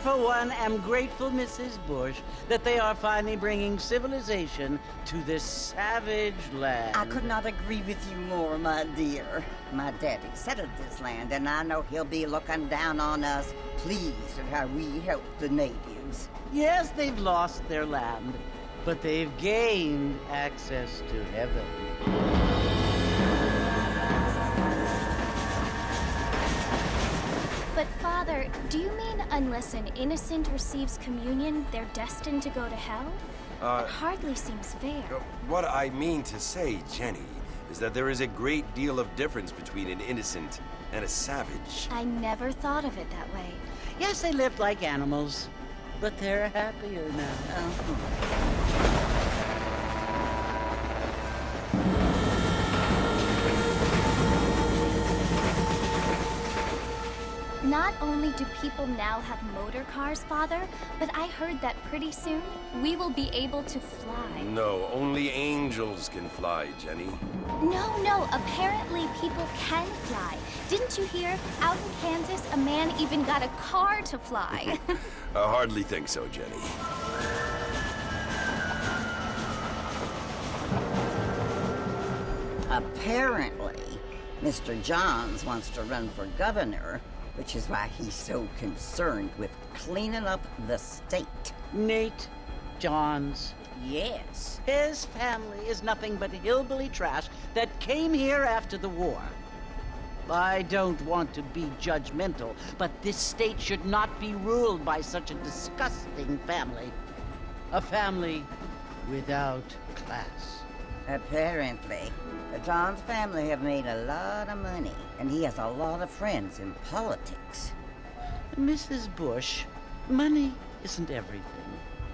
For one, am grateful, Mrs. Bush, that they are finally bringing civilization to this savage land. I could not agree with you more, my dear. My daddy settled this land, and I know he'll be looking down on us, pleased at how we help the natives. Yes, they've lost their land, but they've gained access to heaven. But, Father, do you mean unless an innocent receives communion, they're destined to go to hell? It hardly seems fair. What I mean to say, Jenny, is that there is a great deal of difference between an innocent and a savage. I never thought of it that way. Yes, they lived like animals, but they're happier now. Not only do people now have motor cars, Father, but I heard that pretty soon we will be able to fly. No, only angels can fly, Jenny. No, apparently people can fly. Didn't you hear? Out in Kansas, a man even got a car to fly. I hardly think so, Jenny. Apparently, Mr. Johns wants to run for governor, which is why he's so concerned with cleaning up the state. Nate Johns. Yes. His family is nothing but hillbilly trash that came here after the war. I don't want to be judgmental, but this state should not be ruled by such a disgusting family. A family without class. Apparently. The Johns family have made a lot of money, and he has a lot of friends in politics. Mrs. Bush, money isn't everything.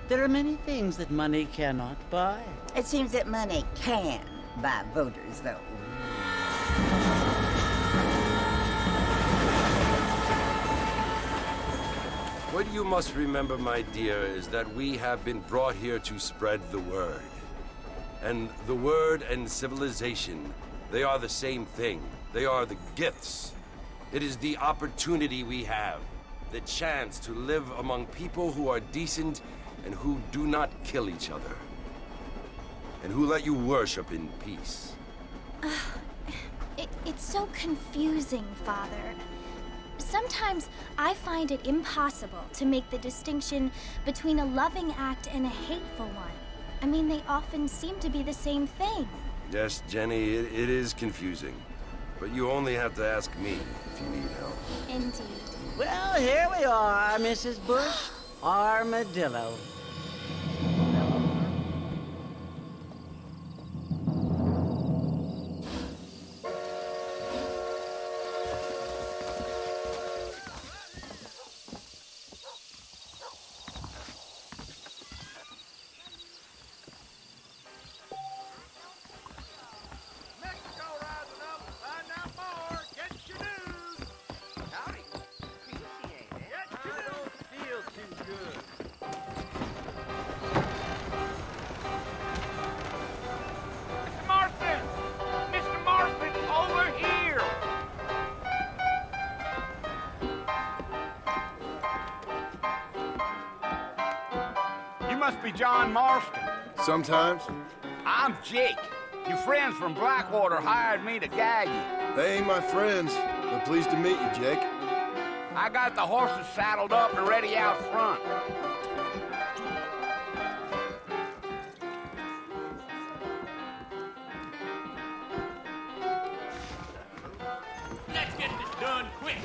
There are many things that money cannot buy. It seems that money can buy voters, though. What you must remember, my dear, is that we have been brought here to spread the word. And the word and civilization, they are the same thing. They are the gifts. It is the opportunity we have, the chance to live among people who are decent and who do not kill each other, and who let you worship in peace. It's so confusing, Father. Sometimes I find it impossible to make the distinction between a loving act and a hateful one. I mean, they often seem to be the same thing. Yes, Jenny, it is confusing. But you only have to ask me if you need help. Indeed. Well, here we are, Mrs. Bush. Armadillo. must be John Marston. Sometimes. I'm Jake. Your friends from Blackwater hired me to gag you. They ain't my friends, but pleased to meet you, Jake. I got the horses saddled up and ready out front. Let's get this done quick.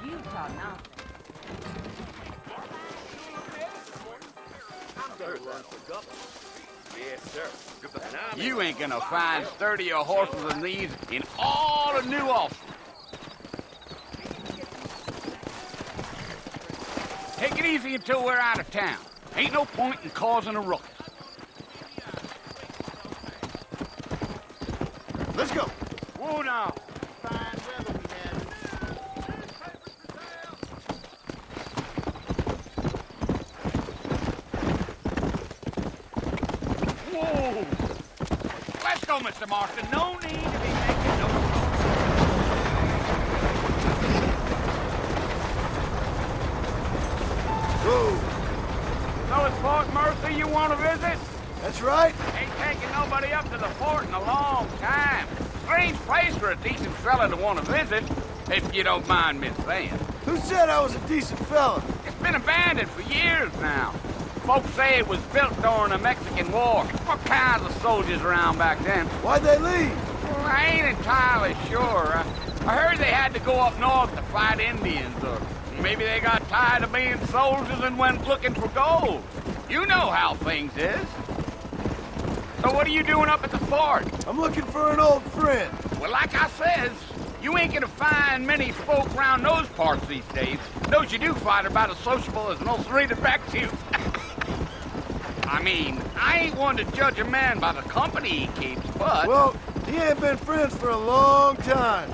You talk nonsense. Yes, sir. You ain't gonna find sturdier horses than these in all the New Ulster. Take it easy until we're out of town. Ain't no point in causing a ruckus. Let's go. Whoa now. Fine weather we had. Whoa! Let's go, Mr. Marston. No need to be making no noise. Whoa. So it's Fort Mercer you want to visit? That's right. Ain't taking nobody up to the fort in a long time. Strange place for a decent fella to want to visit, if you don't mind me saying. Who said I was a decent fella? It's been abandoned for years now. Folks say it was built during the Mexican War. What kinds of soldiers around back then? Why'd they leave? Well, I ain't entirely sure. I heard they had to go up north to fight Indians, or maybe they got tired of being soldiers and went looking for gold. You know how things is. So what are you doing up at the fort? I'm looking for an old friend. Well, like I says, you ain't gonna find many folk around those parts these days. Those you do find are about as sociable as an ulcerated back tooth. I mean, I ain't one to judge a man by the company he keeps, but... Well, he ain't been friends for a long time.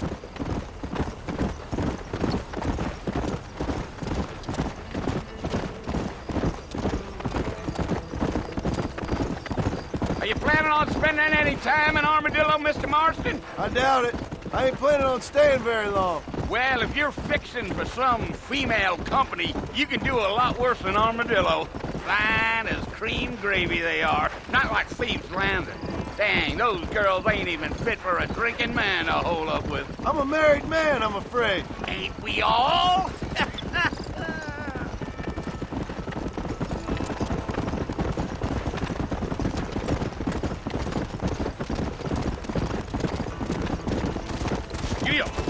Are you planning on spending any time in Armadillo, Mr. Marston? I doubt it. I ain't planning on staying very long. Well, if you're fixing for some female company, you can do a lot worse than Armadillo. Fine as cream gravy they are. Not like Thieves' Landing. Dang, those girls ain't even fit for a drinking man to hole up with. I'm a married man, I'm afraid. Ain't we all?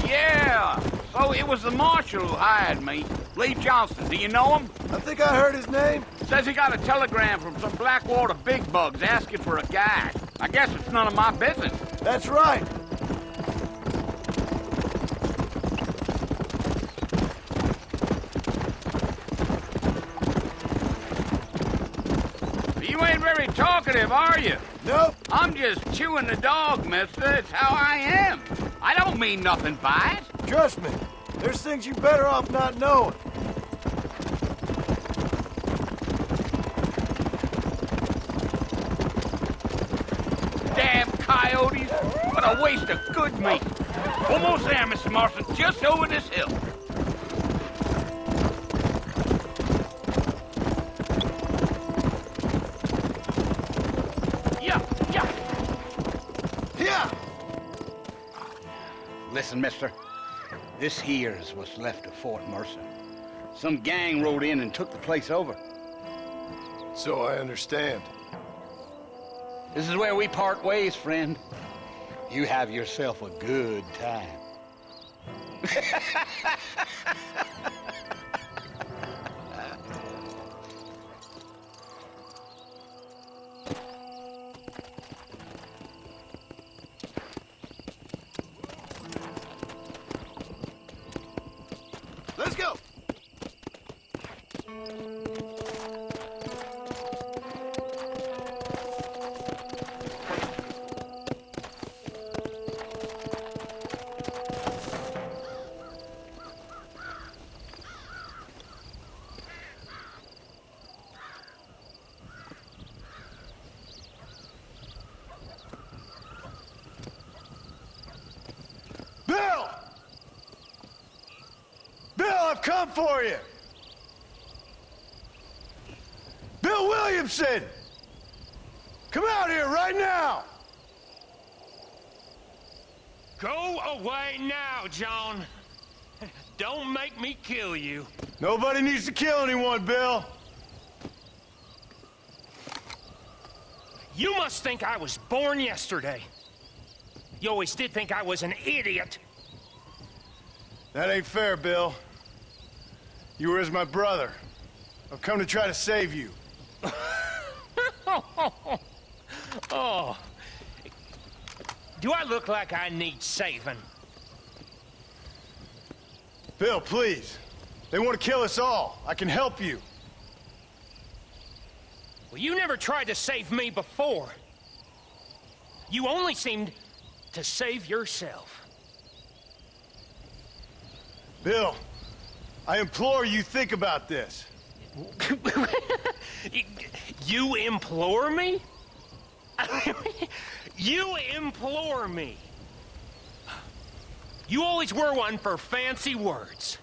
Yeah. So it was the marshal who hired me. Lee Johnson, do you know him? I think I heard his name. Says he got a telegram from some Blackwater big bugs asking for a guide. I guess it's none of my business. That's right. You ain't very talkative, are you? Nope. I'm just chewing the dog, mister. It's how I am. I don't mean nothing by it. Trust me. There's things you're better off not knowing. Damn coyotes. What a waste of good meat. Almost there, Mr. Marston. Just over this hill. Yeah. Listen, mister. This here is what's left of Fort Mercer. Some gang rode in and took the place over. So I understand. This is where we part ways, friend. You have yourself a good time. Let's go. Bill! Bill, I've come for you! Bill! Bill Williamson! Come out here right now! Go away now, John. Don't make me kill you. Nobody needs to kill anyone, Bill. You must think I was born yesterday. You always did think I was an idiot. That ain't fair, Bill. You were as my brother. I've come to try to save you. Oh. Do I look like I need saving? Bill, please. They want to kill us all. I can help you. Well, you never tried to save me before. You only seemed to save yourself. Bill, I implore you think about this. You implore me? You implore me. You always were one for fancy words.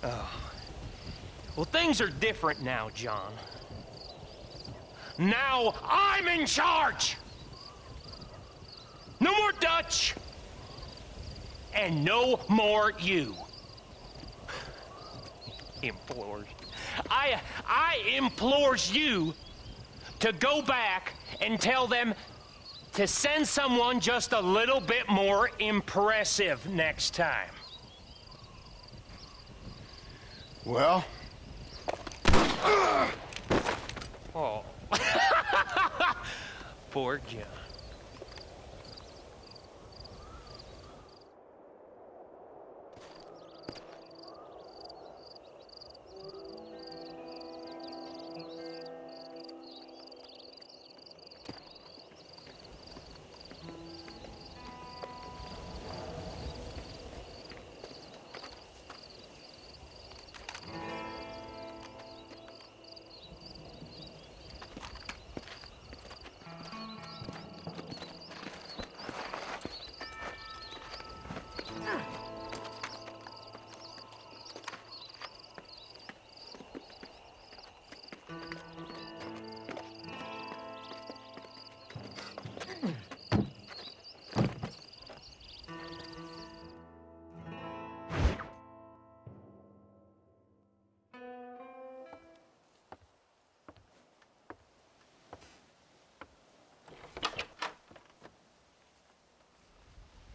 Oh. Well, things are different now, John. Now I'm in charge! No more Dutch! And no more you. Implores. I implores you to go back and tell them to send someone just a little bit more impressive next time. Well? Oh. Poor John.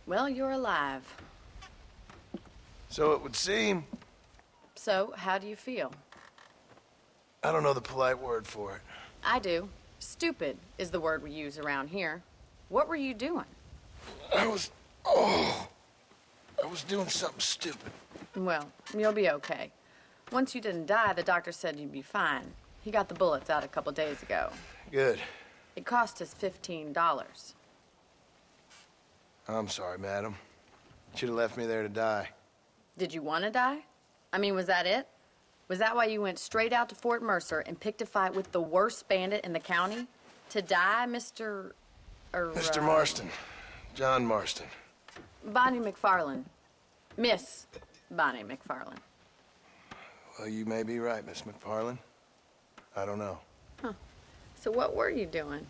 Well, you're alive. So it would seem. So, how do you feel? I don't know the polite word for it. I do. Stupid is the word we use around here. What were you doing? I was doing something stupid. Well, you'll be okay. Once you didn't die, the doctor said you'd be fine. He got the bullets out a couple days ago. Good. It cost us $15. I'm sorry, madam. Should have left me there to die. Did you want to die? I mean, was that it? Was that why you went straight out to Fort Mercer and picked a fight with the worst bandit in the county? To die, Mr. Mr. Marston. John Marston. Bonnie McFarlane. Miss Bonnie McFarlane. Well, you may be right, Miss McFarlane. I don't know. Huh. So what were you doing?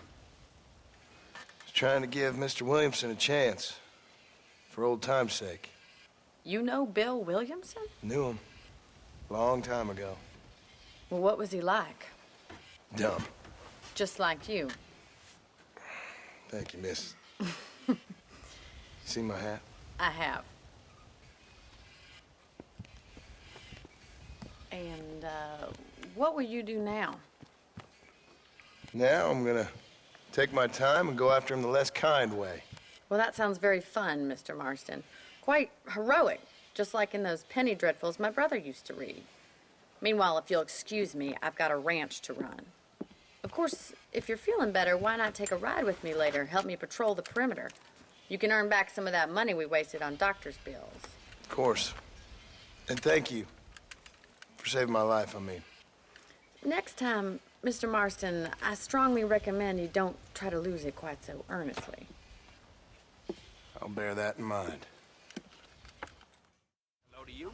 Trying to give Mr. Williamson a chance. For old time's sake. You know Bill Williamson? Knew him. Long time ago. Well, what was he like? Dumb. Just like you. Thank you, miss. You see my hat? I have. And, what will you do now? Now I'm gonna take my time and go after him the less kind way. Well, that sounds very fun, Mr. Marston. Quite heroic, just like in those penny dreadfuls my brother used to read. Meanwhile, if you'll excuse me, I've got a ranch to run. Of course, if you're feeling better, why not take a ride with me later? Help me patrol the perimeter. You can earn back some of that money we wasted on doctor's bills. Of course. And thank you for saving my life, I mean. Next time, Mr. Marston, I strongly recommend you don't try to lose it quite so earnestly. I'll bear that in mind. Hello to you.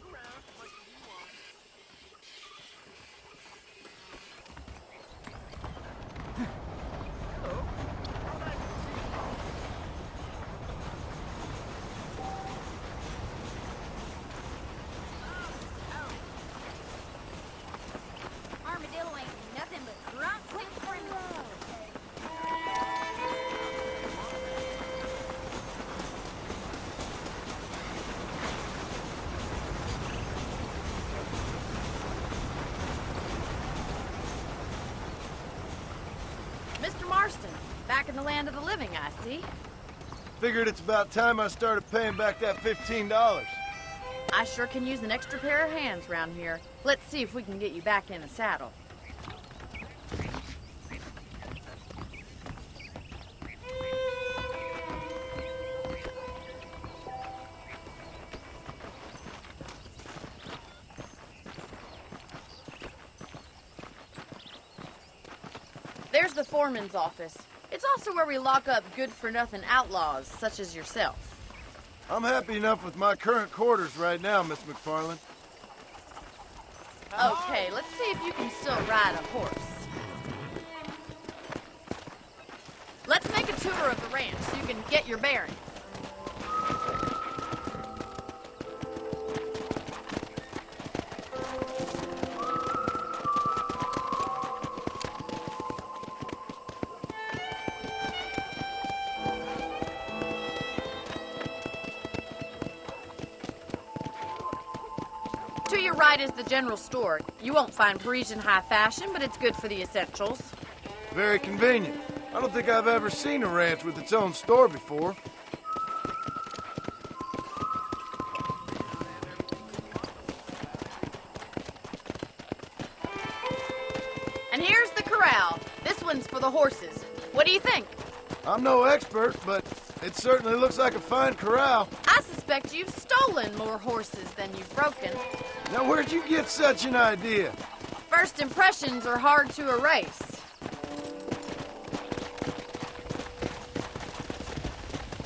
back in the land of the living, I see. Figured it's about time I started paying back that $15. I sure can use an extra pair of hands around here. Let's see if we can get you back in the saddle. There's the foreman's office. It's also where we lock up good-for-nothing outlaws, such as yourself. I'm happy enough with my current quarters right now, Miss McFarland. Okay, let's see if you can still ride a horse. Let's make a tour of the ranch so you can get your bearings. To your right is the general store. You won't find Parisian high fashion, but it's good for the essentials. Very convenient. I don't think I've ever seen a ranch with its own store before. And here's the corral. This one's for the horses. What do you think? I'm no expert, but it certainly looks like a fine corral. I suspect you've stolen more horses than you've broken. Now, where'd you get such an idea? First impressions are hard to erase.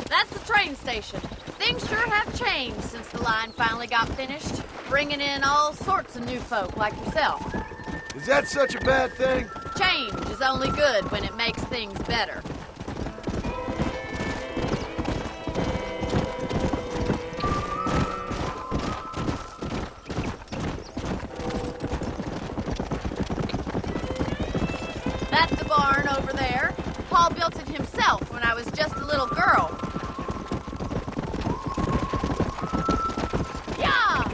That's the train station. Things sure have changed since the line finally got finished, bringing in all sorts of new folk like yourself. Is that such a bad thing? Change is only good when it makes things better. That's the barn over there. Paul built it himself when I was just a little girl. Yeah!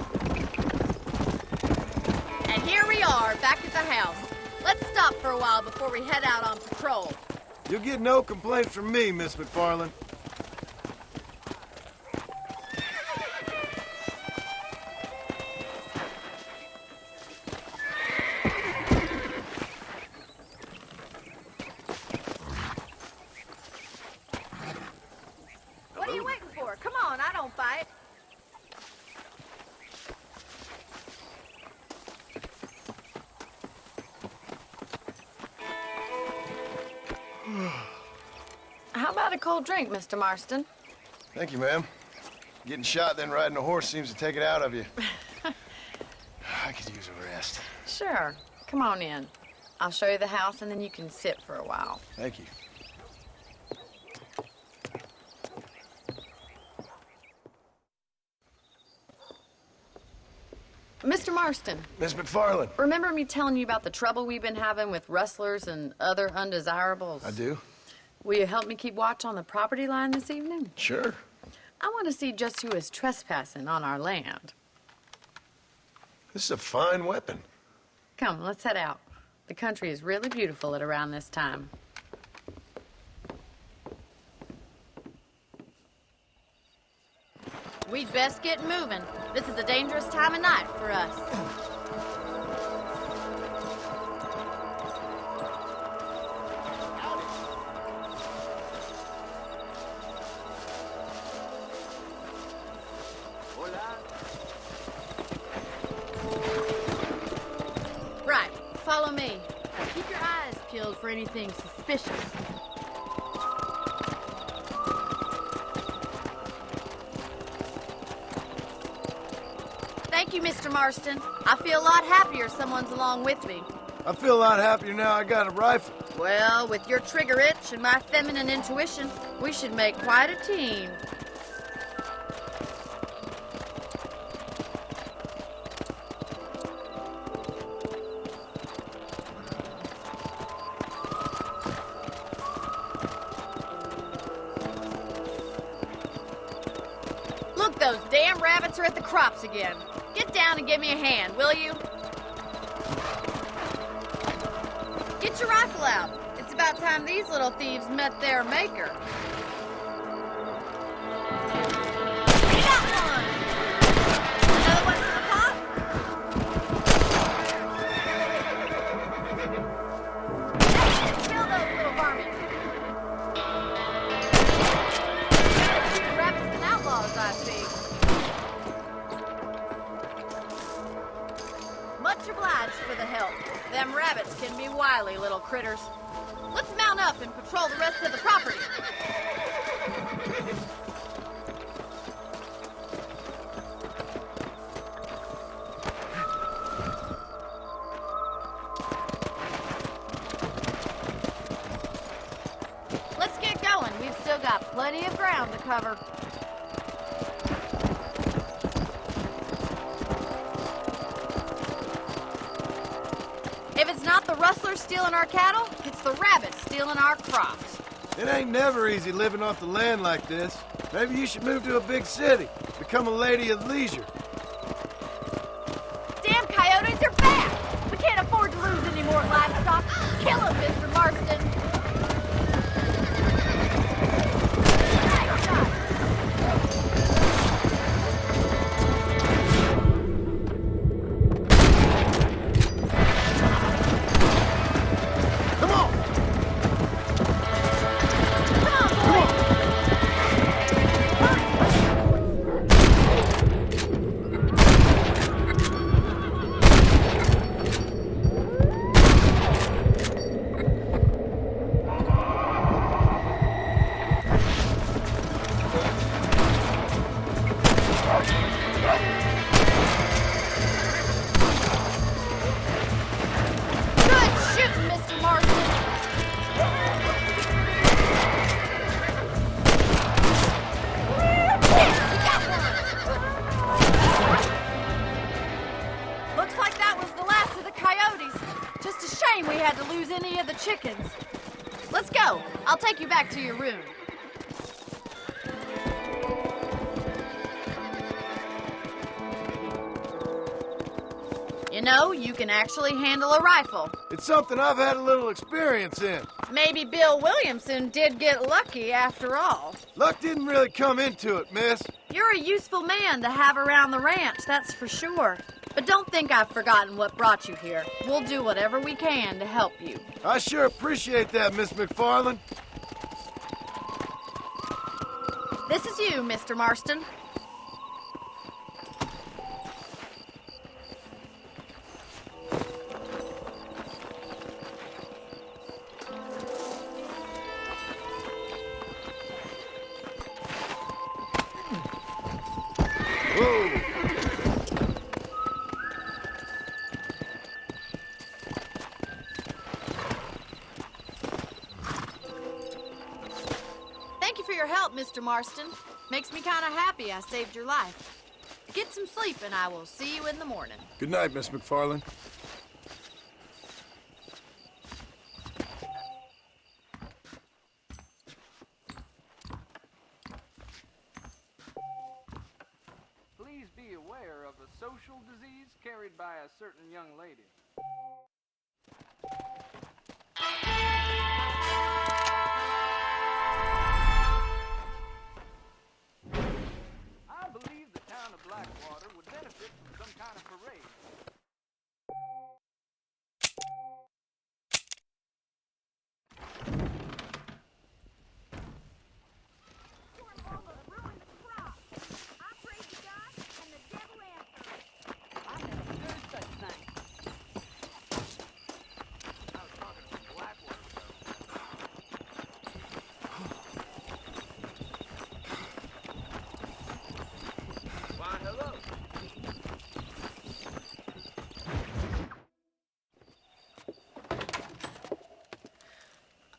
And here we are, back at the house. Let's stop for a while before we head out on patrol. You'll get no complaints from me, Miss McFarland. What are you waiting for? Come on, I don't fight. How about a cold drink, Mr. Marston? Thank you, ma'am. Getting shot then riding a horse seems to take it out of you. I could use a rest. Sure. Come on in. I'll show you the house and then you can sit for a while. Thank you. Mr. Marston, Miss McFarland. remember me telling you about the trouble we've been having with rustlers and other undesirables? I do. Will you help me keep watch on the property line this evening? Sure. I want to see just who is trespassing on our land. This is a fine weapon. Come, let's head out. The country is really beautiful at around this time. We'd best get moving. This is a dangerous time of night for us. Right, follow me. Now keep your eyes peeled for anything suspicious. Thank you, Mr. Marston. I feel a lot happier someone's along with me. I feel a lot happier now I got a rifle. Well, with your trigger itch and my feminine intuition, we should make quite a team. Look, those damn rabbits are at the crops again. Get down and give me a hand, will you? Get your rifle out. It's It's about time these little thieves met their maker. We got one! Another one for the pot? Kill those little varmints. Rabbits and outlaws, I see. Much obliged for the help. Them rabbits can be wily little critters. Let's mount up and patrol the rest of the property. Let's get going. We've still got plenty of ground to cover. If it's not the rustlers stealing our cattle, it's the rabbits stealing our crops. It ain't never easy living off the land like this. Maybe you should move to a big city. Become a lady of leisure. Damn coyotes are back! We can't afford to lose any more livestock. Kill them, Mr. Marston! Chickens. Let's go. I'll take you back to your room. You know, you can actually handle a rifle. It's something I've had a little experience in. Maybe Bill Williamson did get lucky after all. Luck didn't really come into it, miss. You're a useful man to have around the ranch, that's for sure. But don't think I've forgotten what brought you here. We'll do whatever we can to help you. I sure appreciate that, Miss McFarland. This is you, Mr. Marston. Whoa! Mr. Marston. Makes me kind of happy I saved your life. Get some sleep and I will see you in the morning. Good night, Miss McFarland. Please be aware of a social disease carried by a certain young lady. I believe the town of Blackwater would benefit from some kind of parade.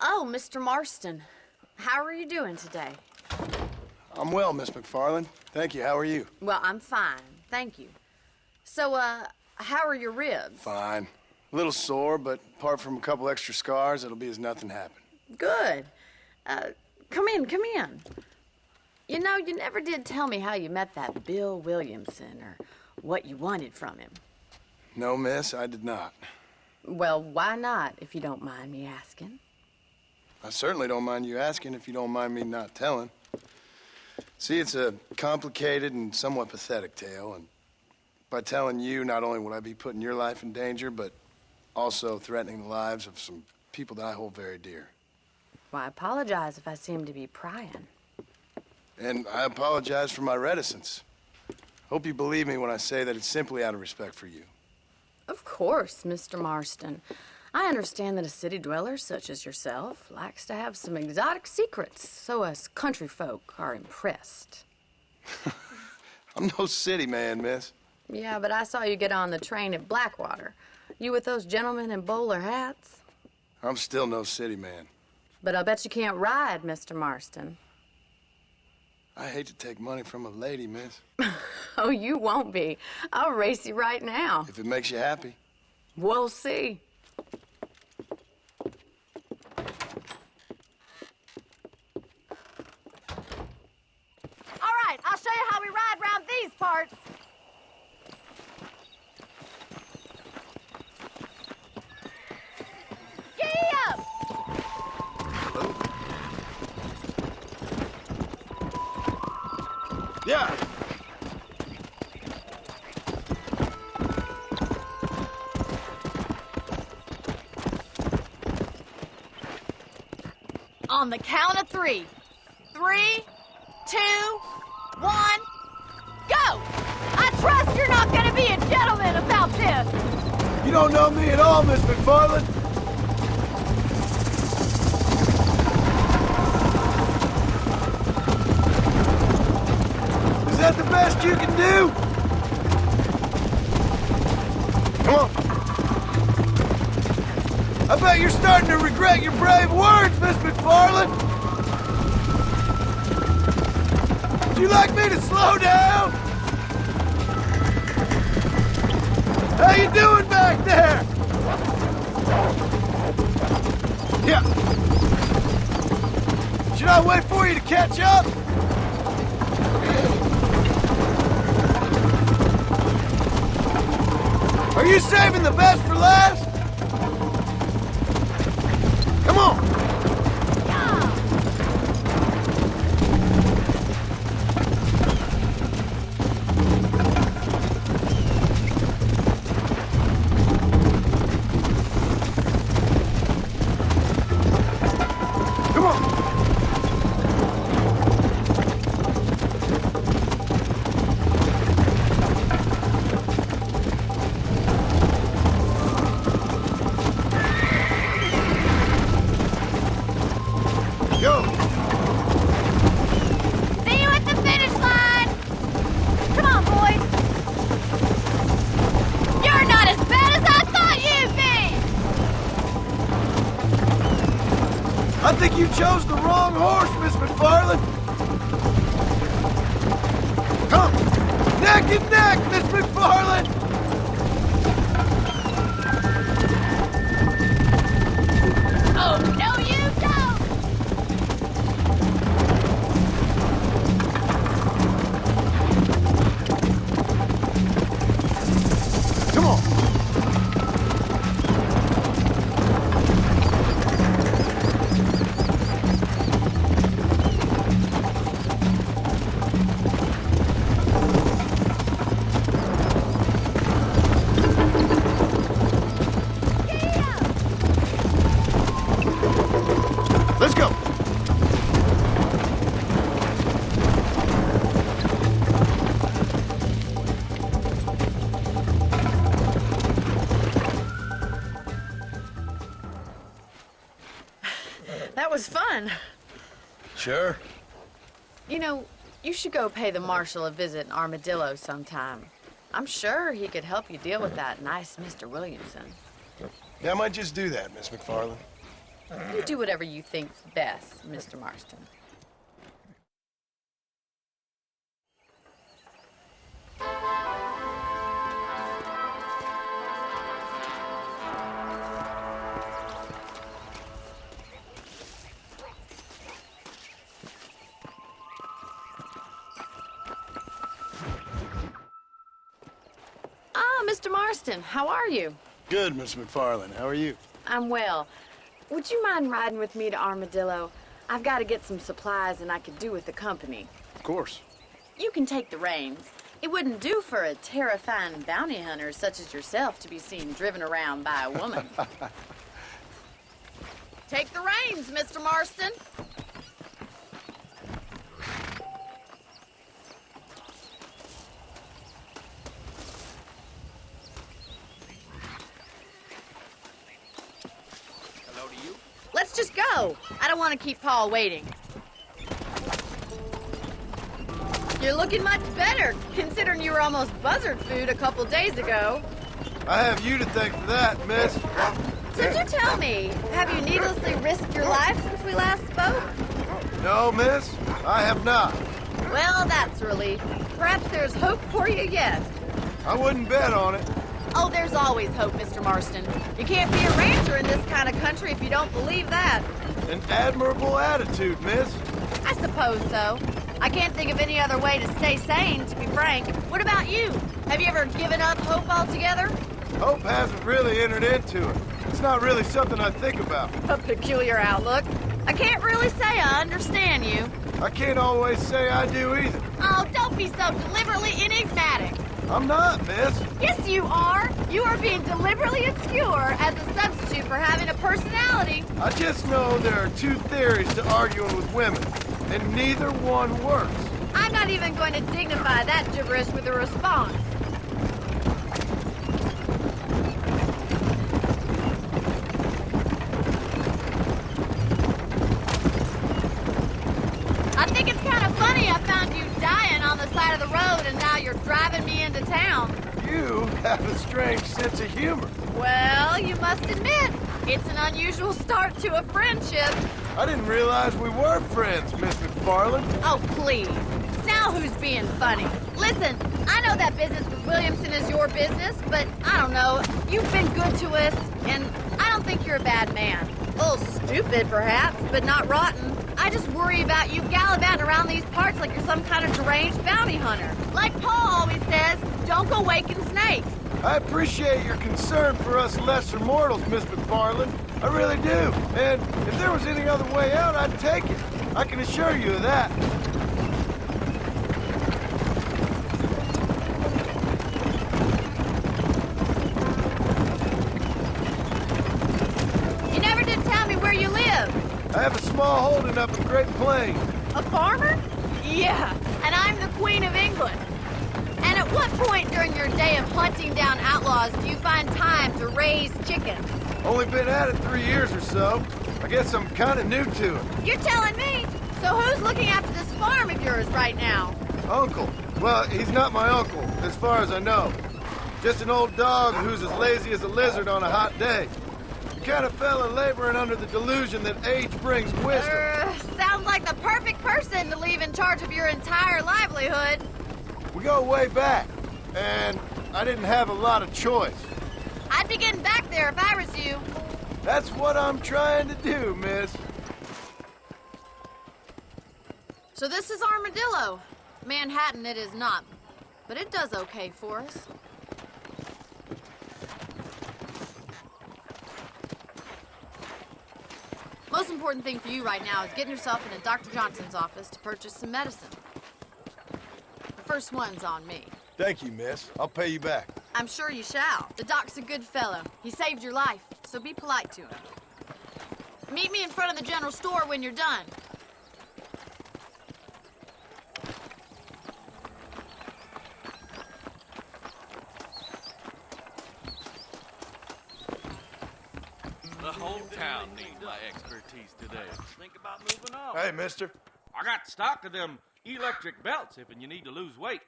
Oh, Mr. Marston. How are you doing today? I'm well, Miss McFarland. Thank you. How are you? Well, I'm fine. Thank you. So, how are your ribs? Fine. A little sore, but apart from a couple extra scars, it'll be as nothing happened. Good. Come in, come in. You know, you never did tell me how you met that Bill Williamson or what you wanted from him. No, miss, I did not. Well, why not, if you don't mind me asking? I certainly don't mind you asking if you don't mind me not telling. See, it's a complicated and somewhat pathetic tale, and by telling you, not only would I be putting your life in danger, but also threatening the lives of some people that I hold very dear. Well, I apologize if I seem to be prying. And I apologize for my reticence. Hope you believe me when I say that it's simply out of respect for you. Of course, Mr. Marston. I understand that a city dweller such as yourself likes to have some exotic secrets, so us country folk are impressed. I'm no city man, miss. Yeah, but I saw you get on the train at Blackwater. You with those gentlemen in bowler hats? I'm still no city man. But I'll bet you can't ride, Mr. Marston. I hate to take money from a lady, miss. Oh, you won't be. I'll race you right now. If it makes you happy. We'll see. All right, I'll show you how we ride around these parts. Giddy up! Yeah. On the count of 3. 3, 2, 1, go! I trust you're not gonna be a gentleman about this. You don't know me at all, Miss McFarland. Is that the best you can do? Come on. I bet you're starting to regret your brave words, Miss McFarland. Would you like me to slow down? How you doing back there? Yeah. Should I wait for you to catch up? Are you saving the best for last? Come on! Come on! Go! See you at the finish line! Come on, boys! You're not as bad as I thought you'd be! I think you chose the wrong horse, Miss McFarland. Come! Neck and neck, Miss McFarland! Oh, no you don't! Come on! Let's go! That was fun. Sure. You know, you should go pay the marshal a visit in Armadillo sometime. I'm sure he could help you deal with that nice Mr. Williamson. Yeah, I might just do that, Miss McFarland. You do whatever you think's best, Mr. Marston. Ah, Mr. Marston, how are you? Good, Miss McFarland. How are you? I'm well. would you mind riding with me to Armadillo? I've got to get some supplies and I could do with the company. Of course. You can take the reins. It wouldn't do for a terrifying bounty hunter such as yourself to be seen driven around by a woman. Take the reins, Mr. Marston. Hello to you. Let's just go. I don't want to keep Paul waiting. You're looking much better, considering you were almost buzzard food a couple days ago. I have you to thank for that, miss. So do tell me, have you needlessly risked your life since we last spoke? No, miss, I have not. Well, that's a relief. Perhaps there's hope for you yet. I wouldn't bet on it. Oh, there's always hope, Mr. Marston. You can't be a rancher in this kind of country if you don't believe that. An admirable attitude, miss. I suppose so. I can't think of any other way to stay sane, to be frank. What about you? Have you ever given up hope altogether? Hope hasn't really entered into it. It's not really something I think about. A peculiar outlook. I can't really say I understand you. I can't always say I do either. Oh, don't be so deliberately enigmatic. I'm not, miss. Yes, you are. You are being deliberately obscure as a substitute for having a personality. I just know there are two theories to arguing with women, and neither one works. I'm not even going to dignify that gibberish with a response. I think it's kind of funny I found you dying on the side of the road and now you're driving me into town. You have a strange sense of humor. Well, you must admit, it's an unusual start to a friendship. I didn't realize we were friends, Miss McFarland. Oh, please. Now who's being funny? Listen, I know that business with Williamson is your business, but I don't know. You've been good to us, and I don't think you're a bad man. A little stupid, perhaps, but not rotten. I just worry about you gallivanting around these parts like you're some kind of deranged bounty hunter. Like Paul always says, don't go waking snakes. I appreciate your concern for us lesser mortals, Miss McFarland. I really do. And if there was any other way out, I'd take it. I can assure you of that. You never did tell me where you live. I have a small holding up in Great Plains. A farmer? Yeah, and I'm the Queen of England. And at what point during your day of hunting down outlaws do you find time to raise chickens? Only been at it 3 years or so. I guess I'm kind of new to it. You're telling me? So who's looking after this farm of yours right now? Uncle. Well, he's not my uncle, as far as I know. Just an old dog who's as lazy as a lizard on a hot day. The kind of fella laboring under the delusion that age brings wisdom. Sounds like the perfect person to leave in charge of your entire livelihood. We go way back, and I didn't have a lot of choice. I'd be getting back there if I was you. That's what I'm trying to do, miss. So this is Armadillo. Manhattan it is not, but it does okay for us. Most important thing for you right now is getting yourself into Dr. Johnson's office to purchase some medicine. The first one's on me. Thank you, miss. I'll pay you back. I'm sure you shall. The doc's a good fellow. He saved your life, so be polite to him. Meet me in front of the general store when you're done. The whole town needs my expertise today. Think about moving on. Hey, mister. I got stock of them electric belts if you need to lose weight.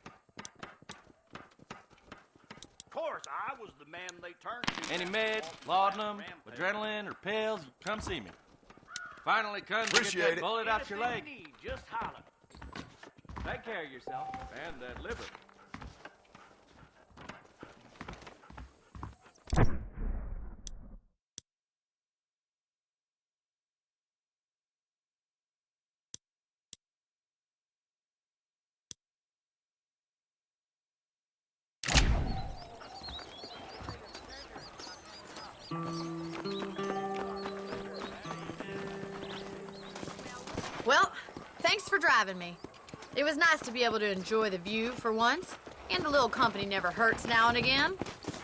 Of course, I was the man they turned to. Any meds, laudanum, adrenaline, or pills, come see me. Finally come to get Appreciate that it. bullet out your leg. Need, just holler. Take care of yourself and that liver. thanks for driving me. It was nice to be able to enjoy the view for once, and a little company never hurts now and again.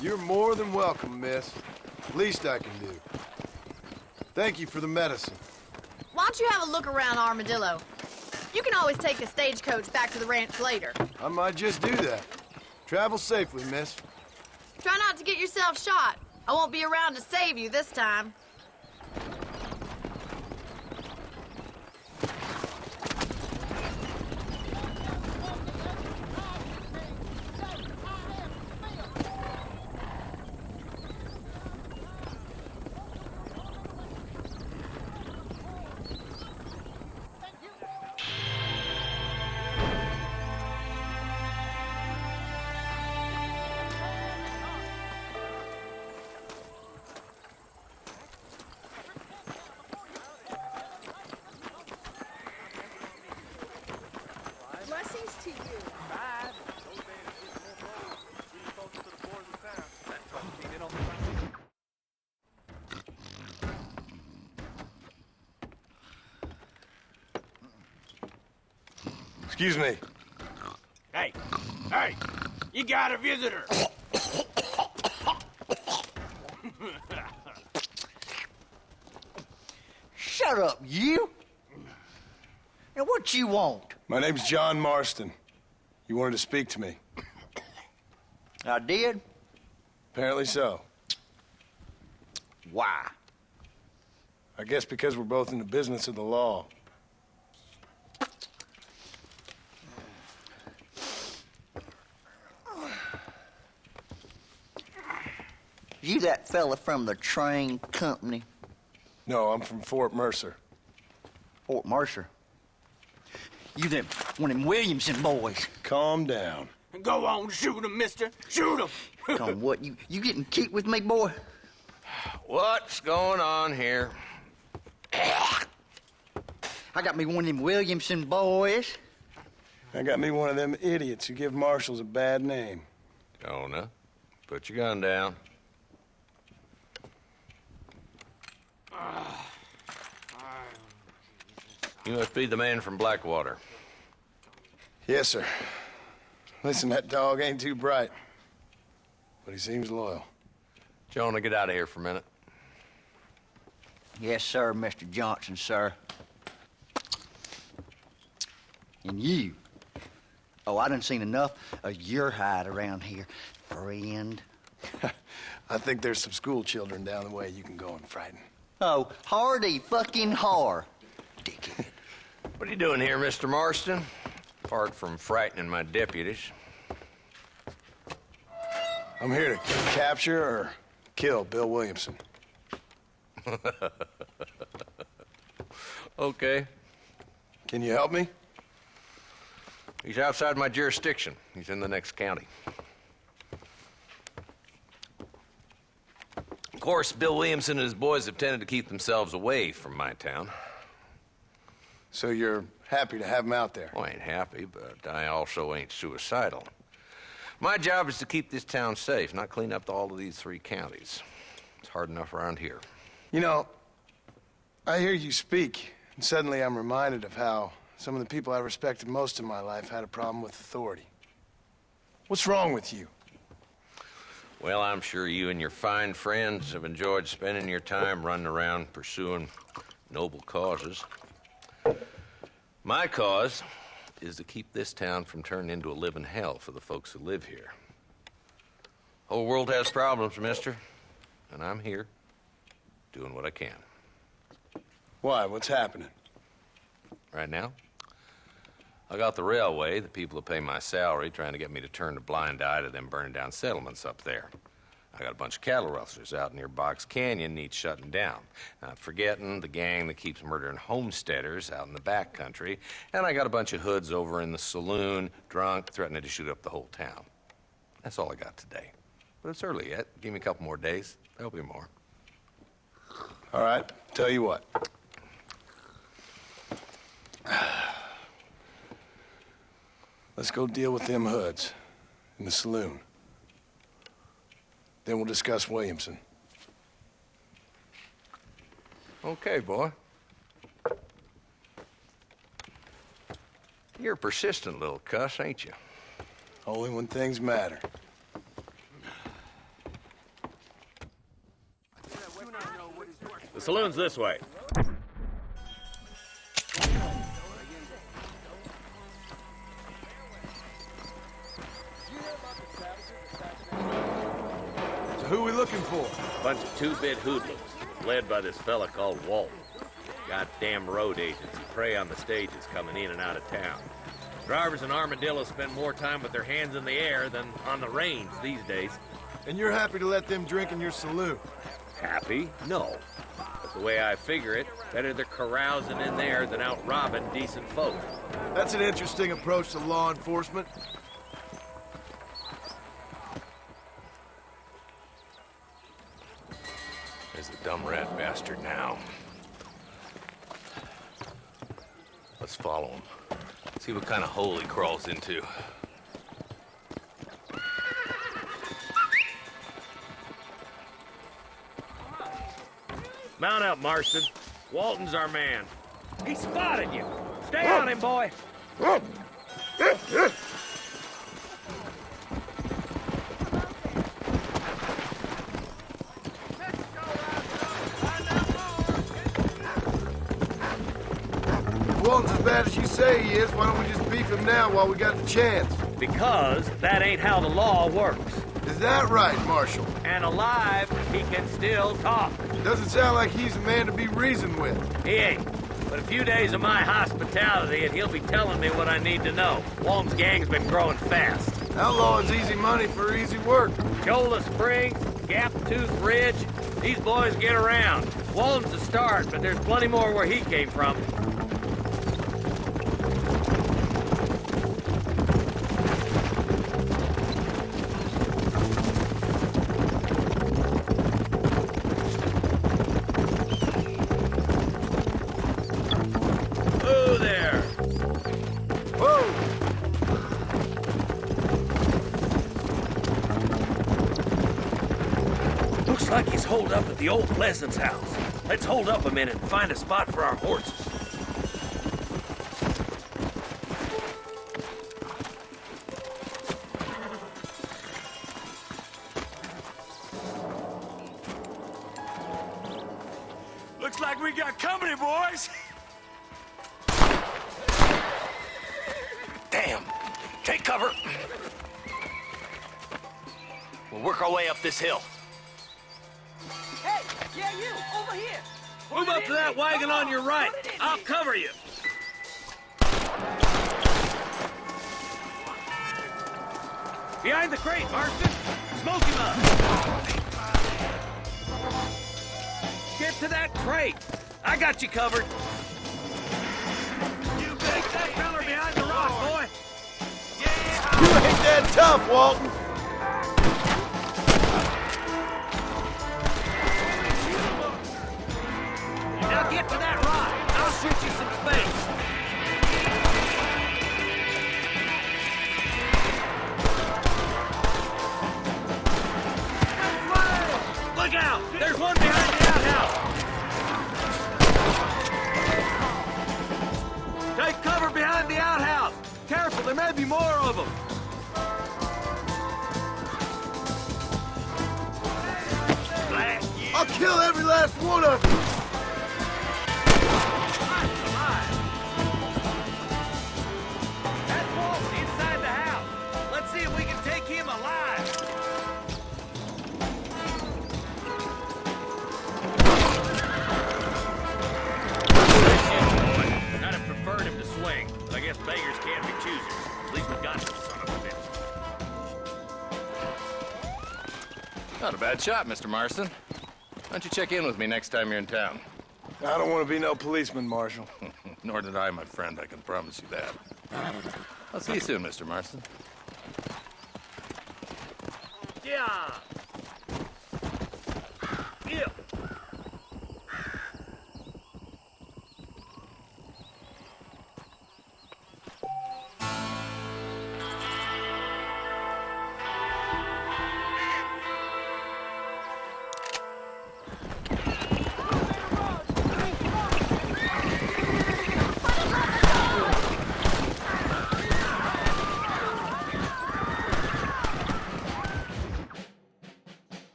You're more than welcome, miss. Least I can do. Thank you for the medicine. Why don't you have a look around Armadillo? You can always take the stagecoach back to the ranch later. I might just do that. Travel safely, miss. Try not to get yourself shot. I won't be around to save you this time. Blessings to you. Bad. Those days get more bold. Really closer to the borders of town. That's why we can't get on the Excuse me. Hey, hey, you got a visitor. Shut up, you! Now, what you want? My name's John Marston. You wanted to speak to me. I did? Apparently so. Why? I guess because we're both in the business of the law. You that fella from the train company? No, I'm from Fort Mercer. Fort Mercer? You them, one of them Williamson boys. Calm down. Go on, shoot him, mister. Shoot him. Come on, what, you getting kicked with me, boy? What's going on here? I got me one of them Williamson boys. I got me one of them idiots who give marshals a bad name. Jonah, put your gun down. You must be the man from Blackwater. Yes, sir. Listen, that dog ain't too bright, but he seems loyal. Jonah, get out of here for a minute. Yes, sir, Mr. Johnson, sir. And you. Oh, I done seen enough of your hide around here, friend. I think there's some school children down the way you can go and frighten. Oh, hardy fucking har. Dickhead. What are you doing here, Mr. Marston? Apart from frightening my deputies. I'm here to capture or kill Bill Williamson. Okay. Can you help me? He's outside my jurisdiction. He's in the next county. Of course, Bill Williamson and his boys have tended to keep themselves away from my town. So you're happy to have him out there? Well, I ain't happy, but I also ain't suicidal. My job is to keep this town safe, not clean up all of these 3 counties. It's hard enough around here. You know, I hear you speak, and suddenly I'm reminded of how some of the people I respected most in my life had a problem with authority. What's wrong with you? Well, I'm sure you and your fine friends have enjoyed spending your time running around pursuing noble causes. My cause is to keep this town from turning into a living hell for the folks who live here. Whole world has problems, mister, and I'm here doing what I can. Why? What's happening? Right now, I got the railway, the people who pay my salary, trying to get me to turn a blind eye to them burning down settlements up there. I got a bunch of cattle rustlers out near Box Canyon needs shutting down. Not forgetting the gang that keeps murdering homesteaders out in the back country. And I got a bunch of hoods over in the saloon, drunk, threatening to shoot up the whole town. That's all I got today. But it's early yet. Give me a couple more days. There'll be more. All right, tell you what. Let's go deal with them hoods in the saloon. Then we'll discuss Williamson. Okay, boy. You're a persistent little cuss, ain't you? Only when things matter. The saloon's this way. So who we looking for? Bunch of two-bit hoodlums, led by this fella called Walton. Goddamn road agents who prey on the stages coming in and out of town. Drivers in Armadillo spend more time with their hands in the air than on the reins these days. And you're happy to let them drink in your saloon? Happy? No. But the way I figure it, better they're carousing in there than out robbing decent folk. That's an interesting approach to law enforcement. There's the dumb rat bastard now. Let's follow him. See what kind of hole he crawls into. Mount up, Marston. Walton's our man. He spotted you. Stay on him, boy. Walton's as bad as you say he is, why don't we just beef him now while we got the chance? Because that ain't how the law works. Is that right, Marshal? And alive, he can still talk. Doesn't sound like he's a man to be reasoned with. He ain't. But a few days of my hospitality and he'll be telling me what I need to know. Walton's gang's been growing fast. Outlaw is easy money for easy work. Cholla Springs, Gap Tooth Ridge, these boys get around. Walton's the start, but there's plenty more where he came from. Like he's holed up at the old Pleasance house. Let's hold up a minute and find a spot for our horses. Looks like we got company, boys. Damn. Take cover. We'll work our way up this hill. Hey, yeah, you, over here. Move up to that wagon on your right. I'll cover you. Behind the crate, Marston. Smoke him up. Get to that crate. I got you covered. You take that feller behind the rock, boy. Yeah. You ain't that tough, Walton. Now get to that rock. I'll shoot you some space. Look out! There's one behind the outhouse. Take cover behind the outhouse. Careful, there may be more of them. I'll kill every last one of you. That's Walton inside the house. Let's see if we can take him alive. I'd have preferred him to swing, but I guess beggars can't be choosers. At least we got some son of a bitch. Not a bad shot, Mr. Marston. Why don't you check in with me next time you're in town? I don't want to be no policeman, Marshal. Nor did I, my friend. I can promise you that. I'll see you soon, Mr. Marston. Yeah. Yeah.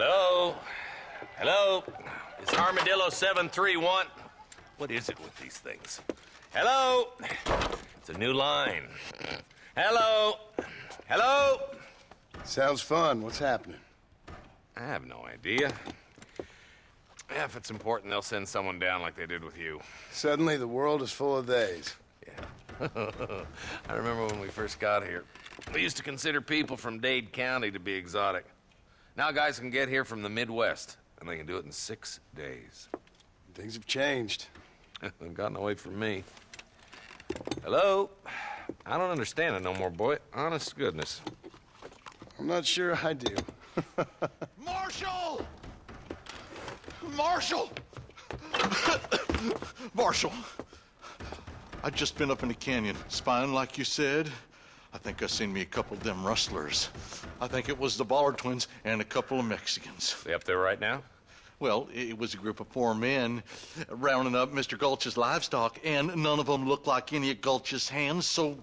Hello? Hello? It's Armadillo 731. What is it with these things? Hello? It's a new line. Hello? Hello? Sounds fun. What's happening? I have no idea. Yeah, if it's important, they'll send someone down like they did with you. Suddenly, the world is full of theys. Yeah. I remember when we first got here. We used to consider people from Dade County to be exotic. Now guys can get here from the Midwest, and they can do it in 6 days. Things have changed. They've gotten away from me. Hello? I don't understand it no more, boy. Honest to goodness. I'm not sure I do. Marshal! Marshal! Marshal! I'd just been up in the canyon, spying like you said. I think I seen me a couple of them rustlers. I think it was the Ballard twins and a couple of Mexicans. They up there right now? Well, it was a group of 4 men rounding up Mr. Gulch's livestock, and none of them looked like any of Gulch's hands, so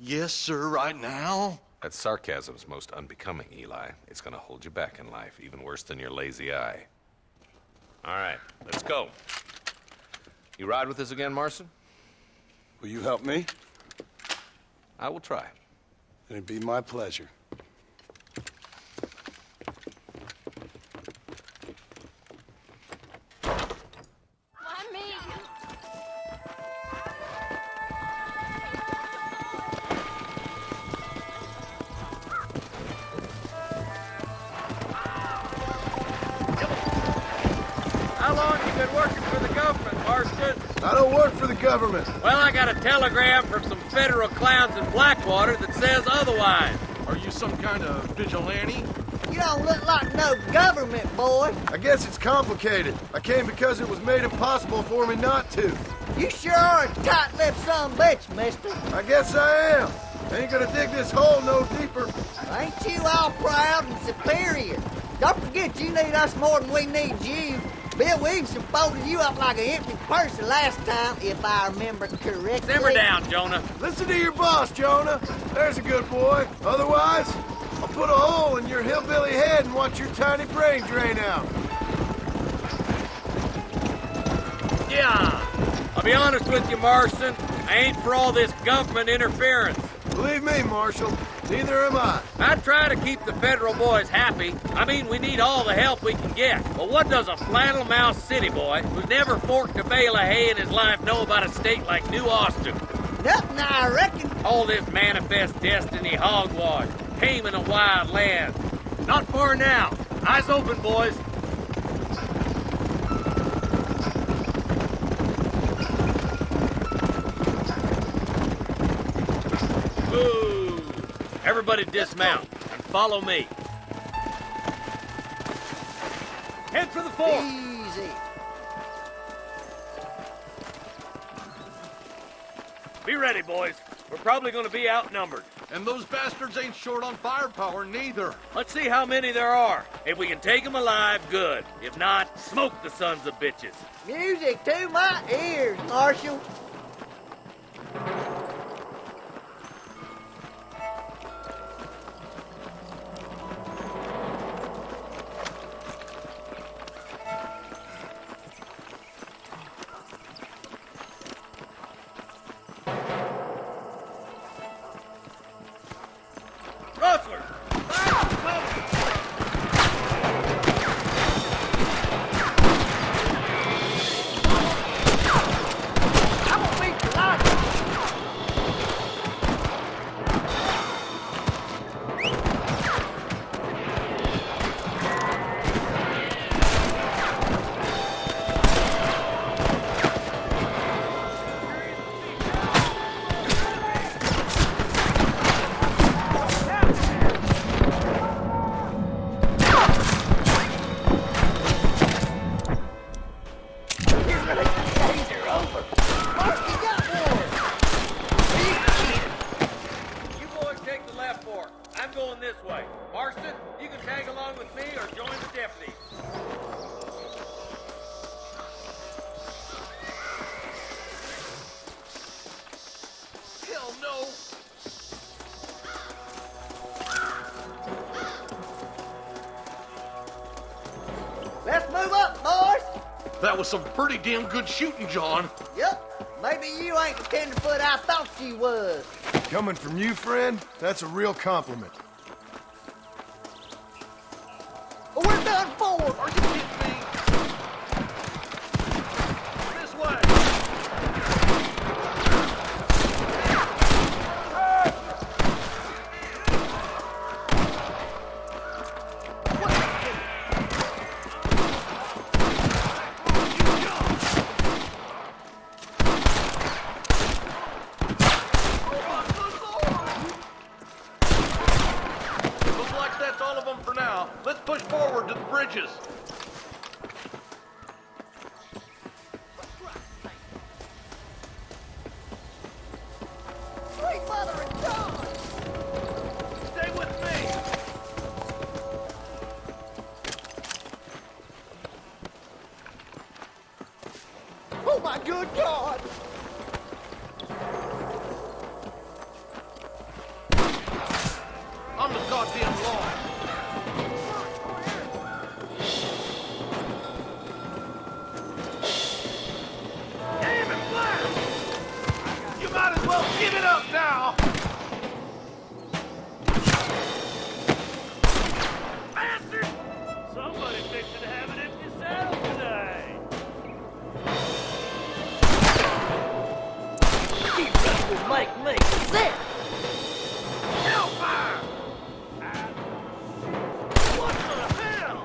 yes, sir, right now. That sarcasm's most unbecoming, Eli. It's gonna hold you back in life, even worse than your lazy eye. All right, let's go. You ride with us again, Marston? Will you help me? I will try. It'd be my pleasure. How long you been working for the government, Marston? I don't work for the government. Well, I got a telegram from some federal clowns in Blackwater that says otherwise. Are you some kind of vigilante? You don't look like no government, boy. I guess it's complicated. I came because it was made impossible for me not to. You sure are a tight-lipped son of a bitch, mister. I guess I am. Ain't gonna dig this hole no deeper. Ain't you all proud and superior? Don't forget you need us more than we need you. Bill Williamson folded you up like an empty person last time, if I remember correctly. Simmer down, Jonah. Listen to your boss, Jonah. There's a good boy. Otherwise, I'll put a hole in your hillbilly head and watch your tiny brain drain out. Yeah. I'll be honest with you, Marston. I ain't for all this government interference. Believe me, Marshal, neither am I. I try to keep the federal boys happy. I mean, we need all the help we can get. But what does a flannel-mouthed city boy who's never forked a bale of hay in his life know about a state like New Austin? Nothing, I reckon. All this manifest destiny hogwash, taming a wild land. Not far now. Eyes open, boys. Ooh. Everybody dismount and follow me. Head for the fort. Easy. Be ready, boys. We're probably going to be outnumbered. And those bastards ain't short on firepower, neither. Let's see how many there are. If we can take them alive, good. If not, smoke the sons of bitches. Music to my ears, Marshal. Rustlers! I'm gonna beat the light. You boys take the left fork. I'm going this way. Marston, you can tag along with me or join the deputies. Hell no. That was some pretty damn good shooting, John. Yep. Maybe you ain't the tenderfoot I thought you was. Coming from you, friend, that's a real compliment. We're done for. Are you kidding me? This way. Looks like that's all of them for now. Let's push forward to the bridges. Sweet mother and God! Stay with me. Oh my good God! I'm the goddamn law. Damn it, Black! You might as well give it up now! Bastard! Somebody fixing to have an empty saddle today. These rascals make me sick! Hellfire! What the hell?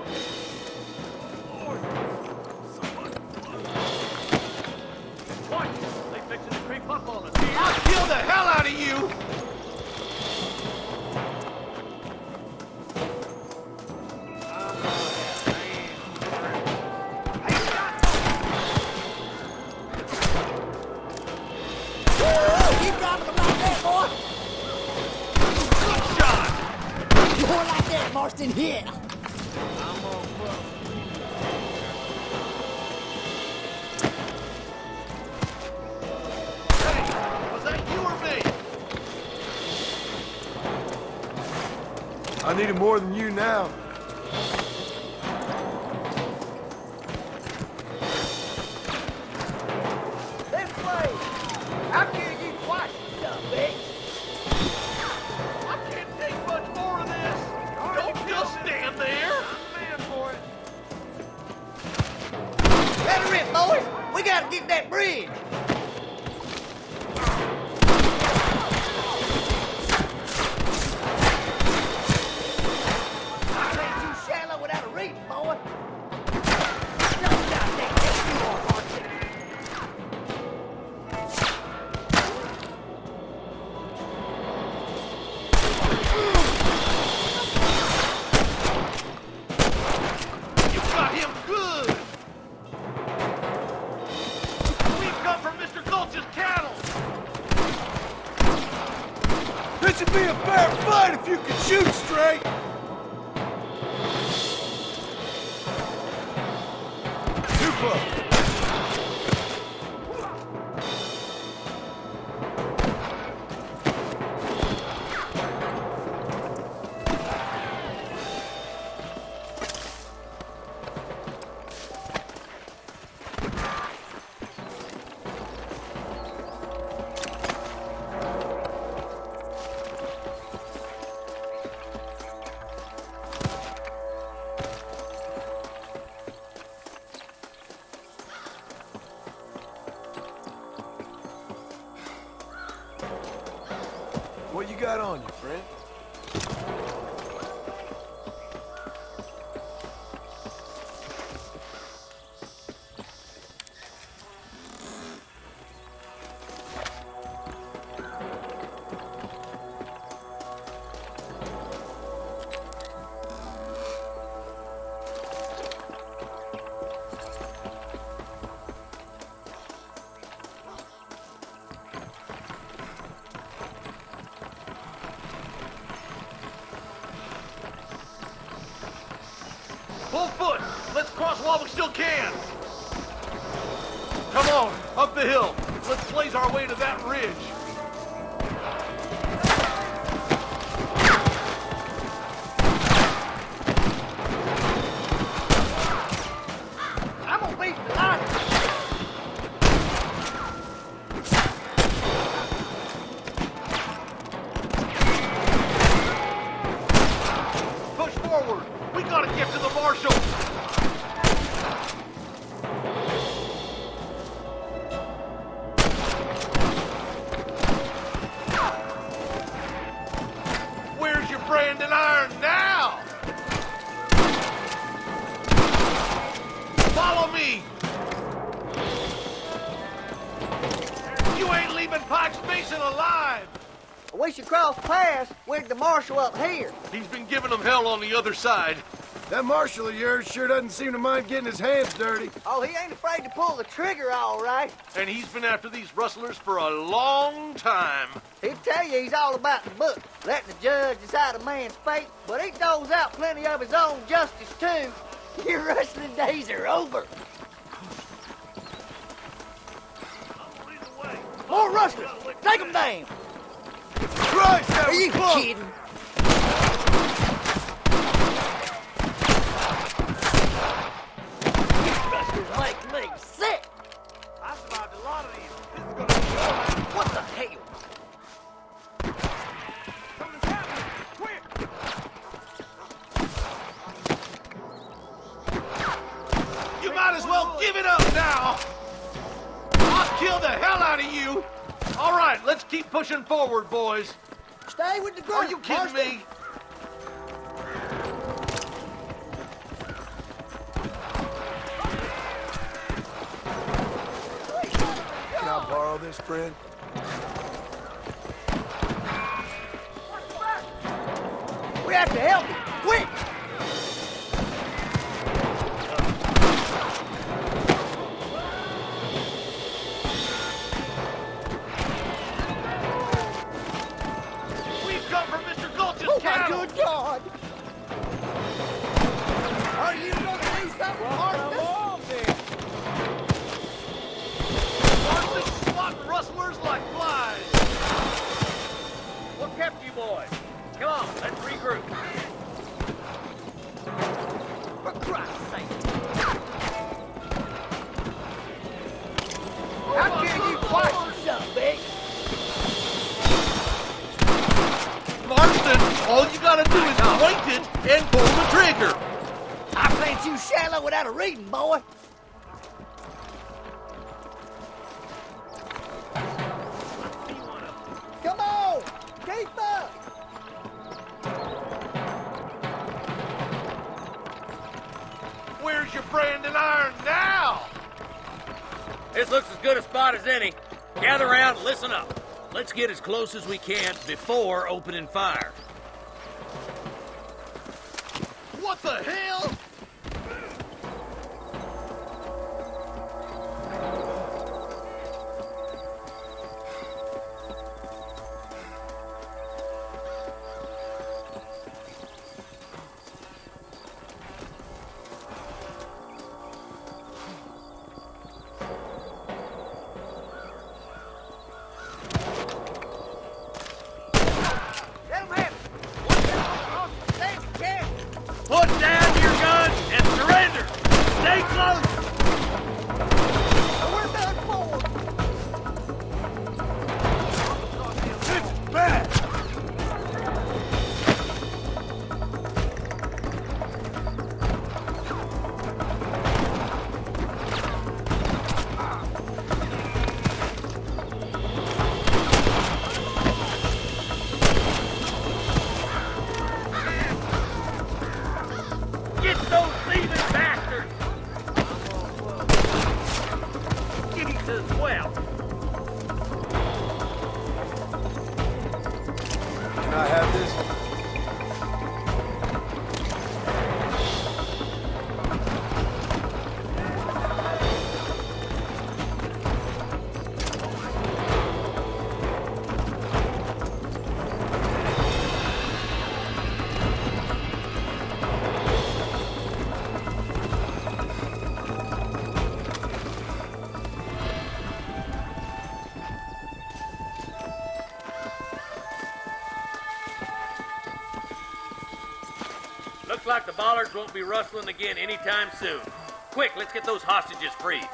Lord, someone. What? They fixing to creep up on us. I'll kill the hell out of you! Woo! You dropping them like that, boy? Good shot! More like that, Marston, here! I'm on foot. Hey, was that you or me? I need it more than you now. This way! I'll kill you twice, you son of a bitch! I can't take much more of this. Don't just stand there. I'm man for it. Let her rip, boys! We gotta get that bridge! This ain't too shallow without a reach, boy! No goddamn yes you are, Marston! You got him good. We've come from Mr. Gulch's cattle. This would be a fair fight if you could shoot straight. Too close. What you got on you, friend? Full foot. Let's cross while we still can. Come on, up the hill. Let's blaze our way to that ridge. I'm gonna beat the life We gotta get to the marshal! Where's your brand and iron now? Follow me! You ain't leaving Pike's Basin alive! We should cross paths with the marshal up here. He's been giving them hell on the other side. That marshal of yours sure doesn't seem to mind getting his hands dirty. Oh, he ain't afraid to pull the trigger, all right. And he's been after these rustlers for a long time. He'll tell you he's all about the book, letting the judge decide a man's fate, but he throws out plenty of his own justice, too. Your rustling days are over. More rustlers! Take them down! Christ, that Are was you close. kidding? These rustlers make me sick! I survived a lot of these. This is gonna be all right. What the hell? Something's happening. Quick! You might as well give it up now! I'll kill the hell out of you! All right, let's keep pushing forward, boys. Stay with the group. Are you kidding Marston. me? Can I borrow this, friend? We have to help him. Quick! We've come from Mr. Gulch's Oh, my cattle. good God! Are you gonna do something, Marston? Marston's swatting rustlers like flies. What kept you boys? Come on, let's regroup. For Christ's sake! How can you twice or something, big? Marston, all you gotta do is point it and pull the trigger. I think you shallow without a reading, boy. Come on! Keep up! Where's your brand and iron now? This looks as good a spot as any. Gather around and listen up. Let's get as close as we can before opening fire. What the hell? Let him have it. Stand careful. Put down your gun and surrender. Stay close. We're done for. It's bad. Get those thieving bastards! Get him to the well. Can I have this? Looks like the bollards won't be rustling again anytime soon. Quick, let's get those hostages freed.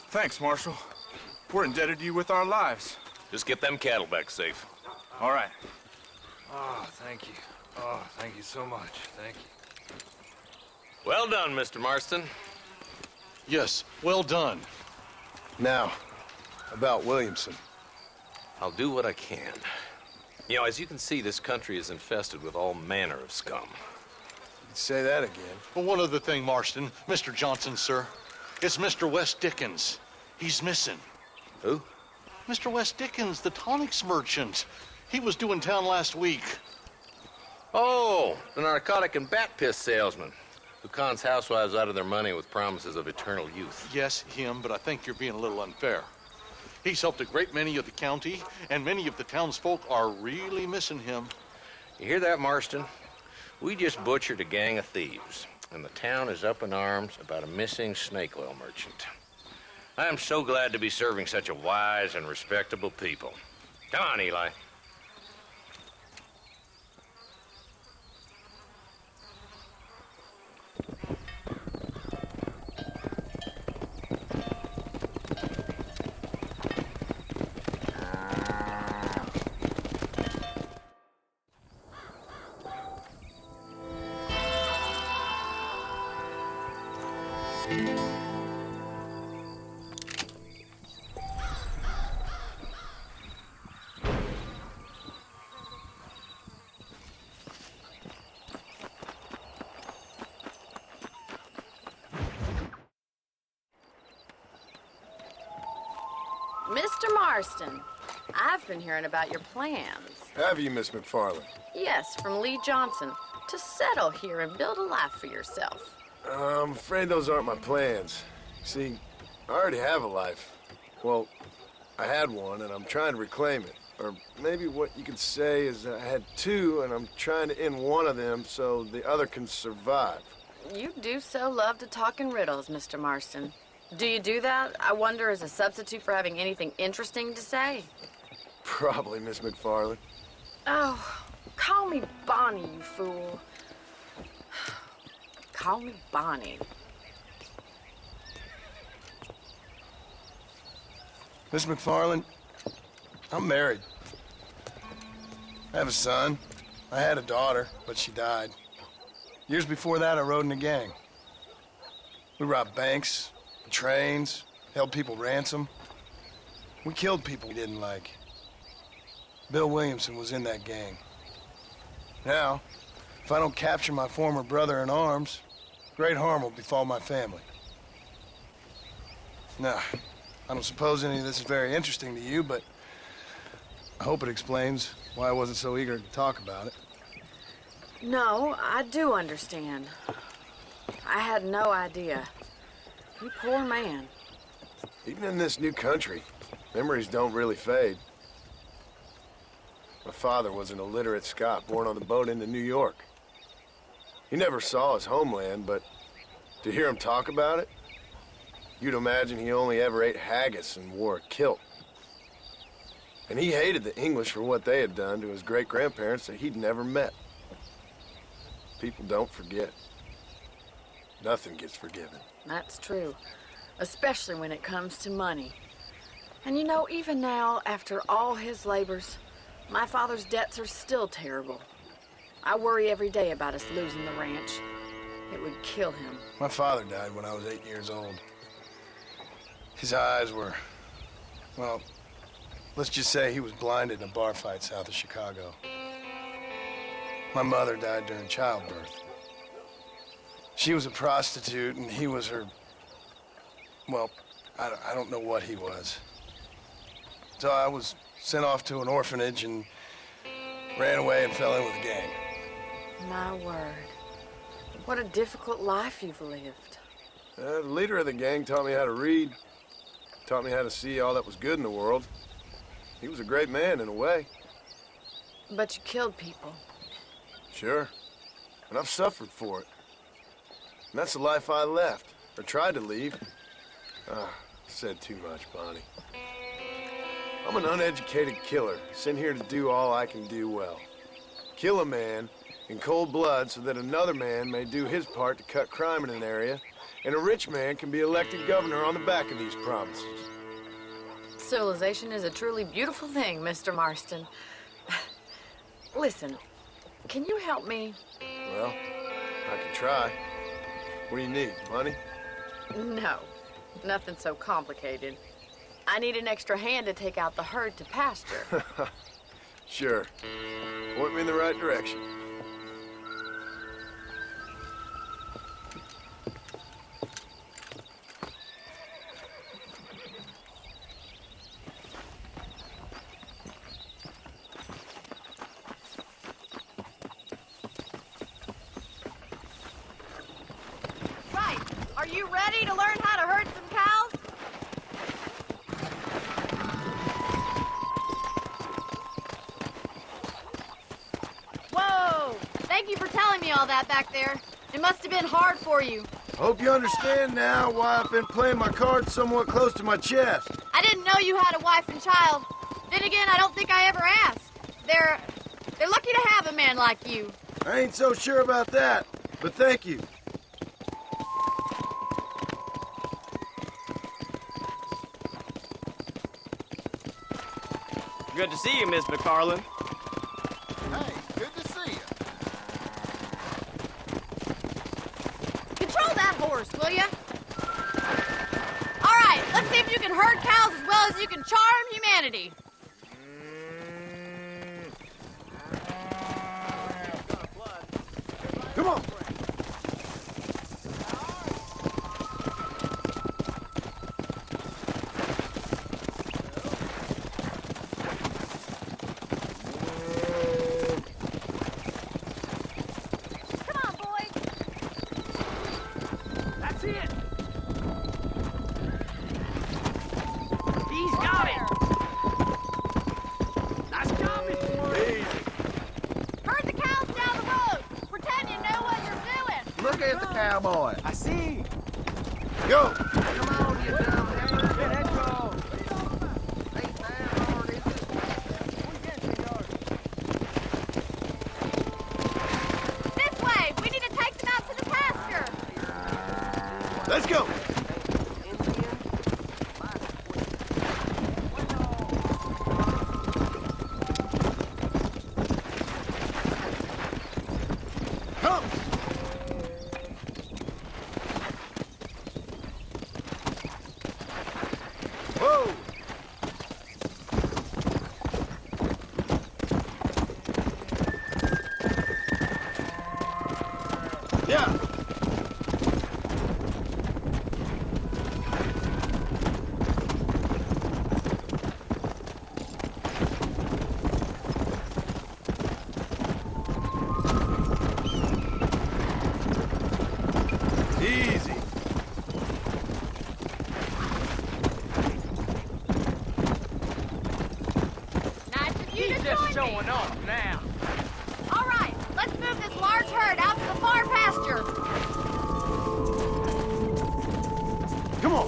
Thanks, Marshal. We're indebted to you with our lives. Just get them cattle back safe. All right. Oh, thank you. Oh, thank you so much. Thank you. Well done, Mr. Marston. Yes, well done. Now, about Williamson. I'll do what I can. You know, as you can see, this country is infested with all manner of scum. You'd say that again. But one other thing, Marston. Mr. Johnson, sir. It's Mr. Wes Dickens. He's missing. Who? Mr. Wes Dickens, the tonics merchant. He was due in town last week. Oh, the narcotic and bat piss salesman who cons housewives out of their money with promises of eternal youth. Yes, him, but I think you're being a little unfair. He's helped a great many of the county, and many of the townsfolk are really missing him. You hear that, Marston? We just butchered a gang of thieves, and the town is up in arms about a missing snake oil merchant. I am so glad to be serving such a wise and respectable people. Come on, Eli. Mr. Marston, I've been hearing about your plans. Have you, Miss McFarland? Yes, from Lee Johnson, to settle here and build a life for yourself. I'm afraid those aren't my plans. See, I already have a life. Well, I had one, and I'm trying to reclaim it. Or maybe what you could say is I had two, and I'm trying to end one of them so the other can survive. You do so love to talk in riddles, Mr. Marston. Do you do that, I wonder, as a substitute for having anything interesting to say? Probably, Miss McFarland. Oh, call me Bonnie, you fool. Call me Bonnie. Miss McFarland, I'm married. I have a son. I had a daughter, but she died. Years before that, I rode in a gang. We robbed banks, trains, held people ransom. We killed people we didn't like. Bill Williamson was in that gang. Now, if I don't capture my former brother in arms, great harm will befall my family. Now, I don't suppose any of this is very interesting to you, but I hope it explains why I wasn't so eager to talk about it. No, I do understand. I had no idea. You poor man. Even in this new country, memories don't really fade. My father was an illiterate Scot born on the boat into New York. He never saw his homeland, but to hear him talk about it, you'd imagine he only ever ate haggis and wore a kilt. And he hated the English for what they had done to his great-grandparents that he'd never met. People don't forget. Nothing gets forgiven. That's true, especially when it comes to money. And you know, even now, after all his labors, my father's debts are still terrible. I worry every day about us losing the ranch. It would kill him. My father died when I was 8 years old. His eyes were, well, let's just say he was blinded in a bar fight south of Chicago. My mother died during childbirth. She was a prostitute, and he was her, well, I don't know what he was. So I was sent off to an orphanage and ran away and fell in with a gang. My word. What a difficult life you've lived. The leader of the gang taught me how to read, taught me how to see all that was good in the world. He was a great man in a way. But you killed people. Sure. And I've suffered for it. And that's the life I left, or tried to leave. Said too much, Bonnie. I'm an uneducated killer, sent here to do all I can do well. Kill a man in cold blood so that another man may do his part to cut crime in an area, and a rich man can be elected governor on the back of these promises. Civilization is a truly beautiful thing, Mr. Marston. Listen, can you help me? Well, I can try. What do you need, money? No, nothing so complicated. I need an extra hand to take out the herd to pasture. Sure. Point me in the right direction. Right. Are you ready to learn how to herd some cows? Whoa! Thank you for telling me all that back there. It must have been hard for you. Hope you understand now why I've been playing my cards somewhat close to my chest. I didn't know you had a wife and child. Then again, I don't think I ever asked. They're lucky to have a man like you. I ain't so sure about that, but thank you. Good to see you, Miss McFarland. Hey, good to see you. Control that horse, will ya? All right, let's see if you can herd cows as well as you can charm humanity. Come on. Come on, boys. That's it. He's got it. Nice job, Mr. Murray. Herd the cows down the road. Pretend you know what you're doing. Look at the cowboy. I see. Go. Come on, you dumb Let's go. This way. We need to take them out to the pasture. Let's go. Come. Whoa. Yeah. Easy. Nice of you He's to just join me. showing off now. All right, let's move this large herd out to the far pasture. Come on.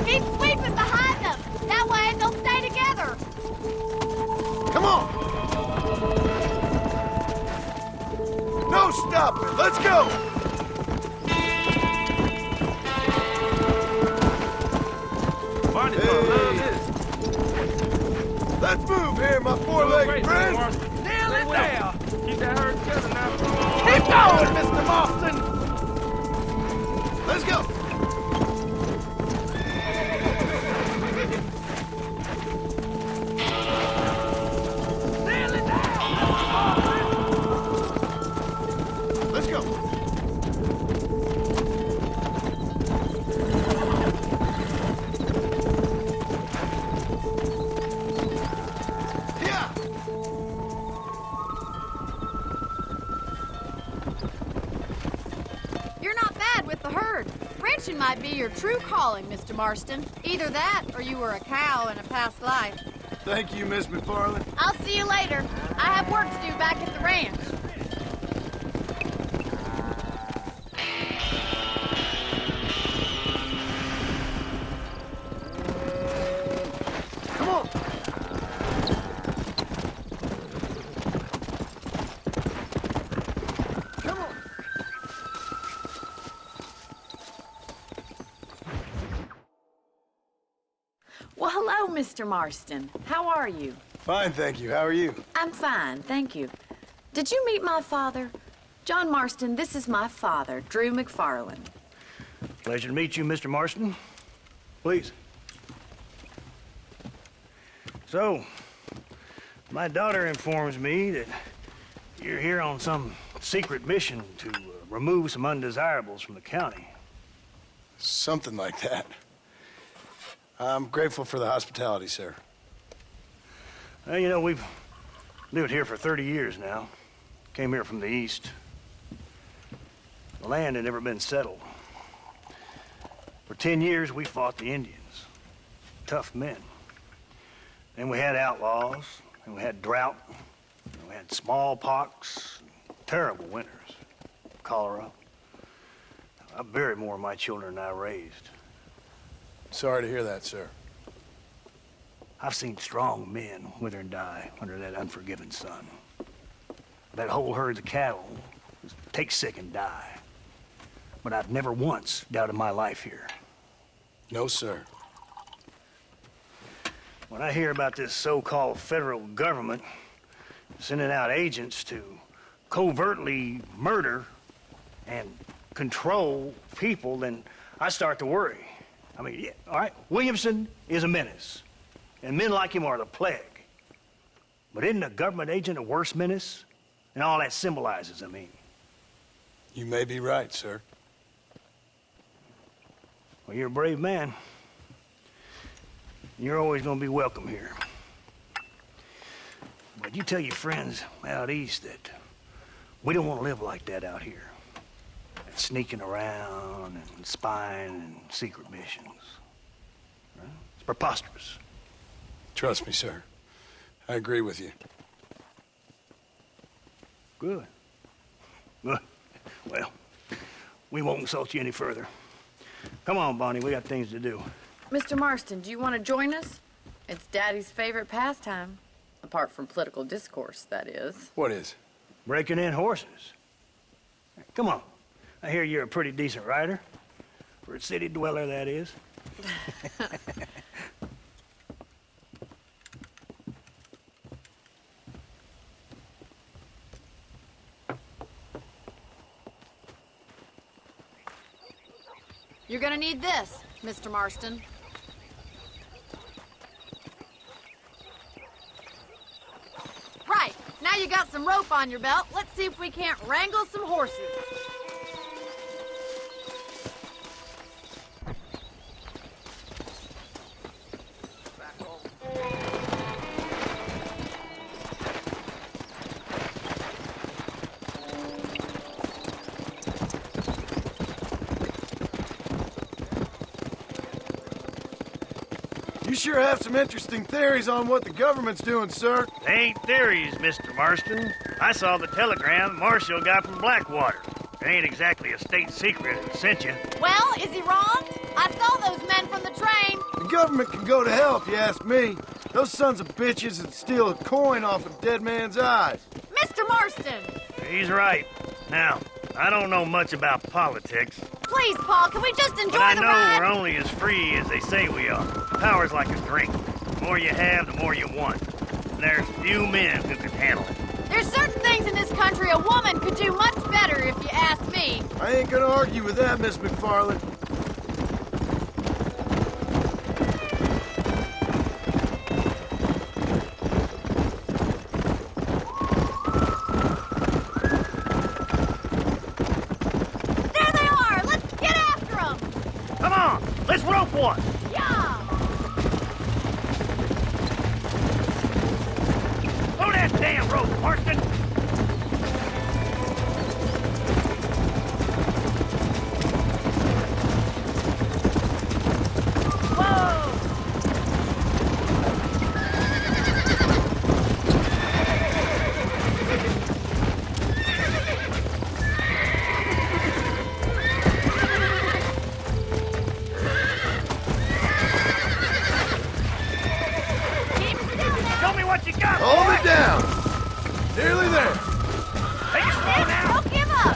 Keep sweeping behind them. That way they'll stay together. Come on. No stopping. Let's go. Barney's Hey. gonna love this. Let's move here, my four-legged friends. Nail it down. Keep that herd together now. Keep going, Mr. Marston. Let's go. Nail it down. Let's go. Yeah. You're not bad with the herd. Ranching might be your true calling, Mr. Marston. Either that or you were a cow in a past life. Thank you, Miss McFarland. I'll see you later. I have work to do back at the ranch. Come on. Come on. What? hello, Mr. Marston. How are you? Fine, thank you. How are you? I'm fine, thank you. Did you meet my father? John Marston, this is my father, Drew McFarland. Pleasure to meet you, Mr. Marston. Please. So, my daughter informs me that you're here on some secret mission to remove some undesirables from the county. Something like that. I'm grateful for the hospitality, sir. Well, you know, we've lived here for 30 years now. Came here from the east. The land had never been settled. For 10 years, we fought the Indians. Tough men. Then we had outlaws, and we had drought, and we had smallpox, terrible winters, cholera. I buried more of my children than I raised. Sorry to hear that, sir. I've seen strong men wither and die under that unforgiving sun. That whole herds of cattle just take sick and die. But I've never once doubted my life here. No, sir. When I hear about this so-called federal government sending out agents to covertly murder and control people, then I start to worry. I mean, yeah, all right, Williamson is a menace, and men like him are the plague. But isn't a government agent a worse menace? And all that symbolizes, I mean. You may be right, sir. Well, you're a brave man. You're always gonna be welcome here. But you tell your friends out east that we don't want to live like that out here. Sneaking around and spying and secret missions. Right? It's preposterous. Trust me, sir. I agree with you. Good. Good. Well, we won't insult you any further. Come on, Bonnie, we got things to do. Mr. Marston, do you want to join us? It's Daddy's favorite pastime. Apart from political discourse, that is. What is? Breaking in horses. Come on. I hear you're a pretty decent rider. For a city dweller, that is. You're gonna need this, Mr. Marston. Right, now you got some rope on your belt, let's see if we can't wrangle some horses. You sure have some interesting theories on what the government's doing, sir. They ain't theories, Mr. Marston. I saw the telegram Marshall got from Blackwater. It ain't exactly a state secret that sent you. Well, is he wrong? I saw those men from the train. The government can go to hell if you ask me. Those sons of bitches that steal a coin off a dead man's eyes. Mr. Marston! He's right. Now, I don't know much about politics. Please, Paul, can we just enjoy but the I know ride? we're only as free as they say we are. Power's like a drink. The more you have, the more you want. And there's few men who can handle it. There's certain things in this country a woman could do much better, if you ask me. I ain't gonna argue with that, Miss McFarland. There they are! Let's get after them! Come on, let's rope one! Yeah! Throw that damn rope, Marston! Show me what you got, Hold boy. it down. Nearly there. Take it slow now. Don't give up!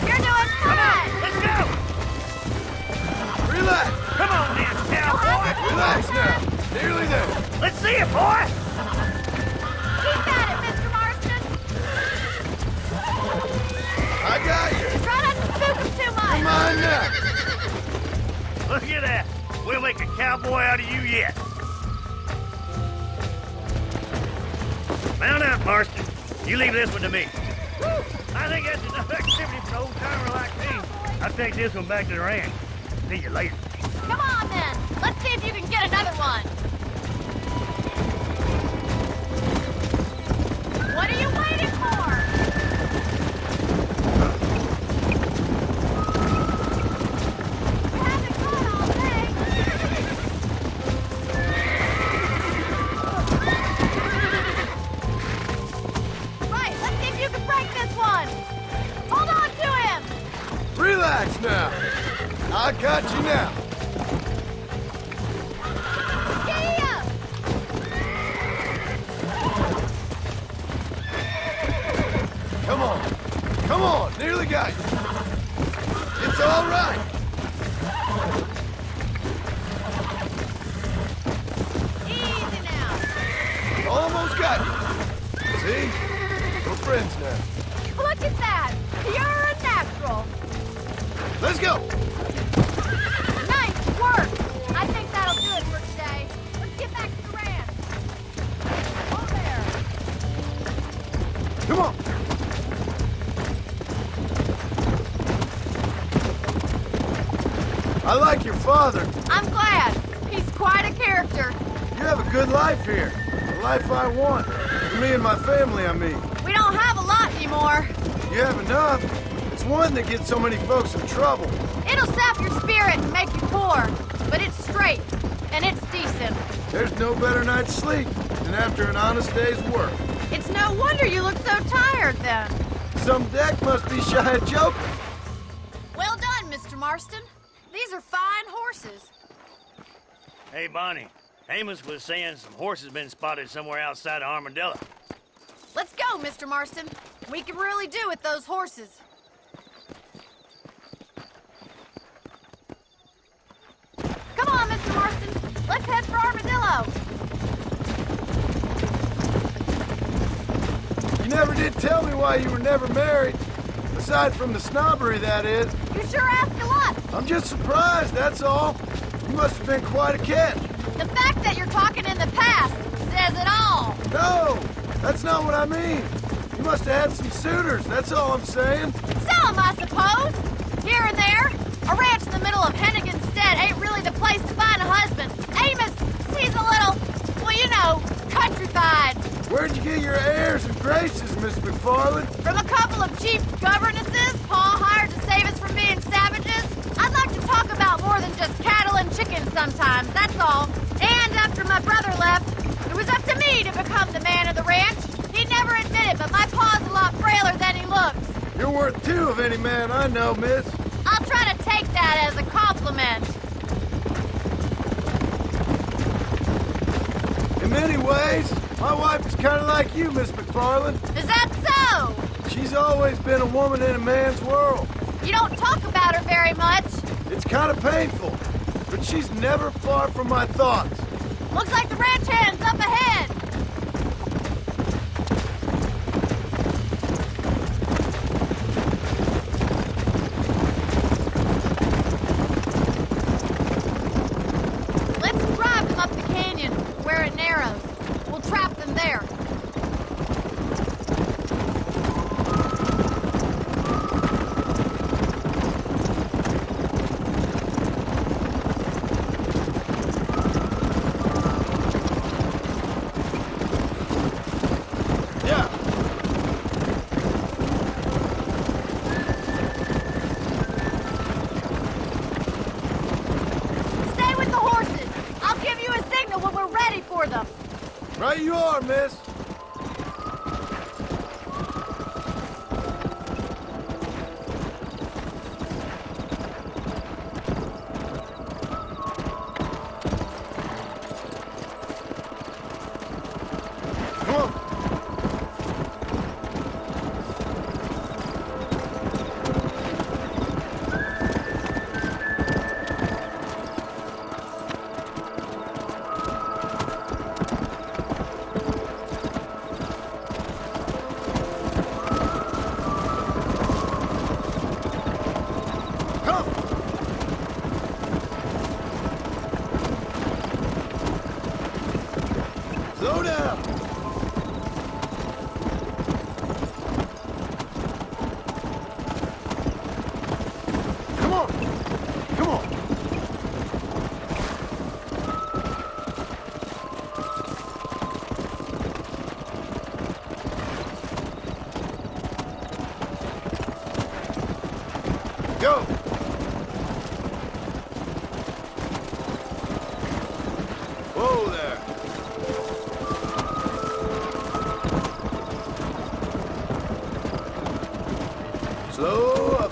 You're doing fine! Let's go! Relax. Nearly there. Let's see it, boy! Keep at it, Mr. Marston. I got you. Try not to spook him too much. Come on now. Look at that. We'll make a cowboy out of you yet. Mount up, Marston. You leave this one to me. I think that's enough activity for an old-timer like me. I'll take this one back to the ranch. See you later. Come on, then. Let's see if you can get another one. What are you waiting for? We haven't gone all day. Right, let's see if you can break this one. Hold on to him. Relax now. I got you now. Giddy up. Come on. Come on. Nearly got you. It's all right. Easy now. Almost got you. See? We're friends now. Look at that. You're a natural. Let's go. Nice work. I think that'll do it for today. Let's get back to the ranch. Over there. Come on. I like your father. I'm glad. He's quite a character. You have a good life here. The life I want. For me and my family, I mean. We don't have a lot anymore. You have enough. It's one that gets so many folks in trouble. It'll sap your spirit and make you poor. But it's straight. And it's decent. There's no better night's sleep than after an honest day's work. It's no wonder you look so tired, then. Some deck must be shy of joking. Well done, Mr. Marston. These are fine horses. Hey, Bonnie. Amos was saying some horses been spotted somewhere outside of Armadillo. Let's go, Mr. Marston. We can really do with those horses. Come on, Mr. Marston. Let's head for Armadillo. You never did tell me why you were never married. Aside from the snobbery, that is. You sure ask a lot. I'm just surprised, that's all. You must have been quite a catch. The fact that you're talking in the past says it all. No, that's not what I mean. You must have had some suitors, that's all I'm saying. Some, I suppose. Here and there. A ranch in the middle of Hennigan's Stead ain't really the place to find a husband. Amos, he's a little, well, you know, countrified. Where'd you get your airs and graces, Miss McFarland? From a couple of cheap governesses Pa hired to save us from being savages. I'd like to talk about more than just cattle and chickens sometimes, that's all. And after my brother left, it was up to me to become the man of the ranch. He'd never admit it, but my pa's a lot frailer than he looks. You're worth two of any man I know, miss. I'll try to take that as a compliment. In many ways, my wife is kind of like you, Miss McFarland. Is that so? She's always been a woman in a man's world. You don't talk about her very much. It's kind of painful, but she's never far from my thoughts. Looks like the ranch hand's up ahead. Let's drive them up the canyon, where it narrows. We'll trap them there. Stay with the horses. I'll give you a signal when we're ready for them. Right you are, miss. Come on. Slow down! Come on! Come on! Go! Whoa there! Slow up.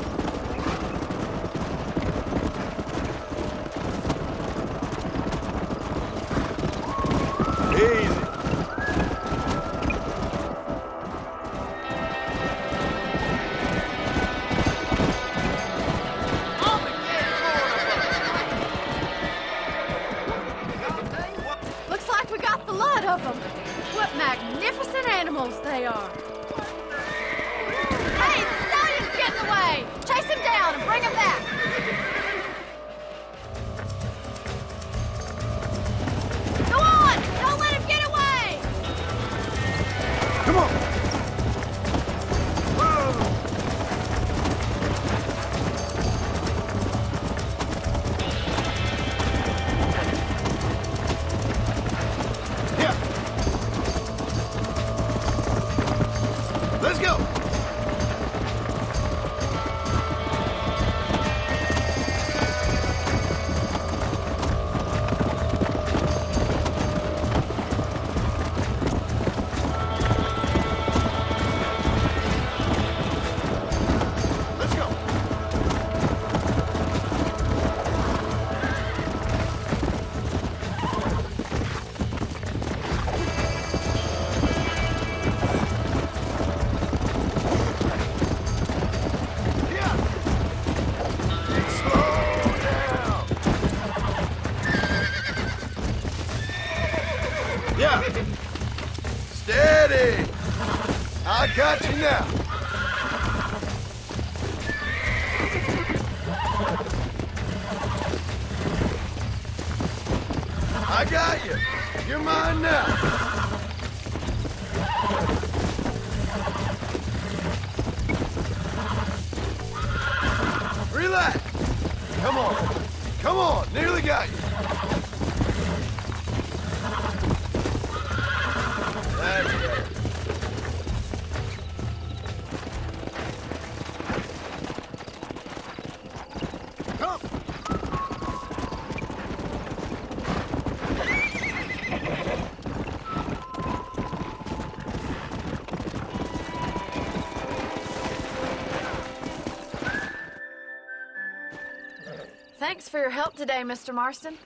Easy. Looks like we got the lot of them. What magnificent animals they are. Hey, the stallion's getting away. Chase him down and bring him back. Go on! Don't let him get away! Come on! Yeah. Let's go! Let's go! Yeah. Slow down. Yeah. Steady. I got you now. I got you. You're mine now. Relax. Come on. Come on. Nearly got you. That's better. Come. Thanks for your help today, Mr. Marston.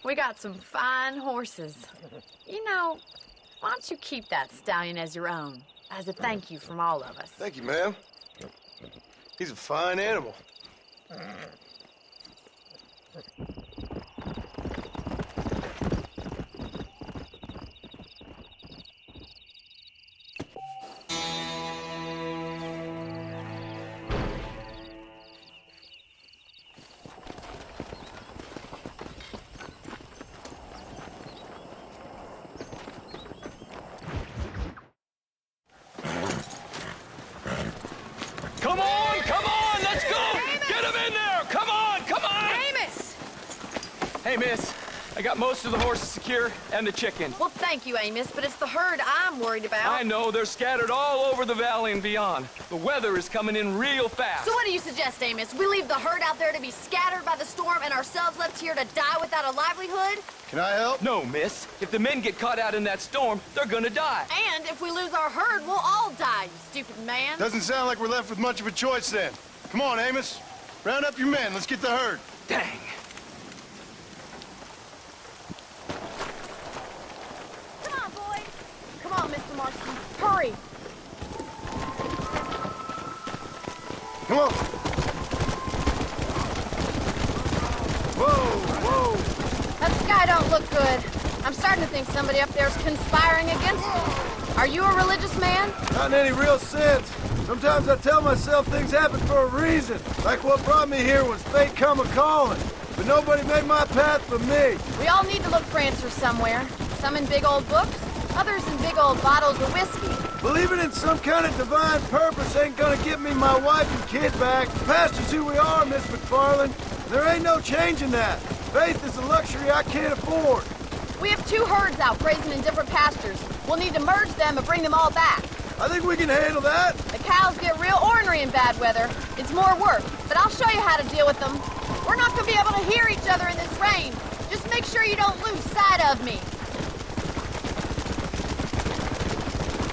We got some fine horses. You know, why don't you keep that stallion as your own, as a thank you from all of us? Thank you, ma'am. He's a fine animal. Come on, let's go! Get him in there! Come on! Amos! Hey, miss, I got most of the horses secure and the chicken. Well, thank you, Amos, but it's the herd I'm worried about. I know, they're scattered all over the valley and beyond. The weather is coming in real fast. So what do you suggest, Amos? We leave the herd out there to be scattered by the storm and ourselves left here to die without a livelihood? Can I help? No, miss. If the men get caught out in that storm, they're gonna die. And if we lose our herd, we'll all die, you stupid man. Doesn't sound like we're left with much of a choice then. Come on, Amos. Round up your men. Let's get the herd. Dang. Come on, boys. Come on, Mr. Marston. Hurry. Come on. Whoa, whoa. That sky don't look good. I'm starting to think somebody up there's conspiring against us. Are you a religious man? Not in any real sense. Sometimes I tell myself things happen for a reason. Like what brought me here was fate come a-calling. But nobody made my path for me. We all need to look for answers somewhere. Some in big old books, Others in big old bottles of whiskey. Believing in some kind of divine purpose ain't gonna get me my wife and kid back. The past is who we are, Miss McFarland. There ain't no changing that. Faith is a luxury I can't afford. We have 2 herds out grazing in different pastures. We'll need to merge them and bring them all back. I think we can handle that. The cows get real ornery in bad weather. It's more work, but I'll show you how to deal with them. We're not gonna be able to hear each other in this rain. Just make sure you don't lose sight of me.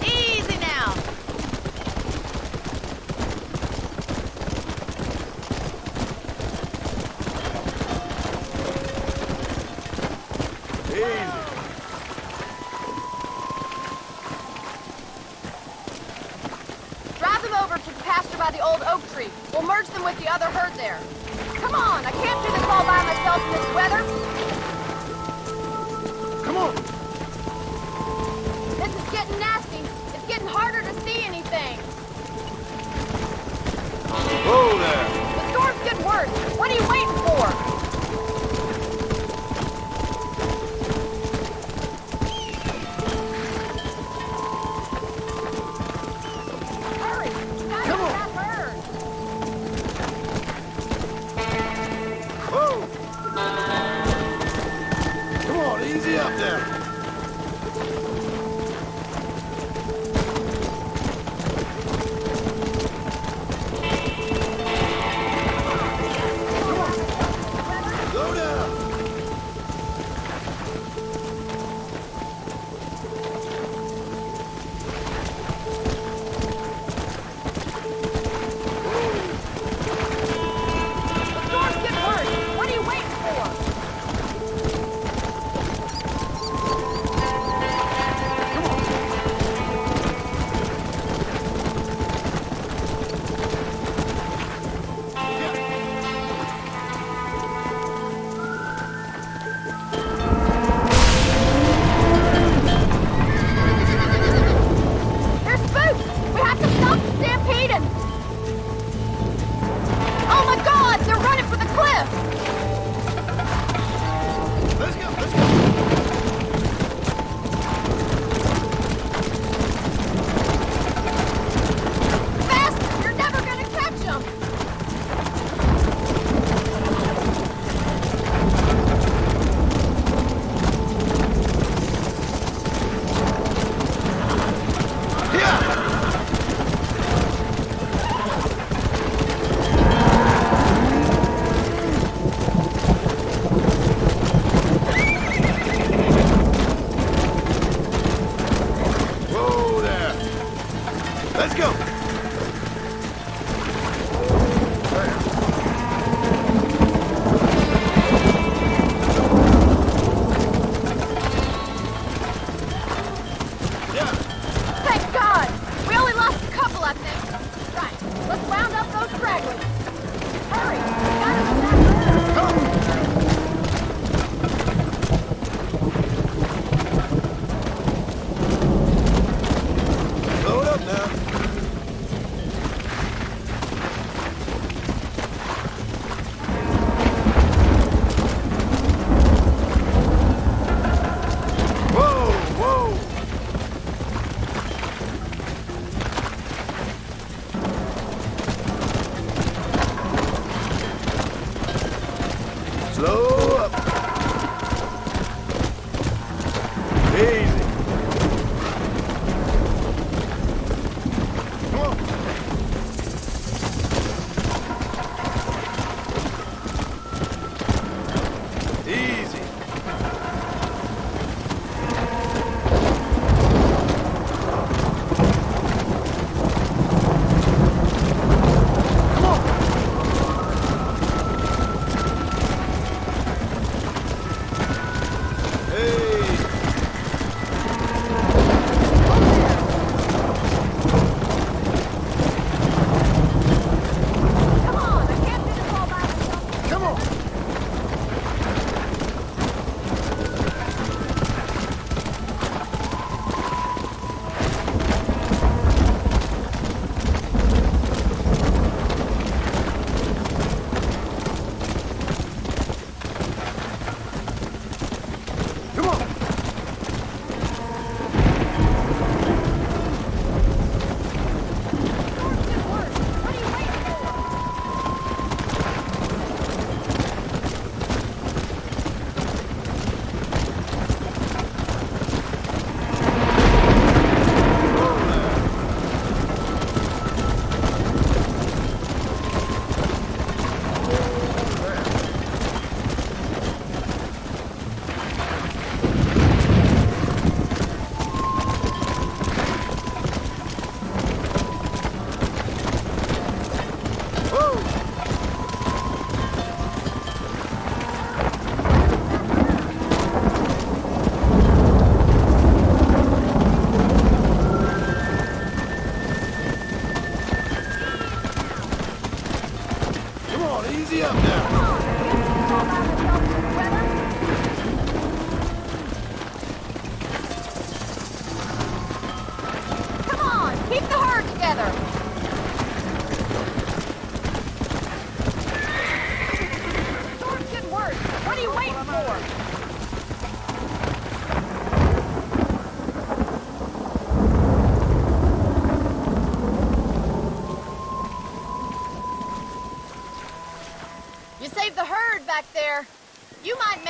Easy now. Drive them over to the pasture by the old oak tree. We'll merge them with the other herd there. Come on, I can't do this all by myself in this weather. Come on. This is getting nasty. It's getting harder to see anything. Whoa there. The storm's getting worse. What are you waiting for?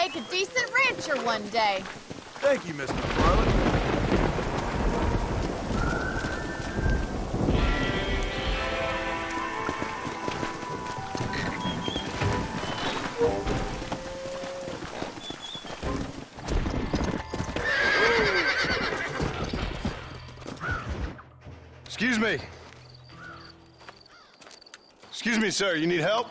make a decent rancher one day. Thank you, Mr. McFarland. Excuse me. Excuse me, sir. You need help?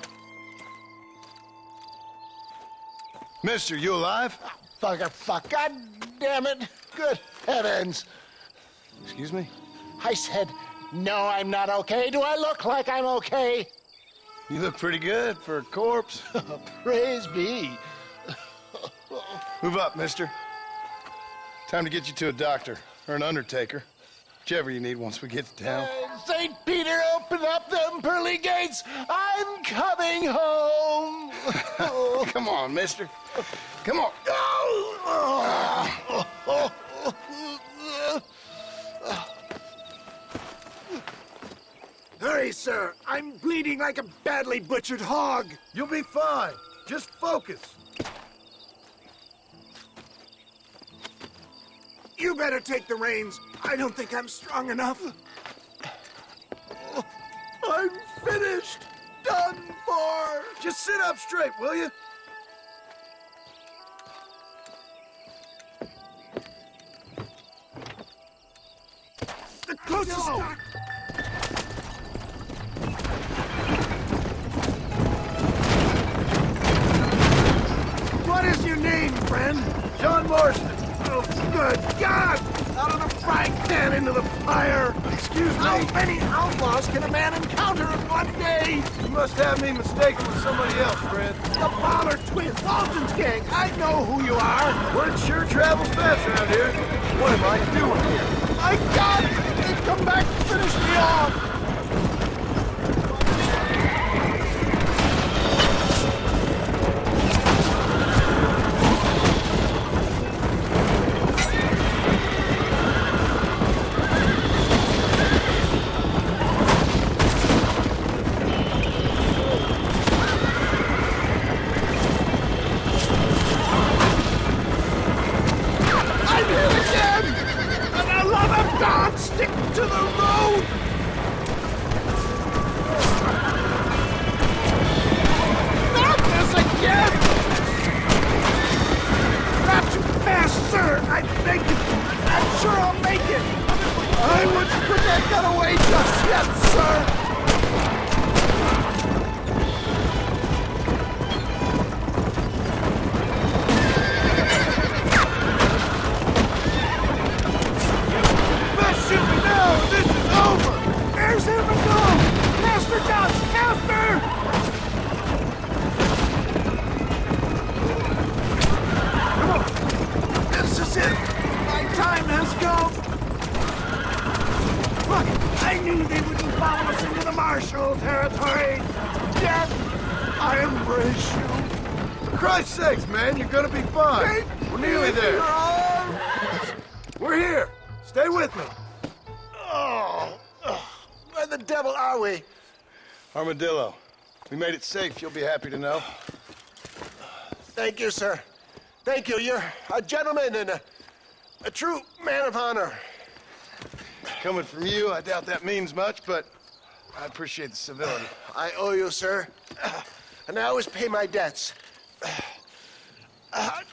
Mister, you alive? Fuck. God damn it. Good heavens. Excuse me? I said, no, I'm not okay. Do I look like I'm okay? You look pretty good for a corpse. Praise be. Move up, mister. Time to get you to a doctor or an undertaker. Whichever you need once we get to town. St. Peter, open up them pearly gates. I'm coming home. Come on, mister. Come on. Hurry, sir. I'm bleeding like a badly butchered hog. You'll be fine. Just focus. You better take the reins. I don't think I'm strong enough. I'm finished. Done for. Just sit up straight, will you? The closest dock. What is your name, friend? John Marston. Oh, good God! Out of the frying pan into the fire! Excuse me? How many outlaws can a man encounter in one day? You must have me mistaken with somebody else, Fred. The Pollard twins, Alton's gang. I know who you are. Word sure travels fast around here. What am I doing here? My God! They've come back to finish me off! We're here. Stay with me. Where the devil are we? Armadillo. We made it safe, you'll be happy to know. Thank you, sir. Thank you. You're a gentleman and a true man of honor. Coming from you, I doubt that means much, but I appreciate the civility. I owe you, sir. And I always pay my debts.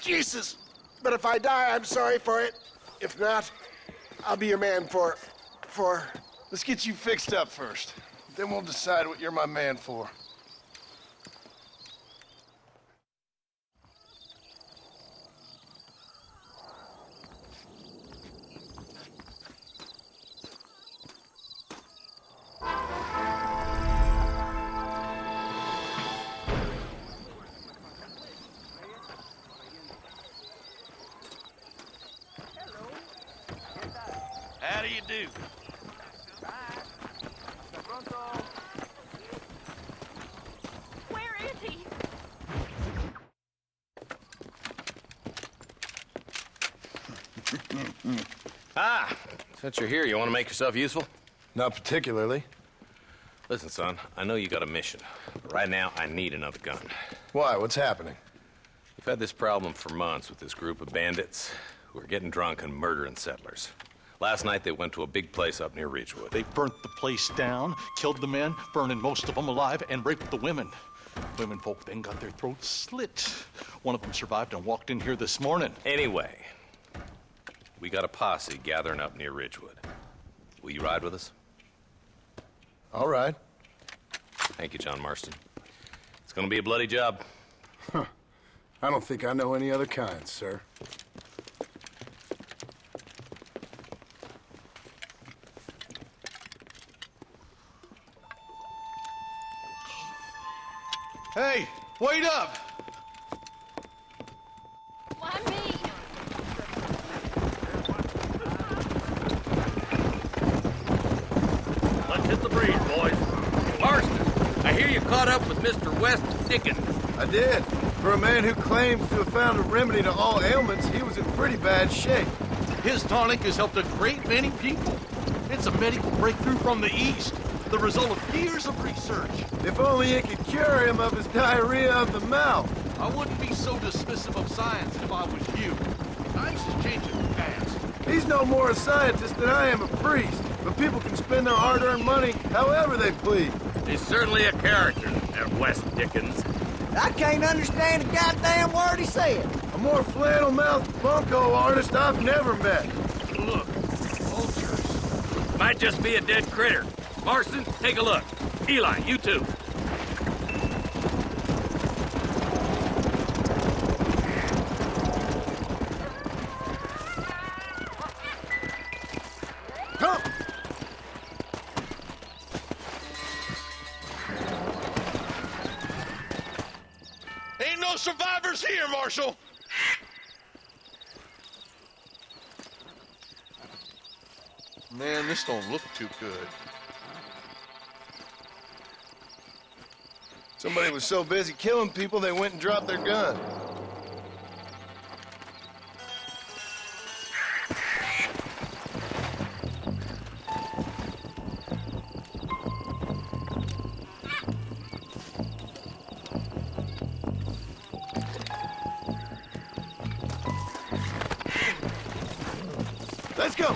Jesus. But if I die, I'm sorry for it. If not, I'll be your man for... Let's get you fixed up first. Then we'll decide what you're my man for. How do you do? Where is he? Since you're here, you want to make yourself useful? Not particularly. Listen, son, I know you got a mission, but right now I need another gun. Why? What's happening? You had this problem for months with this group of bandits who were getting drunk and murdering settlers. Last night they went to a big place up near Ridgewood. They burnt the place down, killed the men, burning most of them alive, and raped the women. Women folk then got their throats slit. One of them survived and walked in here this morning. Anyway, we got a posse gathering up near Ridgewood. Will you ride with us? All right. Thank you, John Marston. It's gonna be a bloody job. Huh. I don't think I know any other kind, sir. Hey, wait up! Why me? Let's hit the breeze, boys. Marston, I hear you caught up with Mr. West Dickens. I did. For a man who claims to have found a remedy to all ailments, he was in pretty bad shape. His tonic has helped a great many people. It's a medical breakthrough from the East, the result of years of research. If only it could cure him of his diarrhea of the mouth. I wouldn't be so dismissive of science if I was you. Times is changing fast. He's no more a scientist than I am a priest, but people can spend their hard-earned money however they please. He's certainly a character, that West Dickens. I can't understand a goddamn word he said. A more flannel-mouthed bunko artist I've never met. Look, vultures. Might just be a dead critter. Marston, take a look. Eli, you too. Come! Ain't no survivors here, Marshal! Man, this don't look too good. Somebody was so busy killing people, they went and dropped their gun. Let's go!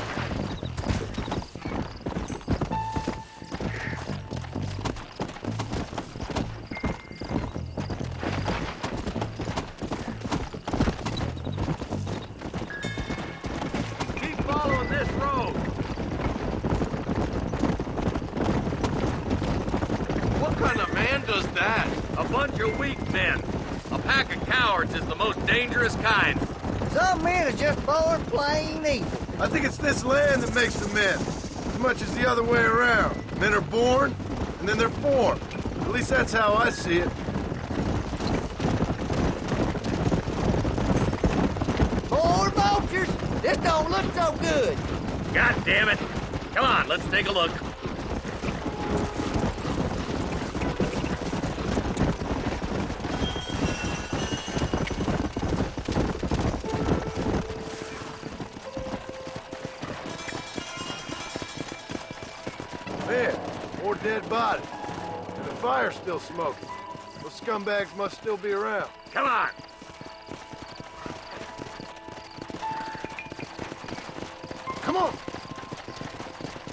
A bunch of weak men. A pack of cowards is the most dangerous kind. Some men are just born plain evil. I think it's this land that makes the men, as much as the other way around. Men are born, and then they're formed. At least that's how I see it. More vultures? This don't look so good. God damn it. Come on, let's take a look. Man, more dead bodies. And the fire's still smoking. Those scumbags must still be around. Come on! Come on!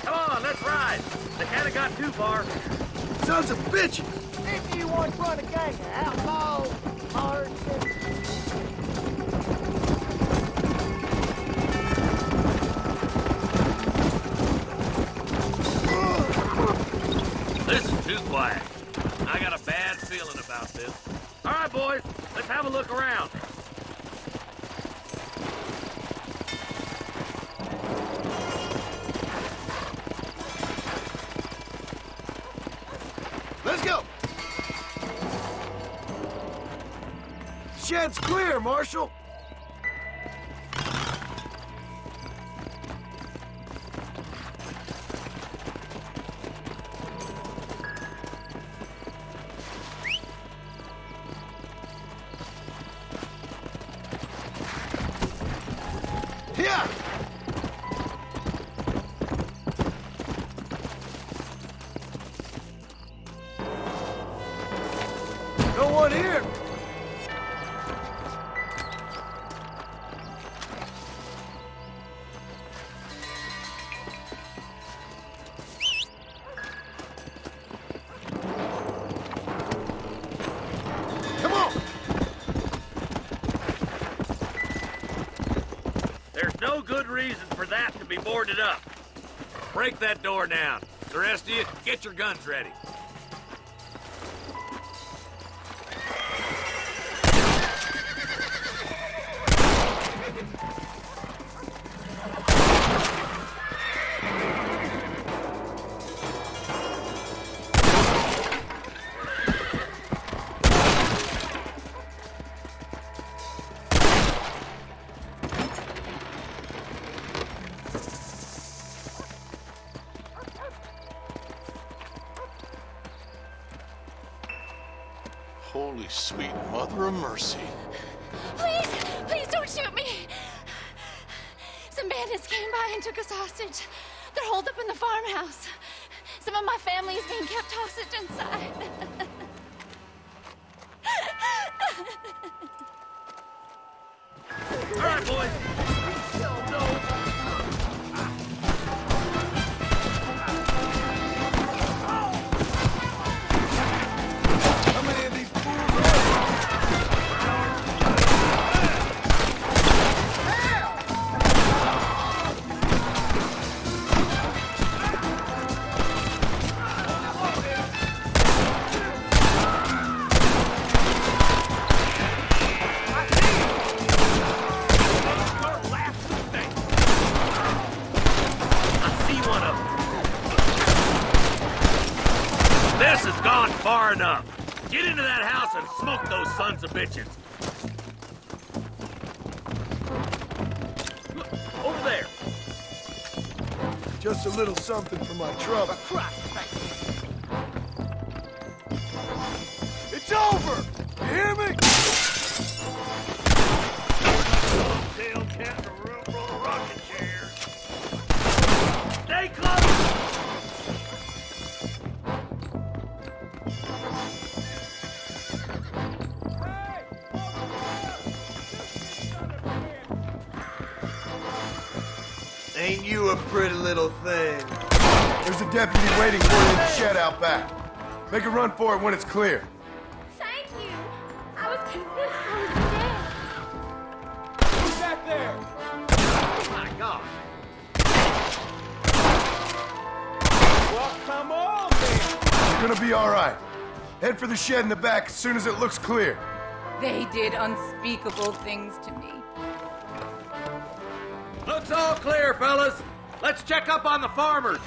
Come on, let's ride! They kinda got too far. Sons of bitches! If you want to run a gang of outlaws, Marston. This is too quiet. I got a bad feeling about this. All right, boys, let's have a look around. Let's go! Shed's clear, Marshal! Here! No one here! There's no good reason for that to be boarded up. Break that door down. The rest of you, get your guns ready. Holy sweet mother of mercy. Please, please don't shoot me. Some bandits came by and took us hostage. They're holed up in the farmhouse. Some of my family is being kept hostage inside. All right, boys. Far enough. Get into that house and smoke those sons of bitches. Look, over there. Just a little something for my trouble. It's over! You hear me? Tail cat in a room full of rocking chairs. Stay close! Ain't you a pretty little thing? There's a deputy waiting for you in the shed out back. Make a run for it when it's clear. Thank you. I was convinced I was dead. Who's back there? Oh my God. Well, come on, man. You're gonna be all right. Head for the shed in the back as soon as it looks clear. They did unspeakable things to me. Looks all clear, fellas. Let's check up on the farmers.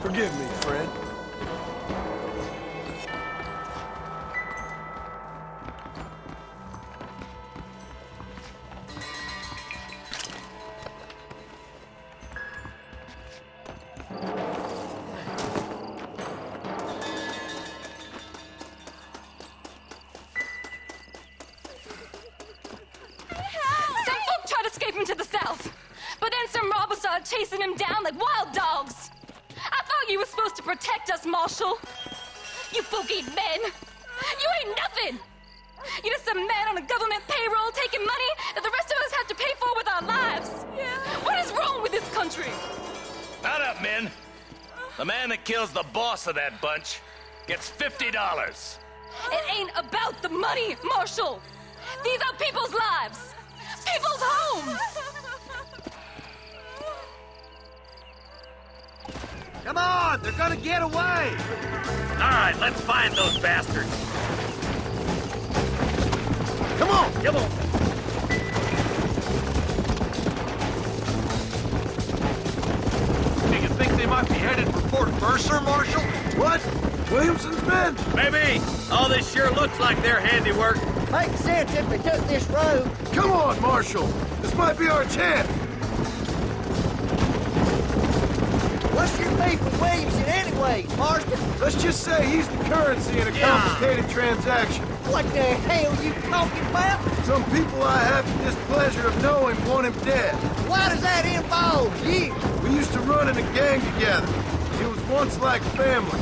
Forgive me, friend. To the south, but then some robbers started chasing him down like wild dogs. I thought you were supposed to protect us, Marshal. You folk-eating men. You ain't nothing. You're just some man on a government payroll taking money that the rest of us have to pay for with our lives. Yeah. What is wrong with this country? Mount up, men. The man that kills the boss of that bunch gets $50. It ain't about the money, Marshal. These are people's lives. People's homes! Come on, they're gonna get away! All right, let's find those bastards. Come on! Come on! Do you think they might be headed for Fort Mercer, Marshal? What? Williamson's men? Maybe. All this sure looks like their handiwork. Makes sense if they took this road. Come on, Marshal! This might be our chance! What's your beef with Williamson anyway, Marston? Let's just say he's the currency in a complicated transaction. What the hell you talking about? Some people I have the displeasure of knowing want him dead. Why does that involve you? We used to run in a gang together. It was once like family.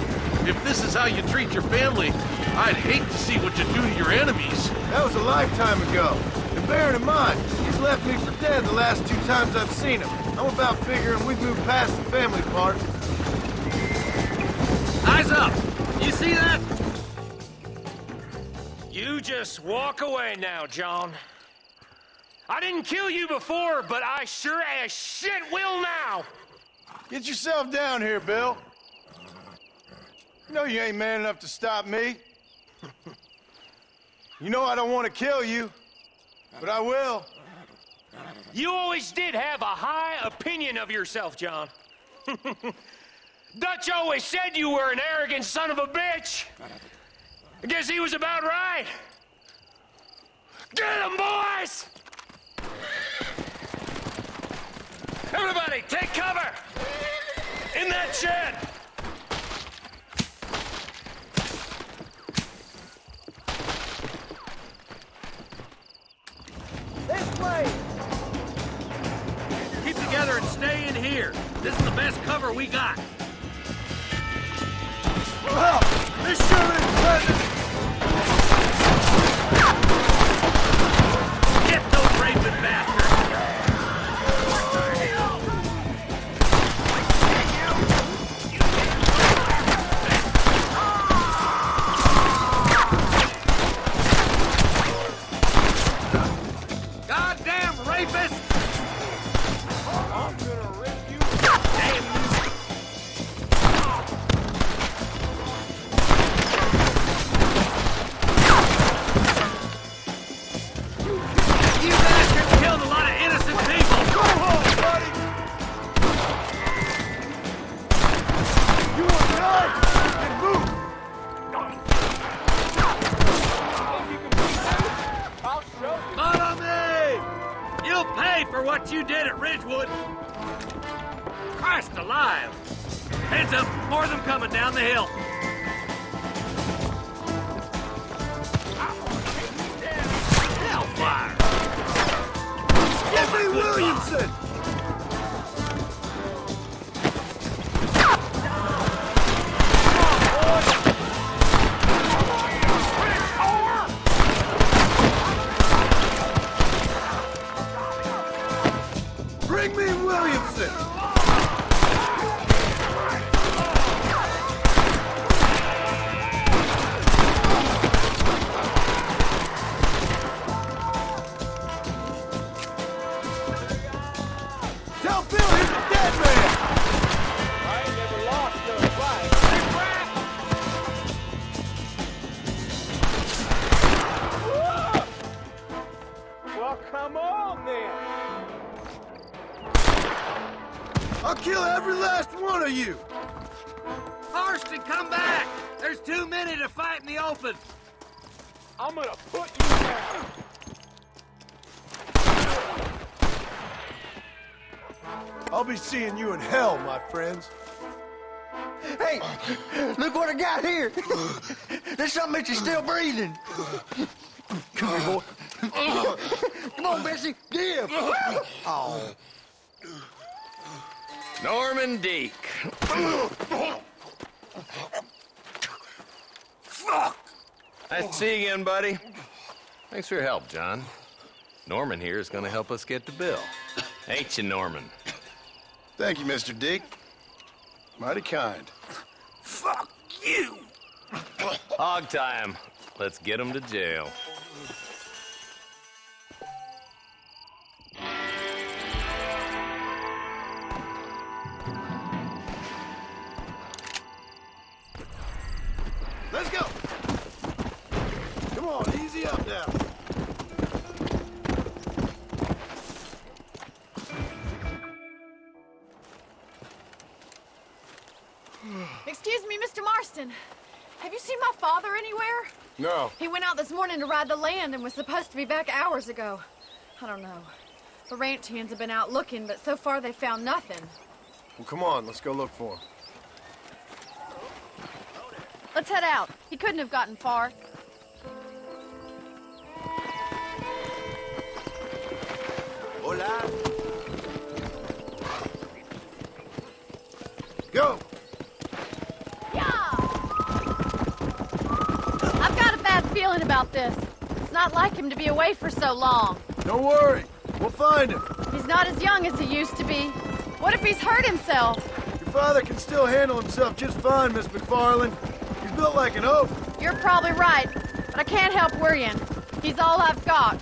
If this is how you treat your family, I'd hate to see what you do to your enemies. That was a lifetime ago. And bearing in mind, he's left me for dead the last 2 times I've seen him. I'm about figuring we've moved past the family part. Eyes up! You see that? You just walk away now, John. I didn't kill you before, but I sure as shit will now! Get yourself down here, Bill. You know you ain't man enough to stop me. You know I don't want to kill you, but I will. You always did have a high opinion of yourself, John. Dutch always said you were an arrogant son of a bitch. I guess he was about right. Get him, boys! Everybody, take cover! In that shed! This way! Keep together and stay in here. This is the best cover we got. Well, this sure is pleasant. Get those raping bastards! Goddamn rapist! I'm gonna rip you. Damn you bastards killed a lot of innocent people! Go home, buddy! You want to die? Then move! I'll show you. Follow me! You'll pay for what you did at Ridgewood. Christ alive! Heads up, more of them coming down the hill. Hellfire! Give me Williamson! Bring me Williamson! Tell Bill he's a dead man! I ain't never lost a fight. Well, come on then. I'll kill every last one of you! Marston, come back! There's too many to fight in the open. I'm gonna put you down. I'll be seeing you in hell, my friends. Hey, look what I got here. There's something that you're still breathing. Come here, boy. Come on, Bessie, give. Oh. Norman Deek. Fuck! Nice to see you again, buddy. Thanks for your help, John. Norman here is gonna help us get to Bill. Ain't you, Norman? Thank you, Mr. Deek. Mighty kind. Fuck you! Hog time. Let's get him to jail. Let's go! Come on, easy up now. Excuse me, Mr. Marston. Have you seen my father anywhere? No. He went out this morning to ride the land and was supposed to be back hours ago. I don't know. The ranch hands have been out looking, but so far they found nothing. Well, come on, let's go look for him. Let's head out. He couldn't have gotten far. Hola. Go! I've got a bad feeling about this. It's not like him to be away for so long. Don't worry. We'll find him. He's not as young as he used to be. What if he's hurt himself? Your father can still handle himself just fine, Miss McFarland. He's built like an oak. You're probably right. but I can't help worrying. He's all I've got.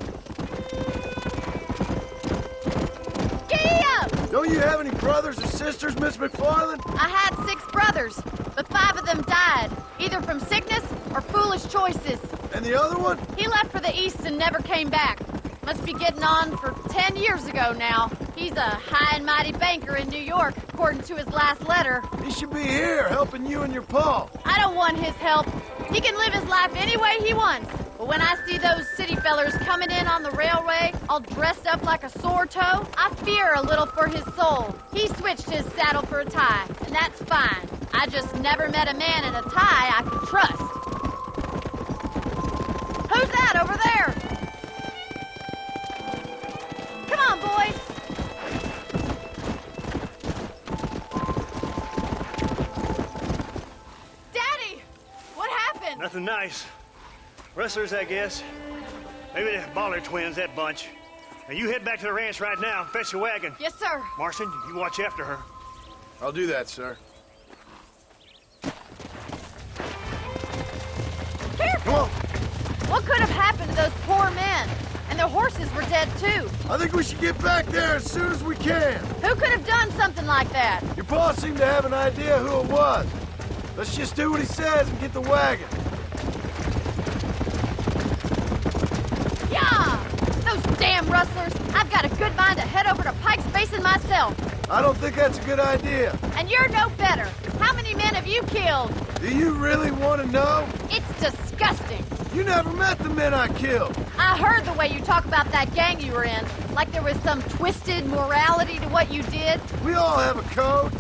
Giddy up! Don't you have any brothers or sisters, Miss McFarland? I had 6 brothers, but 5 of them died, either from sickness or foolish choices. And the other one? He left for the East and never came back. Must be getting on for 10 years ago now. He's a high and mighty banker in New York, according to his last letter. He should be here, helping you and your pa. I don't want his help. He can live his life any way he wants. But when I see those city fellers coming in on the railway, all dressed up like a sore toe, I fear a little for his soul. He switched his saddle for a tie, and that's fine. I just never met a man in a tie I could trust. Who's that over there? Come on, boys. Daddy! What happened? Nothing nice. Rustlers, I guess. Maybe the Baller twins, that bunch. Now you head back to the ranch right now and fetch the wagon. Yes, sir. Marston, you watch after her. I'll do that, sir. Careful! Come on. What could have happened to those poor men? And their horses were dead, too. I think we should get back there as soon as we can. Who could have done something like that? Your pa seemed to have an idea who it was. Let's just do what he says and get the wagon. Yeah! Those damn rustlers! I've got a good mind to head over to Pike's Basin myself. I don't think that's a good idea. And you're no better. How many men have you killed? Do you really want to know? It's disgusting. You never met the men I killed. I heard the way you talk about that gang you were in, like there was some twisted morality to what you did. We all have a code.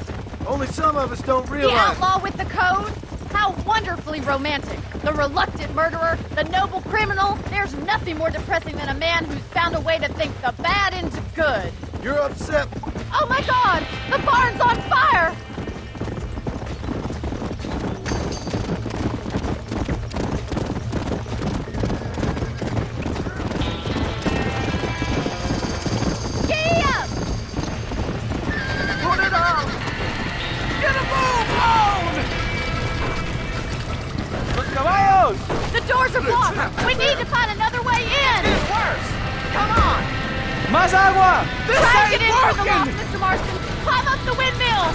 Only some of us don't realize. The outlaw with the code? How wonderfully romantic. The reluctant murderer, the noble criminal. There's nothing more depressing than a man who's found a way to think the bad into good. You're upset. Oh my God! The barn's on fire! Giddy up! Put it on! Get a move on! Los caballos! The doors are blocked! We need to find another way in! It's worse! Come on! Más agua! This Try to ain't get in through the working! loft, Mr. Marston! Climb up the windmill!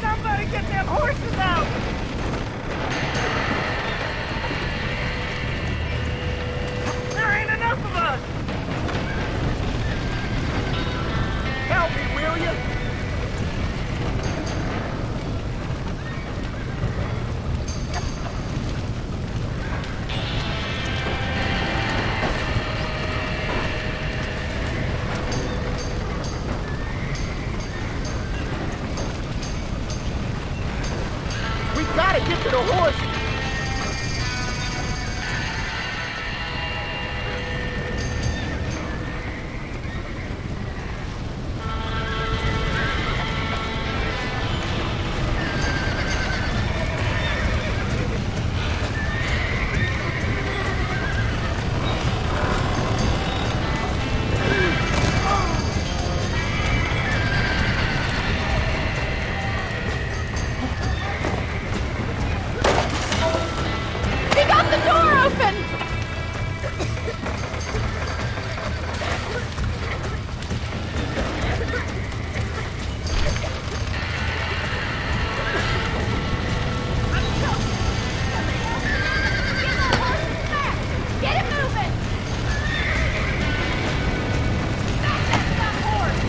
Somebody get them horses out! There ain't enough of us! Help me, will you? We gotta get to the horses! He got the door open! Get it moving! That horse!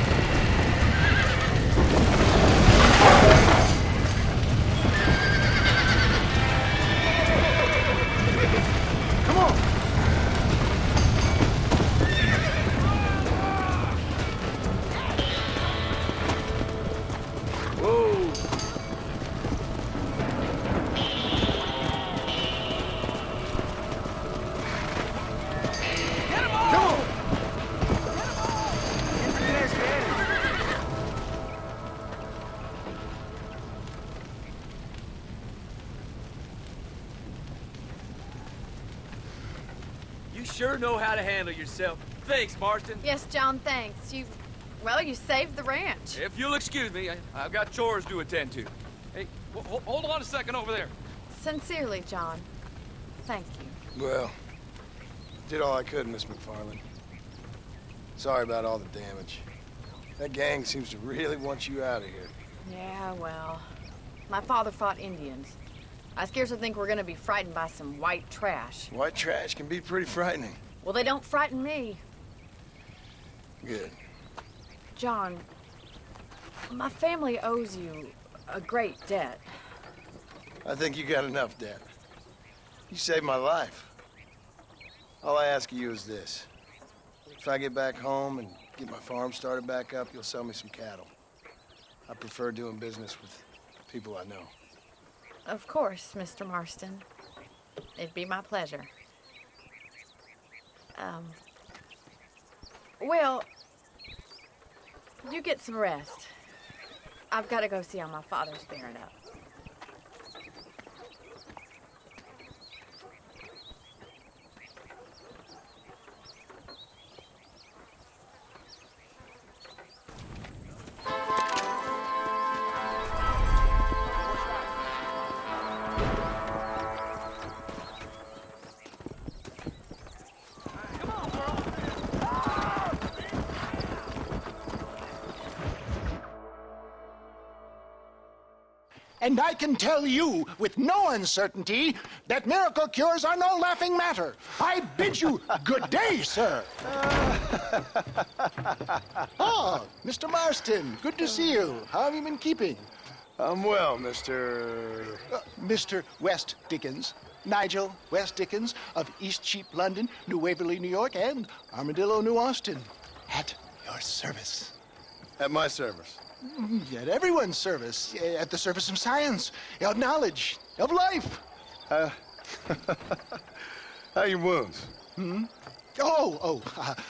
Come on. Whoa. Come on. You sure know how to handle yourself. Thanks, Marston. Yes, John, thanks. You Well, you saved the ranch. If you'll excuse me, I've got chores to attend to. Hey, hold on a second over there. Sincerely, John. Thank you. Well, did all I could, Miss McFarland. Sorry about all the damage. That gang seems to really want you out of here. Yeah, well, my father fought Indians. I scarcely think we're gonna be frightened by some white trash. White trash can be pretty frightening. Well, they don't frighten me. Good. John, my family owes you a great debt. I think you got enough debt. You saved my life. All I ask of you is this. If I get back home and get my farm started back up, you'll sell me some cattle. I prefer doing business with people I know. Of course, Mr. Marston. It'd be my pleasure. Well, you get some rest. I've got to go see how my father's faring up. And I can tell you with no uncertainty that miracle cures are no laughing matter. I bid you good day, sir. Oh, Mr. Marston, good to see you. How have you been keeping? I'm well, Mr. Mr. West Dickens. Nigel West Dickens of East Cheap, London, New Waverly, New York, and Armadillo, New Austin. At your service. At my service? At everyone's service. At the service of science, of knowledge, of life. How are your wounds?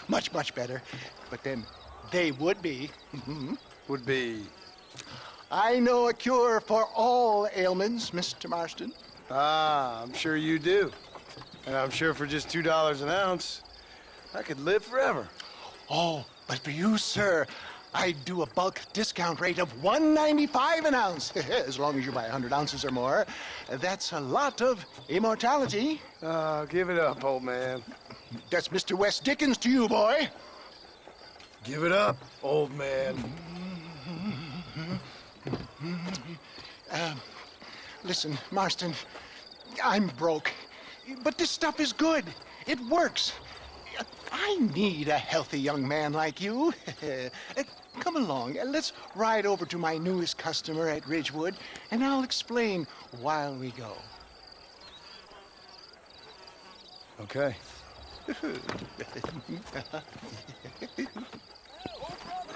Much, much better. But then they would be. Would be? I know a cure for all ailments, Mr. Marston. Ah, I'm sure you do. And I'm sure for just $2 an ounce, I could live forever. Oh, but for you, sir, I'd do a bulk discount rate of $1.95 an ounce, as long as you buy 100 ounces or more. That's a lot of immortality. Give it up, old man. That's Mr. West Dickens to you, boy. Give it up, old man. Listen, Marston, I'm broke, but this stuff is good. It works. I need a healthy young man like you. Come along, let's ride over to my newest customer at Ridgewood, and I'll explain while we go. Okay.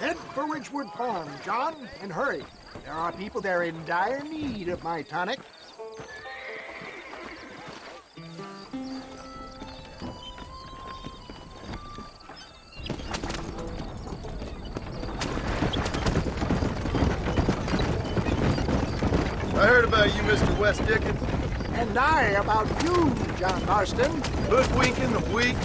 Head for Ridgewood Farm, John, and hurry. There are people there in dire need of my tonic. I heard about you, Mr. West Dickens. And I about you, John Marston. Hoodwinking the weak,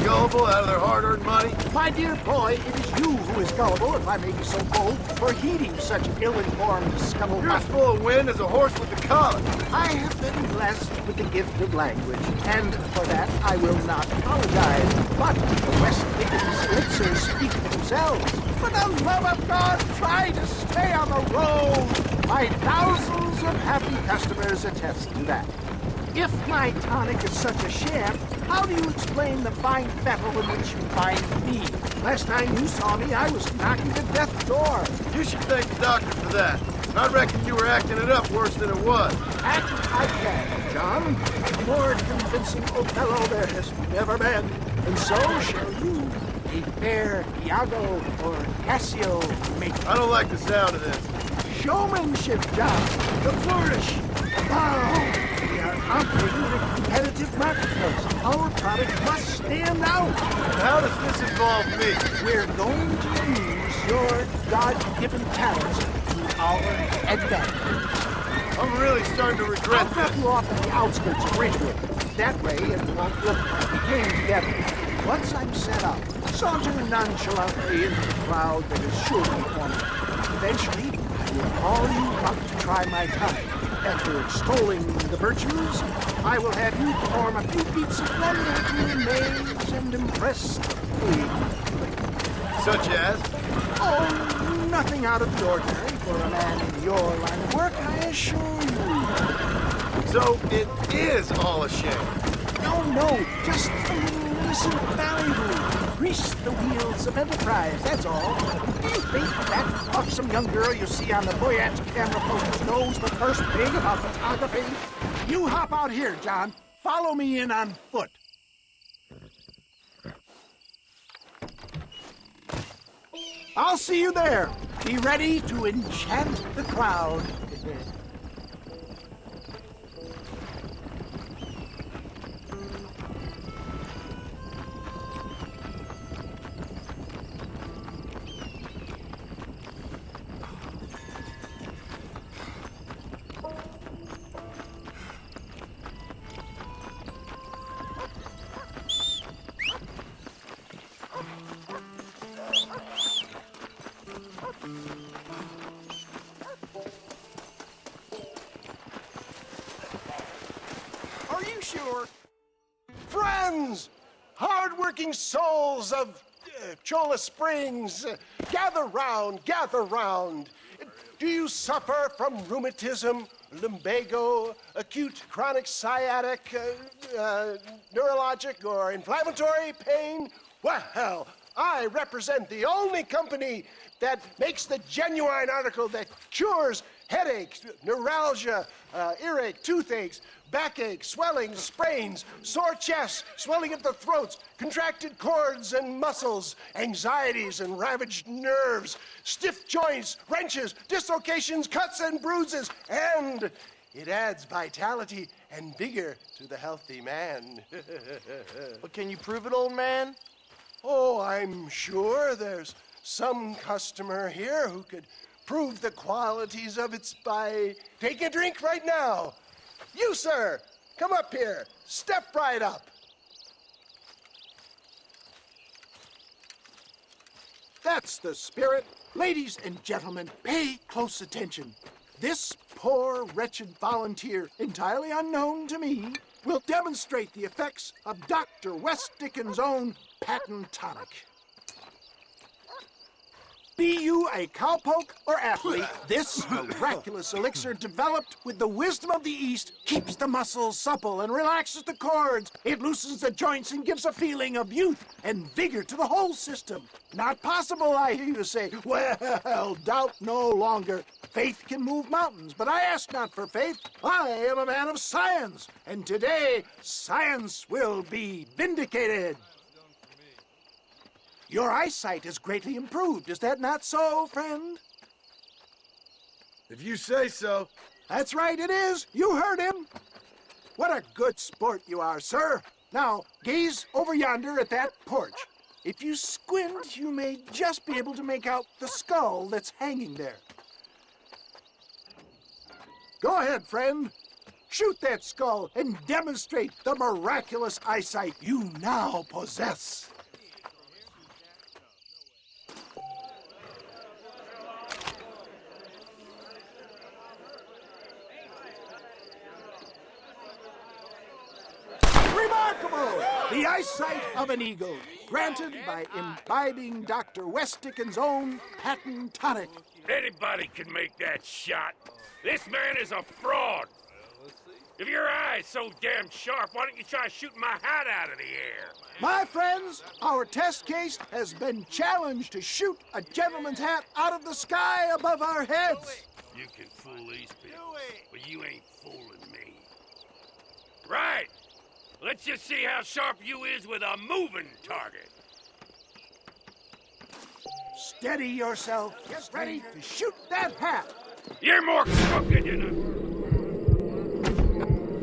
gullible out of their hard-earned money. My dear boy, it is you who is gullible, if I may be so bold, for heeding such ill-informed scuttlebutt. You're as full of wind as a horse with the collar. I have been blessed with the gift of language, and for that I will not apologize. But the West Dickens elixirs speak for themselves. For the love of God, try to stay on the road. My thousands of happy customers attest to that. If my tonic is such a sham, how do you explain the fine fettle in which you find me? Last time you saw me, I was knocking at death's door. You should thank the doctor for that. I reckon you were acting it up worse than it was. Act I can, John. A more convincing Othello there has never been. And so shall you. A fair Iago or Cassio make. I don't like the sound of this. Showmanship, John. The flourish. Oh, we are operating in a competitive marketplace. Our product must stand out. How does this involve me? We're going to use your God-given talents to our advantage. I'm really starting to regret I'll drop you off at the outskirts of Ridgewood. That way it won't look like we came together. Once I'm set up, saunter nonchalantly into the crowd that is sure to be forming. Eventually, I will call you up to try my time. After extolling the virtues, I will have you perform a few feats of wonder to amaze and impress the plea. Such as? Oh, nothing out of the ordinary for a man in your line of work, I assure you. So it is all a shame. No, just a little innocent value. Grease the wheels of enterprise, that's all. Do you think that buxom young girl you see on the Voyage camera posters knows the first thing about photography? You hop out here, John. Follow me in on foot. I'll see you there. Be ready to enchant the crowd. Are you sure? Friends, hard-working souls of Cholla Springs, gather round, gather round. Do you suffer from rheumatism, lumbago, acute chronic sciatic, neurologic, or inflammatory pain? Well, I represent the only company that makes the genuine article that cures headaches, neuralgia, earache, toothaches, backache, swelling, sprains, sore chests, swelling of the throats, contracted cords and muscles, anxieties and ravaged nerves, stiff joints, wrenches, dislocations, cuts and bruises, and it adds vitality and vigor to the healthy man. But can you prove it, old man? Oh, I'm sure there's some customer here who could prove the qualities of it by taking a drink right now. You, sir, come up here. Step right up. That's the spirit. Ladies and gentlemen, pay close attention. This poor, wretched volunteer, entirely unknown to me, will demonstrate the effects of Dr. Wes Dickens' own patent tonic. Be you a cowpoke or athlete, this miraculous elixir developed with the wisdom of the East keeps the muscles supple and relaxes the cords. It loosens the joints and gives a feeling of youth and vigor to the whole system. Not possible, I hear you say. Well, doubt no longer. Faith can move mountains, but I ask not for faith. I am a man of science, and today science will be vindicated. Your eyesight has greatly improved. Is that not so, friend? If you say so. That's right, it is. You heard him. What a good sport you are, sir. Now, gaze over yonder at that porch. If you squint, you may just be able to make out the skull that's hanging there. Go ahead, friend. Shoot that skull and demonstrate the miraculous eyesight you now possess. Remarkable! The eyesight of an eagle, granted by imbibing Dr. Wes Dickens' own patent tonic. Anybody can make that shot. This man is a fraud. If your eye's so damn sharp, why don't you try shooting my hat out of the air? My friends, our test case has been challenged to shoot a gentleman's hat out of the sky above our heads. You can fool these people, but you ain't fooling me. Right. Let's just see how sharp you is with a moving target. Steady yourself. Get ready to shoot that hat. You're more crooked than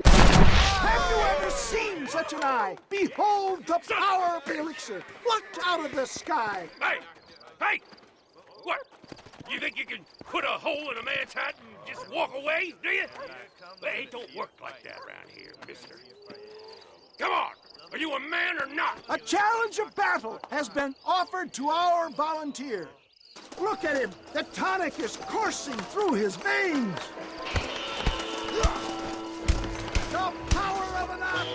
Have you ever seen such an eye? Behold the power of the elixir, plucked out of the sky. Hey! Hey! What? You think you can put a hole in a man's hat and just walk away, do you? Well, it don't work like that around here, mister. Come on! Are you a man or not? A challenge of battle has been offered to our volunteer. Look at him. The tonic is coursing through his veins. The power of an ox.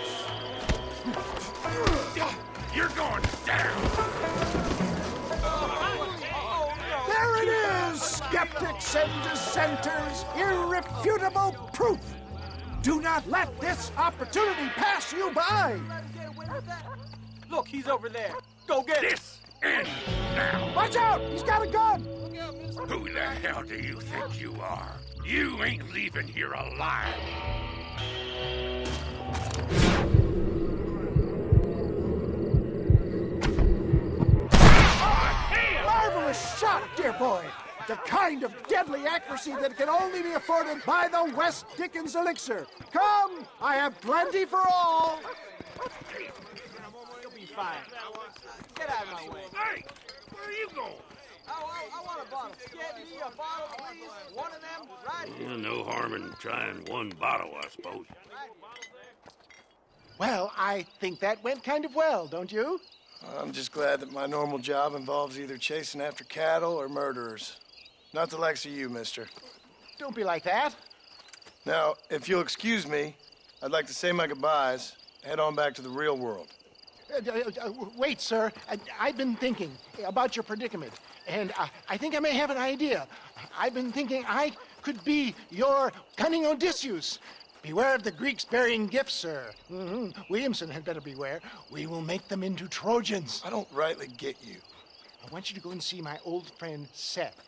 You're going down. There it is, skeptics and dissenters. Irrefutable proof. Do not let this opportunity pass you by. Look, he's over there. Go get him. This ends now. Watch out! He's got a gun! Who the hell do you think you are? You ain't leaving here alive. Marvelous shot, dear boy. The kind of deadly accuracy that can only be afforded by the West Dickens elixir. Come, I have plenty for all. You'll be fine. Get out of my way. Hey, where are you going? I want a bottle. Get me a bottle, please. One of them, right here. No harm in trying one bottle, I suppose. Well, I think that went kind of well, don't you? I'm just glad that my normal job involves either chasing after cattle or murderers. Not the likes of you, mister. Don't be like that. Now, if you'll excuse me, I'd like to say my goodbyes, head on back to the real world. Wait, sir. I've been thinking about your predicament, and I think I may have an idea. I've been thinking I could be your cunning Odysseus. Beware of the Greeks burying gifts, sir. Williamson had better beware. We will make them into Trojans. I don't rightly get you. I want you to go and see my old friend Seth.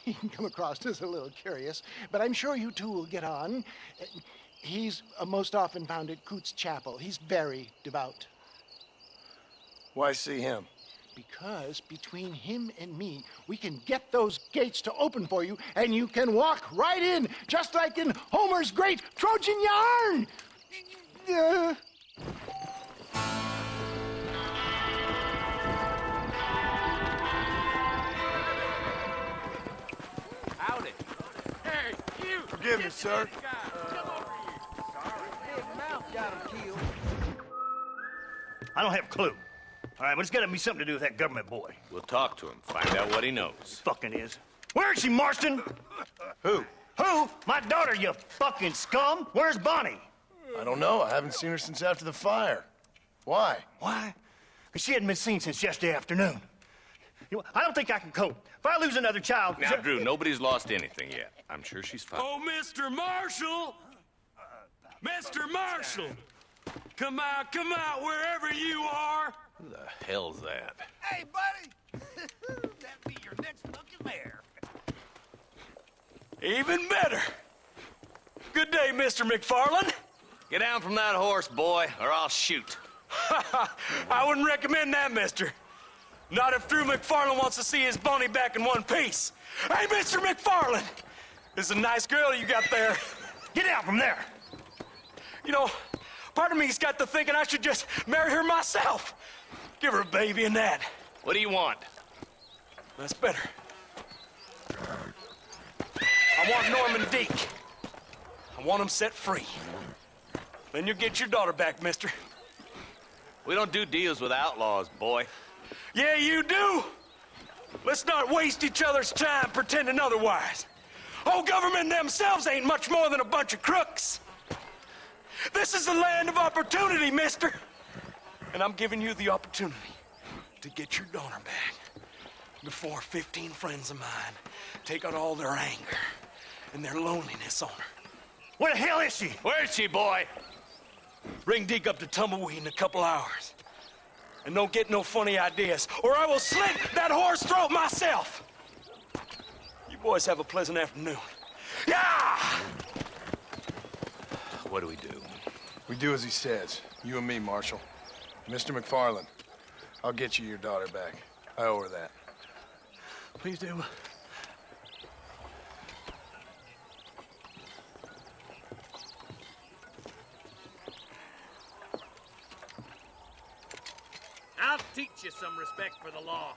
He can come across as a little curious, but I'm sure you two will get on. He's most often found at Coots Chapel. He's very devout. Why see him? Because between him and me, we can get those gates to open for you, and you can walk right in, just like in Homer's great Trojan yarn! Howdy. Hey, you! Forgive me, sir. Big mouth got him killed. I don't have a clue. All right, but it's got to be something to do with that government boy. We'll talk to him, find out what he knows. Fucking is. Where is she, Marston? Who? Who? My daughter, you fucking scum. Where's Bonnie? I don't know. I haven't seen her since after the fire. Why? Why? Because she hadn't been seen since yesterday afternoon. You know, I don't think I can cope. If I lose another child... Now, Drew, nobody's lost anything yet. I'm sure she's fine. Oh, Mr. Marshall! Mr. Marshall! Come out, wherever you are! Who the hell's that? Hey, buddy! That'd be your next fucking mayor. Even better. Good day, Mr. McFarland. Get down from that horse, boy, or I'll shoot. I wouldn't recommend that, mister. Not if Drew McFarland wants to see his Bonnie back in one piece. Hey, Mr. McFarland! This is a nice girl you got there. Get out from there! You know, part of me's got to thinking I should just marry her myself. Give her a baby and that. What do you want? That's better. I want Norman Deek. I want him set free. Then you'll get your daughter back, mister. We don't do deals with outlaws, boy. Yeah, you do. Let's not waste each other's time pretending otherwise. Old government themselves ain't much more than a bunch of crooks. This is the land of opportunity, mister. And I'm giving you the opportunity to get your daughter back before 15 friends of mine take out all their anger and their loneliness on her. Where the hell is she? Where is she, boy? Bring Deke up to Tumbleweed in a couple hours. And don't get no funny ideas, or I will slit that whore's throat myself. You boys have a pleasant afternoon. Yeah! What do we do? We do as he says. You and me, Marshal. Mr. McFarland, I'll get you your daughter back. I owe her that. Please do. I'll teach you some respect for the law.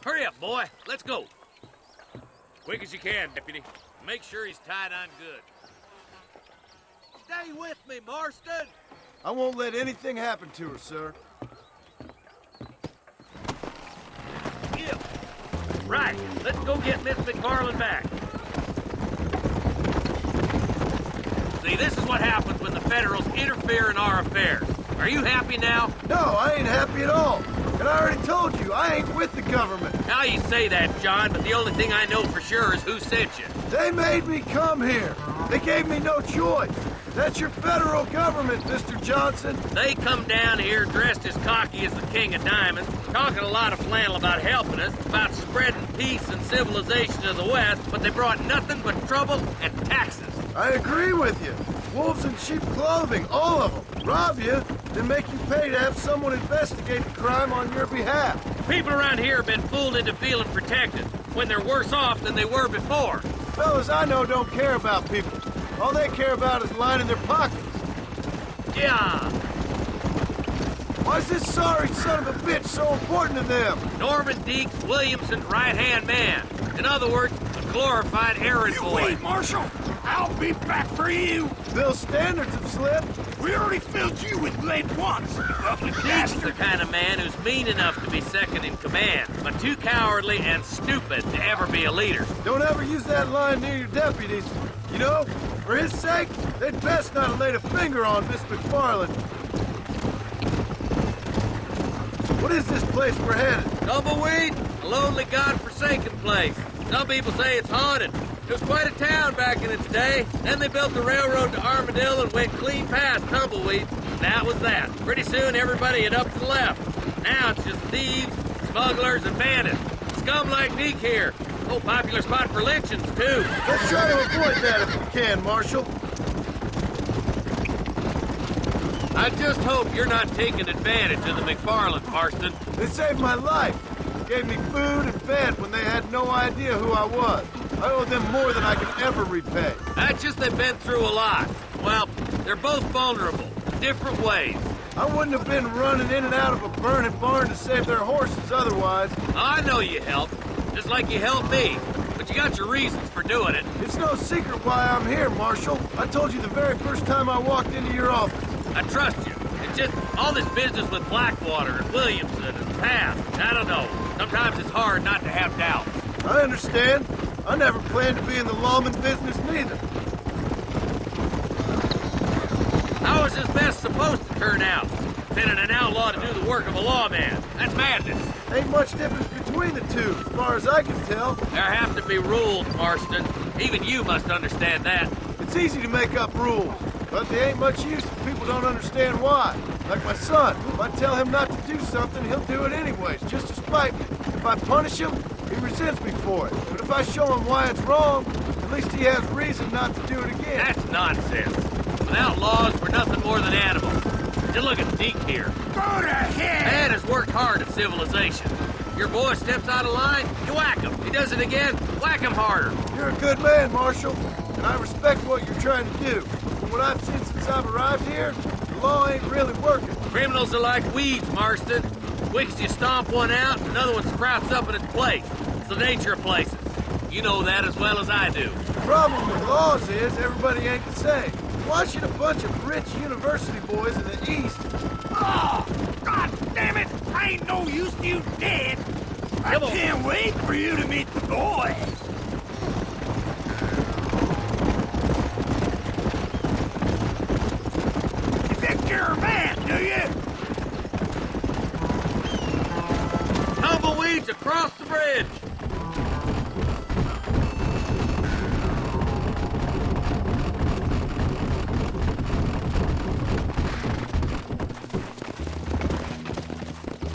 Hurry up, boy. Let's go. Quick as you can, deputy. Make sure he's tied on good. Stay with me, Marston! I won't let anything happen to her, sir. Yeah. Right, let's go get Miss McFarland back. See, this is what happens when the Federals interfere in our affairs. Are you happy now? No, I ain't happy at all. And I already told you, I ain't with the government. Now you say that, John, but the only thing I know for sure is who sent you. They made me come here. They gave me no choice. That's your federal government, Mr. Johnson. They come down here dressed as cocky as the King of Diamonds, talking a lot of flannel about helping us, about spreading peace and civilization to the West, but they brought nothing but trouble and taxes. I agree with you. Wolves in sheep clothing, all of them. Rob you, then make you pay to have someone investigate the crime on your behalf. People around here have been fooled into feeling protected, when they're worse off than they were before. Fellas I know don't care about people. All they care about is lining their pockets. Yeah. Why's this sorry son of a bitch so important to them? Norman Deeks Williamson's right-hand man. In other words, a glorified errand boy. Wait, Marshal! I'll be back for you! Bill's standards have slipped. We already filled you with lead once, ugly Deeks is bastard! the kind of man who's mean enough to be second in command, but too cowardly and stupid to ever be a leader. Don't ever use that line near your deputies. You know, for his sake, they'd best not have laid a finger on Miss McFarland. What is this place we're headed? Tumbleweed, a lonely, god-forsaken place. Some people say it's haunted. It was quite a town back in its day. Then they built the railroad to Armadillo and went clean past Tumbleweed. That was that. Pretty soon everybody had up and left. Now it's just thieves, smugglers, and bandits. Scum like Deke here. Oh, popular spot for lynchings, too. Let's try to avoid that if we can, Marshal. I just hope you're not taking advantage of the McFarland, Marston. They saved my life. Gave me food and bed when they had no idea who I was. I owe them more than I can ever repay. That's just they've been through a lot. Well, they're both vulnerable, different ways. I wouldn't have been running in and out of a burning barn to save their horses otherwise. I know you helped, just like you helped me. But you got your reasons for doing it. It's no secret why I'm here, Marshal. I told you the very first time I walked into your office. I trust you. It's just all this business with Blackwater and Williamson and past. I don't know. Sometimes it's hard not to have doubt. I understand. I never planned to be in the lawman business neither. How is this best supposed to turn out? Sending an outlaw to do the work of a lawman. That's madness. Ain't much difference between the two, as far as I can tell. There have to be rules, Marston. Even you must understand that. It's easy to make up rules, but they ain't much use if people don't understand why. Like my son. If I tell him not to do something, he'll do it anyways, just to spite me. If I punish him, he resents me for it. But if I show him why it's wrong, at least he has reason not to do it again. That's nonsense. Without laws, we're nothing more than animals. Just look at Deke here. Go to hell! Man has worked hard at civilization. Your boy steps out of line, you whack him. He does it again, whack him harder. You're a good man, Marshal, and I respect what you're trying to do. From what I've seen since I've arrived here, the law ain't really working. Criminals are like weeds, Marston. Quick you stomp one out, another one sprouts up in its place. It's the nature of places. You know that as well as I do. The problem with laws is everybody ain't the same. Watching a bunch of rich university boys in the East. Oh, God damn it! I ain't no use to you dead. I can't wait for you to meet the boy. You think you're a man, do you? Tumbleweeds across the bridge.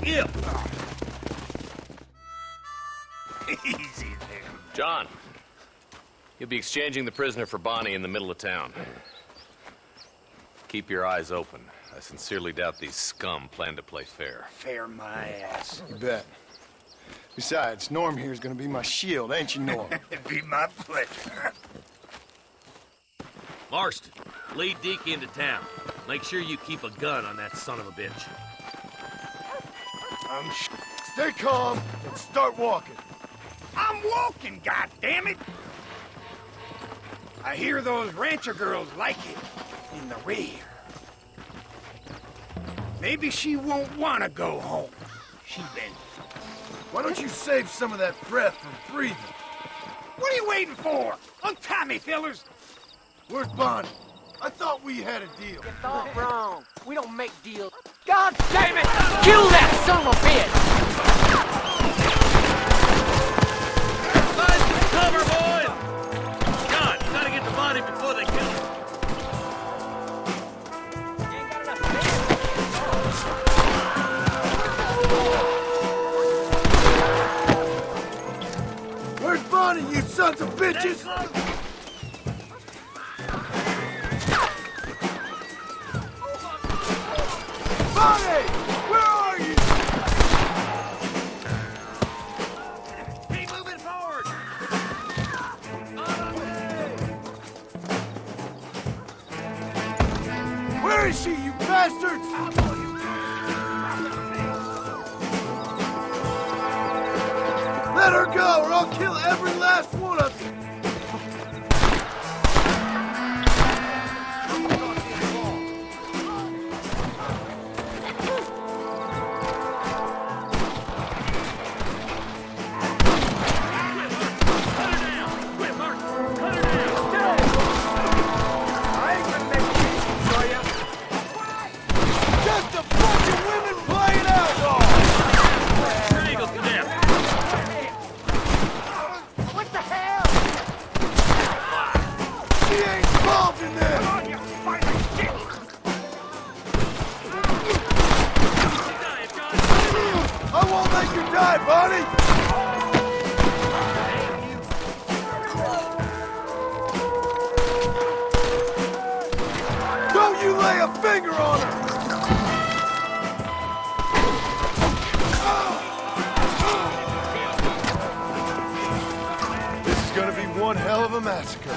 Yep. Easy there. John, you'll be exchanging the prisoner for Bonnie in the middle of town. Keep your eyes open. I sincerely doubt these scum plan to play fair. Fair my ass. You bet. Besides, Norm here's gonna be my shield, ain't you, Norm? It'd be my pleasure. Marston, lead Deke into town. Make sure you keep a gun on that son of a bitch. Stay calm and start walking. I'm walking, goddammit! I hear those rancher girls like it in the rear. Maybe she won't want to go home. She been... Why don't you save some of that breath from breathing? What are you waiting for? Untie me, fellers! Where's Bonnie? I thought we had a deal. You thought wrong. We don't make deals. God damn it! Kill that son of a bitch! Find some cover, boys! God, you gotta get the body before they kill him. Where's Bonnie, you sons of bitches? Bonnie! Where are you? Keep moving forward! Where is she, you bastards? Let her go, or I'll kill every last one of you! Just a bunch of women playing outlaws! Strangled to death. What the hell? She ain't involved in this! I won't let you die, Bonnie! Don't you lay a finger on her! This is gonna be one hell of a massacre.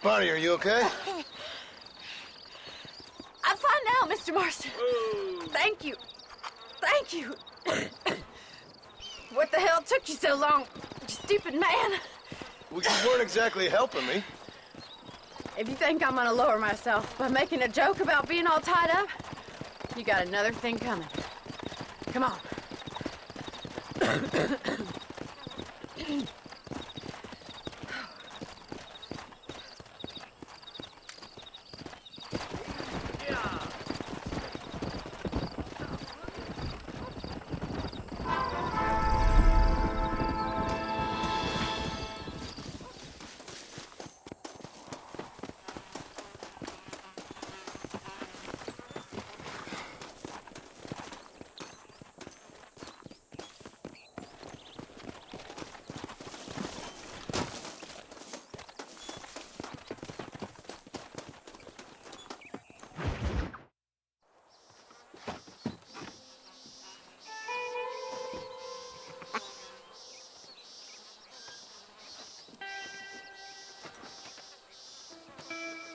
Bonnie, are you okay? I'm fine now, Mr. Marston. Thank you. Thank you. What the hell took you so long, you stupid man? Well, you weren't exactly helping me. If you think I'm gonna lower myself by making a joke about being all tied up, you got another thing coming. Come on.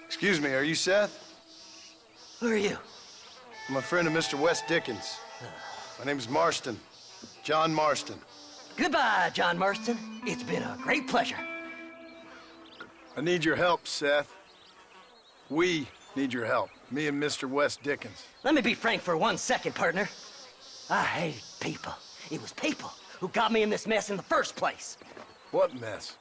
Excuse me, are you Seth? Who are you? I'm a friend of Mr. Wes Dickens. My name's Marston. John Marston. Goodbye, John Marston. It's been a great pleasure. I need your help, Seth. We need your help. Me and Mr. Wes Dickens. Let me be frank for 1 second, partner. I hate people. It was people who got me in this mess in the first place. What mess?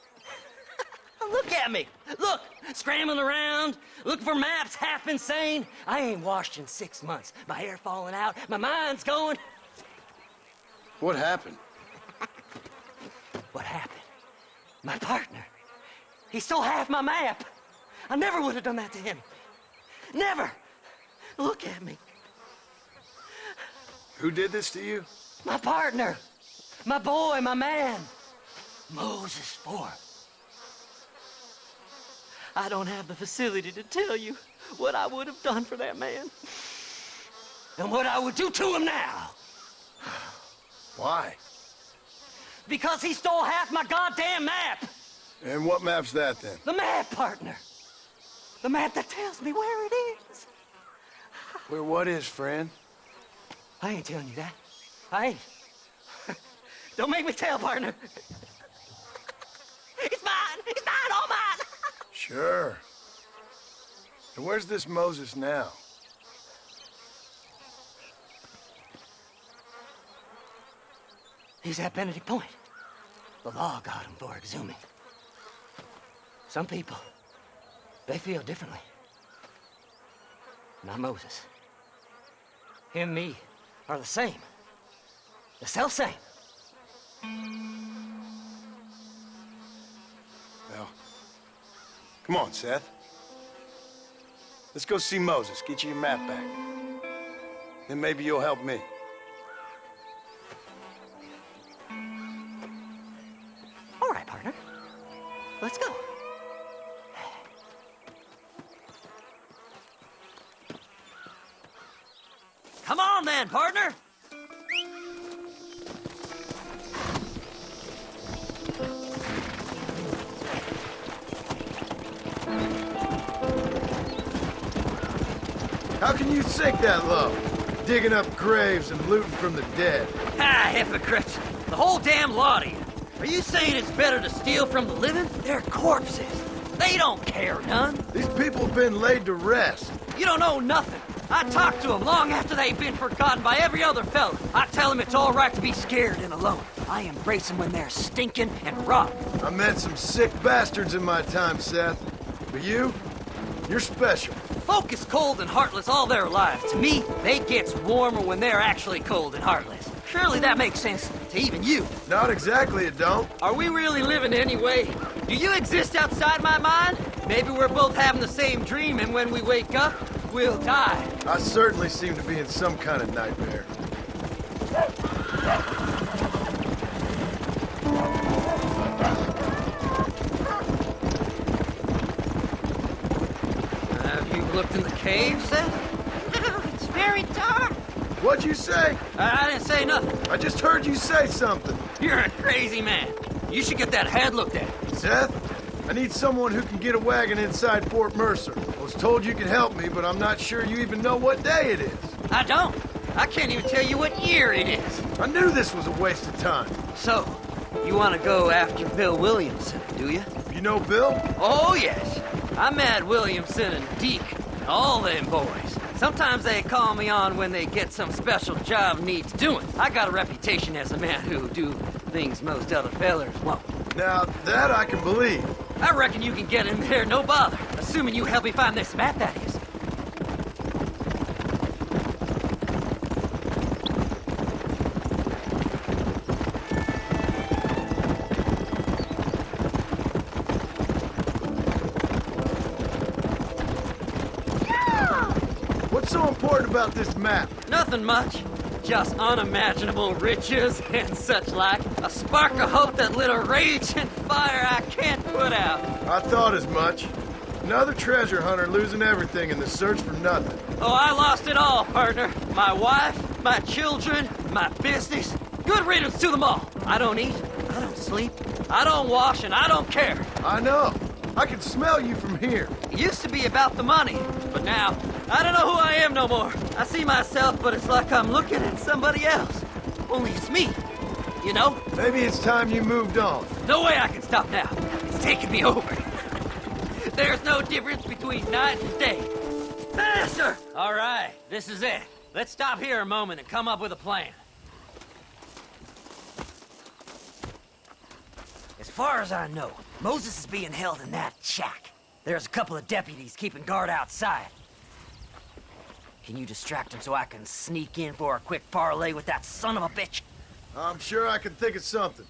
Look at me. Look, scrambling around, looking for maps, half insane. I ain't washed in 6 months. My hair falling out, my mind's going. What happened? What happened? My partner. He stole half my map. I never would have done that to him. Never. Look at me. Who did this to you? My partner. My boy, my man. Moses Ford. I don't have the facility to tell you what I would have done for that man. and what I would do to him now. Why? Because he stole half my goddamn map. And what map's that, then? The map, partner. The map that tells me where it is. Where what is, friend? I ain't telling you that. I ain't. Don't make me tell, partner. It's mine! It's mine! All mine! Sure. And where's this Moses now? He's at Benedict Point. The law got him for exhuming. Some people, they feel differently. Not Moses. Him, me, are the same. The self-same. Well, come on, Seth. Let's go see Moses, get you your map back. Then maybe you'll help me. All right, partner. Let's go. Come on, then, partner. How can you sink that low? Digging up graves and looting from the dead. Ah, hypocrites. The whole damn lot of you. Are you saying it's better to steal from the living? They're corpses. They don't care none. These people have been laid to rest. You don't know nothing. I talk to them long after they've been forgotten by every other fella. I tell them it's all right to be scared and alone. I embrace them when they're stinking and rotten. I met some sick bastards in my time, Seth. But you're special. Folk is cold and heartless all their lives. To me, they gets warmer when they're actually cold and heartless. Surely that makes sense to even you. Not exactly, it don't. Are we really living anyway? Do you exist outside my mind? Maybe we're both having the same dream, and when we wake up, we'll die. I certainly seem to be in some kind of nightmare. Have you looked in the cave, Seth? It's very dark. What'd you say? I didn't say nothing. I just heard you say something. You're a crazy man. You should get that head looked at. Seth, I need someone who can get a wagon inside Fort Mercer. I was told you could help me, but I'm not sure you even know what day it is. I don't. I can't even tell you what year it is. I knew this was a waste of time. So, you want to go after Bill Williamson, do you? You know Bill? Oh, yes. I met Williamson and Deke, and all them boys. Sometimes they call me on when they get some special job needs doing. I got a reputation as a man who do things most other fellers won't. Now, that I can believe. I reckon you can get in there, no bother. Assuming you help me find this map, that is. What's so important about this map? Nothing much. Just unimaginable riches and such like. A spark of hope that lit a raging fire I can't put out. I thought as much. Another treasure hunter losing everything in the search for nothing. Oh, I lost it all, partner. My wife, my children, my business. Good riddance to them all. I don't eat, I don't sleep, I don't wash, and I don't care. I know. I can smell you from here. It used to be about the money, but now, I don't know who I am no more. I see myself, but it's like I'm looking at somebody else. Only it's me, you know? Maybe it's time you moved on. No way I can stop now. It's taking me over. There's no difference between night and day. Faster! All right, this is it. Let's stop here a moment and come up with a plan. As far as I know, Moses is being held in that shack. There's a couple of deputies keeping guard outside. Can you distract him so I can sneak in for a quick parlay with that son of a bitch? I'm sure I can think of something.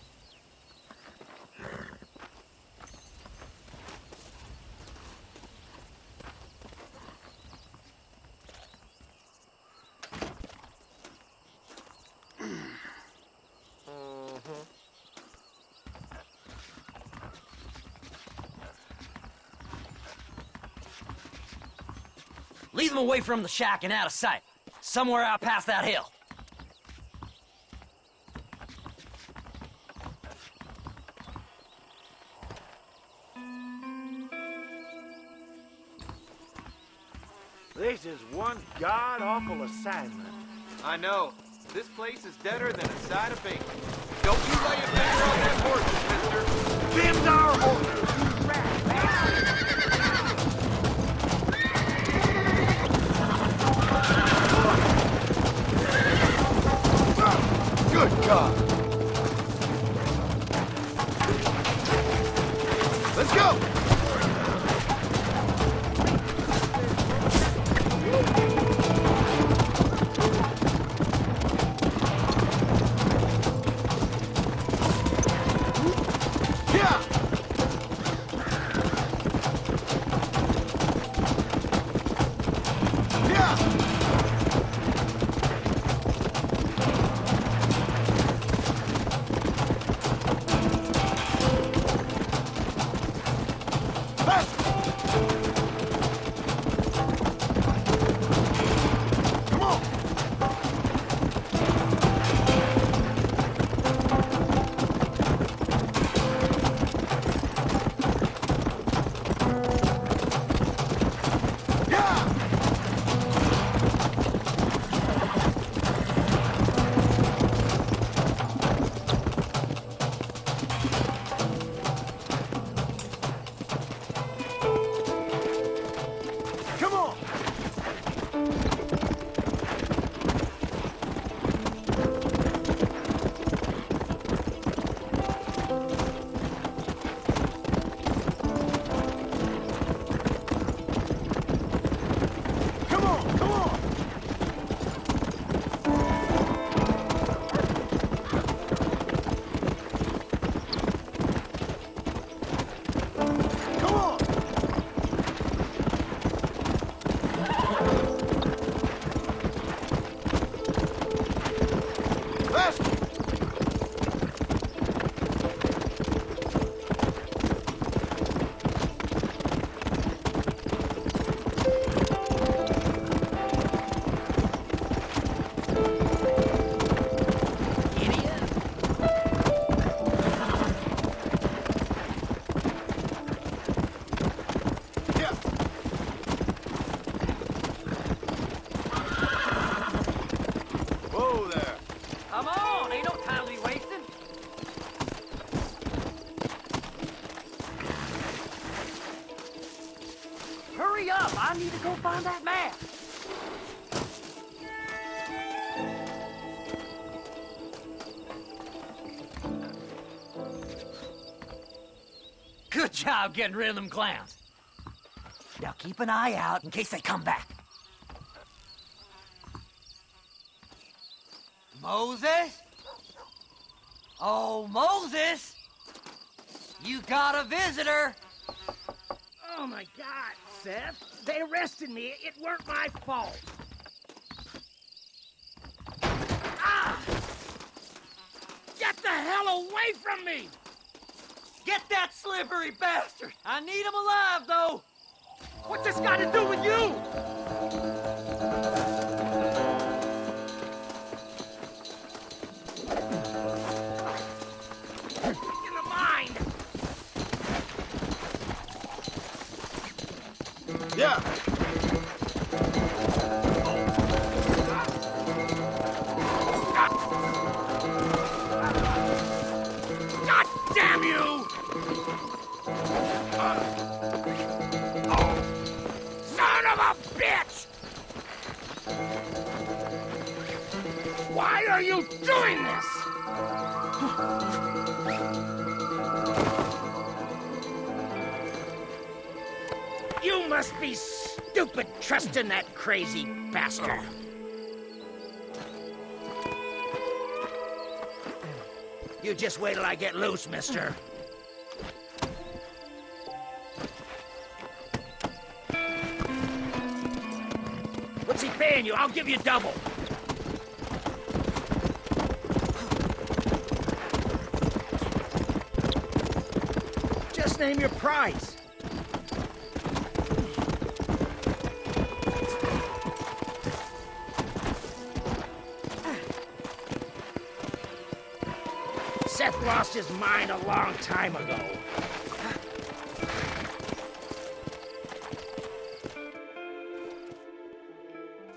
Leave them away from the shack and out of sight. somewhere out past that hill. This is one god-awful assignment. I know. This place is deader than a side of bacon. Don't you lay your finger on them horses, mister. Them's our horses, you rat bastard! Good God! Let's go! I need to go find that map. Good job getting rid of them clowns. Now keep an eye out in case they come back. Moses? Oh, Moses! You got a visitor! Oh my God, Seth. They arrested me. It weren't my fault. Ah! Get the hell away from me! Get that slippery bastard! I need him alive, though! What's this got to do with you? In the mind! Yeah! God damn you! Son of a bitch! Why are you doing this? You must be stupid trusting that crazy bastard. You just wait till I get loose, mister. What's he paying you? I'll give you double. Just name your price. lost his mind a long time ago.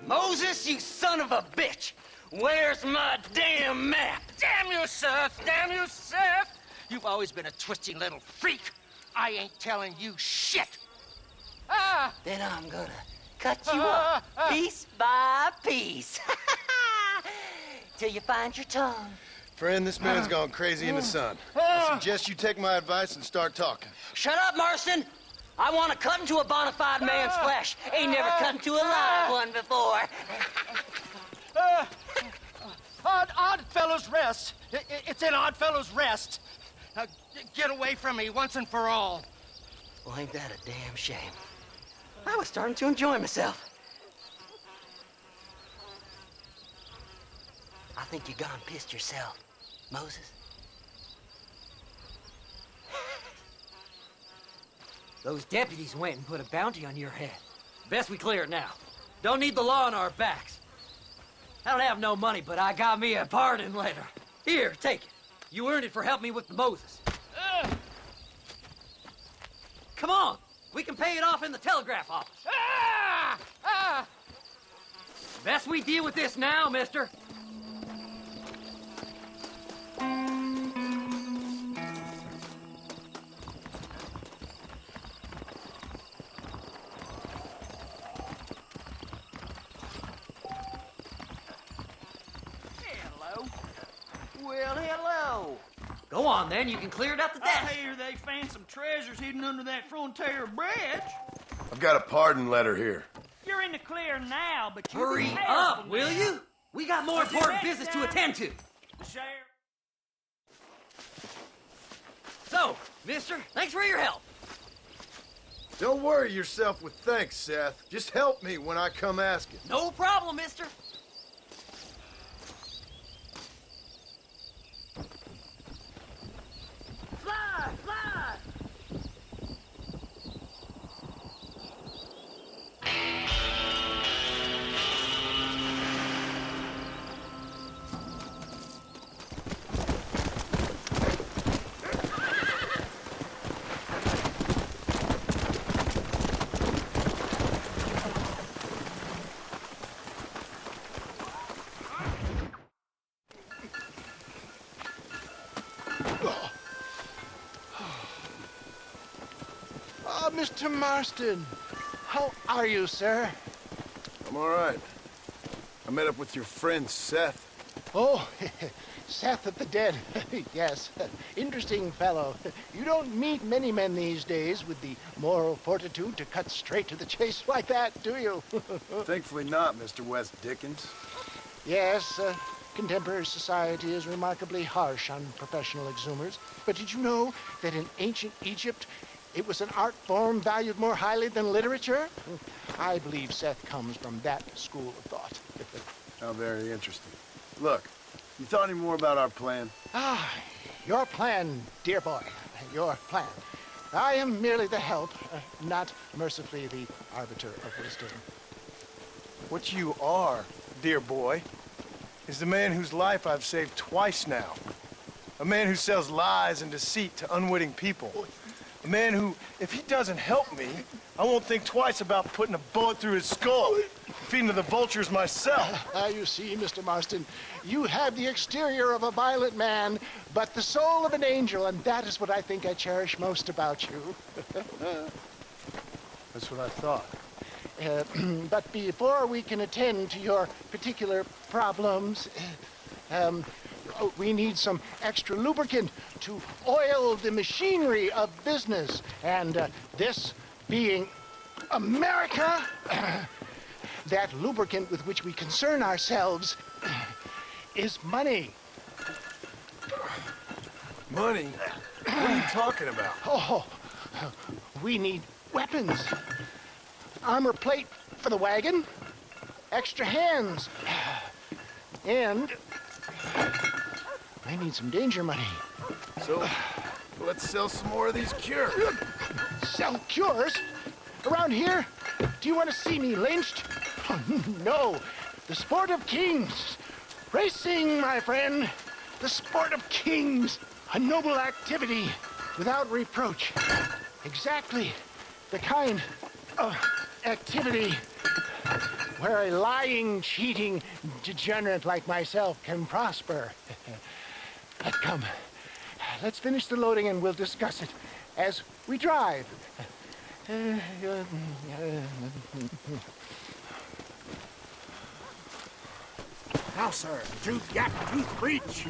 Moses, you son of a bitch! Where's my damn map? Damn you, Seth! Damn you, Seth! You've always been a twisty little freak. I ain't telling you shit. Then I'm gonna cut you up piece by piece. Till you find your tongue. Friend, this man's gone crazy in the sun. I suggest you take my advice and start talking. Shut up, Marston! I want to cut into a bona fide man's flesh. Ain't never cut into a live one before. Oddfellows Rest. It's in Oddfellows Rest. Now, get away from me once and for all. Well, ain't that a damn shame? I was starting to enjoy myself. I think you gone pissed yourself, Moses. Those deputies went and put a bounty on your head. Best we clear it now. Don't need the law on our backs. I don't have no money, but I got me a pardon letter. Here, take it. You earned it for helping me with the Moses. Come on, we can pay it off in the telegraph office. Best we deal with this now, mister. Well, hello. Go on, then. You can clear it up to death. I hear they found some treasures hidden under that Frontier Bridge. I've got a pardon letter here. You're in the clear now, but you Hurry up, will you? We got more important business to attend to. The sheriff. So, mister, thanks for your help. Don't worry yourself with thanks, Seth. Just help me when I come asking. No problem, mister. Fly! Fly! Mr. Marston, how are you, sir? I'm all right. I met up with your friend, Seth. Oh, Seth of the Dead. Yes, interesting fellow. You don't meet many men these days with the moral fortitude to cut straight to the chase like that, do you? Thankfully not, Mr. West Dickens. Yes, contemporary society is remarkably harsh on professional exhumers. But did you know that in ancient Egypt, it was an art form valued more highly than literature? I believe Seth comes from that school of thought. How very interesting. Look, you thought any more about our plan? Your plan, dear boy. Your plan. I am merely the help, not mercifully the arbiter of wisdom. What you are, dear boy, is the man whose life I've saved twice now. A man who sells lies and deceit to unwitting people. A man who, if he doesn't help me, I won't think twice about putting a bullet through his skull, feeding to the vultures myself. You see, Mr. Marston, you have the exterior of a violent man, but the soul of an angel, and that is what I think I cherish most about you. That's what I thought. But before we can attend to your particular problems, we need some extra lubricant to oil the machinery of business. And this being America, that lubricant with which we concern ourselves is money. Money? What are you talking about? Oh, we need weapons. Armor plate for the wagon, extra hands, and I need some danger money. So, let's sell some more of these cures. Sell cures? Around here? Do you want to see me lynched? Oh, no. The sport of kings. Racing, my friend. The sport of kings. A noble activity without reproach. Exactly the kind of activity where a lying, cheating degenerate like myself can prosper. But come, let's finish the loading and we'll discuss it as we drive. Now, sir, tooth gap, tooth breach.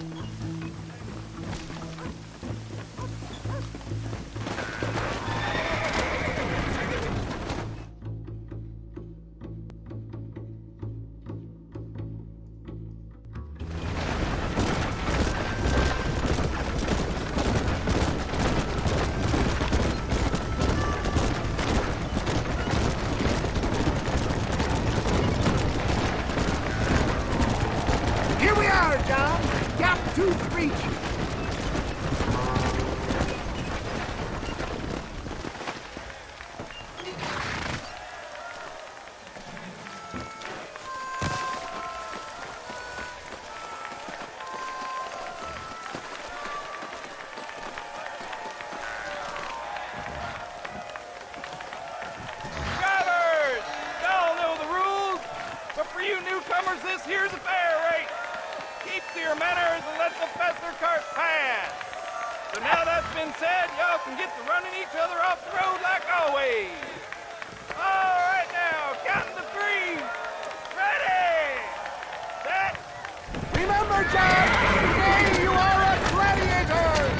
Here's a fair rate. Keep to your manners and let the Fessler cart pass. So now that's been said, y'all can get to running each other off the road like always. All right now, counting to 3. Ready, set. Remember, John, today you are a gladiator.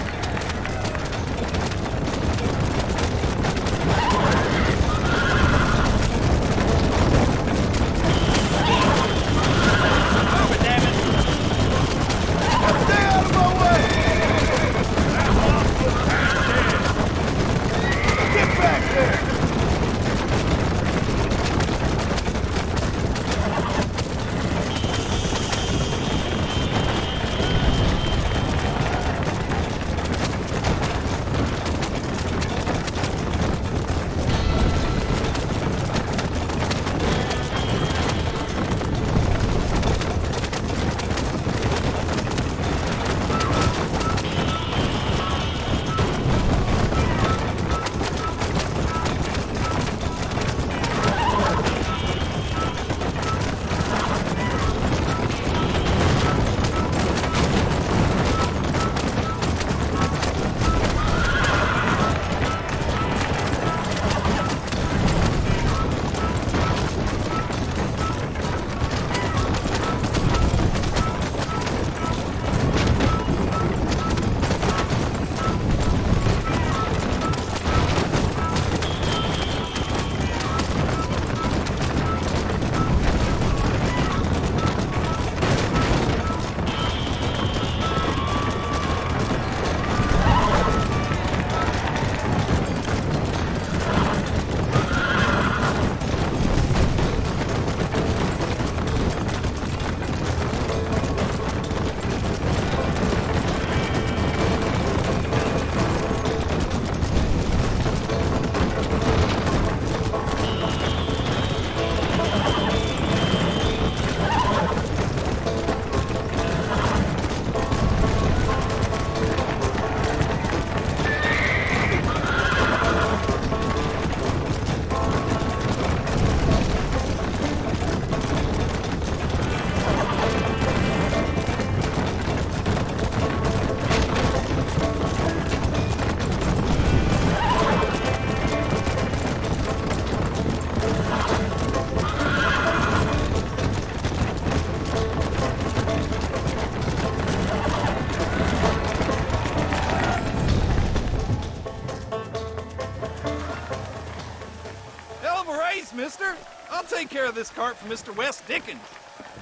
Mister. I'll take care of this cart for Mr. Wes Dickens.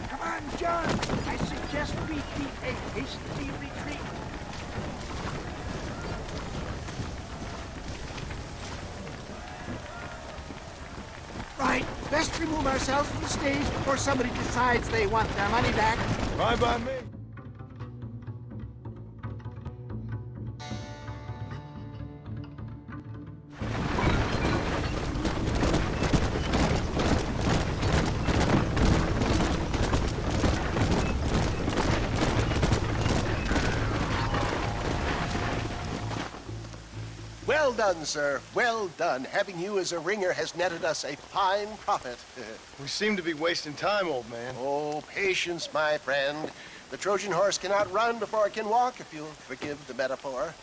Come on, John. I suggest we keep a hasty retreat. Right. Best remove ourselves from the stage before somebody decides they want their money back. Fine by me. Well done, sir. Well done. Having you as a ringer has netted us a fine profit. We seem to be wasting time, old man. Oh, patience, my friend. The Trojan horse cannot run before it can walk, if you'll forgive the metaphor.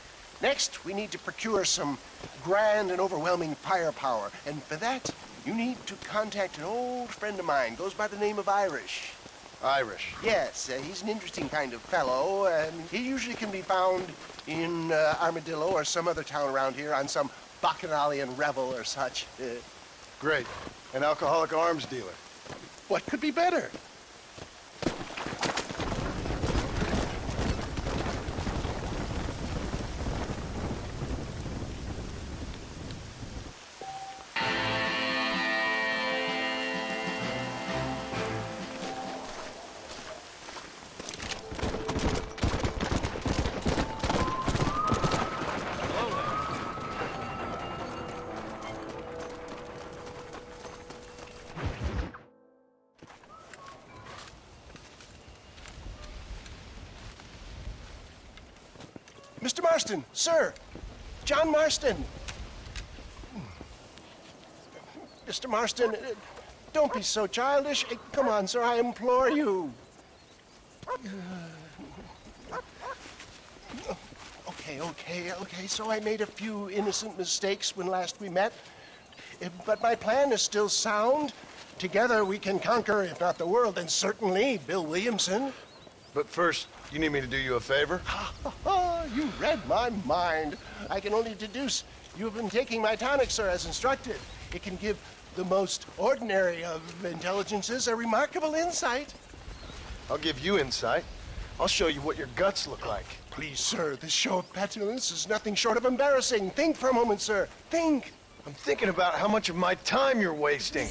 Next, we need to procure some grand and overwhelming firepower. And for that, you need to contact an old friend of mine. Goes by the name of Irish. Irish? Yes, he's an interesting kind of fellow. He usually can be found in Armadillo or some other town around here on some bacchanalian revel or such. Great. An alcoholic arms dealer. What could be better? Mr. Marston, sir. John Marston. Mr. Marston, don't be so childish. Come on, sir, I implore you. Okay, so I made a few innocent mistakes when last we met. But my plan is still sound. Together we can conquer, if not the world, then certainly Bill Williamson. But first, you need me to do you a favor? You read my mind. I can only deduce you have been taking my tonic, sir, as instructed. It can give the most ordinary of intelligences a remarkable insight. I'll give you insight. I'll show you what your guts look like. Please, sir, this show of petulance is nothing short of embarrassing. Think for a moment, sir. Think. I'm thinking about how much of my time you're wasting.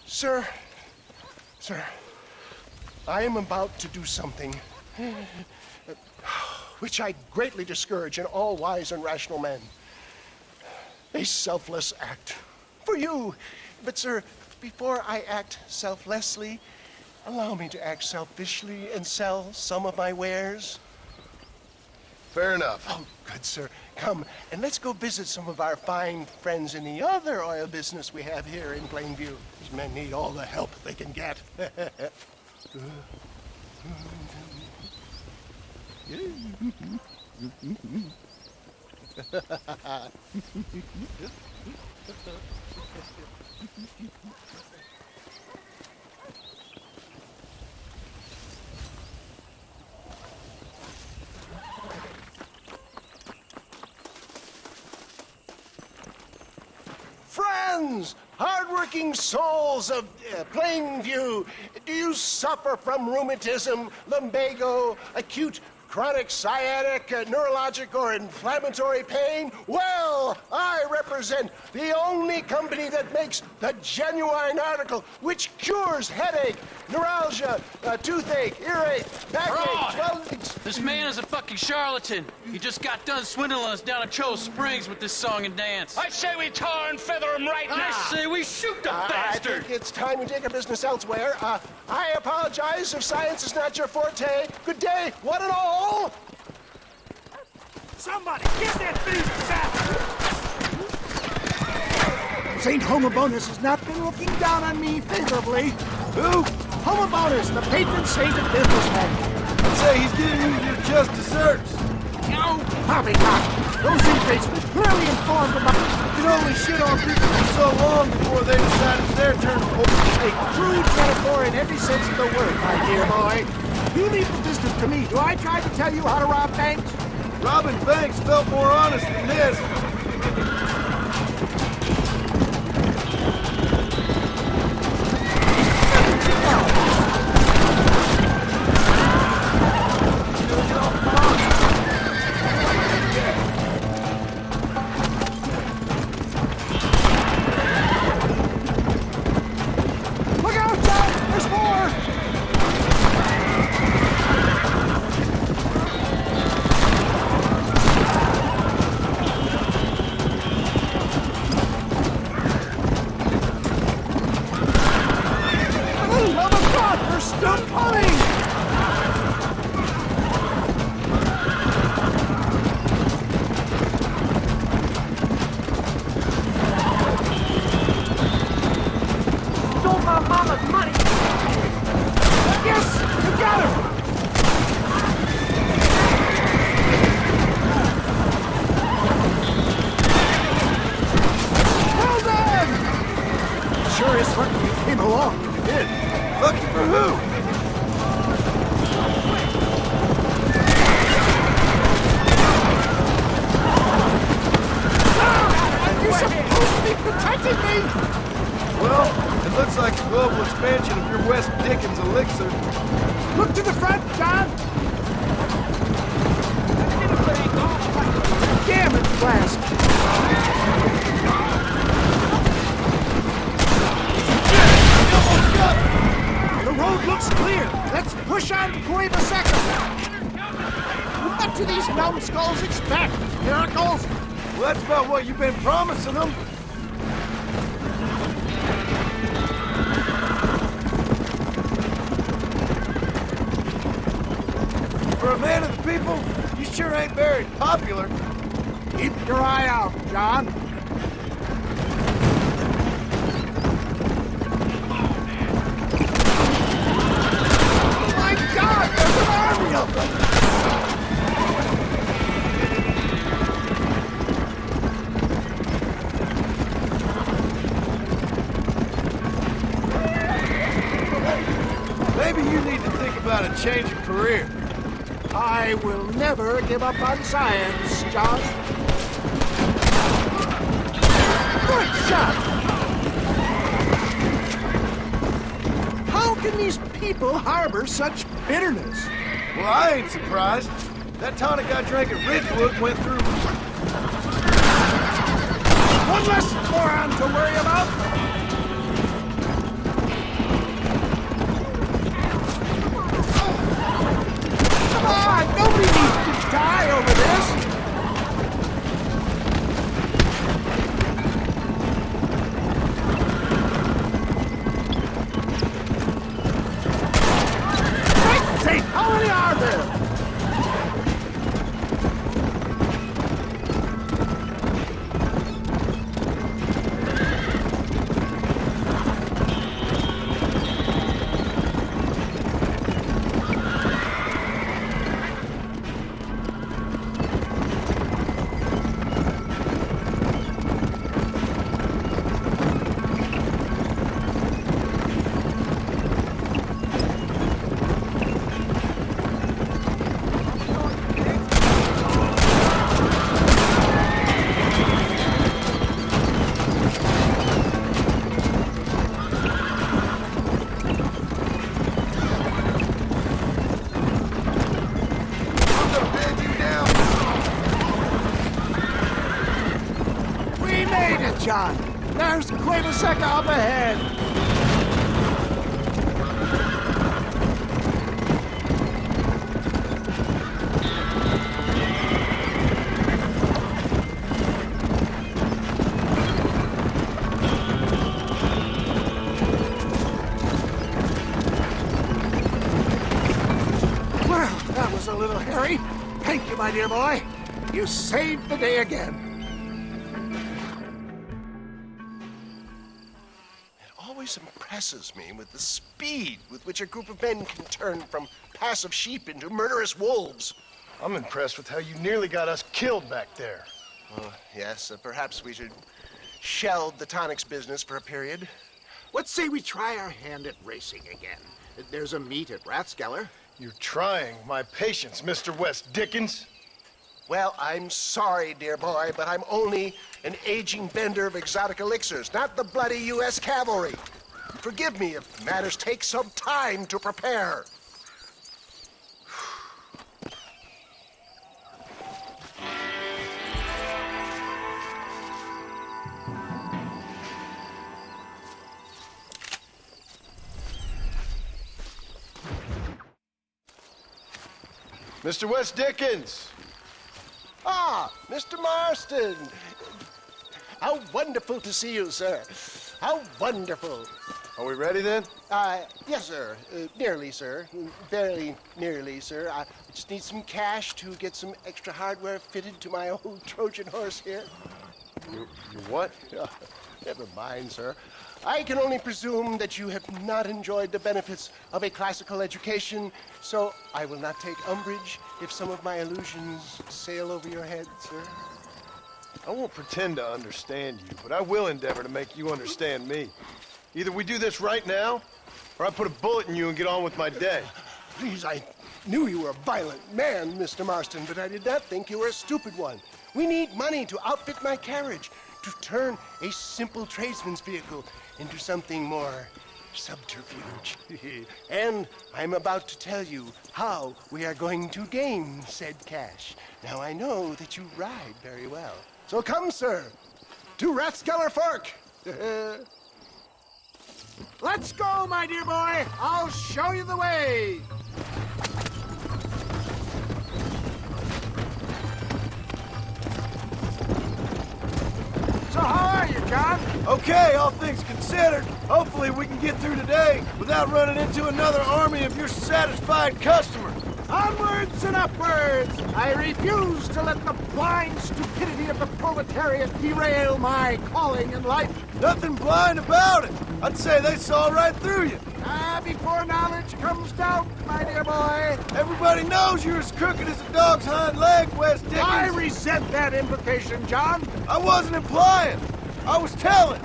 Sir, I am about to do something which I greatly discourage in all wise and rational men. A selfless act for you. But, sir, before I act selflessly, allow me to act selfishly and sell some of my wares. Fair enough. Oh, good, sir. Come, and let's go visit some of our fine friends in the other oil business we have here in Plainview. These men need all the help they can get. Friends, hardworking souls of Plainview, do you suffer from rheumatism, lumbago, acute chronic sciatic, neurologic, or inflammatory pain? Well, I represent the only company that makes the genuine article which cures headache, neuralgia, toothache, earache, backache, This man is a fucking charlatan. He just got done swindling us down at Cho Springs with this song and dance. I say we tar and feather him right now. I say we shoot the bastard. I think it's time we take our business elsewhere. I apologize if science is not your forte. Good day, one and all. Somebody, get that beast back! St. Homobonus has not been looking down on me favorably. Who? Homobonus, the patron saint of businessmen. I'd say he's giving you your just desserts. No, poppycock. Those inmates were clearly informed about... You can only shit on people for so long before they decide it's their turn to open. A crude metaphor in every sense of the word, my dear boy. You leave the business to me. Do I try to tell you how to rob banks? Robbing banks felt more honest than this. Look out, John! There's more! me? Well, it looks like a global expansion of your West Dickens elixir. Look to the front, John! Damn it, Flask! The road looks clear. Let's push on to Cueva Seca. What do these numbskulls expect? Miracles? Well, that's about what you've been promising them. For a man of the people, you sure ain't very popular. Keep your eye out, John. Oh my God, there's an army of them! Maybe you need to think about a change of career. I will never give up on science, John. Good shot! How can these people harbor such bitterness? Well, I ain't surprised. That tonic I drank at Ridgewood went through. One less moron to worry about. Come on, nobody needs to die over this. Wait, how many are there? John, there's Cueva Seca up ahead. Well, that was a little hairy. Thank you, my dear boy. You saved the day again. Impresses me with the speed with which a group of men can turn from passive sheep into murderous wolves. I'm impressed with how you nearly got us killed back there. Yes, perhaps we should shelve the tonics business for a period. Let's say we try our hand at racing again. There's a meet at Rathskeller. You're trying my patience, Mr. West Dickens. Well, I'm sorry, dear boy, but I'm only an aging bender of exotic elixirs, not the bloody U.S. cavalry. Forgive me if matters take some time to prepare. Mr. West Dickens! Ah, Mr. Marston! How wonderful to see you, sir. How wonderful. Are we ready then? Yes, sir. Nearly, sir. Very nearly, sir. I just need some cash to get some extra hardware fitted to my old Trojan horse here. You what? Never mind, sir. I can only presume that you have not enjoyed the benefits of a classical education, so I will not take umbrage if some of my illusions sail over your head, sir. I won't pretend to understand you, but I will endeavor to make you understand me. Either we do this right now, or I put a bullet in you and get on with my day. Please, I knew you were a violent man, Mr. Marston, but I did not think you were a stupid one. We need money to outfit my carriage, to turn a simple tradesman's vehicle into something more subterfuge. And I'm about to tell you how we are going to gain said cash. Now, I know that you ride very well. So come, sir, to Rathskeller Fork. Let's go, my dear boy. I'll show you the way. So how are you, John? Okay, all things considered. Hopefully we can get through today without running into another army of your satisfied customers. Onwards and upwards! I refuse to let the blind stupidity of the proletariat derail my calling in life. Nothing blind about it. I'd say they saw right through you. Before knowledge comes doubt, my dear boy. Everybody knows you're as crooked as a dog's hind leg, Wes Dickens. I resent that implication, John. I wasn't implying. I was telling.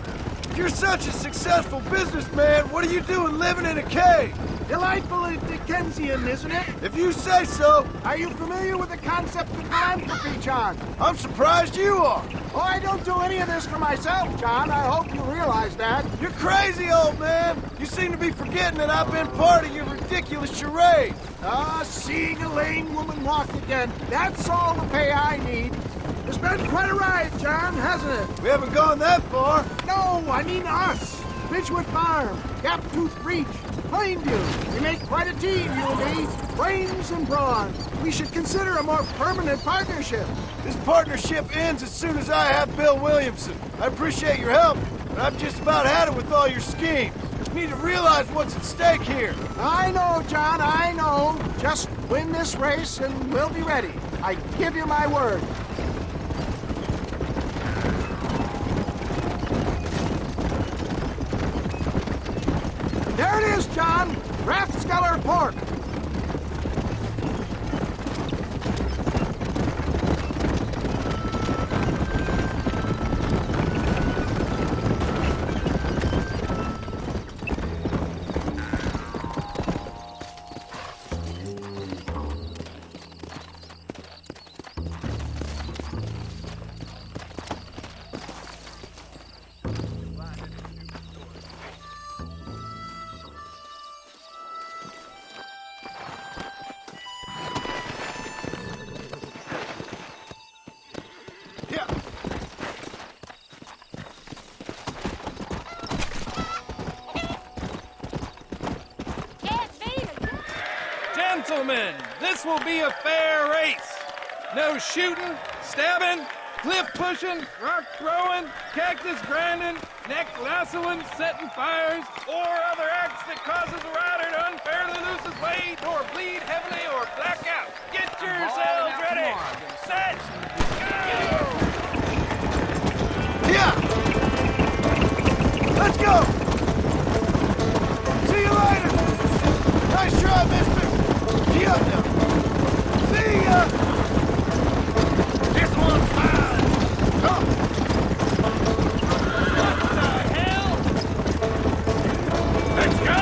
If you're such a successful businessman, what are you doing living in a cave? Delightfully Dickensian, isn't it? If you say so. Are you familiar with the concept of philanthropy, John? I'm surprised you are. Oh, I don't do any of this for myself, John. I hope you realize that. You're crazy, old man. You seem to be forgetting that I've been part of your ridiculous charade. Seeing a lame woman walk again. That's all the pay I need. It's been quite a ride, John, hasn't it? We haven't gone that far. No, I mean us. Ridgewood Farm, Gaptooth Breach, Plainview. We make quite a team, you and me. Brains and brawn. We should consider a more permanent partnership. This partnership ends as soon as I have Bill Williamson. I appreciate your help, but I've just about had it with all your schemes. You need to realize what's at stake here. I know, John, I know. Just win this race and we'll be ready. I give you my word. There it is, John. Rathskeller Fork. Gentlemen, this will be a fair race. No shooting, stabbing, cliff pushing, rock throwing, cactus grinding, neck lassoing, setting fires, or other acts that causes the rider to unfairly lose his weight, or bleed heavily, or black out. Get yourselves ready. Set. Go! Yeah! Let's go! See you later! Nice try, mister! Gee up now! See ya! This one's mine! Come! What the hell? Let's go!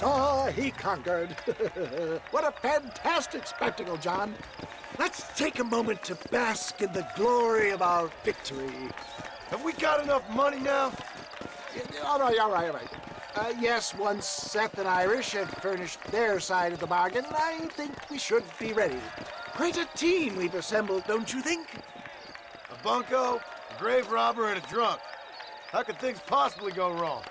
saw, he conquered. What a fantastic spectacle, John. Let's take a moment to bask in the glory of our victory. Have we got enough money now? All right. Yes, once Seth and Irish have furnished their side of the bargain, I think we should be ready. Quite a team we've assembled, don't you think? A bunco, a grave robber, and a drunk. How could things possibly go wrong?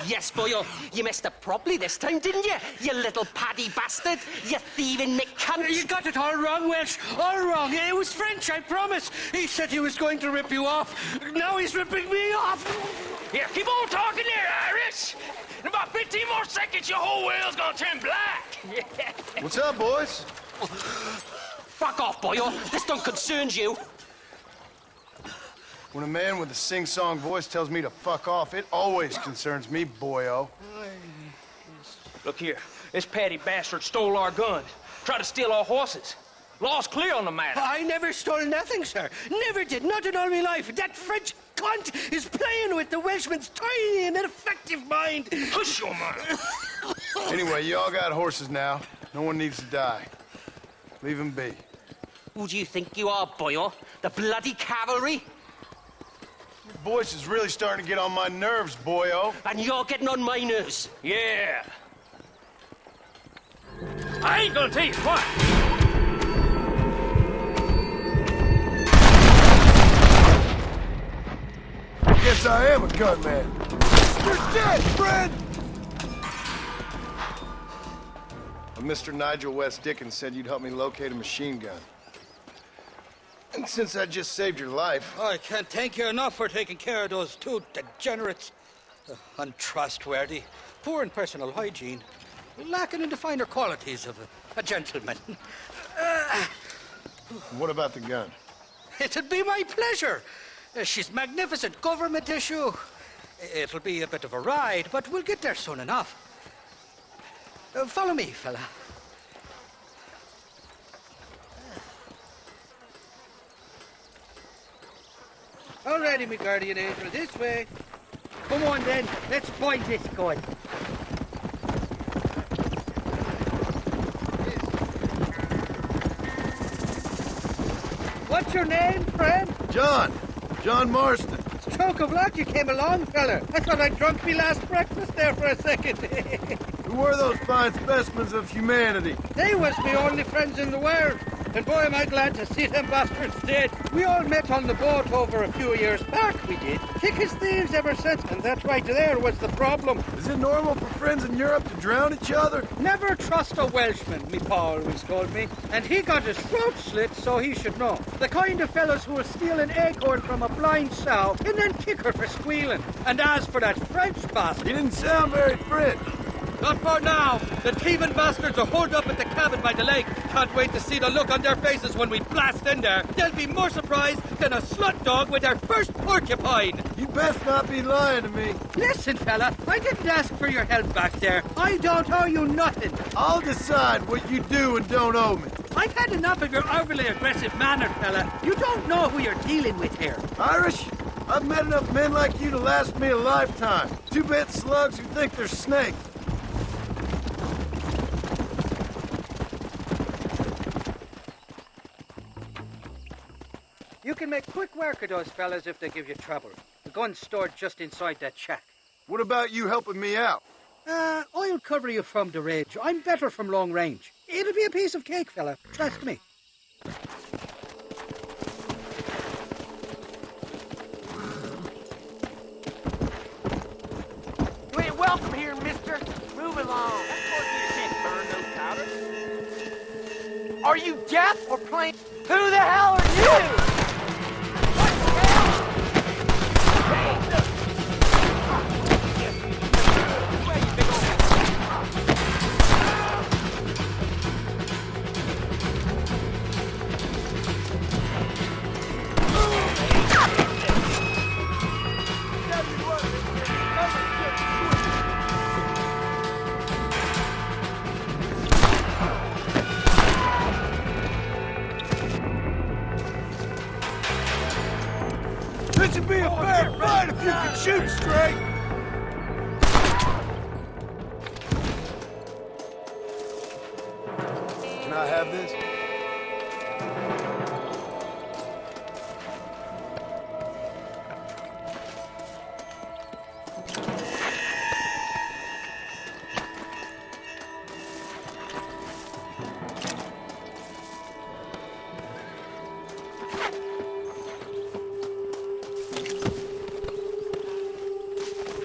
Yes, boyo, you messed up properly this time, didn't you? You little paddy bastard. You thieving McCunt. You got it all wrong, Welsh. All wrong. It was French, I promise. He said he was going to rip you off. Now he's ripping me off. Here, keep on talking there, Irish. In about 15 more seconds, your whole whale's gonna turn black. What's up, boys? Fuck off, boyo. This don't concern you. When a man with a sing-song voice tells me to fuck off, it always concerns me, boyo. Look here, this patty bastard stole our gun. Tried to steal our horses. Law's clear on the matter. I never stole nothing, sir. Never did. Not in all my life. That French cunt is playing with the Welshman's tiny and ineffective mind. Hush your mind. Anyway, you all got horses now. No one needs to die. Leave them be. Who do you think you are, boyo? The bloody cavalry? Your voice is really starting to get on my nerves, boyo. And you're getting on my nerves. Yeah. I ain't gonna tell you what. Guess I am a gun man. You're dead, friend! Mr. Nigel West Dickens said you'd help me locate a machine gun. And since I just saved your life... I can't thank you enough for taking care of those two degenerates. Untrustworthy, poor in personal hygiene, lacking in the finer qualities of a gentleman. What about the gun? It'd be my pleasure. She's magnificent, government issue. It'll be a bit of a ride, but we'll get there soon enough. Follow me, fella. Alrighty, me guardian angel, this way. Come on then, let's find this gun. What's your name, friend? John Marston. Stroke of luck you came along, fella. I thought I'd drunk me last breakfast there for a second. Who were those fine specimens of humanity? They was me only friends in the world. And boy, am I glad to see them bastards dead. We all met on the boat over a few years back, we did. Thick as thieves ever since, and that right there was the problem. Is it normal for friends in Europe to drown each other? Never trust a Welshman, me pa always told me. And he got his throat slit, so he should know. The kind of fellas who will steal an acorn from a blind sow and then kick her for squealing. And as for that French bastard... He didn't sound very French. Not for now. The thieving bastards are holed up at the cabin by the lake. Can't wait to see the look on their faces when we blast in there. They'll be more surprised than a slut dog with their first porcupine. You best not be lying to me. Listen, fella, I didn't ask for your help back there. I don't owe you nothing. I'll decide what you do and don't owe me. I've had enough of your overly aggressive manner, fella. You don't know who you're dealing with here. Irish, I've met enough men like you to last me a lifetime. Two-bit slugs who think they're snakes. You can make quick work of those fellas if they give you trouble. The gun's stored just inside that shack. What about you helping me out? I'll cover you from the ridge. I'm better from long range. It'll be a piece of cake, fella. Trust me. Are you deaf or plain? Who the hell are you? This would be a fair fight if you could shoot straight! Can I have this?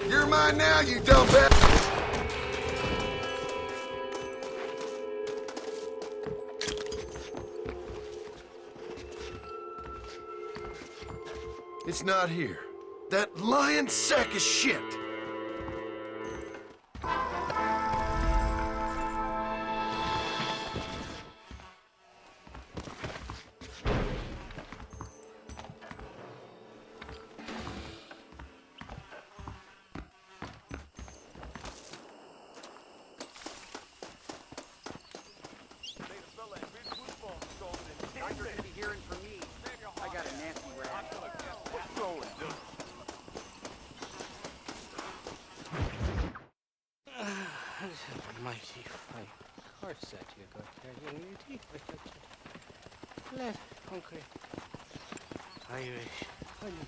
You're mine now, you dumb bastard! It's not here. That lying sack of shit! Mighty fine horse that you got there, young lady. Let hungry Irish honey.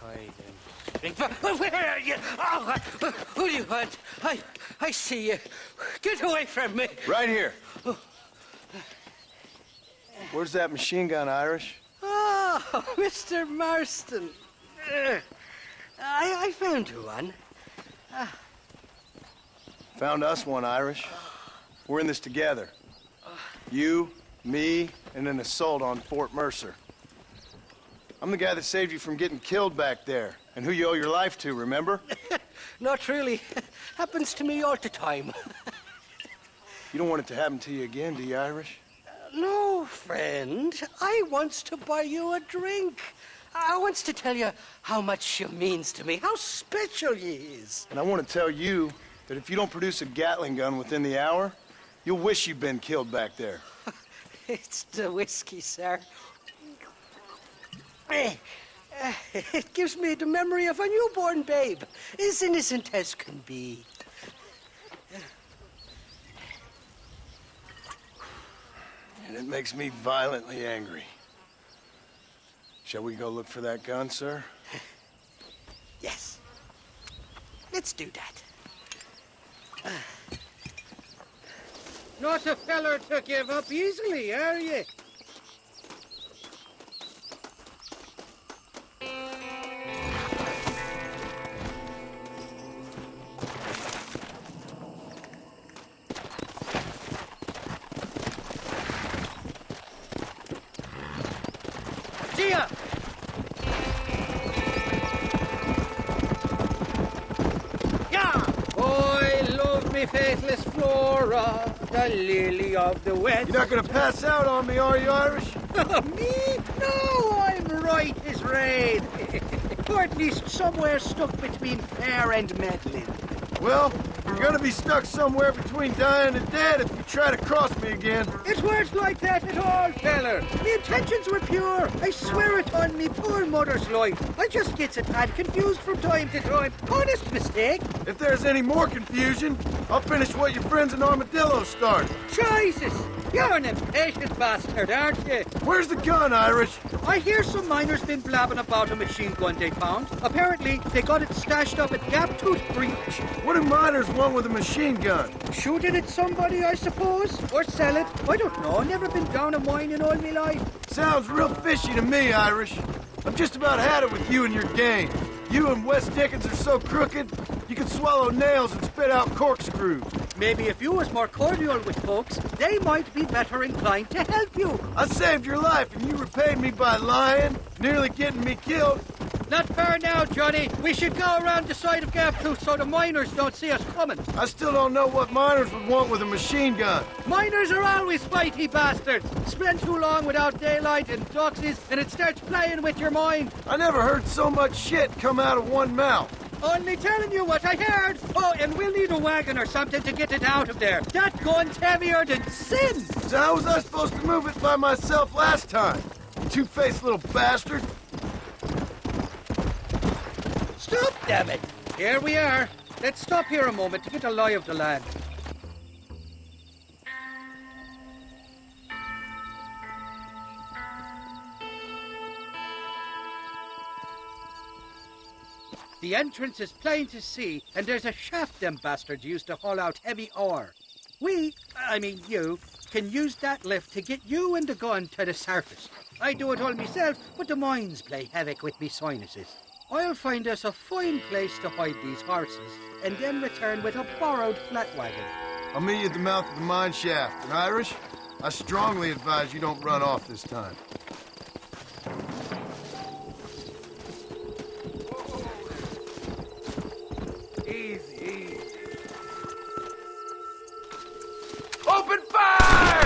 Tied and where are you? Oh, who do you want? I see you. Get away from me. Right here. Where's that machine gun, Irish? Oh, Mr. Marston. I found you one. Found us one, Irish. We're in this together. You, me, and an assault on Fort Mercer. I'm the guy that saved you from getting killed back there, and who you owe your life to, remember? Not really. Happens to me all the time. You don't want it to happen to you again, do you, Irish? No, friend. I wants to buy you a drink. I wants to tell you how much she means to me, how special you is. And I want to tell you that if you don't produce a Gatling gun within the hour, you'll wish you'd been killed back there. It's the whiskey, sir. It gives me the memory of a newborn babe, as innocent as can be. And it makes me violently angry. Shall we go look for that gun, sir? Yes. Let's do that. Not a feller to give up easily, are you? See ya! Me faithless Flora, the lily of the West. You're not gonna pass out on me, are you, Irish? Me? No, I'm right as rain. Or at least somewhere stuck between fair and meddling. Well, you're gonna be stuck somewhere between dying and dead if you try to cross me again. It weren't like that at all, feller. Me intentions were pure. I swear it on me poor mother's life. I just gets a tad confused from time to time. Honest mistake. If there's any more confusion, I'll finish what your friends in Armadillo started. Jesus! You're an impatient bastard, aren't you? Where's the gun, Irish? I hear some miners been blabbing about a machine gun they found. Apparently, they got it stashed up at Gaptooth Breach. What do miners want with a machine gun? Shoot it at somebody, I suppose? Or sell it? I don't know. Never been down a mine in all my life. Sounds real fishy to me, Irish. I've just about had it with you and your game. You and Wes Dickens are so crooked, you can swallow nails and spit out corkscrews. Maybe if you was more cordial with folks, they might be better inclined to help you. I saved your life, and you repaid me by lying, nearly getting me killed. Not fair now, Johnny. We should go around the side of Gap 2 so the miners don't see us coming. I still don't know what miners would want with a machine gun. Miners are always fighty bastards. Spend too long without daylight and doxies, and it starts playing with your mind. I never heard so much shit come out of one mouth. Only telling you what I heard. Oh, and we'll need a wagon or something to get it out of there. That gun's heavier than sin. So how was I supposed to move it by myself last time? You two-faced little bastard. Stop, damn it. Here we are. Let's stop here a moment to get a lie of the land. The entrance is plain to see, and there's a shaft them bastards used to haul out heavy ore. You, can use that lift to get you and the gun to the surface. I do it all myself, but the mines play havoc with me sinuses. I'll find us a fine place to hide these horses, and then return with a borrowed flat wagon. I'll meet you at the mouth of the mine shaft. And Irish, I strongly advise you don't run off this time. Easy. Open fire!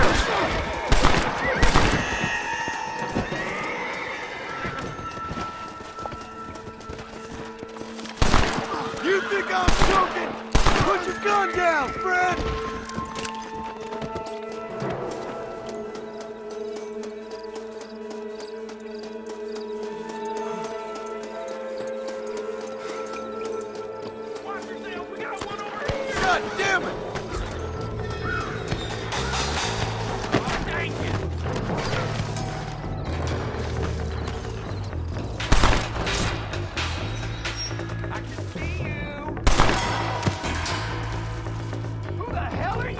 You think I'm joking? Put your gun down, Fred! Watch yourself, we got one over here! God damn it! Oh, dang it! I can see you! Who the hell are you?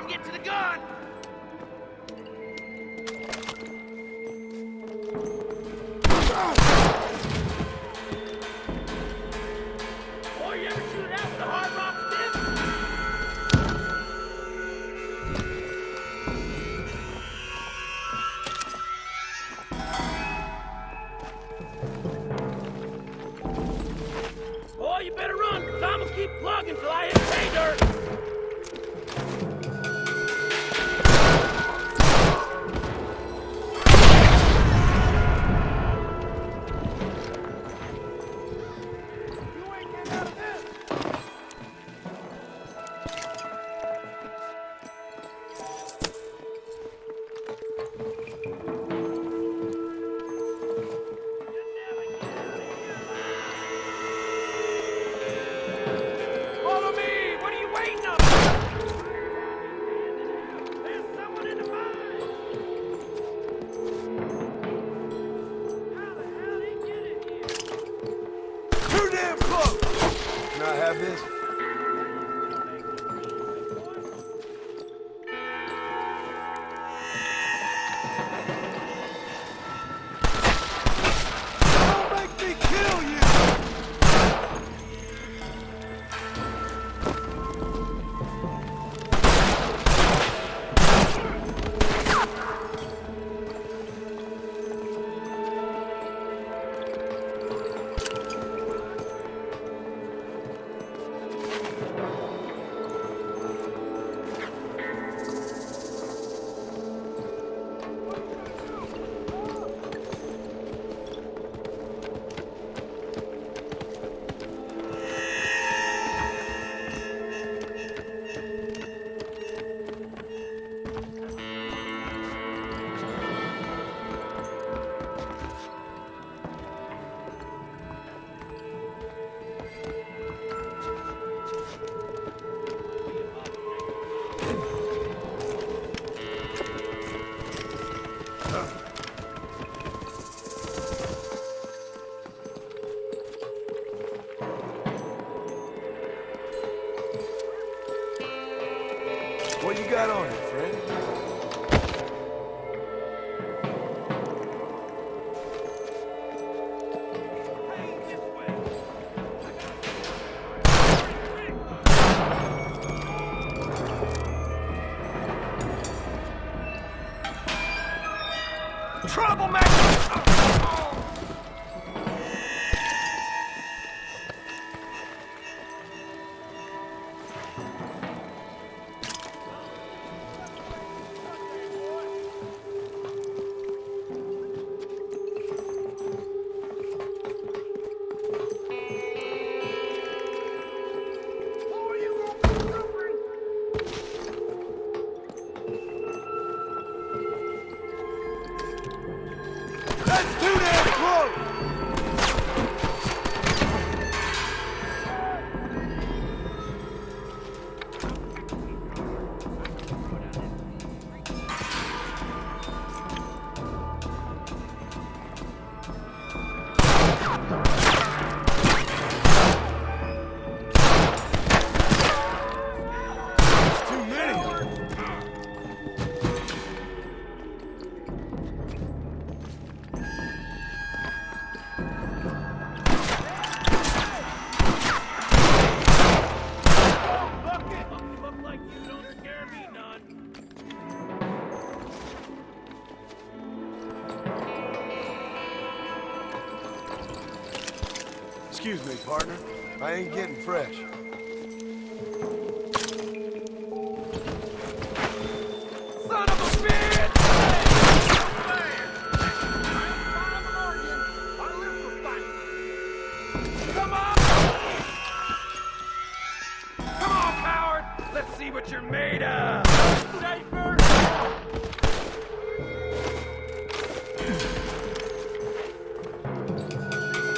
Get to the gun! Boy, you ever shoot that with a hard rock stick? Boy, you better run, because I'm gonna keep plugging till I hit pay dirt! Too damn close! Can I have this? Don't make me kill you! What you got on you, friend? Excuse me, partner. I ain't getting fresh. Son of a bitch! Come on! Come on, coward! Let's see what you're made of! Safer!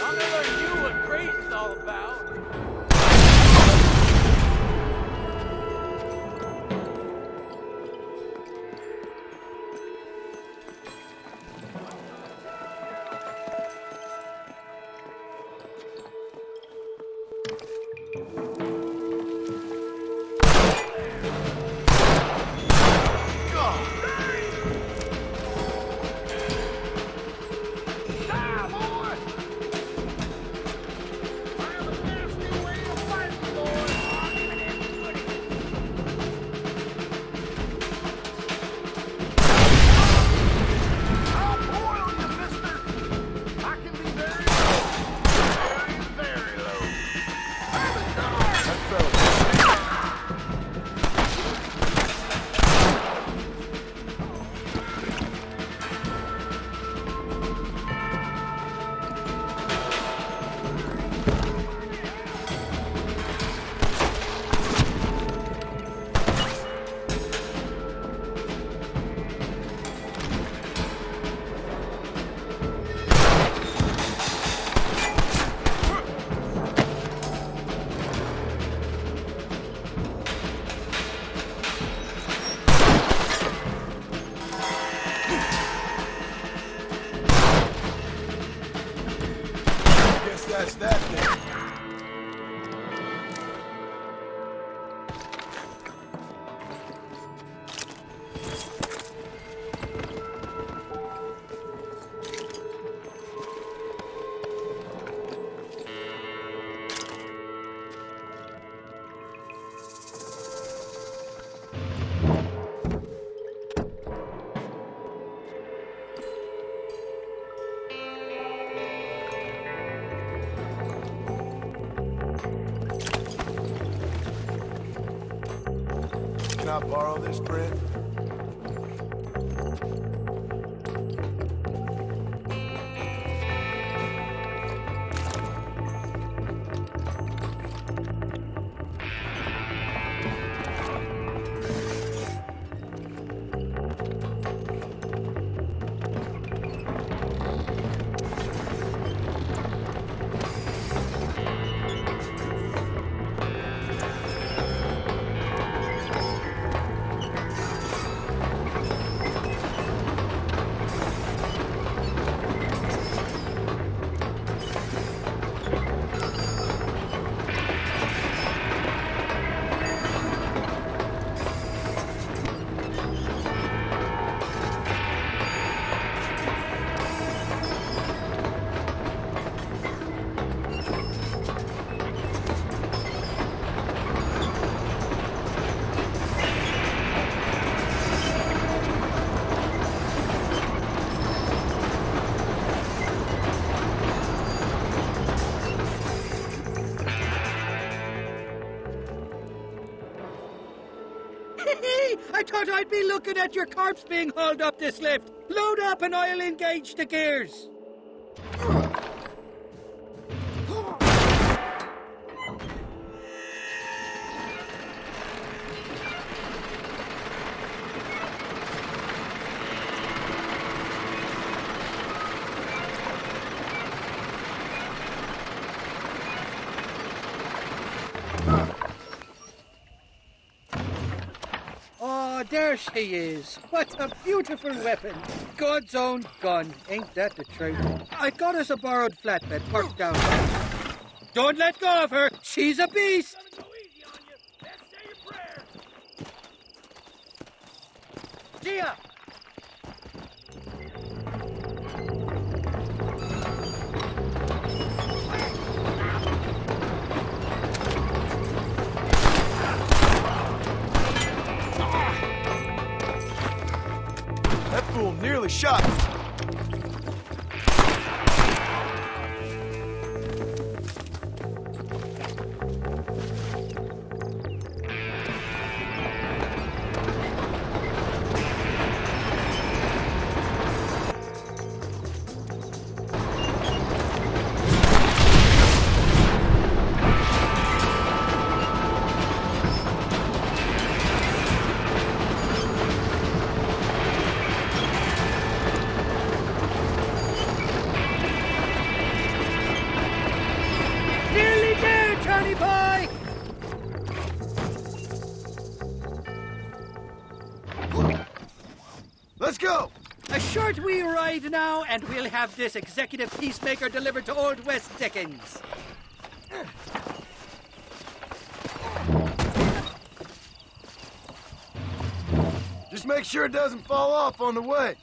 I'm gonna learn you what crazy's all about. I borrow this grid? I thought I'd be looking at your corpse being hauled up this lift. Load up and I'll engage the gears. There she is. What a beautiful weapon. God's own gun. Ain't that the truth? I got us a borrowed flatbed parked down there. Don't let go of her. She's a beast. Gia! That fool nearly shot me. Let's go! A short wee ride now, and we'll have this executive peacemaker delivered to Old West Dickens. Just make sure it doesn't fall off on the way.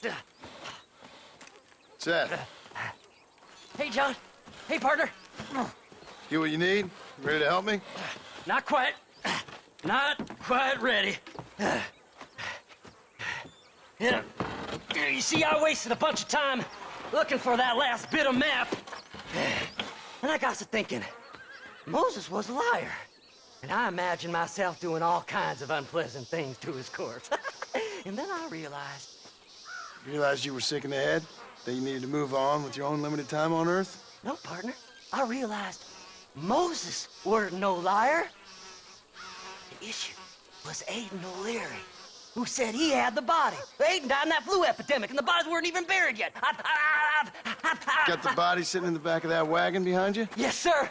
Yeah. Seth. Hey, John. Hey, partner. Get what you need? Ready to help me? Not quite. Not quite ready. You see, I wasted a bunch of time looking for that last bit of map. And I got to thinking, Moses was a liar. And I imagined myself doing all kinds of unpleasant things to his corpse. And then I realized... Realized you were sick in the head? That you needed to move on with your own limited time on Earth? No, partner. I realized Moses weren't no liar. The issue was Aiden O'Leary, who said he had the body. Aiden died in that flu epidemic, and the bodies weren't even buried yet. Got the body sitting in the back of that wagon behind you? Yes, sir.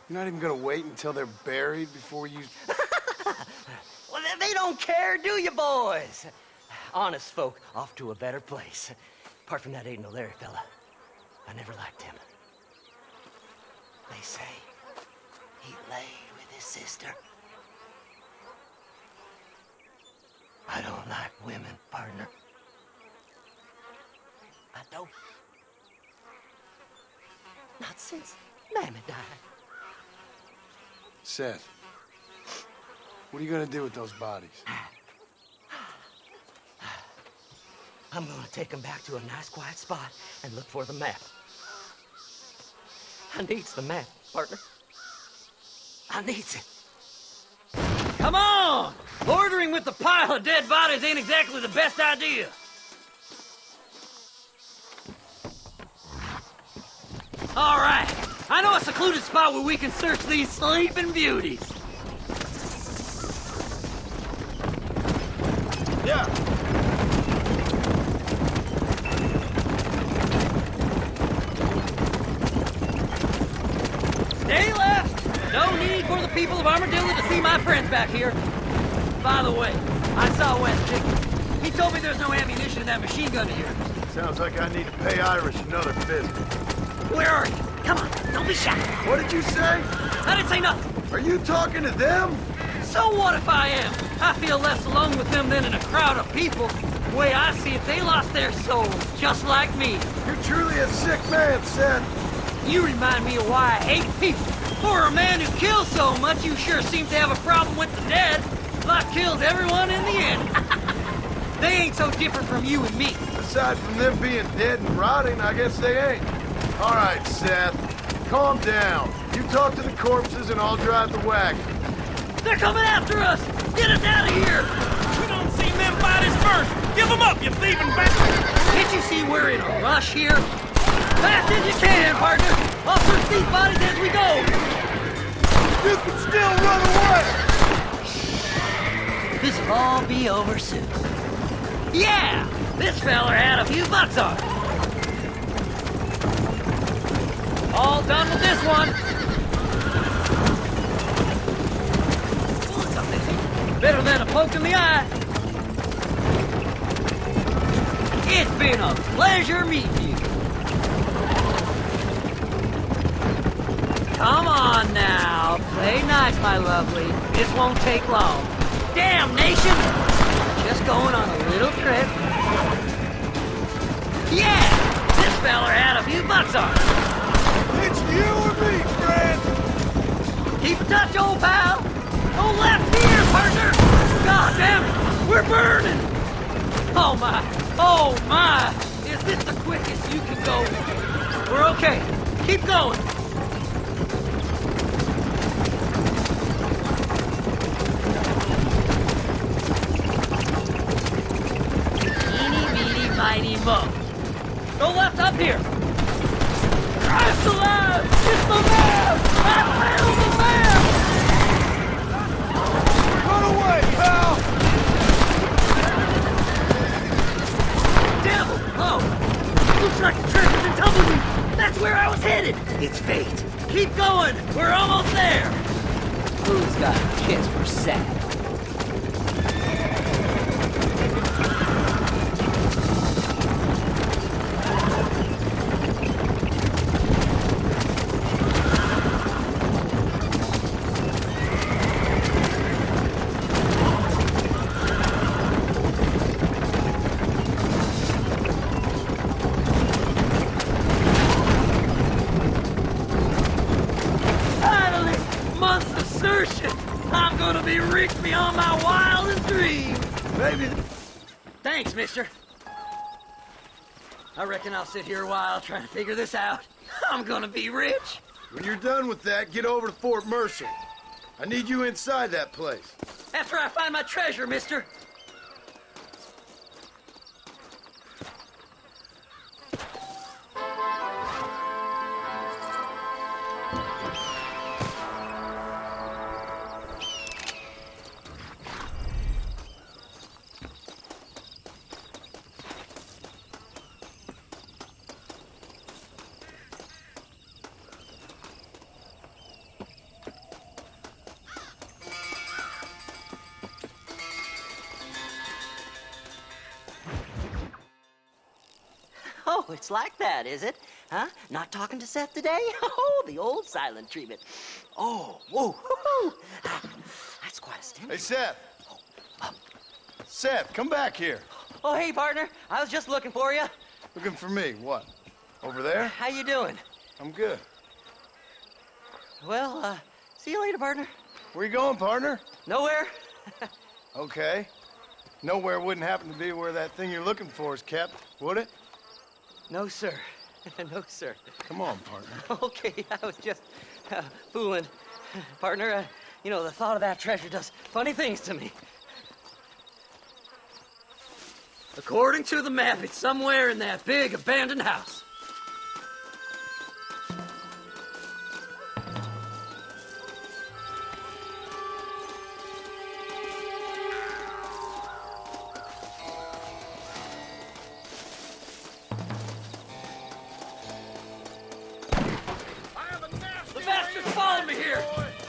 You're not even gonna wait until they're buried before you... Well, they don't care, do you, boys? Honest folk off to a better place. Apart from that Aiden O'Leary fella, I never liked him. They say he laid with his sister women, partner. I don't. Not since Mammy died. Seth, what are you gonna do with those bodies? I'm gonna take them back to a nice quiet spot and look for the map. I needs the map, partner. I needs it. Come on! Loitering with the pile of dead bodies ain't exactly the best idea. All right. I know a secluded spot where we can search these sleeping beauties. Yeah. Stay left! No need for the people of Armadillo to see my friends back here. By the way, I saw Wes digging. He told me there's no ammunition in that machine gun of yours. Sounds like I need to pay Irish another visit. Where are you? Come on, don't be shy. What did you say? I didn't say nothing. Are you talking to them? So what if I am? I feel less alone with them than in a crowd of people. The way I see it, they lost their souls, just like me. You're truly a sick man, Seth. You remind me of why I hate people. For a man who kills so much, you sure seem to have a problem with the dead. Life kills everyone in the end. They ain't so different from you and me. Aside from them being dead and rotting, I guess they ain't. All right, Seth, calm down. You talk to the corpses and I'll drive the wagon. They're coming after us! Get us out of here! We don't see them bodies first! Give them up, you thieving bastard! Can't you see we're in a rush here? Fast as you can, partner! I'll search these bodies as we go! You can still run away! This'll all be over soon. Yeah! This feller had a few bucks on it. All done with this one. Better than a poke in the eye. It's been a pleasure meeting you. Come on now. Play nice, my lovely. This won't take long. Damnation! Just going on a little trip. Yeah! This feller had a few bucks on it. It's you or me, friend! Keep in touch, old pal! No left here, partner! God damn it! We're burning! Oh my! Oh my! Is this the quickest you can go? We're okay. Keep going. Eeny, meeny, miny, mo. Go left up here. Christ alive! It's the map! I found the map! Run away, pal! Devil! Oh! Looks like the treasure's in Tumbleweed! That's where I was headed! It's fate! Keep going! We're almost there! Who's got a kiss for Seth? I'm gonna be rich beyond my wildest dreams. Maybe. Thanks, mister. I reckon I'll sit here a while trying to figure this out. I'm gonna be rich. When you're done with that, get over to Fort Mercer. I need you inside that place. After I find my treasure, mister. Oh, it's like that, is it? Huh? Not talking to Seth today? Oh, the old silent treatment. Oh, whoa, that's quite a stimulus. Hey, Seth. Seth, come back here. Oh, hey, partner. I was just looking for you. Looking for me, what? Over there? How you doing? I'm good. Well, see you later, partner. Where you going, partner? Nowhere. Okay. Nowhere wouldn't happen to be where that thing you're looking for is kept, would it? No, sir. No, sir. Come on, partner. Okay, I was just fooling. Partner, you know, the thought of that treasure does funny things to me. According to the map, it's somewhere in that big abandoned house. The bastards followed me here.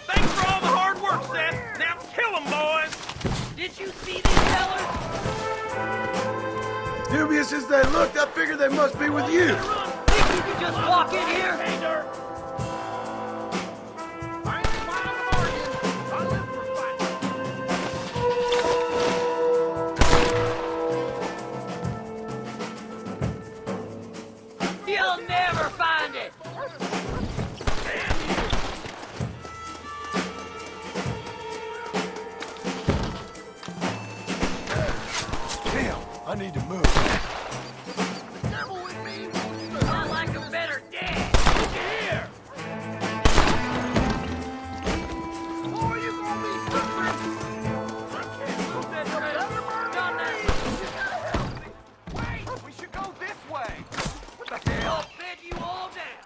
Thanks for all the hard work, Seth. Now kill them, boys. Did you see these fellas? Dubious as they looked, I figured they must be with you. Think you could just walk in here? You'll never find it. Damn, I need to move. I like a better dad. Look here. Boy, you gonna be Wait, we should go this way. What the hell? I'll bed you all down.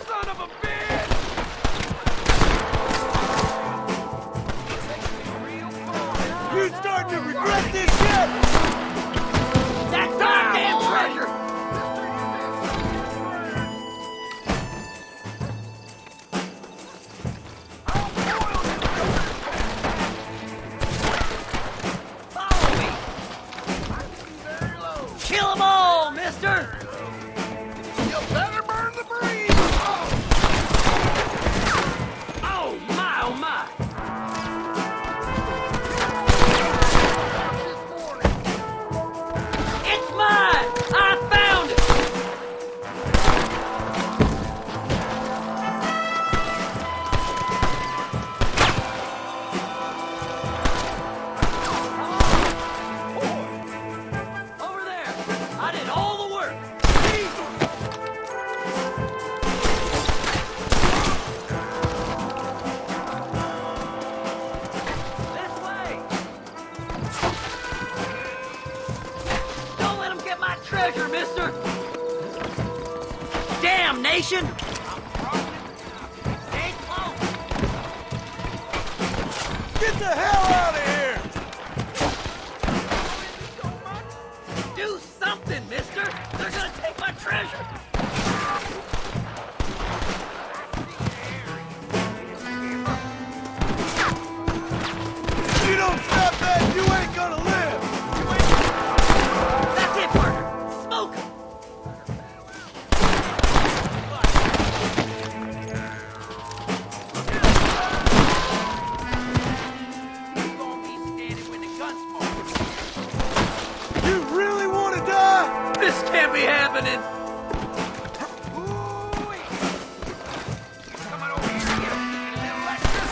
Son of a bitch! You starting to regret this shit? That's our damn treasure. Follow me. Kill them all, mister. You better burn the breeze! Oh, my, oh, my. It's mine! I found it! Over there! I did all the work! This way! Don't let him get my treasure, mister! Damnation! Stay close! Get the hell out of here! Do something, mister! They're gonna take my treasure! You don't stop that, you ain't gonna live! That's it, partner! Smoke 'em! You gonna be standing with the gun smoke. You really wanna die? This can't be happening! Coming over here to get a little extra.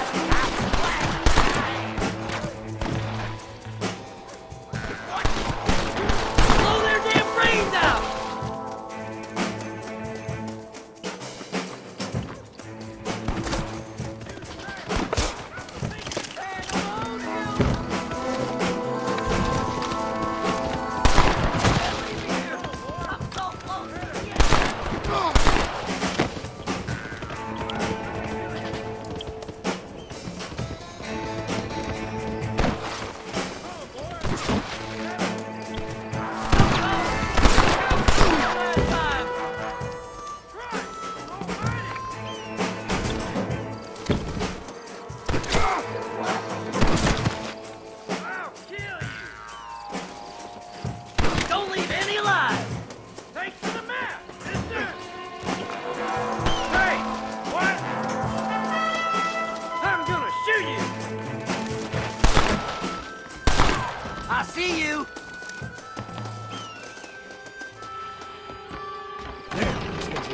Blow their damn brains out! I'm so close!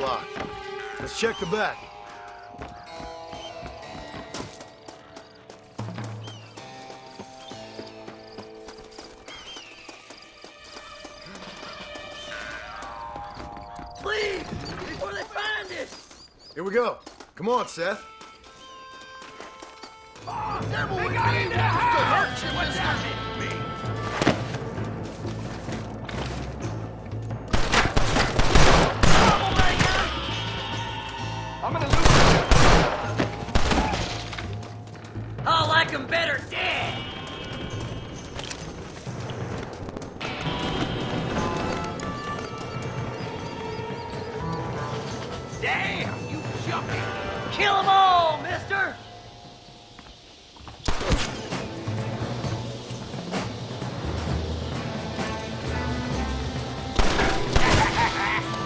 locked. Let's check the back. Please, before they find us! Here we go. Come on, Seth. Oh, they got in the house! What's happening? I'm gonna lose. I like him better dead. Damn, you jumping! Kill them all, mister!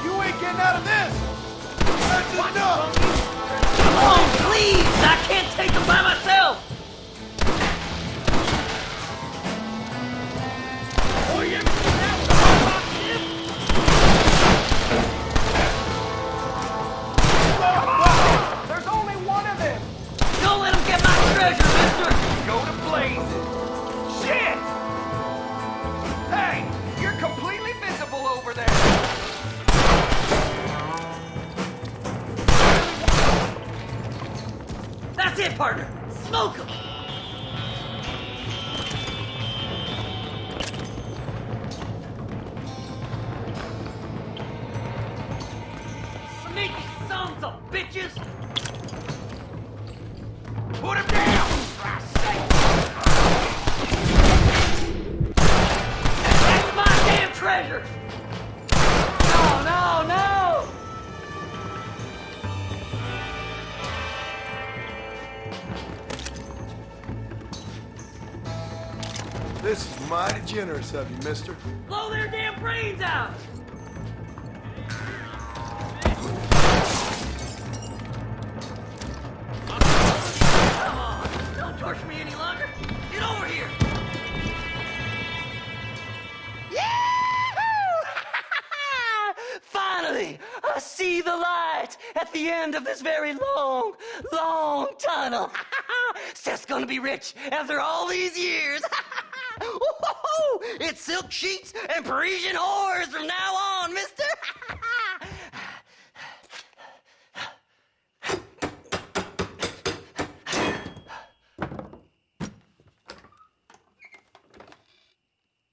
You ain't getting out of this! That's enough! Come on, please! I can't take them by myself! Oh, yeah! There's only one of them! Don't let them get my treasure, mister! Go to blazes! Shit! Hey, you're completely visible over there! That's it, partner! Smoke them! Sneaky sons of bitches! Put him down! That's my damn treasure! No, no, no! This is mighty generous of you, mister. Blow their damn brains out! Come on, don't torture me any longer. Get over here! Finally, I see the light at the end of this very long, long tunnel. Seth's gonna be rich after all these years. Woo-hoo-hoo! It's silk sheets and Parisian whores from now on, mister.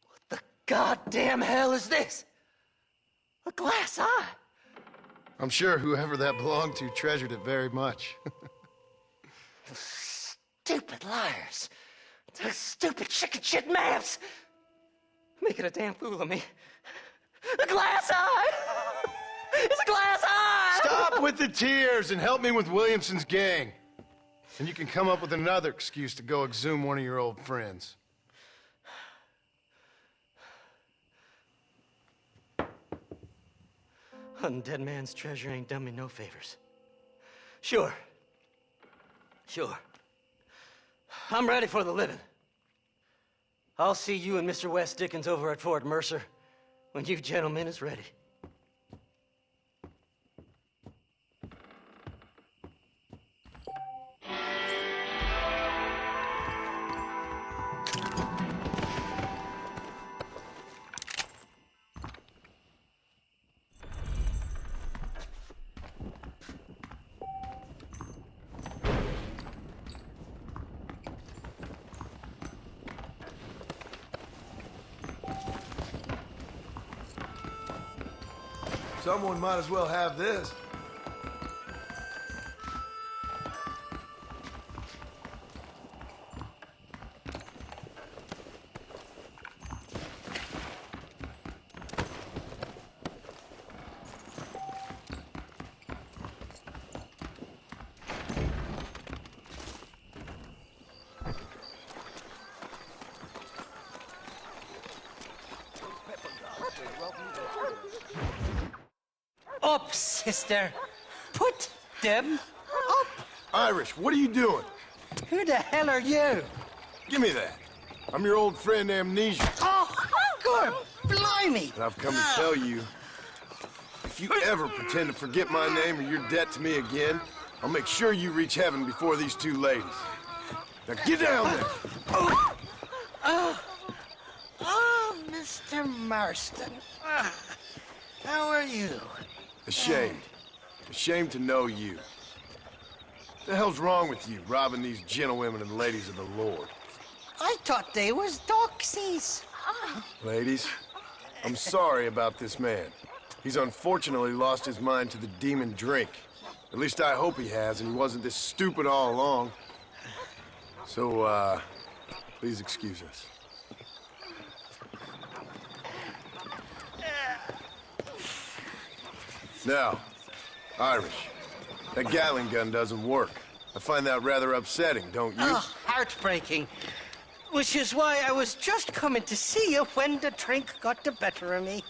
What the goddamn hell is this? A glass eye? I'm sure whoever that belonged to treasured it very much. Stupid liars. Those stupid chicken shit maps. Making a damn fool of me. A glass eye! It's a glass eye! Stop with the tears and help me with Williamson's gang. And you can come up with another excuse to go exhume one of your old friends. Hunting dead man's treasure ain't done me no favors. Sure. I'm ready for the living. I'll see you and Mr. West Dickens over at Fort Mercer when you gentlemen is ready. Someone might as well have this. Up, sister. Put them up. Irish, what are you doing? Who the hell are you? Give me that. I'm your old friend Amnesia. Oh, good. Blimey. And I've come to tell you, if you ever pretend to forget my name or your debt to me again, I'll make sure you reach heaven before these two ladies. Now get down there! Oh, Mr. Marston. How are you? Ashamed. Ashamed to know you. What the hell's wrong with you, robbing these gentlewomen and ladies of the Lord? I thought they was doxies. Ladies, I'm sorry about this man. He's unfortunately lost his mind to the demon drink. At least I hope he has, and he wasn't this stupid all along. So, please excuse us. Now, Irish, that Gatling gun doesn't work. I find that rather upsetting, don't you? Oh, heartbreaking. Which is why I was just coming to see you when the drink got the better of me.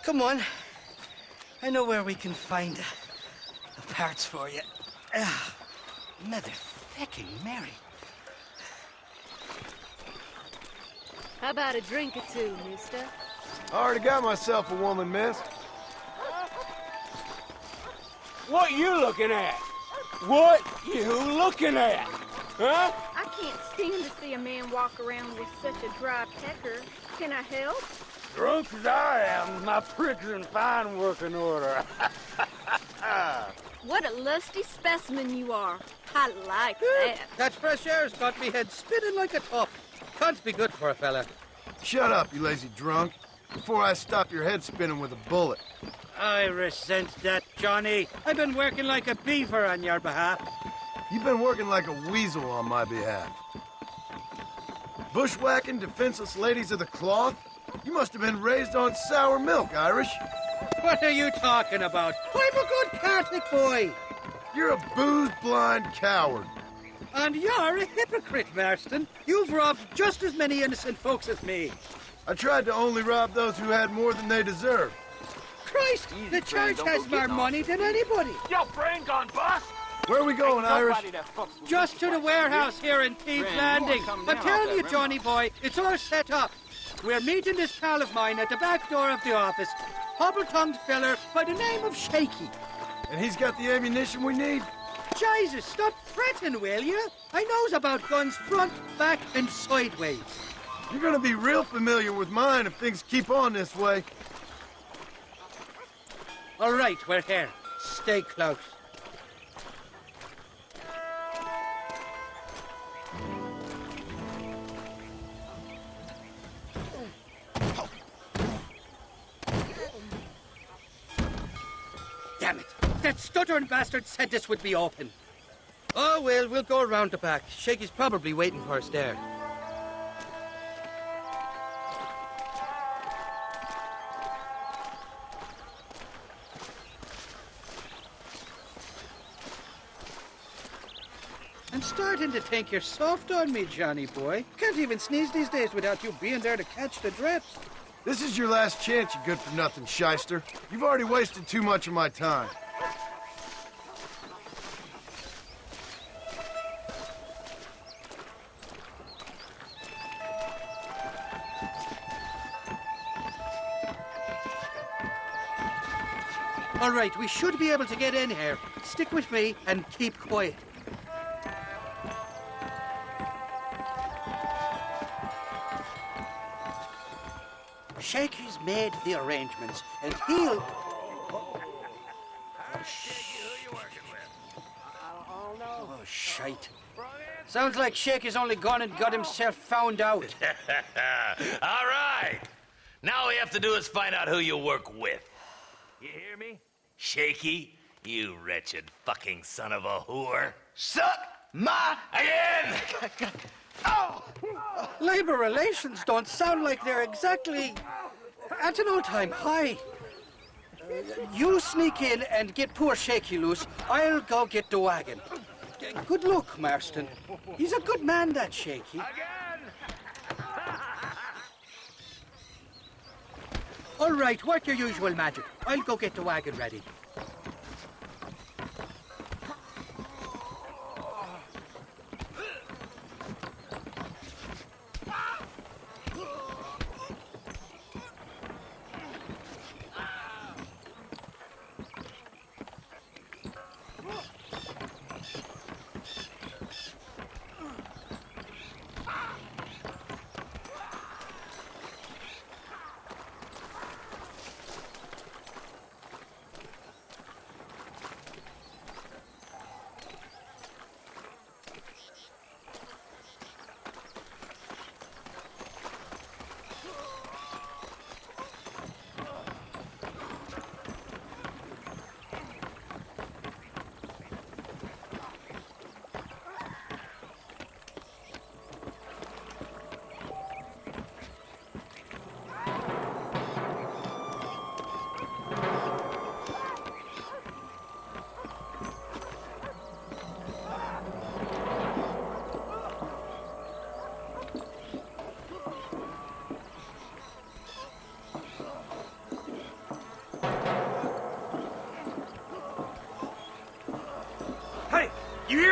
Come on. I know where we can find the parts for you. Motherfucking Mary. How about a drink or two, mister? I already got myself a woman, miss. What you looking at? What you looking at? Huh? I can't stand to see a man walk around with such a dry pecker. Can I help? Drunk as I am, my prick's in fine working order. What a lusty specimen you are. I like that. That fresh air's got me head spinning like a top. Can't be good for a fella. Shut up, you lazy drunk, before I stop your head spinning with a bullet. I resent that, Johnny. I've been working like a beaver on your behalf. You've been working like a weasel on my behalf. Bushwhacking defenseless ladies of the cloth? You must have been raised on sour milk, Irish. What are you talking about? I'm a good Catholic boy. You're a booze-blind coward. And you're a hypocrite, Marston. You've robbed just as many innocent folks as me. I tried to only rob those who had more than they deserved. Christ, the church has more money than anybody. Yo, brain gone bust? Where are we going, Irish? Just to the warehouse here in Teague's Landing. I'm telling you, Johnny boy, it's all set up. We're meeting this pal of mine at the back door of the office. Hobble-tongued feller by the name of Shaky. And he's got the ammunition we need? Jesus, stop fretting, will you? I knows about guns front, back, and sideways. You're gonna be real familiar with mine if things keep on this way. All right, we're here. Stay close. Damn it! That stuttering bastard said this would be open. Oh, well, we'll go around the back. Shaky's probably waiting for us there. I'm starting to think you're soft on me, Johnny boy. Can't even sneeze these days without you being there to catch the drips. This is your last chance, you good-for-nothing shyster. You've already wasted too much of my time. All right, we should be able to get in here. Stick with me and keep quiet. Shaky's made the arrangements, and he'll... Oh, shite. Sounds like Shaky's only gone and got himself found out. All right. Now all we have to do is find out who you work with. You hear me? Shaky, you wretched fucking son of a whore. Suck my again! Oh! Labor relations don't sound like they're exactly at an all-time high. You sneak in and get poor Shaky loose. I'll go get the wagon. Good luck, Marston. He's a good man, that Shaky. All right, work your usual magic. I'll go get the wagon ready.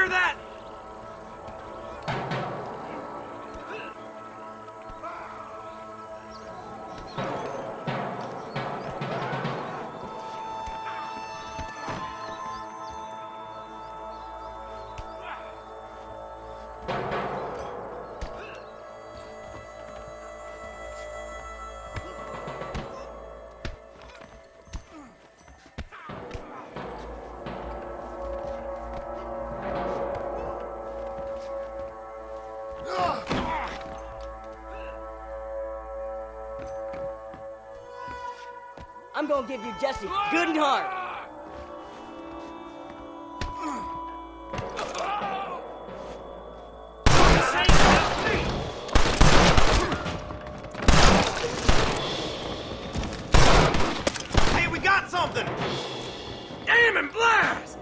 hear that? I'm gonna give you Jesse good and hard. Hey, we got something! Damn and blast!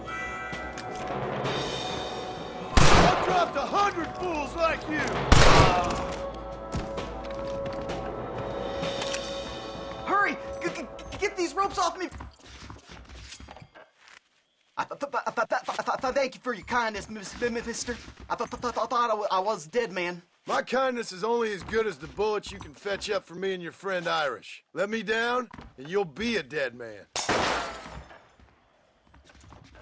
I dropped 100 fools like you! Hurry! Get these ropes off me! Thank you for your kindness, mister. I thought I was dead, man. My kindness is only as good as the bullets you can fetch up for me and your friend Irish. Let me down, and you'll be a dead man.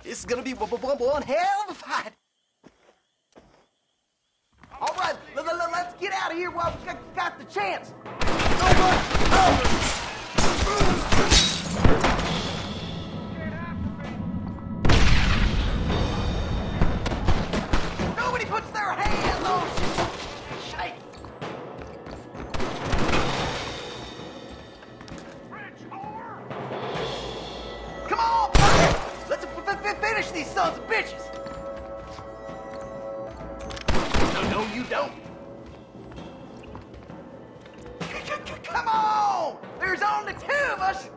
This is gonna be one hell of a fight. All right, let's get out of here while we got the chance. Nobody puts their hands on shit. Come on, buddy. Let's finish these sons of bitches. No, you don't. Come on! There's only two of us! Get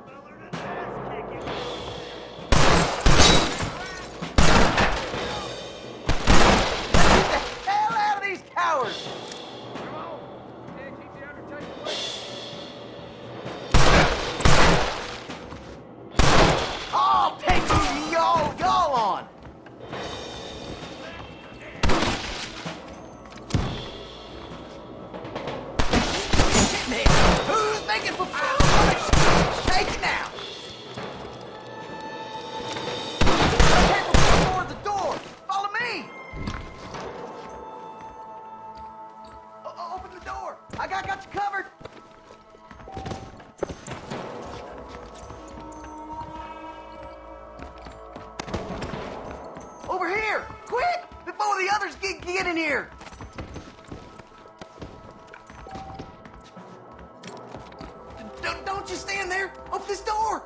the hell out of these cowards! I'll take y'all on! Who's making for shake it now? Toward the door. Follow me. Open the door. I got you covered. Over here, quick, before the others get in here. Don't you stand there! Open this door!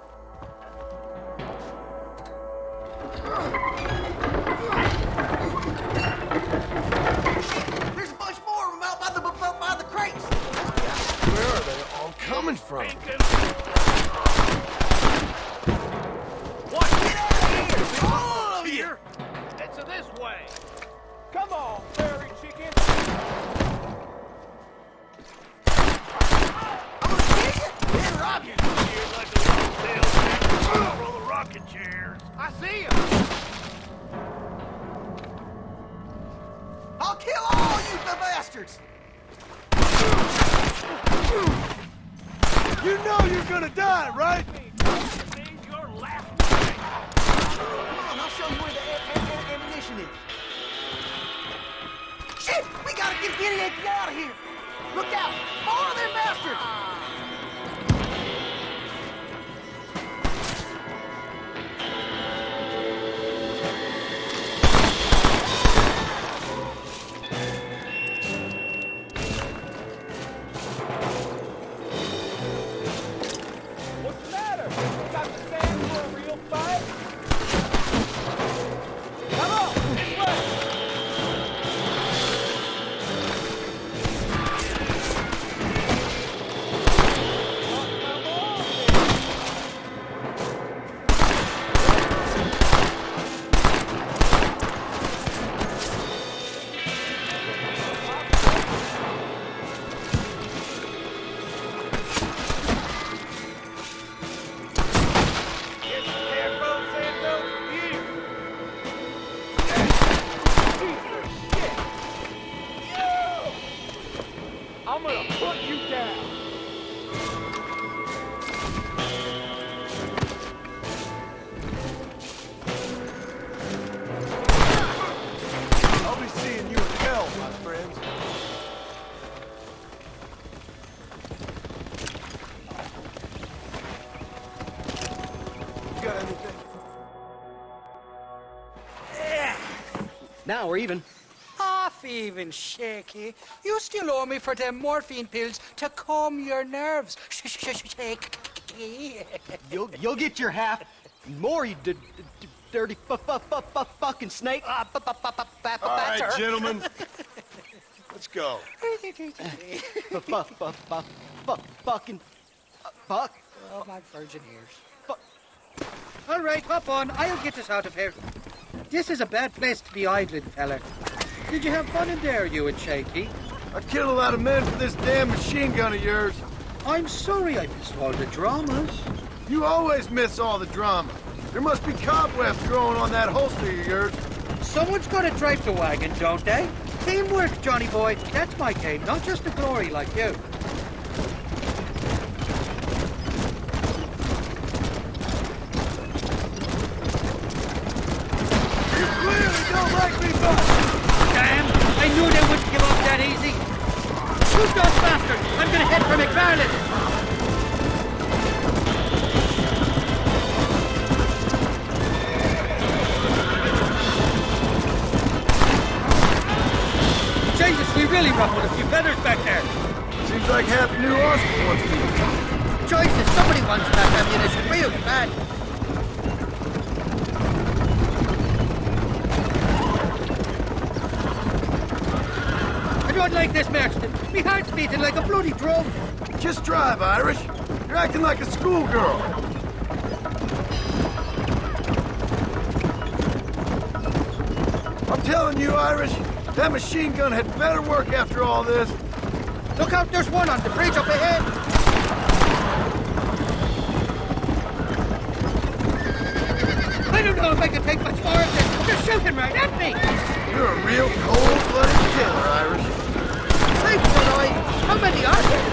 There's a bunch more of them out by the crates! Where are they all coming from? What? Get out of here! All of you! It's this way. Come on, fairy chicken. Rob you! Here like a long tail roll the rocking chairs. I see him. I'll kill all you bastards! You know you're gonna die, right? Your last Come on, I'll show you where the ammunition is. Shit! We gotta get out of here! Look out! More of them bastards! What's the matter? Got to stand for a real fight? Come on, this way! Now we're even. Half even, Shaky. You still owe me for them morphine pills to calm your nerves. Shaky. You'll get your half. More, you dirty fucking snake. All right, gentlemen. Let's go. Fucking fuck. Oh, my virgin ears. All right, hop on. I'll get us out of here. This is a bad place to be idling, fella. Did you have fun in there, you and Shaky? I killed a lot of men for this damn machine gun of yours. I'm sorry I missed all the dramas. You always miss all the drama. There must be cobwebs growing on that holster of yours. Someone's got to drive the wagon, don't they? Teamwork, Johnny boy. That's my game, not just the glory like you. You clearly don't like me much. Damn! I knew they wouldn't give up that easy. Shoot those bastards! I'm gonna head for McFarland. Jesus, we really ruffled a few feathers back there. Seems like half New Austin wants me. Jesus, somebody wants that ammunition real bad. I don't like this, Marston. My heart's beating like a bloody drum. Just drive, Irish. You're acting like a schoolgirl. I'm telling you, Irish, that machine gun had better work after all this. Look out, there's one on the bridge up ahead. I don't know if I can take much more of this. They're shooting right at me. You're a real cold-blooded killer, Irish. Thanks, Roy. How many are there?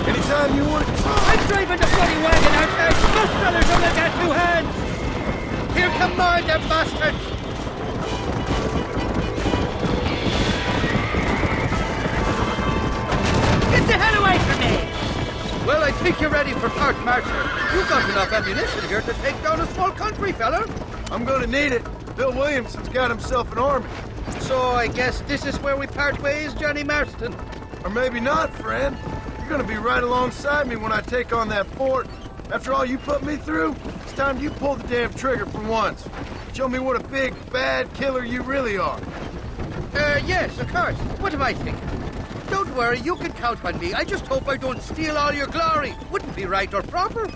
Anytime you want to... I'm driving the bloody wagon out there. Those fellas only got 2 hands. Here come more, them bastards. Get the hell away from me. Well, I think you're ready for part, Mercer. You've got enough ammunition here to take down a small country, fella. I'm gonna need it. Bill Williamson's got himself an army. So I guess this is where we part ways, Johnny Marston. Or maybe not, friend. You're gonna be right alongside me when I take on that fort. After all you put me through, it's time you pull the damn trigger for once. Show me what a big, bad killer you really are. Yes, of course. What am I thinking? Don't worry, you can count on me. I just hope I don't steal all your glory. Wouldn't be right or proper.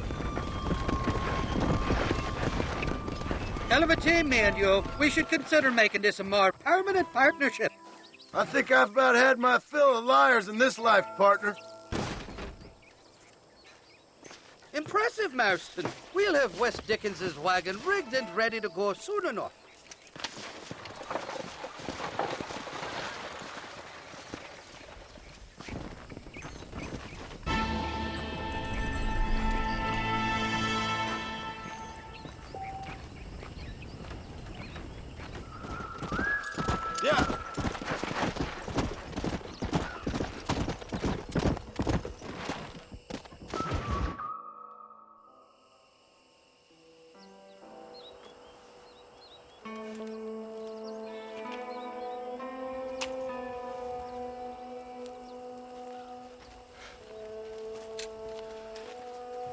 Hell of a team, me and you. We should consider making this a more permanent partnership. I think I've about had my fill of liars in this life, partner. Impressive, Marston. We'll have Wes Dickens's wagon rigged and ready to go soon enough. Yeah.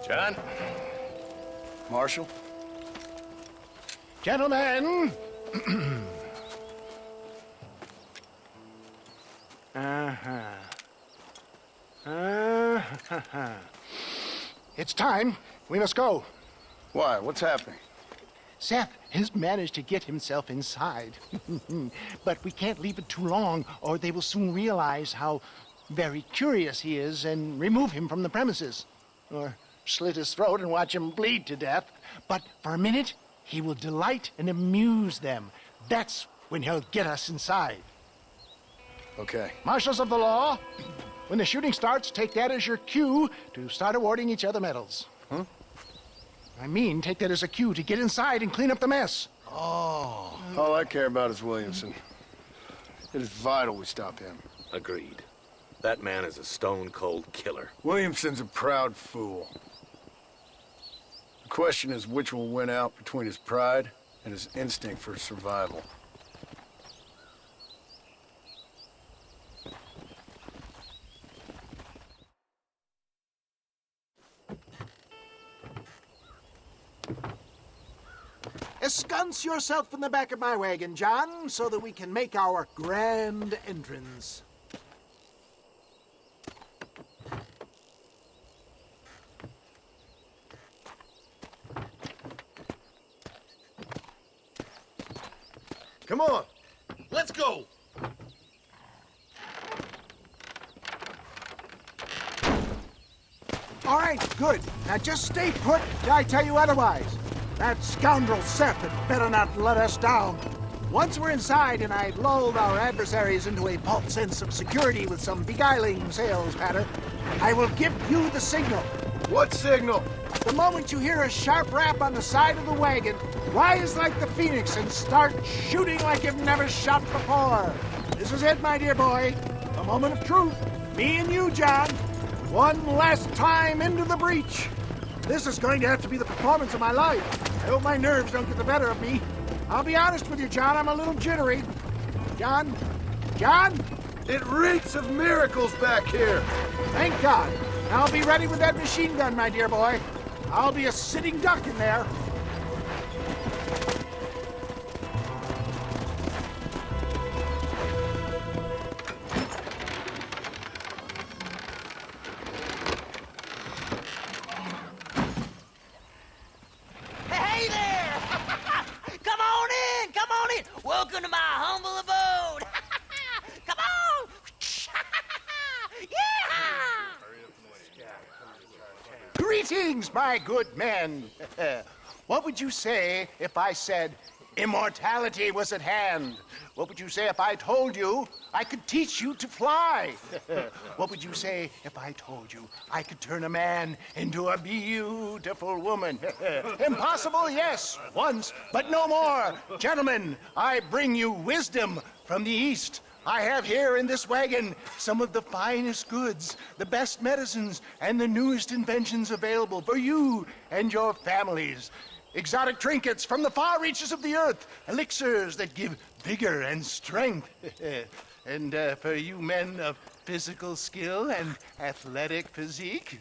John? Marshal? Gentlemen! It's time. We must go. Why? What's happening? Seth has managed to get himself inside. But we can't leave it too long, or they will soon realize how very curious he is and remove him from the premises. Or slit his throat and watch him bleed to death. But for a minute, he will delight and amuse them. That's when he'll get us inside. Okay. Marshals of the law, when the shooting starts, take that as your cue to start awarding each other medals. Huh? I mean, take that as a cue to get inside and clean up the mess. Oh. All I care about is Williamson. It is vital we stop him. Agreed. That man is a stone-cold killer. Williamson's a proud fool. The question is which will win out between his pride and his instinct for survival. Ensconce yourself in the back of my wagon, John, so that we can make our grand entrance. Come on, let's go. All right, good. Now just stay put till I tell you otherwise. That scoundrel Seth had better not let us down. Once we're inside and I've lulled our adversaries into a false sense of security with some beguiling sales patter, I will give you the signal. What signal? The moment you hear a sharp rap on the side of the wagon, rise like the phoenix and start shooting like you've never shot before. This is it, my dear boy. A moment of truth. Me and you, John. One last time into the breach. This is going to have to be the performance of my life. I hope my nerves don't get the better of me. I'll be honest with you, John, I'm a little jittery. John? John? It reeks of miracles back here. Thank God. I'll be ready with that machine gun, my dear boy. I'll be a sitting duck in there. Hey there! Come on in! Come on in! Welcome to my humble abode! Come on! Yeah! Greetings, my good men. What would you say if I said immortality was at hand? What would you say if I told you I could teach you to fly? What would you say if I told you I could turn a man into a beautiful woman? Impossible, yes, once, but no more. Gentlemen, I bring you wisdom from the East. I have here in this wagon some of the finest goods, the best medicines, and the newest inventions available for you and your families. Exotic trinkets from the far reaches of the earth, elixirs that give vigor and strength. And for you men of physical skill and athletic physique,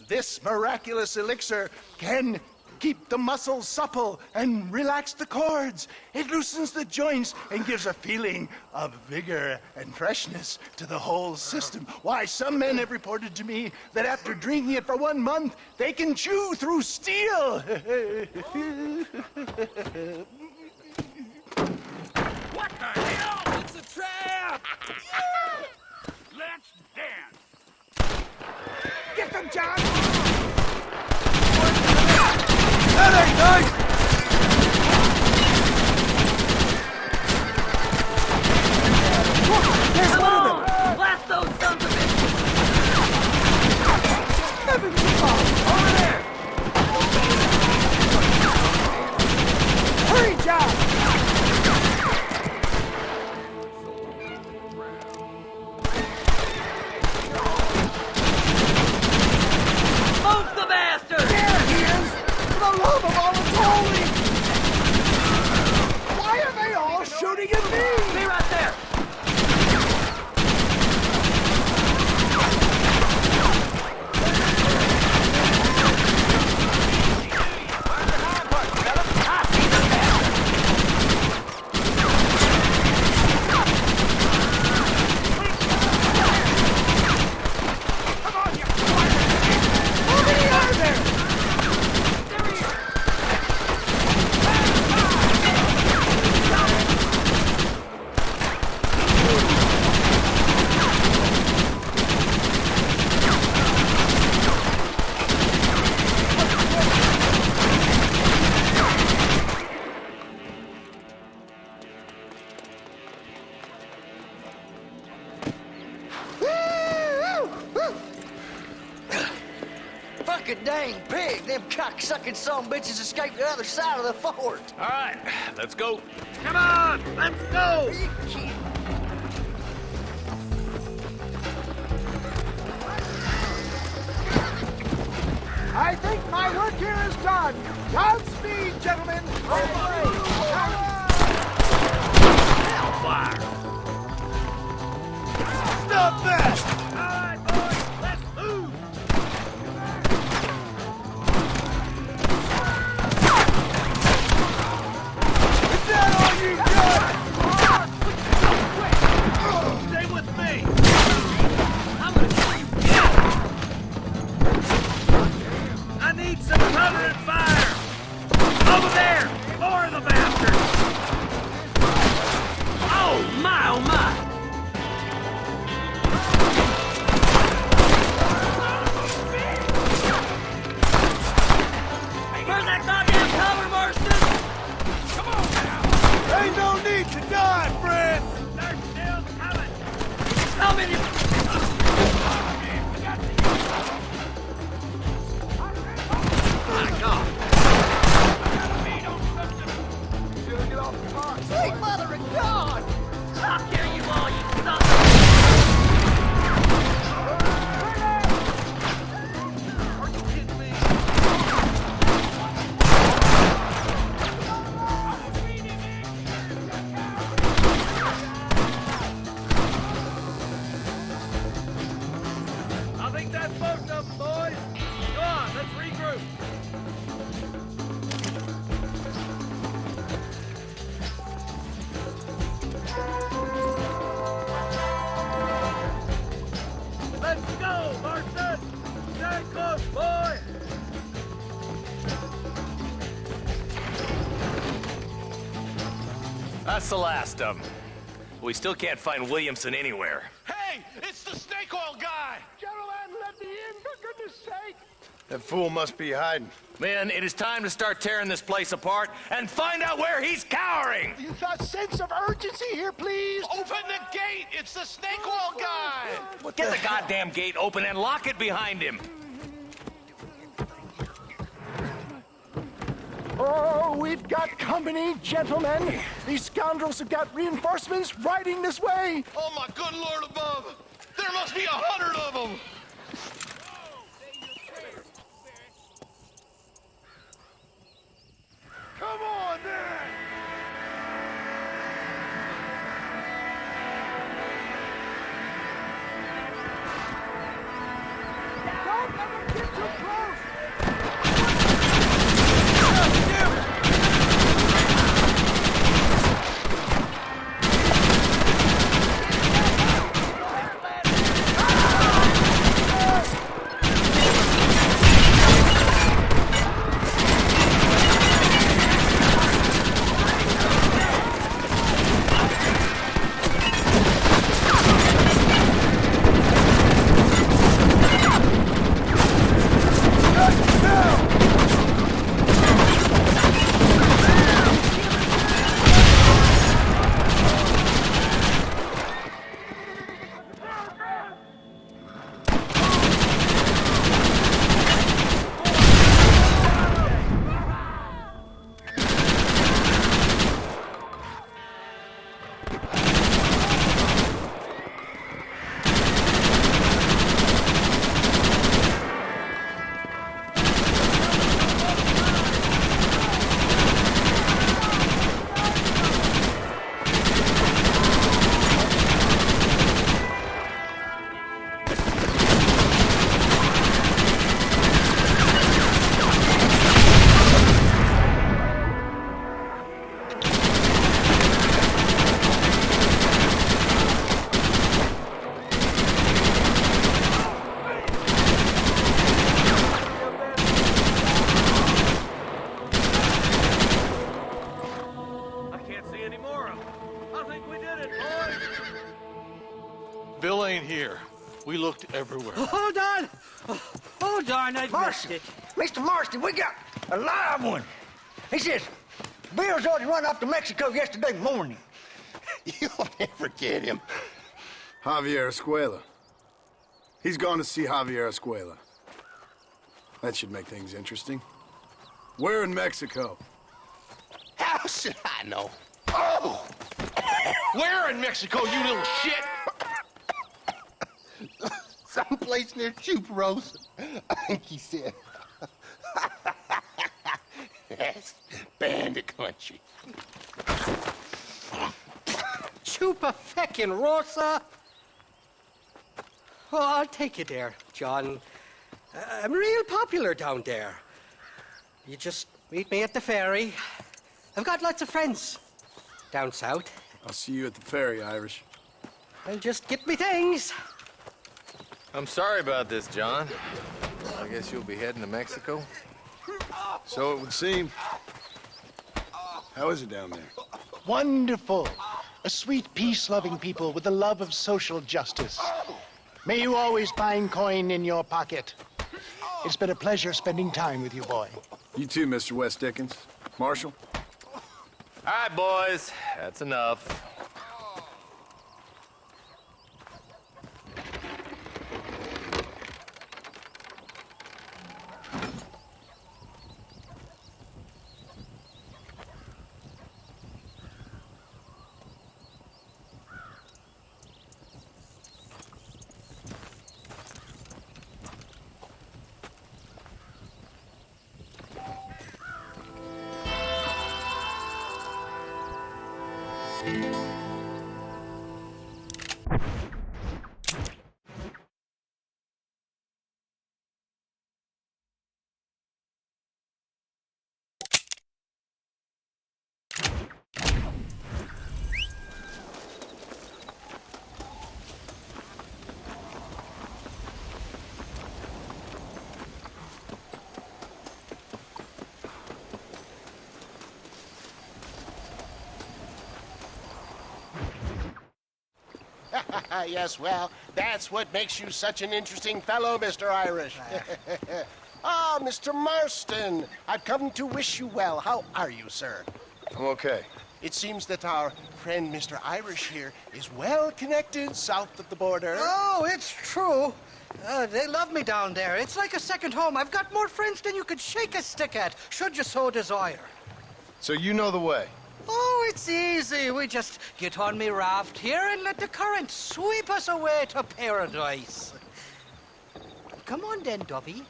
this miraculous elixir can keep the muscles supple and relax the cords. It loosens the joints and gives a feeling of vigor and freshness to the whole system. Why, some men have reported to me that after drinking it for 1 month, they can chew through steel. What the hell? It's a trap! Let's dance! Get them, John! That ain't nice! Come on! Blast those sons of Over there! Hurry, John! Smoke the bastard! There he is! For the love of all that's holy! Why are they all shooting at me? Be right there! Fucking dang pig! Them cocksucking son-bitches escaped the other side of the fort! All right, let's go. Come on, let's go! I think my work here is done. Godspeed, gentlemen. Hellfire! Stop that! All right, boys, let's move. Is that all you got? Stay with me. I'm gonna kill you dead. I need some cover and fire. Over there! More of the bastards! Oh my, oh my! Where's that goddamn cover, Marston? Come on now! Ain't no need to die, friend! They're still coming! How many? My God! Sweet mother of God! I'll kill you all, you son Are you kidding me? I think that's most of them, boys. Go on, let's regroup. Let's go, Marston! Stay close, boy! That's the last of them. We still can't find Williamson anywhere. Hey, it's the snake oil guy! Gentlemen, let me in, for goodness sake. That fool must be hiding. Men, it is time to start tearing this place apart and find out where he's cowering! A sense of urgency here, please. Open the gate! It's the snake oil guy! Get the goddamn gate open and lock it behind him! Oh, we've got company, gentlemen. These scoundrels have got reinforcements riding this way. Oh my good Lord above! There must be 100 of them! Come on, then! Don't let them get too close! Bill ain't here. We looked everywhere. Hold on! Oh, darn, I missed it. Mr. Marston, we got a live one. He says, Bill's already run off to Mexico yesterday morning. You'll never get him. Javier Escuela. He's gone to see Javier Escuela. That should make things interesting. Where in Mexico? How should I know? Oh! Where in Mexico, you little shit? Someplace near Chuparosa, I think he said. Yes, bandit country. Chupa feckin' Rosa. Oh, I'll take you there, John. I'm real popular down there. You just meet me at the ferry. I've got lots of friends down south. I'll see you at the ferry, Irish. I'll just get me things. I'm sorry about this, John. I guess you'll be heading to Mexico? So it would seem. How is it down there? Wonderful. A sweet, peace-loving people with the love of social justice. May you always find coin in your pocket. It's been a pleasure spending time with you, boy. You too, Mr. West Dickens. Marshal? All right, boys. That's enough. Yes, well, that's what makes you such an interesting fellow, Mr. Irish. Ah, Mr. Marston, I've come to wish you well. How are you, sir? I'm okay. It seems that our friend Mr. Irish here is well connected south of the border. Oh, it's true. They love me down there. It's like a second home. I've got more friends than you could shake a stick at, should you so desire. So you know the way? Oh, it's easy. We just get on me raft here and let the current sweep us away to paradise. Come on then, Dubby.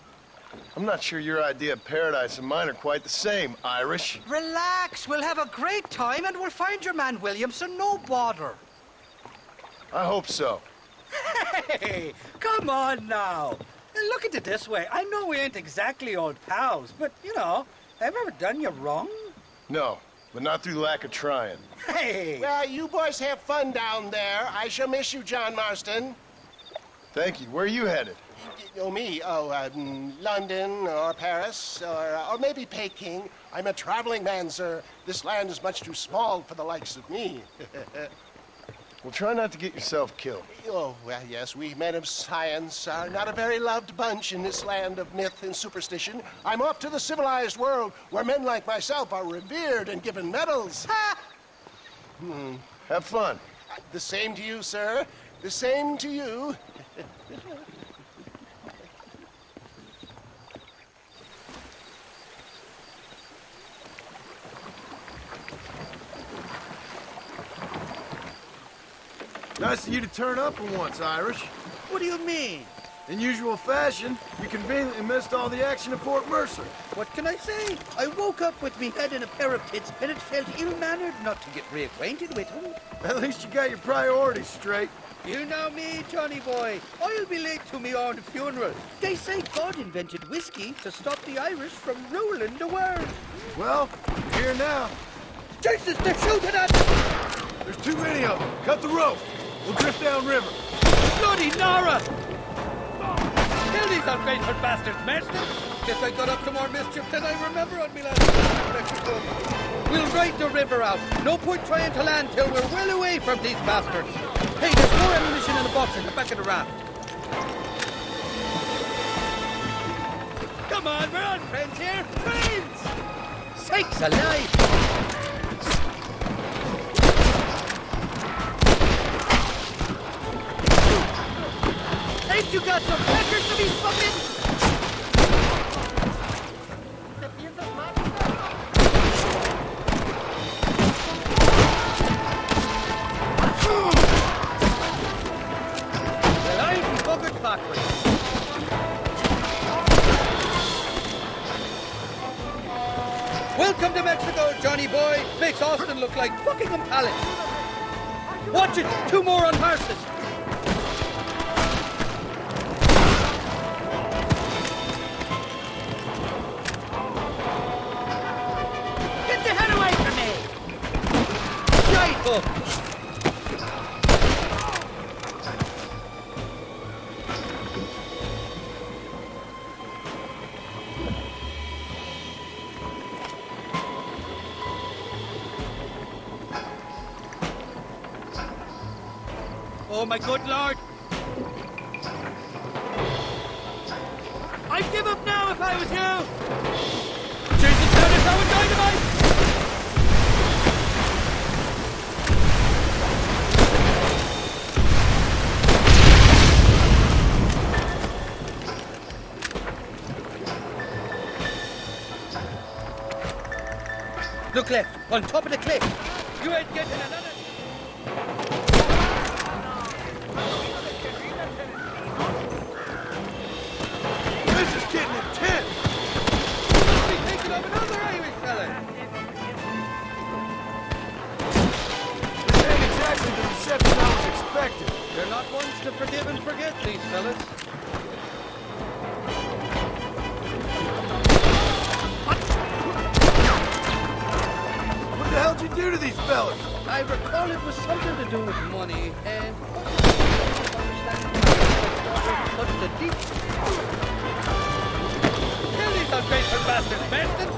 I'm not sure your idea of paradise and mine are quite the same, Irish. Relax. We'll have a great time and we'll find your man Williamson, no bother. I hope so. Hey, come on now. Look at it this way. I know we ain't exactly old pals, but, you know, have I ever done you wrong? No, but not through lack of trying. Hey! Well, you boys have fun down there. I shall miss you, John Marston. Thank you. Where are you headed? Oh, me? Oh, London or Paris or maybe Peking. I'm a traveling man, sir. This land is much too small for the likes of me. Well, try not to get yourself killed. Oh, well, yes, we men of science are not a very loved bunch in this land of myth and superstition. I'm off to the civilized world where men like myself are revered and given medals. Ha! Have fun. The same to you, sir. The same to you. Nice of you to turn up for once, Irish. What do you mean? In usual fashion, you conveniently missed all the action at Fort Mercer. What can I say? I woke up with me head in a pair of pits, and it felt ill-mannered not to get reacquainted with him. At least you got your priorities straight. You know me, Johnny boy. I'll be late to me own funeral. They say God invented whiskey to stop the Irish from ruling the world. Well, you're here now. Jesus, they're shooting at us! There's too many of them. Cut the rope. We'll drift downriver. Bloody Nara! Kill these ungrateful bastards, Marston! Guess I got up to more mischief than I remember on me last trip. We'll ride the river out. No point trying to land till we're well away from these bastards. Hey, there's more ammunition in the box in the back of the raft. Come on, we're all friends here. Friends! Sakes alive! Ain't you got some crackers to be smoking? Well, I ain't buggered backwards. Welcome to Mexico, Johnny boy. Makes Austin look like Buckingham Palace. Watch it. 2 more on Marston. Get the hell away from me! Right hook. Oh, my good lord. I'd give up now if I was you. Change the status, I would dynamite. Look left, on top of the cliff. You ain't getting another. This is getting intense. We'll be taking up another Irish fella. This ain't exactly the reception I was expecting. They're not ones to forgive and forget, these fellas. What the hell'd you do to these fellas? I recall it was something to do with money and... What's the deep? Kill these ungrateful bastards, Marston!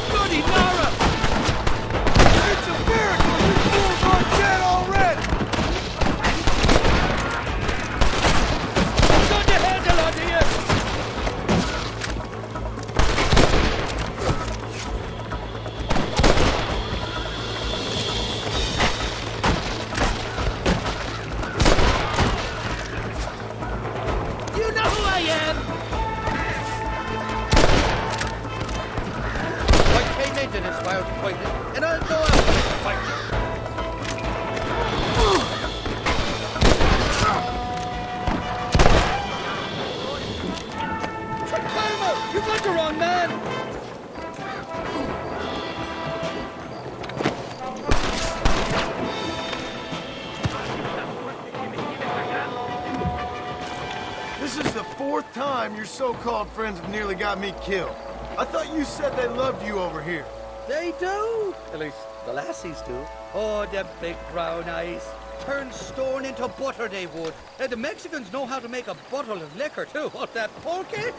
Bloody Nara! It's a miracle you fools aren't dead already! Got your handle on here! You know who I am! Like pay maintenance while you're fighting, and I'll go out and fight. Palmer, you got the wrong man! This is the 4th time your so-called friends have nearly got me killed. I thought you said they loved you over here. They do! At least the lassies do. Oh, them big brown eyes. Turn stone into butter they would. And the Mexicans know how to make a bottle of liquor too. What, that pulque?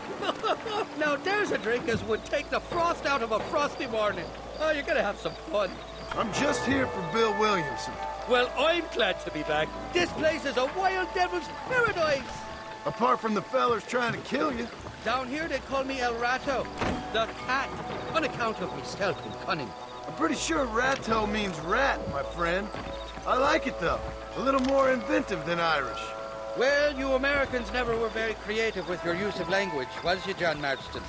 Now there's a drink as would take the frost out of a frosty morning. Oh, you're gonna have some fun. I'm just here for Bill Williamson. Well, I'm glad to be back. This place is a wild devil's paradise. Apart from the fellers trying to kill you. Down here they call me El Rato, the cat, on account of me stealth and cunning. I'm pretty sure Rato means rat, my friend. I like it though. A little more inventive than Irish. Well, you Americans never were very creative with your use of language, was you, John Marston?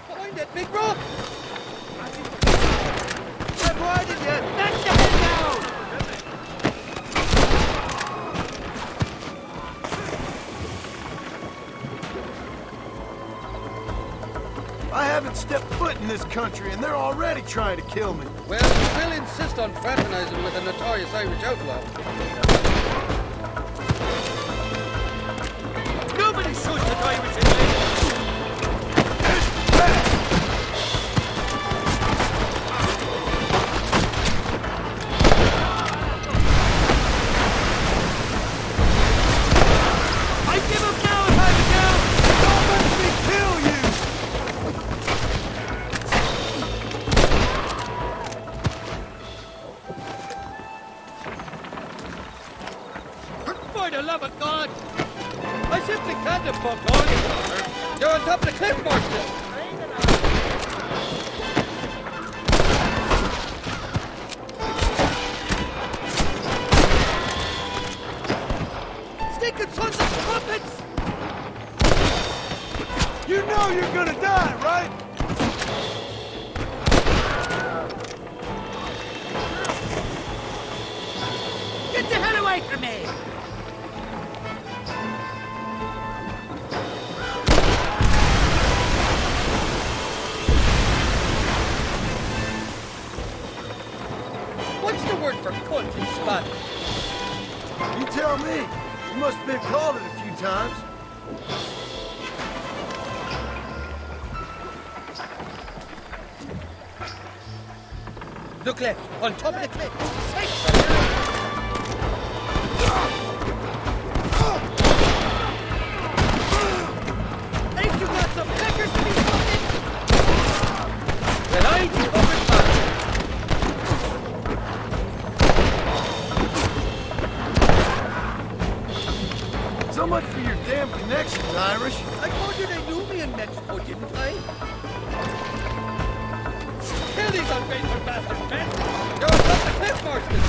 Behind that big rock! I'm riding yet! Knock the head down! I haven't stepped foot in this country and they're already trying to kill me. Well, you will insist on fraternizing with a notorious Irish outlaw. Nobody shoots at Irish in England. I'd give up now if I was you! Don't let me kill you! For the love of God! I simply can't have bumped on you, brother. You're on top of the cliff, Marston. Stinking sons of trumpets! You know know you're gonna die, right? Get the hell away from me! What's the word for cunt in Spanish? You tell me. You must have been called it a few times. Look left, on top of the cliff. Ain't you got some peckers to be fucking? Then I do over time. So much for your damn connections, Irish. I told you they knew me in Mexico, didn't I? Kill these ungrateful bastards, men! You're on top of the cliff, Marston!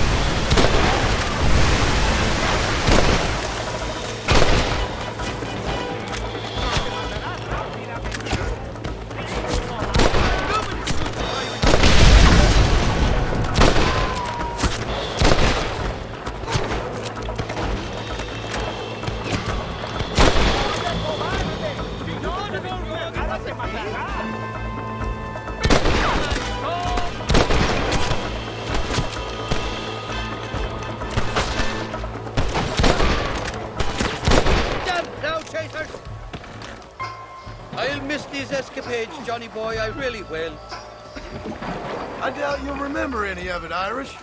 I'll miss these escapades, Johnny boy, I really will. I doubt you'll remember any of it, Irish.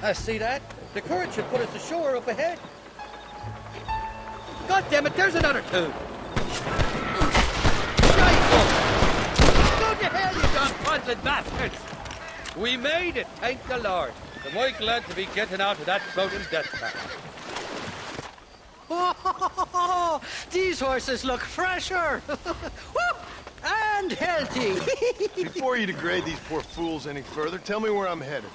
I see that. The current should put us ashore up ahead. God damn it, there's another two. Go to hell, you damn bastards! We made it, thank the Lord. I'm quite glad to be getting out of that floating death trap. Oh, these horses look fresher. Woo! And healthy. Before you degrade these poor fools any further, tell me where I'm headed.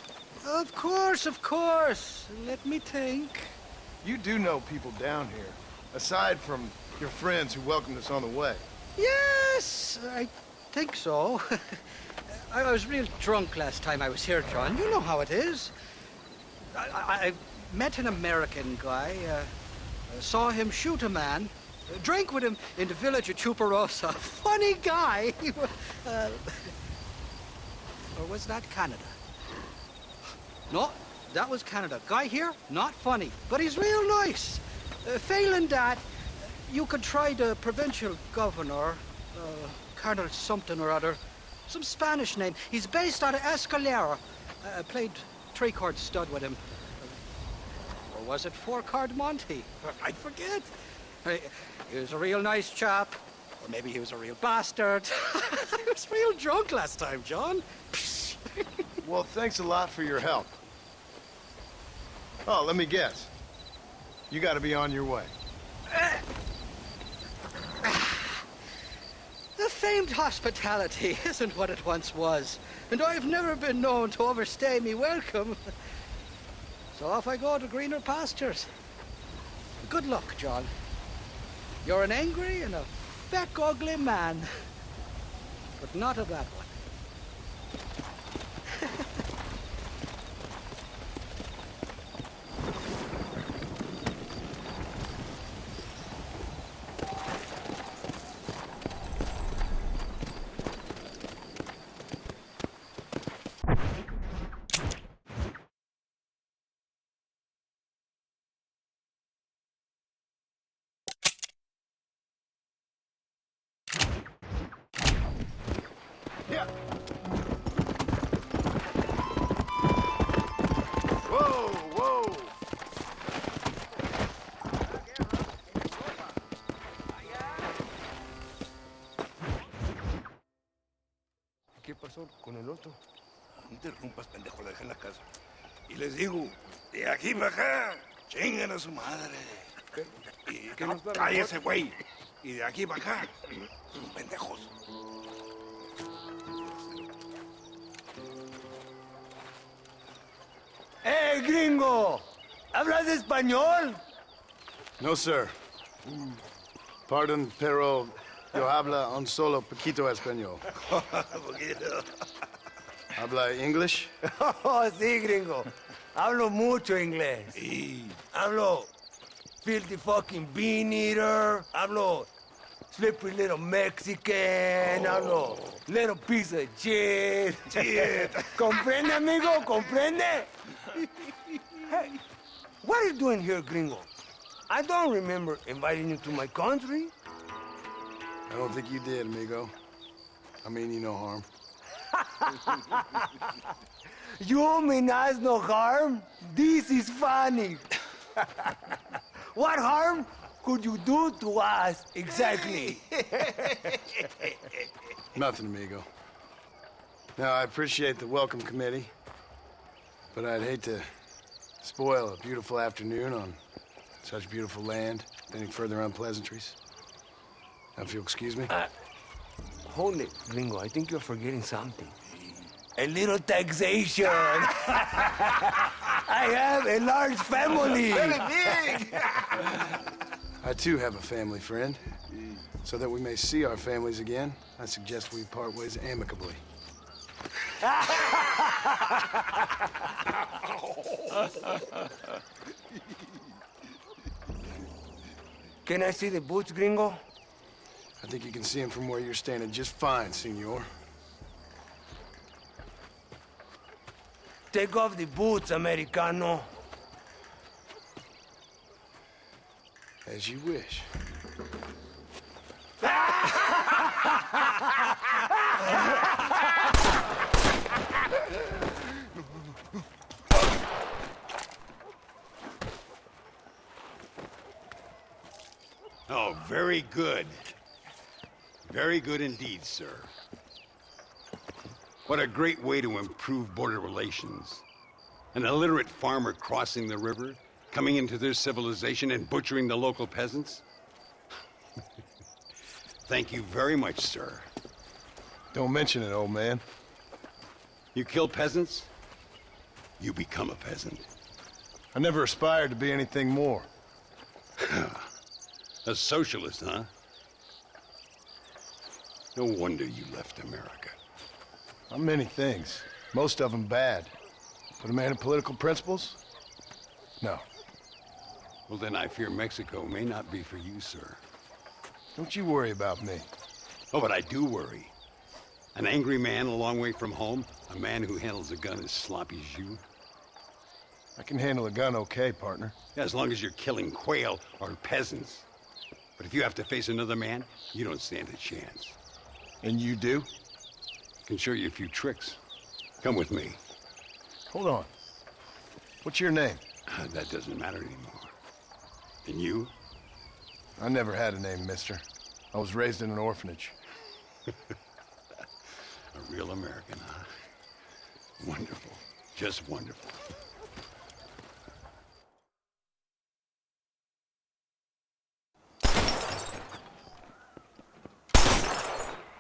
Of course, of course. Let me think. You do know people down here, aside from your friends who welcomed us on the way. Yes, I think so. I was real drunk last time I was here, John. You know how it is. I met an American guy, saw him shoot a man, drank with him in the village of Chuparosa. Funny guy. Or was that Canada? No, that was Canada. Guy here, not funny, but he's real nice. Failing that, you could try the provincial governor, Colonel something or other. Some Spanish name. He's based out of Escalera. Played three-card stud with him. Or was it four-card Monty? I forget. He was a real nice chap. Or maybe he was a real bastard. I was real drunk last time, John. Well, thanks a lot for your help. Oh, let me guess. You gotta be on your way. The famed hospitality isn't what it once was, and I've never been known to overstay me welcome. So off I go to greener pastures. Good luck, John. You're an angry and a fat, ugly man, but not a bad one. ¿Qué pasó con el otro? No interrumpas, pendejo, deja en la casa. Y les digo, de aquí para acá, chingan a su madre. Y cállese, güey. Y de aquí para acá, son pendejos. gringo! ¿Hablas español? No, sir. Pardon, pero yo habla un solo poquito español. ¿Habla English? Oh, sí, gringo. Hablo mucho inglés. Hablo filthy fucking bean eater. Hablo slippery little Mexican. Hablo little piece of shit. ¿Comprende, amigo? ¿Comprende? Hey, what are you doing here, gringo? I don't remember inviting you to my country. I don't think you did, amigo. I mean you no harm. You mean us no harm? This is funny. What harm could you do to us exactly? Nothing, amigo. Now, I appreciate the welcome committee, but I'd hate to spoil a beautiful afternoon on such beautiful land with any further unpleasantries. Now, if you'll excuse me. Hold it, gringo. I think you're forgetting something. A little taxation. I have a large family. Very big. I too have a family, friend. So that we may see our families again, I suggest we part ways amicably. Can I see the boots, gringo? I think you can see them from where you're standing just fine, senor. Take off the boots, Americano. As you wish. Oh, very good. Very good indeed, sir. What a great way to improve border relations. An illiterate farmer crossing the river, coming into their civilization and butchering the local peasants? Thank you very much, sir. Don't mention it, old man. You kill peasants, you become a peasant. I never aspired to be anything more. A socialist, huh? No wonder you left America. I'm many things. Most of them bad. But a man of political principles? No. Well, then I fear Mexico may not be for you, sir. Don't you worry about me. Oh, but I do worry. An angry man a long way from home, a man who handles a gun as sloppy as you. I can handle a gun okay, partner. Yeah, as long as you're killing quail or peasants. But if you have to face another man, you don't stand a chance. And you do? Can show you a few tricks. Come with me. Hold on. What's your name? That doesn't matter anymore. And you? I never had a name, mister. I was raised in an orphanage. A real American, huh? Wonderful. Just wonderful.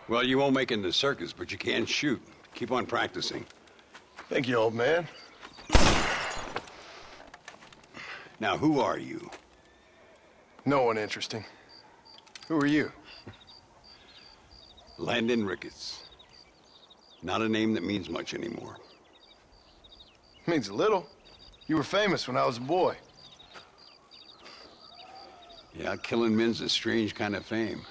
Well, you won't make it in the circus, but you can shoot. Keep on practicing. Thank you, old man. Now, who are you? No one interesting. Who are you? Landon Ricketts. Not a name that means much anymore. Means a little. You were famous when I was a boy. Yeah, killing men's a strange kind of fame.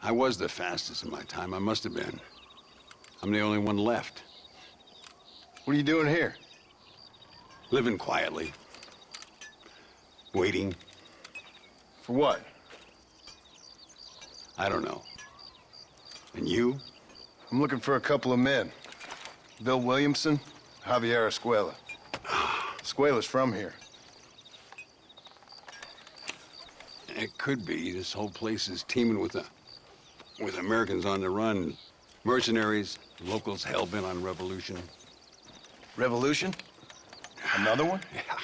I was the fastest in my time. I must have been. I'm the only one left. What are you doing here? Living quietly. Waiting. For what? I don't know. And you? I'm looking for a couple of men. Bill Williamson, Javier Escuela. Escuela's from here. It could be. This whole place is teeming with Americans on the run. Mercenaries, locals hell-bent on revolution. Revolution? Another one? Yeah.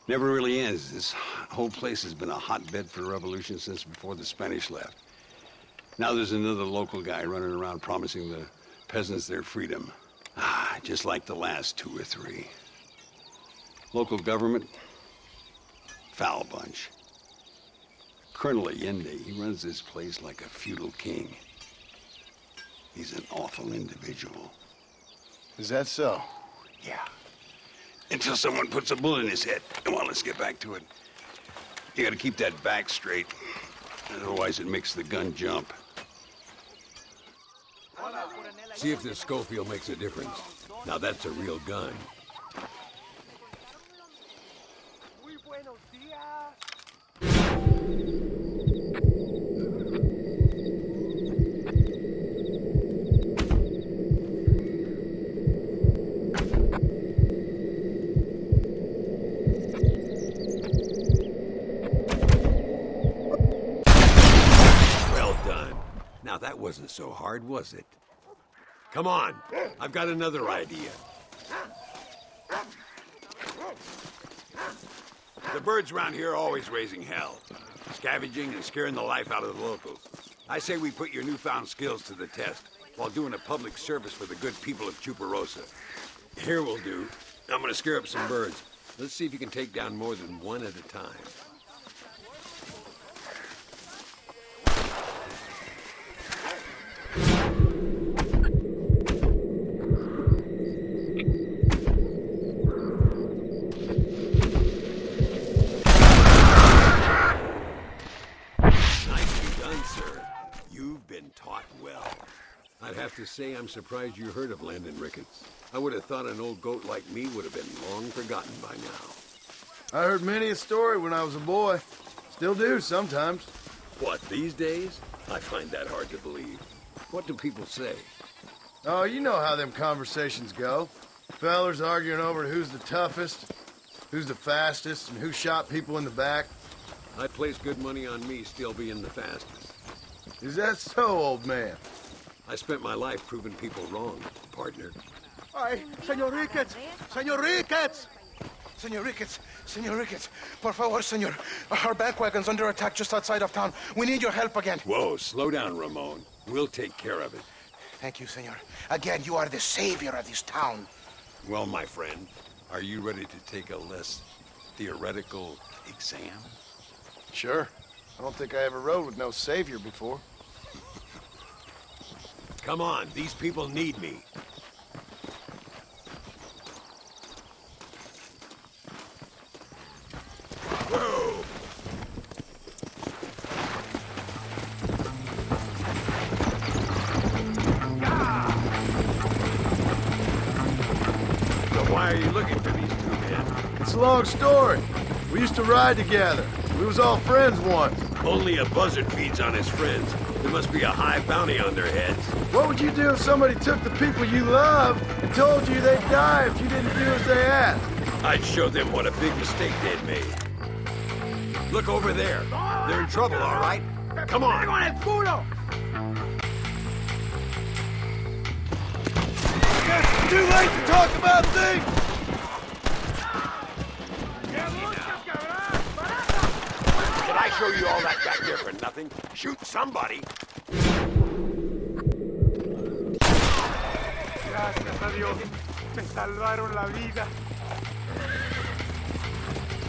Never really ends. This whole place has been a hotbed for revolution since before the Spanish left. Now there's another local guy running around promising the peasants their freedom. Just like the last 2 or 3. Local government, foul bunch. Colonel Allende, he runs this place like a feudal king. He's an awful individual. Is that so? Yeah. Until someone puts a bullet in his head. Come on, let's get back to it. You gotta keep that back straight. Otherwise it makes the gun jump. See if this Schofield makes a difference. Now that's a real gun. Well done. Now that wasn't so hard, was it? Come on, I've got another idea. The birds around here are always raising hell. Scavenging and scaring the life out of the locals. I say we put your newfound skills to the test while doing a public service for the good people of Chuparosa. Here will do. I'm gonna scare up some birds. Let's see if you can take down more than one at a time. Nicely done, sir. You've been taught well. I'd have to say I'm surprised you heard of Landon Ricketts. I would have thought an old goat like me would have been long forgotten by now. I heard many a story when I was a boy. Still do sometimes. What, these days? I find that hard to believe. What do people say? Oh, you know how them conversations go. Fellers arguing over who's the toughest, who's the fastest, and who shot people in the back. I'd place good money on me still being the fastest. Is that so, old man? I spent my life proving people wrong, partner. Ay, Señor Ricketts! Señor Ricketts! Señor Ricketts! Señor Ricketts! Por favor, señor. Our bank wagon's under attack just outside of town. We need your help again. Whoa, slow down, Ramon. We'll take care of it. Thank you, senor. Again, you are the savior of this town. Well, my friend, are you ready to take a less theoretical exam? Sure. I don't think I ever rode with no savior before. Come on, these people need me. Whoa! So why are you looking for these two men? It's a long story. We used to ride together. We was all friends once. Only a buzzard feeds on his friends. There must be a high bounty on their heads. What would you do if somebody took the people you love and told you they'd die if you didn't do as they asked? I'd show them what a big mistake they'd made. Look over there. They're in trouble, all right? Come on. It's too late to talk about things! Did I show you all that back there for nothing? Shoot somebody. Gracias a Dios. Me salvaron la vida.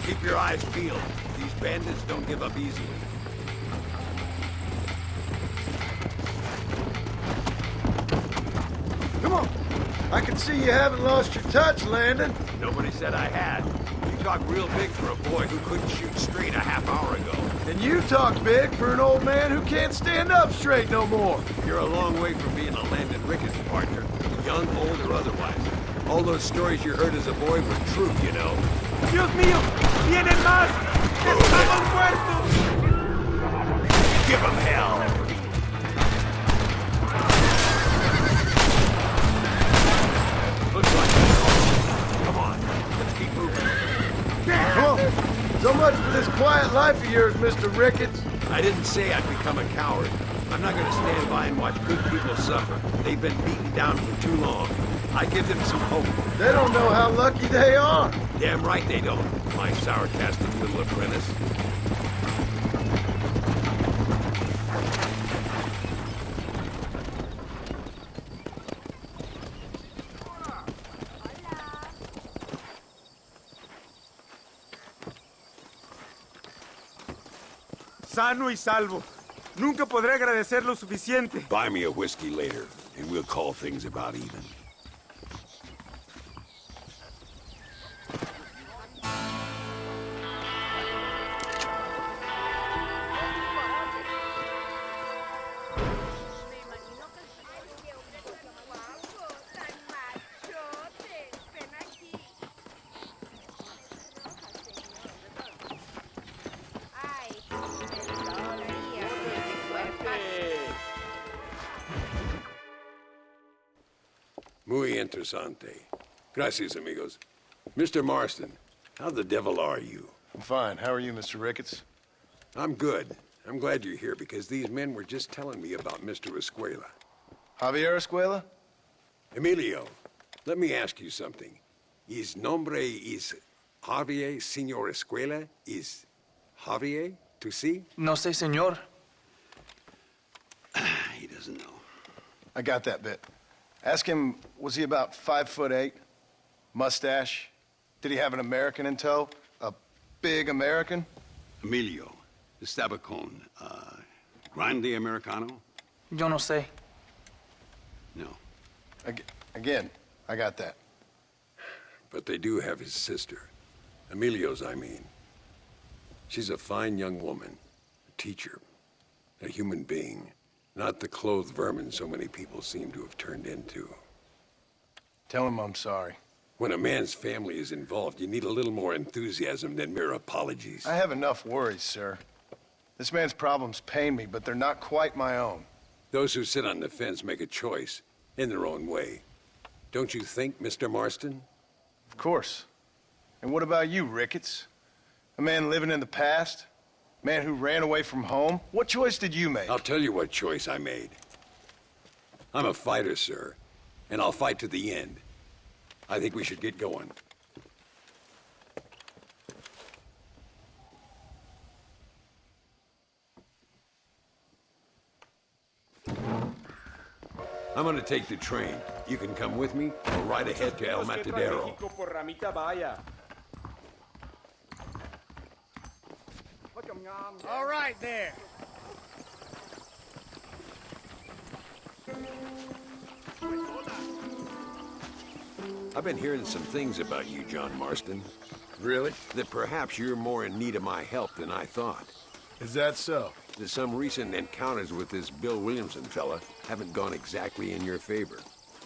Keep your eyes peeled. These bandits don't give up easily. Come on! I can see you haven't lost your touch, Landon. Nobody said I had. You talk real big for a boy who couldn't shoot straight a half hour ago. And you talk big for an old man who can't stand up straight no more. You're a long way from being a Landon Ricketts partner, young, old, or otherwise. All those stories you heard as a boy were true, you know. Dios mío, vienen más. Estamos muertos. Give them hell. Looks like it. Come on, let's keep moving. Come on. So much for this quiet life of yours, Mr. Ricketts. I didn't say I'd become a coward. I'm not gonna stand by and watch good people suffer. They've been beaten down for too long. I give them some hope. They don't know how lucky they are. Damn right they don't, my sour-tasted little apprentice. sano y salvo. Nunca podré agradecer lo suficiente. Buy me a whiskey later, and we'll call things about even. Muy interesante. Gracias, amigos. Mr. Marston, how the devil are you? I'm fine. How are you, Mr. Ricketts? I'm good. I'm glad you're here because these men were just telling me about Mr. Escuela. Javier Escuela? Emilio, let me ask you something. His nombre is Javier, Señor Escuela? Is Javier to see? No sé, señor. He doesn't know. I got that bit. Ask him, was he about 5'8"? Mustache? Did he have an American in tow? A big American? Emilio, estaba con, grande americano? Yo no sé. No. Again, I got that. But they do have his sister. Emilio's, I mean. She's a fine young woman, a teacher, a human being. Not the clothed vermin so many people seem to have turned into. Tell him I'm sorry. When a man's family is involved, you need a little more enthusiasm than mere apologies. I have enough worries, sir. This man's problems pain me, but they're not quite my own. Those who sit on the fence make a choice, in their own way. Don't you think, Mr. Marston? Of course. And what about you, Ricketts? A man living in the past? Man who ran away from home? What choice did you make? I'll tell you what choice I made. I'm a fighter, sir, and I'll fight to the end. I think we should get going. I'm gonna take the train. You can come with me or ride ahead to El Matadero. All right, there. I've been hearing some things about you, John Marston. Really? That perhaps you're more in need of my help than I thought. Is that so? That some recent encounters with this Bill Williamson fella haven't gone exactly in your favor.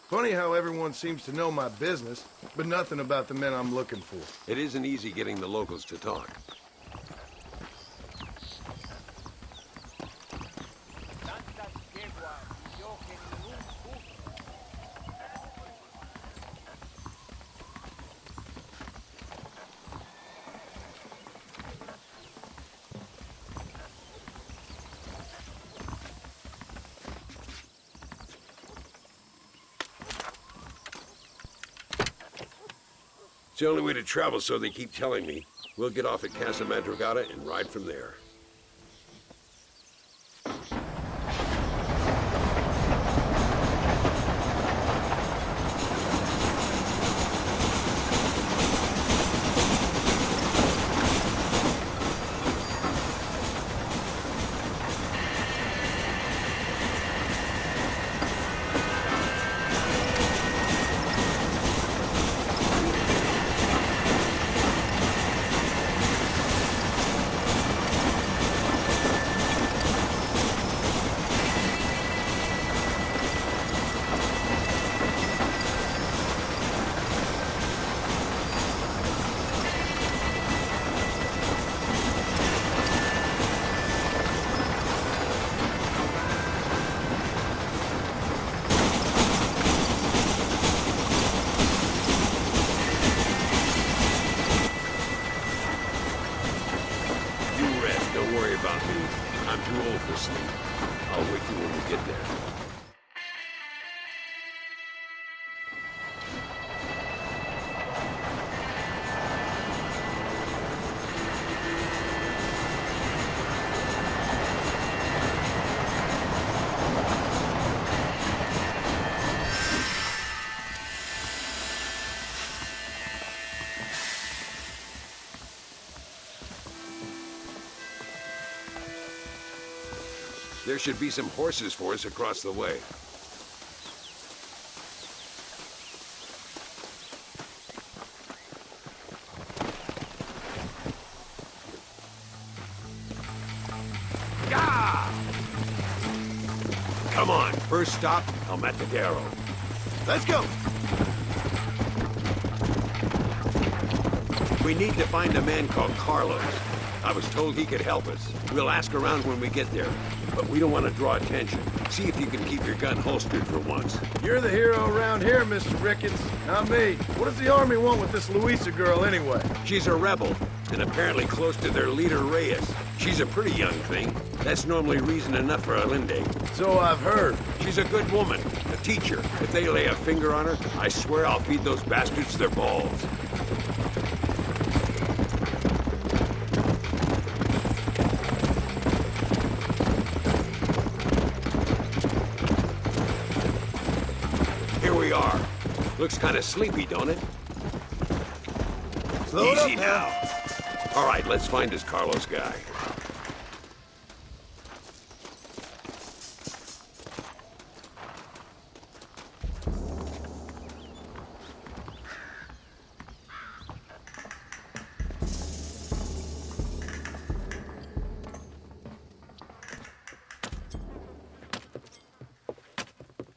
Funny how everyone seems to know my business, but nothing about the men I'm looking for. It isn't easy getting the locals to talk. It's the only way to travel, so they keep telling me. We'll get off at Casa Madrugada and ride from there. I'll wake you when we get there. There should be some horses for us across the way. Come on, first stop, Armadillo. Let's go. We need to find a man called Carlos. I was told he could help us. We'll ask around when we get there, but we don't want to draw attention. See if you can keep your gun holstered for once. You're the hero around here, Mr. Ricketts, not me. What does the army want with this Luisa girl anyway? She's a rebel, and apparently close to their leader, Reyes. She's a pretty young thing. That's normally reason enough for Allende. So I've heard. She's a good woman, a teacher. If they lay a finger on her, I swear I'll feed those bastards their balls. Here we are. Looks kind of sleepy, don't it? Slow it Easy up now. All right, let's find this Carlos guy.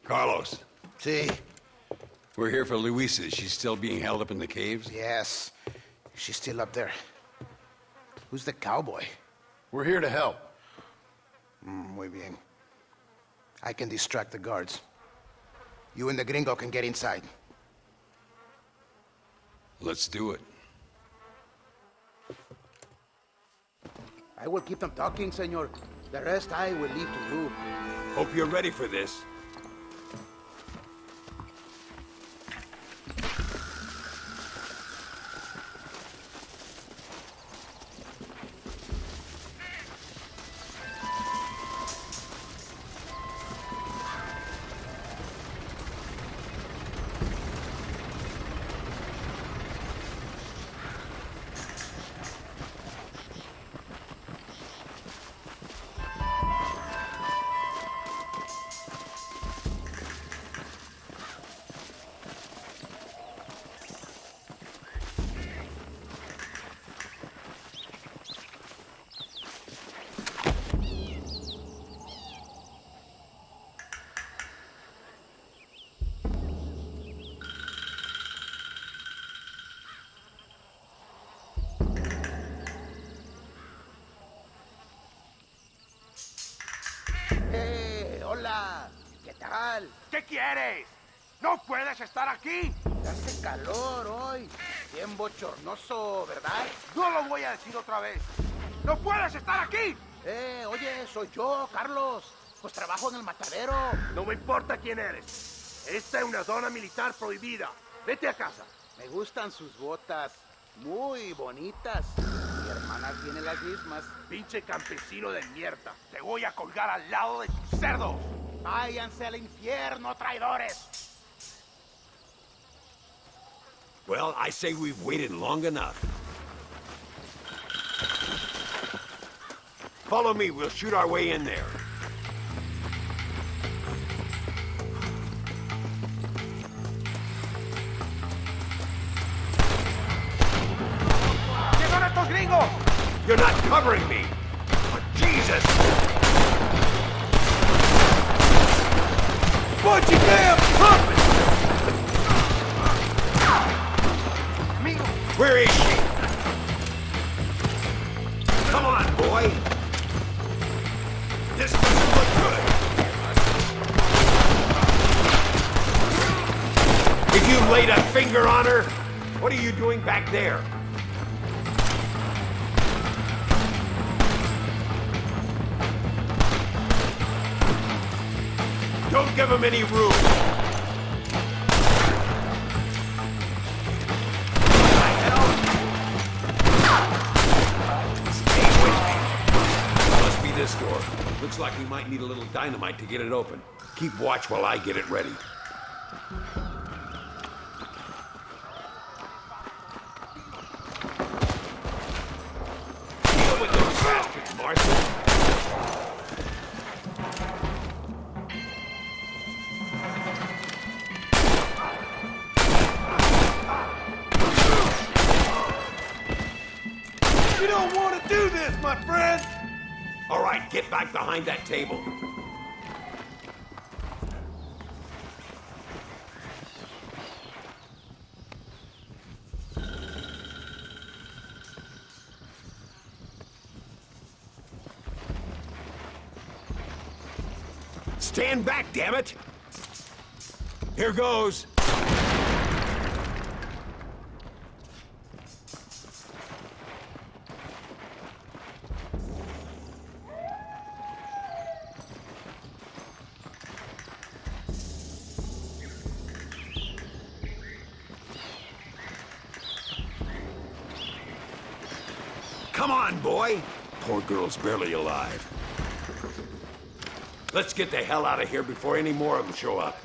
Carlos. See? We're here for Luisa. She's still being held up in the caves? Yes. She's still up there. Who's the cowboy? We're here to help. Muy bien. I can distract the guards. You and the gringo can get inside. Let's do it. I will keep them talking, senor. The rest I will leave to you. Hope you're ready for this. Hola. ¿Qué tal? ¿Qué quieres? ¡No puedes estar aquí! Hace calor hoy. Bien bochornoso, ¿verdad? No lo voy a decir otra vez. ¡No puedes estar aquí! Oye, soy yo, Carlos. Pues trabajo en el matadero. No me importa quién eres. Esta es una zona militar prohibida. Vete a casa. Me gustan sus botas. Muy bonitas. Mi hermana tiene las mismas. Pinche campesino de mierda. Te voy a colgar al lado de tus cerdos. Váyanse al infierno, traidores. Well, I say we've waited long enough. Follow me, we'll shoot our way in there. ¿Qué son estos gringos? You're not covering me! Oh, Jesus! Bunch of damn puppets! Where is she? Come on, boy! This doesn't look good! If you laid a finger on her, what are you doing back there? Don't give him any room! This door. Looks like we might need a little dynamite to get it open. Keep watch while I get it ready. Deal with those bastards, Marston. don't want to do this, my friend! All right, get back behind that table. Stand back, damn it! Here goes. Come on, boy. Poor girl's barely alive. Let's get the hell out of here before any more of them show up.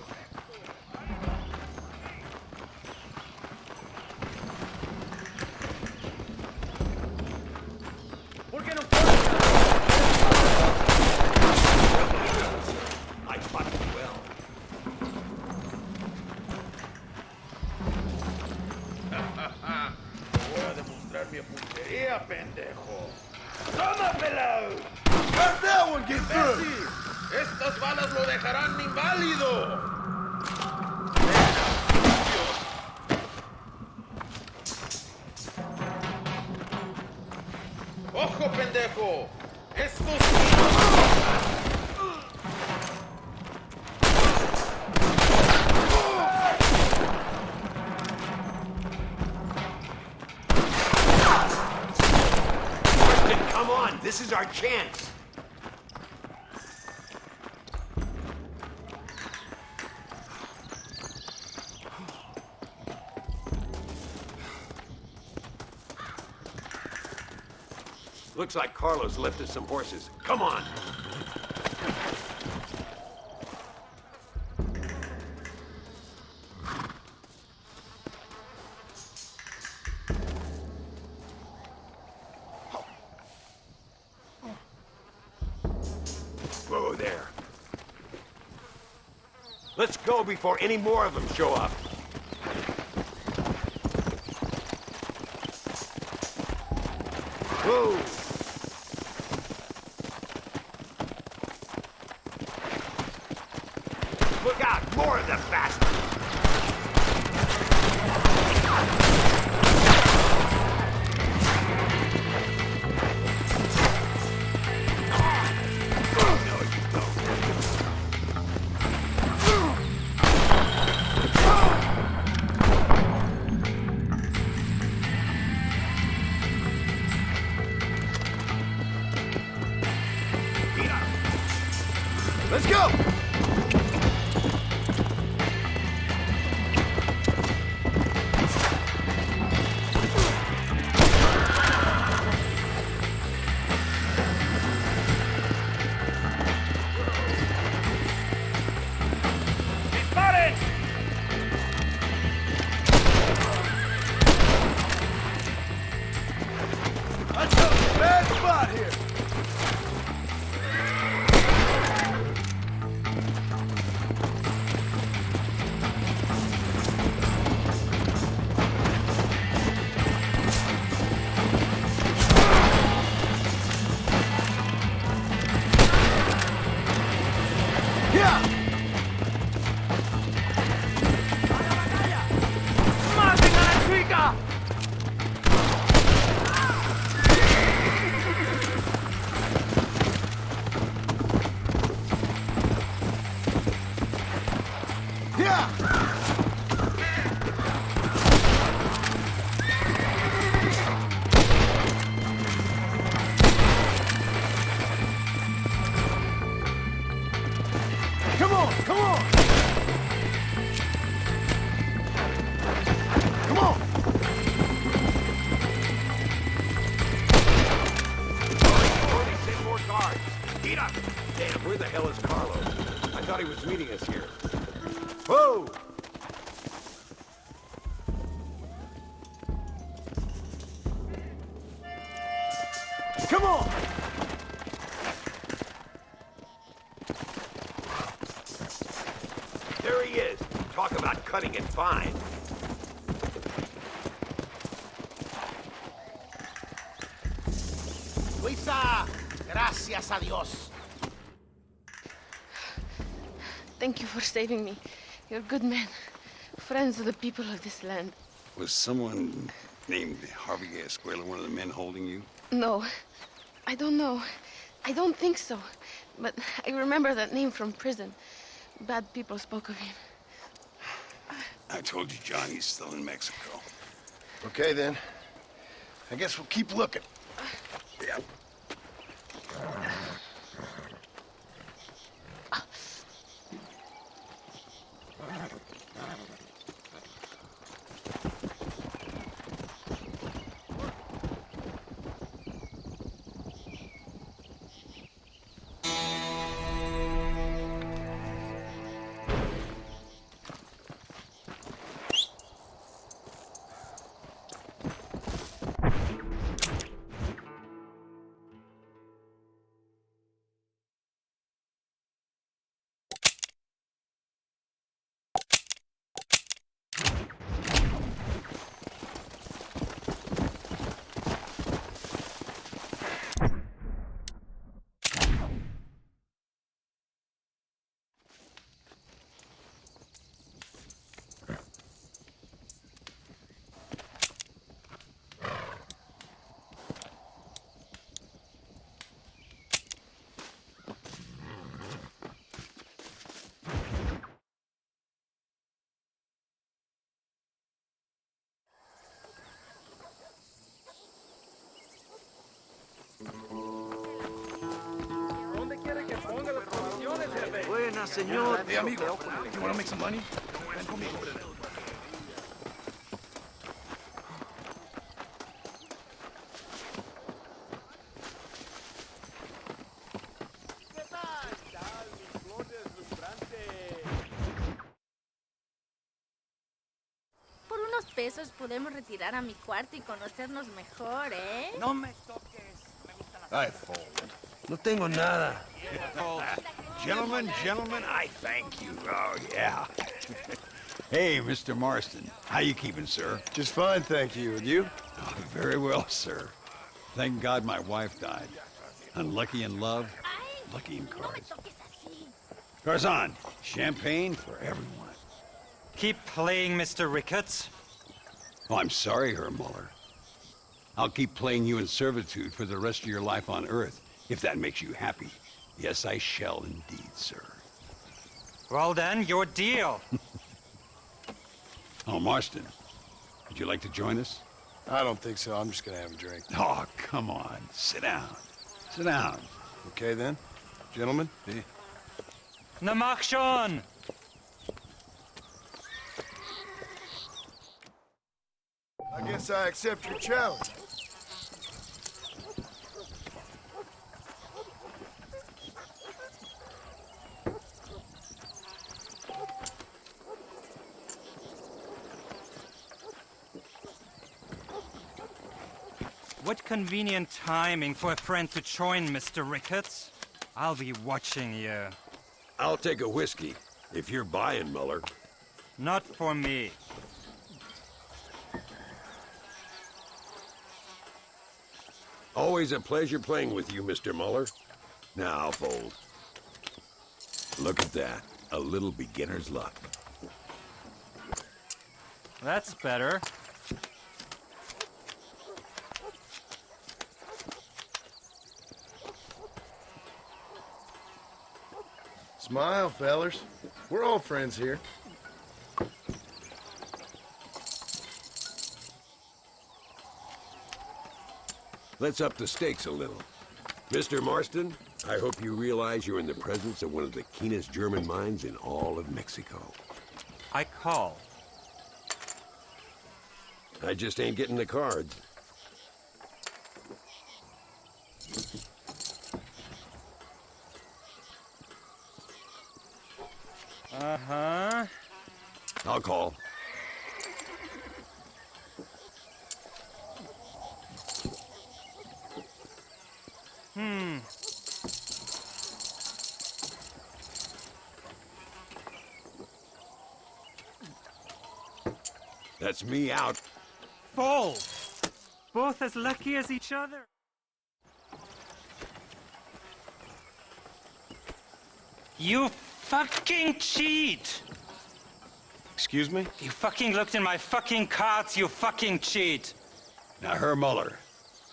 I fought you well. Voy a demostrar mi puntería, pendejo. ¡Toma, pelao! How'd that one get through? Estas balas lo dejarán inválido. ¡Ojo, pendejo! ¡Estos... Marston, come on! This is our chance! Looks like Carlos left us some horses. Come on! Whoa there. Let's go before any more of them show up. Whoa! Look out! More of them bastards! Let's go! Where the hell is Carlos? I thought he was meeting us here. Whoa! Come on! There he is. Talk about cutting it fine. Luisa, gracias a Dios. Thank you for saving me. You're good men. Friends of the people of this land. Was someone named Harvey Escuela one of the men holding you? No, I don't know. I don't think so. But I remember that name from prison. Bad people spoke of him. I told you Johnny's still in Mexico. Okay, then. I guess we'll keep looking. Yeah. Buenas, señor. Hey, amigo, you want to make some money? Ven conmigo. Por unos pesos podemos retirar a mi cuarto y conocernos mejor, ¿eh? No me toques. I fold. No tengo nada. Gentlemen, I thank you. Oh, yeah. Hey, Mr. Marston. How you keeping, sir? Just fine, thank you. And you? Oh, very well, sir. Thank God my wife died. Unlucky in love, lucky in cards. Garzon, champagne for everyone. Keep playing, Mr. Ricketts. Oh, I'm sorry, Herr Muller. I'll keep playing you in servitude for the rest of your life on Earth, if that makes you happy. Yes, I shall indeed, sir. Well then, your deal. Oh, Marston, would you like to join us? I don't think so. I'm just gonna have a drink. Oh, come on. Sit down. Sit down. Okay, then. Gentlemen? Na mach schon! I guess I accept your challenge. What convenient timing for a friend to join, Mr. Ricketts. I'll be watching you. I'll take a whiskey, if you're buying, Muller. Not for me. Always a pleasure playing with you, Mr. Muller. Now I'll fold. Look at that. A little beginner's luck. That's better. Smile, fellers. We're all friends here. Let's up the stakes a little. Mr. Marston, I hope you realize you're in the presence of one of the keenest German minds in all of Mexico. I call. I just ain't getting the cards. Uh-huh. I'll call. That's me out. Fold! Both as lucky as each other. You fucking cheat! Excuse me? You fucking looked in my fucking cards, you fucking cheat! Now, Herr Muller,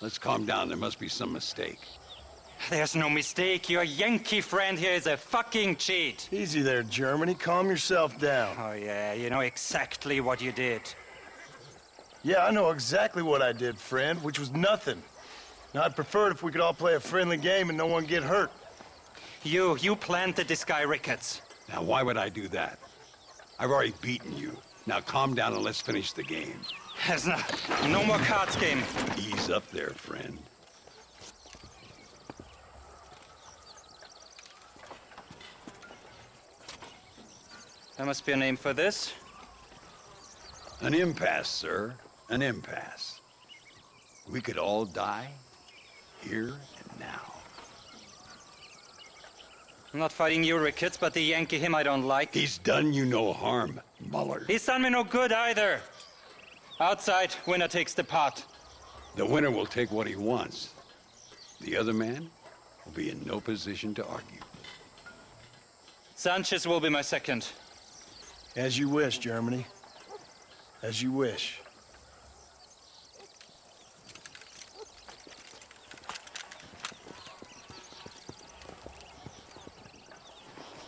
let's calm down. There must be some mistake. There's no mistake. Your Yankee friend here is a fucking cheat. Easy there, Germany. Calm yourself down. Oh, yeah, you know exactly what you did. Yeah, I know exactly what I did, friend, which was nothing. Now, I'd prefer it if we could all play a friendly game and no one get hurt. You planted this guy Ricketts. Now, why would I do that? I've already beaten you. Now, calm down and let's finish the game. There's no more cards game. Ease up there, friend. There must be a name for this. An impasse, sir. An impasse. We could all die here and now. I'm not fighting you, Ricketts, but the Yankee him I don't like. He's done you no harm, Muller. He's done me no good either. Outside, winner takes the pot. The winner will take what he wants. The other man will be in no position to argue. Sanchez will be my second. As you wish, Germany. As you wish.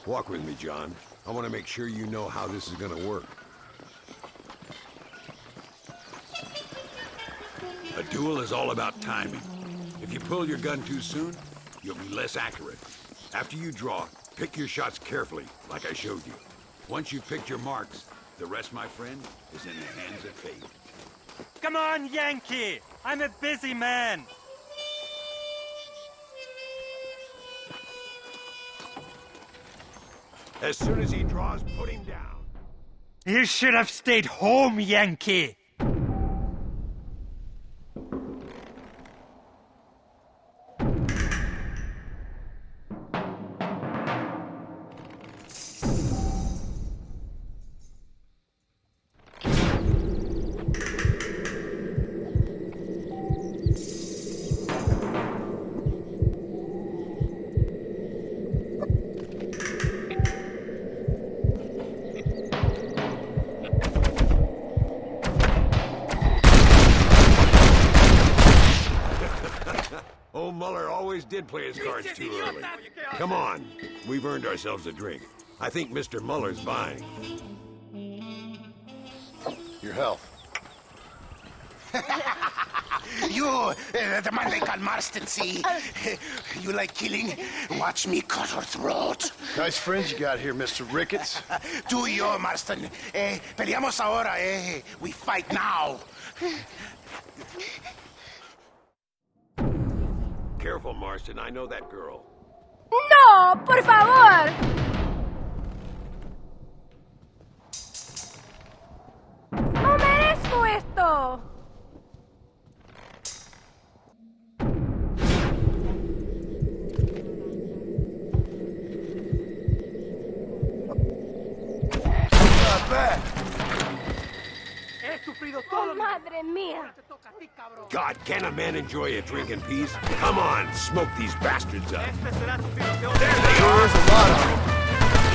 Walk with me, John. I want to make sure you know how this is going to work. A duel is all about timing. If you pull your gun too soon, you'll be less accurate. After you draw, pick your shots carefully, like I showed you. Once you've picked your marks, the rest, my friend, is in the hands of fate. Come on, Yankee! I'm a busy man! As soon as he draws, put him down. You should have stayed home, Yankee! Muller always did play his cards too early. Come on, we've earned ourselves a drink. I think Mr. Muller's buying. Your health. You, the man they call Marston, see? You like killing? Watch me cut her throat. Nice friends you got here, Mr. Ricketts. Tú y yo, Marston. Peleamos ahora, We fight now. Careful, Marston. I know that girl. No, por favor. No merezco esto. Not bad. Oh, madre mía. God, can a man enjoy a drink in peace? Come on, smoke these bastards up. There they are! There's a lot of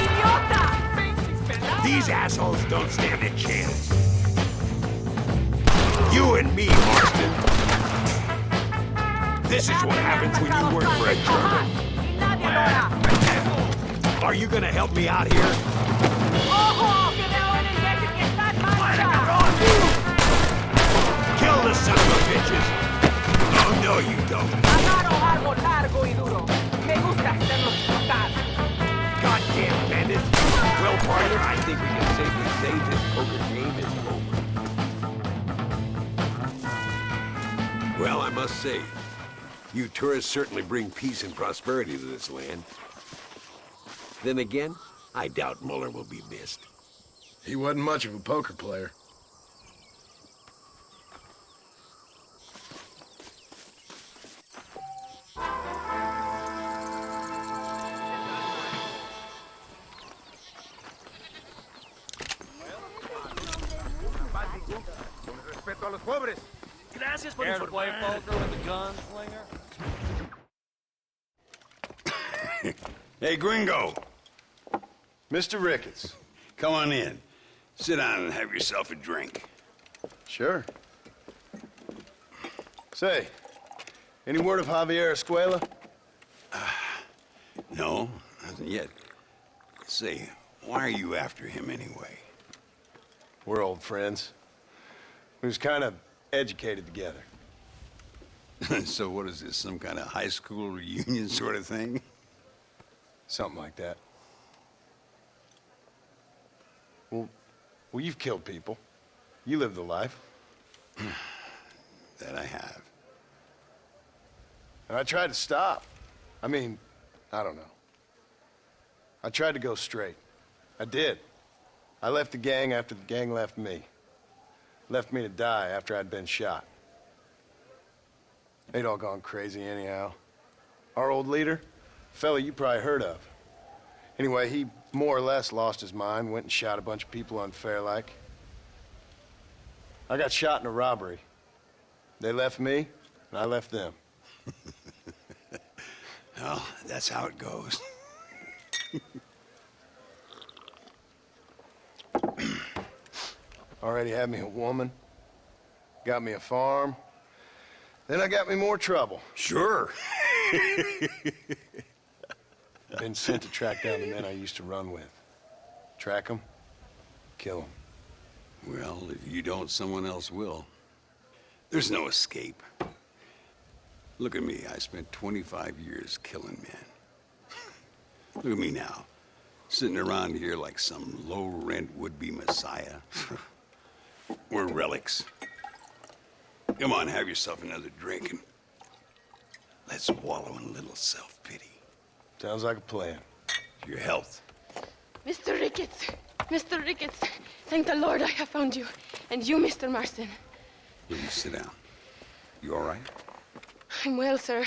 Idiota! These assholes don't stand a chance. You and me, Marston. This is what happens when you work for a German. Are you gonna help me out here? Kill the son of a bitches! Oh, no, you don't. Goddamn bandit! Well, partner, I think we can safely say this poker game is over. Well, I must say, you tourists certainly bring peace and prosperity to this land. Then again, I doubt Muller will be missed. He wasn't much of a poker player. Respeto a los pobres. Gracias por play poker with the gunslinger? Hey, Gringo. Mr. Ricketts. Come on in. Sit down and have yourself a drink. Sure. Say, any word of Javier Escuela? No, nothing yet. Say, why are you after him anyway? We're old friends. We was kind of educated together. So what is this, some kind of high school reunion sort of thing? Something like that. Well, you've killed people. You lived the life. That I have. And I tried to stop. I mean, I don't know. I tried to go straight. I did. I left the gang after the gang left me. Left me to die after I'd been shot. They'd all gone crazy anyhow. Our old leader, fella you probably heard of. Anyway, he more or less lost his mind, went and shot a bunch of people unfair like. I got shot in a robbery. They left me, and I left them. Well, that's how it goes. Already had me a woman, got me a farm, then I got me more trouble. Sure. Been sent to track down the men I used to run with. Track them, kill them. Well, if you don't, someone else will. There's no escape. Look at me, I spent 25 years killing men. Look at me now, sitting around here like some low-rent would-be messiah. We're relics. Come on, have yourself another drink and let's wallow in a little self-pity. Sounds like a plan. For your health. Mr. Ricketts! Mr. Ricketts! Thank the Lord I have found you. And you, Mr. Marston. Here, you sit down. You all right? I'm well, sir.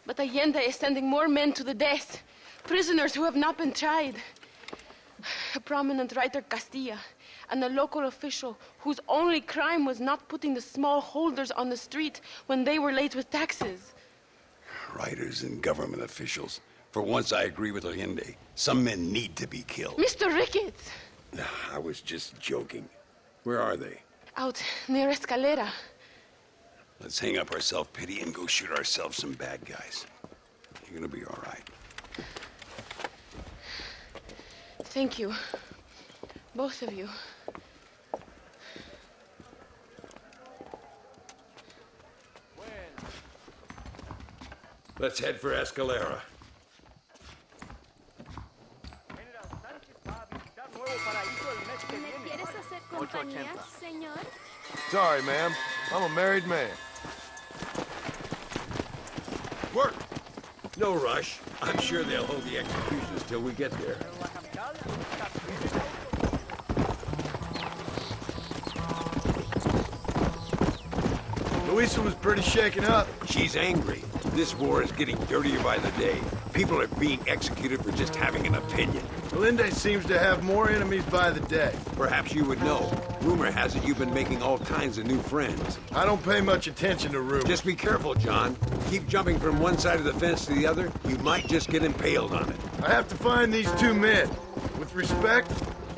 But Allende is sending more men to the death. Prisoners who have not been tried. A prominent writer, Castilla, and a local official whose only crime was not putting the small holders on the street when they were late with taxes. Writers and government officials. For once, I agree with Allende. Some men need to be killed. Mr. Ricketts! I was just joking. Where are they? Out near Escalera. Let's hang up our self-pity and go shoot ourselves some bad guys. You're gonna be all right. Thank you. Both of you. Let's head for Escalera. Sorry, ma'am. I'm a married man. Work! No rush. I'm sure they'll hold the executions till we get there. Luisa was pretty shaken up. She's angry. This war is getting dirtier by the day. People are being executed for just having an opinion. Allende seems to have more enemies by the day. Perhaps you would know. Rumor has it you've been making all kinds of new friends. I don't pay much attention to rumors. Just be careful, John. Keep jumping from one side of the fence to the other. You might just get impaled on it. I have to find these two men. With respect,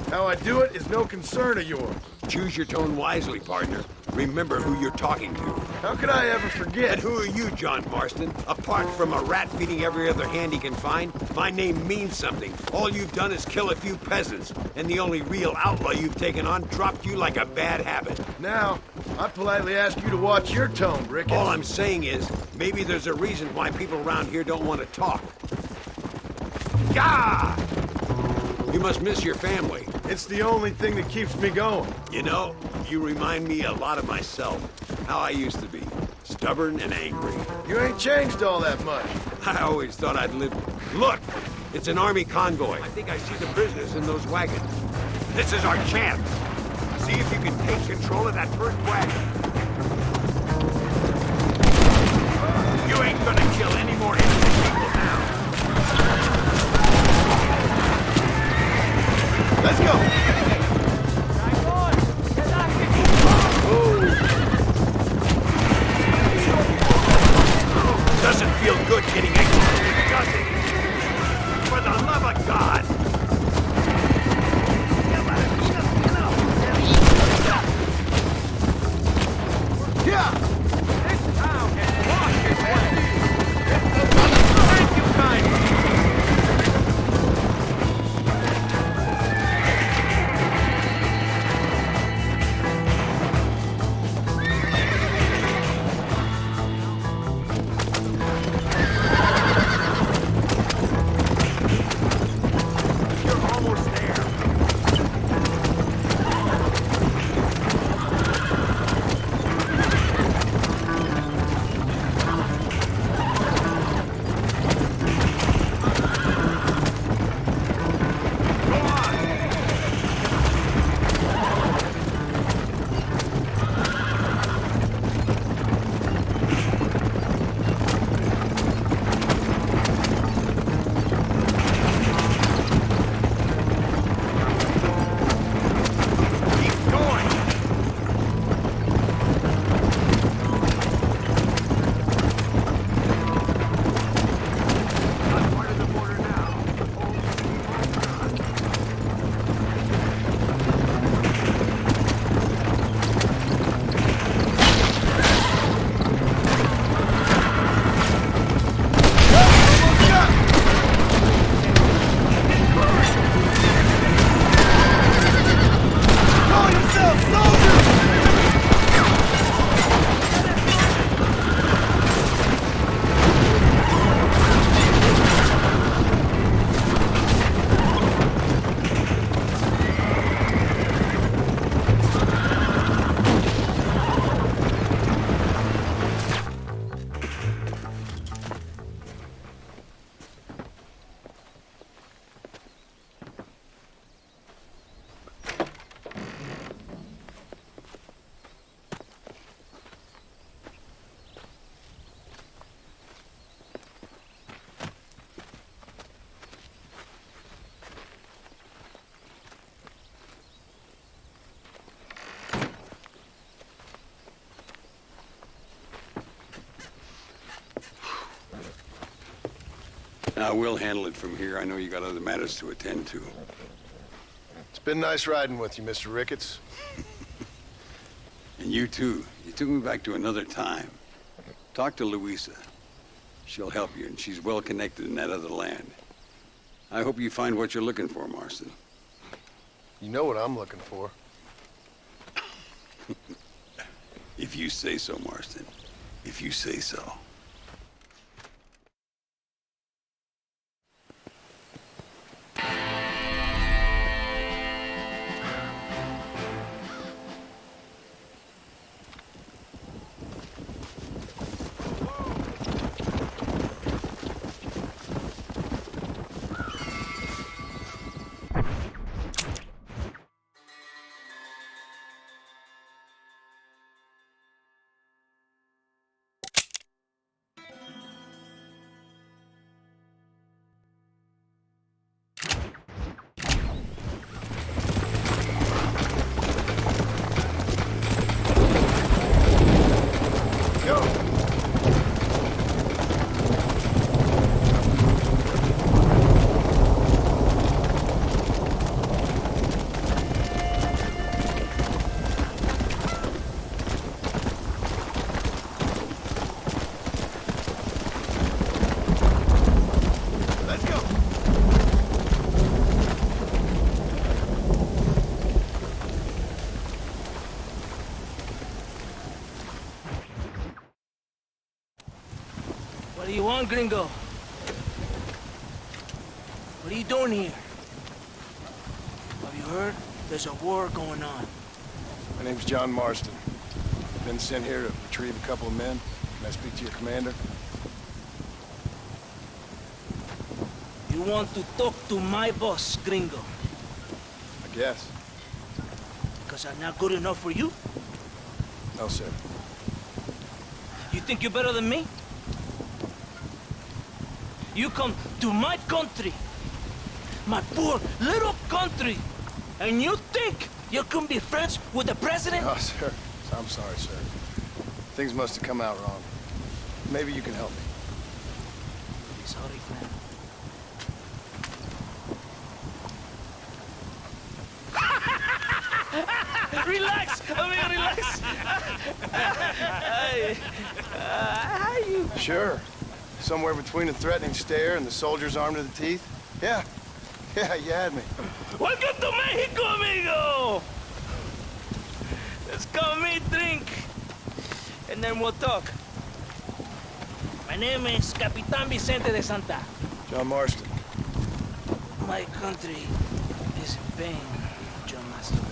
how I do it is no concern of yours. Choose your tone wisely, partner. Remember who you're talking to. How could I ever forget? And who are you, John Marston? Apart from a rat feeding every other hand he can find, my name means something. All you've done is kill a few peasants, and the only real outlaw you've taken on dropped you like a bad habit. Now, I politely ask you to watch your tone, Ricketts. All I'm saying is, maybe there's a reason why people around here don't want to talk. Gah! You must miss your family. It's the only thing that keeps me going. You know, you remind me a lot of myself. How I used to be. Stubborn and angry. You ain't changed all that much. I always thought I'd live... Look! It's an army convoy. I think I see the prisoners in those wagons. This is our chance. See if you can take control of that first wagon. You ain't gonna kill any more innocent people now. Let's go! Doesn't feel good getting executed, does it? For the love of God! We'll handle it from here. I know you got other matters to attend to. It's been nice riding with you, Mr. Ricketts. And you too. You took me back to another time. Talk to Louisa. She'll help you, and she's well connected in that other land. I hope you find what you're looking for, Marston. You know what I'm looking for. If you say so, Marston. If you say so. What do you want, gringo? What are you doing here? Have you heard? There's a war going on. My name's John Marston. Been sent here to retrieve a couple of men. Can I speak to your commander? You want to talk to my boss, gringo? I guess. Because I'm not good enough for you? No, sir. You think you're better than me? You come to my country, my poor little country, and you think you can be friends with the president? No, sir. I'm sorry, sir. Things must have come out wrong. Maybe you can help me. Sorry, friend. Relax! relax! How you? Sure. Somewhere between a threatening stare and the soldier's armed to the teeth? Yeah. Yeah, you had me. Welcome to Mexico, amigo! Let's come meet, drink, and then we'll talk. My name is Capitan Vicente de Santa. John Marston. My country is in pain, John Marston.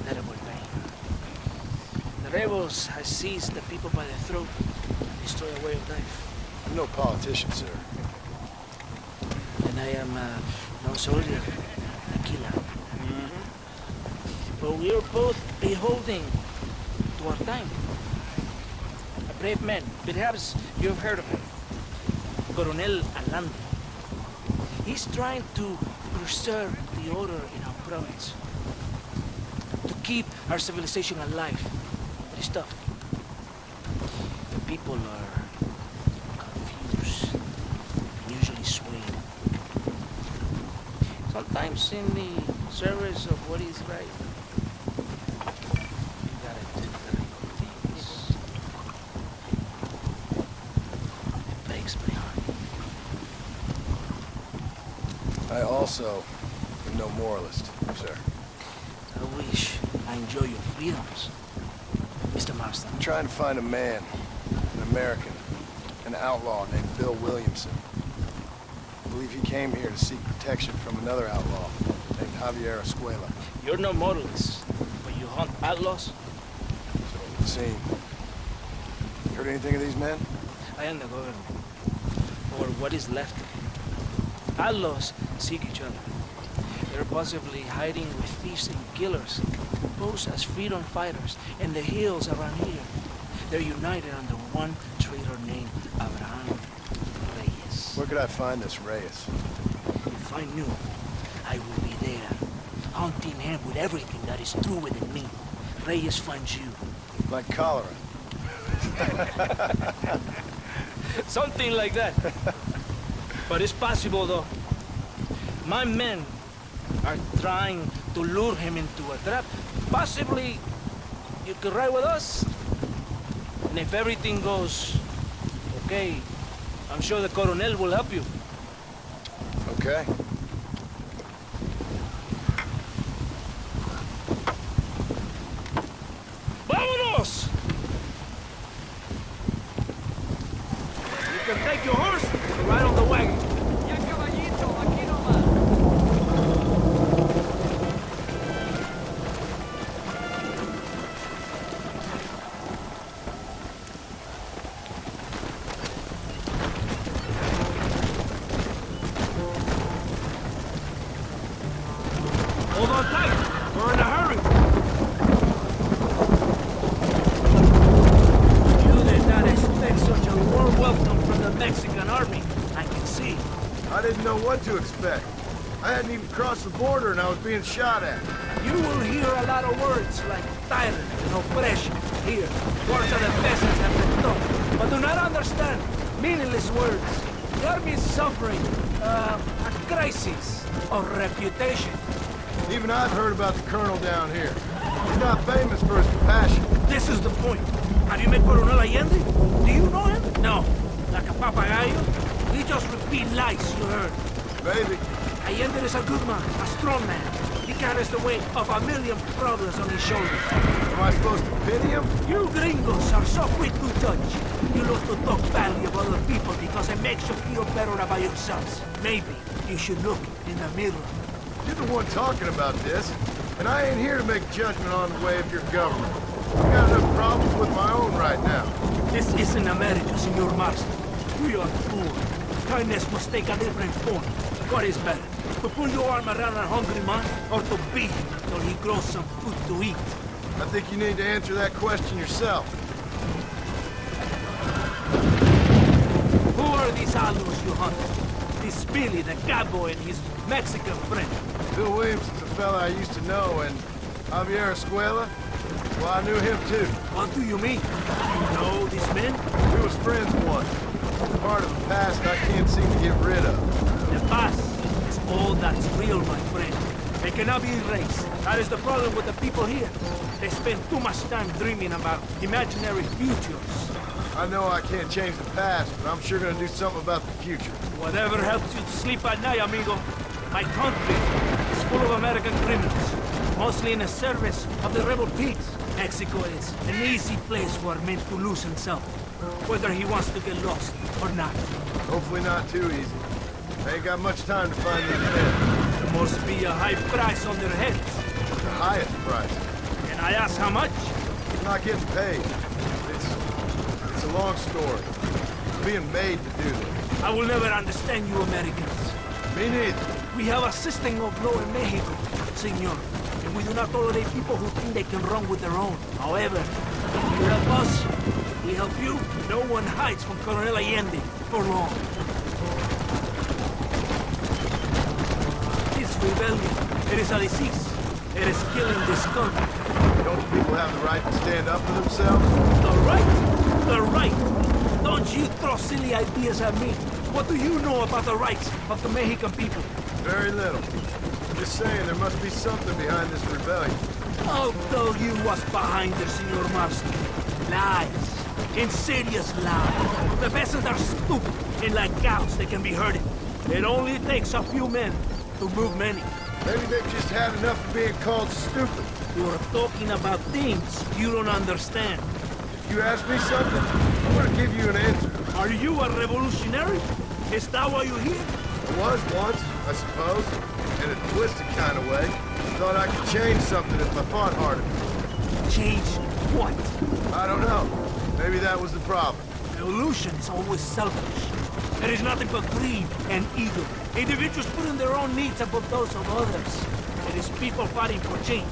Terrible pain. The rebels have seized the people by the throat, destroy a way of life. I'm no politician, sir. And I am no soldier, a killer. But we are both beholding to our time. A brave man, perhaps you've heard of him. Coronel Alando. He's trying to preserve the order in our province. To keep our civilization alive. It's tough. The people are confused, usually swayed. Sometimes in the service of what is right. You gotta do very good things. It breaks my heart. I also am no moralist, sir. I wish I enjoy your freedoms, Mr. Marston. I'm trying to find a man, an American, an outlaw named Bill Williamson. I believe he came here to seek protection from another outlaw named Javier Escuela. You're no moralist, but you hunt outlaws? So it would seem. You heard anything of these men? I am the government, or what is left of it. Outlaws seek each other. They're possibly hiding with thieves and killers, posed as freedom fighters in the hills around here. They're united under one traitor named Abraham Reyes. Where could I find this Reyes? If I knew, I would be there, hunting him with everything that is true within me. Reyes finds you. Like cholera. Something like that. But it's possible, though. My men are trying to lure him into a trap. Possibly, you could ride with us. And if everything goes okay, I'm sure the Coronel will help you. Okay. Vámonos! You can take your horse and ride on the wagon. Ya caballito, aquí nomás. Hold on tight. We're in a hurry. You did not expect such a warm welcome from the Mexican army. I can see. I didn't know what to expect. I hadn't even crossed the border and I was being shot at. You will hear a lot of words like tyrant and oppression here. Words that the peasants have been taught, but do not understand meaningless words. The army is suffering a crisis of reputation. Even I've heard about the colonel down here. He's not famous for his compassion. This is the point. Have you met Coronel Allende? Do you know him? No. Like a papagayo? We just repeat lies you heard. Maybe. Allende is a good man, a strong man. He carries the weight of 1,000,000 problems on his shoulders. Am I supposed to pity him? You gringos are so quick to judge. You love to talk badly of other people because it makes you feel better about yourselves. Maybe you should look in the mirror. You're the one talking about this, and I ain't here to make judgment on the way of your government. I got enough problems with my own right now. This isn't America, Senor Marston. We are poor. Kindness must take a different form. What is better, to put your arm around a hungry man, or to beat him till he grows some food to eat? I think you need to answer that question yourself. Who are these outlaws you hunt? This Billy, the cowboy, and his Mexican friend. Bill Williamson's a fella I used to know, and Javier Escuela, well, I knew him too. What do you mean? You know these men? We was friends once. Part of the past I can't seem to get rid of. The past is all that's real, my friend. It cannot be erased. That is the problem with the people here. They spend too much time dreaming about imaginary futures. I know I can't change the past, but I'm sure gonna do something about the future. Whatever helps you to sleep at night, amigo. My country is full of American criminals, mostly in the service of the rebel pigs. Mexico is an easy place for men to lose himself, whether he wants to get lost or not. Hopefully not too easy. I ain't got much time to find these men. There must be a high price on their heads. The highest price. Can I ask how much? I'm not getting paid. It's a long story. I'm being made to do this. I will never understand you Americans. Me neither. We have a system of law in Mexico, senor. And we do not tolerate people who think they can run with their own. However, if you help us, we help you. No one hides from Coronel Allende for long. This rebellion, it is a disease. It is killing this country. Don't the people have the right to stand up for themselves? The right? The right? Don't you throw silly ideas at me. What do you know about the rights of the Mexican people? Very little. Just saying there must be something behind this rebellion. I'll tell you what's behind it, Senor Marston. Lies. Insidious lies. The peasants are stupid, and like cows, they can be herded. It only takes a few men to move many. Maybe they've just had enough of being called stupid. You're talking about things you don't understand. If you ask me something, I'm gonna give you an answer. Are you a revolutionary? Is that why you're here? I was once, I suppose. In a twisted kind of way. Thought I could change something if I fought harder. Change what? I don't know. Maybe that was the problem. Revolution is always selfish. There is nothing but greed and ego. Individuals putting their own needs above those of others. It is people fighting for change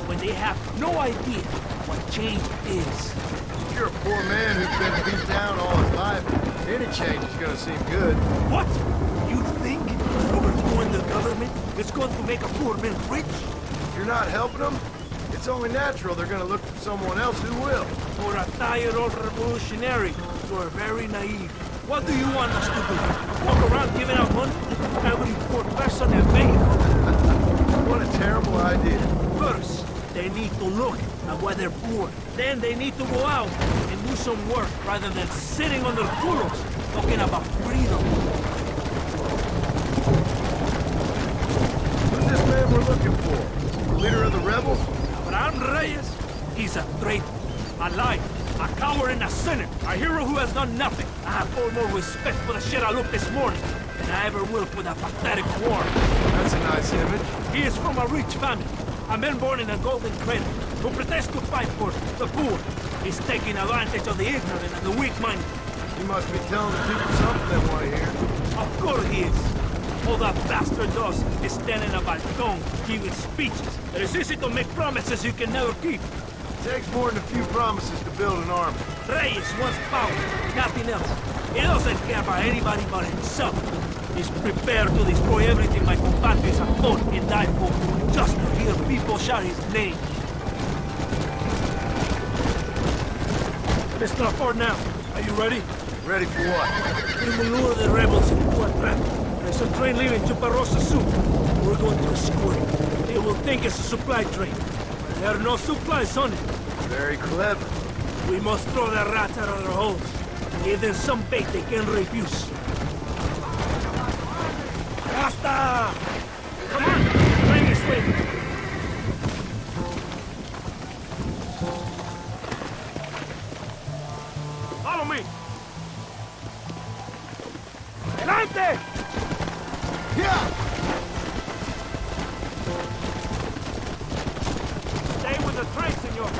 when they have no idea what change is. If you're a poor man who's been beat down all his life, any change is gonna seem good. What? You think overthrowing the government is going to make a poor man rich? If you're not helping them, it's only natural they're gonna look for someone else who will. For a tired old revolutionary, You are very naive. What do you want us to do? Walk around giving out money? Every poor person in vehicle? What a terrible idea. First, they need to look at why they're poor. Then they need to go out and do some work rather than sitting on their culos talking about freedom. Who's this man we're looking for? Leader of the rebels? Abraham Reyes? He's a traitor, a liar, a coward and a sinner, a hero who has done nothing. I have far more respect for the shit I looked this morning than I ever will for that pathetic war. That's a nice image. He is from a rich family, a man born in a golden cradle, who pretends to fight for the poor. He's taking advantage of the ignorant and the weak-minded. He must be telling the people something they want to hear. Of course he is. All that bastard does is stand in a balcón giving speeches. It is easy to make promises you can never keep. It takes more than a few promises to build an army. Reyes wants power, nothing else. He doesn't care about anybody but himself. He's prepared to destroy everything my compadres have fought and died for, just to hear people shout his name. Mr. Ford now, are you ready? Ready for what? We will lure the rebels into a trap. There's a train leaving Chuparosa soon. We're going to escort it. They will think it's a supply train. But there are no supplies on it. Very clever. We must throw the rats out of their holes. Give them some bait they can refuse. Basta! Come on! Train is waiting. Follow me! Delante! Yeah! Stay with the train, senor.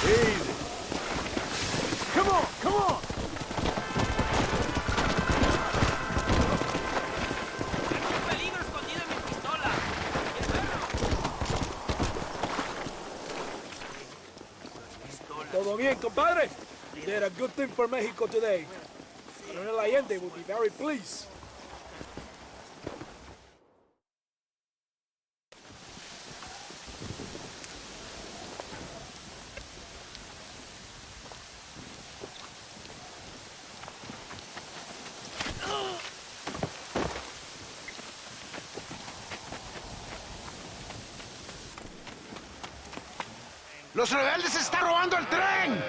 Easy. Come on, come on! Todo bien, compadre? You did a good thing for Mexico today. Colonel Allende will be very pleased. ¡Los rebeldes se están robando el tren!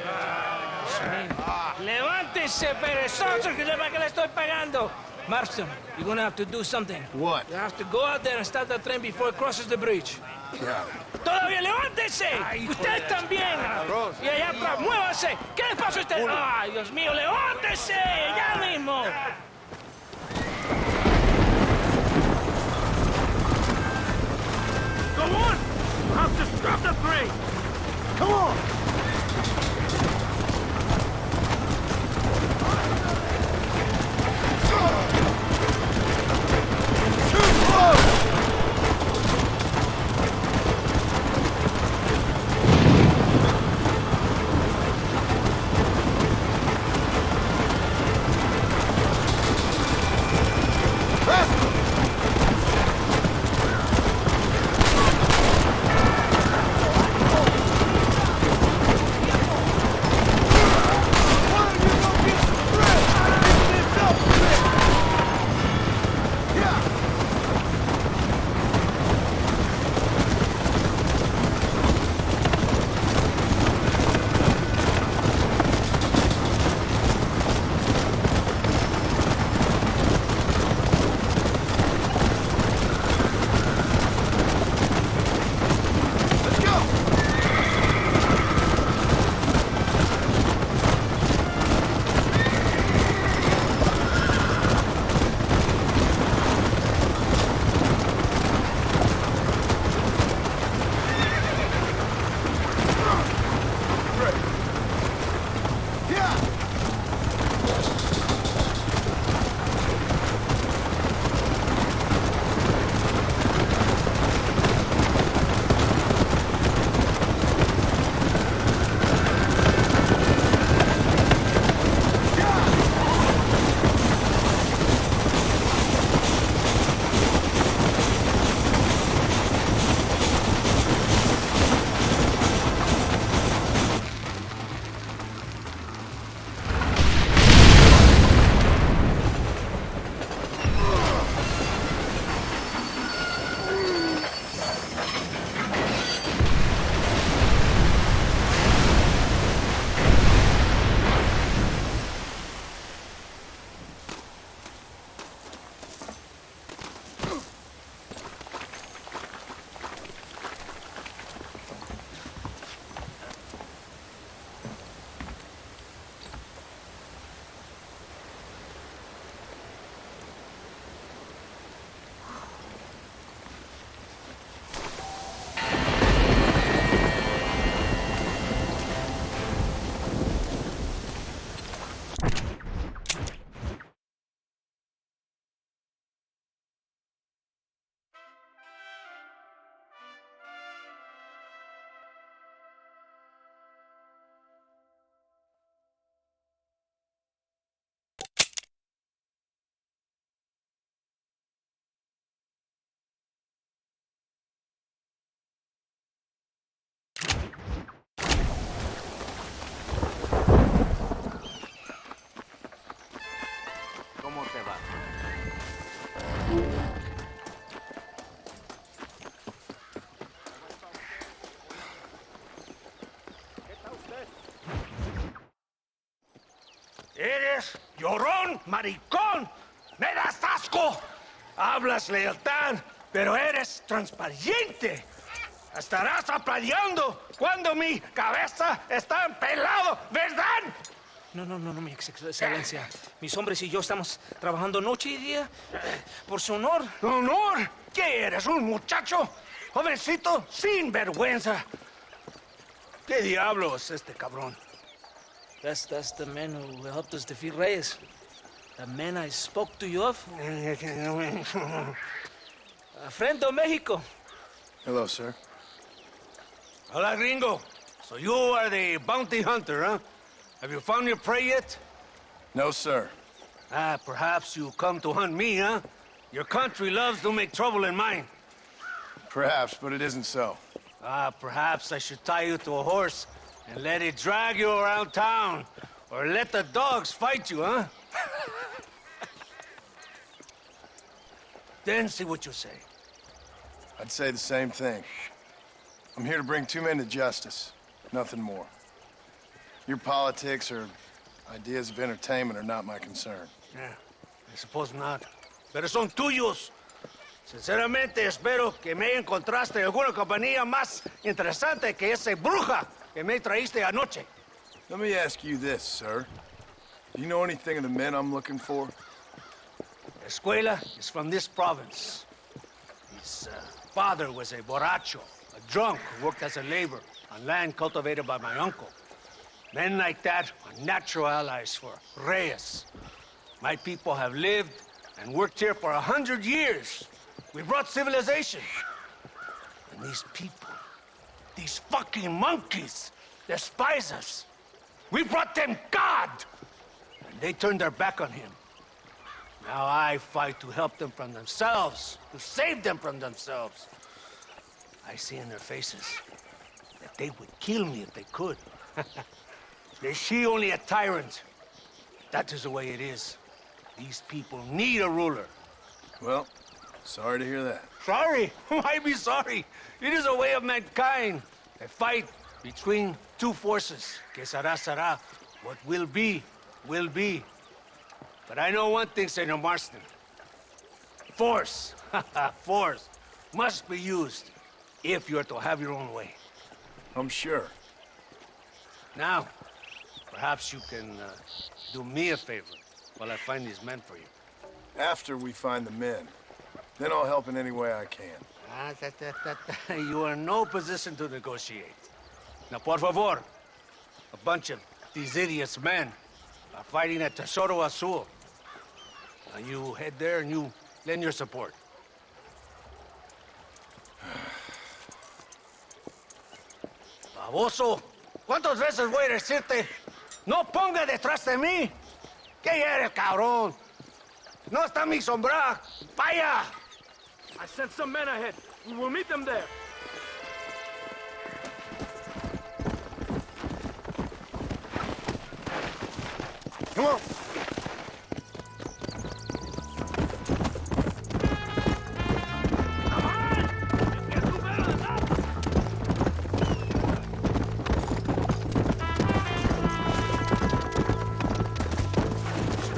¡Levántese, perezoso, que para que le estoy pagando! Marston, you're gonna have to do something. What? You have to go out there and stop the train before it crosses the bridge. Yeah. ¡Todavía levántese! ¡Usted también! Y allá atrás, muévase. ¿Qué les pasa a usted? ¡Ay, Dios mío, levántese! ¡Ya mismo! Go on! You have to stop the train! Come on! ¡Eres llorón, maricón! ¡Me das asco! Hablas lealtad, pero eres transparente. Estarás aplaudiendo cuando mi cabeza está empelado, ¿verdad? No, mi excelencia. Mis hombres y yo estamos trabajando noche y día por su honor. ¿Honor? ¿Qué eres, un muchacho? Jovencito sin vergüenza. ¿Qué diablo es este cabrón? That's the man who helped us defeat Reyes. The man I spoke to you of. A friend of Mexico. Hello, sir. Hola, gringo. So you are the bounty hunter, huh? Have you found your prey yet? No, sir. Ah, perhaps you come to hunt me, huh? Your country loves to make trouble in mine. Perhaps, but it isn't so. Ah, perhaps I should tie you to a horse and let it drag you around town. Or let the dogs fight you, huh? Then see what you say. I'd say the same thing. I'm here to bring two men to justice. Nothing more. Your politics or ideas of entertainment are not my concern. Yeah, I suppose not. Pero son tuyos. Sinceramente, espero que me encontraste alguna compañía más interesante que esa bruja que me traíste anoche. Let me ask you this, sir. Do you know anything of the men I'm looking for? Escuela is from this province. His father was a borracho, a drunk who worked as a laborer on land cultivated by my uncle. Men like that are natural allies for Reyes. My people have lived and worked here for 100 years. We brought civilization. And these people, these fucking monkeys, despise us. We brought them God! And they turned their back on him. Now I fight to help them from themselves, to save them from themselves. I see in their faces that they would kill me if they could. They see only a tyrant. That is the way it is. These people need a ruler. Well, sorry to hear that. Sorry? Why be sorry? It is a way of mankind. A fight between two forces. Que será, será. What will be, will be. But I know one thing, Senor Marston. Force, force, must be used if you're to have your own way. I'm sure. Now, perhaps you can do me a favor while I find these men for you. After we find the men, then I'll help in any way I can. You are in no position to negotiate. Now, por favor, a bunch of these idiots men are fighting at Tesoro Azul. Now you head there and you lend your support. Baboso, ¿cuántas veces voy a decirte? No ponga detrás de mí. ¿Qué eres, cabrón? No está mi sombra. Vaya. I sent some men ahead. We will meet them there. Come on.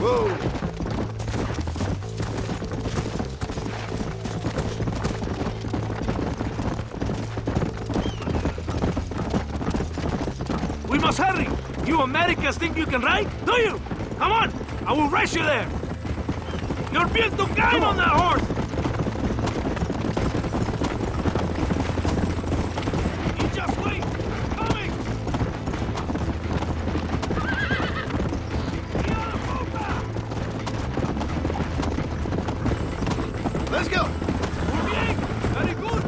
Whoa! We must hurry! You Americans think you can ride? Do you? Come on! I will race you there! You're built to guide on that horse! You just wait! Coming! Let's go! Muy bien! Very good!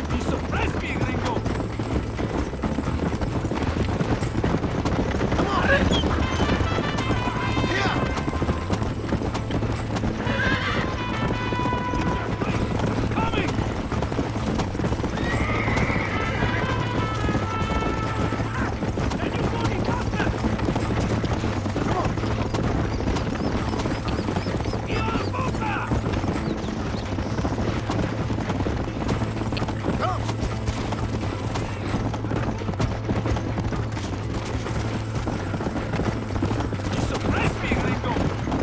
You surprised me, gringo! Come on! Yeah! Coming! And you go in faster! ¡Y a la boca! You surprised me, gringo!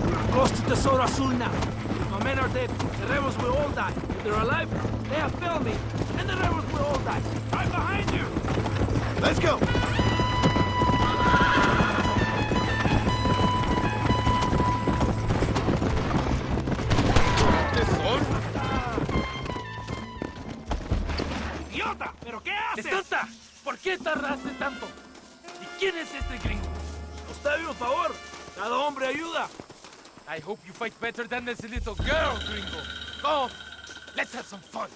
We're close to Tesoro Azul now. If my men are dead, the rebels will all die. If they're alive, they have failed me, and the rebels will all die. Right behind you! Let's go! ¿Qué son? haces? ¡Santa! ¿Por qué tardaste tanto? ¿Y quién es este gringo? Usted un favor. Cada hombre ayuda. I hope you fight better than this little girl, gringo. Come, let's have some fun.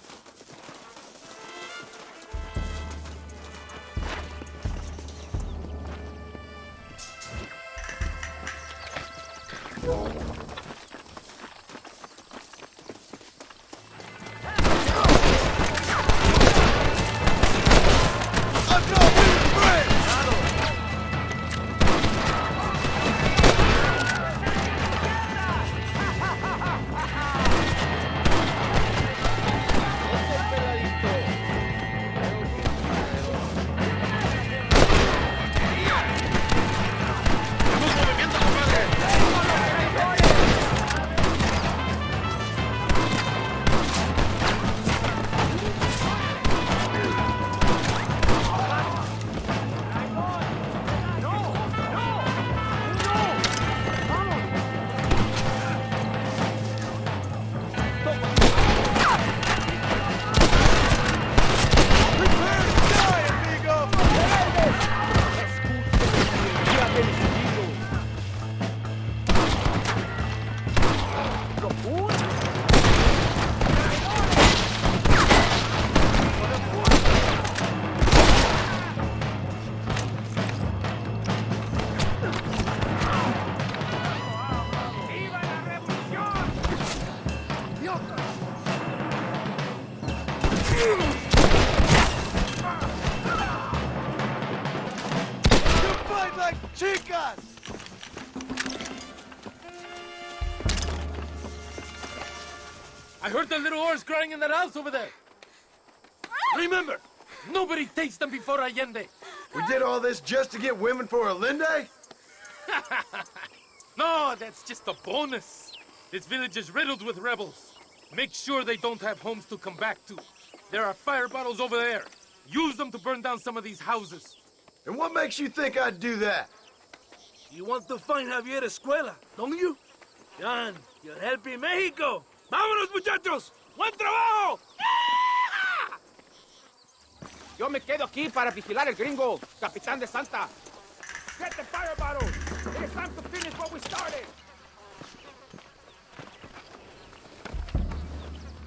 I heard the little oars crying in that house over there. Remember, nobody takes them before Allende. We did all this just to get women for Allende? No, that's just a bonus. This village is riddled with rebels. Make sure they don't have homes to come back to. There are fire bottles over there. Use them to burn down some of these houses. And what makes you think I'd do that? You want to find Javier Escuela, don't you? John, you're helping Mexico. ¡Vámonos, muchachos! ¡Buen trabajo! Yo me quedo aquí para vigilar el gringo, capitán de Santa. Get the fire bottles! It's time to finish what we started!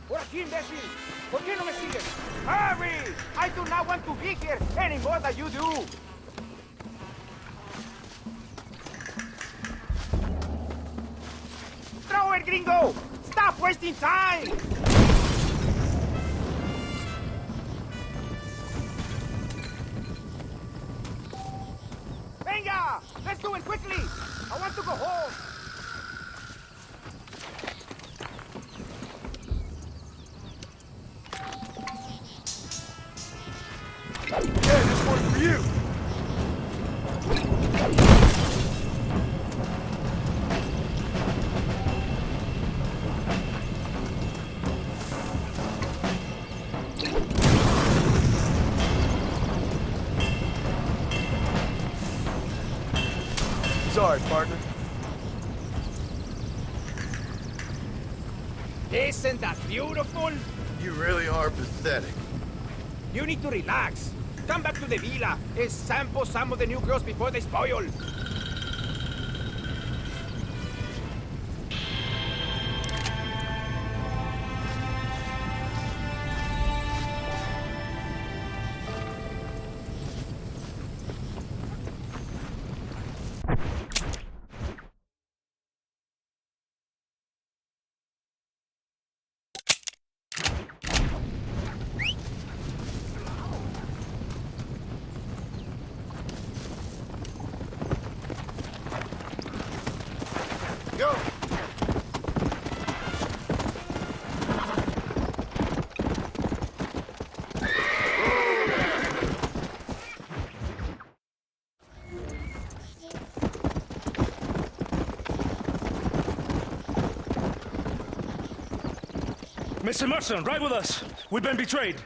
Por aquí, imbécil. ¿Por qué no me sigues? Hurry! I do not want to be here any more than you do. Throw it, gringo! Stop wasting time! Venga! Let's do it quickly! I want to go home! Yeah, this one's for you! Sorry, partner. Isn't that beautiful? You really are pathetic. You need to relax. Come back to the villa and sample some of the new girls before they spoil. Go! Mr. Marston, ride with us. We've been betrayed.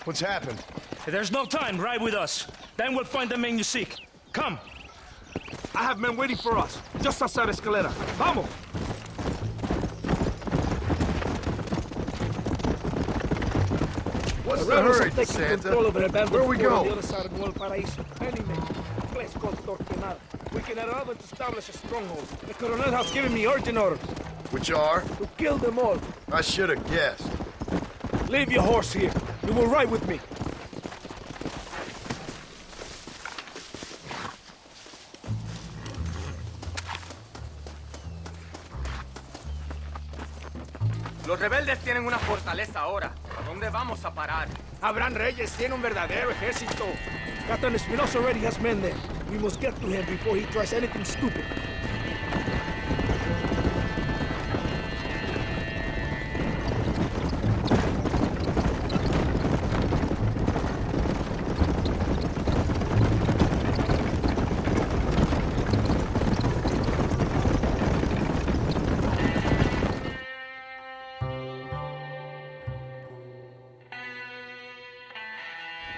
What's happened? There's no time. Ride with us. Then we'll find the men you seek. Come. I have men waiting for us, just outside Escalera. Vamos! What's What's the hurry, Santa? Where we go? On the other side of Nuevo Paraíso. Anyway, a place called Torquemada. We can arrive and establish a stronghold. The Colonel has given me urgent orders. Which are? To kill them all. I should have guessed. Leave your horse here. You will ride with me. Los rebeldes tienen una fortaleza ahora. ¿A dónde vamos a parar? Abraham Reyes tiene un verdadero ejército. Captain Espinosa already has men there. We must get to him before he tries anything stupid.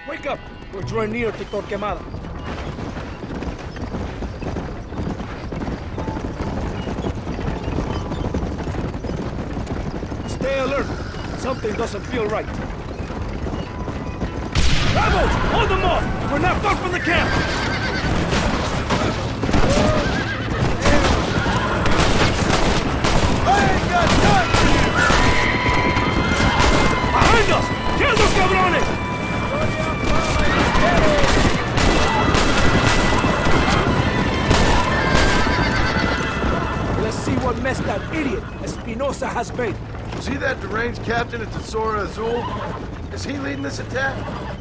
Wake up! We're drawing near to Torquemada. Stay alert! Something doesn't feel right. Rebels! Hold them off! We're not far from the camp! I ain't got time! Behind us! Kill those cabrones! Let's see what mess that idiot Espinosa has made. Was he that deranged captain at Tesoro Azul? Is he leading this attack?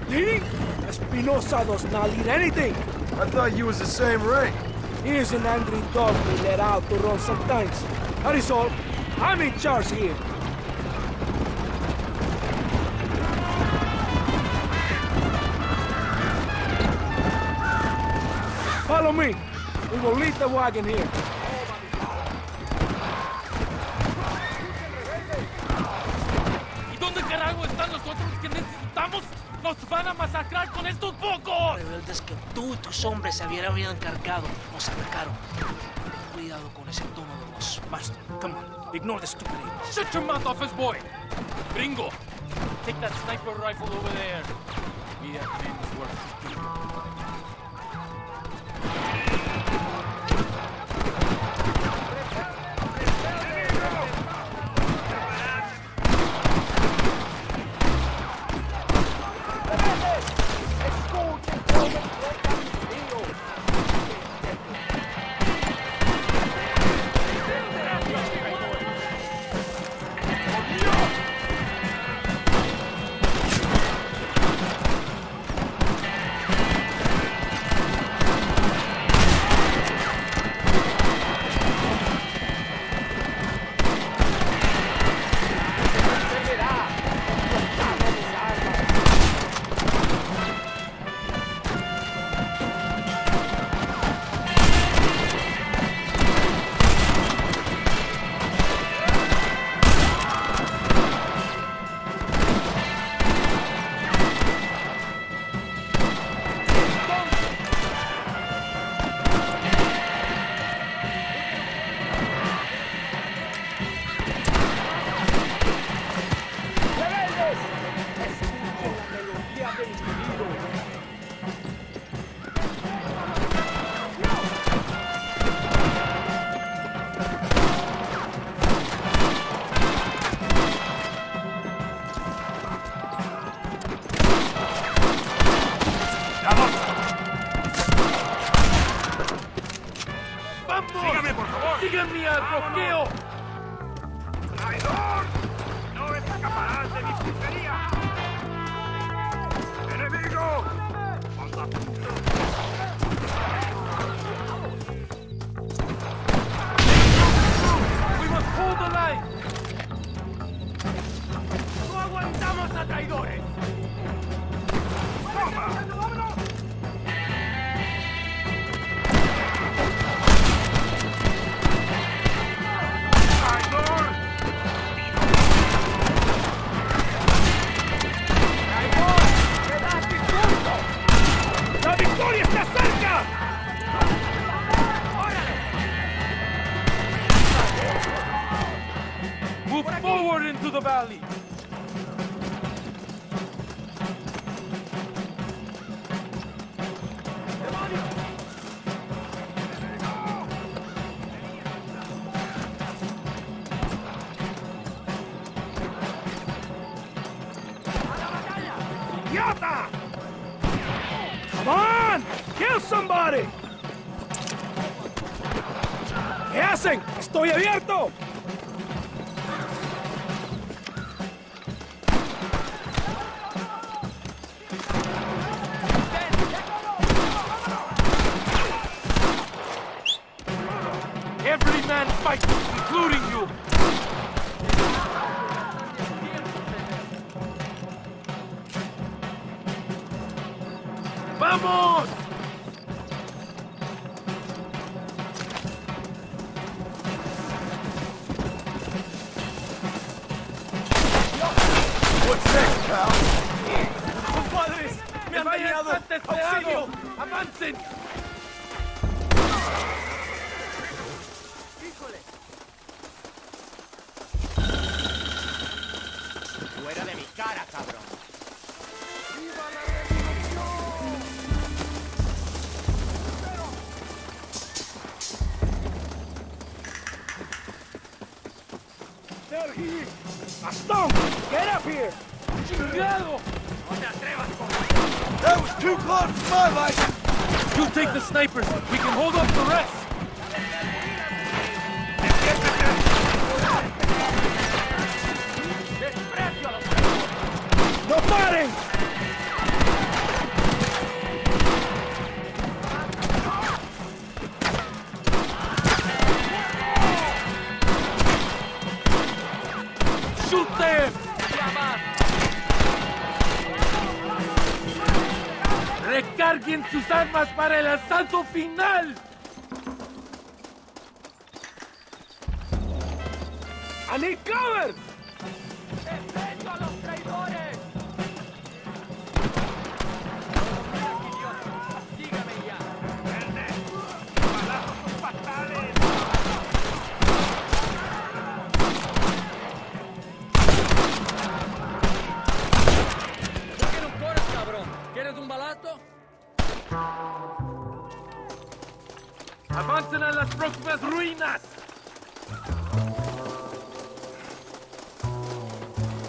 Leading? Espinosa does not lead anything. I thought you was the same rank. He is an angry dog we let out to run sometimes. That is all. I'm in charge here. Follow me. We will leave the wagon here. ¿Y dónde carajo están los otros que necesitamos? ¡Nos van a masacrar con estos pocos! Rebeldes que tú y tus hombres se habían encargado nos atacaron. Cuidado con ese tono de voz. Marston, come on. Ignore the stupidity. Shut your mouth off his boy! Gringo, take that sniper rifle over there. Be that man's worth. ¡Sígame, por favor! ¡Síganme al bloqueo! ¡Traidor! ¡No escaparás de mi puntería! ¡Enemigo! We must hold the line! ¡No aguantamos a traidores! ¡La victoria está cerca! Move forward into the valley! idiota! Come on! Kill somebody! ¿Qué hacen? ¡Estoy abierto! Every man fights, including you. ¡Vamos! What's next, pal? ¡Compadres! ¡Me han dañado! ¡Auxilio! ¡Avancen! Fuera de mi cara, cabrón. Gastón! Get up here! ¡Chingado! No te atrevas con... That was too close for my liking! You take the snipers. We can hold up the rest. ¡No paren! Shoot them! Recarguen sus armas para el asalto final. I need cover! ¡Enfrento a los traidores! ¡Sígame ya! ¡Balazos fatales! ¿Tú quieres un coro, cabrón? ¿Quieres un balazo? Avancen a las próximas ruinas.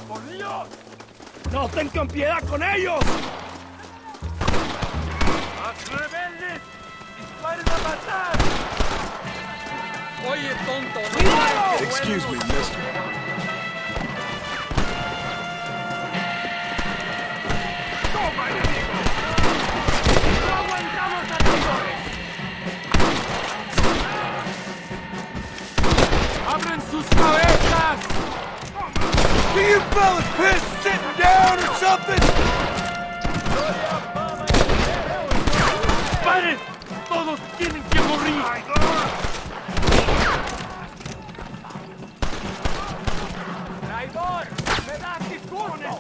¡Por Dios! ¡No tengan piedad con ellos! ¡Más rebeldes! ¡Disparen a matar! Oye, tonto, no ¡Cuidado! Excuse me, mister. ¡Toma, enemigo! ¡No aguantamos a traidores! ¡Abren sus cabezas! Do you fellas piss sitting down or something? ¡Paren! ¡Todos tienen que morir! ¡Traidor! ¡Me das discurso!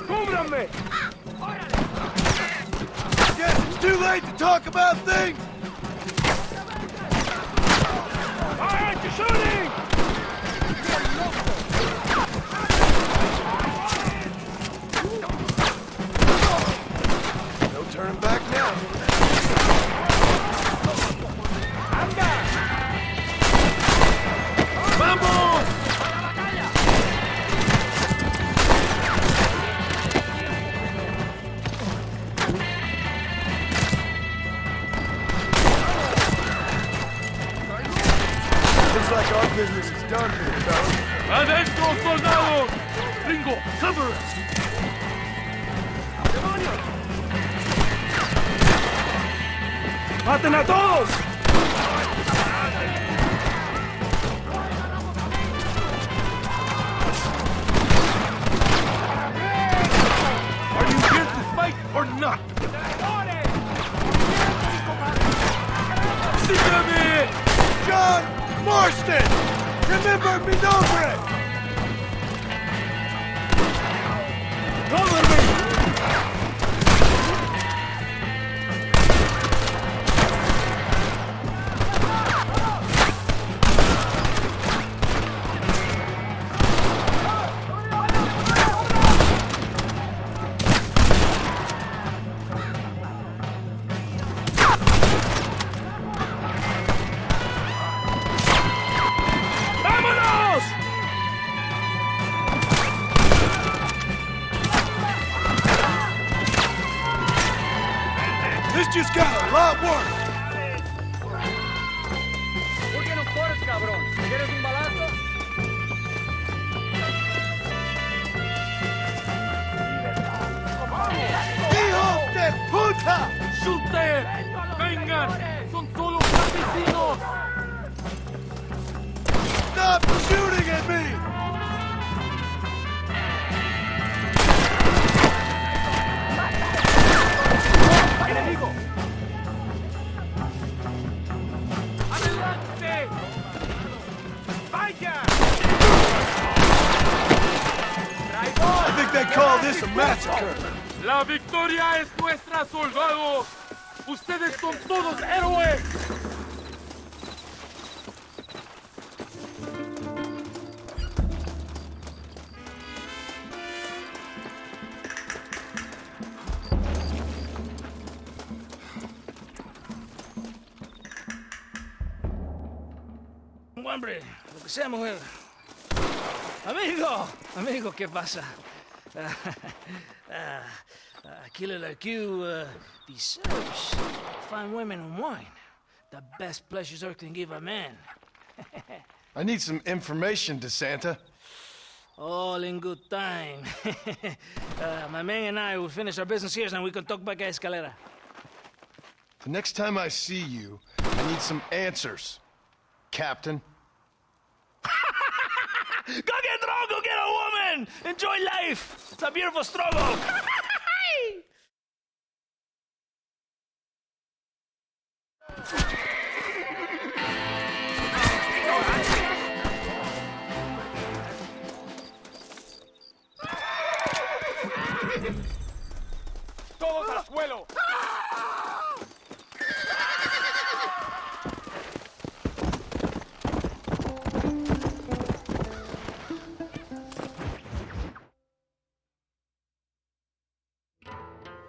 ¡Cúbranme! Guess it's too late to talk about things! Why aren't you shooting? No turning back now. ¡Anda! ¡Vamos! Looks like our business is done here, fellas. ¡Adentro, soldados! ¡Ringo, cover us! ¡Maten a todos! Are you here to fight or not? ¡Sígame! John Marston! Remember mi nombre! ¡Cover me! just got a lot worse. ¿Por qué no corres, cabrón? ¿Quieres un balazo? ¡Hijos de puta! ¡Shooter! ¡Vengan! ¡Son solo asesinos! Stop shooting at me! ¡Enemigo! ¡Adelante! ¡Vaya! I think they call this a massacre. ¡La victoria es nuestra, soldados! ¡Ustedes son todos héroes! Hombre, lo que sea, mujer. Amigo, ¿qué pasa? Killer like you deserves fine women and wine. The best pleasures Earth can give a man. I need some information, DeSanta. All in good time. My man and I will finish our business here, and we can talk back at Escalera. The next time I see you, I need some answers, Captain. Go get drunk, go get a woman! Enjoy life! It's a beautiful struggle! ¡Todos al suelo!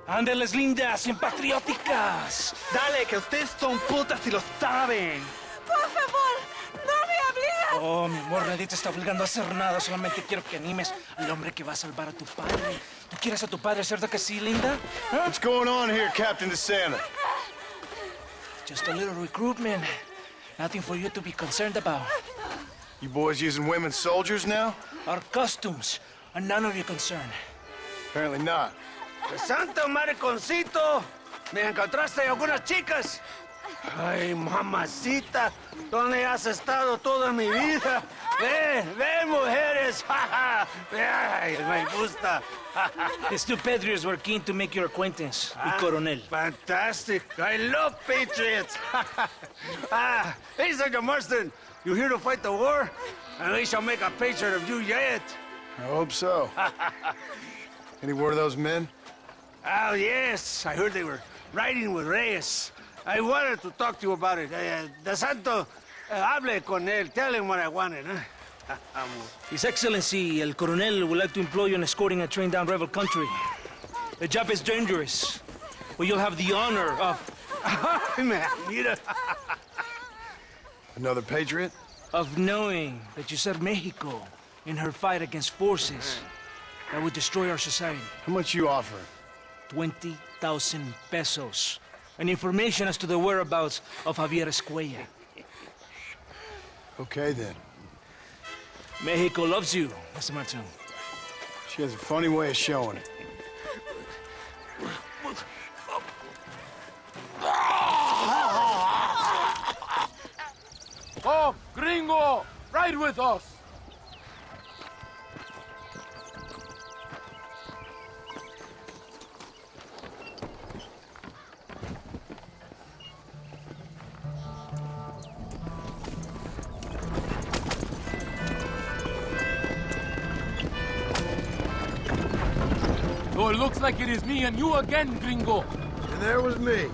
¡Ándeles, lindas, bien patrióticas! Dale, que ustedes son putas y lo saben. Por favor, no me obligues. Oh, mi amor, nadie te está obligando a hacer nada. Solamente quiero que animes al hombre que va a salvar a tu padre. ¿Tú quieres a tu padre, cierto que sí, linda? ¿Eh? What's going on here, Captain DeSanta? Just a little recruitment. Nothing for you to be concerned about. You boys using women soldiers now? Our costumes are none of your concern. Apparently not. ¡Santo mariconcito! ¿Me encontraste algunas chicas? Ay, mamacita, ¿dónde has estado toda mi vida? Ve, mujeres. Ay, me gusta. These two patriots were keen to make your acquaintance with Coronel. Fantastic. I love patriots. Hey, Sergeant Marston, you here to fight the war? And we shall make a patriot of you yet. I hope so. Any word of those men? Oh, yes. I heard they were riding with Reyes. I wanted to talk to you about it. DeSanta, hable con él. Tell him what I wanted, huh? His Excellency, El Coronel, would like to employ you in escorting a train down rebel country. The job is dangerous, but you'll have the honor of... Mira. Another patriot? Of knowing that you served Mexico in her fight against forces that would destroy our society. How much you offering? 20,000 pesos. And information as to the whereabouts of Javier Escuella. Okay, then. Mexico loves you, Mr. Martin. She has a funny way of showing it. Oh, gringo! Ride with us! So it looks like it is me and you again, gringo. And there was me,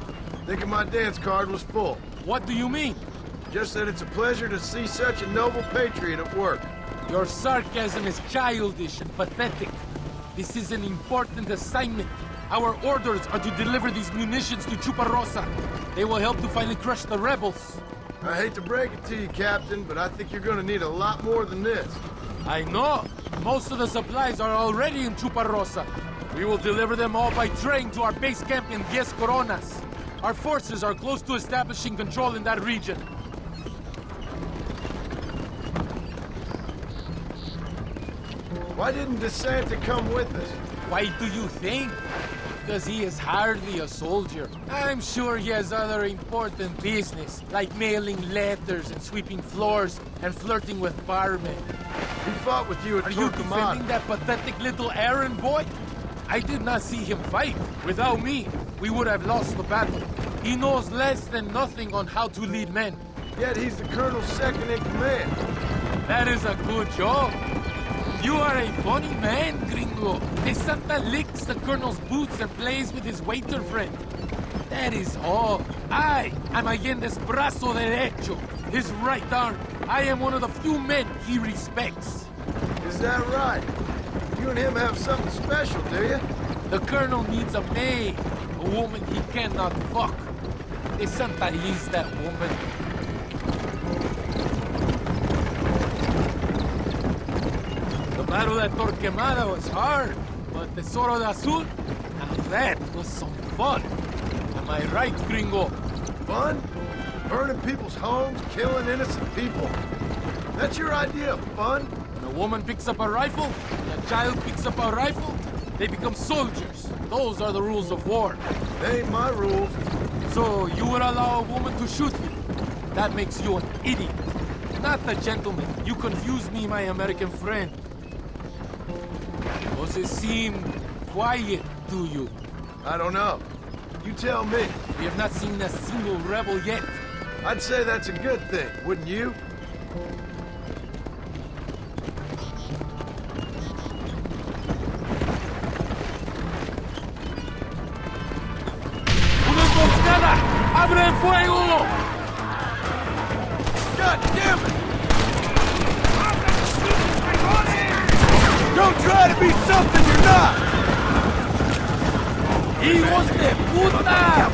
thinking my dance card was full. What do you mean? Just that it's a pleasure to see such a noble patriot at work. Your sarcasm is childish and pathetic. This is an important assignment. Our orders are to deliver these munitions to Chuparosa. They will help to finally crush the rebels. I hate to break it to you, Captain, but I think you're gonna need a lot more than this. I know. Most of the supplies are already in Chuparosa. We will deliver them all by train to our base camp in 10 Coronas. Our forces are close to establishing control in that region. Why didn't DeSanta come with us? Why do you think? Because he is hardly a soldier. I'm sure he has other important business, like mailing letters and sweeping floors and flirting with barmen. He fought with you at Are you defending that pathetic little errand boy? I did not see him fight. Without me, we would have lost the battle. He knows less than nothing on how to lead men. Yet he's the colonel's second in command. That is a good job. You are a funny man, gringo. DeSanta licks the colonel's boots and plays with his waiter friend. That is all. I am Allende's brazo derecho, his right arm. I am one of the few men he respects. Is that right? You and him have something special, do you? The colonel needs a maid, a woman he cannot fuck. DeSanta is that woman. The battle at Torquemada was hard, but Tesoro de Azul, now that was some fun. Am I right, gringo? Fun? Burning people's homes, killing innocent people. That's your idea of fun? When a woman picks up a rifle, and a child picks up a rifle, they become soldiers. Those are the rules of war. They ain't my rules. So you would allow a woman to shoot you? That makes you an idiot. Not a gentleman. You confuse me, my American friend. Does it seem quiet to you? I don't know. You tell me. We have not seen a single rebel yet. I'd say that's a good thing, wouldn't you? ¡Una emboscada! ¡Abren fuego! God damn it! Don't try to be something you're not! ¡Hijos de puta!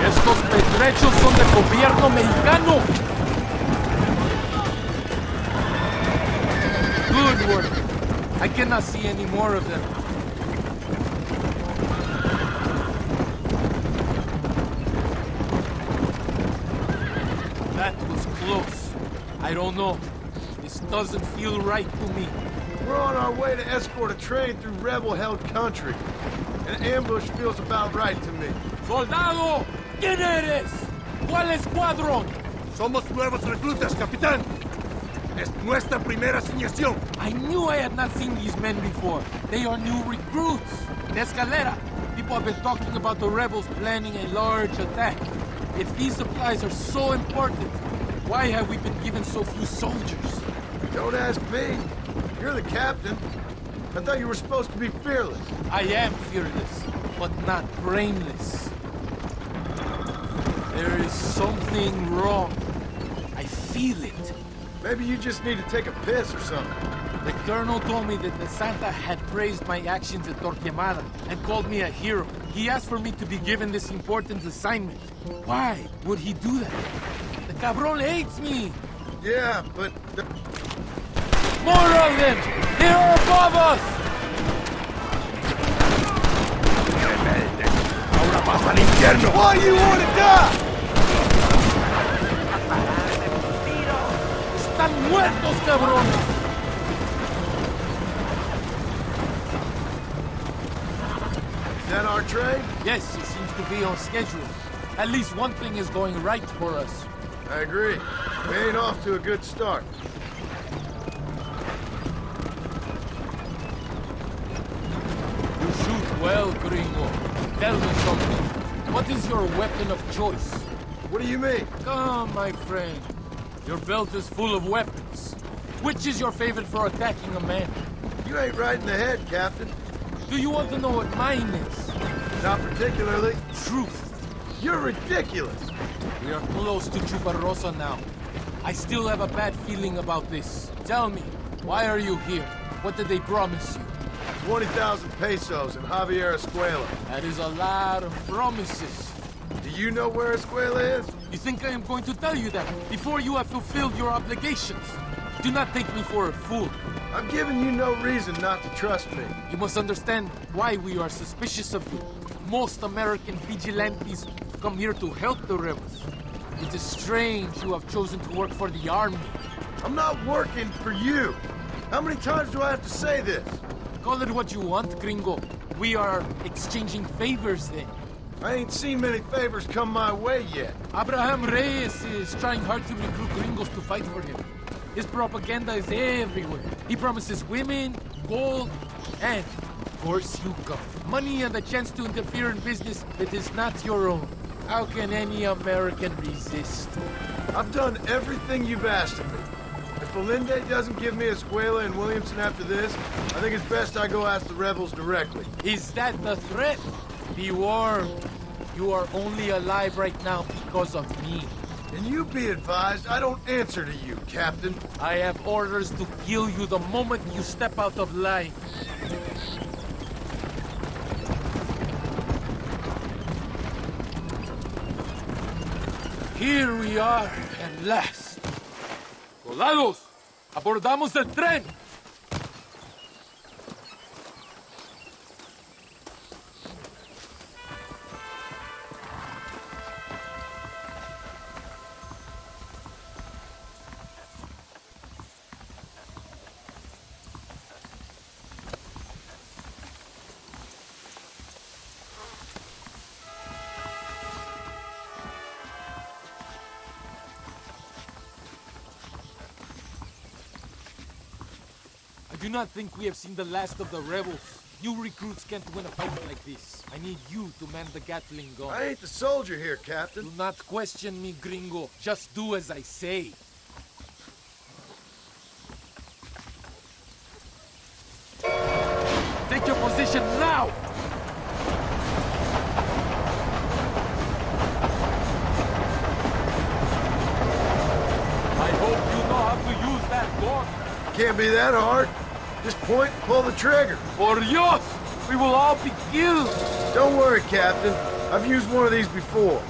Estos petrechos son del gobierno mexicano. Good work. I cannot see any more of them. That was close. I don't know. This doesn't feel right to me. We're on our way to escort a train through rebel-held country. An ambush feels about right to me. ¡Soldado! ¿Quién eres? ¿Cuál escuadrón? Somos nuevos reclutas, capitán. Es nuestra primera asignación. I knew I had not seen these men before. They are new recruits. De Escalera. People have been talking about the rebels planning a large attack. If these supplies are so important, why have we been given so few soldiers? Don't ask me. You're the captain. I thought you were supposed to be fearless. I am fearless, but not brainless. There is something wrong. I feel it. Maybe you just need to take a piss or something. The colonel told me that DeSanta had praised my actions at Torquemada and called me a hero. He asked for me to be given this important assignment. Why would he do that? The cabron hates me. Yeah, but... More of them! They are above us! Ahora vas al infierno. Why you want to die? ¡Están muertos, cabrones! Is that our train? Yes, it seems to be on schedule. At least one thing is going right for us. I agree. We ain't off to a good start. You shoot well, gringo. Tell me something. What is your weapon of choice? What do you mean? Come, my friend. Your belt is full of weapons. Which is your favorite for attacking a man? You ain't right in the head, Captain. Do you want to know what mine is? Not particularly. Truth. You're ridiculous. We are close to Chuparrosa now. I still have a bad feeling about this. Tell me, why are you here? What did they promise you? 20,000 pesos in Javier Escuela. That is a lot of promises. Do you know where Escuela is? You think I am going to tell you that before you have fulfilled your obligations? Do not take me for a fool. I've given you no reason not to trust me. You must understand why we are suspicious of you. Most American vigilantes come here to help the rebels. It is strange you have chosen to work for the army. I'm not working for you. How many times do I have to say this? Call it what you want, gringo. We are exchanging favors then. I ain't seen many favors come my way yet. Abraham Reyes is trying hard to recruit gringos to fight for him. His propaganda is everywhere. He promises women, gold, and, of course, you come. Money and the chance to interfere in business that is not your own. How can any American resist? I've done everything you've asked of me. If Belinde doesn't give me Escuela and Williamson after this, I think it's best I go ask the rebels directly. Is that the threat? Be warned. You are only alive right now because of me. And you be advised, I don't answer to you, Captain. I have orders to kill you the moment you step out of line. Here we are, at last. Soldados, abordamos el tren. I do not think we have seen the last of the rebels. You recruits can't win a fight like this. I need you to man the Gatling gun. I ain't the soldier here, Captain. Do not question me, gringo. Just do as I say. Take your position now! I hope you know how to use that gun. Can't be that hard. Just point and pull the trigger. Por Dios! We will all be killed! Don't worry, Captain. I've used one of these before.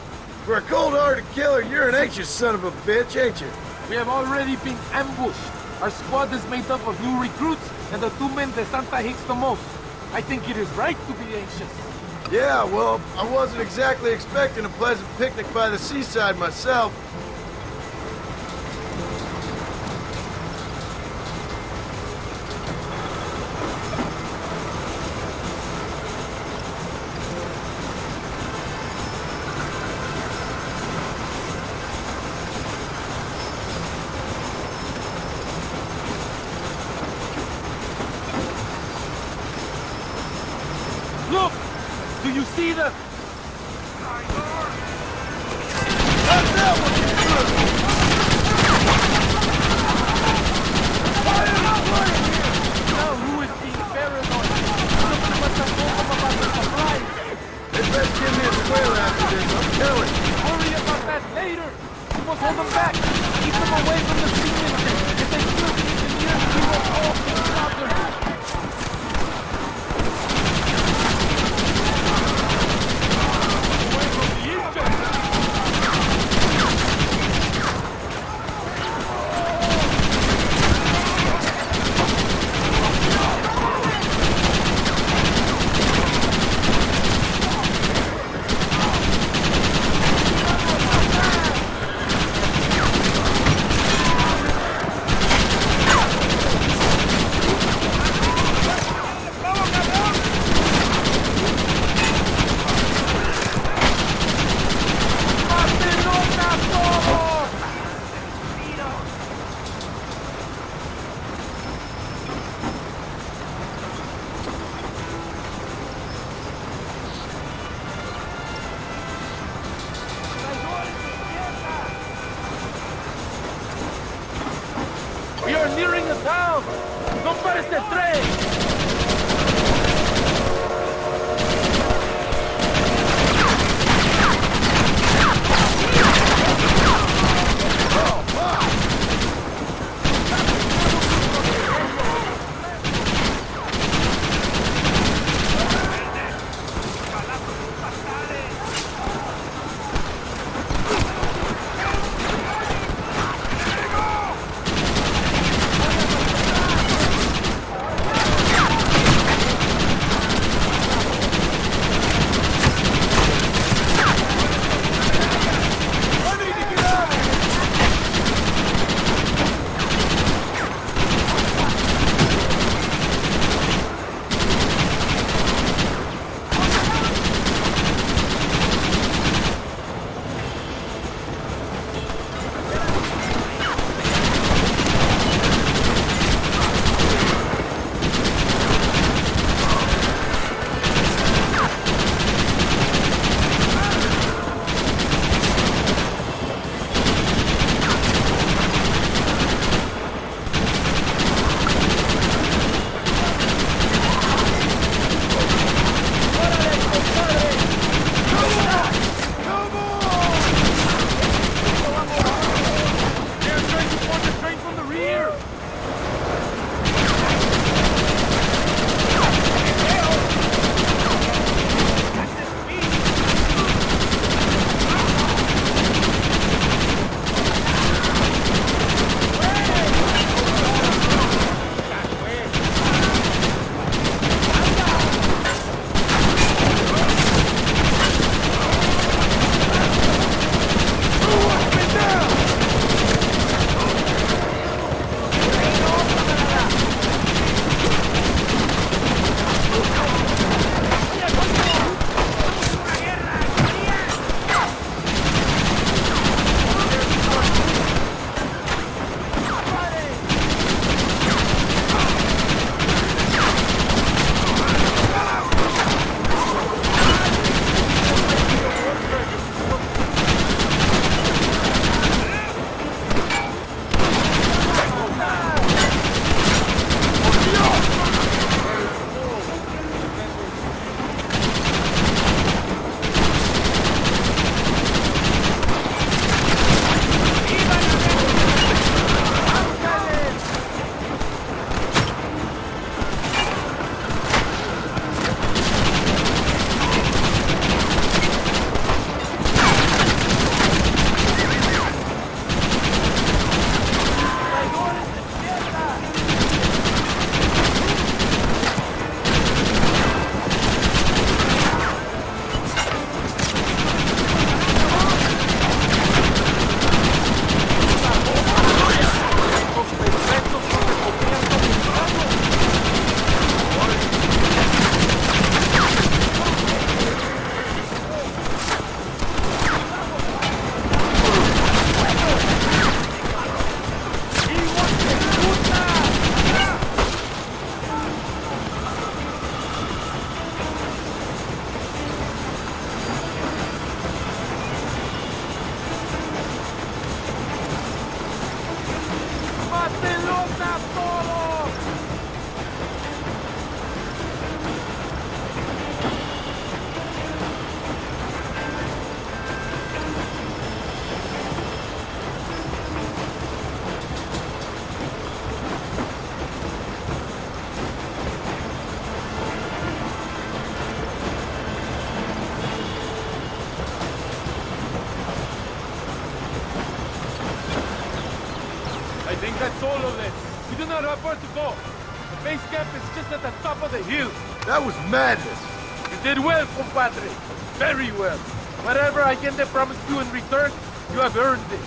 For a cold-hearted killer, you're an anxious son of a bitch, ain't you? We have already been ambushed. Our squad is made up of new recruits and the 2 men that Santa hates the most. I think it is right to be anxious. Yeah, well, I wasn't exactly expecting a pleasant picnic by the seaside myself. Look! Do you see the... Now who is being paranoid? Something must have told them about the surprise. They best give me a square after this, I'm telling you. Worry about that later. You must hold them back. Keep them away from the steam engine. If they kill the engineers, we will all be slaughtered. We are nearing the town! ¡No parece el tren! That's all of it. We do not have where to go. The base camp is just at the top of the hill. That was madness. You did well, compadre. Very well. Whatever Allende promised you in return, you have earned it.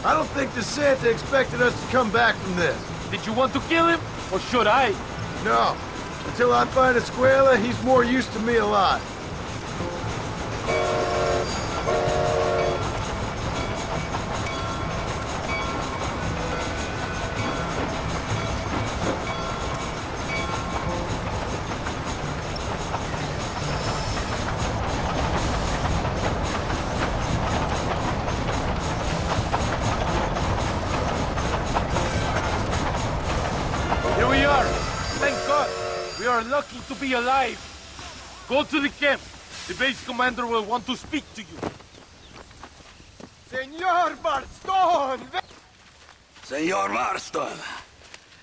I don't think DeSanta expected us to come back from this. Did you want to kill him, or should I? No. Until I find Escuela, he's more used to me alive. Here we are. Thank God. We are lucky to be alive. Go to the camp. The base commander will want to speak to you. Senor Marston! Senor Marston,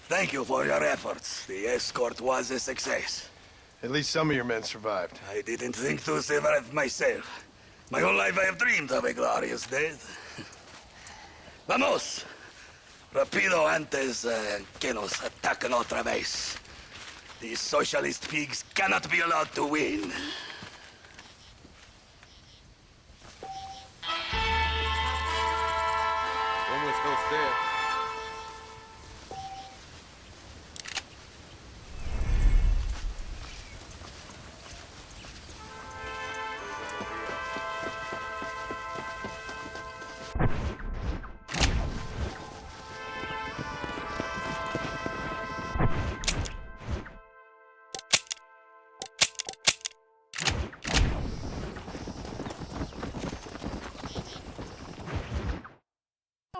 thank you for your efforts. The escort was a success. At least some of your men survived. I didn't think to survive myself. My whole life I have dreamed of a glorious death. Vamos! Rapido antes que nos ataquen otra vez. These socialist pigs cannot be allowed to win. ¿Cómo está usted?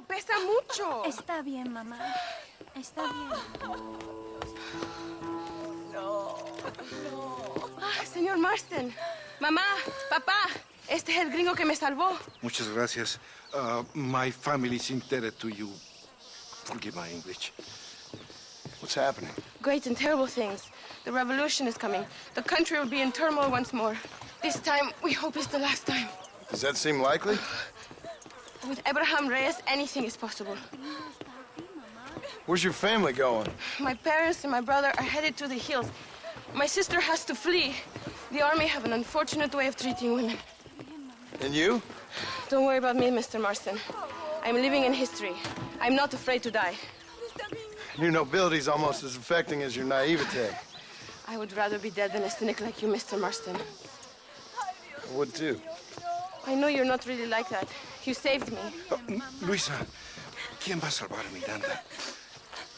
Pesa mucho. Está bien, mamá. Está bien. Señor Marston. Mamá, papá. Este es el gringo que me salvó. Muchas gracias. My family is indebted to you. Forgive my English. What's happening? Great and terrible things. The revolution is coming. The country will be in turmoil once more. This time, we hope it's the last time. Does that seem likely? With Abraham Reyes, anything is possible. Where's your family going? My parents and my brother are headed to the hills. My sister has to flee. The army have an unfortunate way of treating women. And you? Don't worry about me, Mr. Marston. I'm living in history. I'm not afraid to die. Your nobility's almost as affecting as your naivete. I would rather be dead than a cynic like you, Mr. Marston. I would too. I know you're not really like that. You saved me. Luisa, ¿quién va a salvar a Miranda?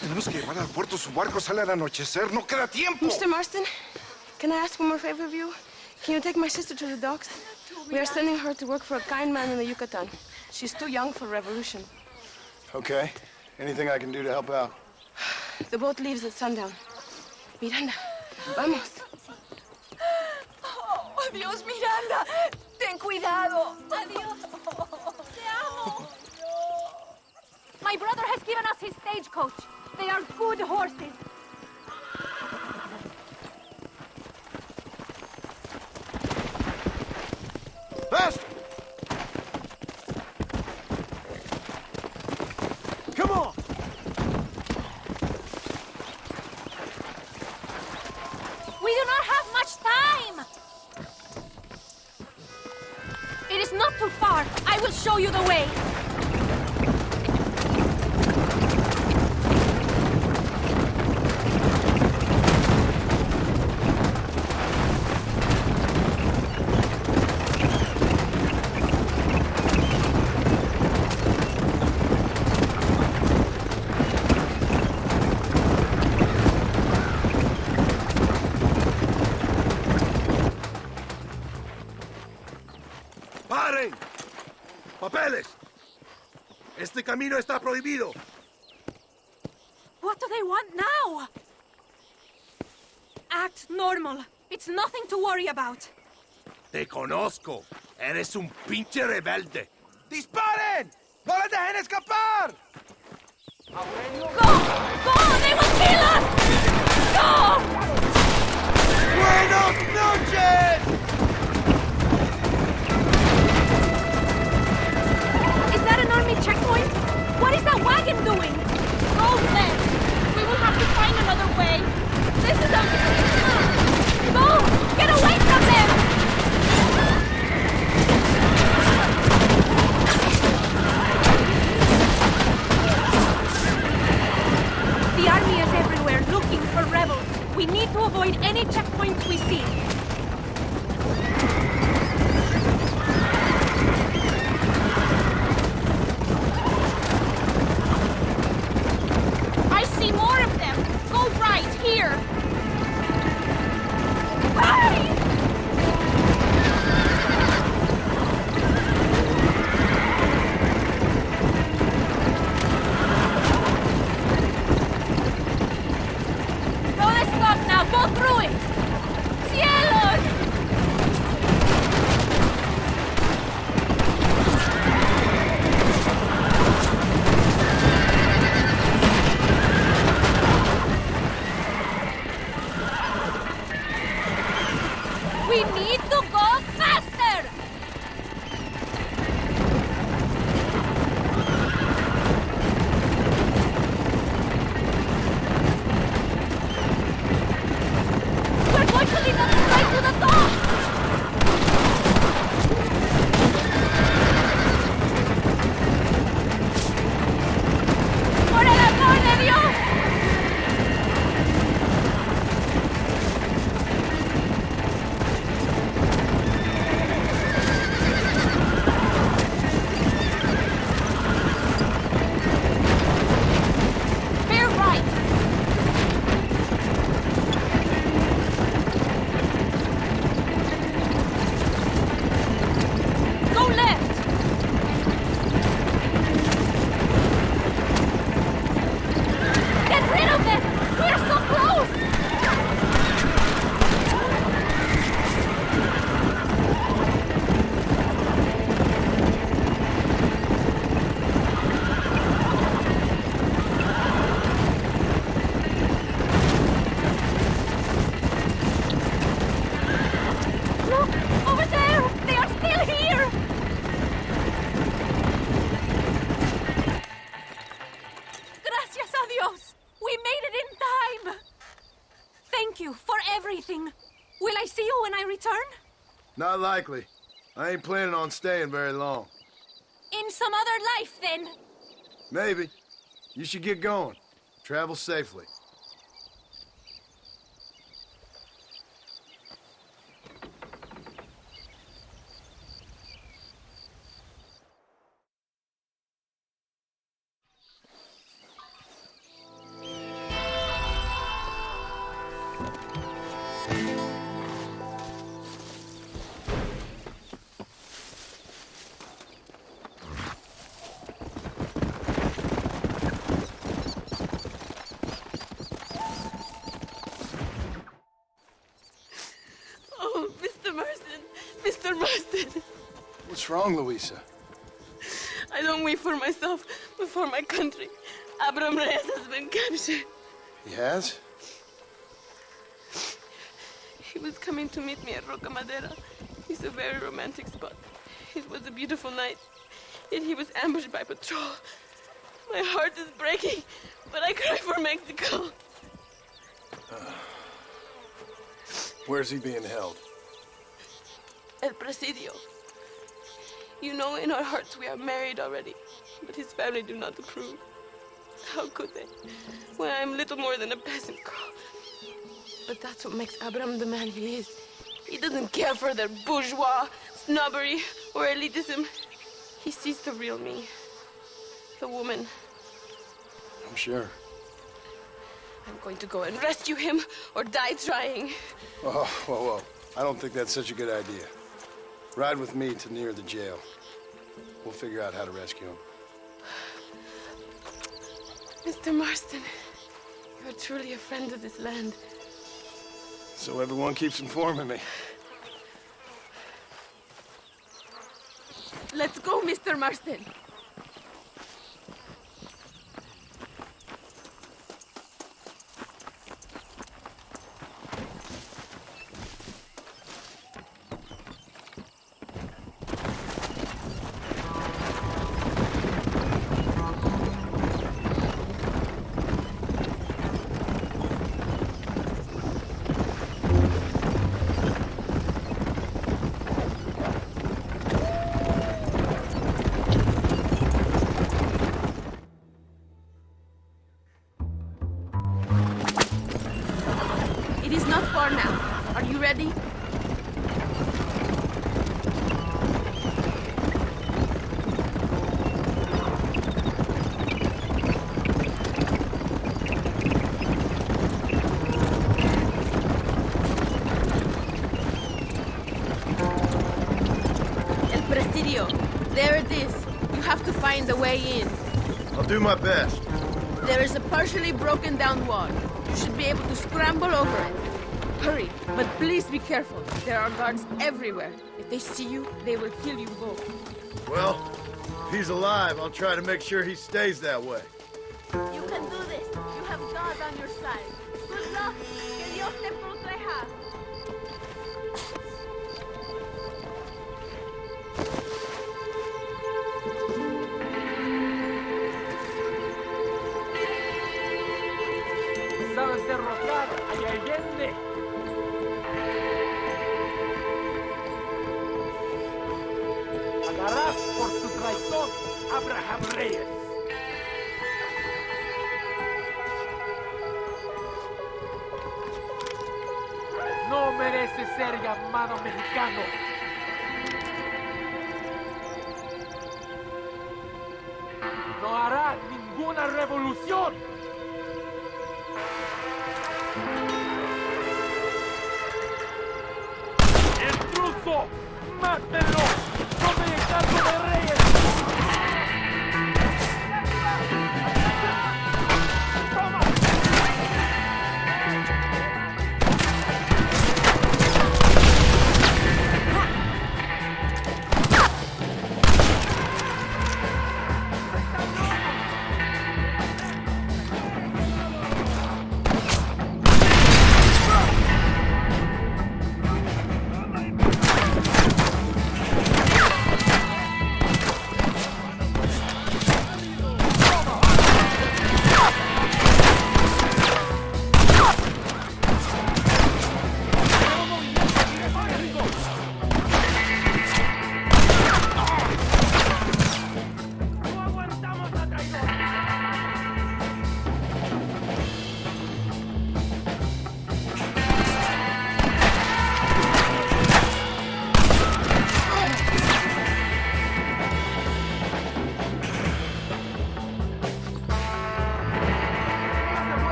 Tenemos que llevar al puerto. Su barco sale al anochecer. No queda tiempo. Mr. Marston, can I ask one more favor of you? Can you take my sister to the docks? We are sending her to work for a kind man in the Yucatan. She's too young for revolution. Okay. Anything I can do to help out? The boat leaves at sundown. Miranda, vamos. Oh, adiós, Miranda. Ten cuidado. Adiós. Te amo. My brother has given us his stagecoach. They are good horses. Faster! Come on! We do not have much time. It is not too far. I will show you the way. ¡Paren! ¡Papeles! Este camino está prohibido. What do they want now? Act normal. It's nothing to worry about. Te conozco. Eres un pinche rebelde. ¡Disparen! ¡No les dejen escapar! Go! Go! They will kill us! Go! ¡Buenas noches! Is that an army checkpoint? What is that wagon doing? Go Not likely. I ain't planning on staying very long. In some other life, then. Maybe. You should get going. Travel safely. What's wrong, Louisa? I don't wait for myself, but for my country. Abraham Reyes has been captured. He has? He was coming to meet me at Roca Madera. It's a very romantic spot. It was a beautiful night, yet he was ambushed by patrol. My heart is breaking, but I cry for Mexico. Where's he being held? El Presidio. You know, in our hearts we are married already, but his family do not approve. How could they, when I am little more than a peasant girl? But that's what makes Abraham the man he is. He doesn't care for their bourgeois, snobbery, or elitism. He sees the real me, the woman. I'm sure. I'm going to go and rescue him, or die trying. Oh, whoa. I don't think that's such a good idea. Ride with me to near the jail. We'll figure out how to rescue him. Mr. Marston, you're truly a friend of this land. So everyone keeps informing me. Let's go, Mr. Marston. It is not far now. Are you ready? El Presidio. There it is. You have to find a way in. I'll do my best. There is a partially broken down wall. You should be able to scramble over it. Hurry, but please be careful. There are guards everywhere. If they see you, they will kill you both. Well, if he's alive, I'll try to make sure he stays that way. You can do this. You have God on your side. Good luck. Que Dios te proteja. Sabes derrocar a Allende. Pagarás por su traición, Abraham Reyes. No merece ser llamado mexicano. No hará ninguna revolución. ¡Intruso! ¡Mátenlo! ¡No me encargo de Reyes! ¡Toma!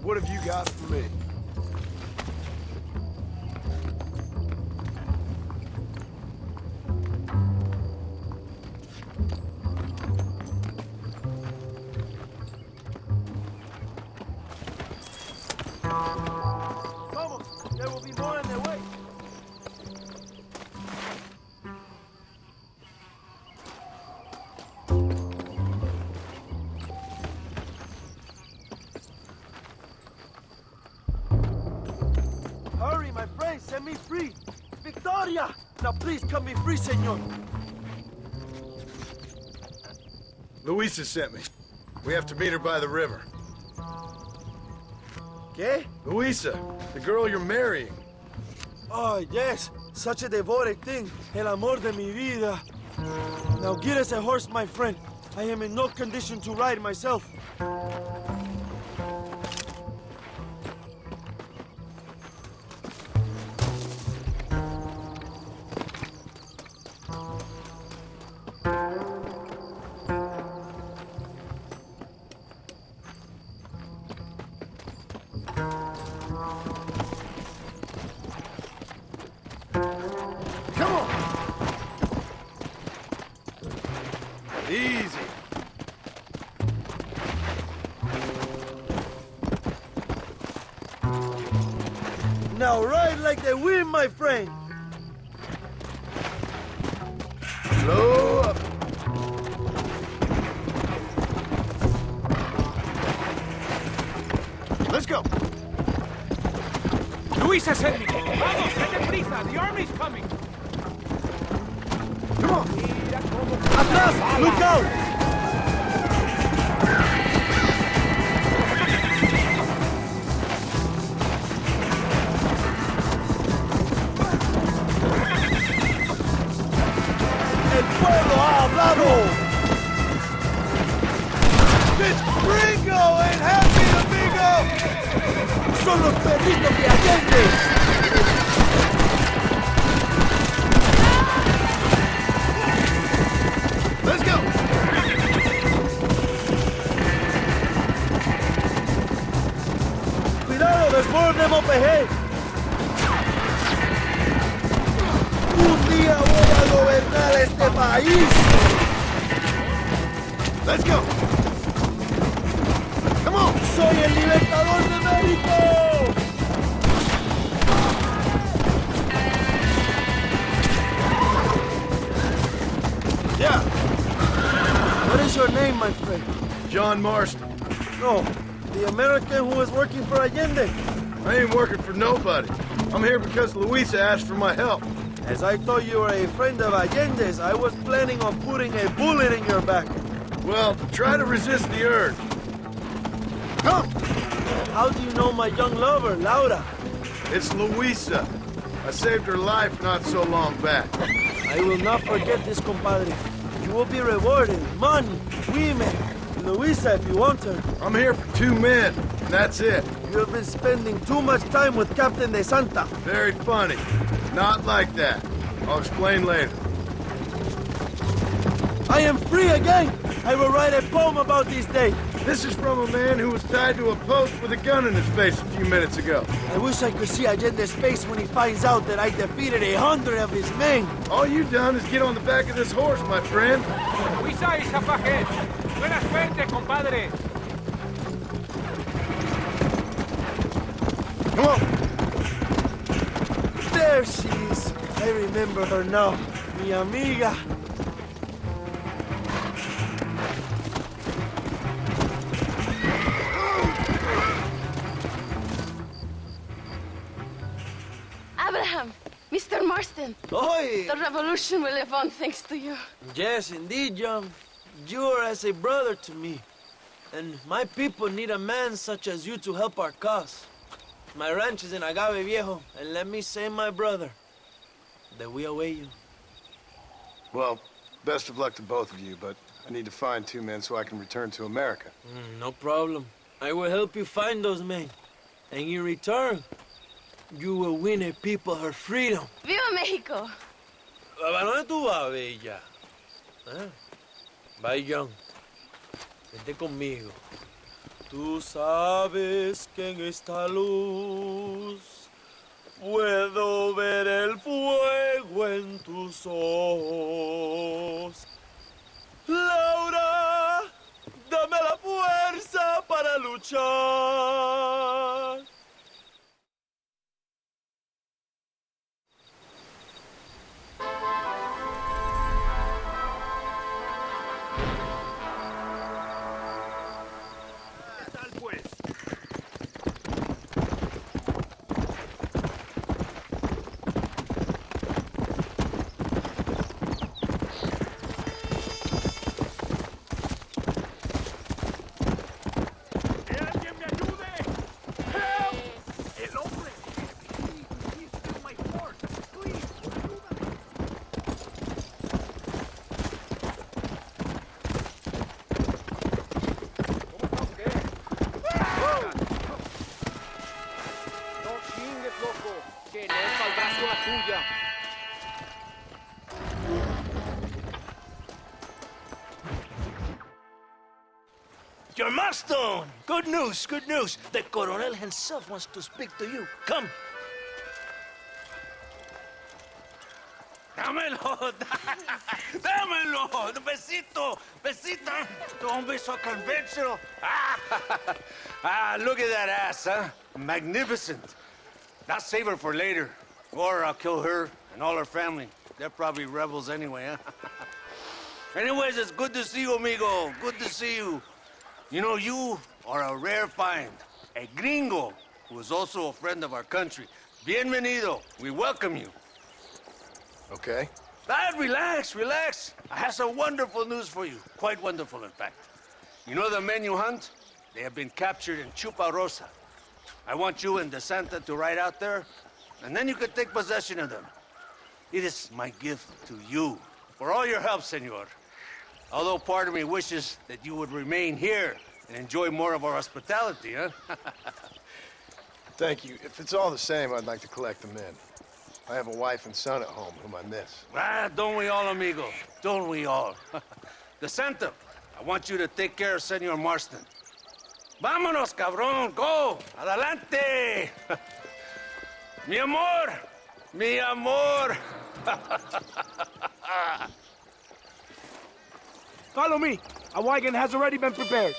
What have you got for me? Vamos, there will be more on their way. Hurry, my friend, set me free. Victoria! Now please cut me free, senor. Luisa sent me. We have to meet her by the river. ¿Qué? Luisa, the girl you're marrying. Oh, yes. Such a devoted thing. El amor de mi vida. Now get us a horse, my friend. I am in no condition to ride myself. Easy. Now ride like the wind, my friend. Slow up. Let's go. Luisa sent me. Vamos, date prisa. The army's coming. Come on. Atrás! Look out! ¡El pueblo ha hablado! ¡This gringo ain't happy, amigo! ¡Son los perritos de Allende! Let's go! ¡Cuidado, there's more of them up ahead! ¡Un día voy a gobernar este país! Let's go! Come on! ¡Soy el libertador de México! Yeah! What is your name, my friend? John Marston. No, the American who was working for Allende. I ain't working for nobody. I'm here because Luisa asked for my help. As I thought you were a friend of Allende's, I was planning on putting a bullet in your back. Well, try to resist the urge. Come! How do you know my young lover, Laura? It's Luisa. I saved her life not so long back. I will not forget this, compadre. You will be rewarded. Money, women, Luisa if you want her. I'm here for 2 men, and that's it. You have been spending too much time with Captain De Santa. Very funny. Not like that. I'll explain later. I am free again! I will write a poem about this day. This is from a man who was tied to a post with a gun in his face a few minutes ago. I wish I could see Allende's face when he finds out that I defeated 100 of his men. All you've done is get on the back of this horse, my friend. Luisa is up ahead. Buena suerte, compadre. Come on. There she is. I remember her now. Mi amiga. Abraham, Mr. Marston. Oi! The revolution will live on thanks to you. Yes, indeed, John. You are as a brother to me. And my people need a man such as you to help our cause. My ranch is in Agave Viejo, and let me say, my brother, that we await you. Well, best of luck to both of you, but I need to find 2 men so I can return to America. No problem. I will help you find those men. And in return, you will win a people her freedom. Viva Mexico! ¿A dónde tú vas, bella? ¿Eh? Bye, John. Vente conmigo. Tú sabes que en esta luz puedo ver el fuego en tus ojos. Laura, dame la fuerza para luchar. You're Marston! Good news, good news. The Coronel himself wants to speak to you. Come. Dámelo, dámelo, besito, besita. Don't be so conventional. Look at that ass, huh? Magnificent. Now save her for later, or I'll kill her and all her family. They're probably rebels anyway, huh? Anyways, it's good to see you, amigo. Good to see you. You know, you are a rare find. A gringo, who is also a friend of our country. Bienvenido. We welcome you. Okay. Relax, relax. I have some wonderful news for you. Quite wonderful, in fact. You know the men you hunt? They have been captured in Chuparosa. I want you and DeSanta to ride out there, and then you can take possession of them. It is my gift to you for all your help, senor. Although part of me wishes that you would remain here and enjoy more of our hospitality, huh? Thank you. If it's all the same, I'd like to collect them in. I have a wife and son at home whom I miss. Don't we all, amigo? Don't we all? DeSanta, I want you to take care of Senor Marston. Vámonos, cabrón, go! Adelante! Mi amor! Mi amor! Follow me. A wagon has already been prepared.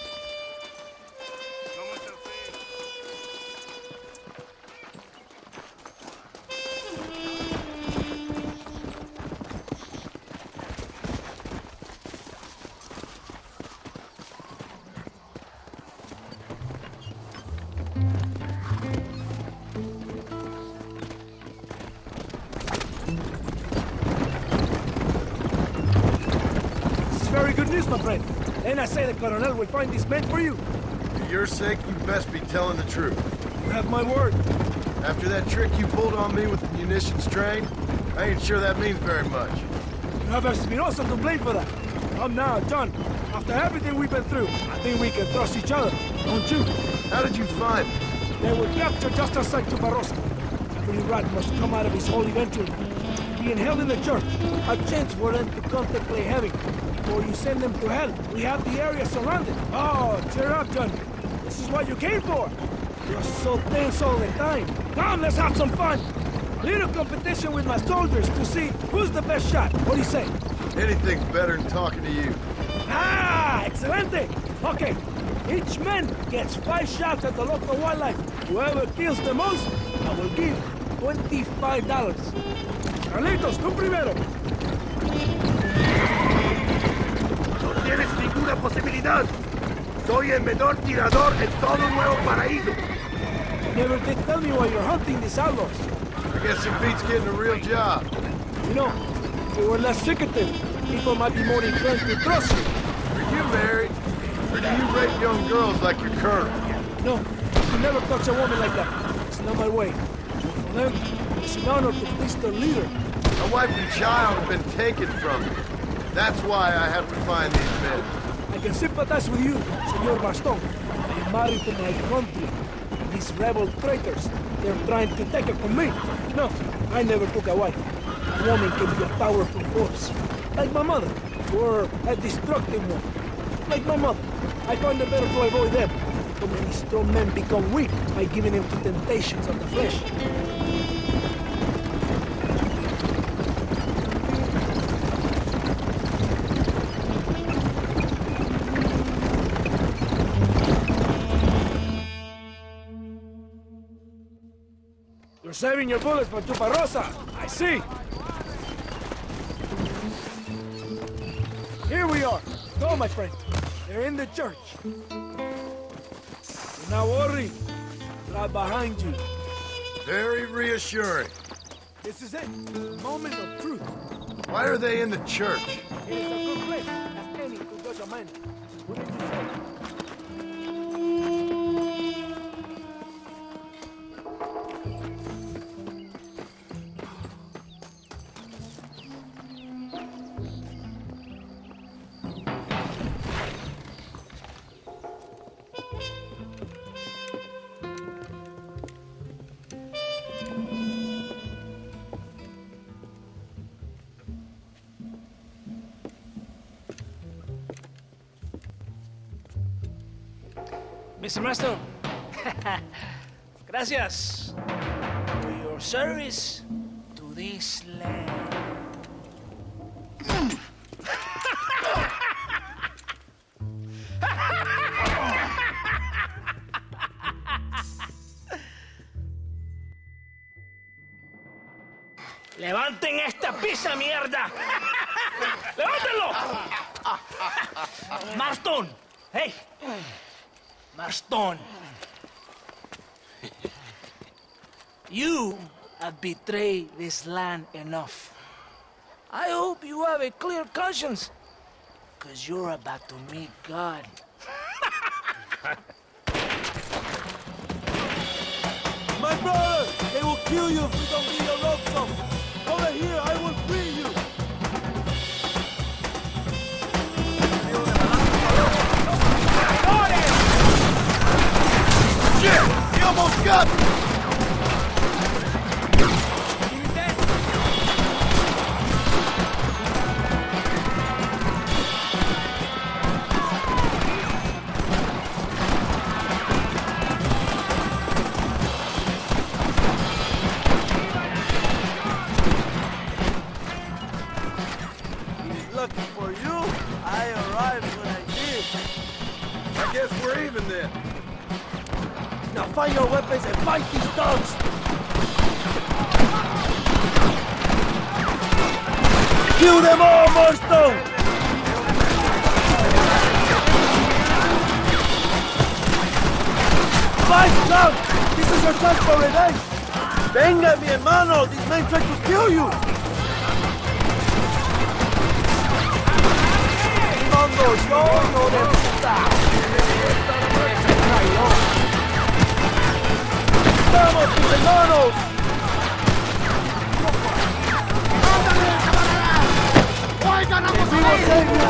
Very good news, my friend. And I say the Colonel will find these men for you. For your sake, you best be telling the truth. You have my word. After that trick you pulled on me with the munitions train, I ain't sure that means very much. You have Espinosa to blame for that. I'm now done. After everything we've been through, I think we can trust each other, don't you? How did you find me? They were captured just outside Chuparosa. Pretty rat must come out of his holy venture. Being held in the church, a chance for them to contemplate heaven. Before you send them to hell, we have the area surrounded. Oh, cheer up, John. This is what you came for. You're so tense all the time. Come, let's have some fun. Little competition with my soldiers to see who's the best shot. What do you say? Anything's better than talking to you. Ah, excelente. Okay, each man gets 5 shots at the local wildlife. Whoever kills the most, I will give $25. Carlitos, tú primero. No tienes ninguna posibilidad. Soy el mejor tirador en todo Nuevo Paraíso. You never did tell me why you're hunting these outlaws. I guess it beats getting a real job. You know, if we were less secretive, people might be more inclined to trust you. Are you married? Or do you rape young girls like your colonel? No, you never touch a woman like that. It's not my way. For them, it's an honor to please their leader. My wife and child have been taken from me. That's why I have to find these men. I can sympathize with you, Senor Marston. I am married to my country. These rebel traitors, they're trying to take it from me. No, I never took a wife. A woman can be a powerful force. Like my mother, or a destructive one. Like my mother. I find it better to avoid them. So many strong men become weak by giving in to temptations of the flesh. You're saving your bullets for Chuparrosa. I see. Here we are. Go, my friend. They're in the church. Do not worry. Right behind you. Very reassuring. This is it. The moment of truth. Why are they in the church? It is a good place. Ask any who judge a man. What did you say? Mr. Marston, gracias for your service to this land. ¡Levanten esta pizza, mierda! ¡Levántenlo! Marston, hey. Marston, you have betrayed this land enough. I hope you have a clear conscience, because you're about to meet God. My brother, they will kill you if we don't give your ransom. Over here, I will free you. Shit! He almost got me! Lucky for you, I arrived when I did. I guess we're even then. Now find your weapons and fight these dogs! Kill them all, Marston! Fight, Cloud! This is your chance for revenge! Venga, mi hermano! These men tried to kill you! Mongols, yo no de puta! ¡Vamos, mis hermanos! ¡Les digo serio!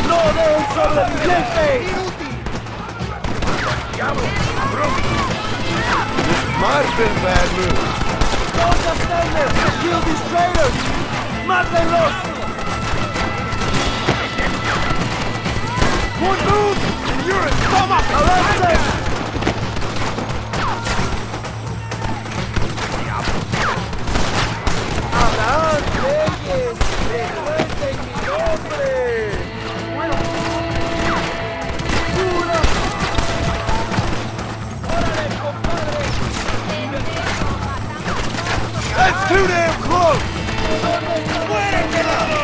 ¡No dejen sobrevivientes! This might have been a bad move. Don't just stand there! Kill these traitors! ¡Mátenlos! One move! And you're in stomach! Arrest them! ¡Abraham Reyes! ¡Recuerden mi nombre! ¡Bueno! ¡Una! ¡Órale, compadre! That's too damn close! ¡Muérete, lado!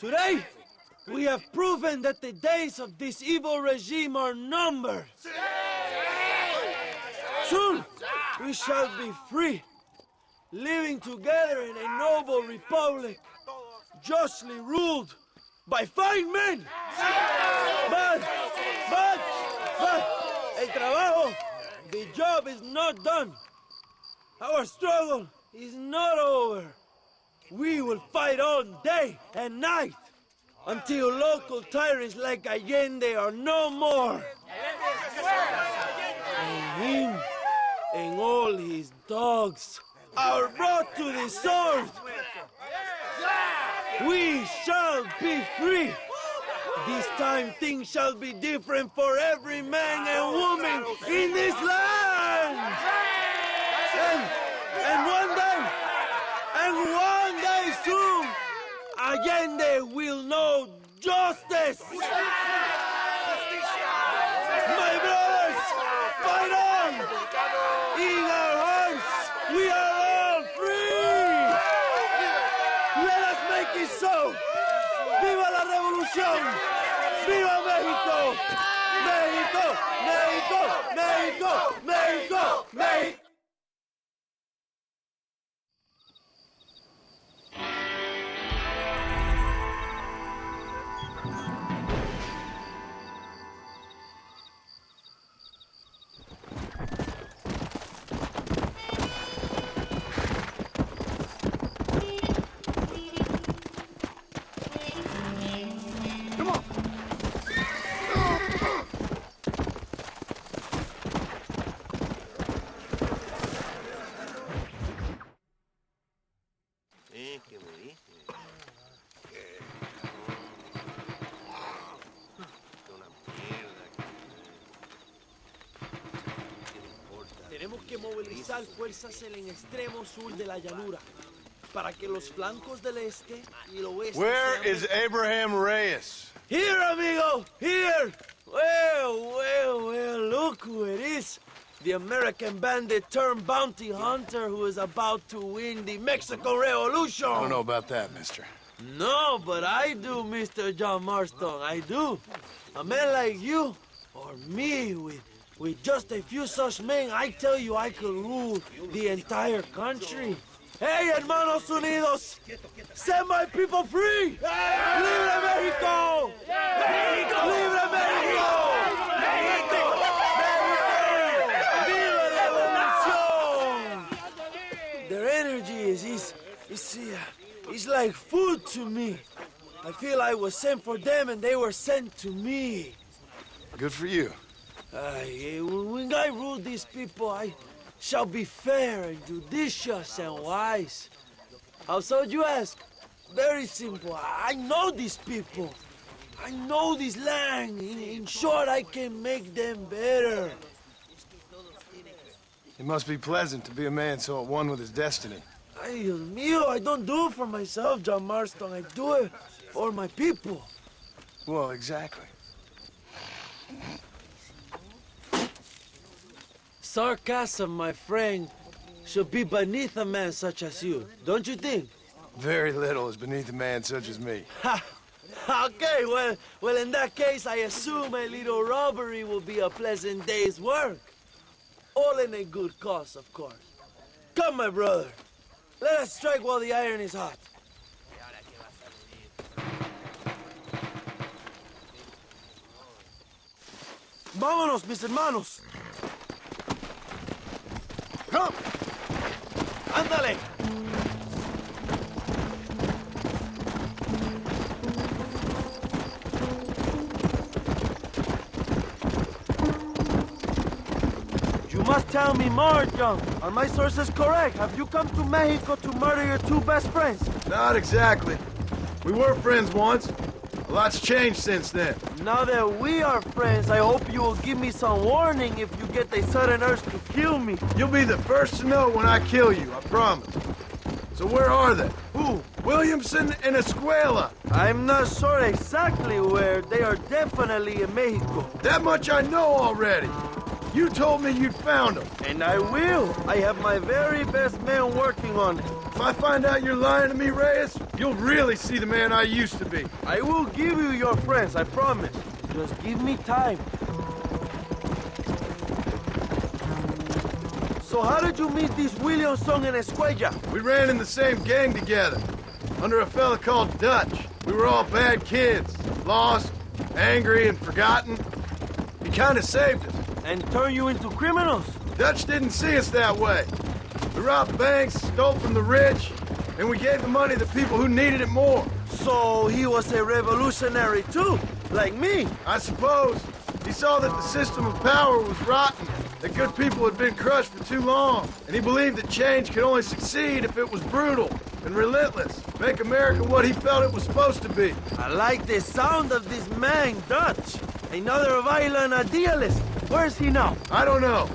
Today, we have proven that the days of this evil regime are numbered. Soon, we shall be free, living together in a noble republic, justly ruled by fine men. But, el trabajo, the job is not done. Our struggle is not over. We will fight all day and night until local tyrants like Allende are no more. And him and all his dogs are brought to the sword. We shall be free. This time things shall be different for every man and woman in this land. And one day soon, Allende will know justice. My brothers, fight on! In our hearts, we are all free! Let us make it so! ¡Viva la revolución! ¡Viva México! ¡México! ¡México! ¡México! ¡México! ¡México! Tenemos que movilizar fuerzas en el extremo sur de la llanura para que los flancos del este y el oeste. Where is Abraham Reyes? Here, amigo, here. Well, look who it is. The American bandit turned bounty hunter who is about to win the Mexican Revolution. I don't know about that, mister. No, but I do, Mr. John Marston, I do. A man like you, or me, with just a few such men, I tell you I could rule the entire country. Hey, hermanos unidos, set my people free! Libre México! México! Libre México! México! Viva la revolución! Their energy is like food to me. I feel I was sent for them and they were sent to me. Good for you. When I rule these people, I shall be fair and judicious and wise. How so, you ask? Very simple. I know these people. I know this land. In short, I can make them better. It must be pleasant to be a man so at one with his destiny. Ay, Dios mío, I don't do it for myself, John Marston. I do it for my people. Well, exactly. Sarcasm, my friend, should be beneath a man such as you, don't you think? Very little is beneath a man such as me. Ha! Okay, well, in that case, I assume a little robbery will be a pleasant day's work. All in a good cause, of course. Come, my brother. Let us strike while the iron is hot. Vámonos, mis hermanos. Come! Ándale! You must tell me more, John. Are my sources correct? Have you come to Mexico to murder your two best friends? Not exactly. We were friends once. A lot's changed since then. Now that we are friends, I hope you will give me some warning if you get a sudden urge to kill me. You'll be the first to know when I kill you, I promise. So where are they? Who? Williamson and Escuela. I'm not sure exactly where. They are definitely in Mexico. That much I know already. You told me you'd found them. And I will. I have my very best men working on it. I find out you're lying to me, Reyes, you'll really see the man I used to be. I will give you your friends, I promise. Just give me time. So how did you meet these Williamson and Escuella? We ran in the same gang together, under a fella called Dutch. We were all bad kids, lost, angry, and forgotten. He kind of saved us. And turned you into criminals? Dutch didn't see us that way. We robbed banks, stole from the rich, and we gave the money to people who needed it more. So he was a revolutionary too, like me? I suppose. He saw that the system of power was rotten, that good people had been crushed for too long, and he believed that change could only succeed if it was brutal and relentless, make America what he felt it was supposed to be. I like the sound of this man, Dutch. Another violent idealist. Where's he now? I don't know,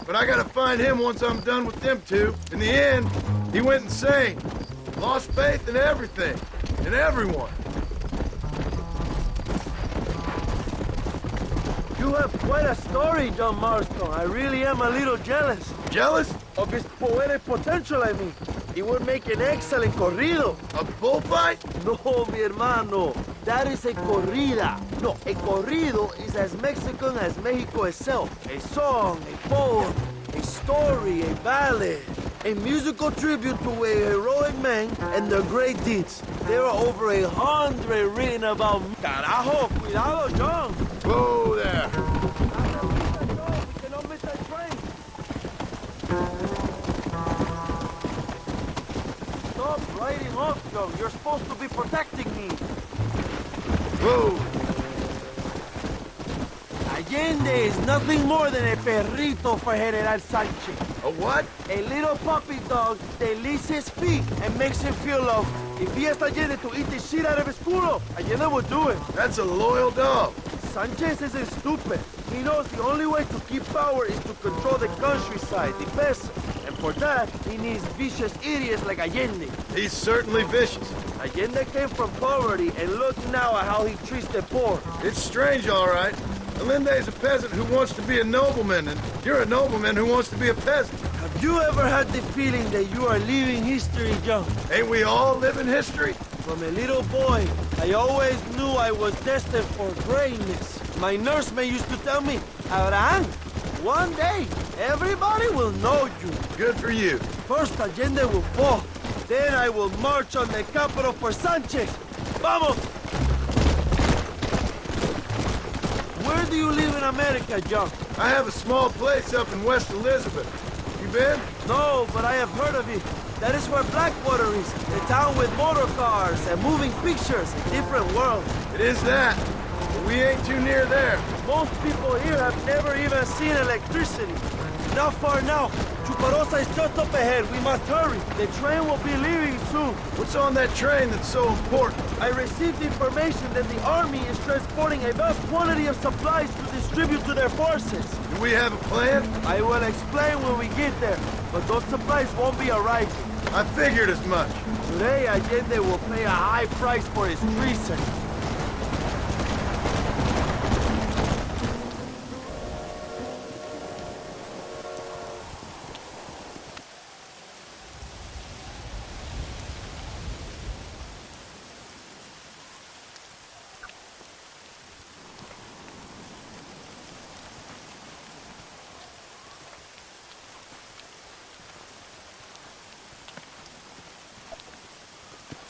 but I gotta find him once I'm done with them two. In the end, he went insane, lost faith in everything, and everyone. You have quite a story, John Marston. I really am a little jealous. Jealous? Of his poetic potential, I mean. He would make an excellent corrido. A bullfight? No, mi hermano. That is a corrida. No, a corrido is as Mexican as Mexico itself. A song, a poem, a story, a ballad. A musical tribute to a heroic man and their great deeds. There are over 100 written about... Carajo, cuidado, John. Whoa there. We cannot miss that train. Stop riding off, John. You're supposed to be protecting me. Whoa. Allende is nothing more than a perrito for General Sanchez. A what? A little puppy dog that licks his feet and makes him feel loved. If he asked Allende to eat the shit out of his culo, Allende would do it. That's a loyal dog. Sanchez isn't stupid. He knows the only way to keep power is to control the countryside, the peasants. And for that, he needs vicious idiots like Allende. He's certainly vicious. Allende came from poverty, and look now at how he treats the poor. It's strange, all right. Allende's a peasant who wants to be a nobleman, and you're a nobleman who wants to be a peasant. Have you ever had the feeling that you are living history, John? Ain't we all living history? From a little boy, I always knew I was destined for greatness. My nursemaid used to tell me, Abraham, one day, everybody will know you. Good for you. First, Allende will fall. Then I will march on the capital for Sanchez. Vamos! Where do you live in America, John? I have a small place up in West Elizabeth. You been? No, but I have heard of it. That is where Blackwater is. The town with motor cars and moving pictures. A different world. It is that. But we ain't too near there. Most people here have never even seen electricity. Not far now. Chuparosa is just up ahead. We must hurry. The train will be leaving soon. What's on that train that's so important? I received information that the army is transporting a vast quantity of supplies to distribute to their forces. Do we have a plan? I will explain when we get there, but those supplies won't be arriving. I figured as much. Today, Allende will pay a high price for his treason.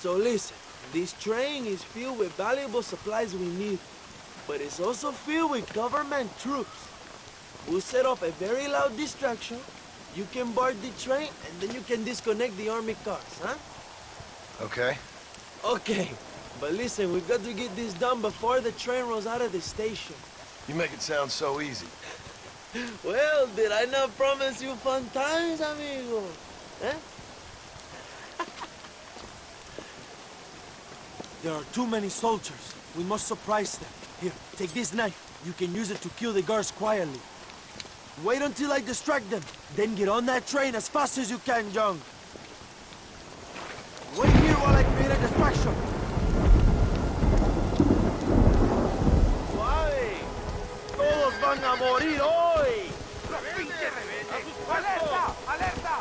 So listen, this train is filled with valuable supplies we need, but it's also filled with government troops. We'll set off a very loud distraction. You can board the train, and then you can disconnect the army cars, huh? Okay. Okay, but listen, we've got to get this done before the train rolls out of the station. You make it sound so easy. Well, did I not promise you fun times, amigo? Eh? There are too many soldiers. We must surprise them. Here, take this knife. You can use it to kill the guards quietly. Wait until I distract them. Then get on that train as fast as you can, John. Wait here while I create a distraction. Suave. Todos van a morir hoy. ¡Alerta! ¡Alerta!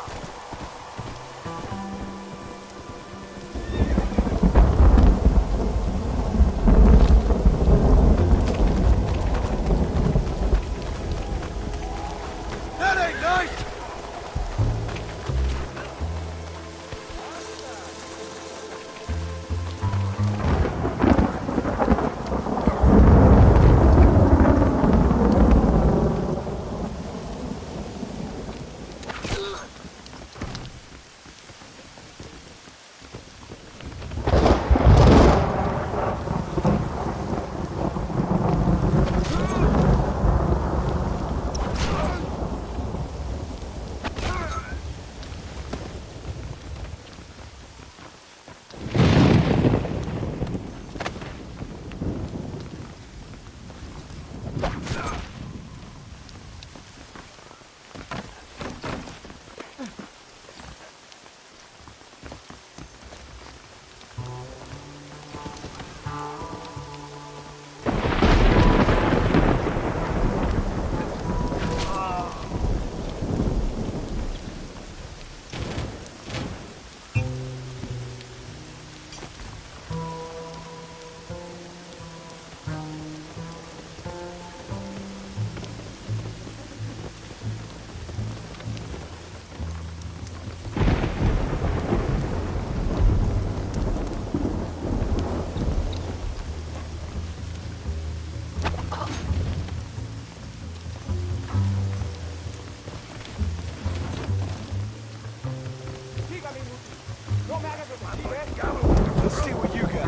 Let's see what you got.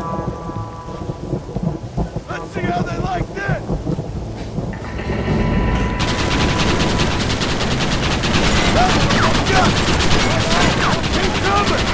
Let's see how they like this! Keep coming!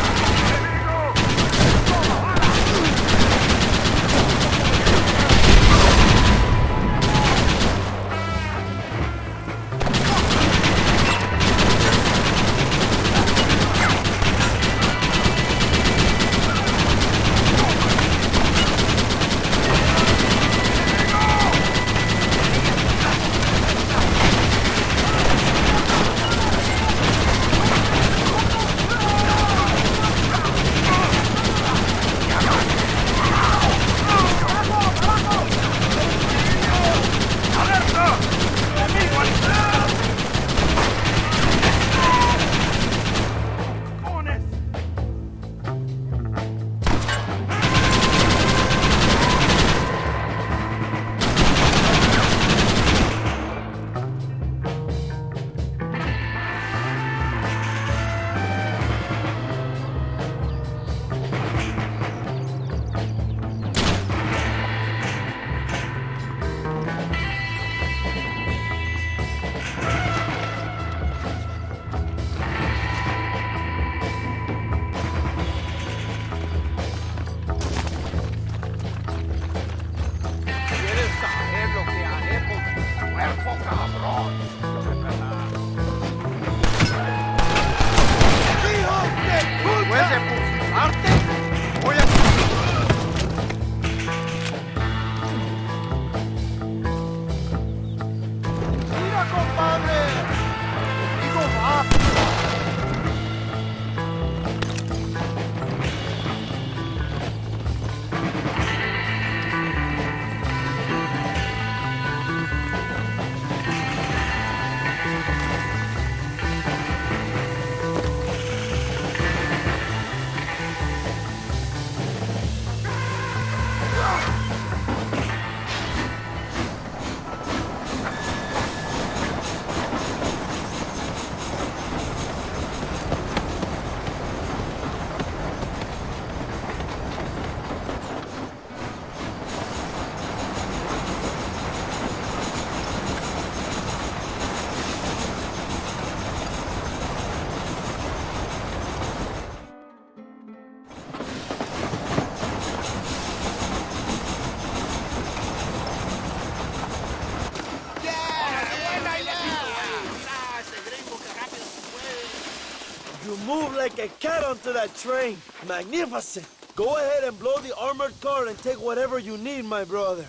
You move like a cat onto that train. Magnificent. Go ahead and blow the armored car and take whatever you need, my brother.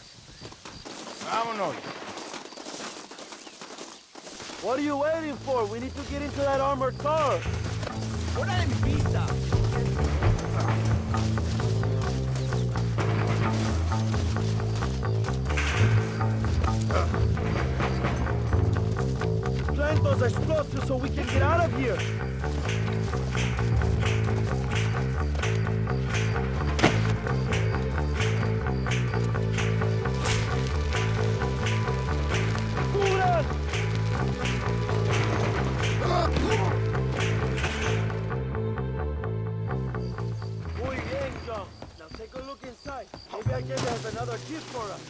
Vámonos. What are you waiting for? We need to get into that armored car. ¡Hora de mi pizza! Plant those explosives so we can get out of here. Maybe I guess there's another gift for us.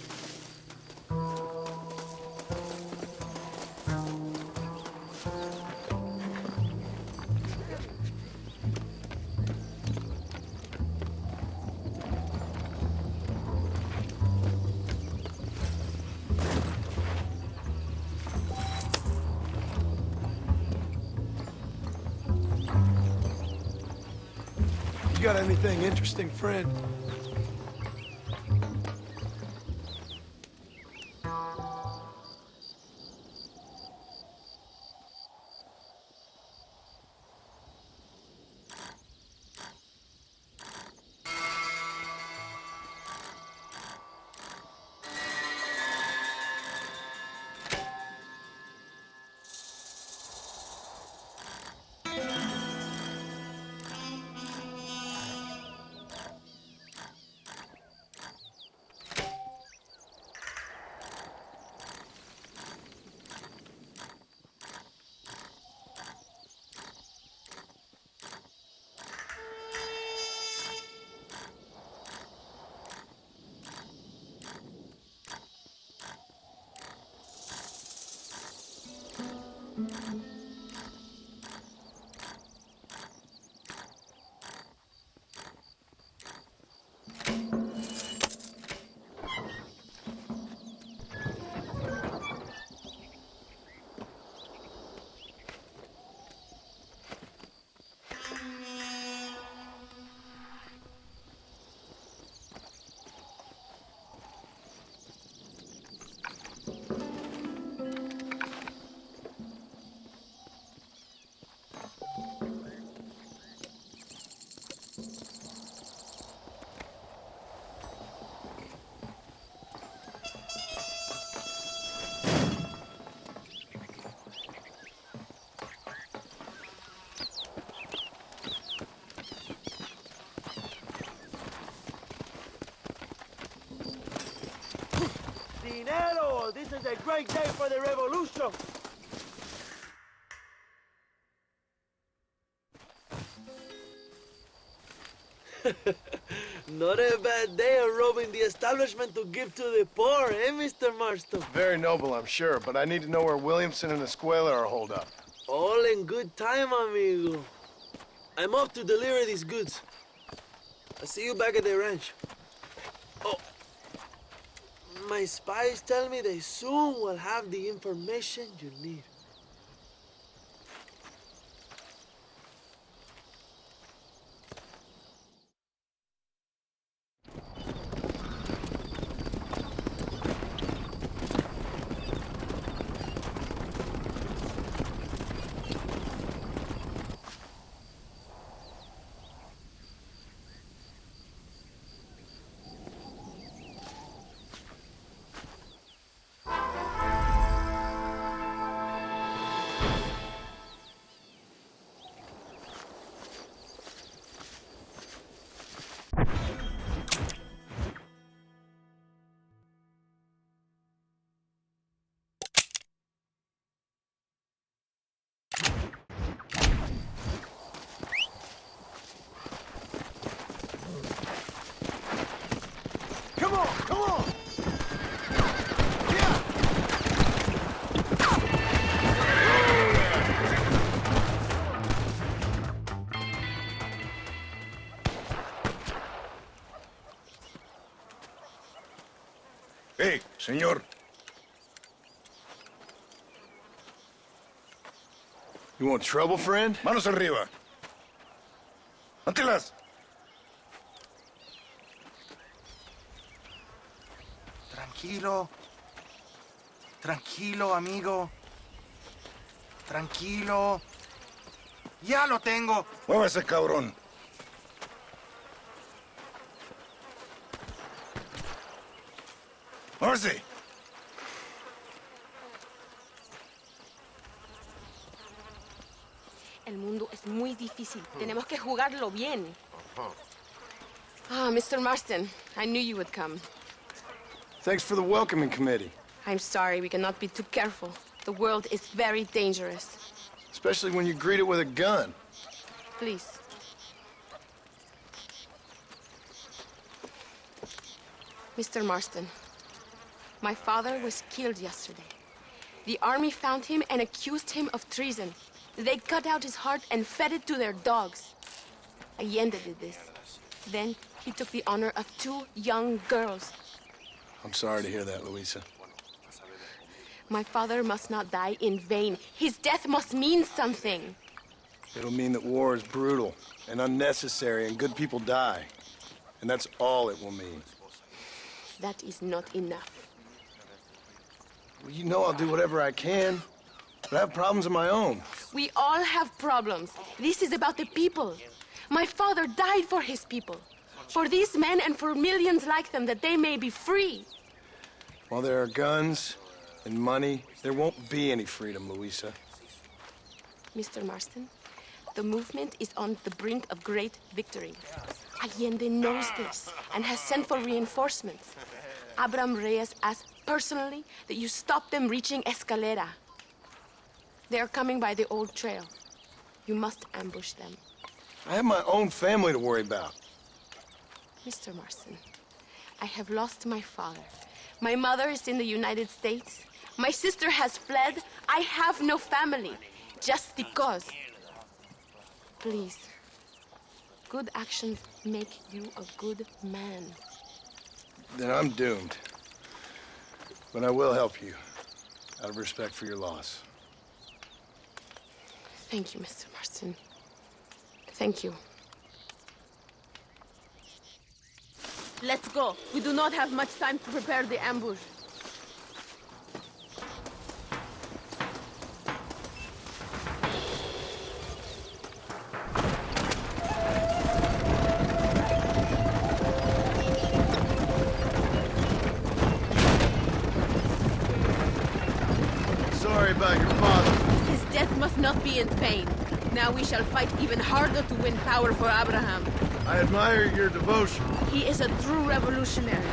You got anything interesting, friend? Dinero! This is a great day for the revolution! Not a bad day of robbing the establishment to give to the poor, eh, Mr. Marston? Very noble, I'm sure, but I need to know where Williamson and Escuela are holed up. All in good time, amigo. I'm off to deliver these goods. I'll see you back at the ranch. Oh, my spies tell me they soon will have the information you need. Come on, come on! Hey, señor. You want trouble, friend? Manos arriba. Antelas. Tranquilo. Tranquilo, amigo. Tranquilo. Ya lo tengo. Muévase, cabrón. Muévase. El mundo es muy difícil. Tenemos que jugarlo bien. Ah, Mr. Marston, I knew you would come. Thanks for the welcoming committee. I'm sorry, we cannot be too careful. The world is very dangerous. Especially when you greet it with a gun. Please. Mr. Marston, my father was killed yesterday. The army found him and accused him of treason. They cut out his heart and fed it to their dogs. Allende did this. Then he took the honor of 2 young girls. I'm sorry to hear that, Luisa. My father must not die in vain. His death must mean something. It'll mean that war is brutal and unnecessary and good people die. And that's all it will mean. That is not enough. Well, you know I'll do whatever I can, but I have problems of my own. We all have problems. This is about the people. My father died for his people. For these men and for millions like them, that they may be free. While there are guns and money, there won't be any freedom, Luisa. Mr. Marston, the movement is on the brink of great victory. Allende knows this and has sent for reinforcements. Abraham Reyes asked personally that you stop them reaching Escalera. They are coming by the old trail. You must ambush them. I have my own family to worry about. Mr. Marston, I have lost my father. My mother is in the United States. My sister has fled. I have no family, just because. Please, good actions make you a good man. Then I'm doomed. But I will help you, out of respect for your loss. Thank you, Mr. Marston. Thank you. Let's go. We do not have much time to prepare the ambush. Sorry about your father. His death must not be in vain. Now we shall fight even harder to win power for Abraham. I admire your devotion. He is a true revolutionary.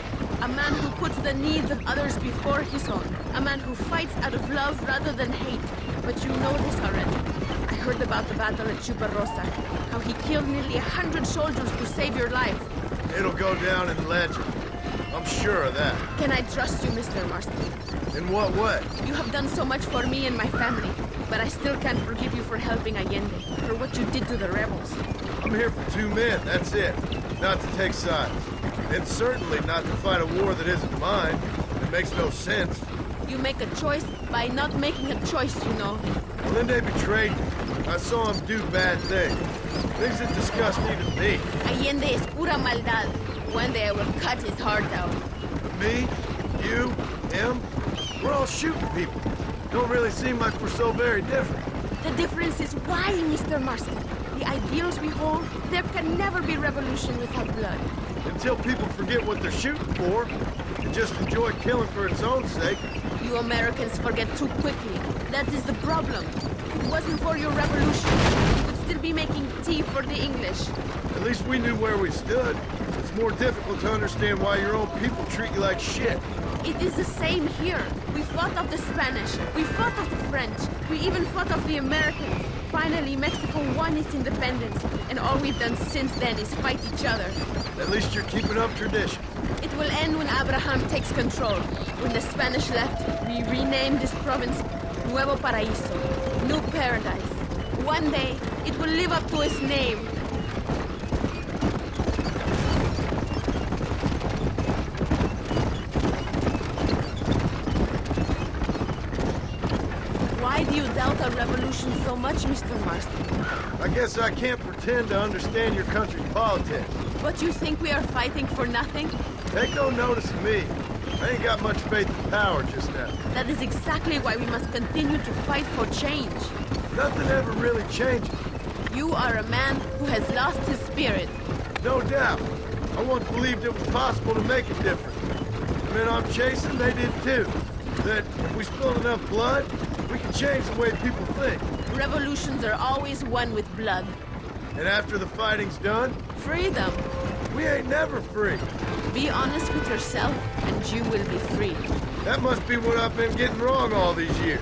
A man who puts the needs of others before his own. A man who fights out of love rather than hate. But you know this already. I heard about the battle at Chuparosa. How he killed nearly 100 soldiers to save your life. It'll go down in legend. I'm sure of that. Can I trust you, Mr. Marston? In what way? You have done so much for me and my family. But I still can't forgive you for helping Allende. For what you did to the rebels. I'm here for 2 men, that's it. Not to take sides. And certainly not to fight a war that isn't mine. It makes no sense. You make a choice by not making a choice, you know. Allende betrayed me. I saw him do bad things. Things that disgust even me. Allende es pura maldad. One day I will cut his heart out. Me? You? Him? We're all shooting people. Don't really seem like we're so very different. The difference is why, Mr. Marston. The ideals we hold, there can never be revolution without blood. Until people forget what they're shooting for, and just enjoy killing for its own sake. You Americans forget too quickly. That is the problem. If it wasn't for your revolution, you would still be making tea for the English. At least we knew where we stood. It's more difficult to understand why your own people treat you like shit. It is the same here. We fought off the Spanish. We fought off the French. We even fought off the Americans. Finally, Mexico won its independence, and all we've done since then is fight each other. At least you're keeping up tradition. It will end when Abraham takes control. When the Spanish left, we renamed this province Nuevo Paraíso, New Paradise. One day, it will live up to its name. Why do you doubt our revolution so much, Mr. Marston? I guess I can't pretend to understand your country's politics. But you think we are fighting for nothing? Take no notice of me. I ain't got much faith in power just now. That is exactly why we must continue to fight for change. Nothing ever really changes. You are a man who has lost his spirit. No doubt. I once believed it was possible to make a difference. The men I'm chasing, they did too. That if we spilled enough blood, we can change the way people think. Revolutions are always won with blood. And after the fighting's done? Freedom. We ain't never free. Be honest with yourself, and you will be free. That must be what I've been getting wrong all these years.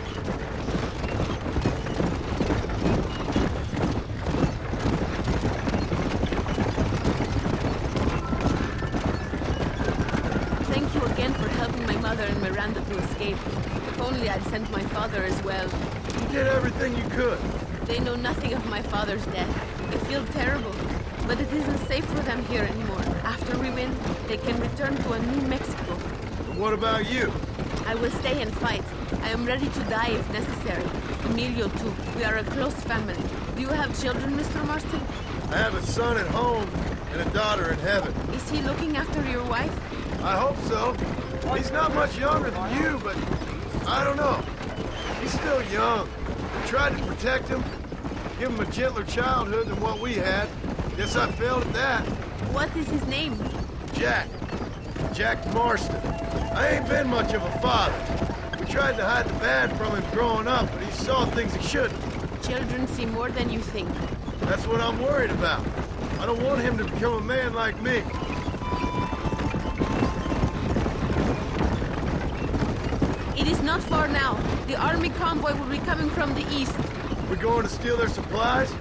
Thank you again for helping my mother and Miranda to escape. If only I'd sent my father as well. You did everything you could. They know nothing of my father's death. They feel terrible. But it isn't safe for them here anymore. After we win, they can return to a new Mexico. But what about you? I will stay and fight. I am ready to die if necessary. Emilio, too. We are a close family. Do you have children, Mr. Marston? I have a son at home and a daughter in heaven. Is he looking after your wife? I hope so. He's not much younger than you, but I don't know. He's still young. I tried to protect him, give him a gentler childhood than what we had. Guess I failed at that. What is his name? Jack. Jack Marston. I ain't been much of a father. We tried to hide the bad from him growing up, but he saw things he shouldn't. Children see more than you think. That's what I'm worried about. I don't want him to become a man like me. It is not far now. The army convoy will be coming from the east. We're going to steal their supplies?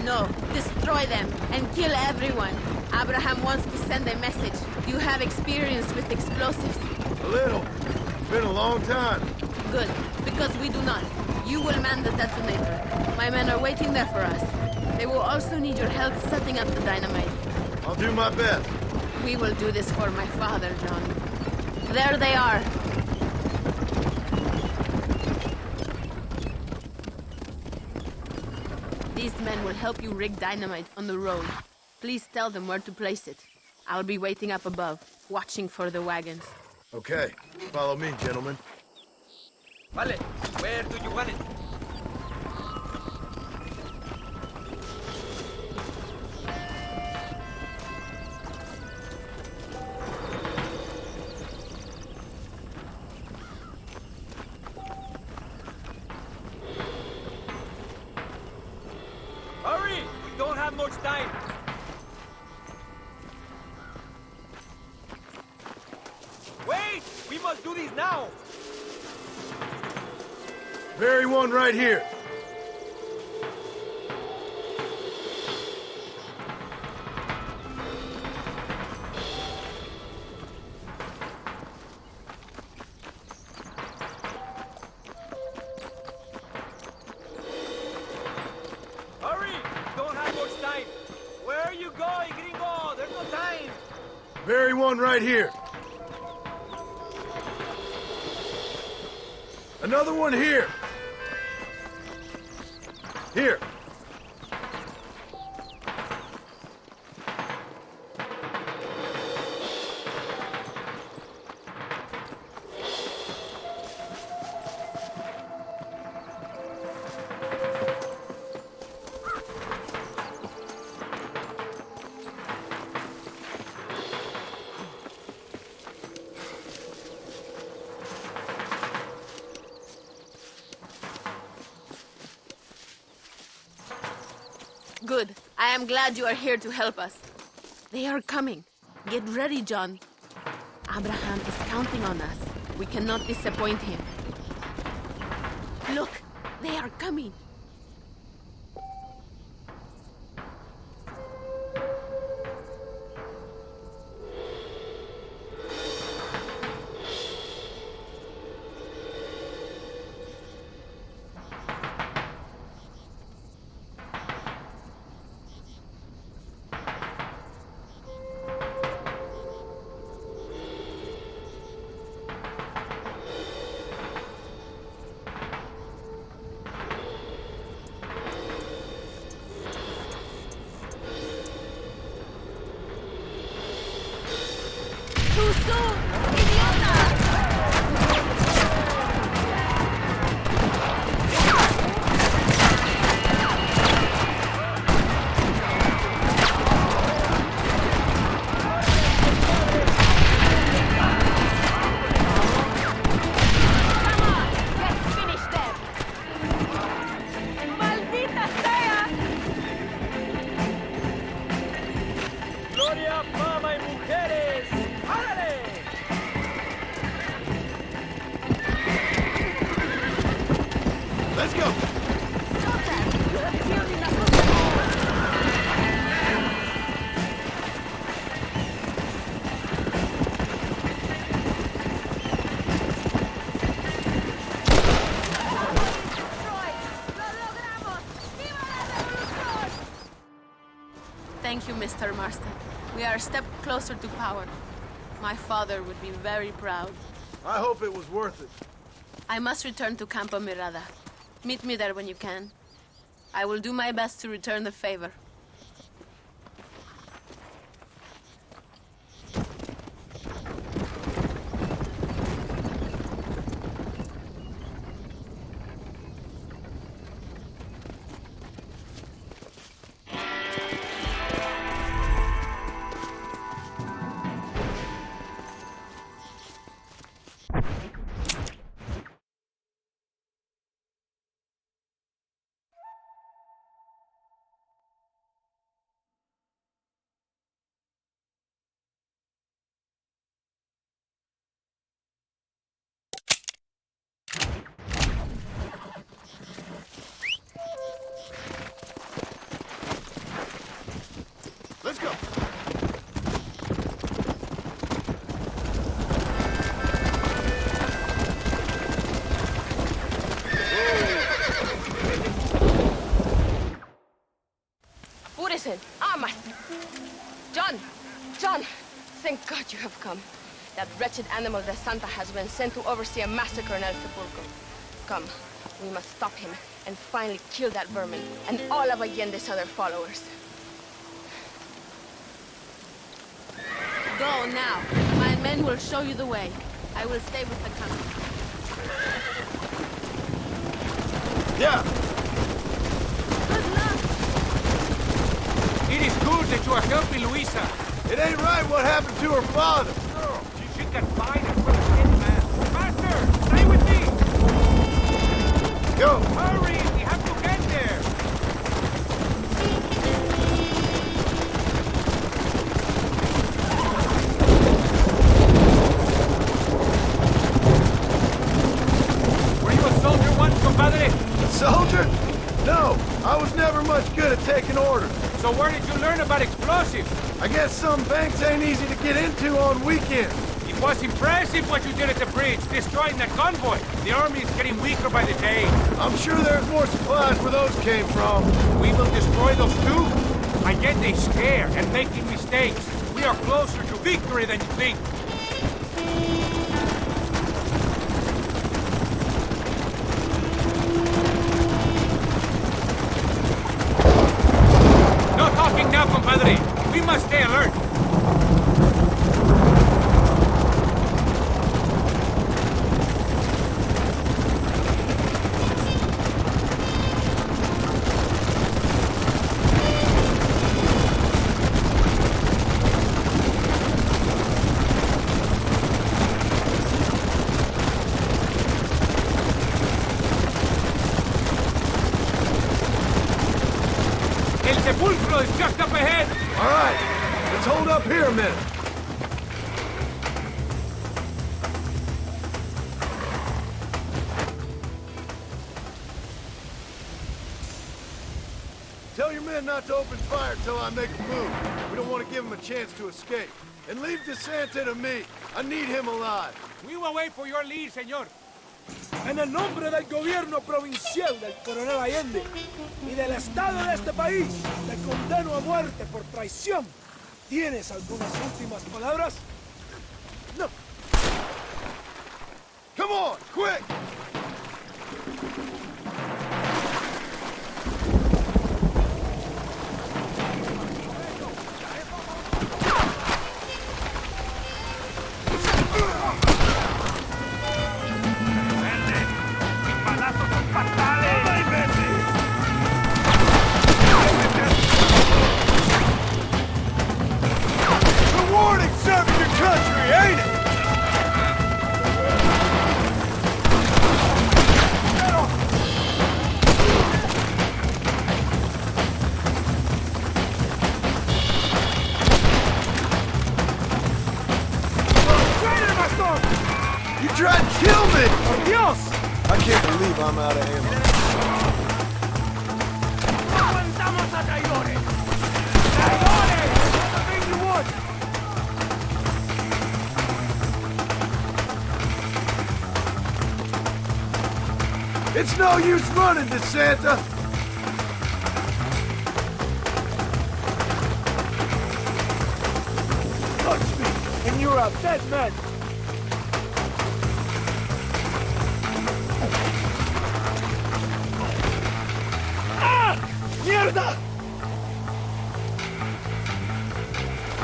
No, destroy them and kill everyone. Abraham wants to send a message. You have experience with explosives. A little. It's been a long time. Good, because we do not. You will man the detonator. My men are waiting there for us. They will also need your help setting up the dynamite. I'll do my best. We will do this for my father, John. There they are. These men will help you rig dynamite on the road. Please tell them where to place it. I'll be waiting up above, watching for the wagons. Okay. Follow me, gentlemen. Vale, where do you want it? Hurry! We don't have much time. We must do this now. Very one right here. Hurry! Don't have much time. Where are you going, gringo? There's no time. Very one right here. Another one here. Here. Good. I am glad you are here to help us. They are coming. Get ready, John. Abraham is counting on us. We cannot disappoint him. Look, they are coming. Thank you, Mr. Marston. We are a step closer to power. My father would be very proud. I hope it was worth it. I must return to Campo Mirada. Meet me there when you can. I will do my best to return the favor. Let's go. Purisen, Armas! John! John! Thank God you have come. That wretched animal de Santa has been sent to oversee a massacre in El Sepulcro. Come, we must stop him and finally kill that vermin and all of Allende's other followers. Go now. My men will show you the way. I will stay with the company. Yeah. Good luck. It is good that you are helping Luisa. It ain't right what happened to her father. Girl, she should get fined for the kid, man. Master, stay with me. Go. Hurry, we have to get there. So where did you learn about explosives? I guess some banks ain't easy to get into on weekends. It was impressive what you did at the bridge, destroying that convoy. The army is getting weaker by the day. I'm sure there's more supplies where those came from. We will destroy those too. I get they scared and making mistakes. We are closer to victory than you think. No talking now, compadre. We must stay alert. El sepulcro is just up ahead. All right, let's hold up here a minute. Tell your men not to open fire till I make a move. We don't want to give them a chance to escape. And leave DeSanta to me. I need him alive. We will wait for your lead, señor. En el nombre del gobierno provincial del coronel Allende y del Estado de este país, te condeno a muerte por traición. ¿Tienes algunas últimas palabras? No. Come on, quick! I'm out of ammo. ¡Aguantamos a traidores! ¡Traidores! ¡Nothing you want! It's no use running, DeSanta! Touch me, and you're a dead man! Mierda!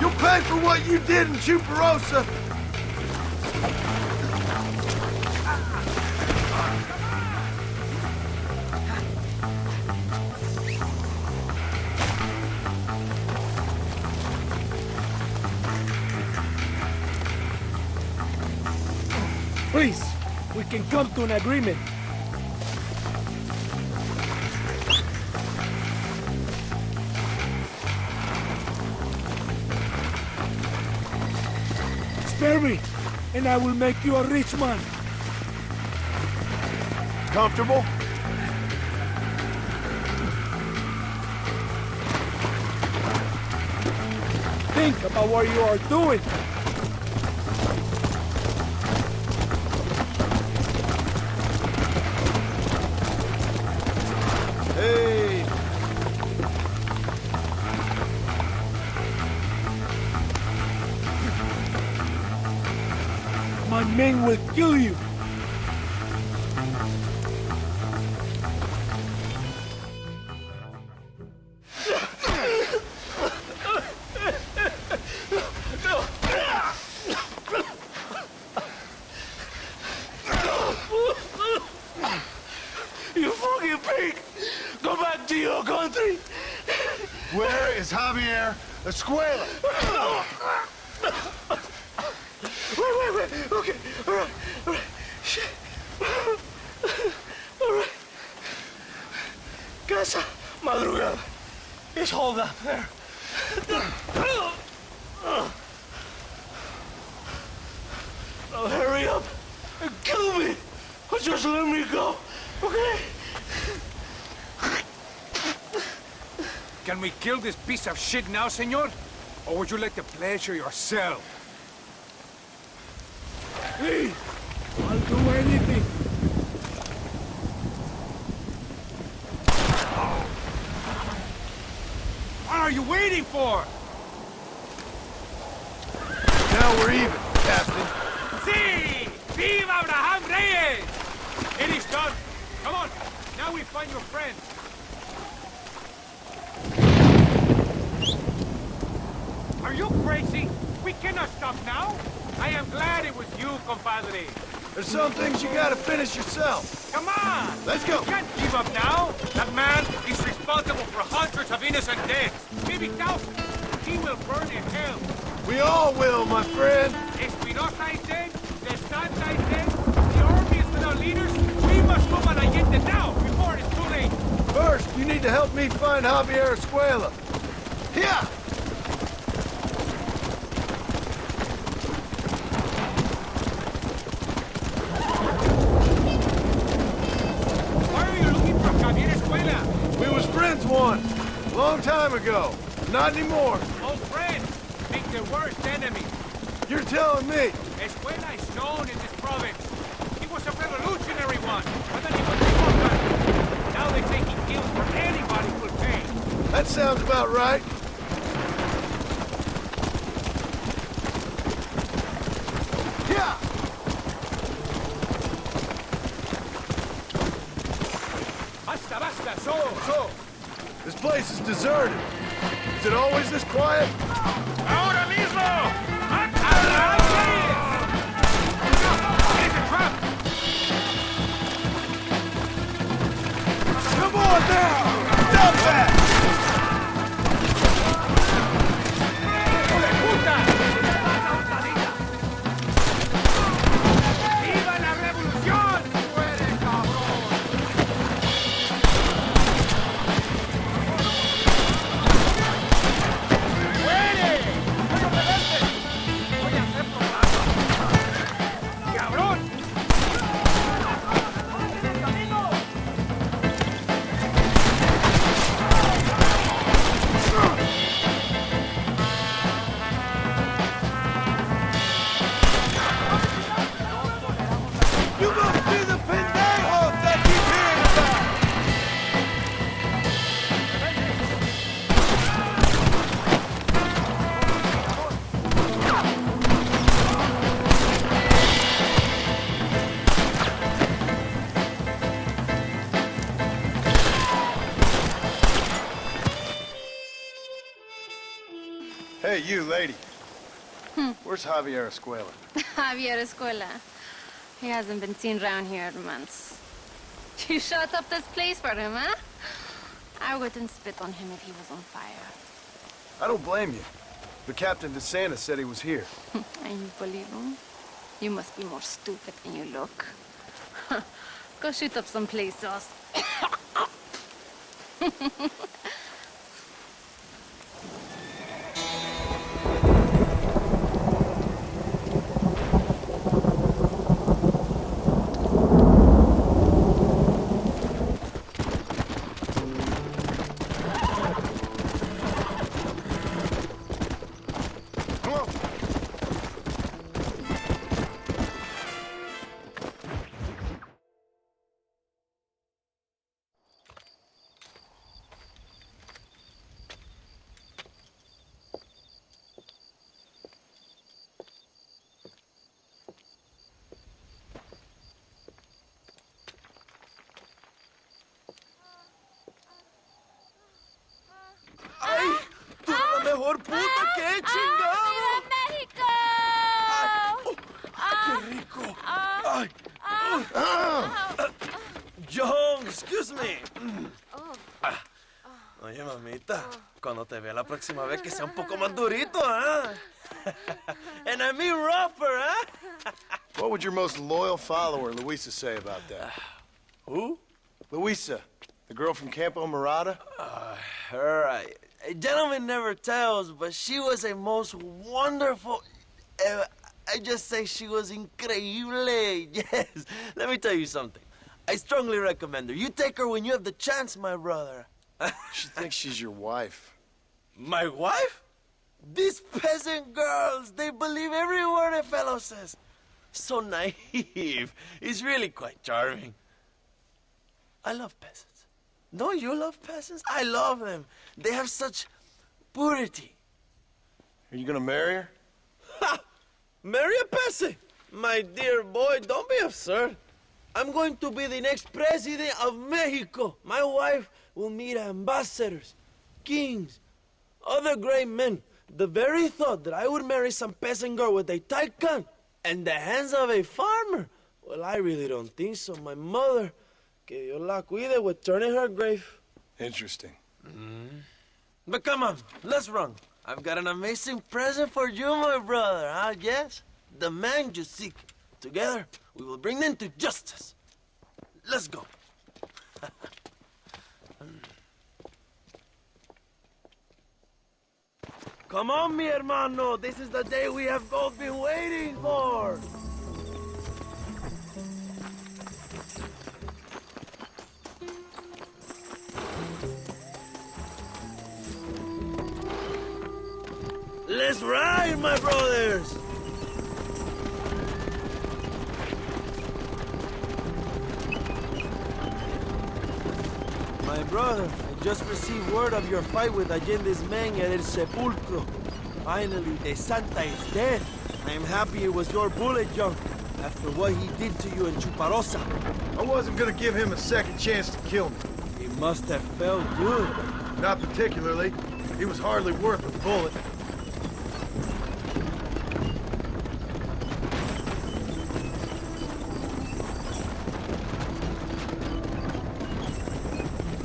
You'll pay for what you did in Chuparosa! Please, we can come to an agreement. Spare me, and I will make you a rich man. Comfortable? Think about what you are doing. Hey! My men will kill you. You fucking pig! Go back to your country! Where is Javier Escuela? Wait. Okay, all right. Shit. All right. Casa Madrugada. It's hold up there. Now hurry up and kill me, or just let me go, okay? Can we kill this piece of shit now, senor? Or would you like to pleasure yourself? Please, I'll do anything. What are you waiting for? Now we're even, Captain. Sí! Viva Abraham Reyes! It is done. Come on, now we find your friend. Are you crazy? We cannot stop now. I am glad it was you, compadre. There's some things you gotta finish yourself. Come on! Let's go! You can't give up now. That man is responsible for hundreds of innocent deaths, maybe thousands. He will burn in hell. We all will, my friend. Espinosa is dead, the Santa is dead, the army is without leaders. We must move on Allende now, before it's too late. First, you need to help me find Javier Escuela. Here! We was friends once, a long time ago. Not anymore. Old friends make the worst enemies. You're telling me? Escuela is known in this province. He was a revolutionary one, but then he was deported. Now they say he kills for anybody who will pay. That sounds about right. Yeah! Basta, so. This place is deserted. Is it always this quiet? Ahora mismo! It's a trap! Come on now! Stop that! ¡Viva la revolución! ¡Muere, cabrón! Hey, you lady. Where's Javier Escuela? Javier Escuela. He hasn't been seen around here in months. You shut up this place for him, huh? I wouldn't spit on him if he was on fire. I don't blame you. But Captain DeSanta said he was here. And you believe him? You must be more stupid than you look. Go shoot up some play sauce. mejor puta que he chingado. ¡México! ¡Qué rico! Ay. John, excuse me. Oye, mamita, cuando te vea la próxima vez que sea un poco más durito, ¿eh? And I mean rougher, ¿eh? What would your most loyal follower, Luisa, say about that? Who? Luisa, the girl from Campo Morada? Her, a gentleman never tells, but she was a most wonderful... I just say she was increíble. Yes. Let me tell you something. I strongly recommend her. You take her when you have the chance, my brother. She thinks she's your wife. My wife? These peasant girls, they believe every word a fellow says. So naive. It's really quite charming. I love peasants. Don't you love peasants? I love them. They have such purity. Are you gonna marry her? Ha! Marry a peasant? My dear boy, don't be absurd. I'm going to be the next president of Mexico. My wife will meet ambassadors, kings, other great men. The very thought that I would marry some peasant girl with a tight gun and the hands of a farmer, well, I really don't think so. My mother, que Dios la cuide, would turn in her grave. Interesting. But come on, let's run. I've got an amazing present for you, my brother, huh? Yes? The man you seek. Together, we will bring them to justice. Let's go. Come on, mi hermano. This is the day we have both been waiting for. Let's ride, my brothers. My brother, I just received word of your fight with Allende's men at El Sepulcro. Finally, the Santa is dead. I am happy it was your bullet, John, after what he did to you in Chuparosa. I wasn't gonna give him a second chance to kill me. He must have felt good. Not particularly. He was hardly worth a bullet.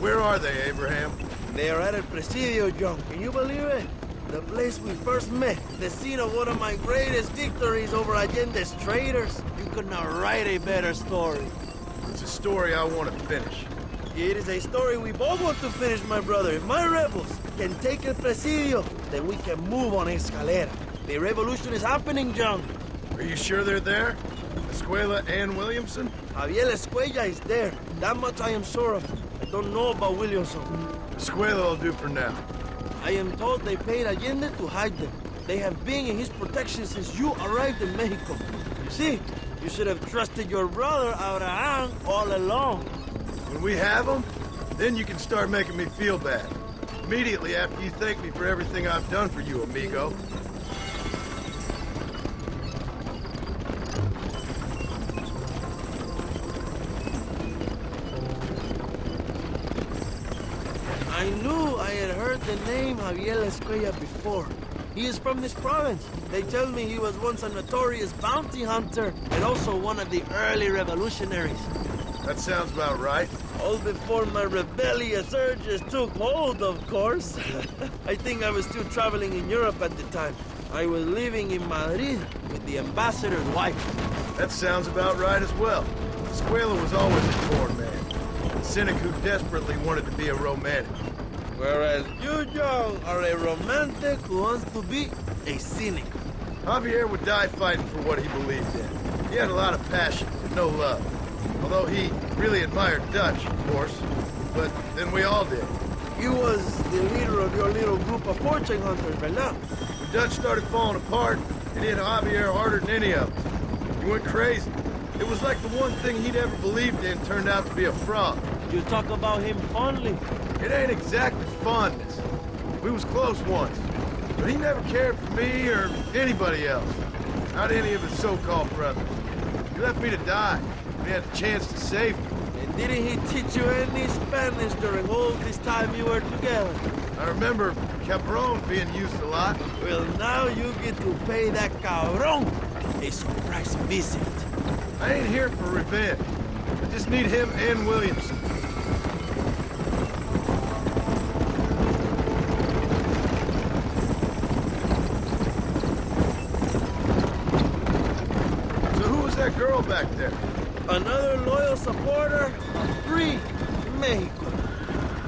Where are they, Abraham? They are at El Presidio, John. Can you believe it? The place we first met. The scene of one of my greatest victories over Allende's traitors. You could not write a better story. It's a story I want to finish. It is a story we both want to finish, my brother. If my rebels can take El Presidio, then we can move on Escalera. The revolution is happening, John. Are you sure they're there? Escuela and Williamson? Javier Escuella is there. That much I am sure of. I don't know about Williamson. Escuela will do for now. I am told they paid Allende to hide them. They have been in his protection since you arrived in Mexico. You see, you should have trusted your brother, Abraham, all along. When we have them, then you can start making me feel bad. Immediately after you thank me for everything I've done for you, amigo. I knew I had heard the name Javier Escuella before. He is from this province. They tell me he was once a notorious bounty hunter and also one of the early revolutionaries. That sounds about right. All before my rebellious urges took hold, of course. I think I was still traveling in Europe at the time. I was living in Madrid with the ambassador's wife. That sounds about right as well. Escuela was always a torn man. A cynic who desperately wanted to be a romantic. Whereas you, John, are a romantic who wants to be a cynic. Javier would die fighting for what he believed in. He had a lot of passion and no love. Although he really admired Dutch, of course. But then we all did. He was the leader of your little group of fortune hunters, ¿verdad? When Dutch started falling apart, it hit Javier harder than any of us. He went crazy. It was like the one thing he'd ever believed in turned out to be a fraud. You talk about him fondly. It ain't exactly fondness. We was close once. But he never cared for me or anybody else. Not any of his so-called brothers. He left me to die. We had the chance to save me. And didn't he teach you any Spanish during all this time you were together? I remember Cabron being used a lot. Well, now you get to pay that Cabron a surprise visit. I ain't here for revenge. I just need him and Williamson. So who was that girl back there? Another loyal supporter of free Mexico.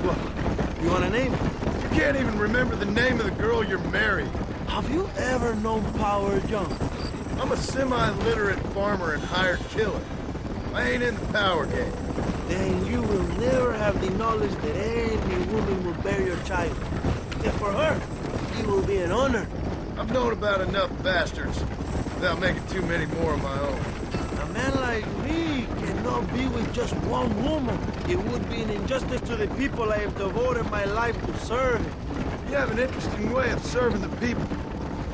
What? You want a name? You can't even remember the name of the girl you're marrying. Have you ever known power, John? I'm a semi-literate farmer and hired killer. I ain't in the power game. Then you will never have the knowledge that any woman will bear your child. And for her, it will be an honor. I've known about enough bastards without making too many more of my own. A man like me cannot be with just one woman. It would be an injustice to the people I have devoted my life to serve. You have an interesting way of serving the people.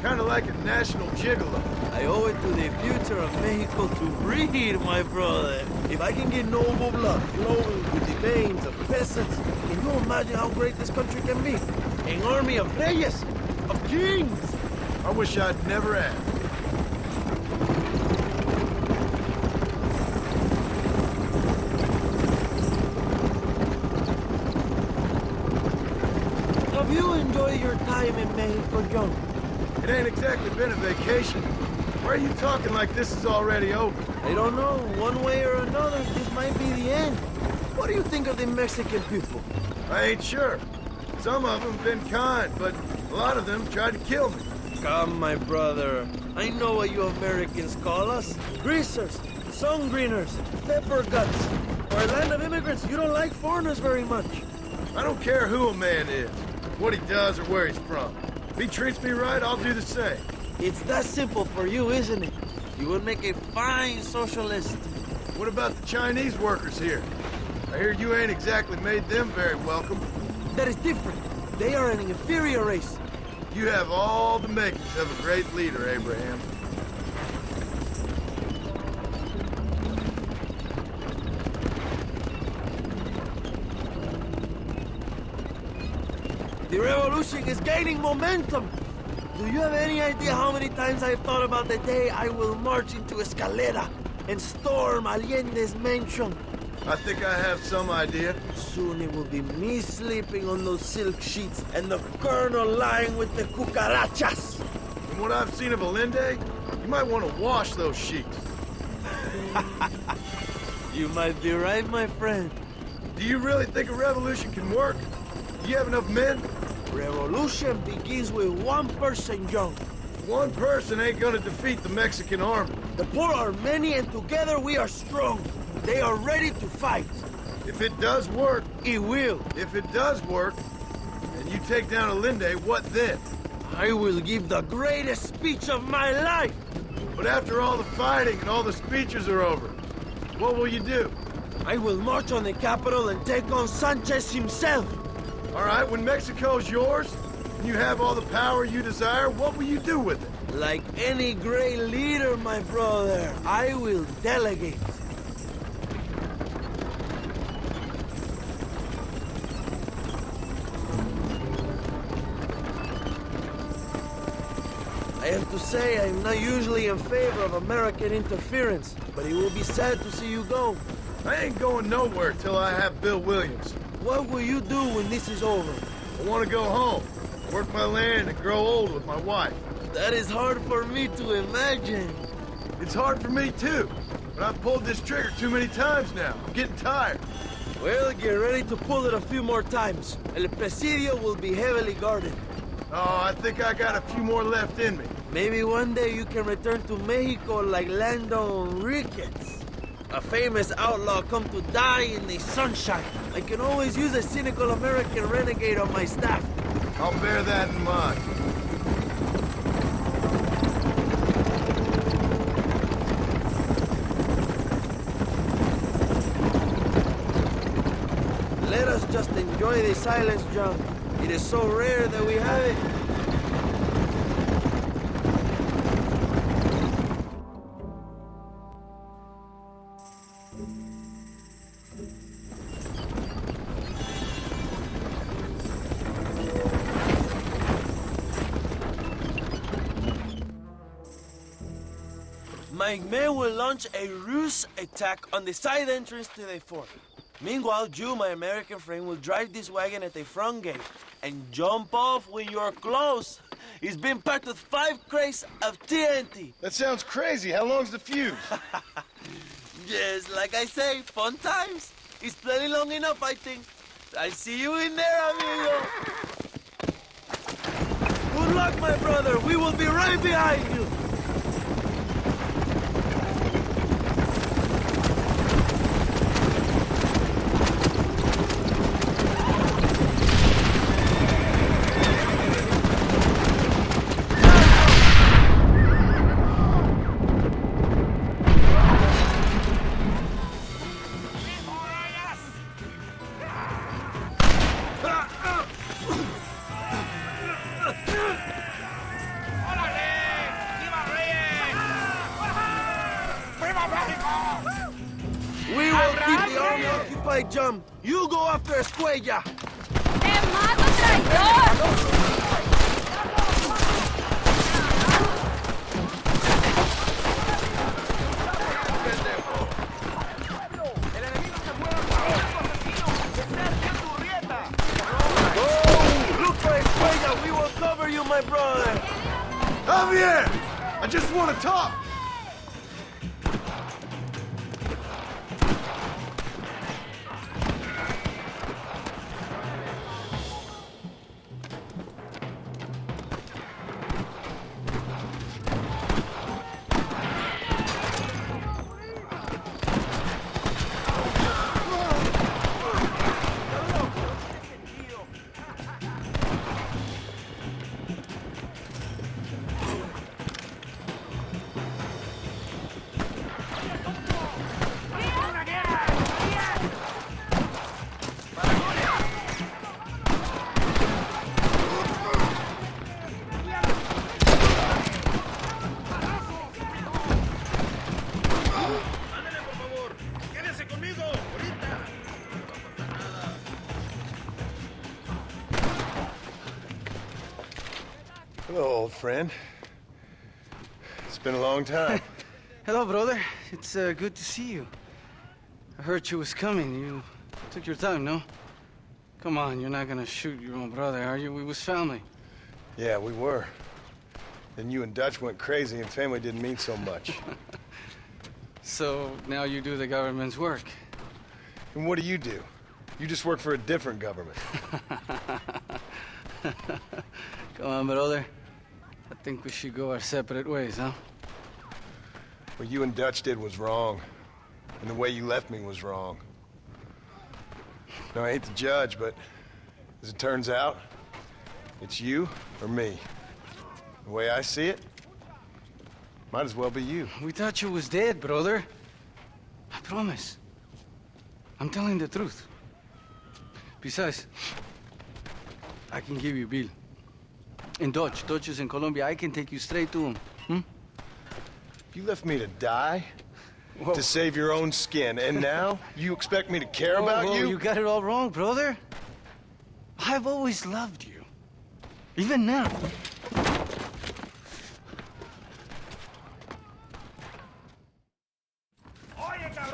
Kind of like a national gigolo. I owe it to the future of Mexico to breed, my brother. If I can get noble blood flowing through the veins of peasants, can you imagine how great this country can be? An army of reyes, of kings. I wish I'd never asked. Have you enjoyed your time in Mexico, John? It ain't exactly been a vacation. Why are you talking like this is already over? I don't know. One way or another, this might be the end. What do you think of the Mexican people? I ain't sure. Some of them have been kind, but a lot of them tried to kill me. Come, my brother. I know what you Americans call us. Greasers, sun greeners, pepper guts. For a land of immigrants, you don't like foreigners very much. I don't care who a man is, what he does or where he's from. If he treats me right, I'll do the same. It's that simple for you, isn't it? You would make a fine socialist. What about the Chinese workers here? I hear you ain't exactly made them very welcome. That is different. They are an inferior race. You have all the makings of a great leader, Abraham. The revolution is gaining momentum. Do you have any idea how many times I've thought about the day I will march into Escalera and storm Allende's mansion? I think I have some idea. Soon it will be me sleeping on those silk sheets and the colonel lying with the cucarachas. From what I've seen of Allende, you might want to wash those sheets. You might be right, my friend. Do you really think a revolution can work? Do you have enough men? Revolution begins with one person, John. One person ain't gonna defeat the Mexican army. The poor are many and together we are strong. They are ready to fight. If it does work... It will. If it does work, and you take down Allende, what then? I will give the greatest speech of my life. But after all the fighting and all the speeches are over, what will you do? I will march on the capital and take on Sanchez himself. All right, when Mexico's yours, and you have all the power you desire, what will you do with it? Like any great leader, my brother, I will delegate. I have to say, I'm not usually in favor of American interference, but it will be sad to see you go. I ain't going nowhere till I have Bill Williamson. What will you do when this is over? I want to go home, work my land, and grow old with my wife. That is hard for me to imagine. It's hard for me, too. But I've pulled this trigger too many times now. I'm getting tired. Well, get ready to pull it a few more times. El Presidio will be heavily guarded. Oh, I think I got a few more left in me. Maybe one day you can return to Mexico like Lando Enriquez. A famous outlaw come to die in the sunshine. I can always use a cynical American renegade on my staff. I'll bear that in mind. Let us just enjoy the silence, John. It is so rare that we have it. My men will launch a ruse attack on the side entrance to the fort. Meanwhile, you, my American friend, will drive this wagon at the front gate and jump off when you're close. It's been packed with 5 crates of TNT. That sounds crazy. How long's the fuse? Yes, like I say, fun times. It's plenty long enough, I think. I see you in there, amigo. Good luck, my brother. We will be right behind you. army occupied, John. You go after Escuella. ¡Mago traidor! We will cover you, my brother. Javier! I just want to talk. Hello, old friend. It's been a long time. Hello, brother. It's good to see you. I heard you was coming. You took your time, no? Come on, you're not gonna shoot your own brother, are you? We was family. Yeah, we were. Then you and Dutch went crazy and family didn't mean so much. So now you do the government's work. And what do? You just work for a different government. Come on, brother. I think we should go our separate ways, huh? What you and Dutch did was wrong. And the way you left me was wrong. Now, I hate to judge, but as it turns out, it's you or me. The way I see it, might as well be you. We thought you was dead, brother. I promise. I'm telling the truth. Besides, I can give you Bill. In Dutch. Dutch is in Colombia. I can take you straight to him. You left me to die? Whoa. To save your own skin, and now you expect me to care about you? You got it all wrong, brother. I've always loved you. Even now.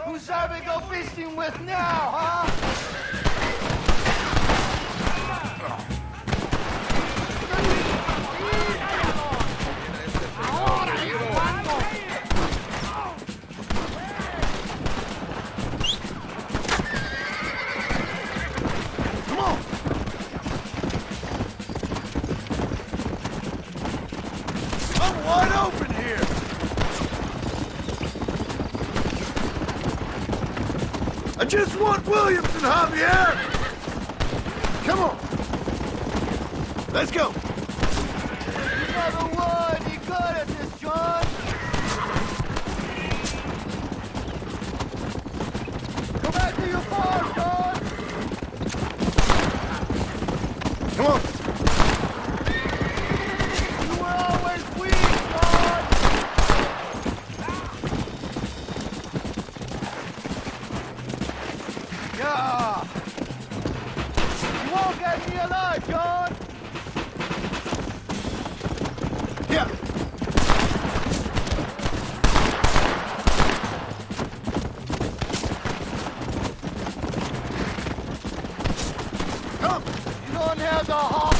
Who's have we go fishing with now, huh? Wide open here! I just want Williamson, Javier! Come on! Let's go! You never would! You good at this, John! Go back to your farm, John! Come on! You were always weak, John! Yeah! You won't get me alive, John! Yeah! Come! You don't have the hawk!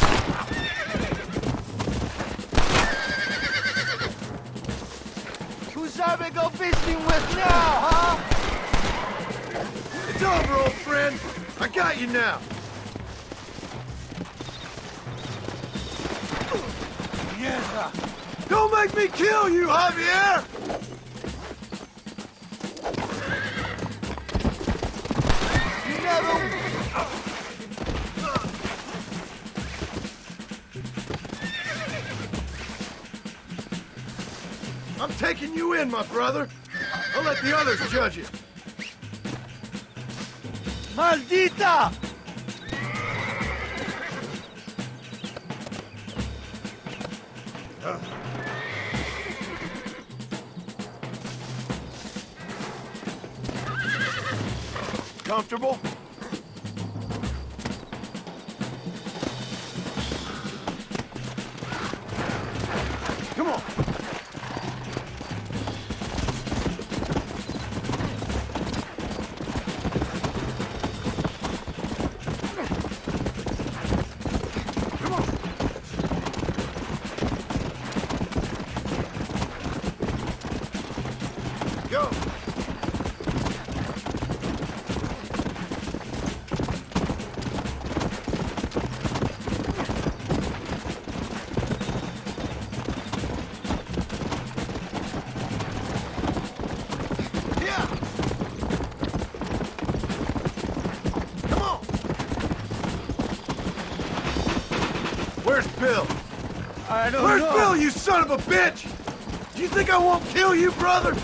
Who's have we go fishing with now, huh? It's over, old friend! I got you now! Yes, Don't make me kill you, Javier! You never... I'm taking you in, my brother. I'll let the others judge you. Maldita! comfortable? Come on. Where's Bill? I don't Where's know. Bill, you son of a bitch? Do you think I won't kill you, brother?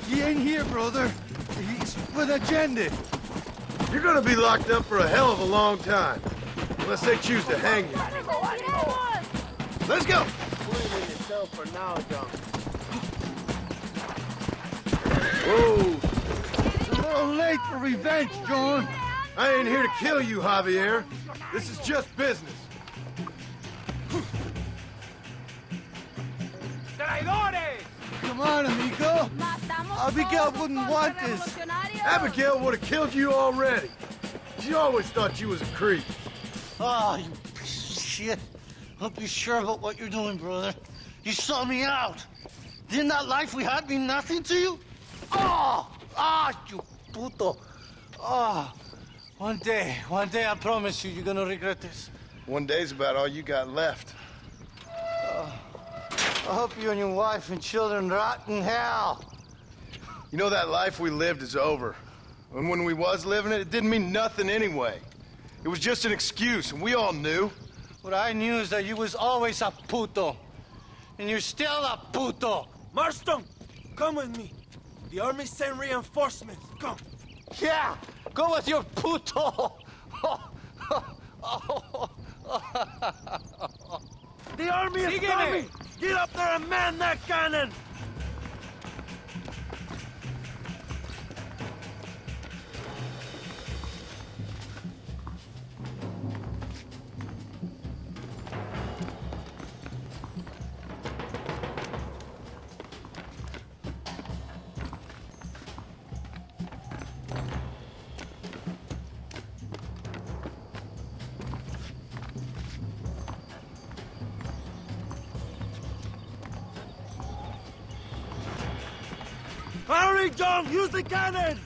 He ain't here, brother. He's with agenda. You're gonna be locked up for a hell of a long time. Unless they choose to hang you. Let's go! Put it in yourself for now, John. Whoa! It's a little late for revenge, John. I ain't here to kill you, Javier. This is just business. ¡Traidores! Come on, amigo. Abigail wouldn't want this. Abigail would have killed you already. She always thought you was a creep. Oh, you piece of shit. Don't be sure about what you're doing, brother. You saw me out. Didn't that life we had mean nothing to you? Oh! Ah, you puto. Oh. One day, I promise you, you're gonna regret this. One day's about all you got left. I hope you and your wife and children rot in hell. You know, that life we lived is over. And when we was living it, it didn't mean nothing anyway. It was just an excuse, and we all knew. What I knew is that you was always a puto. And you're still a puto. Marston, come with me. The army sent reinforcements. Come. Yeah, go with your puto. The army is coming. Get up there and man that cannon. Hurry, John! Use the cannon!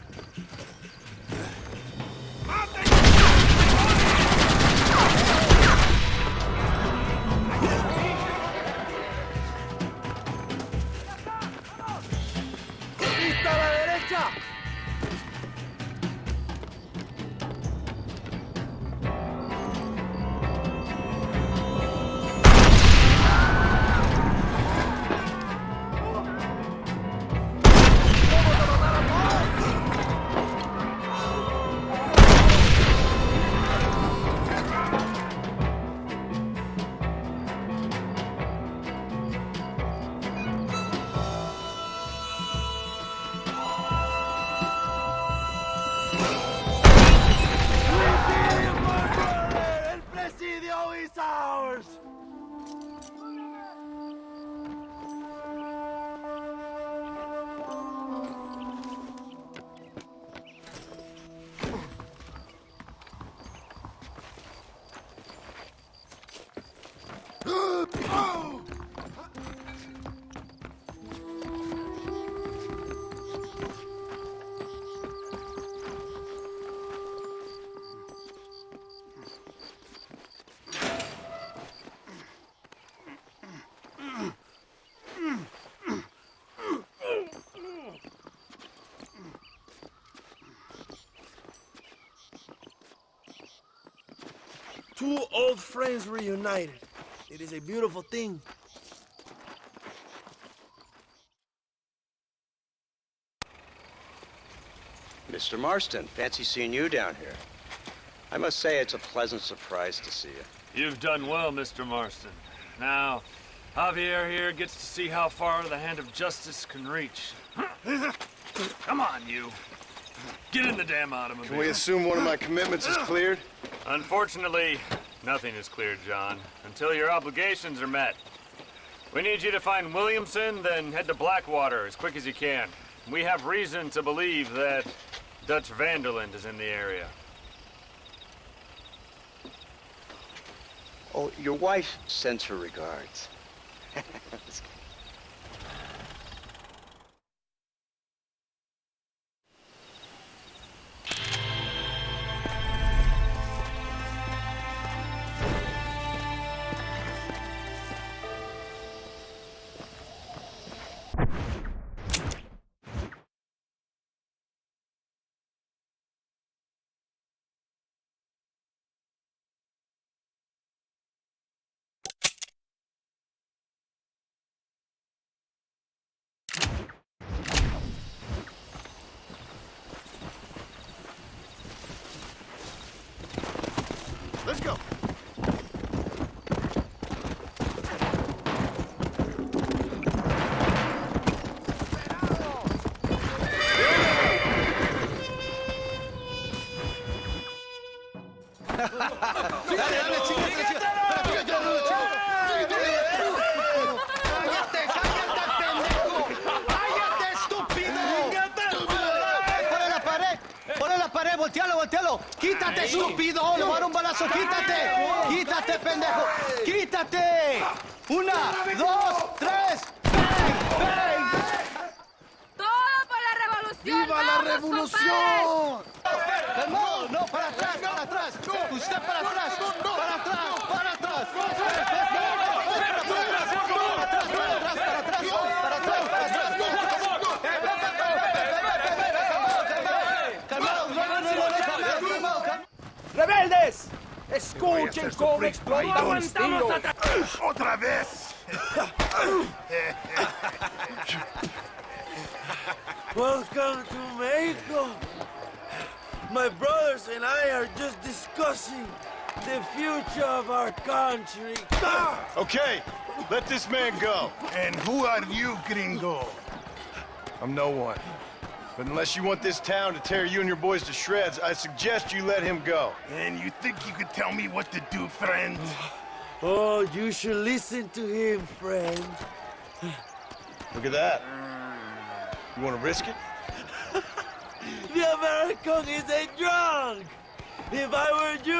¡Lista a la derecha! Two old friends reunited. It is a beautiful thing. Mr. Marston, fancy seeing you down here. I must say it's a pleasant surprise to see you. You've done well, Mr. Marston. Now, Javier here gets to see how far the hand of justice can reach. Come on, you. Get in the damn automobile. Can we assume one of my commitments is cleared? Unfortunately, nothing is cleared, John, until your obligations are met. We need you to find Williamson, then head to Blackwater as quick as you can. We have reason to believe that Dutch Vanderland is in the area. Oh, your wife sends her regards. Let's go. ¡Voltealo! ¡Quítate, estúpido! ¡Le voy a dar un balazo! ¡Quítate! ¡Quítate, pendejo! ¡Quítate! ¡Una, dos, tres! ¡Bang! ¡Bang! ¡Todo por la revolución! ¡Viva la revolución! ¡Calmado! ¡No! ¡Para atrás! ¡Para atrás! ¡Usted para atrás! ¡Para atrás! ¡Para atrás! ¡Rebeldes! ¡Escuchen cómo explotamos tiro! ¡Otra vez! Welcome to Mexico. My brothers and I are just discussing the future of our country. Okay, let this man go. And who are you, gringo? I'm no one. But unless you want this town to tear you and your boys to shreds, I suggest you let him go. And you think you could tell me what to do, friend? Oh, you should listen to him, friend. Look at that. You want to risk it? The American is a drunk. If I were you,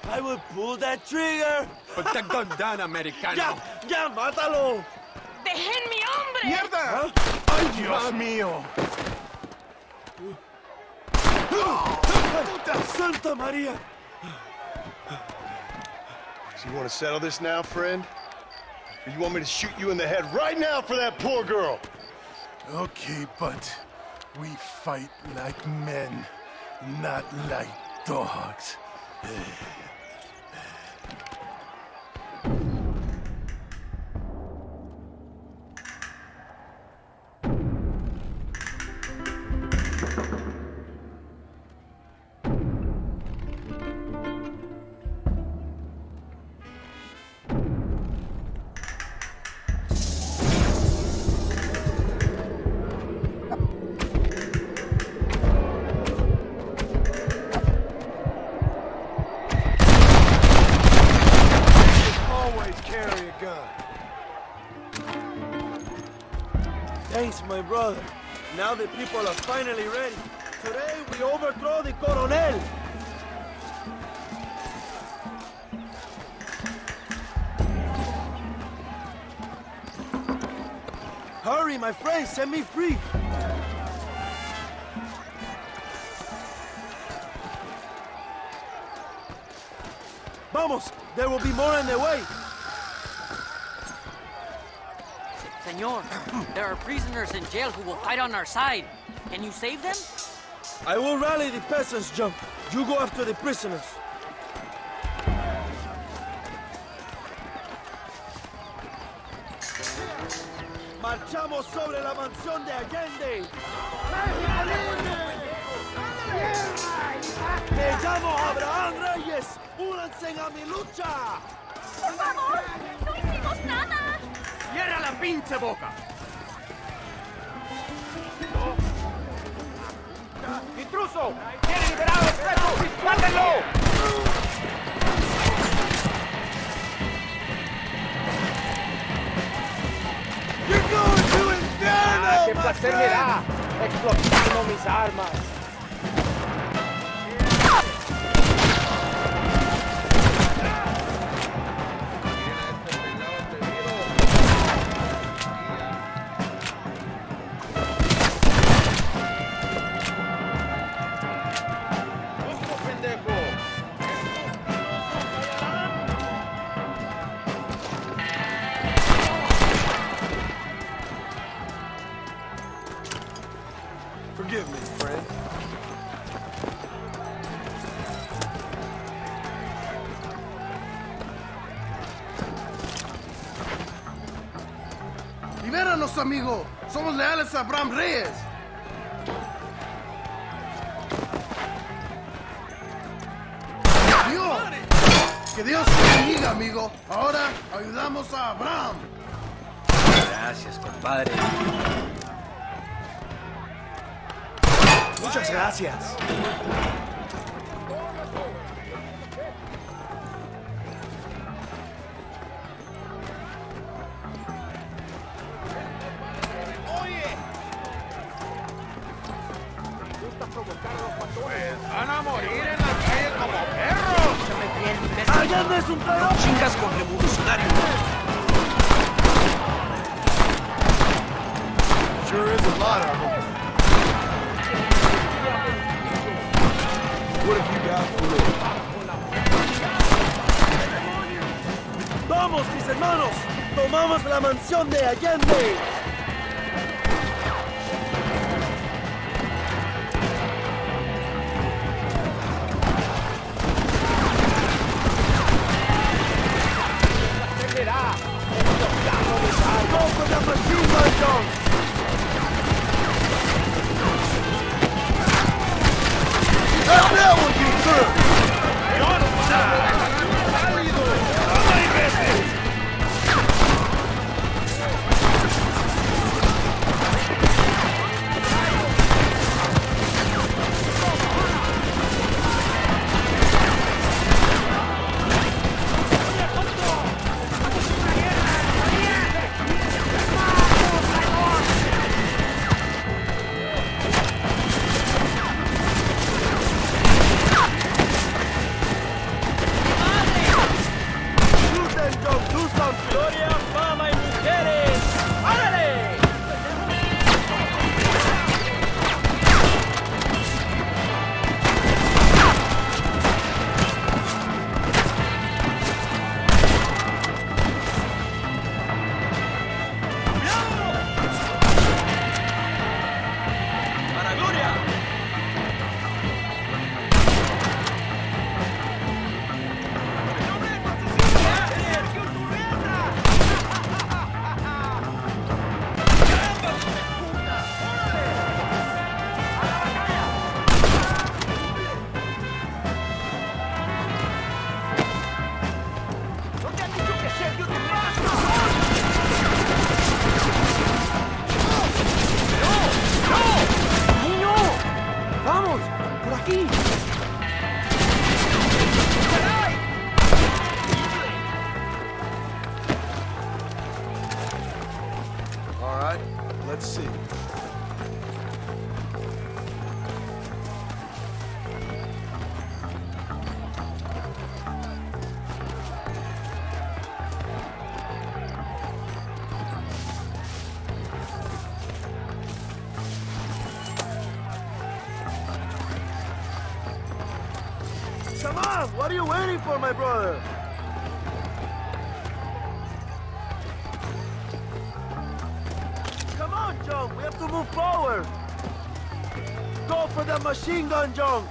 I would pull that trigger. Put the gun down, Americano. Ya, mátalo. ¡Dejen mi hombre! ¡Mierda! ¡Ay, Dios mío! ¡Puta Santa María! So you want to settle this now, friend? Or you want me to shoot you in the head right now for that poor girl? Okay, but we fight like men, not like dogs. Thanks, my brother. Now the people are finally ready. Today we overthrow the Coronel. Hurry, my friend, set me free. Vamos, there will be more on the way. Senor, there are prisoners in jail who will fight on our side. Can you save them? I will rally the peasants, Jump. You go after the prisoners. Marchamos sobre la mansión de Allende. Me llamo Abraham Reyes. Únanse a mi lucha. ¡Por favor! ¡No hicimos nada! ¡Cierra la pinche boca! intruso! ¡Tiene liberado el preso! ¡Mátenlo! ¡Ah, qué placer me da explotando mis armas! Forgive me, friend. Libéranos, amigo. Somos leales a Bram Reyes. Dios. Que Dios te bendiga, amigo. Ahora ayudamos a Bram. Gracias, compadre. Muchas gracias. Pues van a morir en la calle como perros. ¡Allende es un traidor! ¡Chingas con revolucionario! Sure is a lot of them. What have you got for it? ¡Vamos, mis hermanos! ¡Tomamos la mansión de Allende! ¡Go for the machine gun, John! Let that one get through! Let's see. Come on! What are you waiting for, my brother? Come on, John! We have to move forward! Go for the machine gun, John!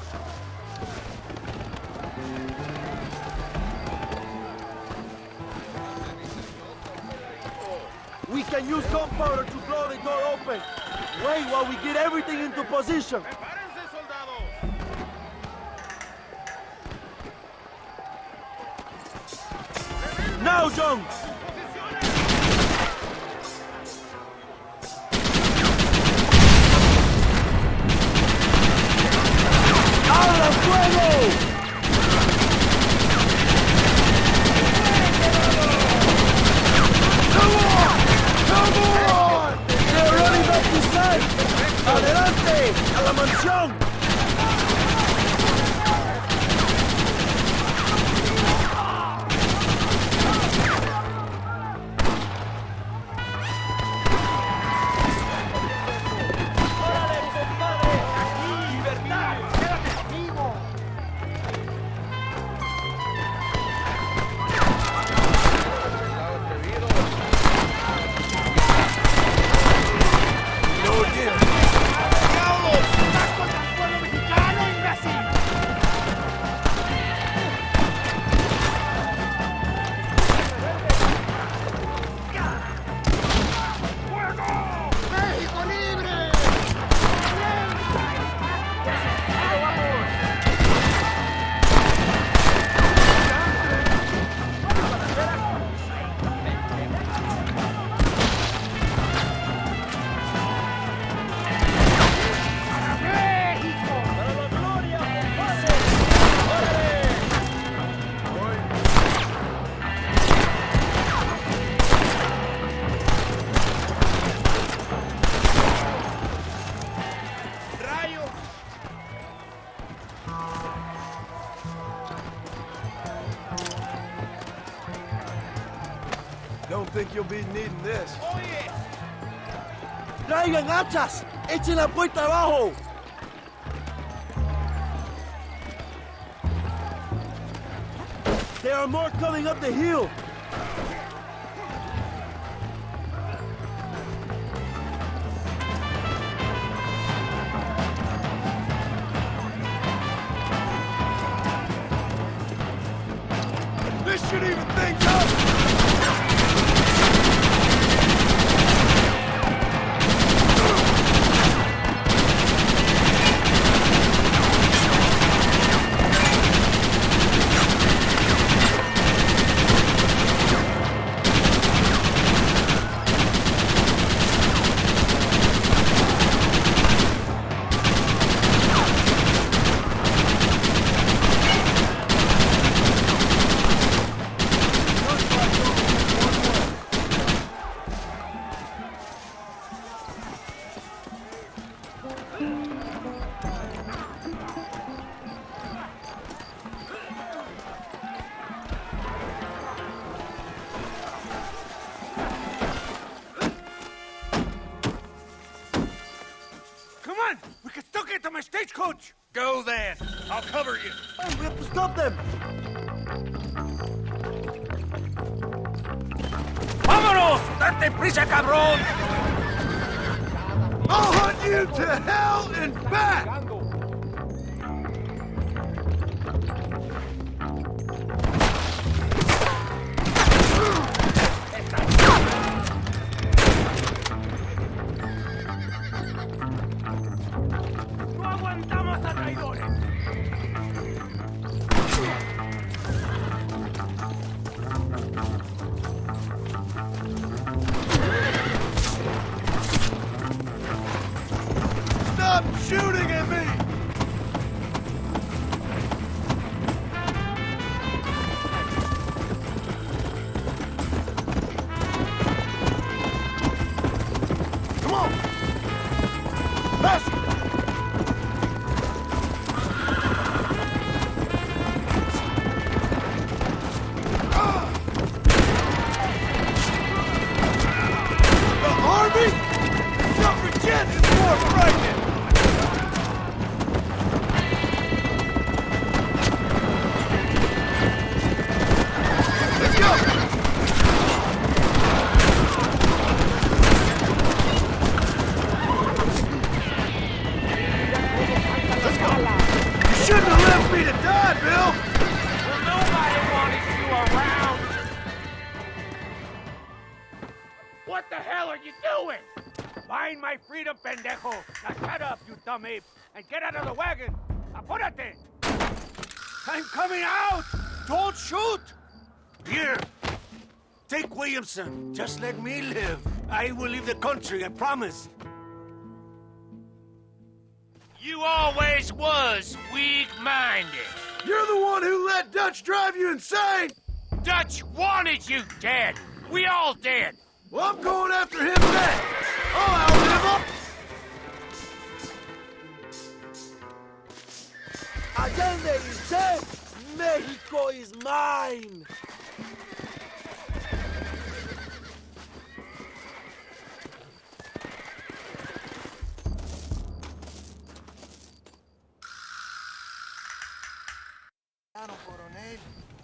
We can use gunpowder to blow the door open. Wait while we get everything into position. Now, John! ¡Adelante! ¡A la mansión! Don't think you'll be needing this. ¡Traigan hachas! ¡Echen la puerta abajo! There are more coming up the hill. This should even things up! Stagecoach! Go then. I'll cover you. Oh, we have to stop them. ¡Vámonos! ¡Date prisa, cabrón! I'll hunt you to hell and back! Stop shooting at me! Come on! Faster! The army? Suffragettes is more frightening! Let's go! Let's go! You shouldn't have left me to die, Bill! Well, nobody wanted you around. What the hell are you doing? Find my freedom, pendejo. Now shut up, you dumb ape, and get out of the wagon. Apúrate! I'm coming out! Don't shoot! Here, take Williamson. Just let me live. I will leave the country, I promise. You always was weak-minded. You're the one who let Dutch drive you insane! Dutch wanted you dead. We all did. Well, I'm going after him next. I'll outlive him. Allende is dead! Mexico is mine!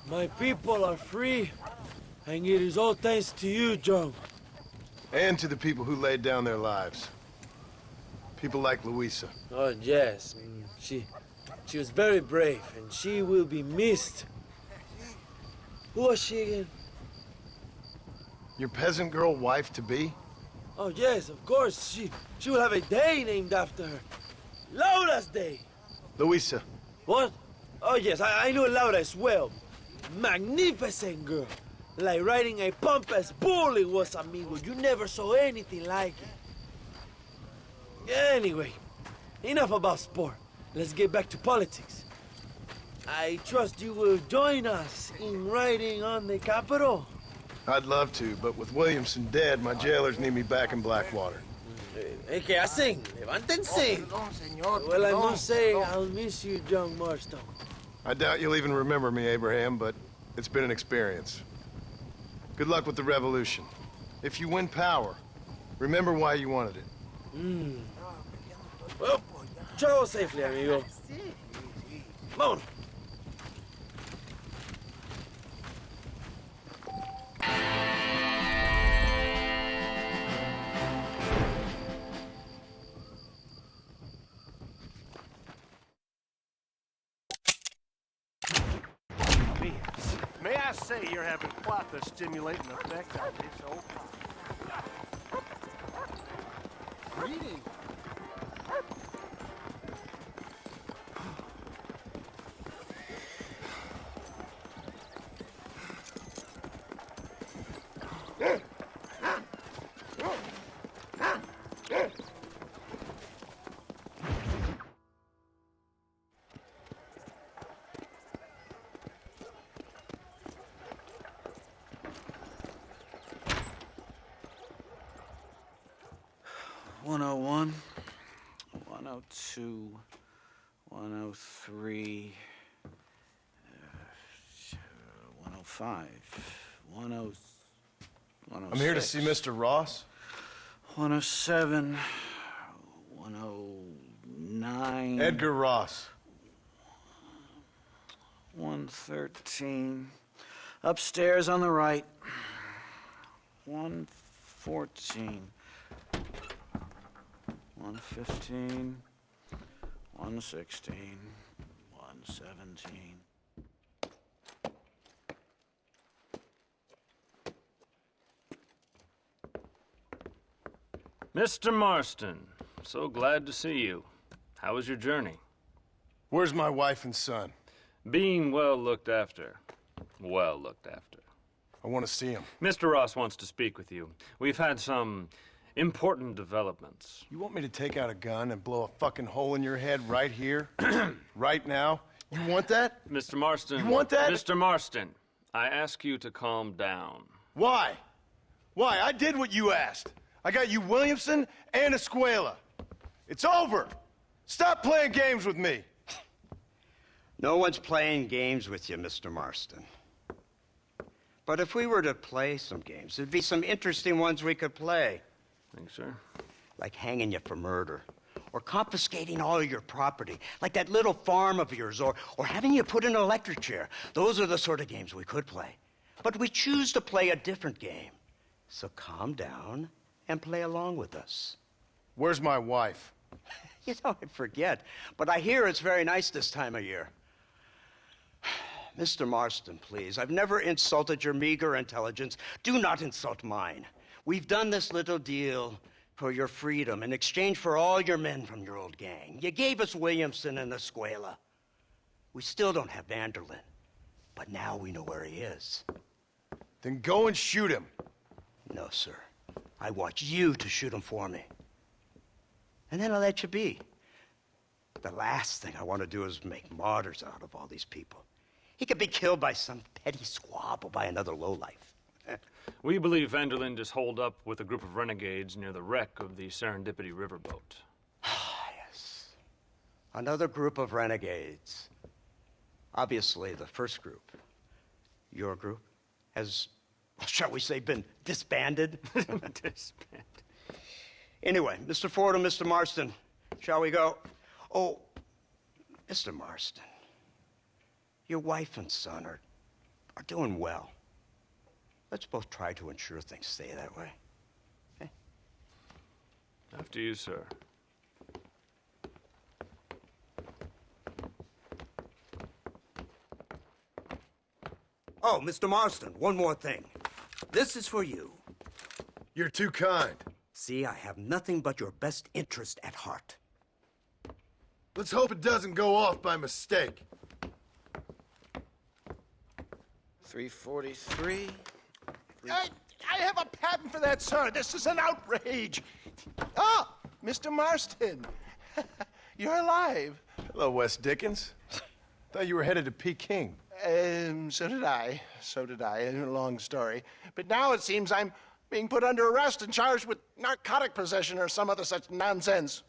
My people are free, and it is all thanks to you, John. And to the people who laid down their lives. People like Luisa. Oh, yes. She was very brave, and she will be missed. Who was she again? Your peasant girl wife-to-be? Oh, yes, of course. She will have a day named after her. Laura's Day. Luisa. What? Oh, yes, I know Laura as well. Magnificent girl. Like riding a pompous bull it was, amigo. You never saw anything like it. Anyway, enough about sport. Let's get back to politics. I trust you will join us in riding on the Capitol. I'd love to, but with Williamson dead, my jailers need me back in Blackwater. ¿Qué hacen? Levántense. Well, I must say, I'll miss you, John Marston. I doubt you'll even remember me, Abraham, but it's been an experience. Good luck with the revolution. If you win power, remember why you wanted it. Well, travel safely, amigo. Vámonos. May I say you're having quite the stimulating effect on this old Reading. .101, 102, 103, 105, 106. I'm here to see Mr. Ross. 107, 109. Edgar Ross. 113. Upstairs on the right. 114. 115, 116, 117. Mr. Marston, so glad to see you. How was your journey? Where's my wife and son? Being well looked after. Well looked after. I want to see him. Mr. Ross wants to speak with you. We've had some important developments. You want me to take out a gun and blow a fucking hole in your head right here? Right now? You want that? Mr. Marston. You want that? Mr. Marston, I ask you to calm down. Why? Why? I did what you asked. I got you Williamson and Escuela. It's over. Stop playing games with me. No one's playing games with you, Mr. Marston. But if we were to play some games, there'd be some interesting ones we could play. Thanks, sir. Like hanging you for murder, or confiscating all your property, like that little farm of yours, or having you put in an electric chair. Those are the sort of games we could play. But we choose to play a different game. So calm down and play along with us. Where's my wife? You know, I forget, but I hear it's very nice this time of year. Mr. Marston, please, I've never insulted your meager intelligence. Do not insult mine. We've done this little deal for your freedom in exchange for all your men from your old gang. You gave us Williamson and Escuela. We still don't have Vanderlyn, but now we know where he is. Then go and shoot him. No, sir. I want you to shoot him for me. And then I'll let you be. The last thing I want to do is make martyrs out of all these people. He could be killed by some petty squabble by another lowlife. We believe Vanderlyn is holed up with a group of renegades near the wreck of the Serendipity riverboat. Yes. Another group of renegades. Obviously, the first group, your group, has, shall we say, been disbanded. Disbanded. Anyway, Mr. Fordham, Mr. Marston, shall we go? Oh, Mr. Marston, your wife and son are doing well. Let's both try to ensure things stay that way. Okay? After you, sir. Oh, Mr. Marston, one more thing. This is for you. You're too kind. See, I have nothing but your best interest at heart. Let's hope it doesn't go off by mistake. 343. I have a patent for that, sir. This is an outrage. Ah, Mr. Marston. You're alive. Hello, Wes Dickens. Thought you were headed to Peking. So did I. So did I. A long story. But now it seems I'm being put under arrest and charged with narcotic possession or some other such nonsense.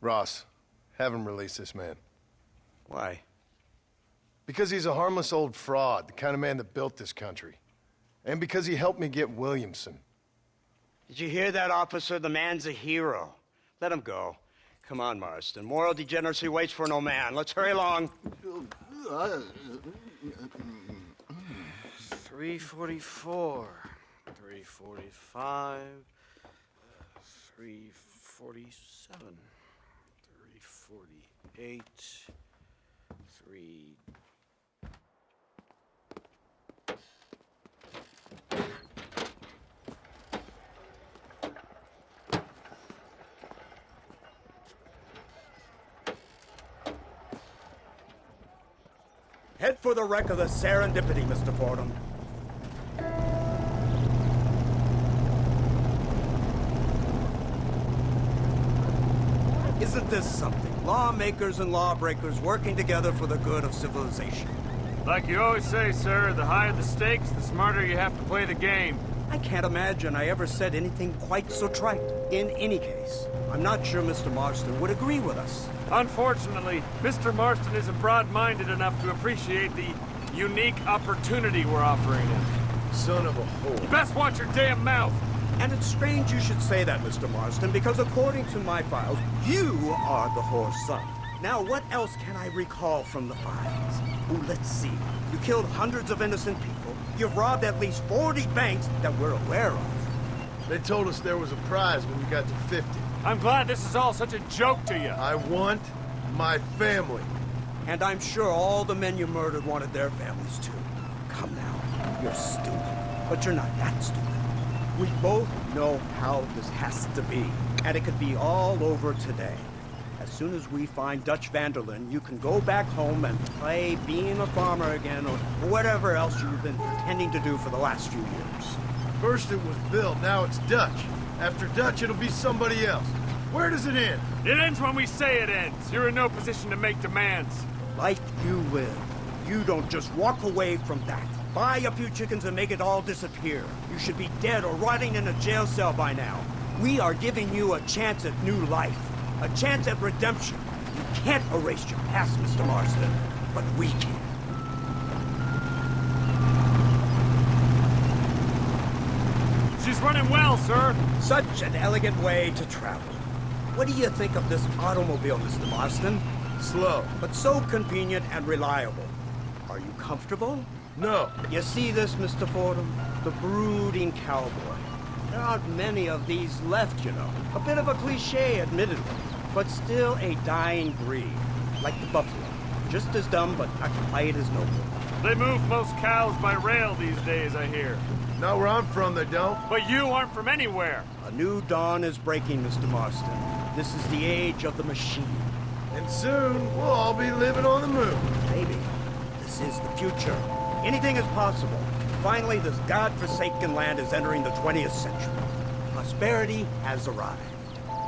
Ross, have him release this man. Why? Because he's a harmless old fraud, the kind of man that built this country. And because he helped me get Williamson. Did you hear that, officer? The man's a hero. Let him go. Come on, Marston. Moral degeneracy waits for no man. Let's hurry along. 344. 345. 347. 348. 3... Head for the wreck of the Serendipity, Mr. Fordham. Isn't this something? Lawmakers and lawbreakers working together for the good of civilization. Like you always say, sir, the higher the stakes, the smarter you have to play the game. I can't imagine I ever said anything quite so trite. In any case, I'm not sure Mr. Marston would agree with us. Unfortunately, Mr. Marston isn't broad-minded enough to appreciate the unique opportunity we're offering him. Son of a whore. You best watch your damn mouth! And it's strange you should say that, Mr. Marston, because according to my files, you are the whore's son. Now, what else can I recall from the files? Oh, let's see. You killed hundreds of innocent people. You've robbed at least 40 banks that we're aware of. They told us there was a prize when we got to 50. I'm glad this is all such a joke to you. I want my family. And I'm sure all the men you murdered wanted their families too. Come now, you're stupid, but you're not that stupid. We both know how this has to be, and it could be all over today. As soon as we find Dutch Vanderlyn, you can go back home and play being a farmer again, or whatever else you've been pretending to do for the last few years. First it was Bill, now it's Dutch. After Dutch, it'll be somebody else. Where does it end? It ends when we say it ends. You're in no position to make demands. Life you live. You don't just walk away from that. Buy a few chickens and make it all disappear. You should be dead or rotting in a jail cell by now. We are giving you a chance at new life. A chance at redemption. You can't erase your past, Mr. Marston, but we can. She's running well, sir. Such an elegant way to travel. What do you think of this automobile, Mr. Marston? Slow. But so convenient and reliable. Are you comfortable? No. You see this, Mr. Fordham? The brooding cowboy. There aren't many of these left, you know. A bit of a cliche, admittedly, but still a dying breed. Like the buffalo. Just as dumb, but not quite as noble. They move most cows by rail these days, I hear. Not where I'm from, they don't. But you aren't from anywhere. A new dawn is breaking, Mr. Marston. This is the age of the machine. And soon, we'll all be living on the moon. Maybe. This is the future. Anything is possible. Finally, this godforsaken land is entering the 20th century. Prosperity has arrived.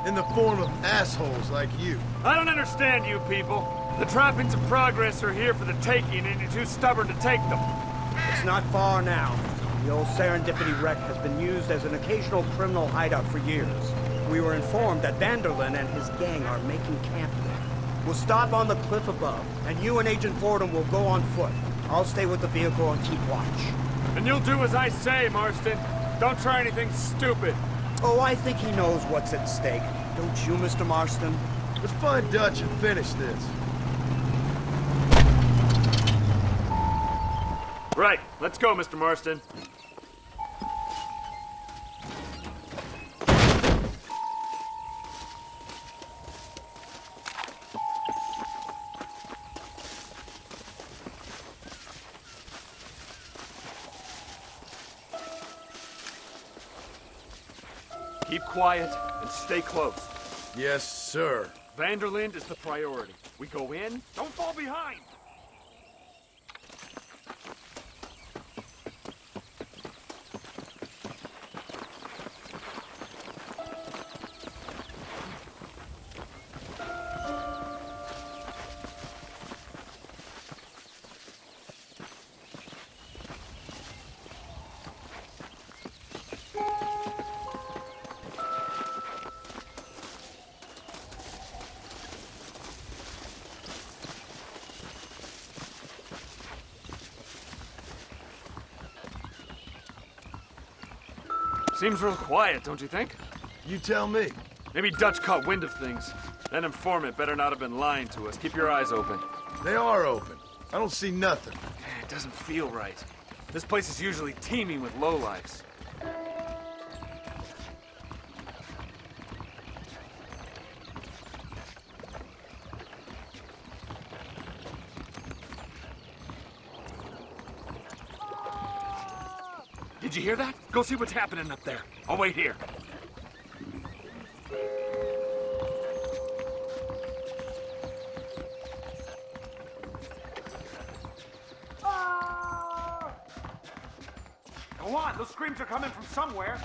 In the form of assholes like you. I don't understand you people. The trappings of progress are here for the taking, and you're too stubborn to take them. It's not far now. The old Serendipity wreck has been used as an occasional criminal hideout for years. We were informed that Vanderlyn and his gang are making camp there. We'll stop on the cliff above, and you and Agent Fordham will go on foot. I'll stay with the vehicle and keep watch. And you'll do as I say, Marston. Don't try anything stupid. Oh, I think he knows what's at stake. Don't you, Mr. Marston? Let's find Dutch and finish this. Right. Let's go, Mr. Marston. Keep quiet and stay close. Yes, sir. Vanderlind is the priority. We go in, don't fall behind! Seems real quiet, don't you think? You tell me. Maybe Dutch caught wind of things. That informant better not have been lying to us. Keep your eyes open. They are open. I don't see nothing. It doesn't feel right. This place is usually teeming with lowlifes. Did you hear that? Go see what's happening up there. I'll wait here. Go on, those screams are coming from somewhere.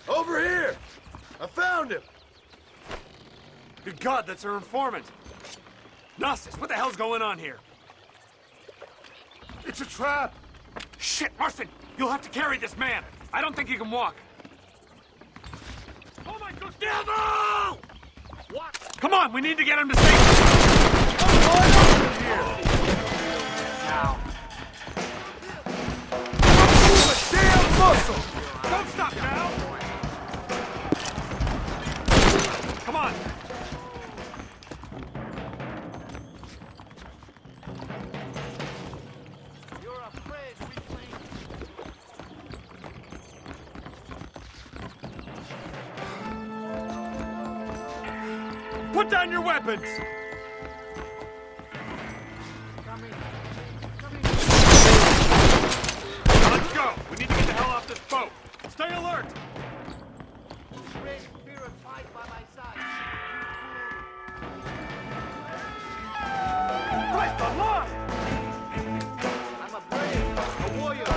Over here! I found him! Good God, that's our informant! Gnosis, what the hell's going on here? It's a trap! Shit, Marston! You'll have to carry this man! I don't think he can walk! Oh my good devil! What? Come on, we need to get him to safety! What's going on here? Now. Move a damn muscle! Don't stop now! Come on! You're afraid, weakling. Put down your weapons! Now let's go! We need to get the hell off this boat! Stay alert! Great spirit fight by my side. Christ the Lord! I'm a brave, a warrior.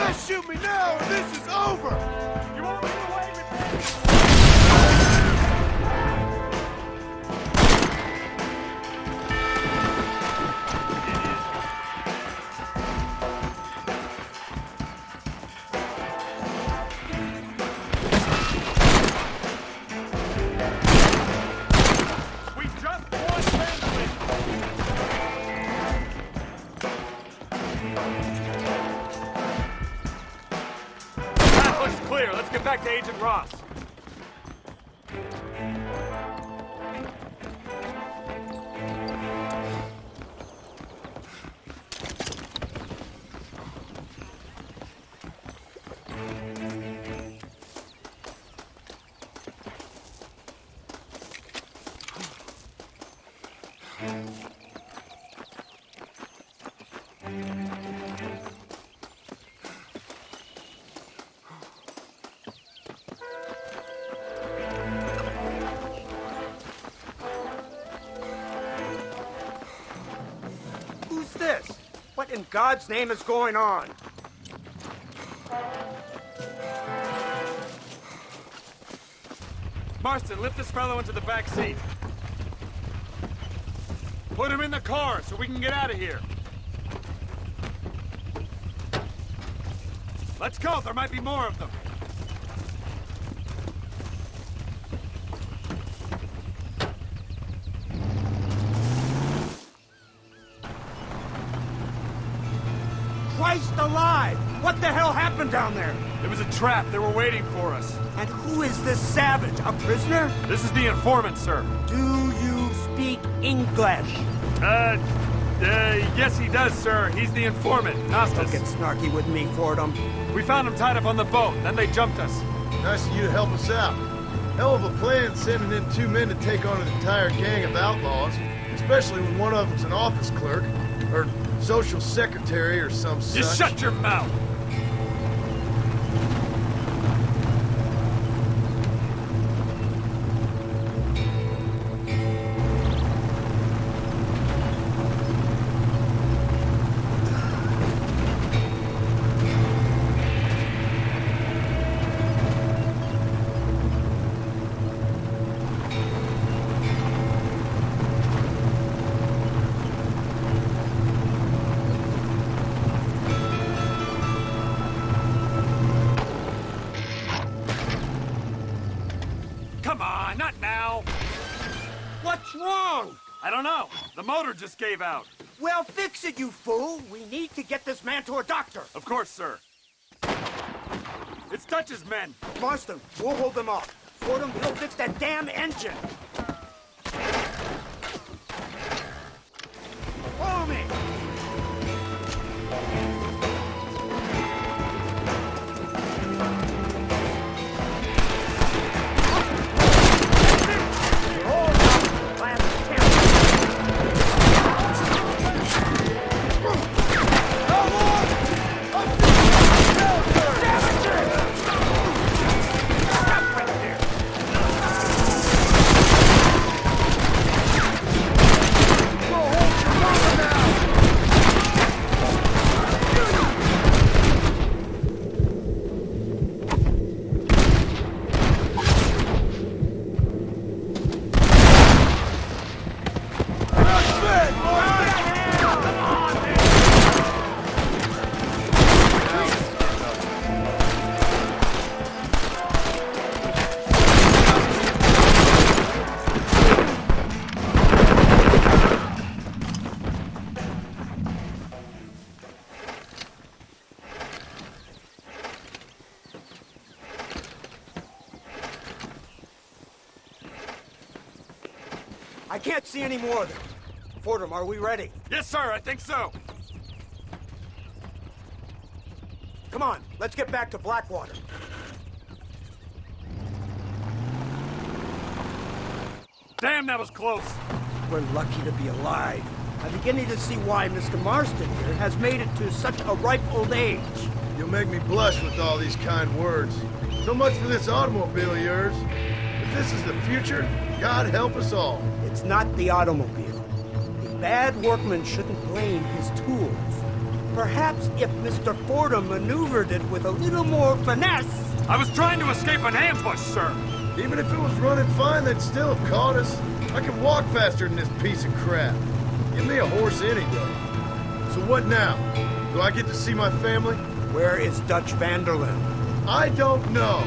Try to shoot me now, or this is over! You won't get away with this! Back to Agent Ross. What in God's name is going on? Marston, lift this fellow into the back seat. Put him in the car so we can get out of here. Let's go, there might be more of them. Christ alive! What the hell happened down there? It was a trap. They were waiting for us. And who is this savage? A prisoner? This is the informant, sir. Do you speak English? Yes he does, sir. He's the informant, Nastas. Don't get snarky with me, Fordham. We found him tied up on the boat, then they jumped us. Nice of you to help us out. Hell of a plan sending in 2 men to take on an entire gang of outlaws, especially when one of them's an office clerk, or social secretary or some such. Just shut your mouth! Come on, not now! What's wrong? I don't know. The motor just gave out. Well, fix it, you fool! We need to get this man to a doctor! Of course, sir. It's Dutch's men. Marston, we'll hold them off. Fordham, we'll fix that damn engine! Follow me! I can't see any more of them. Fordham, are we ready? Yes, sir, I think so. Come on, let's get back to Blackwater. Damn, that was close. We're lucky to be alive. I'm beginning to see why Mr. Marston here has made it to such a ripe old age. You'll make me blush with all these kind words. So much for this automobile of yours. If this is the future, God help us all. It's not the automobile. The bad workman shouldn't blame his tools. Perhaps if Mr. Fordham maneuvered it with a little more finesse... I was trying to escape an ambush, sir. Even if it was running fine, they'd still have caught us. I can walk faster than this piece of crap. Give me a horse any day. So what now? Do I get to see my family? Where is Dutch Vanderlyn? I don't know.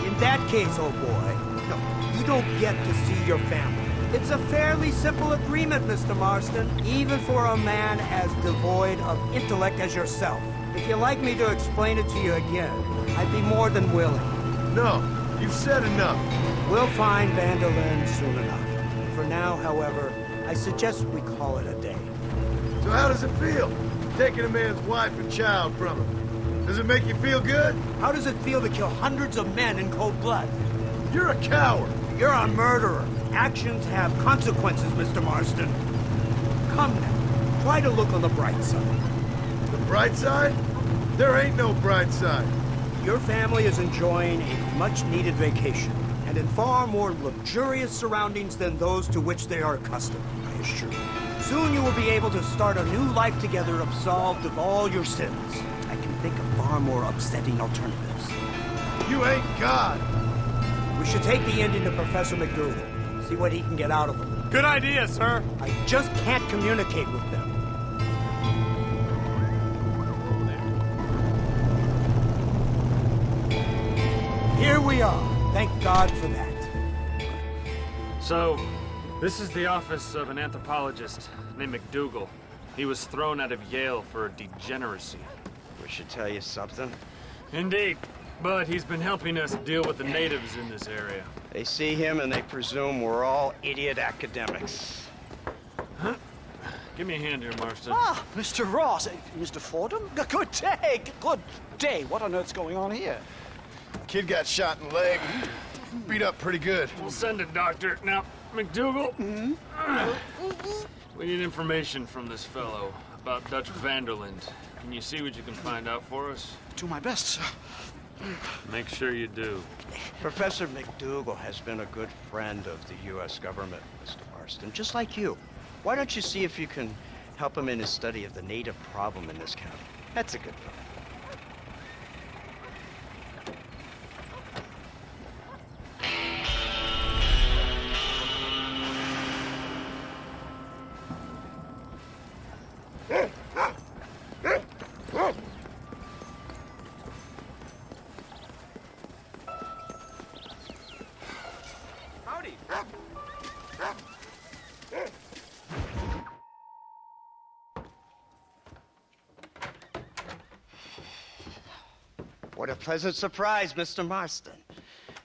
In that case, old boy, no, you don't get to see your family. It's a fairly simple agreement, Mr. Marston, even for a man as devoid of intellect as yourself. If you'd like me to explain it to you again, I'd be more than willing. No, you've said enough. We'll find Vanderlyn soon enough. For now, however, I suggest we call it a day. So how does it feel, taking a man's wife and child from him? Does it make you feel good? How does it feel to kill hundreds of men in cold blood? You're a coward. You're a murderer. Actions have consequences, Mr. Marston. Come now, try to look on the bright side. The bright side? There ain't no bright side. Your family is enjoying a much-needed vacation, and in far more luxurious surroundings than those to which they are accustomed, I assure you. Soon you will be able to start a new life together, absolved of all your sins. I can think of far more upsetting alternatives. You ain't God. We should take the Indian to Professor McDougal. See what he can get out of them. Good idea, sir. I just can't communicate with them. Here we are. Thank God for that. So, this is the office of an anthropologist named McDougal. He was thrown out of Yale for degeneracy. We should tell you something. Indeed. But he's been helping us deal with the natives in this area. They see him and they presume we're all idiot academics. Huh? Give me a hand here, Marston. Ah, Mr. Ross. Mr. Fordham? Good day. Good day. What on earth's going on here? Kid got shot in the leg. Beat up pretty good. We'll send a doctor. Now, McDougal, we need information from this fellow about Dutch Vanderlyn. Can you see what you can find out for us? Do my best, sir. Make sure you do. Professor McDougal has been a good friend of the U.S. government, Mr. Marston, just like you. Why don't you see if you can help him in his study of the native problem in this county? That's a good thing. What a pleasant surprise, Mr. Marston.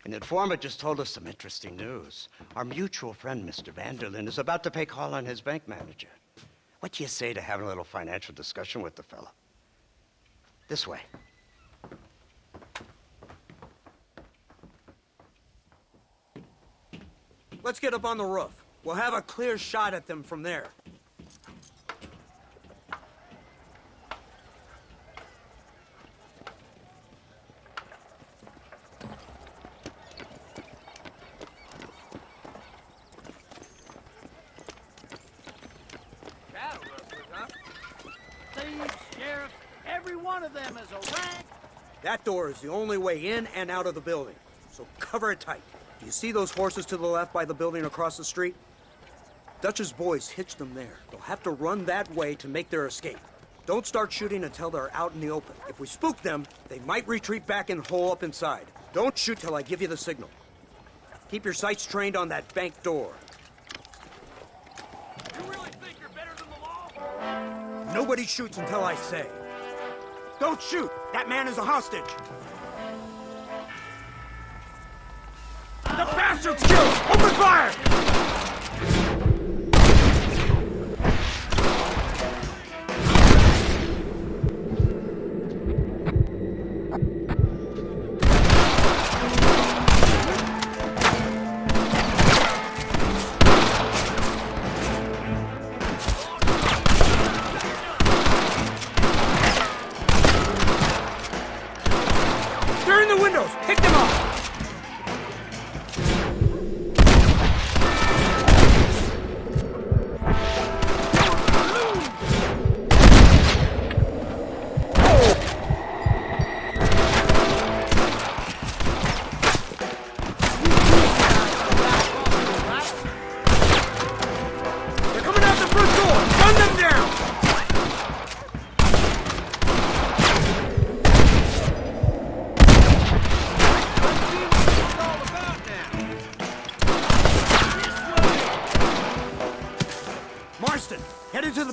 An informant just told us some interesting news. Our mutual friend, Mr. Vanderlyn, is about to pay call on his bank manager. What do you say to having a little financial discussion with the fellow? This way. Let's get up on the roof. We'll have a clear shot at them from there. Every one of them is a rank. That door is the only way in and out of the building, so cover it tight. Do you see those horses to the left by the building across the street? Dutch's boys hitched them there. They'll have to run that way to make their escape. Don't start shooting until they're out in the open. If we spook them, they might retreat back and hole up inside. Don't shoot till I give you the signal. Keep your sights trained on that bank door. You really think you're better than the law? Nobody shoots until I say. Don't shoot! That man is a hostage! The bastard's killed! Open fire! They're in the windows! Pick them up!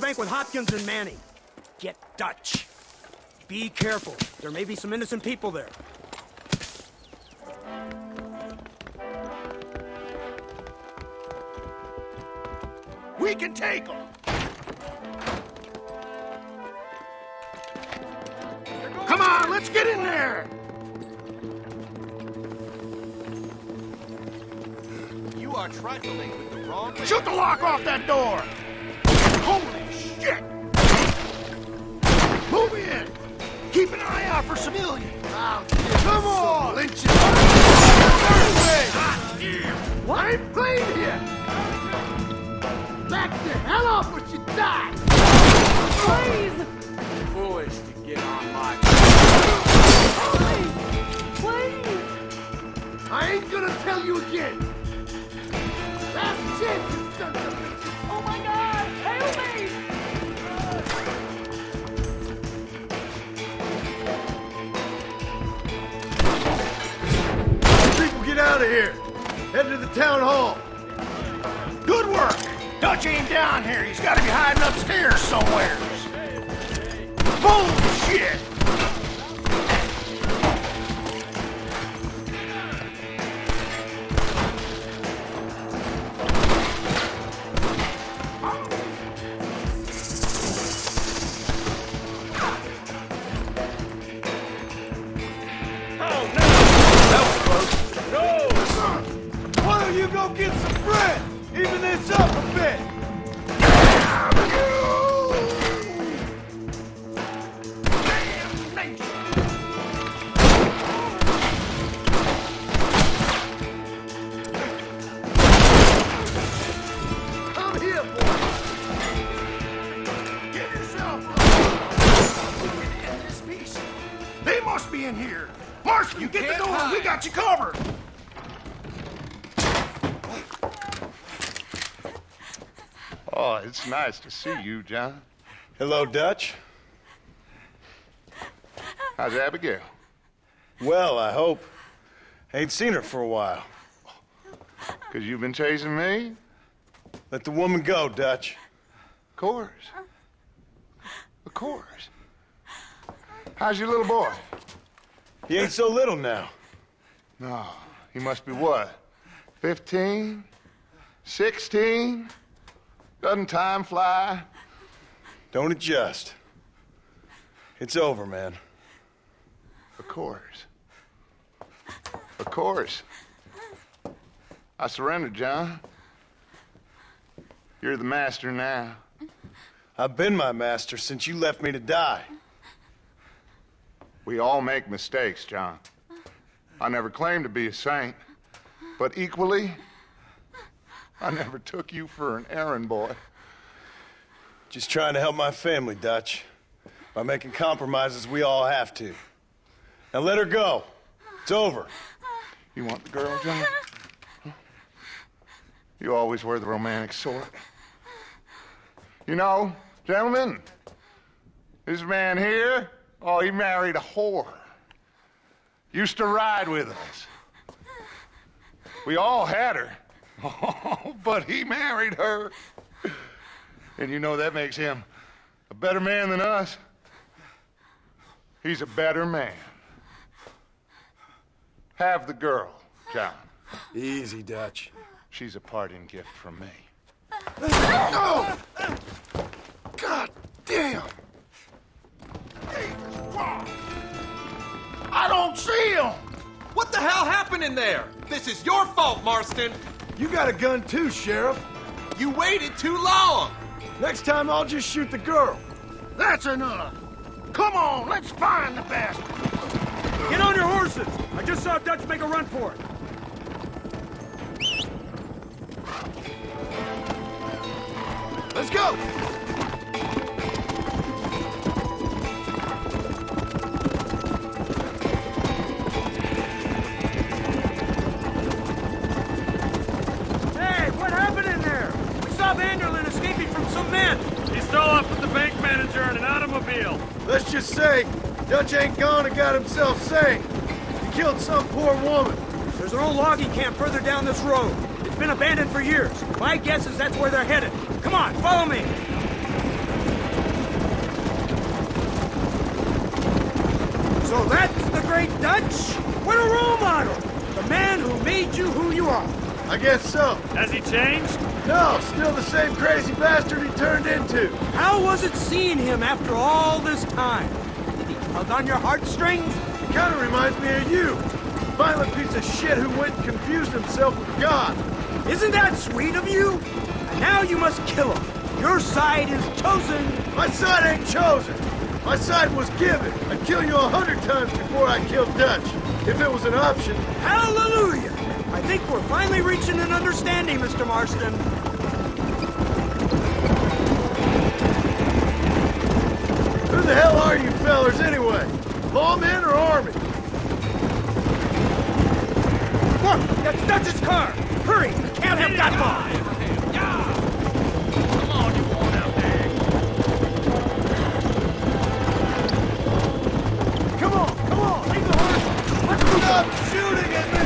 bank with Hopkins and Manning. Get Dutch. Be careful. There may be some innocent people there. We can take them! Come on, let's get in there! You are trifling with the wrong... Shoot the lock off that door! Holy shit! Move in! Keep an eye out for civilians! Come on! Lynching! What? I ain't playing here! Back the hell off or you die! Please! Foolish to get on my... Please! I ain't gonna tell you again! Last chance, you son of a bitch! Oh my God! Help me! People, get out of here! Head to the town hall! Good work! Dutch ain't down here. He's got to be hiding upstairs somewhere. Bullshit! Oh, no! That was close. No! Why don't you go get some bread? Even this up a bit! Come here, boy! Give yourself up! End this piece. They must be in here! Marston, you get the door! We got you covered! Oh, it's nice to see you, John. Hello, Dutch. How's Abigail? Well, I hope. Ain't seen her for a while. 'Cause you've been chasing me? Let the woman go, Dutch. Of course. Of course. How's your little boy? He ain't so little now. No, he must be what? 15? 16? Doesn't time fly? Don't adjust. It's over, man. Of course. Of course. I surrendered, John. You're the master now. I've been my master since you left me to die. We all make mistakes, John. I never claimed to be a saint, but equally, I never took you for an errand boy. Just trying to help my family, Dutch. By making compromises we all have to. Now let her go. It's over. You want the girl, John? You always were the romantic sort. You know, gentlemen, this man here, oh, he married a whore. Used to ride with us. We all had her. Oh, but he married her. And you know that makes him a better man than us. He's a better man. Have the girl, John. Easy, Dutch. She's a parting gift from me. No! God damn! I don't see him! What the hell happened in there? This is your fault, Marston. You got a gun too, Sheriff. You waited too long. Next time I'll just shoot the girl. That's enough! Come on, let's find the bastard! Get on your horses! I just saw Dutch make a run for it. Let's go! Hey, what happened in there? We saw Vanderlyn escaping from some men. He stole off with the bank manager in an automobile. Let's just say, Dutch ain't gone and got himself saved. He killed some poor woman. There's an old logging camp further down this road. It's been abandoned for years. My guess is that's where they're headed. Come on, follow me. So that's the great Dutch? What a role model! The man who made you who you are. I guess so. Has he changed? No, still the same crazy bastard he turned into. How was it seeing him after all this time? Did he tug on your heartstrings? He kind of reminds me of you. Violent piece of shit who went and confused himself with God. Isn't that sweet of you? And now you must kill him. Your side is chosen. My side ain't chosen. My side was given. I'd kill you 100 times before I killed Dutch, if it was an option. Hallelujah! I think we're finally reaching an understanding, Mr. Marston. Who the hell are you fellers anyway? Lawmen or army? Look, that's Dutch's car. Hurry, we can't have that long. Come on, you want out there. Come on, leave the horse. Let's stop shooting at me.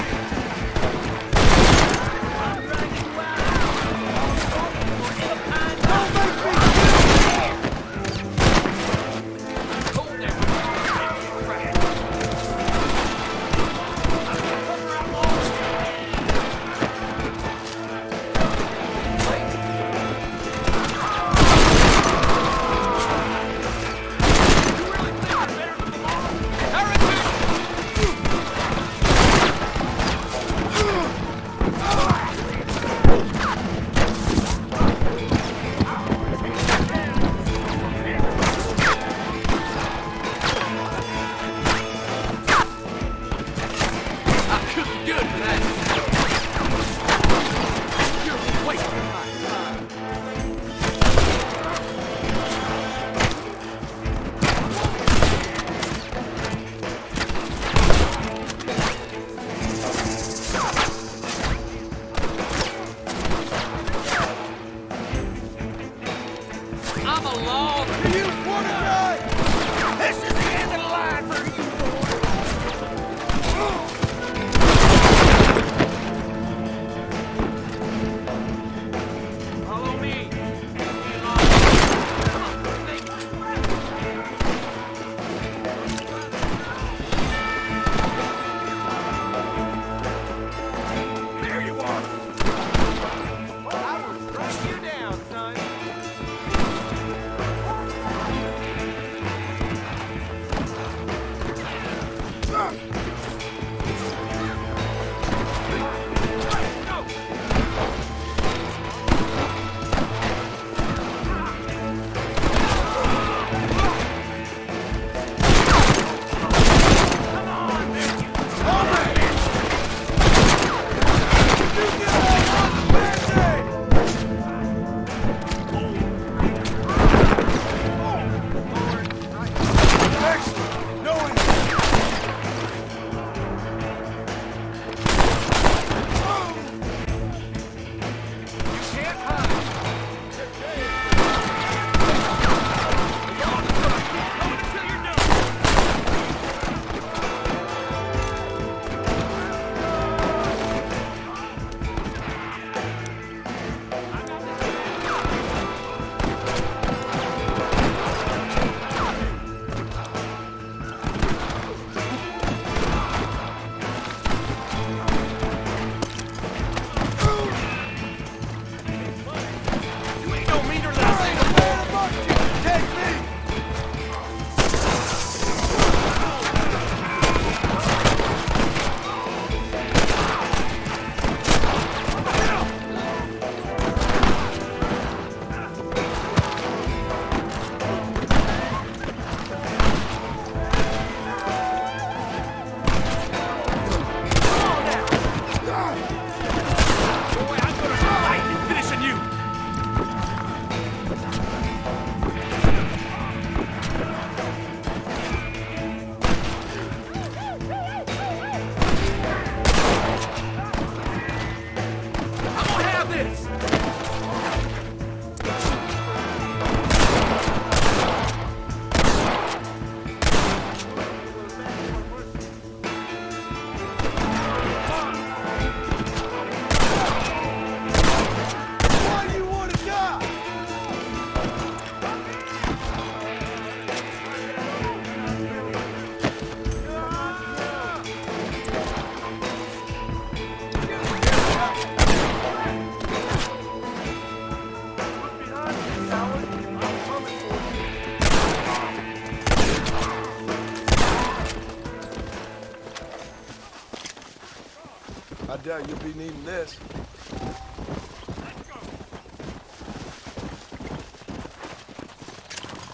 I doubt you'll be needing this.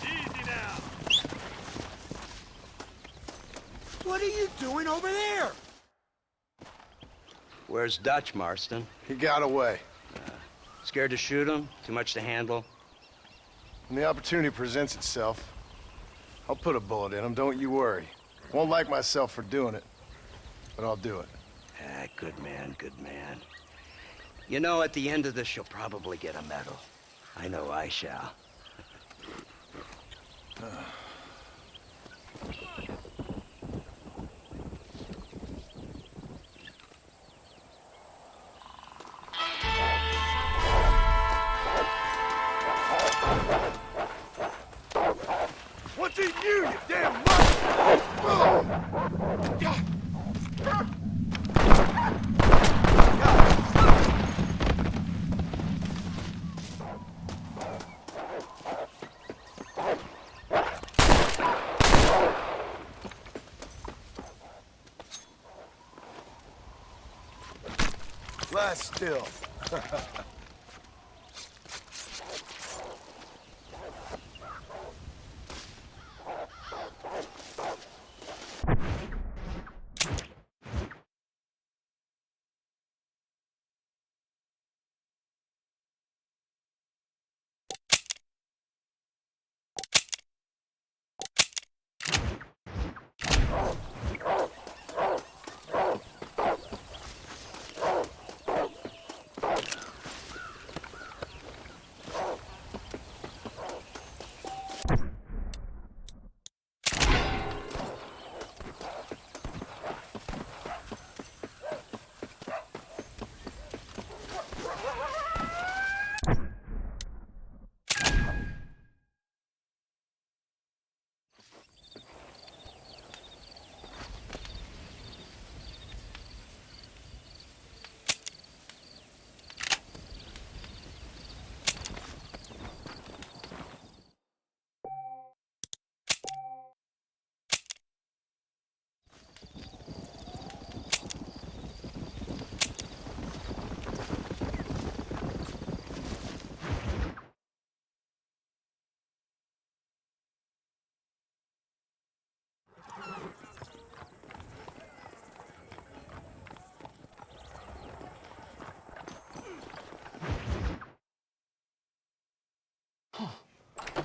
Easy now. What are you doing over there? Where's Dutch, Marston? He got away. Scared to shoot him? Too much to handle? When the opportunity presents itself, I'll put a bullet in him, don't you worry. Won't like myself for doing it, but I'll do it. Ah, good man, good man. You know, at the end of this, you'll probably get a medal. I know I shall. What's in you, you damn mutt? Lie still.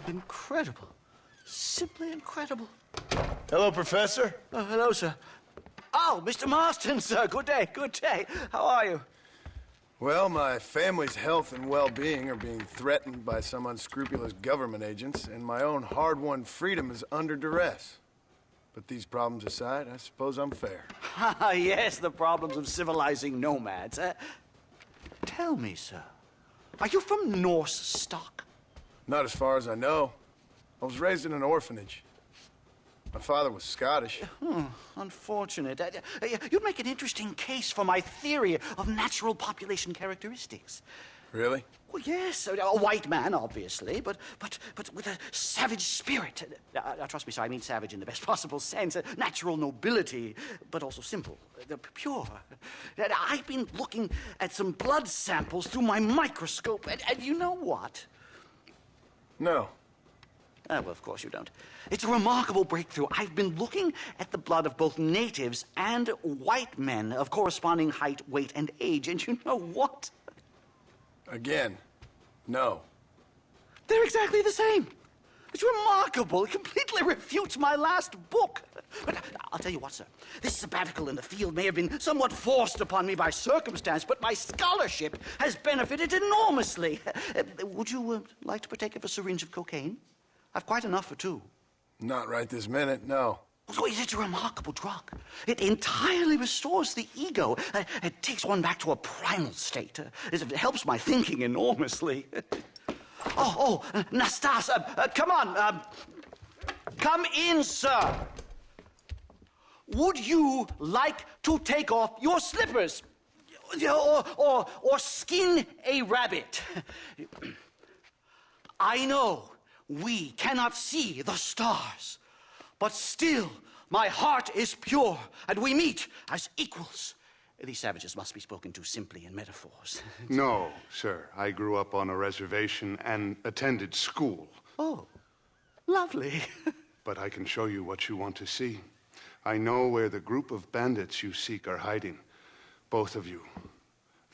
Incredible. Simply incredible. Hello, Professor. Hello, sir. Oh, Mr. Marston, sir. Good day, good day. How are you? Well, my family's health and well-being are being threatened by some unscrupulous government agents, and my own hard-won freedom is under duress. But these problems aside, I suppose I'm fair. Yes, the problems of civilizing nomads. Tell me, sir, are you from Norse stock? Not as far as I know. I was raised in an orphanage. My father was Scottish. Unfortunate. You'd make an interesting case for my theory of natural population characteristics. Really? Well, yes, a white man, obviously, but with a savage spirit. Trust me, sir, I mean savage in the best possible sense. Natural nobility, but also simple, pure. I've been looking at some blood samples through my microscope, and you know what? No. Well, of course you don't. It's a remarkable breakthrough. I've been looking at the blood of both natives and white men of corresponding height, weight, and age, and you know what? Again, no. They're exactly the same. It's remarkable. It completely refutes my last book. But I'll tell you what, sir. This sabbatical in the field may have been somewhat forced upon me by circumstance, but my scholarship has benefited enormously. Would you like to partake of a syringe of cocaine? I've quite enough for two. Not right this minute, no. So it's a remarkable drug. It entirely restores the ego. It takes one back to a primal state. It helps my thinking enormously. Nastas, come on. Come in, sir. Would you like to take off your slippers? Or skin a rabbit? I know we cannot see the stars, but still my heart is pure, and we meet as equals These savages must be spoken to simply in metaphors. No, sir. I grew up on a reservation and attended school. Oh, lovely. But I can show you what you want to see. I know where the group of bandits you seek are hiding. Both of you.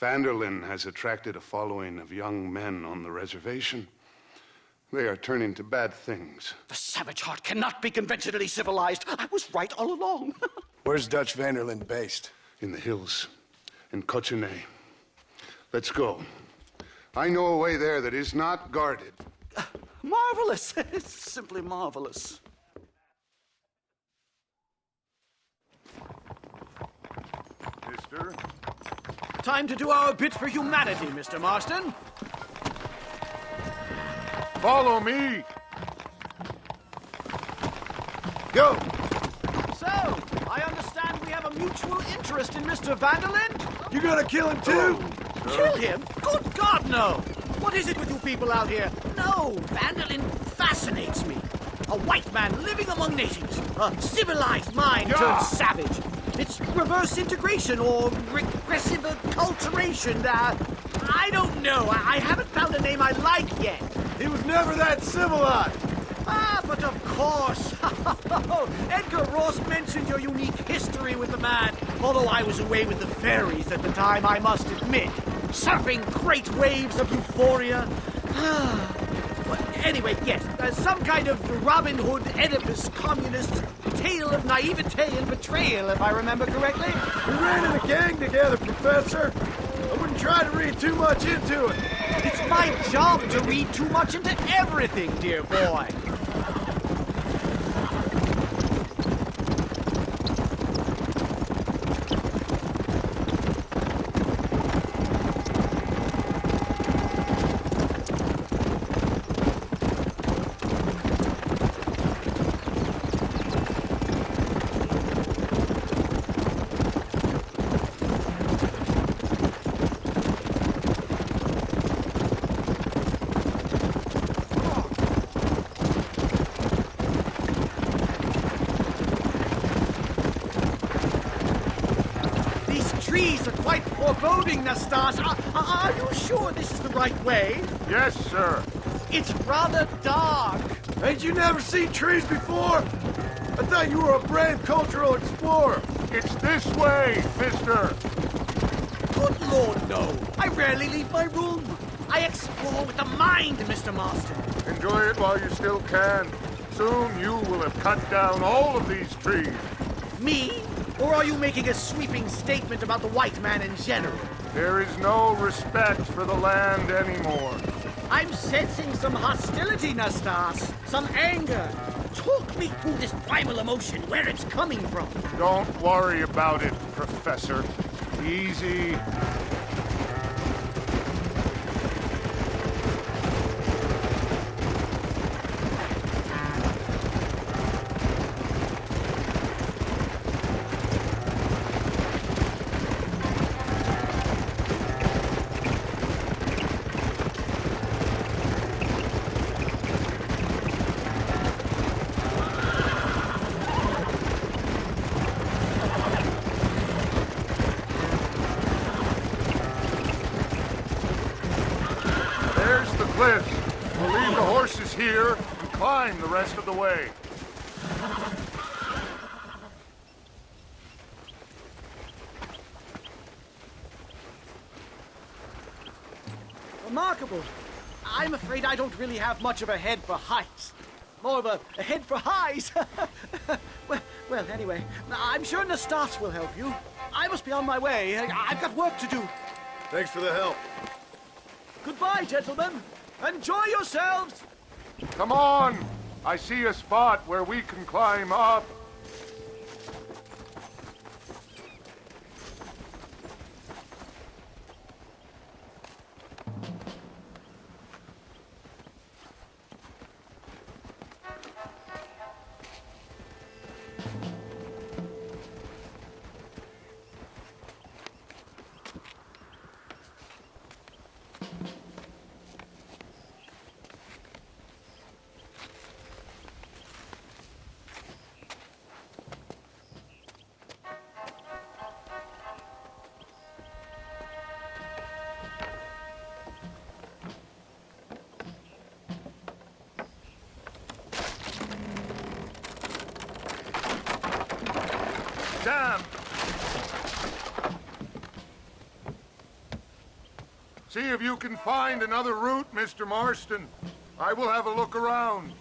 Vanderlyn has attracted a following of young men on the reservation. They are turning to bad things. The savage heart cannot be conventionally civilized. I was right all along. Where's Dutch Vanderlyn based? In the hills, in Cochene. Let's go. I know a way there that is not guarded. Marvelous. It's simply marvelous. Mister? Time to do our bit for humanity, Mr. Marston. Follow me! Go! So, I understand we have a mutual interest in Mr. Vanderlyn? You gonna kill him too? Kill him? Good God, no! What is it with you people out here? No, Vanderlyn fascinates me. A white man living among natives. A civilized mind turned savage. It's reverse integration or regressive acculturation. I don't know. I haven't found a name I like yet. He was never that civilized. Ah, but of course. Edgar Ross mentioned your unique history with the man. Although I was away with the fairies at the time, I must admit. Surfing great waves of euphoria. But anyway, yes, some kind of Robin Hood, Oedipus, communist tale of naivete and betrayal, if I remember correctly. We ran in a gang together, Professor. I wouldn't try to read too much into it. It's my job to read too much into everything, dear boy. Foreboding, Nastas. Are you sure this is the right way? Yes, sir. It's rather dark. Ain't you never seen trees before? I thought you were a brave cultural explorer. It's this way, mister. Good Lord, no. I rarely leave my room. I explore with the mind, Mr. Marston. Enjoy it while you still can. Soon you will have cut down all of these trees. Me? Or are you making a sweeping statement about the white man in general? There is no respect for the land anymore. I'm sensing some hostility, Nastas. Some anger. Talk me through this primal emotion, where it's coming from. Don't worry about it, Professor. Easy. We'll leave the horses here and climb the rest of the way. Remarkable. I'm afraid I don't really have much of a head for heights. More of a head for highs. well, anyway, I'm sure Nastas will help you. I must be on my way. I've got work to do. Thanks for the help. Goodbye, gentlemen. Enjoy yourselves! Come on! I see a spot where we can climb up. am. See if you can find another route, Mr. Marston. I will have a look around.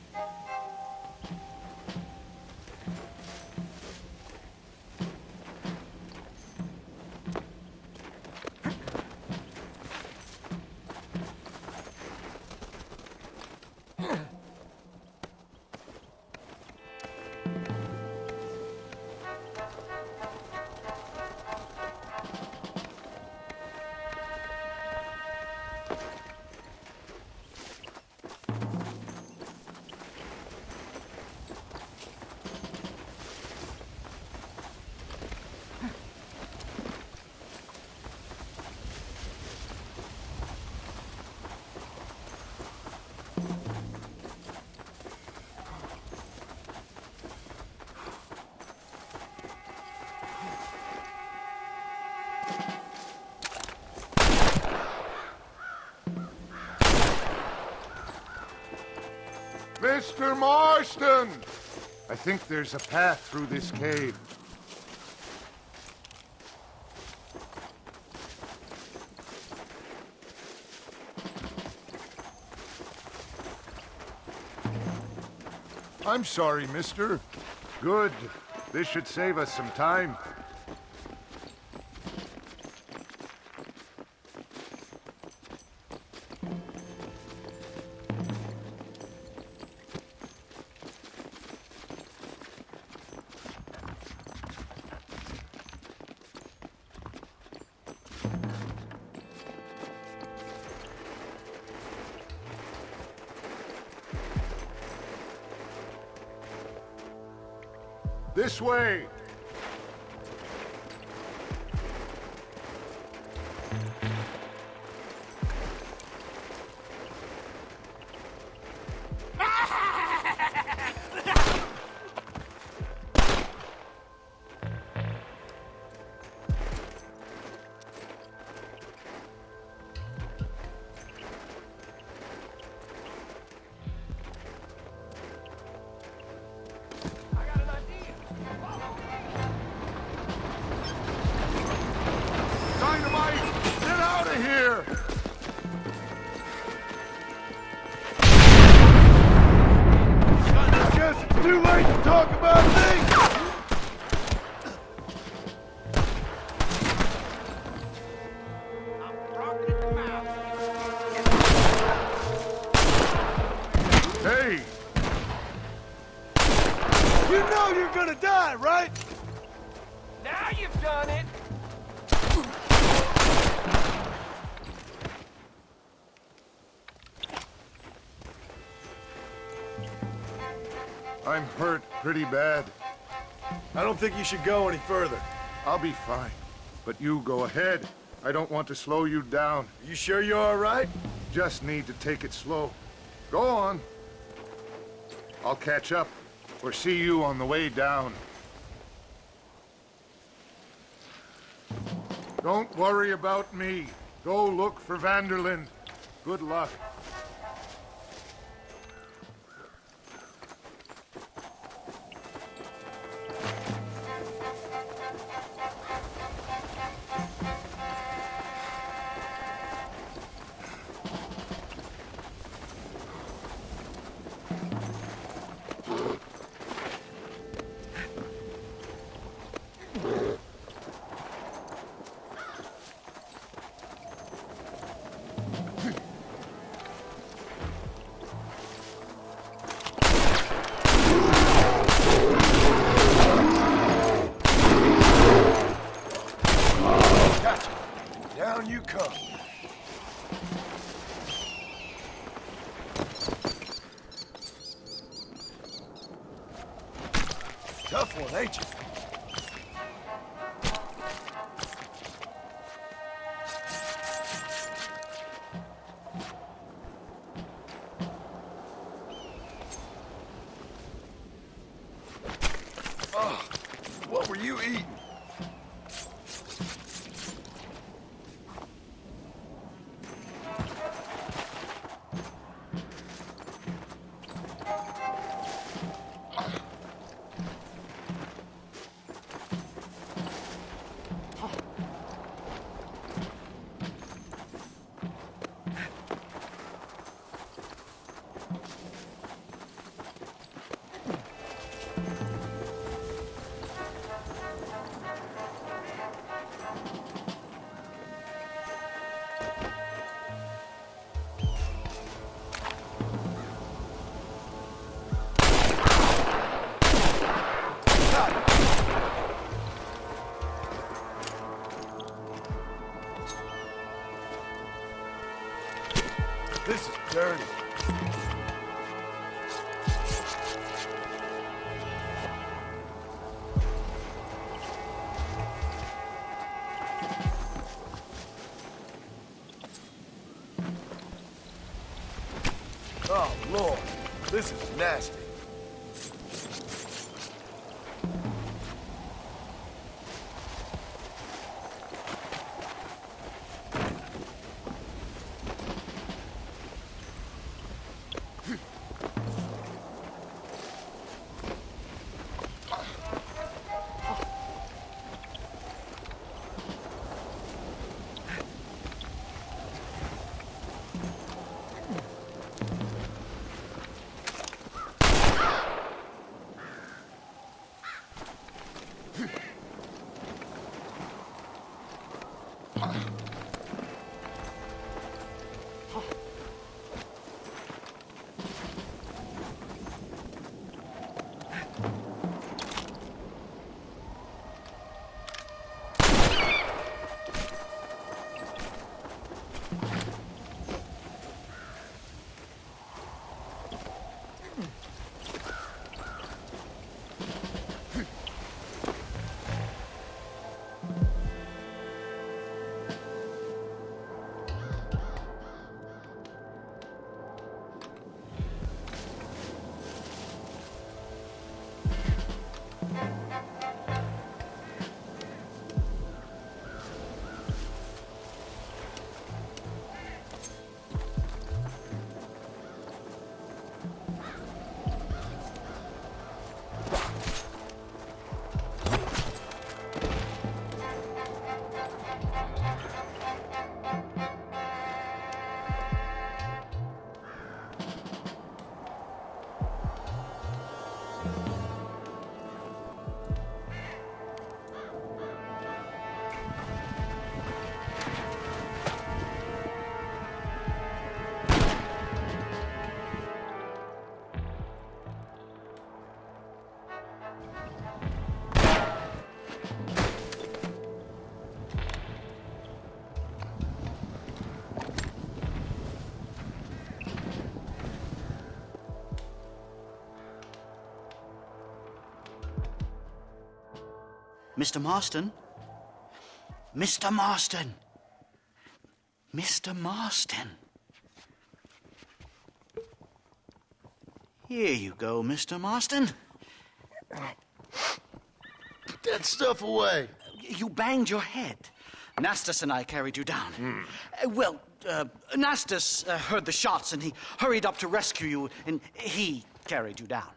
Mr. Marston! I think there's a path through this cave. I'm sorry, mister. Good. This should save us some time. This way! Too late to talk about things! Hey! You know you're gonna die, right? Now you've done it! I'm hurt pretty bad. I don't think you should go any further. I'll be fine. But you go ahead. I don't want to slow you down. You sure you're all right? Just need to take it slow. Go on. I'll catch up or see you on the way down. Don't worry about me. Go look for Vanderlyn. Good luck. This is dirty. Oh, Lord. This is nasty. Mr. Marston? Mr. Marston! Mr. Marston! Here you go, Mr. Marston. Put that stuff away. You banged your head. Nastas and I carried you down. Nastas heard the shots and he hurried up to rescue you and he carried you down.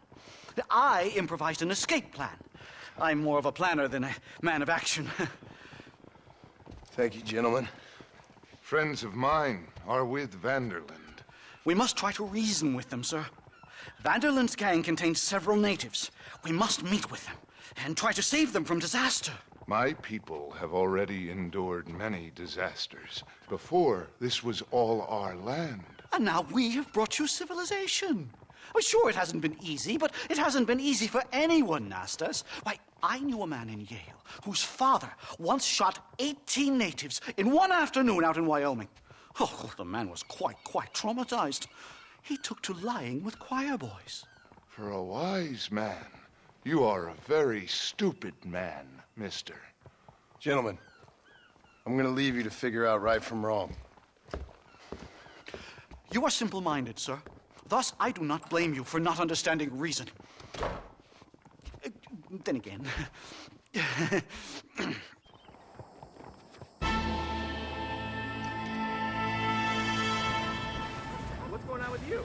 I improvised an escape plan. I'm more of a planner than a man of action. Thank you, gentlemen. Friends of mine are with Vanderland. We must try to reason with them, sir. Vanderland's gang contains several natives. We must meet with them and try to save them from disaster. My people have already endured many disasters. Before, this was all our land. And now we have brought you civilization. Well, sure, it hasn't been easy, but it hasn't been easy for anyone, Nastas. Why, I knew a man in Yale whose father once shot 18 natives in one afternoon out in Wyoming. Oh, the man was quite traumatized. He took to lying with choir boys. For a wise man, you are a very stupid man, mister. Gentlemen, I'm gonna leave you to figure out right from wrong. You are simple-minded, sir. Thus, I do not blame you for not understanding reason. Then again... What's going on with you?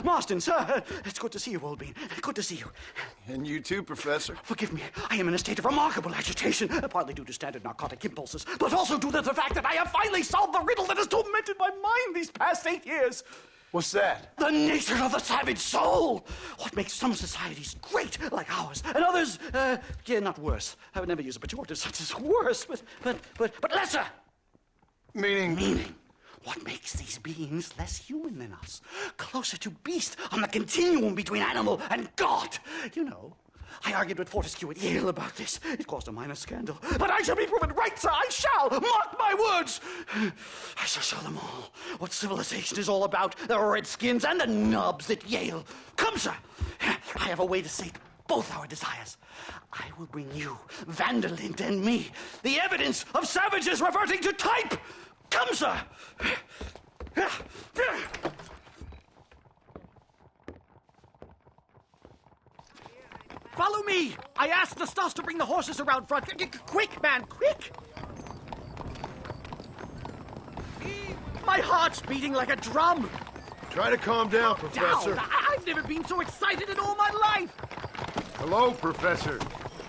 Marston, sir! It's good to see you, old bean. Good to see you. And you too, Professor. Forgive me. I am in a state of remarkable agitation, partly due to standard narcotic impulses, but also due to the fact that I have finally solved the riddle that has tormented my mind these past 8 years. What's that? The nature of the savage soul! What makes some societies great, like ours, and others, not worse. I would never use a pejorative such as worse, but lesser. Meaning? Meaning. What makes these beings less human than us? Closer to beast on the continuum between animal and God. You know, I argued with Fortescue at Yale about this. It caused a minor scandal. But I shall be proven right, sir. I shall. Mark my words. I shall show them all what civilization is all about. The redskins and the nubs at Yale. Come, sir. I have a way to sate both our desires. I will bring you, Vanderlint, and me, the evidence of savages reverting to type. Come, sir. Follow me! I asked Nastas to bring the horses around front. Quick, man, quick! My heart's beating like a drum. Try to calm down, Professor. I've never been so excited in all my life. Hello, Professor.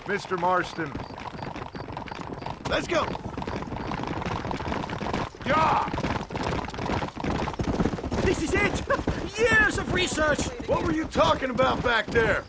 Mr. Marston. Let's go. Yeah! This is it! Years of research! What were you talking about back there?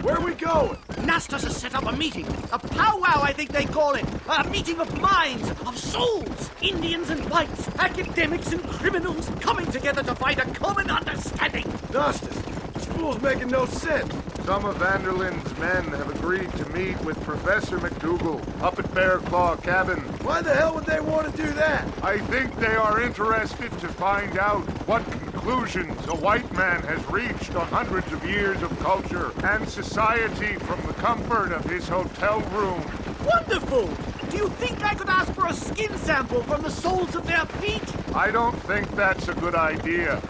Where are we going? Nastas has set up a meeting. A powwow, I think they call it. A meeting of minds, of souls. Indians and whites, academics and criminals coming together to find a common understanding. Nastas, this fool's making no sense. Some of Vanderlyn's men have agreed to meet with Professor McDougal up at Bear Claw Cabin. Why the hell would they want to do that? I think they are interested to find out what conclusions a white man has reached on hundreds of years of culture and society from the comfort of his hotel room. Wonderful! Do you think I could ask for a skin sample from the soles of their feet? I don't think that's a good idea.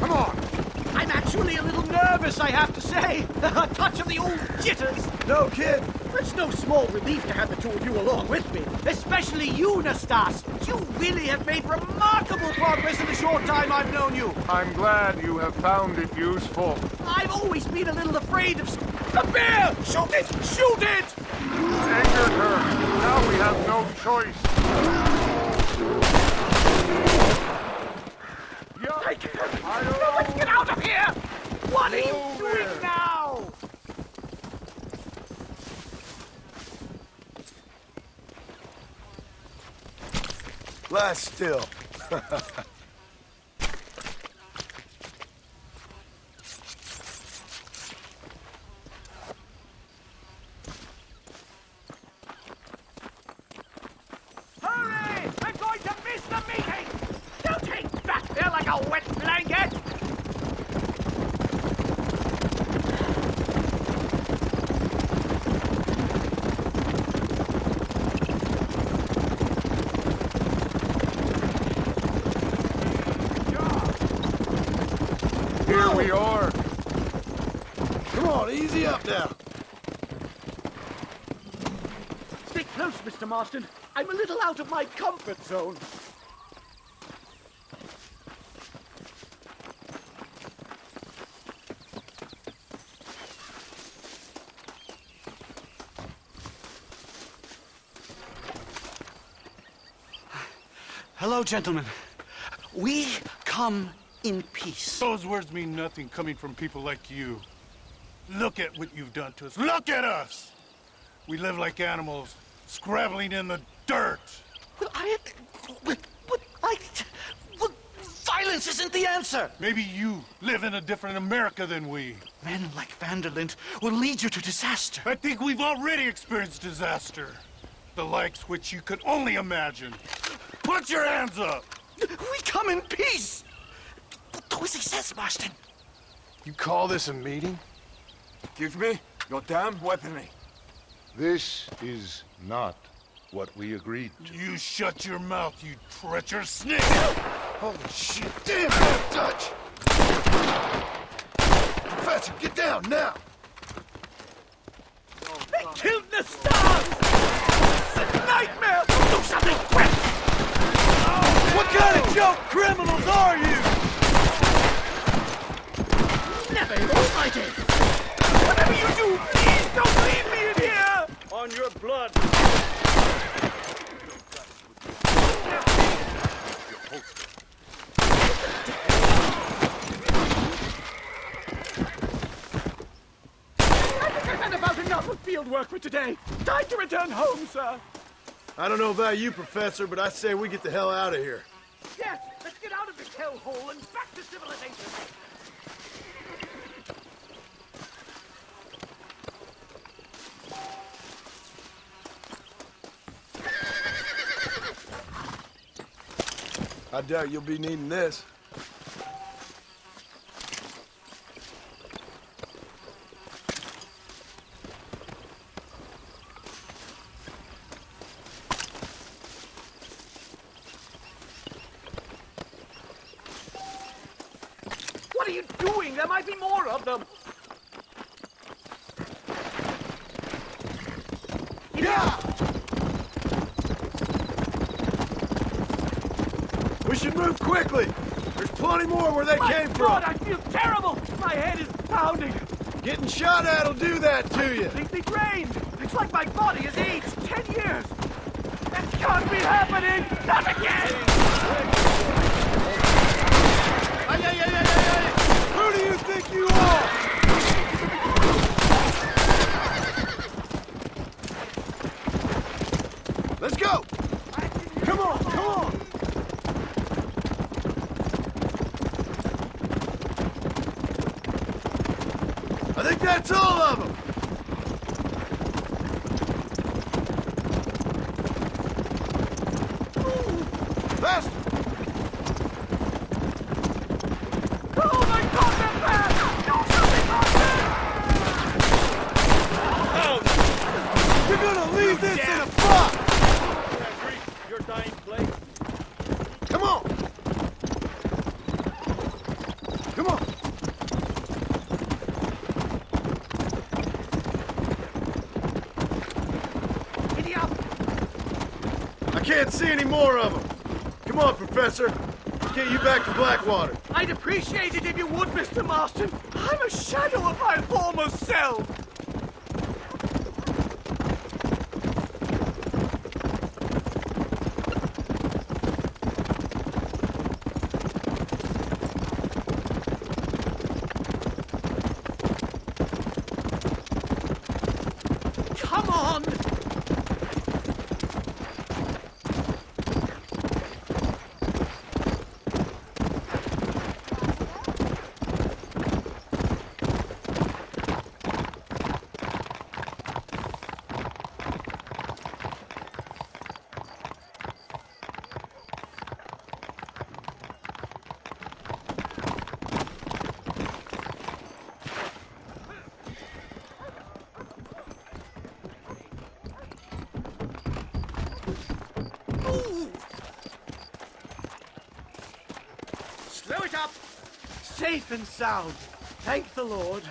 Come on! I'm actually a little nervous, I have to say. A touch of the old jitters. No kid. It's no small relief to have the two of you along with me. Especially you, Nastas. You really have made remarkable progress in the short time I've known you. I'm glad you have found it useful. I've always been a little afraid of... The bear! Shoot it! Shoot it! You angered her. Now we have no choice. Let's get out of here! What are you doing now? Lie still. Hurry! We're going to miss the meeting! Don't hang back there like a wet blanket! Here we are. Come on, easy up now. Stay close, Mr. Marston. I'm a little out of my comfort zone. Hello, gentlemen. We come in peace. Those words mean nothing coming from people like you. Look at what you've done to us. Look at us! We live like animals, scrabbling in the dirt. Well, violence isn't the answer. Maybe you live in a different America than we. Men like Vanderlint will lead you to disaster. I think we've already experienced disaster. The likes which you could only imagine. Put your hands up! We come in peace! Do as he says, Marston. You call this a meeting? Give me your damn weaponry. This is not what we agreed to. You shut your mouth, you treacherous snake! Holy shit, damn that touch! Professor, get down now! They killed the stars! It's a nightmare! Do something quick! What kind of joke criminals are you? Never almighty! Whatever you do, please don't leave me in here! On your blood! I think I've had about enough. of field work for today. Time to return home, sir. I don't know about you, Professor, but I say we get the hell out of here. Yes, let's get out of this hellhole and back to civilization. I doubt you'll be needing this. What are you doing? There might be more of them. Yeah! We should move quickly. There's plenty more where they came from. God, I feel terrible. My head is pounding. Getting shot at'll do that to you. Completely drained. It's like my body has aged 10 years. That can't be happening. Not again. Who do you think you are? Let's go. Come on, come on. I think that's all of them. Faster! Oh my God, they're bad! Do something, Marston! You're gonna leave this in a fuck! Your dying place. Come on! Come on! Hideout! I can't see any more of them. Come on, Professor. Get you back to Blackwater. I'd appreciate it if you would, Mr. Marston. I'm a shadow of my former self. Come on! Slow it up! Safe and sound. Thank the Lord.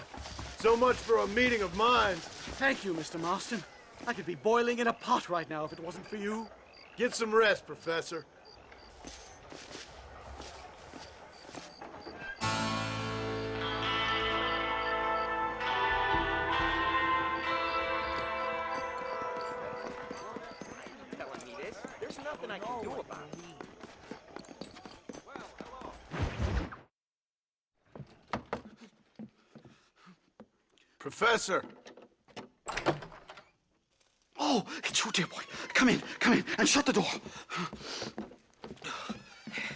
So much for a meeting of minds. Thank you, Mr. Marston. I could be boiling in a pot right now if it wasn't for you. Get some rest, Professor. Telling me this, there's nothing I can do about it. Professor! Oh, it's you, dear boy. Come in, and shut the door.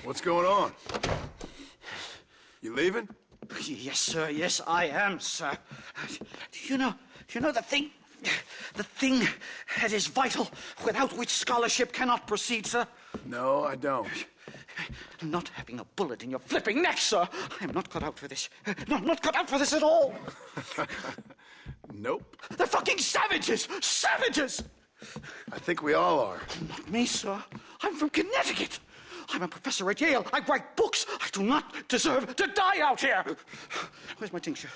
What's going on? You leaving? Yes, sir. Yes, I am, sir. You know the thing that is vital, without which scholarship cannot proceed, sir? No, I don't. Not having a bullet in your flipping neck, sir. I am not cut out for this. No, I'm not cut out for this at all. Nope. They're fucking savages! Savages! I think we all are. Not me, sir. I'm from Connecticut. I'm a professor at Yale. I write books. I do not deserve to die out here. Where's my tincture?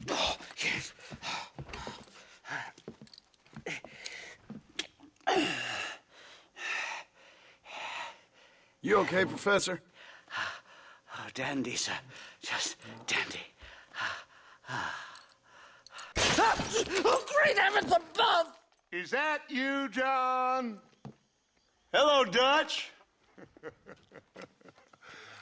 Oh, yes. You okay, Professor? Oh, dandy, sir. Just dandy. Oh, great heavens above! Is that you, John? Hello, Dutch.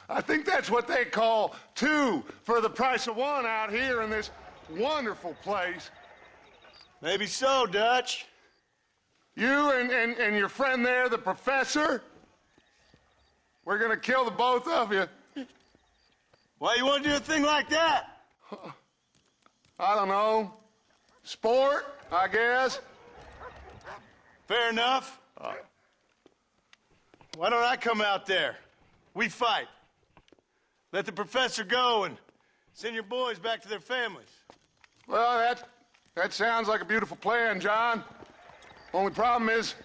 I think that's what they call two for the price of one out here in this wonderful place. Maybe so, Dutch. You and your friend there, the professor, we're gonna kill the both of you. Why you want to do a thing like that? I don't know. Sport, I guess. Fair enough. Why don't I come out there? We fight. Let the professor go and send your boys back to their families. Well, that sounds like a beautiful plan, John. Only problem is,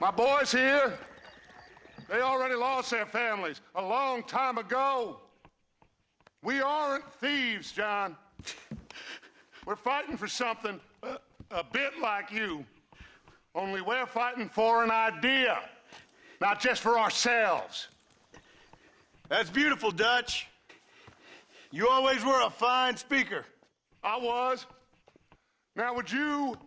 my boys here, they already lost their families a long time ago. We aren't thieves, John. We're fighting for something a bit like you. Only we're fighting for an idea, not just for ourselves. That's beautiful, Dutch. You always were a fine speaker. I was. Now, would you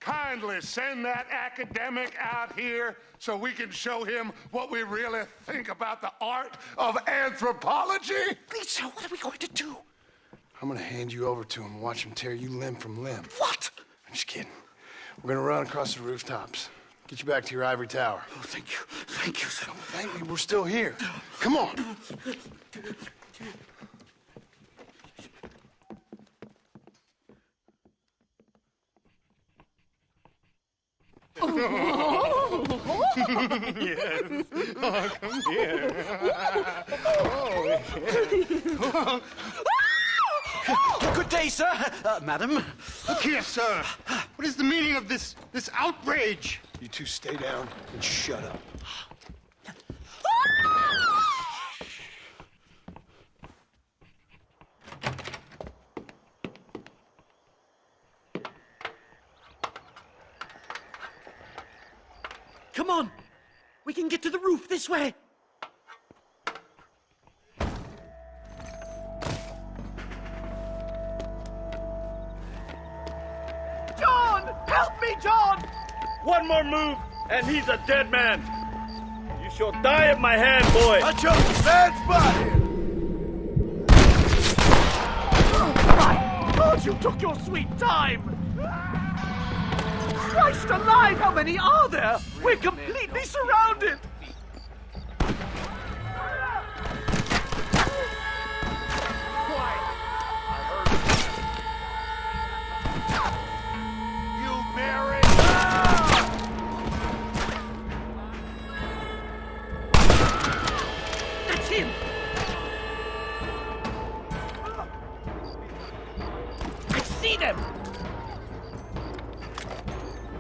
kindly send that academic out here so we can show him what we really think about the art of anthropology? Lisa, what are we going to do? I'm gonna hand you over to him and watch him tear you limb from limb. What? I'm just kidding. We're gonna run across the rooftops. Get you back to your ivory tower. Oh, thank you. Thank you, sir. Don't thank me. We're still here. Come on. Yes. Oh, come here. Good day, sir. Madam. Look here, sir. What is the meaning of this outrage? You two stay down and shut up. Come on. We can get to the roof this way. John! Help me, John! One more move, and he's a dead man. You shall die at my hand, boy. I chose a bad spot here. My God, you took your sweet time. Christ alive, how many are there? We're completely surrounded.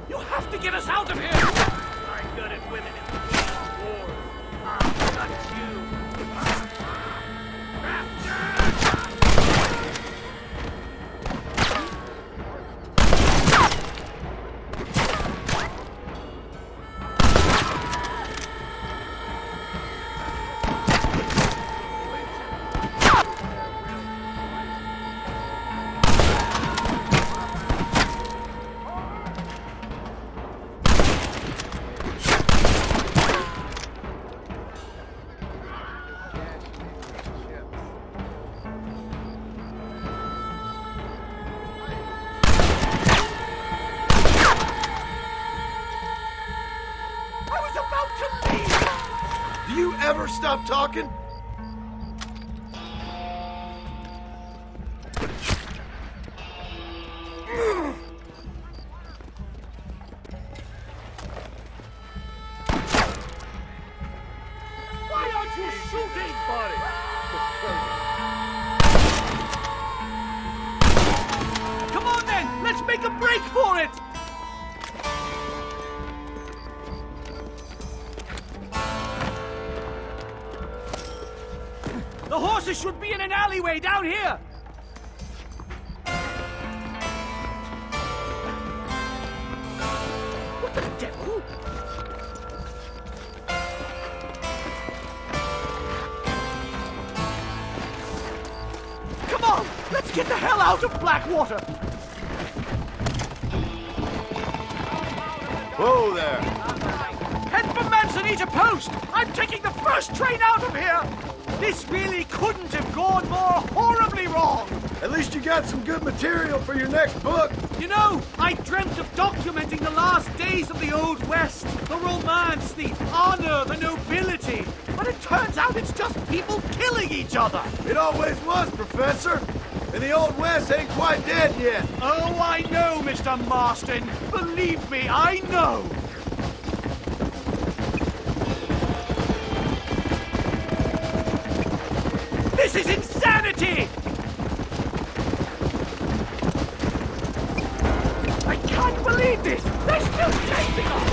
You have to get us out of here! I'm good at women in war. I'll cut you! Ever stop talking? Why aren't you shooting, buddy? Come on then, let's make a break for it! The horses should be in an alleyway down here! What the devil? Come on! Let's get the hell out of Blackwater! Whoa there! Head for Manzanita Post! I'm taking the first train out of here! This really couldn't have gone more horribly wrong! At least you got some good material for your next book. You know, I dreamt of documenting the last days of the Old West. The romance, the honor, the nobility. But it turns out it's just people killing each other. It always was, Professor. And the Old West ain't quite dead yet. Oh, I know, Mr. Marston. Believe me, I know. This is insanity! I can't believe this! They're still chasing us!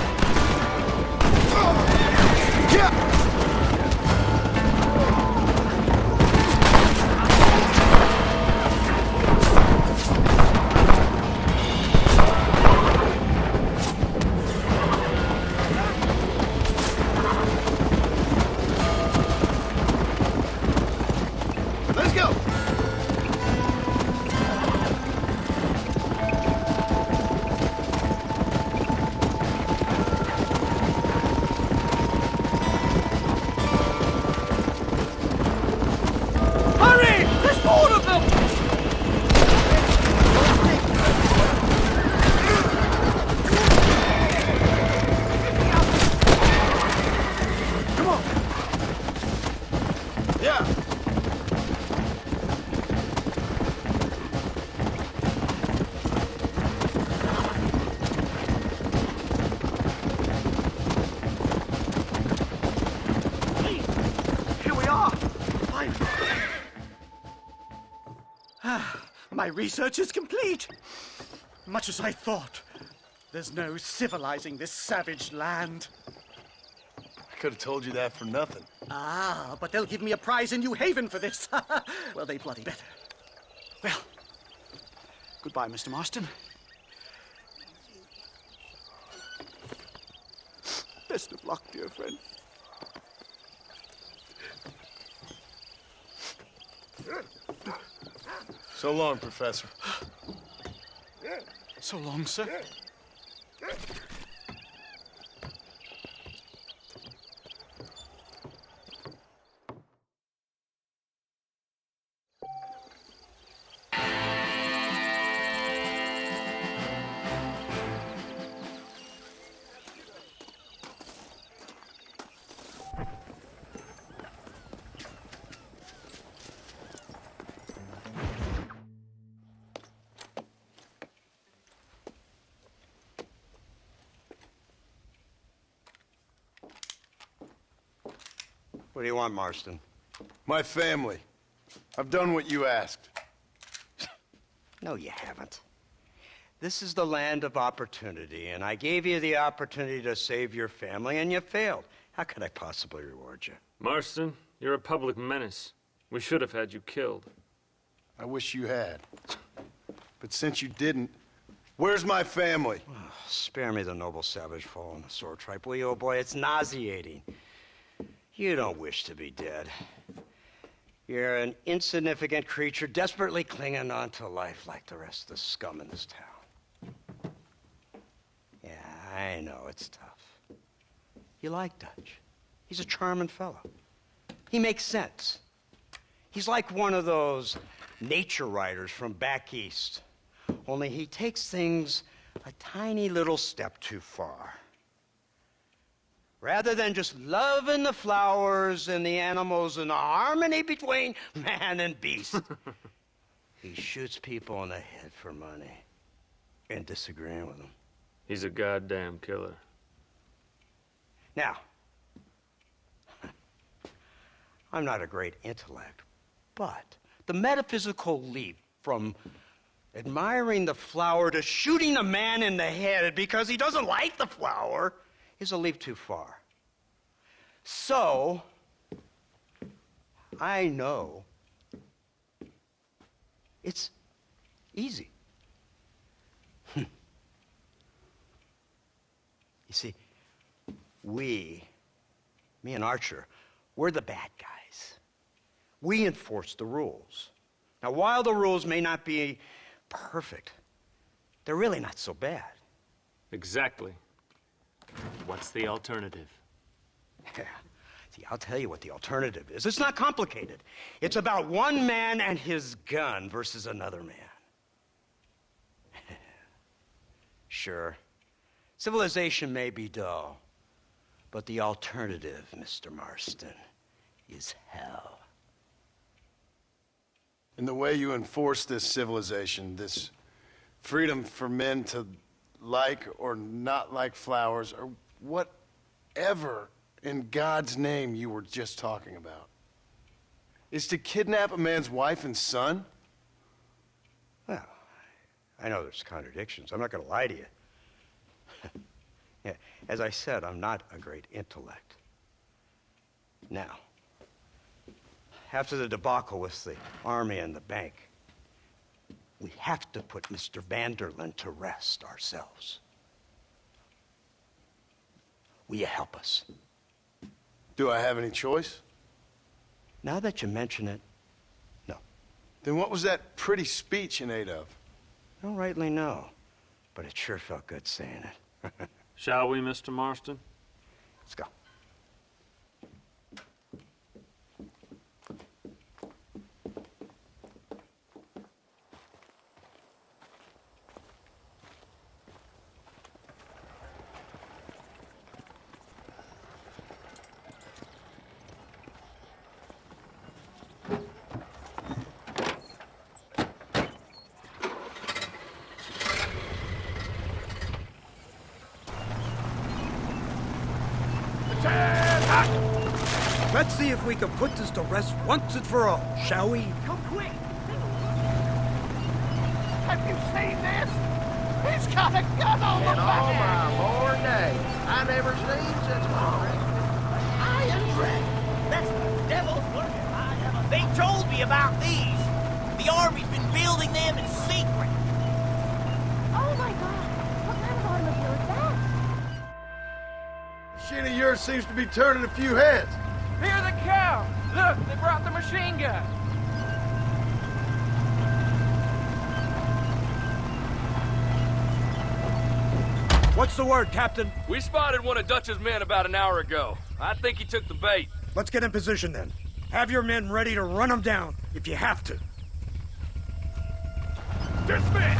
Let's go! Hurry! There's more of them! Come on. Yeah. Here we are! Finally. My research is complete. Much as I thought. There's no civilizing this savage land. I could have told you that for nothing. Ah, but they'll give me a prize in New Haven for this. Well, they bloody better. Well, goodbye, Mr. Marston. Best of luck, dear friend. So long, Professor. So long, sir. What do you want, Marston? My family. I've done what you asked. No, you haven't. This is the land of opportunity, and I gave you the opportunity to save your family, and you failed. How could I possibly reward you? Marston, you're a public menace. We should have had you killed. I wish you had. But since you didn't, where's my family? Oh, spare me the noble savage fall on the sword tripe, will you, old boy? It's nauseating. You don't wish to be dead. You're an insignificant creature desperately clinging on to life like the rest of the scum in this town. Yeah, I know, it's tough. You like Dutch. He's a charming fellow. He makes sense. He's like one of those nature writers from back east. Only he takes things a tiny little step too far. Rather than just loving the flowers and the animals and the harmony between man and beast, he shoots people in the head for money and disagreeing with them. He's a goddamn killer. Now, I'm not a great intellect, but the metaphysical leap from admiring the flower to shooting a man in the head because he doesn't like the flower is a leap too far. So, I know it's easy. You see, me and Archer, we're the bad guys. We enforce the rules. Now, while the rules may not be perfect, they're really not so bad. Exactly. What's the alternative? Yeah. See, I'll tell you what the alternative is. It's not complicated. It's about one man and his gun versus another man. Sure, civilization may be dull, but the alternative, Mr. Marston, is hell. And the way you enforce this civilization, this freedom for men to like or not like flowers, or whatever in God's name you were just talking about, is to kidnap a man's wife and son? Well, I know there's contradictions. I'm not going to lie to you. Yeah, as I said, I'm not a great intellect. Now, after the debacle with the army and the bank, we have to put Mr. Vanderlyn to rest ourselves. Will you help us? Do I have any choice? Now that you mention it, no. Then what was that pretty speech in aid of? I don't rightly know, but it sure felt good saying it. Shall we, Mr. Marston? Let's go. Let's see if we can put this to rest once and for all, shall we? Come quick! Have you seen this? He's got a gun on the back! all my born days, I never seen such a thing. Iron Drake! That's the devil's work. They told me about these. The army's been building them in secret. Oh my God! What kind of automobile is that? Machine of yours seems to be turning a few heads. Hear the cow! Look, they brought the machine gun. What's the word, Captain? We spotted one of Dutch's men about an hour ago. I think he took the bait. Let's get in position then. Have your men ready to run them down if you have to. Dismiss!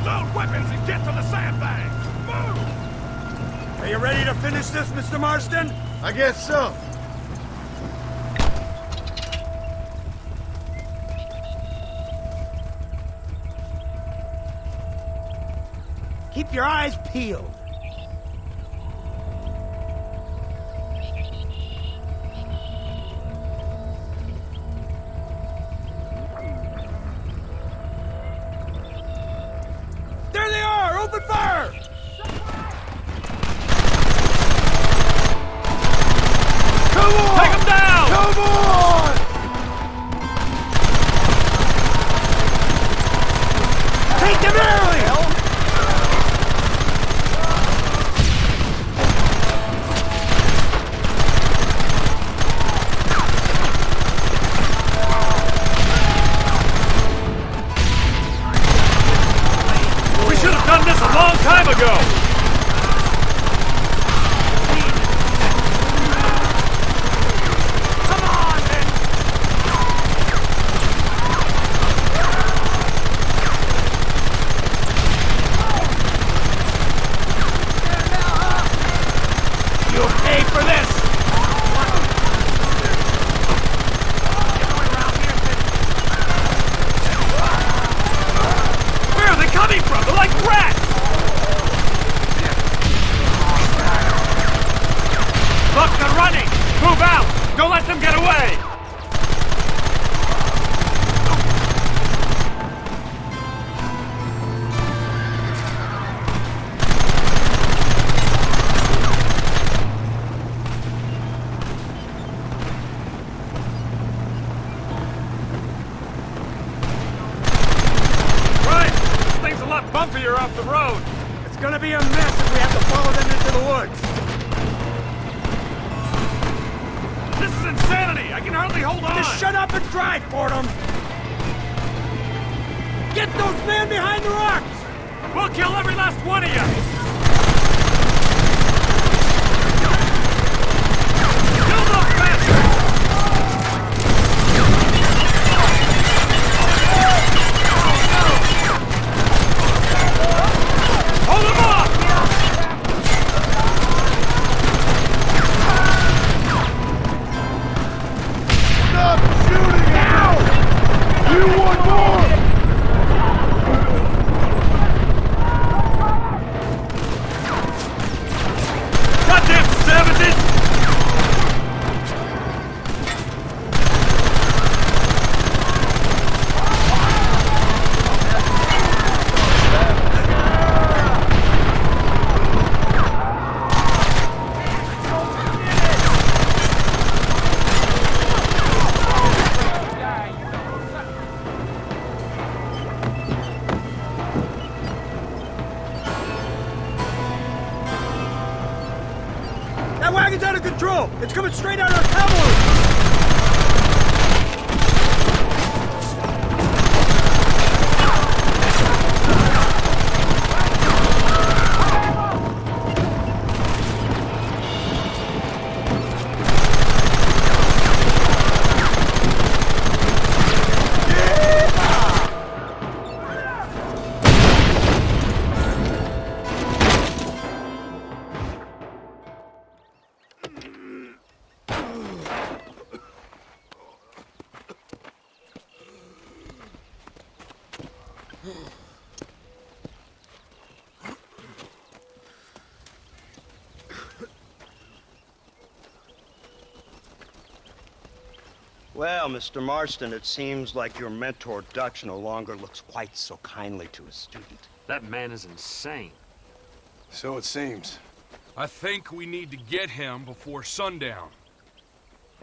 Load weapons and get to the sandbags! Move! Are you ready to finish this, Mr. Marston? I guess so. Keep your eyes peeled. There they are! Open fire! Come on! Take them down! Come on! Take them early! We should have done this a long time ago! Bumpier off the road. It's gonna be a mess if we have to follow them into the woods. This is insanity. I can hardly hold on. Just shut up and drive, Fordham. Get those men behind the rocks. We'll kill every last one of you. Kill those bastards. wagon's out of control! It's coming straight out our cavalry! Well, Mr. Marston, it seems like your mentor Dutch no longer looks quite so kindly to his student. That man is insane. So it seems. I think we need to get him before sundown.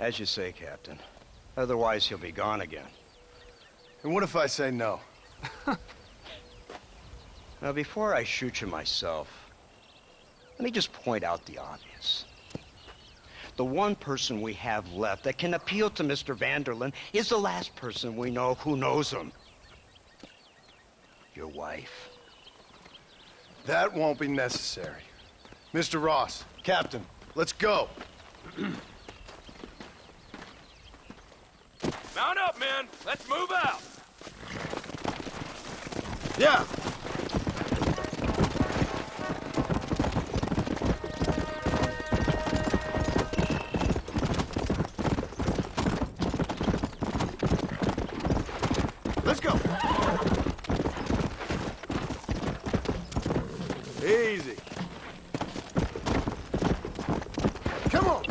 As you say, Captain. Otherwise, he'll be gone again. And what if I say no? Now, before I shoot you myself, let me just point out the obvious. The one person we have left that can appeal to Mr. Vanderlyn is the last person we know who knows him. Your wife. That won't be necessary. Mr. Ross, Captain, let's go. Mount up, men. Let's move out. Yeah. Let's go. Easy. Come on.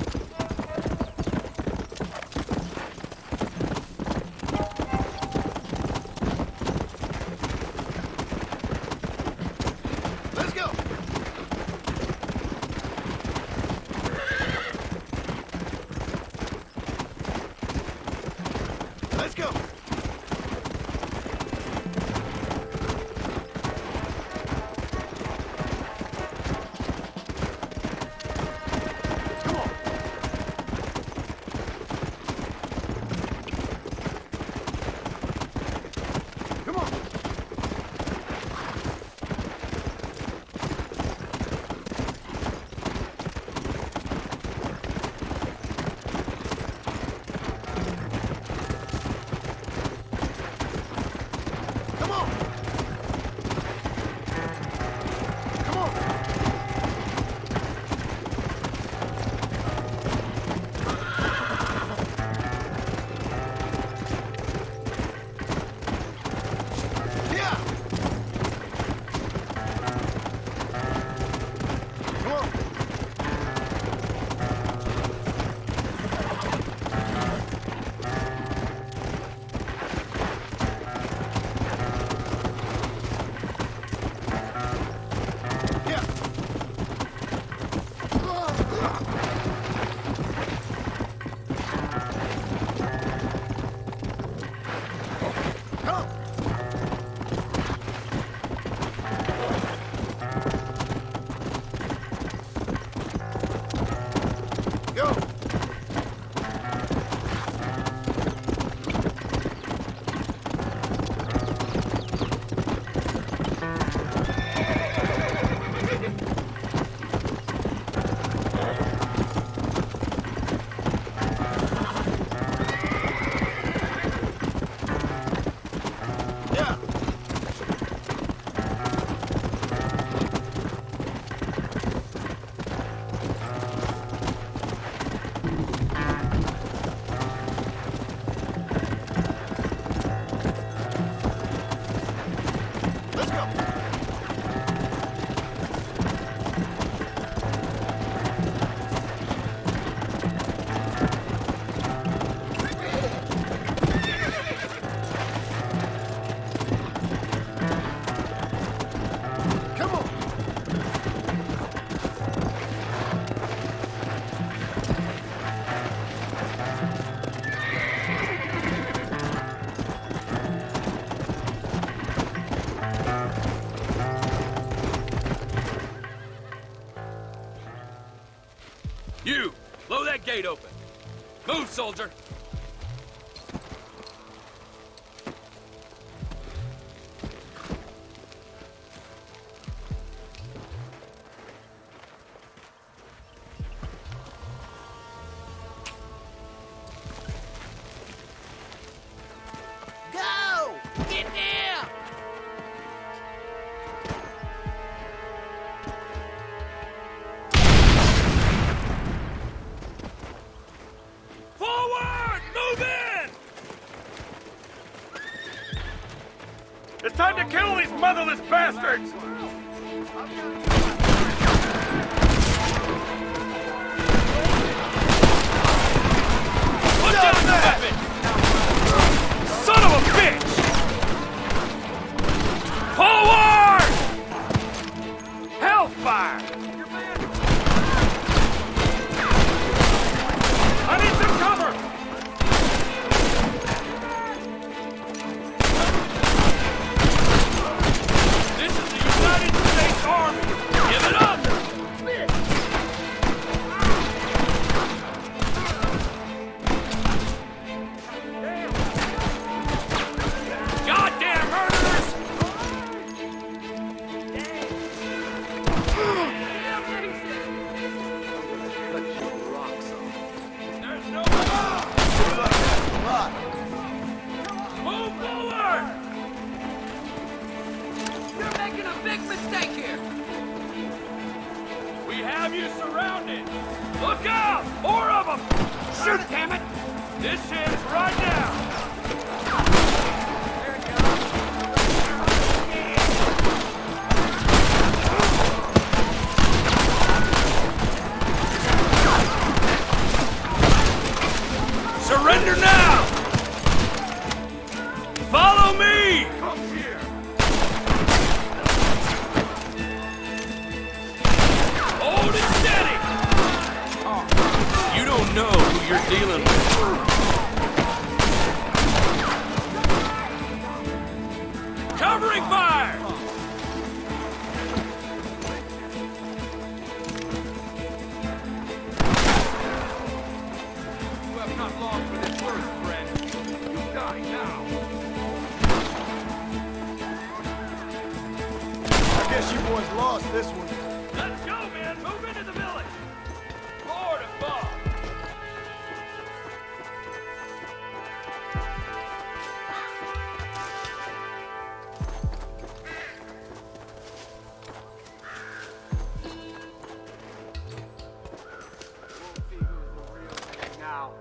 gate open. Move, soldier! Go! Get down! Forward! Move in! It's time to kill these motherless bastards! Put down the weapon! Son of a bitch! Forward! Hellfire! I need some cover! This is the United States Army! Give it up! Goddamn murderers! There's no move forward! You're making a big mistake here! We have you surrounded! Look out! More of them! Shoot it, damn it! This ends right now! Surrender now! Follow me! Come here! Hold it steady! You don't know who you're dealing with. Covering fire! You have not long for this first, friend. You die now. I guess you boys lost this one. Let's go, man! Move into the village! Lord above! Now.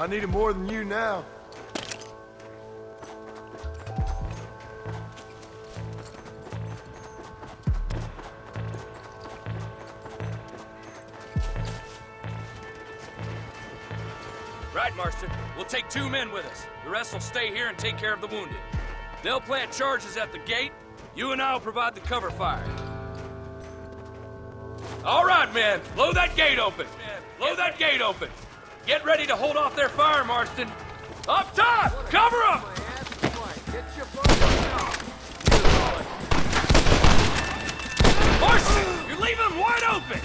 I need it more than you now. Right, Marston. We'll take 2 men with us. The rest will stay here and take care of the wounded. They'll plant charges at the gate. You and I'll provide the cover fire. All right, men. Blow that gate open. Blow that gate open. Get ready to hold off their fire, Marston. Up top! Cover them! Marston, you're leaving them wide open!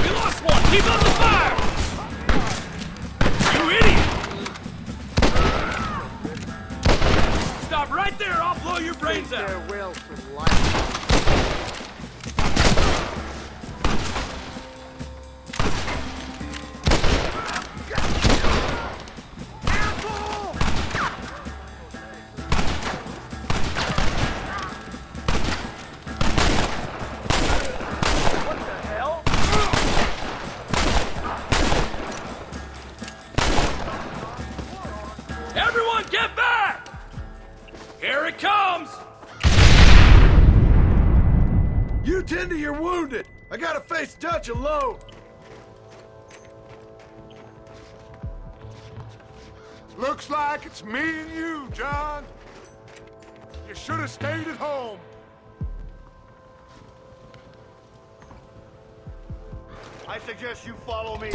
We lost one! Keep up the fire! You idiot! Stop right there! I'll blow your brains out! Their will from life. Everyone get back! Here it comes! You tend to your wounded. I gotta face Dutch alone. Looks like it's me and you, John. You should have stayed at home. I suggest you follow me.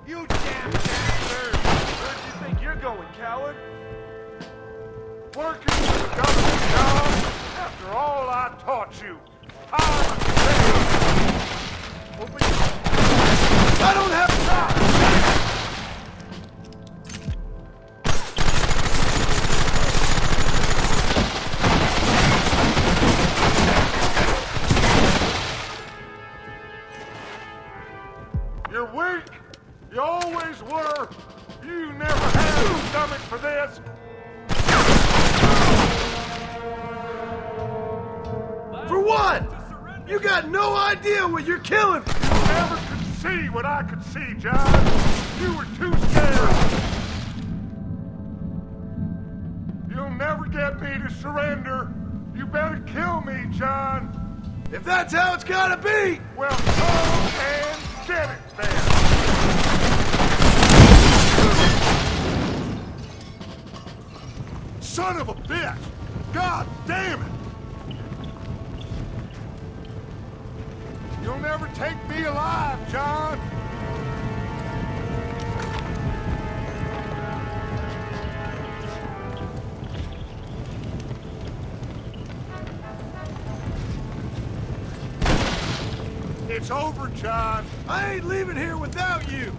You damn bastard! Where do you think you're going, coward? Working for the government, John. After all I taught you. I'm a slave. Open your... I don't have time! You're weak. You always were. You never had a stomach for this. For what? You got no idea what you're killing. You never could see what I could see, John. You were too scared. You'll never get me to surrender. You better kill me, John. If that's how it's gotta be. Well, come and get it then. Son of a bitch! God damn it! You'll never take me alive, John! It's over, John. I ain't leaving here without you.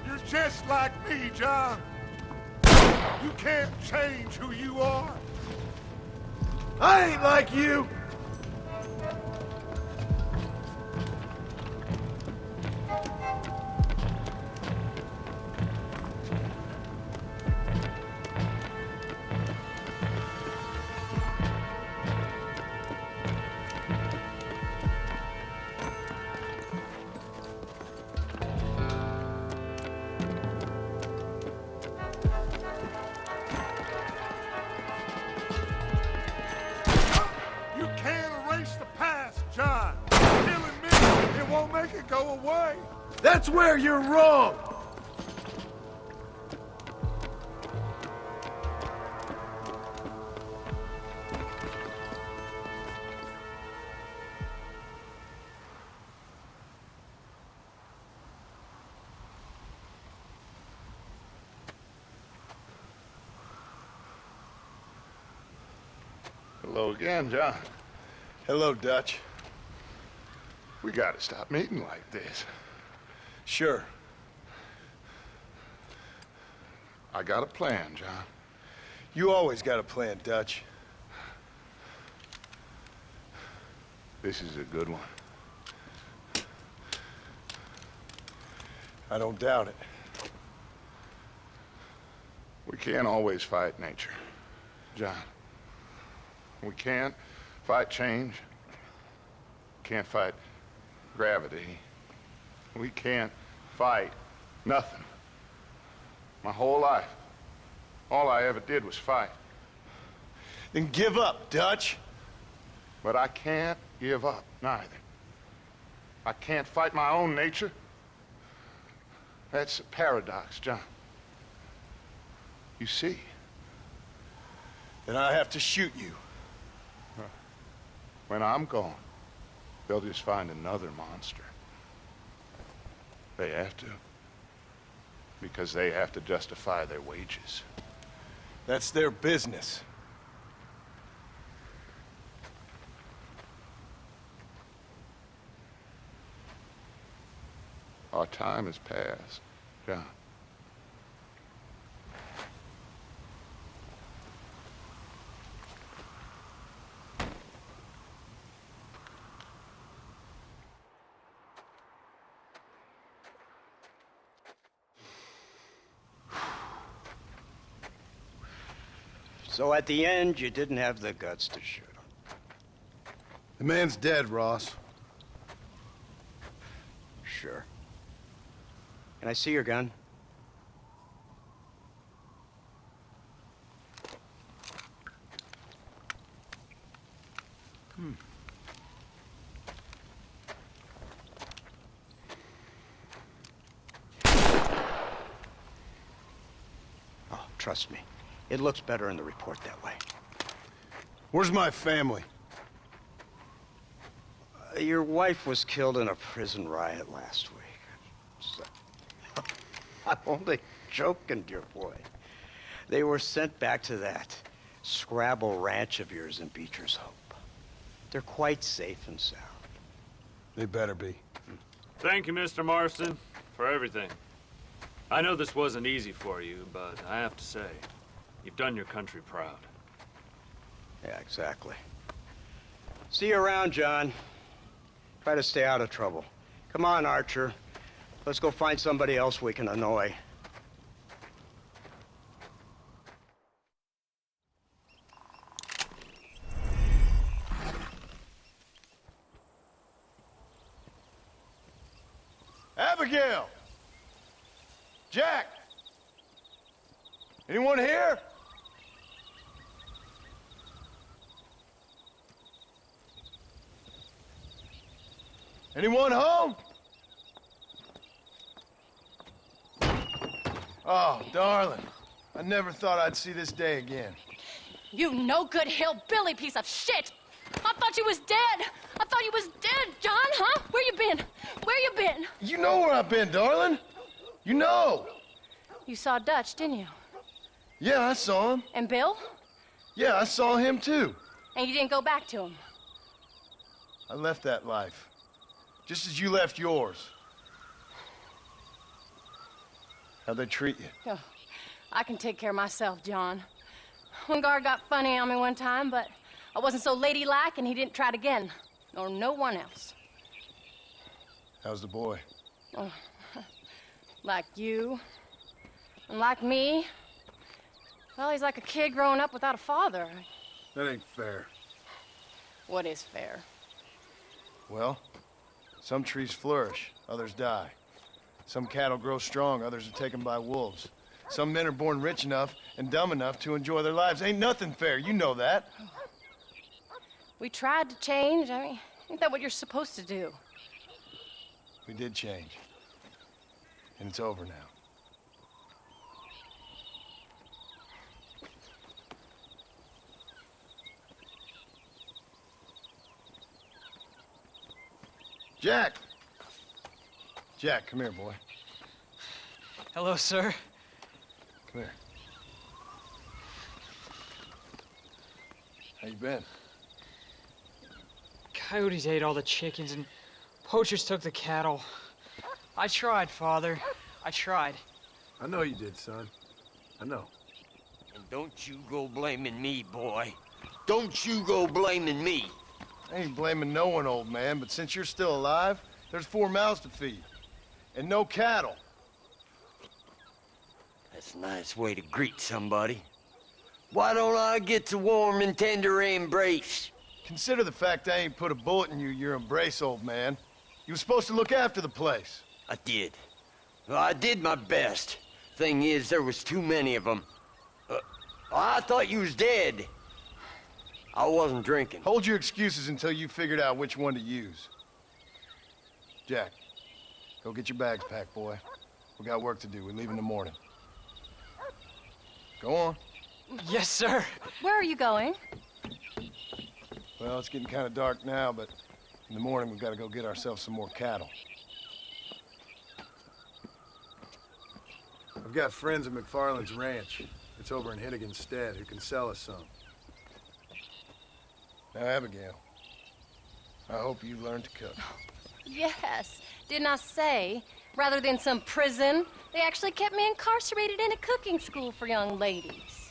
You're just like me, John. You can't change who you are. I ain't like you. John, killing me, it won't make it go away. That's where you're wrong. Hello again, John. Hello, Dutch. We gotta stop meeting like this. Sure. I got a plan, John. You always got a plan, Dutch. This is a good one. I don't doubt it. We can't always fight nature, John. We can't fight change. Can't fight gravity. We can't fight nothing. My whole life, all I ever did was fight. Then give up, Dutch. But I can't give up, neither. I can't fight my own nature. That's a paradox, John. You see? Then I have to shoot you. When I'm gone, they'll just find another monster. They have to. Because they have to justify their wages. That's their business. Our time has passed, John. So at the end, you didn't have the guts to shoot him. The man's dead, Ross. Sure. Can I see your gun? Oh, trust me. It looks better in the report that way. Where's my family? Your wife was killed in a prison riot last week. So, I'm only joking, dear boy. They were sent back to that Scrabble ranch of yours in Beecher's Hope. They're quite safe and sound. They better be. Thank you, Mr. Marston, for everything. I know this wasn't easy for you, but I have to say, you've done your country proud. Yeah, exactly. See you around, John. Try to stay out of trouble. Come on, Archer. Let's go find somebody else we can annoy. Abigail! Jack! Anyone here? Anyone home? Oh, darling. I never thought I'd see this day again. You no-good hillbilly piece of shit! I thought you was dead! I thought you was dead, John, huh? Where you been? Where you been? You know where I've been, darling. You know. You saw Dutch, didn't you? Yeah, I saw him. And Bill? Yeah, I saw him too. And you didn't go back to him? I left that life. Just as you left yours. How'd they treat you? Oh, I can take care of myself, John. One guard got funny on me one time, but I wasn't so ladylike and he didn't try it again. Nor no one else. How's the boy? Oh, like you. And like me. Well, he's like a kid growing up without a father. That ain't fair. What is fair? Well, some trees flourish, others die. Some cattle grow strong, others are taken by wolves. Some men are born rich enough and dumb enough to enjoy their lives. Ain't nothing fair, you know that. We tried to change. I mean, ain't that what you're supposed to do? We did change. And it's over now. Jack! Jack, come here, boy. Hello, sir. Come here. How you been? Coyotes ate all the chickens and poachers took the cattle. I tried, Father. I tried. I know you did, son. I know. And Don't you go blaming me, boy. Don't you go blaming me. I ain't blaming no one, old man, but since you're still alive, there's 4 mouths to feed. And no cattle. That's a nice way to greet somebody. Why don't I get a warm and tender embrace? Consider the fact I ain't put a bullet in your embrace, old man. You were supposed to look after the place. I did. Well, I did my best. Thing is, there was too many of them. I thought you was dead. I wasn't drinking. Hold your excuses until you figured out which one to use. Jack, go get your bags packed, boy. We got work to do. We leave in the morning. Go on. Yes, sir. Where are you going? Well, it's getting kind of dark now, but in the morning we've got to go get ourselves some more cattle. I've got friends at McFarland's ranch. It's over in Hinnigan's Stead who can sell us some. Now, Abigail, I hope you learn to cook. Yes. Didn't I say, rather than some prison, they actually kept me incarcerated in a cooking school for young ladies.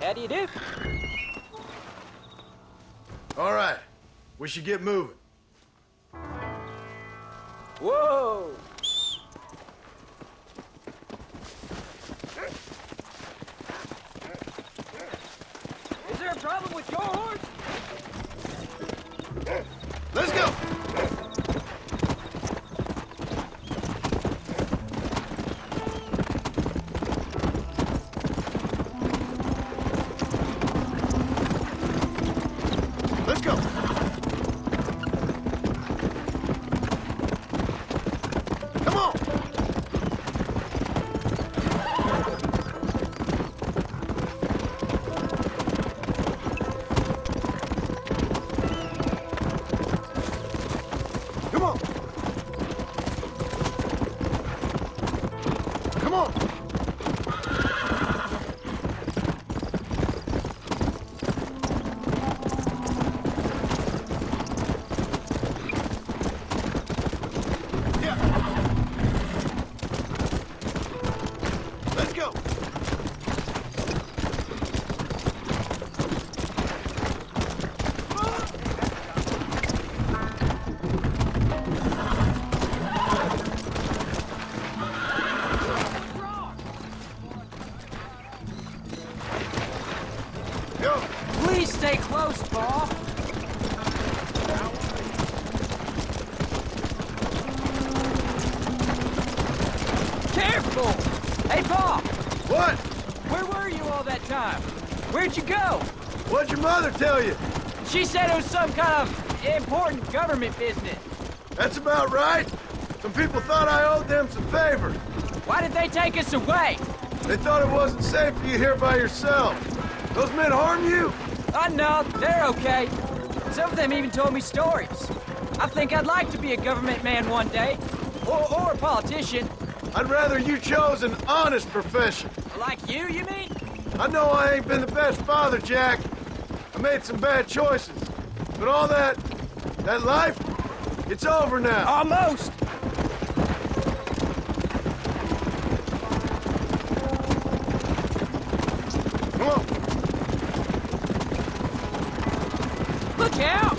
How do you do? All right, we should get moving. Whoa! Is there a problem with your horse? Let's go! Let's go! Come on! Come on! Come on! Let's go! Go! Please stay close, Paul. Careful! Hey, Paul! What? Where were you all that time? Where'd you go? What'd your mother tell you? She said it was some kind of important government business. That's about right. Some people thought I owed them some favors. Why did they take us away? They thought it wasn't safe for you here by yourself. Those men harm you? Oh, no, they're okay. Some of them even told me stories. I think I'd like to be a government man one day. Or a politician. I'd rather you chose an honest profession. Like you mean? I know I ain't been the best father, Jack. I made some bad choices. But all that life, it's over now. Almost. Come on. Look out!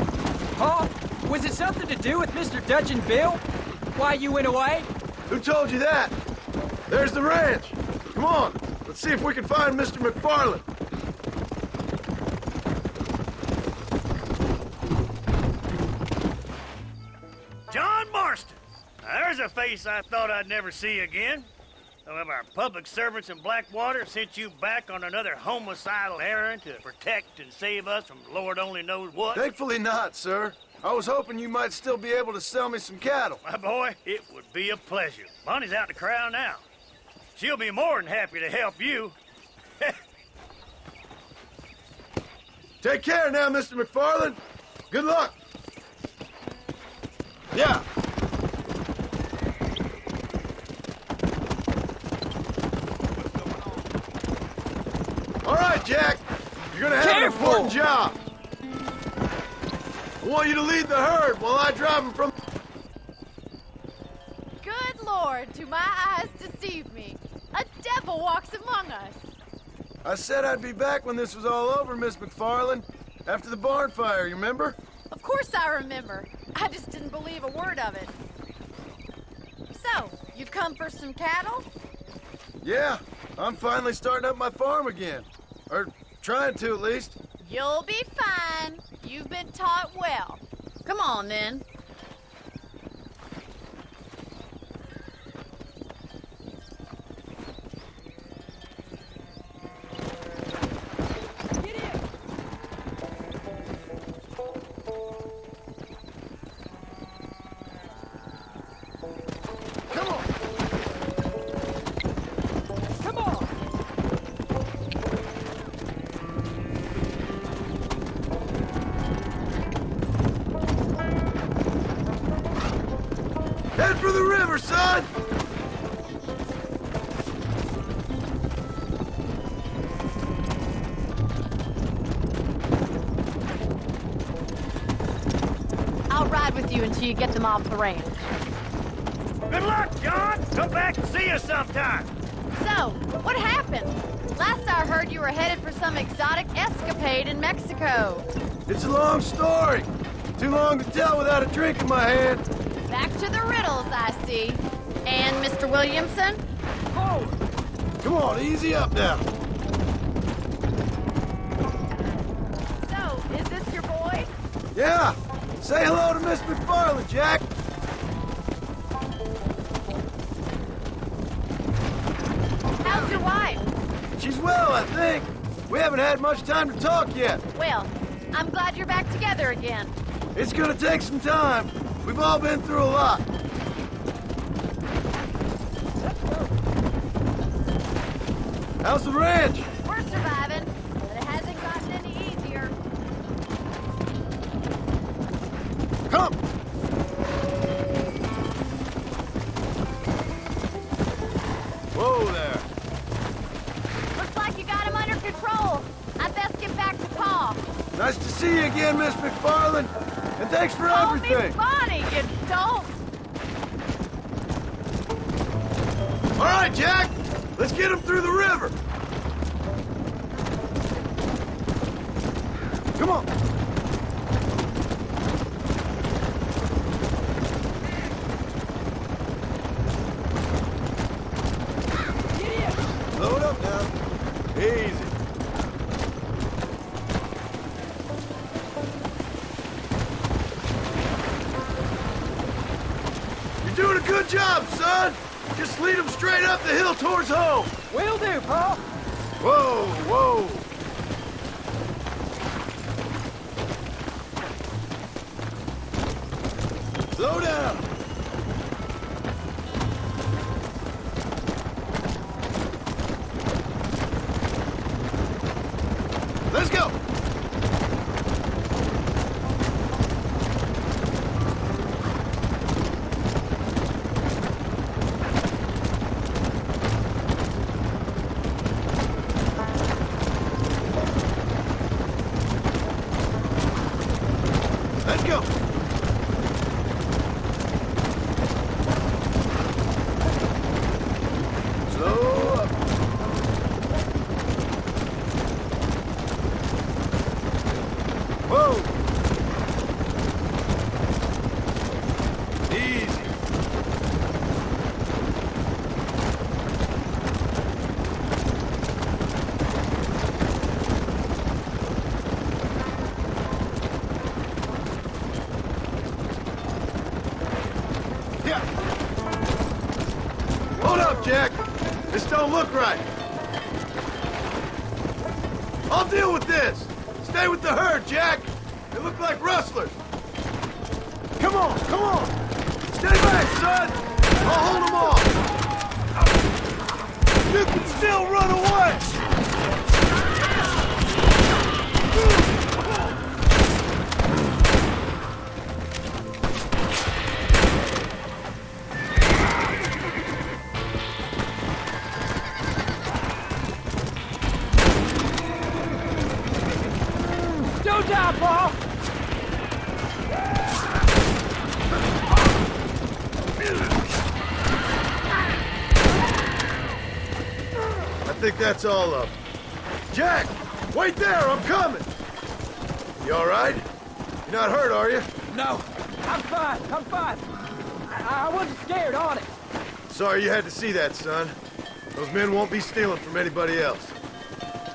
Paul, was it something to do with Mr. Dutch and Bill? Why you went away? Who told you that? There's the ranch. Come on. Let's see if we can find Mr. McFarland. John Marston. Now, there's a face I thought I'd never see again. Some of our public servants in Blackwater sent you back on another homicidal errand to protect and save us from Lord only knows what. Thankfully not, sir. I was hoping you might still be able to sell me some cattle. My boy, it would be a pleasure. Money's out the crowd now. She'll be more than happy to help you. Take care now, Mr. McFarland. Good luck. Yeah. All right, Jack. You're gonna have an important job. I want you to lead the herd while I drive them from... Good Lord, do my eyes deceive me? A devil walks among us. I said I'd be back when this was all over, Miss McFarland. After the barn fire, you remember? Of course I remember. I just didn't believe a word of it. So, you've come for some cattle? Yeah, I'm finally starting up my farm again. Or trying to, at least. You'll be fine. You've been taught well. Come on, then. Head for the river, son! I'll ride with you until you get them off the ranch. Good luck, John. Come back and see us sometime. So, what happened? Last I heard you were headed for some exotic escapade in Mexico. It's a long story. Too long to tell without a drink in my hand. Back to the riddles, I see. And Mr. Williamson? Oh! Come on, easy up now. So, is this your boy? Yeah! Say hello to Miss McFarland, Jack! How's your wife? She's well, I think. We haven't had much time to talk yet. Well, I'm glad you're back together again. It's gonna take some time. We've all been through a lot. How's the ranch? We're surviving, but it hasn't gotten any easier. Come! Whoa there. Looks like you got him under control. I best get back to Pa. Nice to see you again, Miss McFarland. And thanks for Call everything. me Bonnie, you don't. All right, Jack. Let's get him through the river. Come on. Load up now. Easy. You're doing a good job, son. Just lead them straight up the hill towards home. Will do, Pa. Whoa, whoa. Slow down. Let's go. Let's go. Slow up. Whoa. Easy. Yeah. Hold up, Jack. This don't look right. I'll deal with this. Stay with the herd, Jack. They look like rustlers. Come on, come on. Stay back, son. I'll hold them off. You can still run away! Don't die, Paul! I think that's all of them. Jack! Wait there! I'm coming! You all right? You're not hurt, are you? No, I'm fine. I'm fine. I wasn't scared, on it. Sorry you had to see that, son. Those men won't be stealing from anybody else.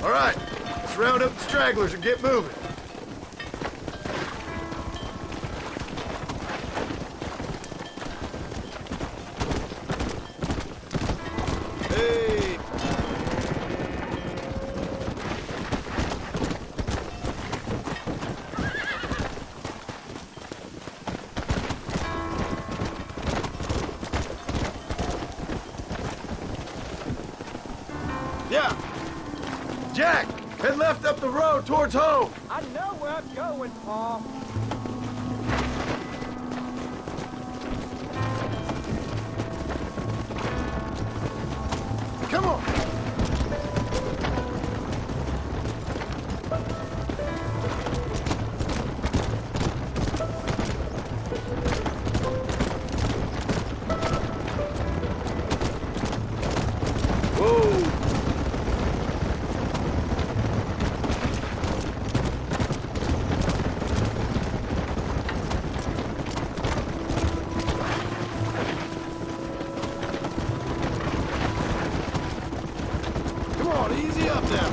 All right, let's round up the stragglers and get moving. Hey! Yeah! Jack! Head left up the road towards home! I know where I'm going, Paul. Come on! Whoa! Come on, easy up now.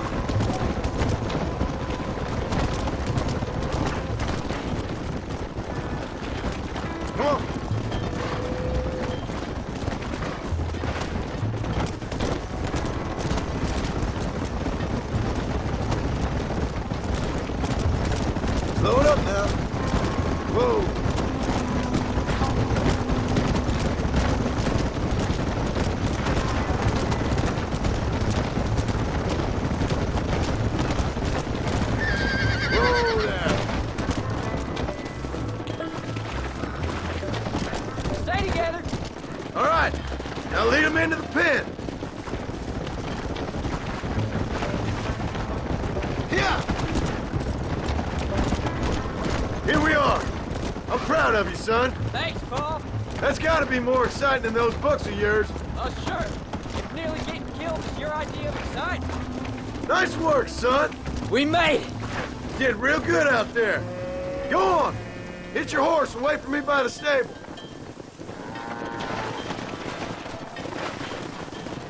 Come on. Slow it up now. Whoa. Whoa there. Stay together. All right, now lead them into the pen. Here we are. I'm proud of you, son. Thanks, Paul. That's got to be more exciting than those books of yours. Oh, sure. If nearly getting killed is your idea of exciting. Nice work, son. We made it. Did real good out there. Go on. Hit your horse and wait for me by the stable.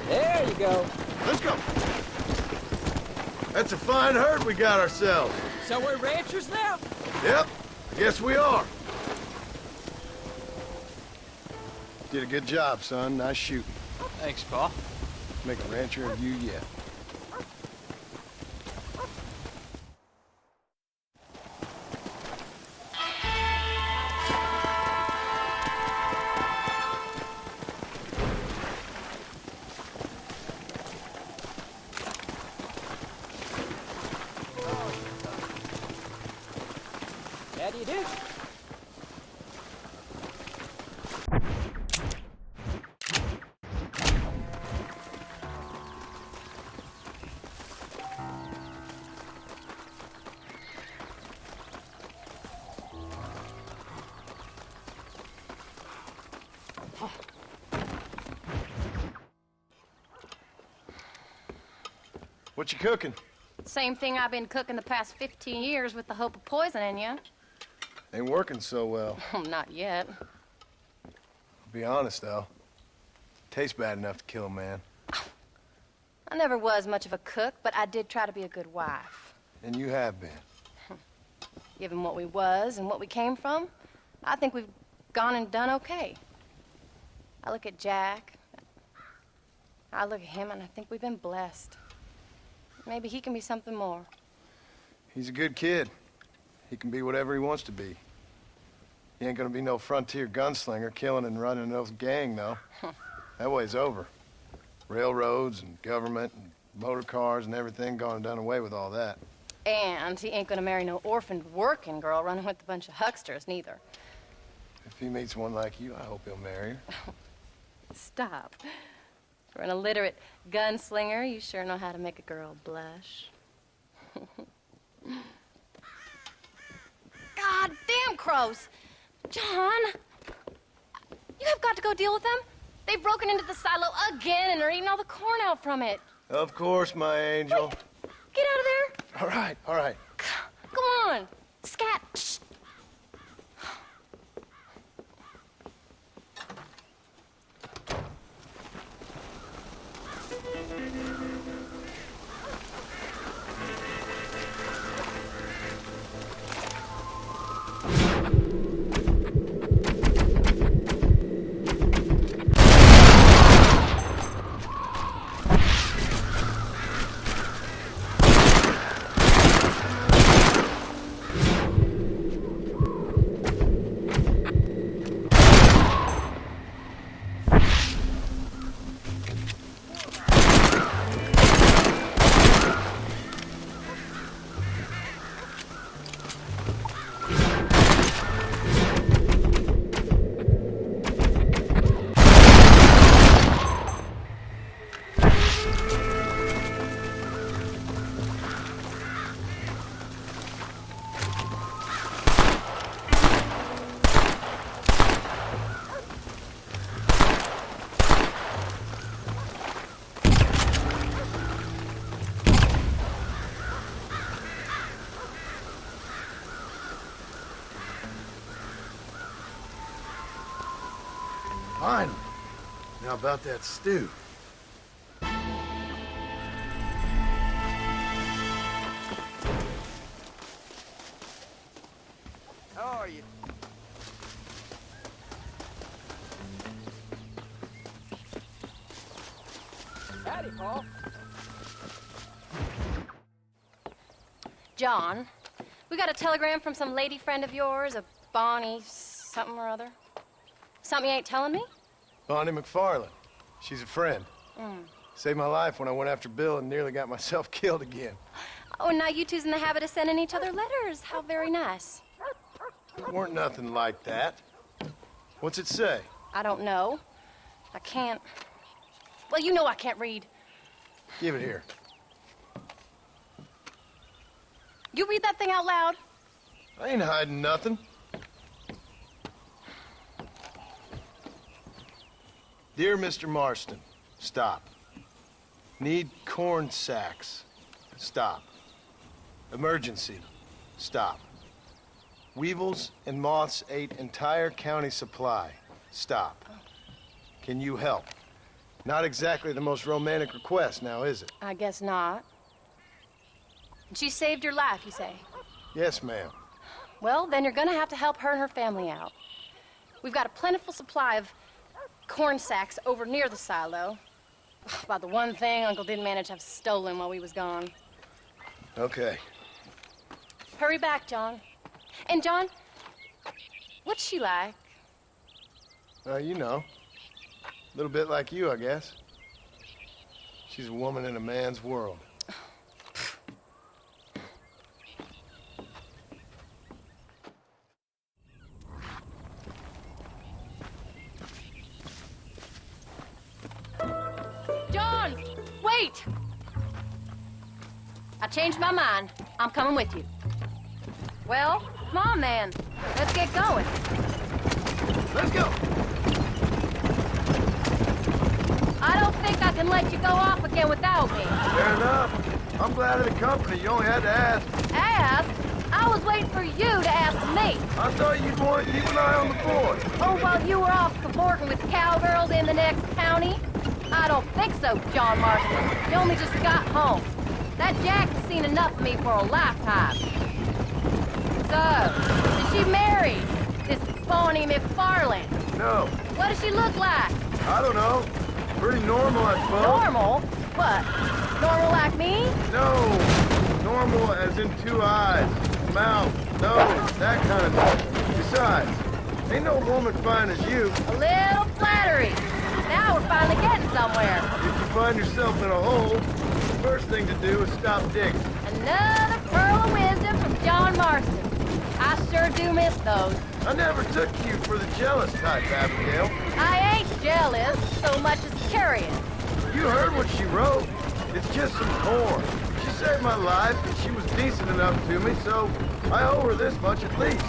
There you go. Let's go. That's a fine herd we got ourselves. So we're ranchers now? Yep, I guess we are. Did a good job, son. Nice shooting. Thanks, Paul. Make a rancher of you yet. How do you do? What you cooking? Same thing I've been cooking the past 15 years with the hope of poisoning you. Ain't working so well. Not yet. I'll be honest, though. Tastes bad enough to kill a man. I never was much of a cook, but I did try to be a good wife. And you have been. Given what we was and what we came from, I think we've gone and done okay. I look at Jack, I look at him, and I think we've been blessed. Maybe he can be something more. He's a good kid. He can be whatever he wants to be. He ain't gonna be no frontier gunslinger killing and running those gang, though. That way's over. Railroads and government and motor cars and everything gone and done away with all that. And he ain't gonna marry no orphaned working girl running with a bunch of hucksters, neither. If he meets one like you, I hope he'll marry her. Stop. For an illiterate gunslinger, you sure know how to make a girl blush. God damn crows! John! You have got to go deal with them. They've broken into the silo again and are eating all the corn out from it. Of course, my angel. Wait. Get out of there. All right, all right. Come on. Scat. Shh. Finally. Now about that stew. How are you? Howdy, Paul. John, we got a telegram from some lady friend of yours, a Bonnie something or other. Something you ain't telling me? Bonnie McFarland. She's a friend. Mm. Saved my life when I went after Bill and nearly got myself killed again. Oh, and now you two's in the habit of sending each other letters. How very nice. It weren't nothing like that. What's it say? I don't know. I can't... Well, you know I can't read. Give it here. You read that thing out loud? I ain't hiding nothing. Dear Mr. Marston, stop. Need corn sacks. Stop. Emergency. Stop. Weevils and moths ate entire county supply. Stop. Can you help? Not exactly the most romantic request now, is it? I guess not. She saved your life, you say? Yes, ma'am. Well, then you're gonna have to help her and her family out. We've got a plentiful supply of corn sacks over near the silo. About the one thing Uncle didn't manage to have stolen while we was gone. Okay. Hurry back, John. And John, what's she like? You know. A little bit like you, I guess. She's a woman in a man's world. John, wait! I changed my mind. I'm coming with you. Well, come on, then. Let's get going. Let's go! I don't think I can let you go off again without me. Fair enough. I'm glad of the company. You only had to ask. Ask? I was waiting for you to ask me. I thought you'd want to keep an eye on the board. Oh, while you were off cavorting with cowgirls in the next county? I don't think so, John Marston. You only just got home. That Jack has seen enough of me for a lifetime. So, is she married? This Bonnie McFarland? No. What does she look like? I don't know. Pretty normal, I suppose. Normal? What? Normal like me? No. Normal as in 2 eyes, mouth, nose, that kind of thing. Besides, ain't no woman fine as you. A little flattery. Now we're finally getting somewhere. If you find yourself in a hole, the first thing to do is stop digging. Another pearl of wisdom from John Marston. I sure do miss those. I never took you for the jealous type, Abigail. I ain't jealous so much as curious. You heard what she wrote. It's just some corn. She saved my life, and she was decent enough to me, so I owe her this much at least.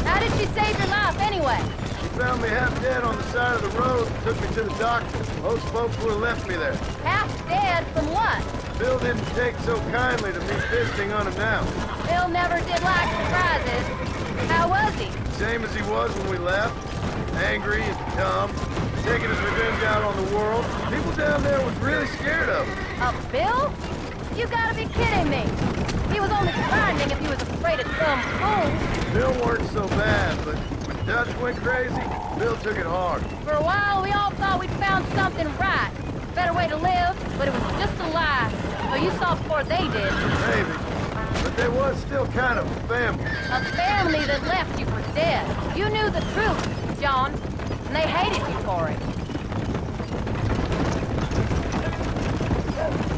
How did she save your life anyway? She found me half dead on the side of the road and took me to the doctor. Most folks would have left me there. Half dead from what? Bill didn't take so kindly to me visiting unannounced. Bill never did like surprises. How was he? Same as he was when we left. Angry and dumb. Taking his revenge out on the world. People down there was really scared of him. Bill? You gotta be kidding me. He was only grinding if he was afraid of some fool. Bill weren't so bad, but when Dutch went crazy, Bill took it hard. For a while, we all thought we'd found something right. Better way to live, but it was just a lie. So you saw before they did. Maybe. But there was still kind of a family. A family that left you for dead. You knew the truth, John, and they hated you for it.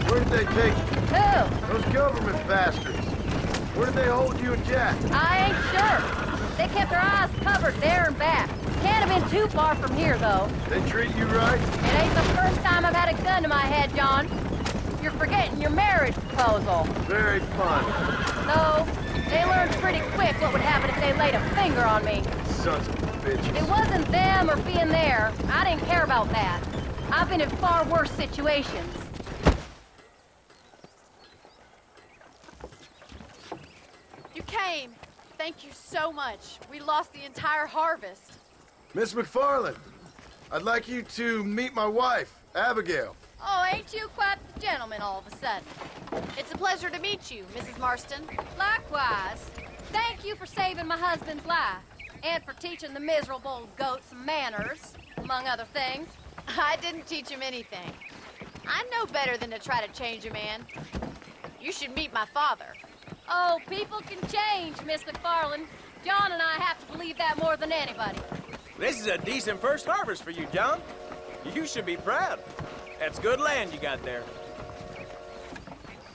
Where did they take you? Who? Those government bastards. Where did they hold you and Jack? I ain't sure. They kept their eyes covered there and back. Can't have been too far from here, though. They treat you right? It ain't the first time I've had a gun to my head, John. You're forgetting your marriage proposal. Very fun. No, they learned pretty quick what would happen if they laid a finger on me. Sons of bitches. It wasn't them or being there. I didn't care about that. I've been in far worse situations. You came. Thank you so much. We lost the entire harvest. Miss McFarland, I'd like you to meet my wife, Abigail. Oh, ain't you quite the gentleman all of a sudden? It's a pleasure to meet you, Mrs. Marston. Likewise. Thank you for saving my husband's life. And for teaching the miserable goat some manners, among other things. I didn't teach him anything. I know better than to try to change a man. You should meet my father. Oh, people can change, Miss McFarland. John and I have to believe that more than anybody. This is a decent first harvest for you, John. You should be proud. That's good land you got there.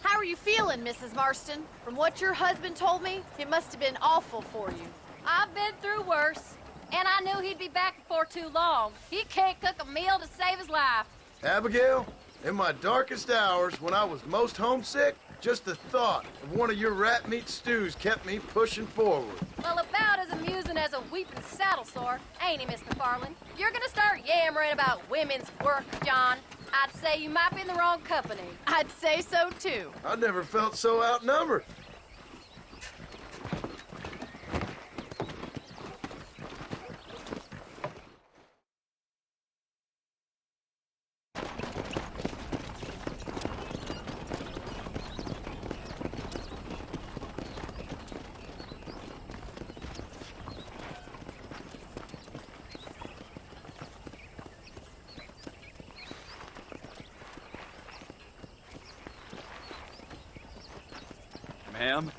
How are you feeling, Mrs. Marston? From what your husband told me, it must have been awful for you. I've been through worse, and I knew he'd be back before too long. He can't cook a meal to save his life. Abigail, in my darkest hours, when I was most homesick, just the thought of one of your rat meat stews kept me pushing forward. Well, about as amusing as a weeping saddle sore, ain't he, Miss McFarland? You're gonna start yammering about women's work, John. I'd say you might be in the wrong company. I'd say so, too. I never felt so outnumbered. Ma'am?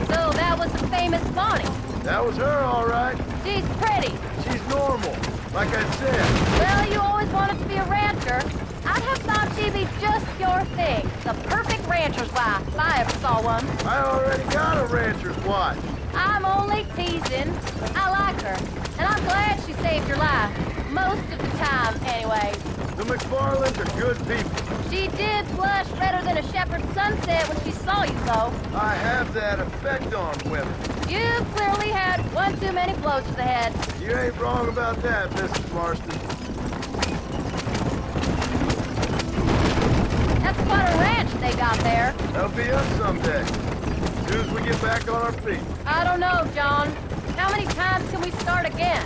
So that was the famous Bonnie. That was her, all right. She's pretty. She's normal, like I said. Well, you always wanted to be a rancher. I'd have thought she'd be just your thing. The perfect rancher's wife, if I ever saw one. I already got a rancher's wife. I'm only teasing. I like her, and I'm glad she saved your life. Most of the time, anyway. The McFarlands are good people. She did blush redder than a shepherd's sunset when she saw you, though. I have that effect on women. You clearly had one too many blows to the head. You ain't wrong about that, Mrs. Marston. That's quite a ranch they got there. That'll be us someday. As soon as we get back on our feet. I don't know, John. How many times can we start again?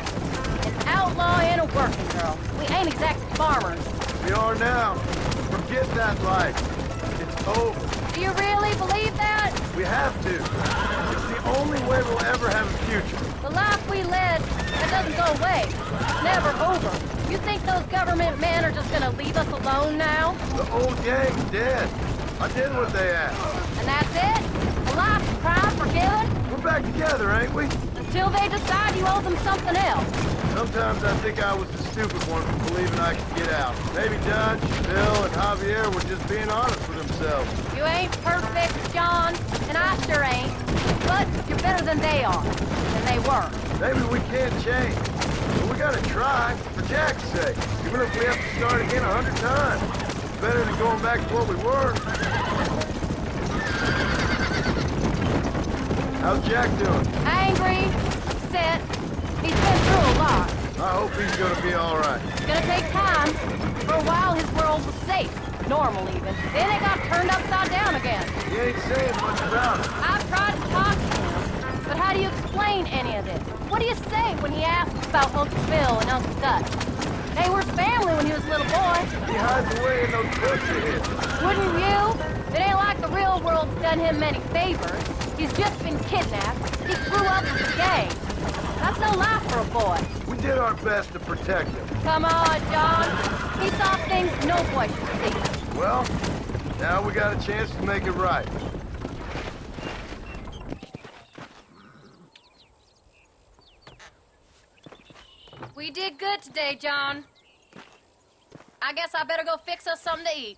An outlaw and a working girl. We ain't exactly farmers. We are now. From Forget that life. It's over. Do you really believe that? We have to. It's the only way we'll ever have a future. The life we led, that doesn't go away. It's never over. You think those government men are just gonna leave us alone now? The old gang's dead. I did what they asked. And that's it? A life of crime forgiven? We're back together, ain't we? Until they decide you owe them something else. Sometimes I think I was the stupid one for believing I could get out. Maybe Dutch, Bill, and Javier were just being honest with themselves. You ain't perfect, John, and I sure ain't. But you're better than they are. And they were. Maybe we can't change. But we gotta try, for Jack's sake. Even if we have to start again 100 times. It's better than going back to what we were. How's Jack doing? Angry, upset. He's been through a lot. I hope he's gonna be all right. It's gonna take time. For a while, his world was safe. Normal, even. Then it got turned upside down again. He ain't saying much about it. I've tried to talk to him. But how do you explain any of this? What do you say when he asks about Uncle Bill and Uncle Dutch? They were family when he was a little boy. He hides away in those books of his. Wouldn't you? It ain't like the real world's done him many favors. He's just been kidnapped. He grew up with the gang. That's no life for a boy. We did our best to protect him. Come on, John. He saw things no boy should see. Well, now we got a chance to make it right. We did good today, John. I guess I better go fix us something to eat.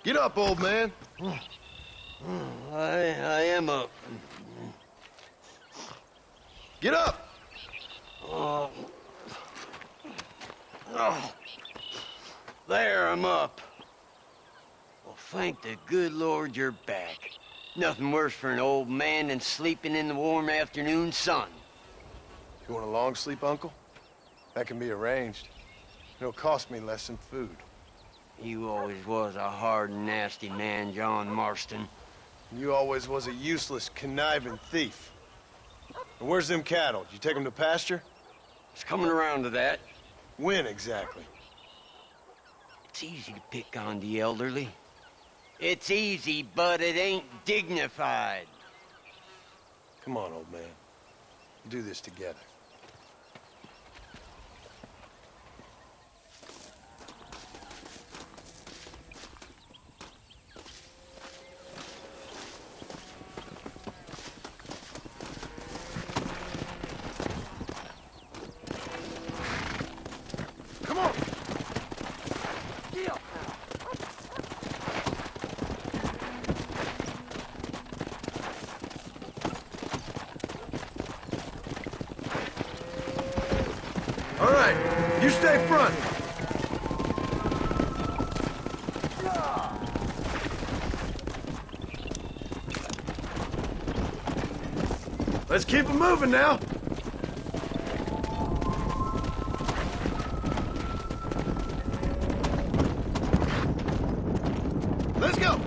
Get up, old man. I am up. Get up! Oh. There, I'm up. Well, thank the good Lord you're back. Nothing worse for an old man than sleeping in the warm afternoon sun. You want a long sleep, Uncle? That can be arranged. It'll cost me less than food. You always was a hard and nasty man, John Marston. You always was a useless, conniving thief. And where's them cattle? Did you take them to pasture? It's coming around to that. When exactly? It's easy to pick on the elderly. It's easy, but it ain't dignified. Come on, old man. We'll do this together. All right, you stay front. Let's keep it moving now. Let's go.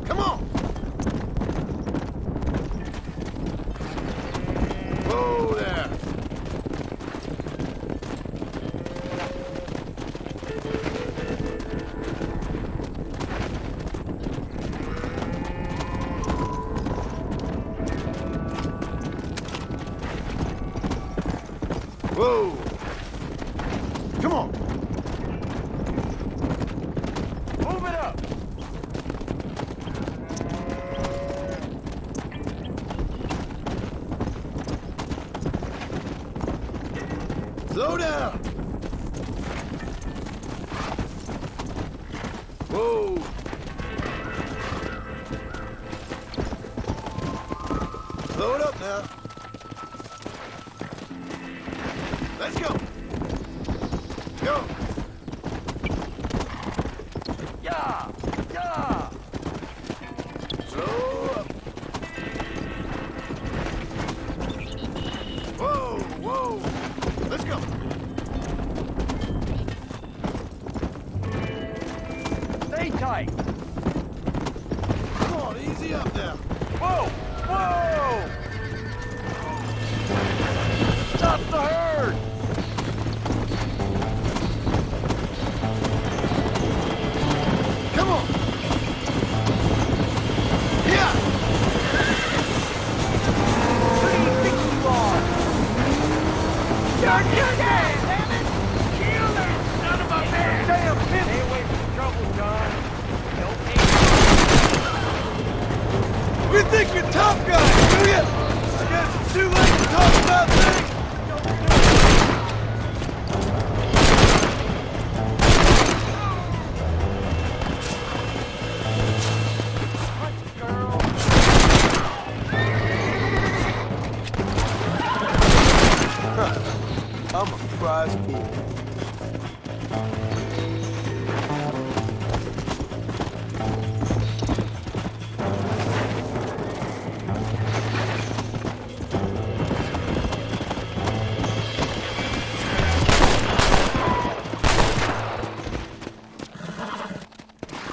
Come on. Whoa there. Whoa. Come on. Move it up. Showdown! Whoa! Slow it up now. Let's go. Go. Yeah! Yeah! Slow up. Whoa, whoa. Let's go. Stay tight! Come on, easy up now. Whoa! Whoa! Stop the herd! Come on. Yeah. Who do you think you are? You're dead, damn it! Kill that son of a bitch! Damn, stay away from trouble, John. You think you're tough guys, do you? I guess it's too late to talk about things. I'm a prize fool.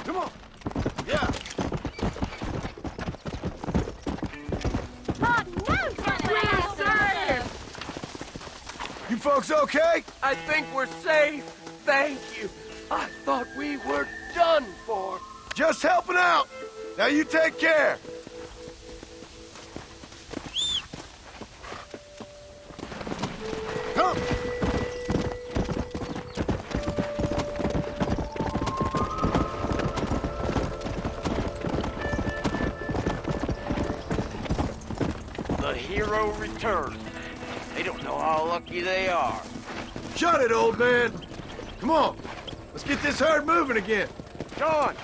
Come on. Yeah. You folks okay? I think we're safe. Thank you. I thought we were done for. Just helping out. Now you take care. Come. The hero returns. They don't know how lucky they are. Shut it, old man. Come on. Let's get this herd moving again. John,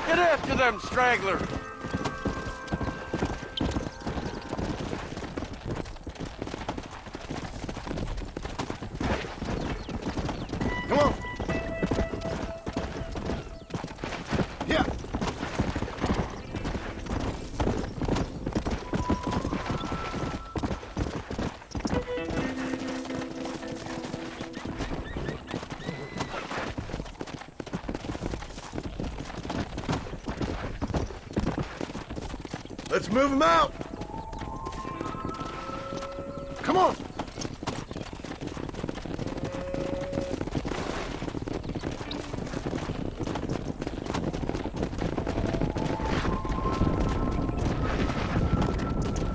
get after them stragglers. Come on. Yeah. Let's move them out. Come on.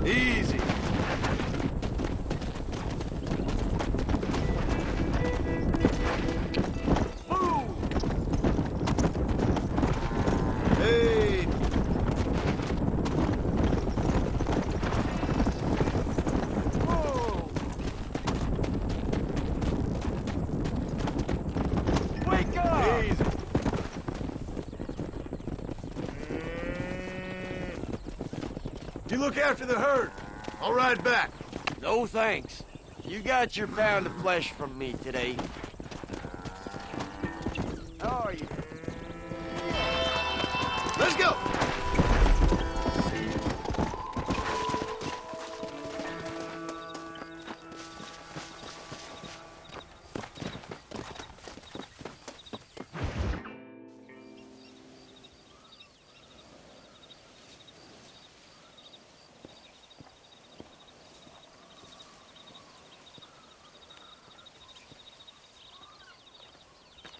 Easy. Move. Hey. Whoa. Wake up! Easy. You look after the herd. I'll ride back. No thanks. You got your pound of flesh from me today. How are you? Let's go.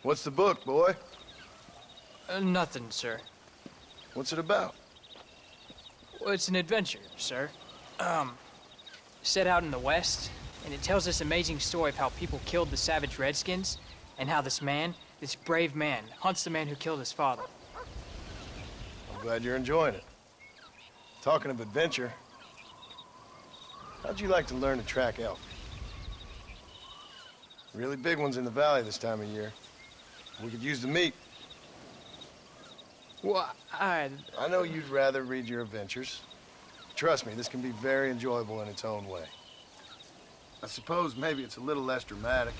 What's the book, boy? Nothing, sir. What's it about? Well, it's an adventure, sir. Set out in the West, and it tells this amazing story of how people killed the savage Redskins, and how this man, this brave man, hunts the man who killed his father. I'm glad you're enjoying it. Talking of adventure, how'd you like to learn to track elk? Really big ones in the valley this time of year. We could use the meat. Well, I know you'd rather read your adventures. Trust me, this can be very enjoyable in its own way. I suppose maybe it's a little less dramatic.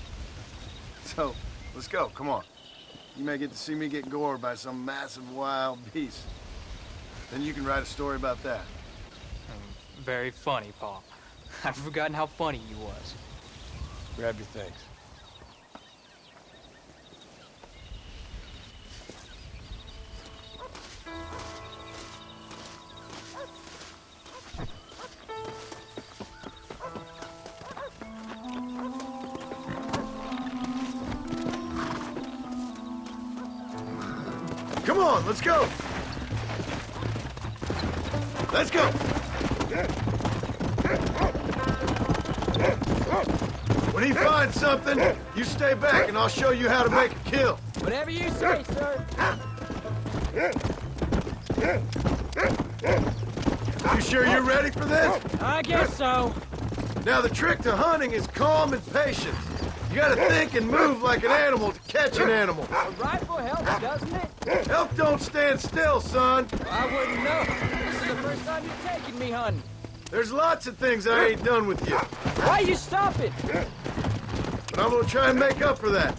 So, let's go, come on. You may get to see me get gored by some massive wild beast. Then you can write a story about that. Very funny, Paul. I've forgotten how funny you was. Grab your things. Come on, let's go! Let's go! When he finds something, you stay back and I'll show you how to make a kill. Whatever you say, sir. You sure you're ready for this? I guess so. Now, the trick to hunting is calm and patience. You gotta think and move like an animal to catch an animal. A rifle helps, doesn't it? Help don't stand still, son. Well, I wouldn't know. This is the first time you're taking me hunting. There's lots of things I ain't done with you. Why you stopping? But I'm gonna try and make up for that.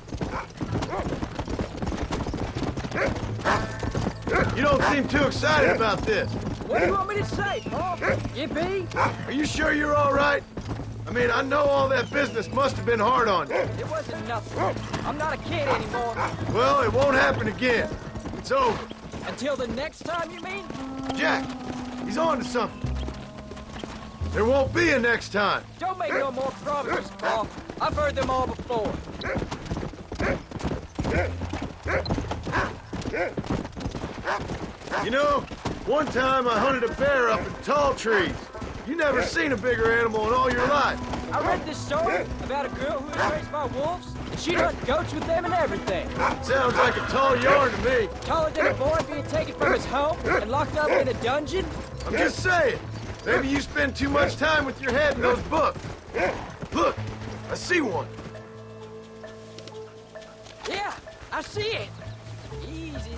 You don't seem too excited about this. What do you want me to say, Paul? Yippee? Are you sure you're all right? I mean, I know all that business must have been hard on you. It wasn't nothing. I'm not a kid anymore. Well, it won't happen again. It's over. Until the next time, you mean? Jack, he's on to something. There won't be a next time. Don't make no more promises, Paul. I've heard them all before. You know, one time I hunted a bear up in tall trees. You never seen a bigger animal in all your life. I read this story about a girl who was raised by wolves, and she'd hunt goats with them and everything. Sounds like a tall yarn to me. Taller than a boy being taken from his home and locked up in a dungeon? I'm just saying. Maybe you spend too much time with your head in those books. Look, I see one. Yeah, I see it. Easy.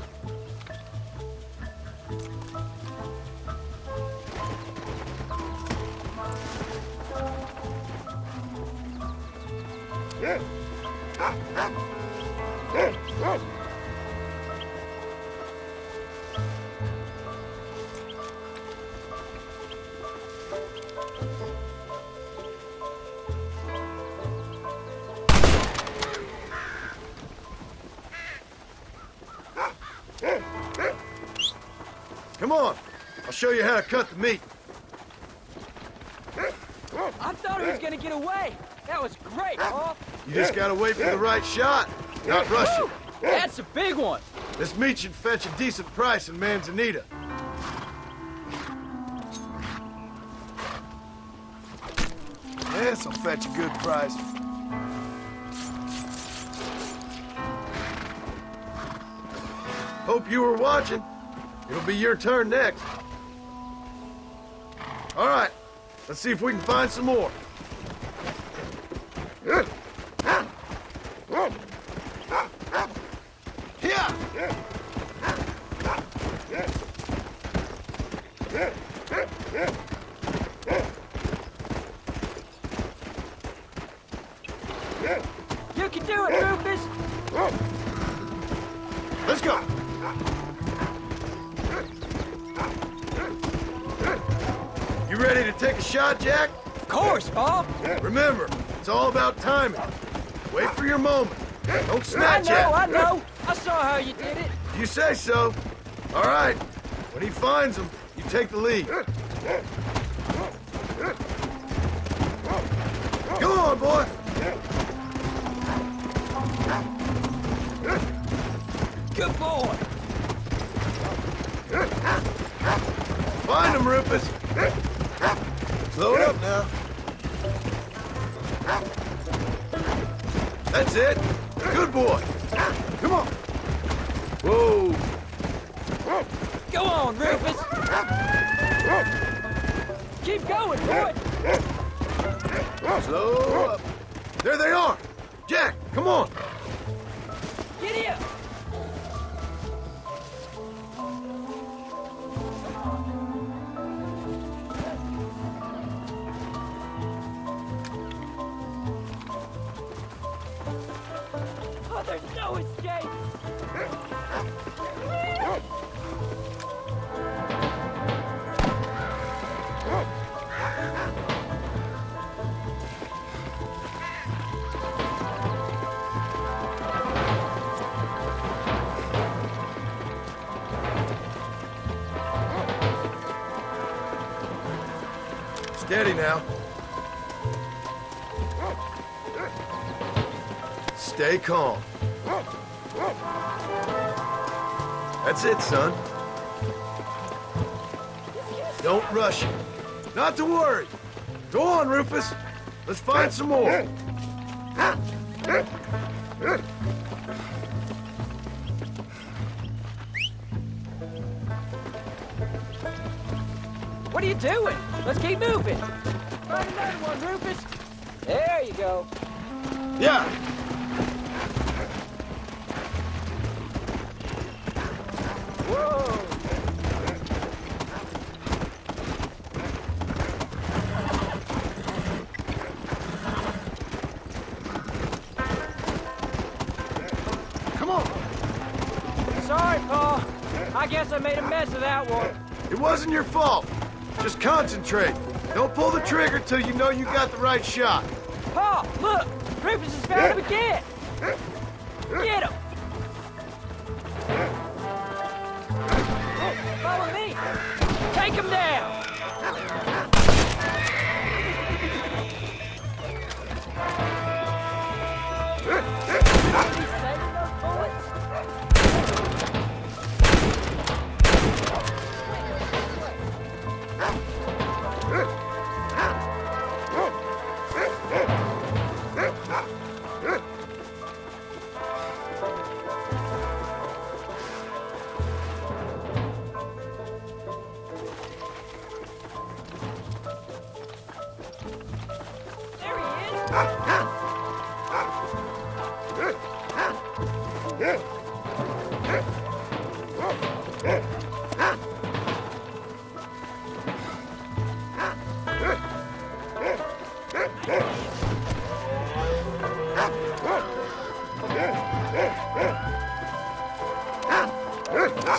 Come on, I'll show you how to cut the meat. I thought he was gonna get away. That was great, Paul. You just gotta wait for the right shot, not rush it. That's a big one. This meat should fetch a decent price in Manzanita. This'll fetch a good price. Hope you were watching. It'll be your turn next. All right, let's see if we can find some more. You can do it, Rufus. Let's go. You ready to take a shot, Jack? Of course, Paul. Remember, it's all about timing. Wait for your moment. Don't snatch at it. I know. I saw how you did it. You say so. All right. When he finds them, you take the lead. Come on, boy. Good boy. Find him, Rufus. Slow it up now. That's it. Good boy. Come on. Whoa. Go on, Rufus. Keep going, boy. Slow up. There they are. Jack, come on! Giddy up! Oh, there's no escape! Steady now. Stay calm. That's it, son. Don't rush it. Not to worry. Go on, Rufus. Let's find some more. What are you doing? Let's keep moving. Find another one, Rufus. There you go. Yeah. Whoa. Come on. Sorry, Paul. I guess I made a mess of that one. It wasn't your fault. Just concentrate. Don't pull the trigger till you know you got the right shot. Paul, look! Rufus has found him again! Get him! Follow me! Take him down!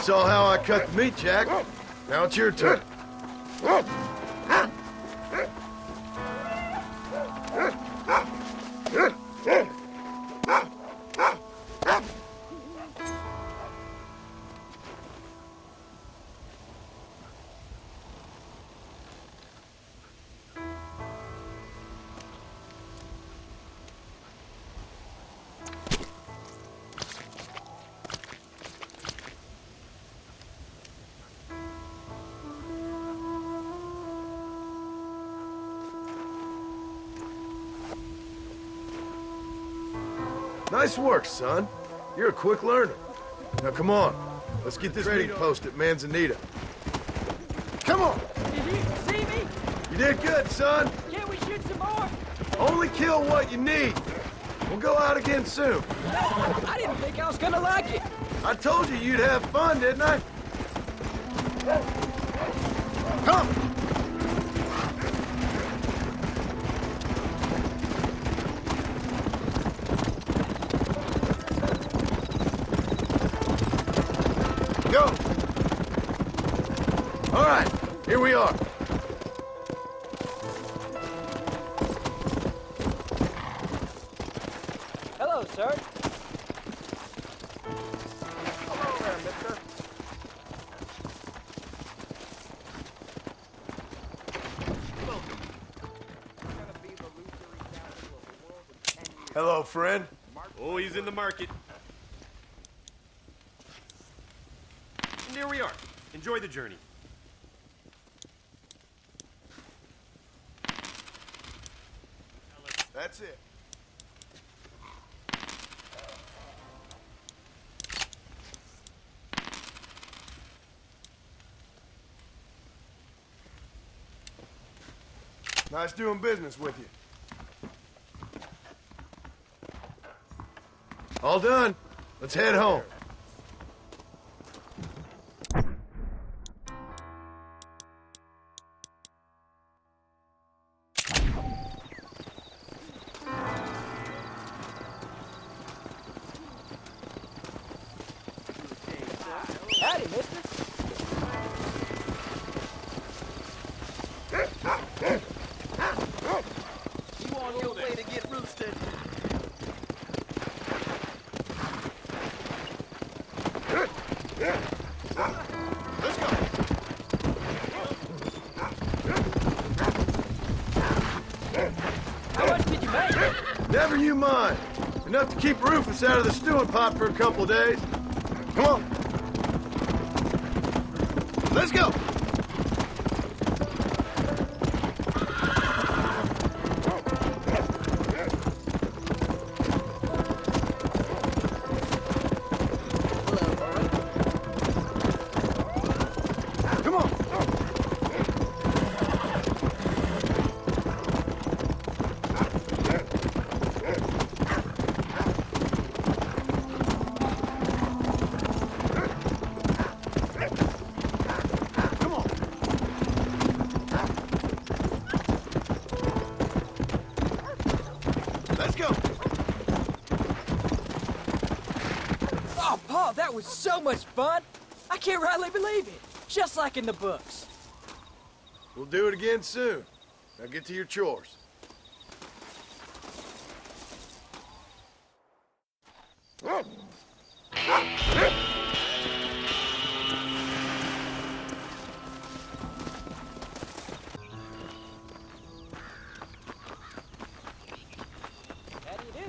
Saw how I cut the meat, Jack. Now it's your turn. Nice work, son. You're a quick learner. Now come on. Let's get this trading post at Manzanita. Come on! Did you see me? You did good, son. Can't we shoot some more? Only kill what you need. We'll go out again soon. I didn't think I was gonna like it. I told you you'd have fun, didn't I? Come! Go! All right, here we are. Hello, sir. Hello there, mister. Hello, friend. Oh, he's in the market. And here we are. Enjoy the journey. That's it. Nice doing business with you. All done. Let's head home. Howdy, mister. You on your way to get roosted? Let's go. How much did you make? Never you mind. Enough to keep Rufus out of the stewing pot for a couple of days. Come on. Let's go. Come on. Let's go. Oh, Paul, that was so much fun. I can't rightly believe it. Just like in the books. We'll do it again soon. Now get to your chores. How do you do?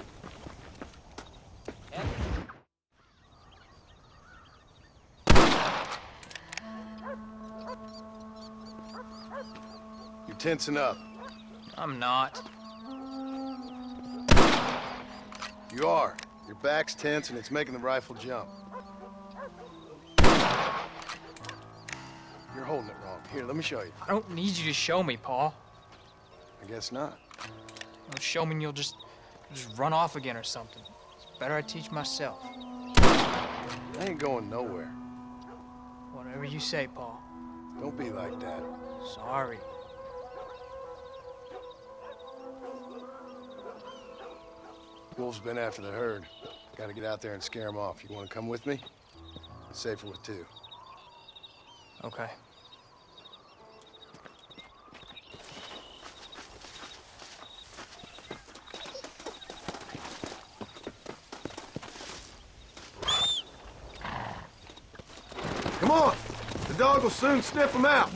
You're tensing up. I'm not. You are. Your back's tense and it's making the rifle jump. You're holding it wrong. Here, let me show you. I don't need you to show me, Paul. I guess not. Don't show me and you'll just run off again or something. It's better I teach myself. I ain't going nowhere. Whatever you say, Paul. Don't be like that. Sorry. Wolf's been after the herd. Gotta get out there and scare them off. You wanna come with me? It's safer with two. Okay. Come on. The dog will soon sniff them out.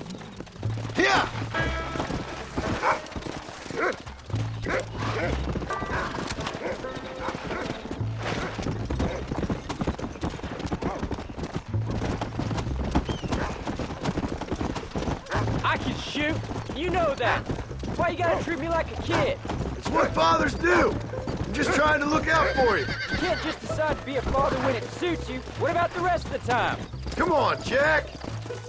Here! I can shoot. You know that. Why you gotta treat me like a kid? It's what fathers do. I'm just trying to look out for you. You can't just decide to be a father when it suits you. What about the rest of the time? Come on, Jack.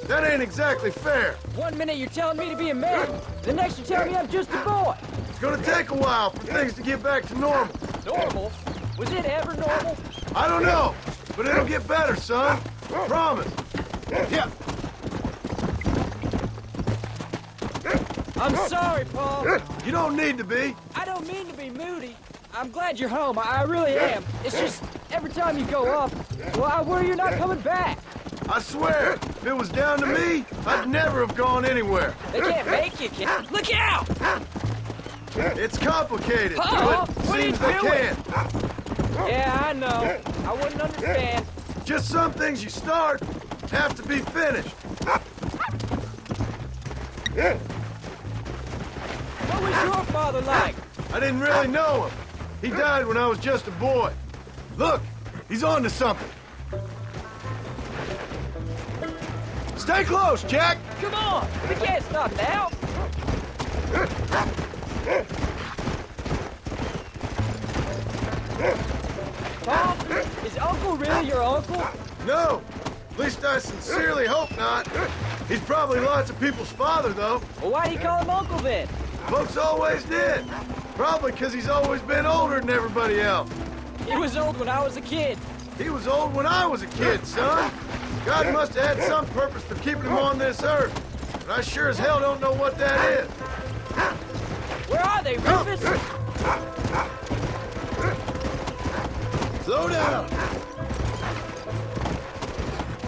That ain't exactly fair. One minute you're telling me to be a man, the next you're telling me I'm just a boy. It's gonna take a while for things to get back to normal. Normal? Was it ever normal? I don't know, but it'll get better, son. Promise. Yeah. I'm sorry, Paul. You don't need to be. I don't mean to be moody. I'm glad you're home. I really am. It's just every time you go up, well, I worry you're not coming back. I swear, if it was down to me, I'd never have gone anywhere. They can't make you, kid. Look out! It's complicated, Paul, but what are you seems they doing? can. Yeah, I know. I wouldn't understand. Just some things you start have to be finished. What was your father like? I didn't really know him. He died when I was just a boy. Look, he's on to something. Stay close, Jack! Come on! We can't stop now! Paul, is Uncle really your uncle? No! At least I sincerely hope not. He's probably lots of people's father, though. Well, why do you call him Uncle then? Folks always did. Probably because he's always been older than everybody else. He was old when I was a kid. He was old when I was a kid, son. God must have had some purpose for keeping him on this earth. But I sure as hell don't know what that is. Where are they, Rufus? Slow down.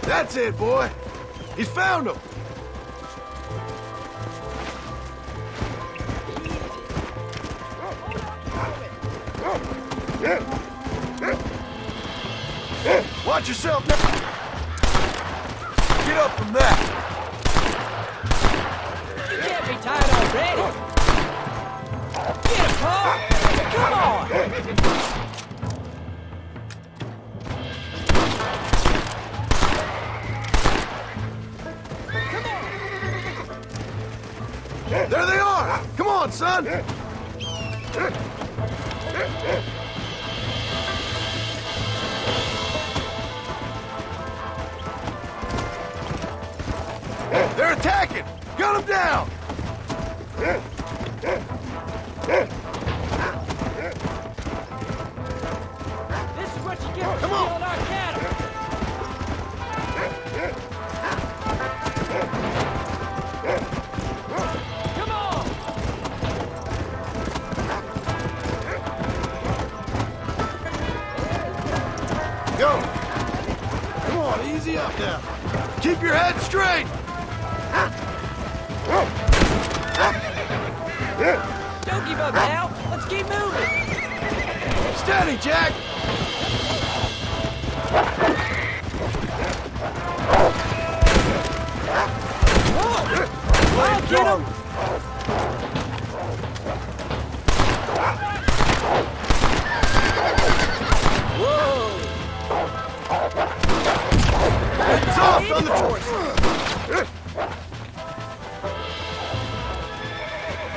That's it, boy. He's found him. Watch yourself now. Get up from that. You can't be tired already. Get him, Paul. Come on. There they are. Come on, son. They're attacking! Gun them down! This is what you get for stealing our cattle. Come on! Go! Come on, easy up now. Keep your head straight! Don't give up now. Let's keep moving. Steady, Jack! Whoa! I'll get him! Whoa! Soft on the choice!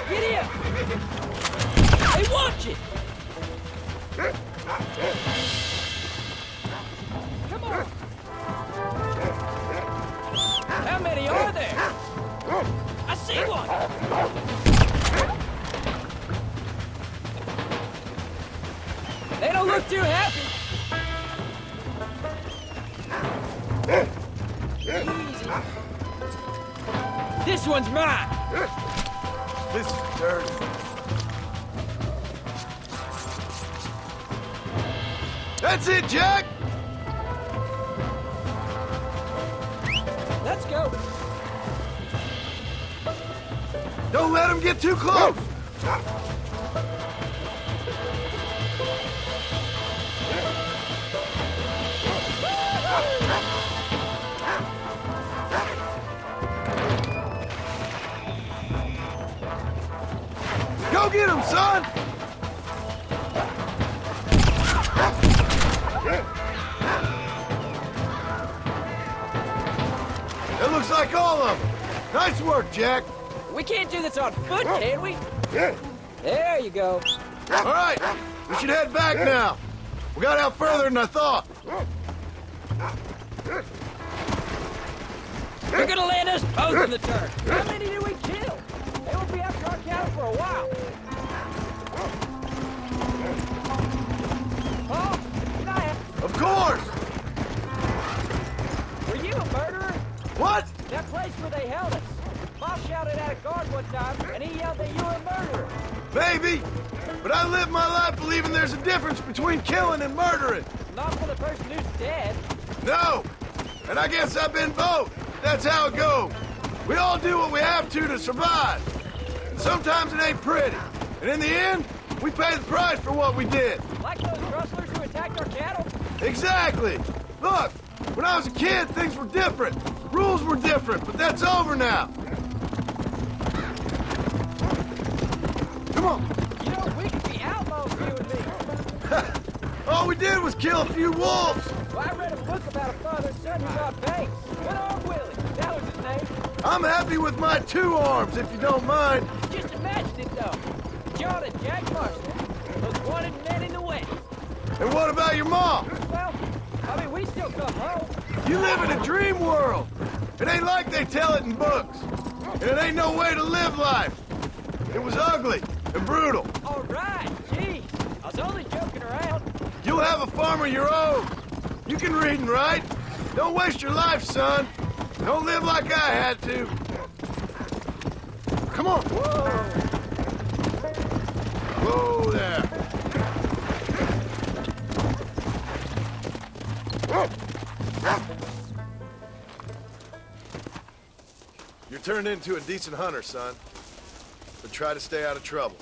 Get him! Hey, watch it! Come on! How many are there? I see one! They don't look too happy. Easy. This one's mine! This is dirty. That's it, Jack! Let's go! Don't let him get too close! Go get him, son! That looks like all of them. Nice work, Jack. We can't do this on foot, can we? There you go. All right, we should head back now. We got out further than I thought. They're gonna land us both in the turn. How many did we kill? They won't be after our cattle for a while. Paul, can I have... Of course! Were you a murderer? What? That place where they held us. Boss shouted at a guard one time, and he yelled that you were a murderer. Maybe, but I live my life believing there's a difference between killing and murdering. Not for the person who's dead. No, and I guess I've been both. That's how it goes. We all do what we have to survive. And sometimes it ain't pretty. And in the end, we pay the price for what we did. Like those rustlers who attacked our cattle? Exactly. Look, when I was a kid, things were different. Rules were different, but that's over now. Come on. You know, we could be outlaws, you and me. All we did was kill a few wolves. Well, I read a book about a father and son who got banks. Good-armed Willie, that was his name. I'm happy with my 2 arms, if you don't mind. Just imagine it, though. John and Jack Marston, most wanted men in the West. And what about your mom? Well, I mean, we still come home. You live in a dream world. It ain't like they tell it in books. And it ain't no way to live life. It was ugly and brutal. All right, geez. I was only joking around. You You'll have a farm of your own. You can read and write. Don't waste your life, son. Don't live like I had to. Come on. Whoa. Whoa there. You're turned into a decent hunter, son. But try to stay out of trouble.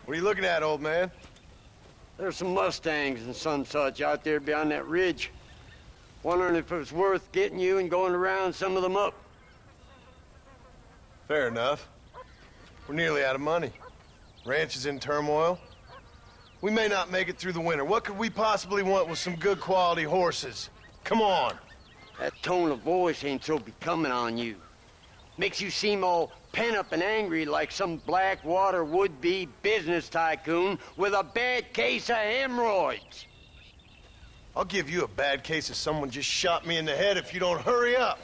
What are you looking at, old man? There's some Mustangs and some such out there beyond that ridge. Wondering if it was worth getting you and going around some of them up. Fair enough. We're nearly out of money. Ranch is in turmoil. We may not make it through the winter. What could we possibly want with some good quality horses? Come on. That tone of voice ain't so becoming on you. Makes you seem all pent up and angry like some Blackwater would-be business tycoon with a bad case of hemorrhoids. I'll give you a bad case of someone just shot me in the head if you don't hurry up.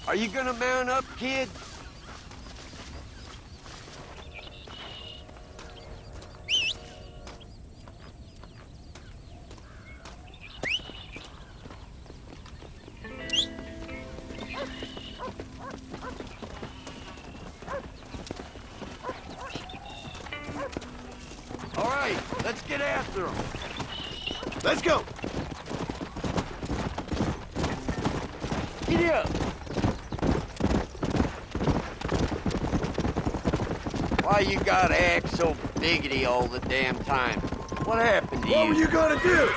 Are you gonna mount up, kid? All right, let's get after him. Let's go. Get up. Why you gotta act so biggity all the damn time? What happened to you? What were you gonna do?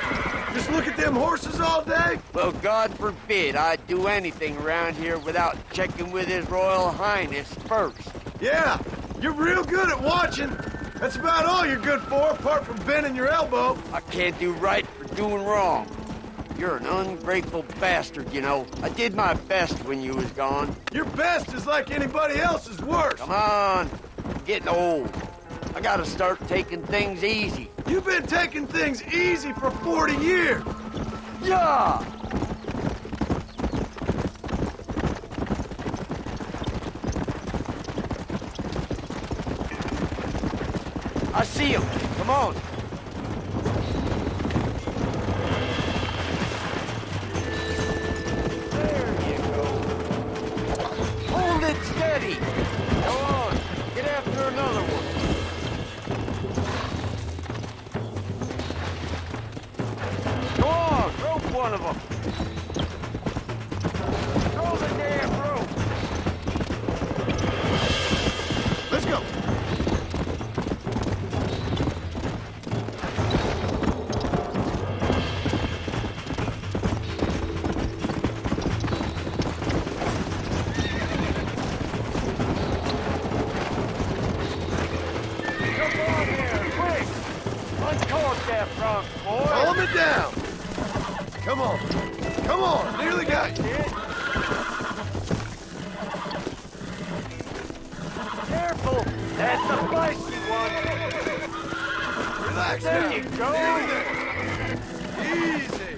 Just look at them horses all day? Well, God forbid I'd do anything around here without checking with His Royal Highness first. Yeah, you're real good at watching. That's about all you're good for, apart from bending your elbow. I can't do right for doing wrong. You're an ungrateful bastard, you know. I did my best when you was gone. Your best is like anybody else's worst. Come on. I'm getting old. I gotta start taking things easy. You've been taking things easy for 40 years. Yeah! I see him. Come on. There you go. Hold it steady. Go on. Get after another one. Go on. Rope one of them. Throw the damn rope. Let's go. Calm it down. Come on. Come on. Nearly got you. Careful. That's the feisty one. Relax there now. You go. Nearly there. Easy.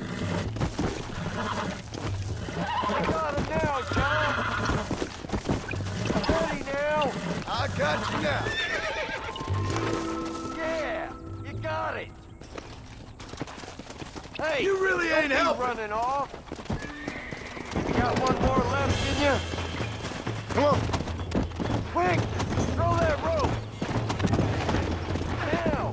You got him now, John. Ready now. I got you now. Yeah, you got it. Hey, you really ain't helping. Running off. You got one more left, didn't you? Come on. Quick, throw that rope. Now.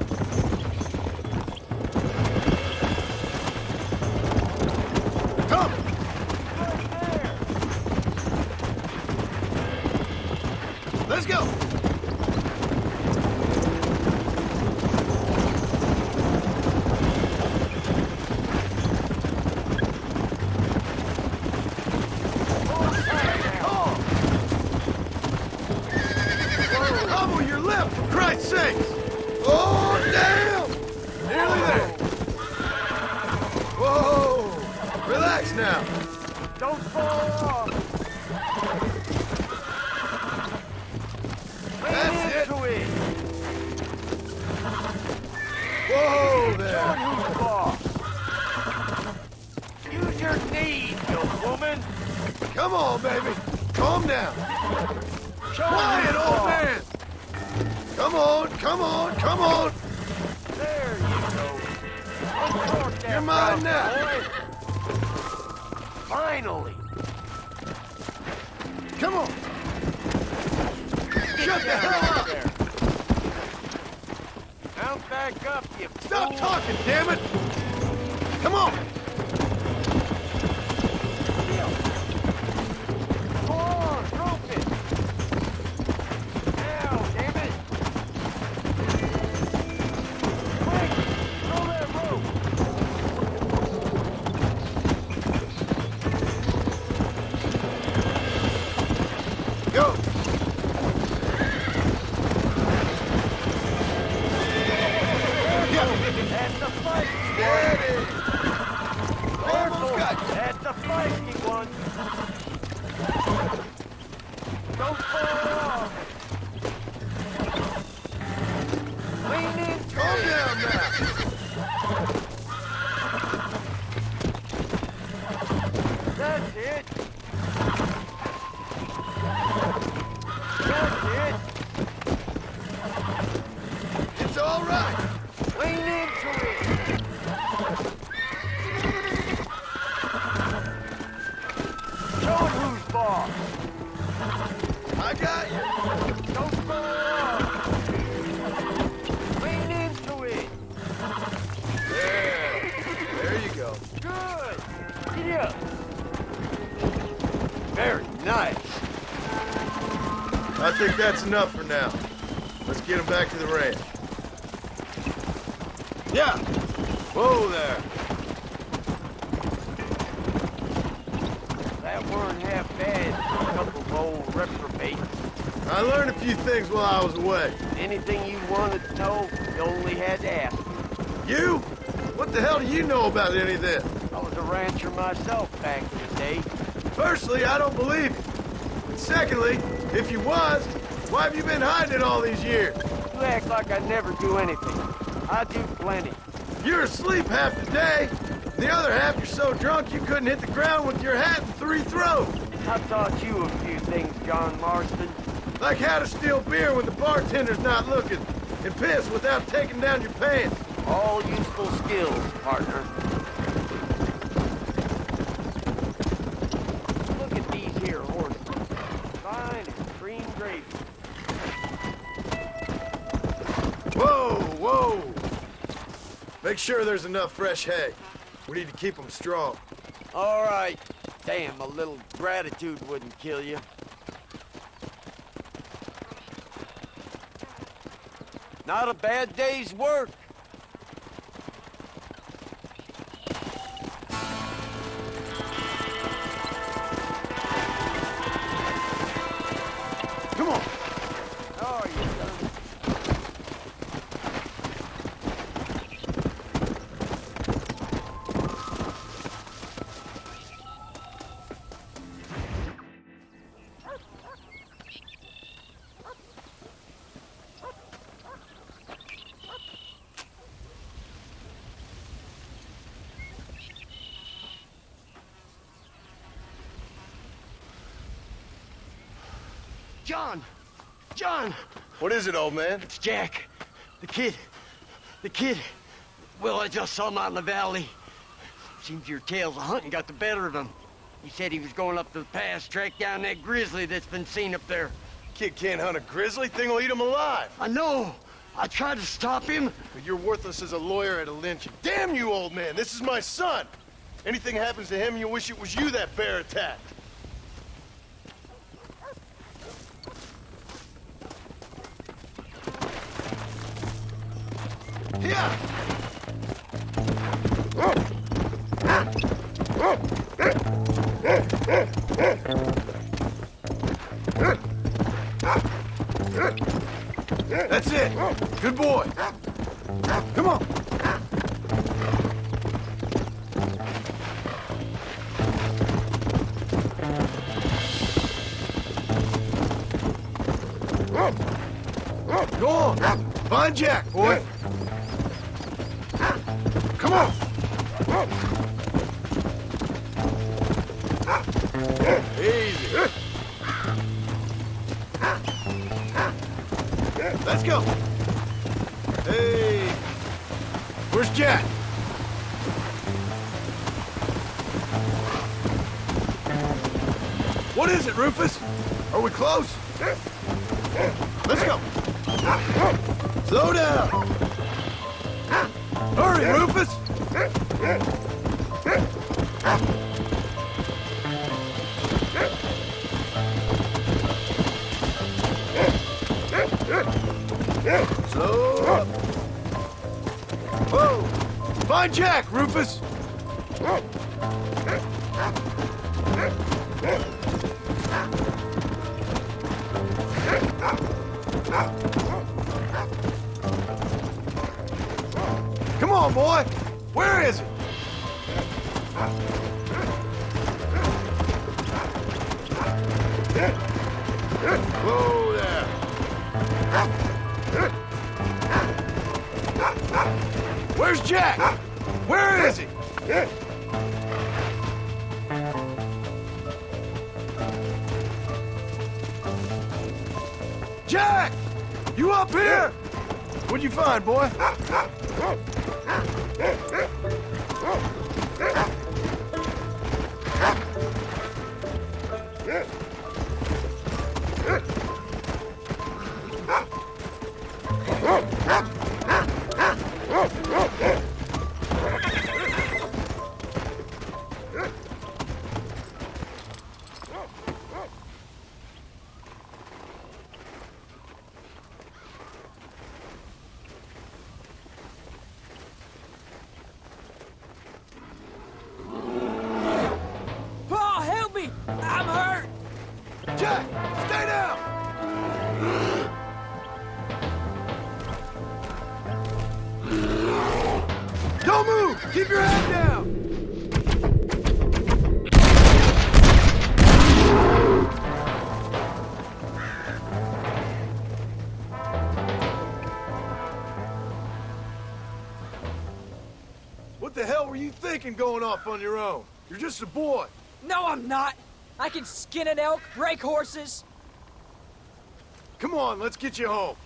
now. Don't fall off. That's it. Into it. Whoa there. Show who's boss. Use your knees, you woman. Come on, baby. Calm down. Quiet, old man. Come on, come on, come on. There you go. Uncork that You're mine now. boy. Finally. Come on. Shut the hell up. There. Mount back up, you Stop fool. talking, damn it. Come on. Come on, rope it. Now, damn it. Quick, throw that rope. Go. That's the fight. Steady. Almost got you. That's the feisty one. Don't fall off. Lean in. Calm down now. That's it. That's it. It's all right. Lean into it. Show it who's boss. I got you. Don't fall off. Lean into it. There you go. Good. Get up. Very nice. I think that's enough for now. Let's get him back to the ranch. Yeah. Whoa there. That weren't half bad for a couple of old reprobates. I learned a few things while I was away. Anything you wanted to know, you only had to ask. You? What the hell do you know about any of this? I was a rancher myself back in the day. Firstly, I don't believe you. And secondly, if you was, why have you been hiding it all these years? You act like I never do anything. I do plenty. You're asleep half the day. The other half you're so drunk you couldn't hit the ground with your hat in 3 throws. I taught you a few things, John Marston. Like how to steal beer when the bartender's not looking, and piss without taking down your pants. All useful skills, partner. Look at these here horses. Fine and cream gravy. Whoa, whoa! Make sure there's enough fresh hay. We need to keep them strong. All right. Damn, a little gratitude wouldn't kill you. Not a bad day's work. Come on. Oh, you done. John! John! What is it, old man? It's Jack. The kid. The kid. Well, I just saw him out in the valley. Seems your tales of hunting got the better of him. He said he was going up to the pass, track down that grizzly that's been seen up there. Kid can't hunt a grizzly. Thing will eat him alive. I know. I tried to stop him. But you're worthless as a lawyer at a lynching. Damn you, old man. This is my son. Anything happens to him, you'll wish it was you that bear attacked. Yeah. That's it. Good boy. Come on. Find Jack, boy. Come on. Easy. Let's go. Hey. Where's Jack? What is it, Rufus? Are we close? Let's go. Slow down. Hurry, Rufus. Slow up. Whoa! Find Jack, Rufus! Come on, boy! Where is he? Whoa there! Where's Jack? Where is he? Jack! You up here? What'd you find, boy? Jack, stay down! Don't move! Keep your head down! What the hell were you thinking going off on your own? You're just a boy. No, I'm not. I can skin an elk, break horses. Come on, let's get you home.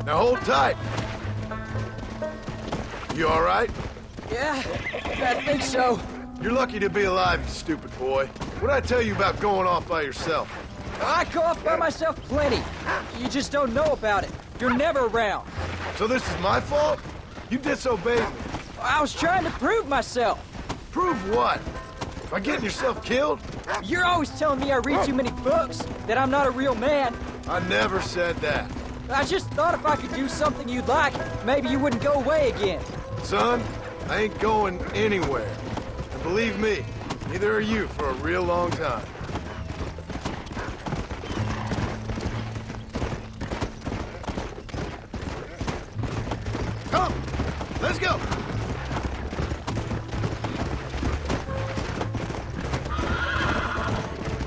Now hold tight. You all right? Yeah, I think so. You're lucky to be alive, you stupid boy. What'd I tell you about going off by yourself? I go off by myself plenty. You just don't know about it. You're never around. So this is my fault? You disobeyed me. I was trying to prove myself. Prove what? By getting yourself killed? You're always telling me I read too many books, that I'm not a real man. I never said that. I just thought if I could do something you'd like, maybe you wouldn't go away again. Son, I ain't going anywhere. And believe me, neither are you for a real long time. Come, let's go.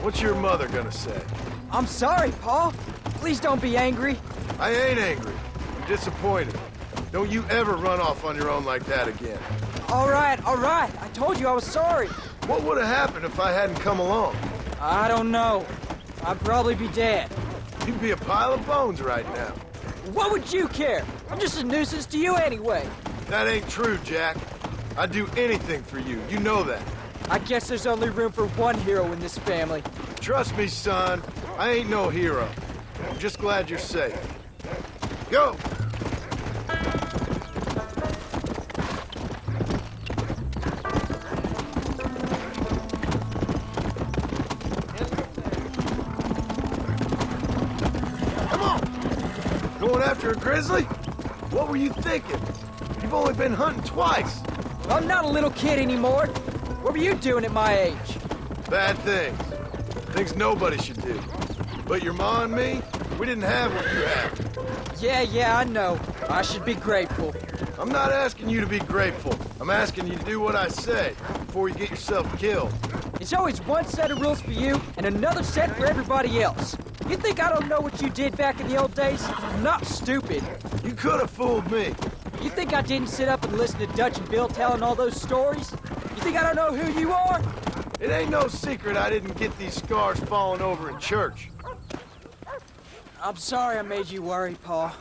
What's your mother gonna say? I'm sorry, Pa. Please don't be angry. I ain't angry. I'm disappointed. Don't you ever run off on your own like that again. All right. I told you I was sorry. What would have happened if I hadn't come along? I don't know. I'd probably be dead. You'd be a pile of bones right now. What would you care? I'm just a nuisance to you anyway. That ain't true, Jack. I'd do anything for you. You know that. I guess there's only room for one hero in this family. Trust me, son. I ain't no hero. I'm just glad you're safe. Go! Come on! Going after a grizzly? What were you thinking? You've only been hunting twice. I'm not a little kid anymore. What were you doing at my age? Bad things. Things nobody should do. But your ma and me, we didn't have what you have. Yeah, I know. I should be grateful. I'm not asking you to be grateful. I'm asking you to do what I say before you get yourself killed. It's always one set of rules for you and another set for everybody else. You think I don't know what you did back in the old days? I'm not stupid. You could have fooled me. You think I didn't sit up and listen to Dutch and Bill telling all those stories? You think I don't know who you are? It ain't no secret I didn't get these scars falling over in church. I'm sorry I made you worry, Paul.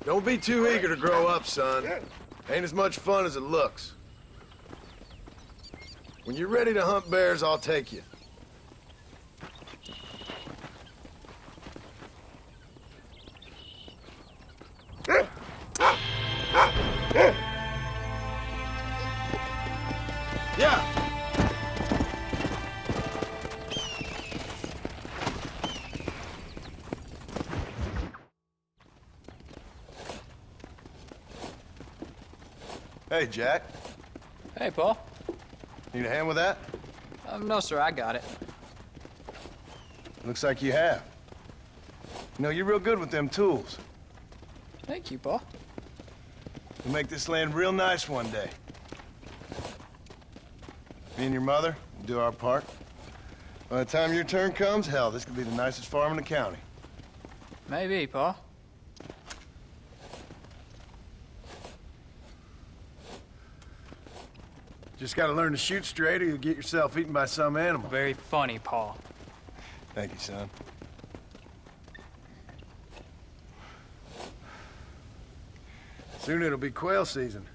Don't be too eager to grow up, son. Ain't as much fun as it looks. When you're ready to hunt bears, I'll take you. Yeah. Hey, Jack. Hey, Paul. Need a hand with that? No, sir, I got it. Looks like you have. You know, you're real good with them tools. Thank you, Paul. You'll make this land real nice one day. Me and your mother will do our part. By the time your turn comes, hell, this could be the nicest farm in the county. Maybe, Paul. Just gotta learn to shoot straight or you'll get yourself eaten by some animal. Very funny, Paul. Thank you, son. Soon it'll be quail season.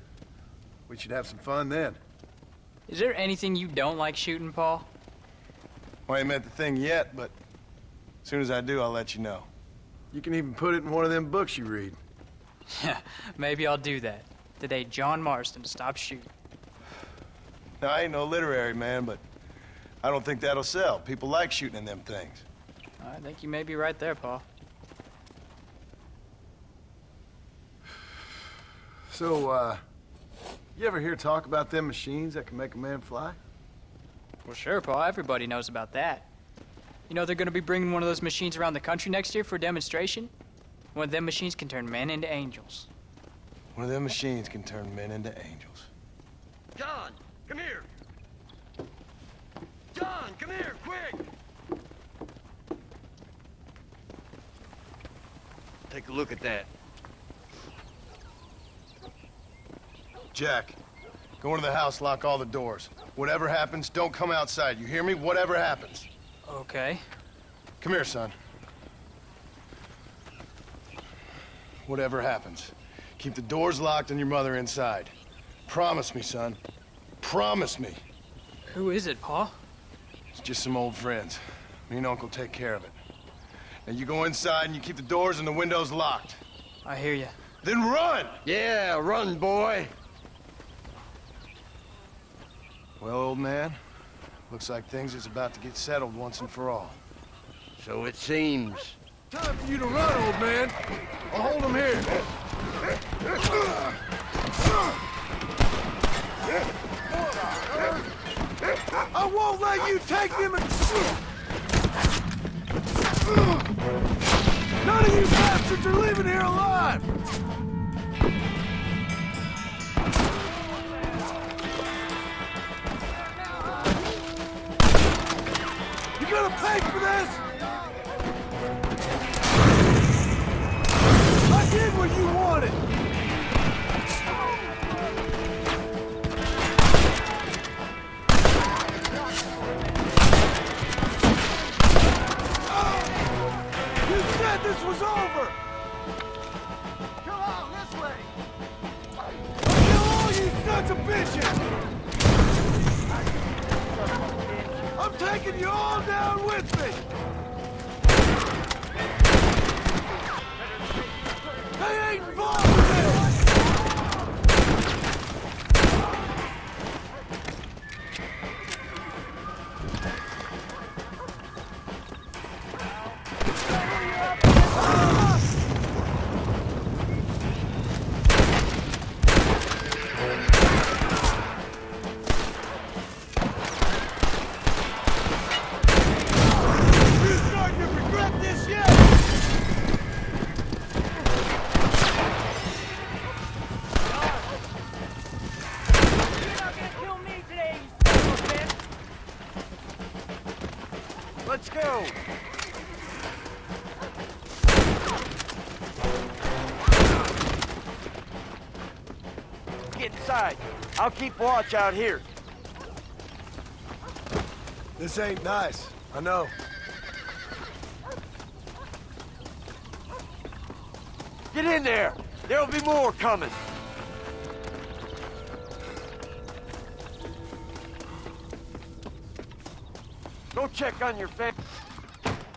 We should have some fun then. Is there anything you don't like shooting, Paul? Well, I ain't met the thing yet, but as soon as I do, I'll let you know. You can even put it in one of them books you read. Yeah, maybe I'll do that. Today, John Marston stopped shooting. Now, I ain't no literary man, but I don't think that'll sell. People like shooting in them things. I think you may be right there, Paul. So, you ever hear talk about them machines that can make a man fly? Well, sure, Paul. Everybody knows about that. You know they're gonna be bringing one of those machines around the country next year for a demonstration? One of them machines can turn men into angels. One of them machines can turn men into angels. John, come here. John, come here, quick. Take a look at that. Jack, go into the house, lock all the doors. Whatever happens, don't come outside. You hear me? Whatever happens. Okay. Come here, son. Whatever happens, keep the doors locked and your mother inside. Promise me, son. Promise me. Who is it, Paul? It's just some old friends. Me and Uncle take care of it. Now you go inside and you keep the doors and the windows locked. I hear you. Then run! Yeah, run, boy. Well, old man, looks like things is about to get settled once and for all. So it seems. Time for you to run, old man. I'll hold him here. I won't let you take him and... None of you bastards are leaving here alive! You gonna pay for this? I did what you wanted! You said this was over! Come on, this way! I'll kill all you sons of bitches! I'm taking you all down with me! They ain't involved with this! get inside. I'll keep watch out here. This ain't nice. I know. Get in there. There'll be more coming. Go check on your family.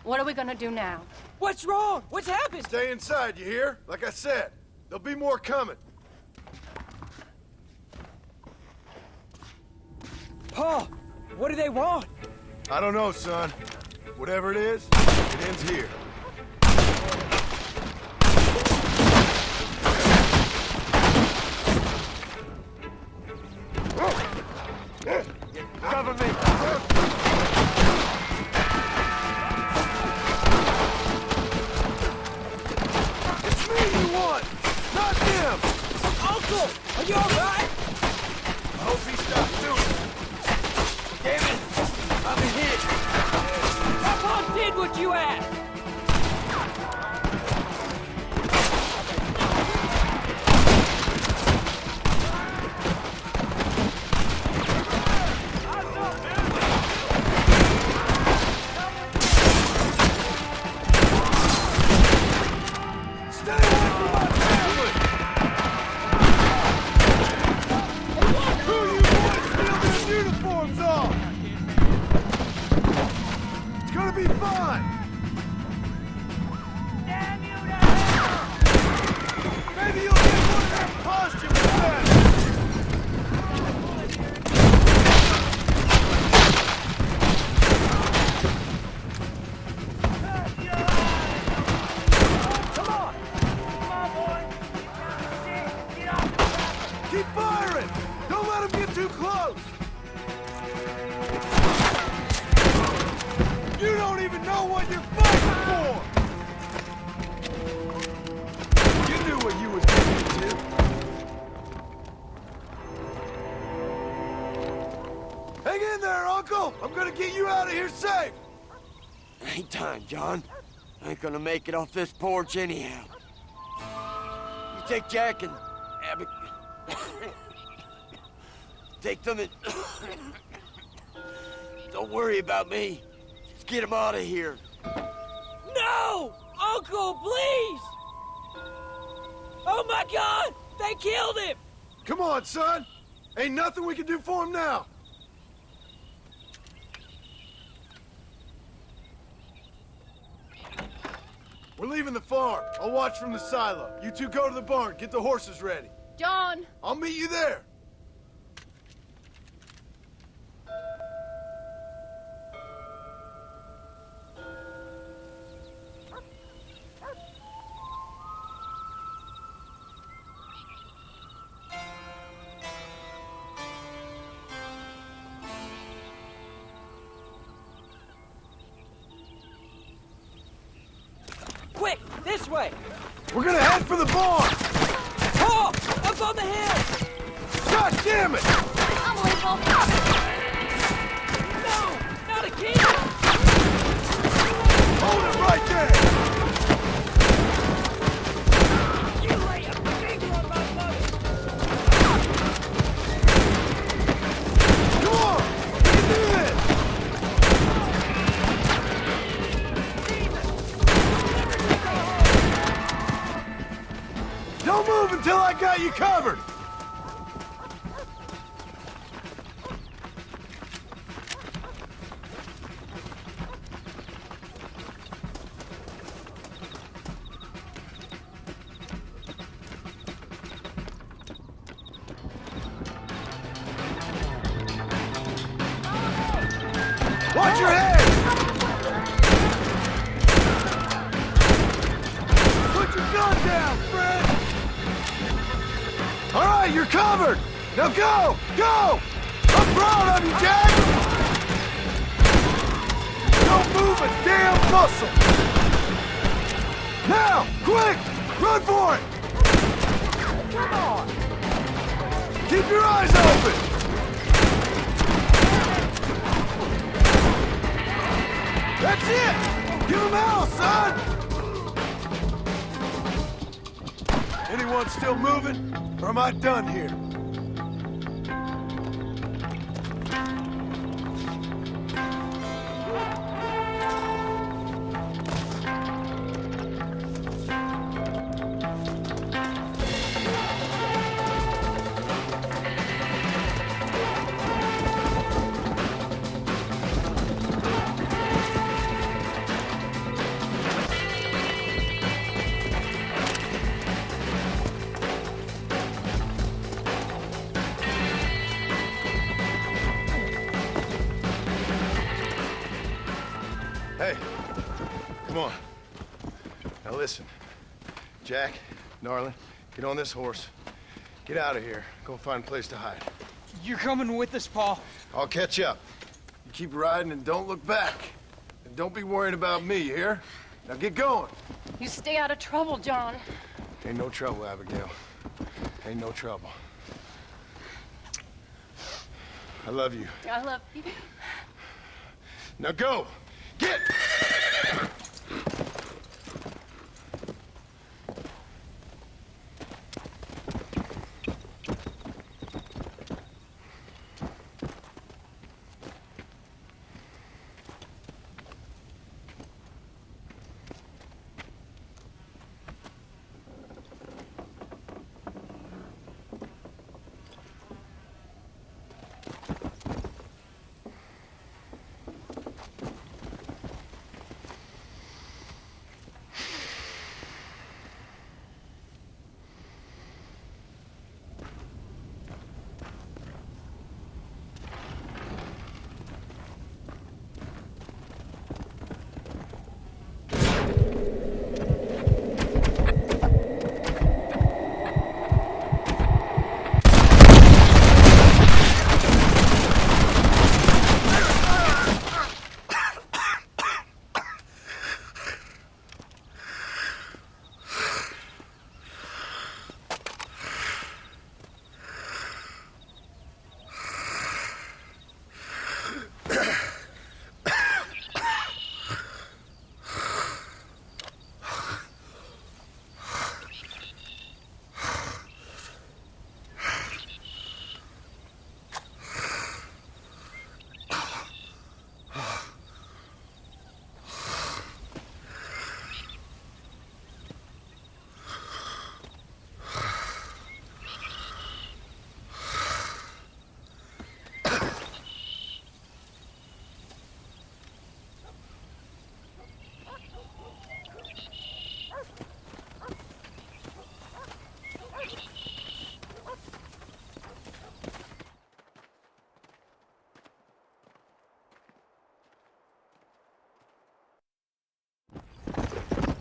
What are we gonna do now? What's wrong? What's happened? Stay inside, you hear? Like I said, there'll be more coming. Paul, what do they want? I don't know, son. Whatever it is, it ends here. Cover me. It's me you want, not them! Uncle, are you all right? I hope he stops doing it. Damn it! I'm hit! Papa did what you asked! Ain't time, John. I ain't gonna make it off this porch anyhow. You take Jack and Abby. Take them and... Don't worry about me. Just get him out of here. No! Uncle, please! Oh my God! They killed him! Come on, son! Ain't nothing we can do for him now! We're leaving the farm. I'll watch from the silo. You two go to the barn. Get the horses ready. John! I'll meet you there. Quick, this way! We're gonna head for the barn! Paul! Up on the hill! God damn it! Unbelievable! No! Not again! Hold it right there! You lay a finger on my mother! Come on! We can do this! Don't move until I got you covered! Watch your head! Put your gun down, Fred! All right, you're covered! Now go! Go! I'm proud of you, Jack! Don't move a damn muscle! Now, quick! Run for it! Come on! Keep your eyes open! That's it! Give him hell, son! Anyone still moving? Or am I done here? Hey, come on. Now listen. Jack, Darling, get on this horse. Get out of here. Go find a place to hide. You're coming with us, Paul. I'll catch up. You keep riding and don't look back. And don't be worrying about me, you hear? Now get going. You stay out of trouble, John. Ain't no trouble, Abigail. Ain't no trouble. I love you. I love you. Now go! Get!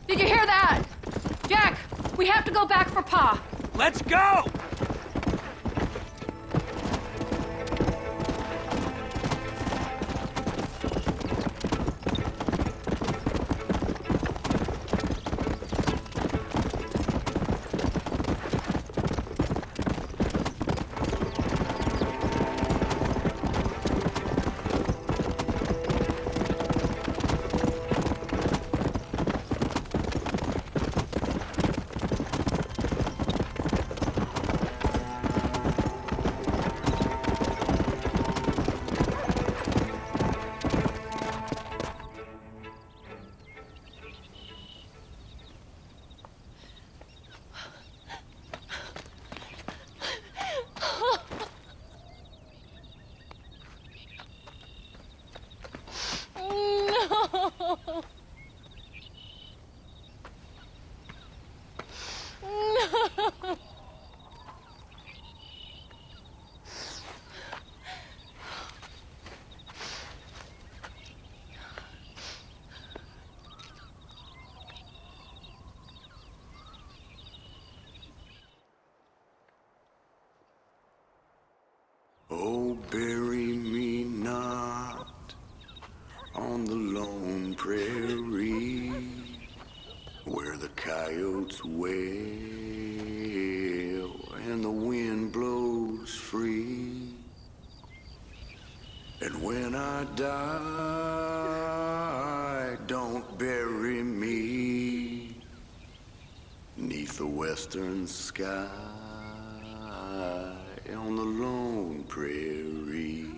Did you hear that? Jack, we have to go back for Pa. Let's go! Oh, bury me not on the lone prairie where the coyotes wail and the wind blows free. And when I die, don't bury me 'neath the western sky on the lone prairie.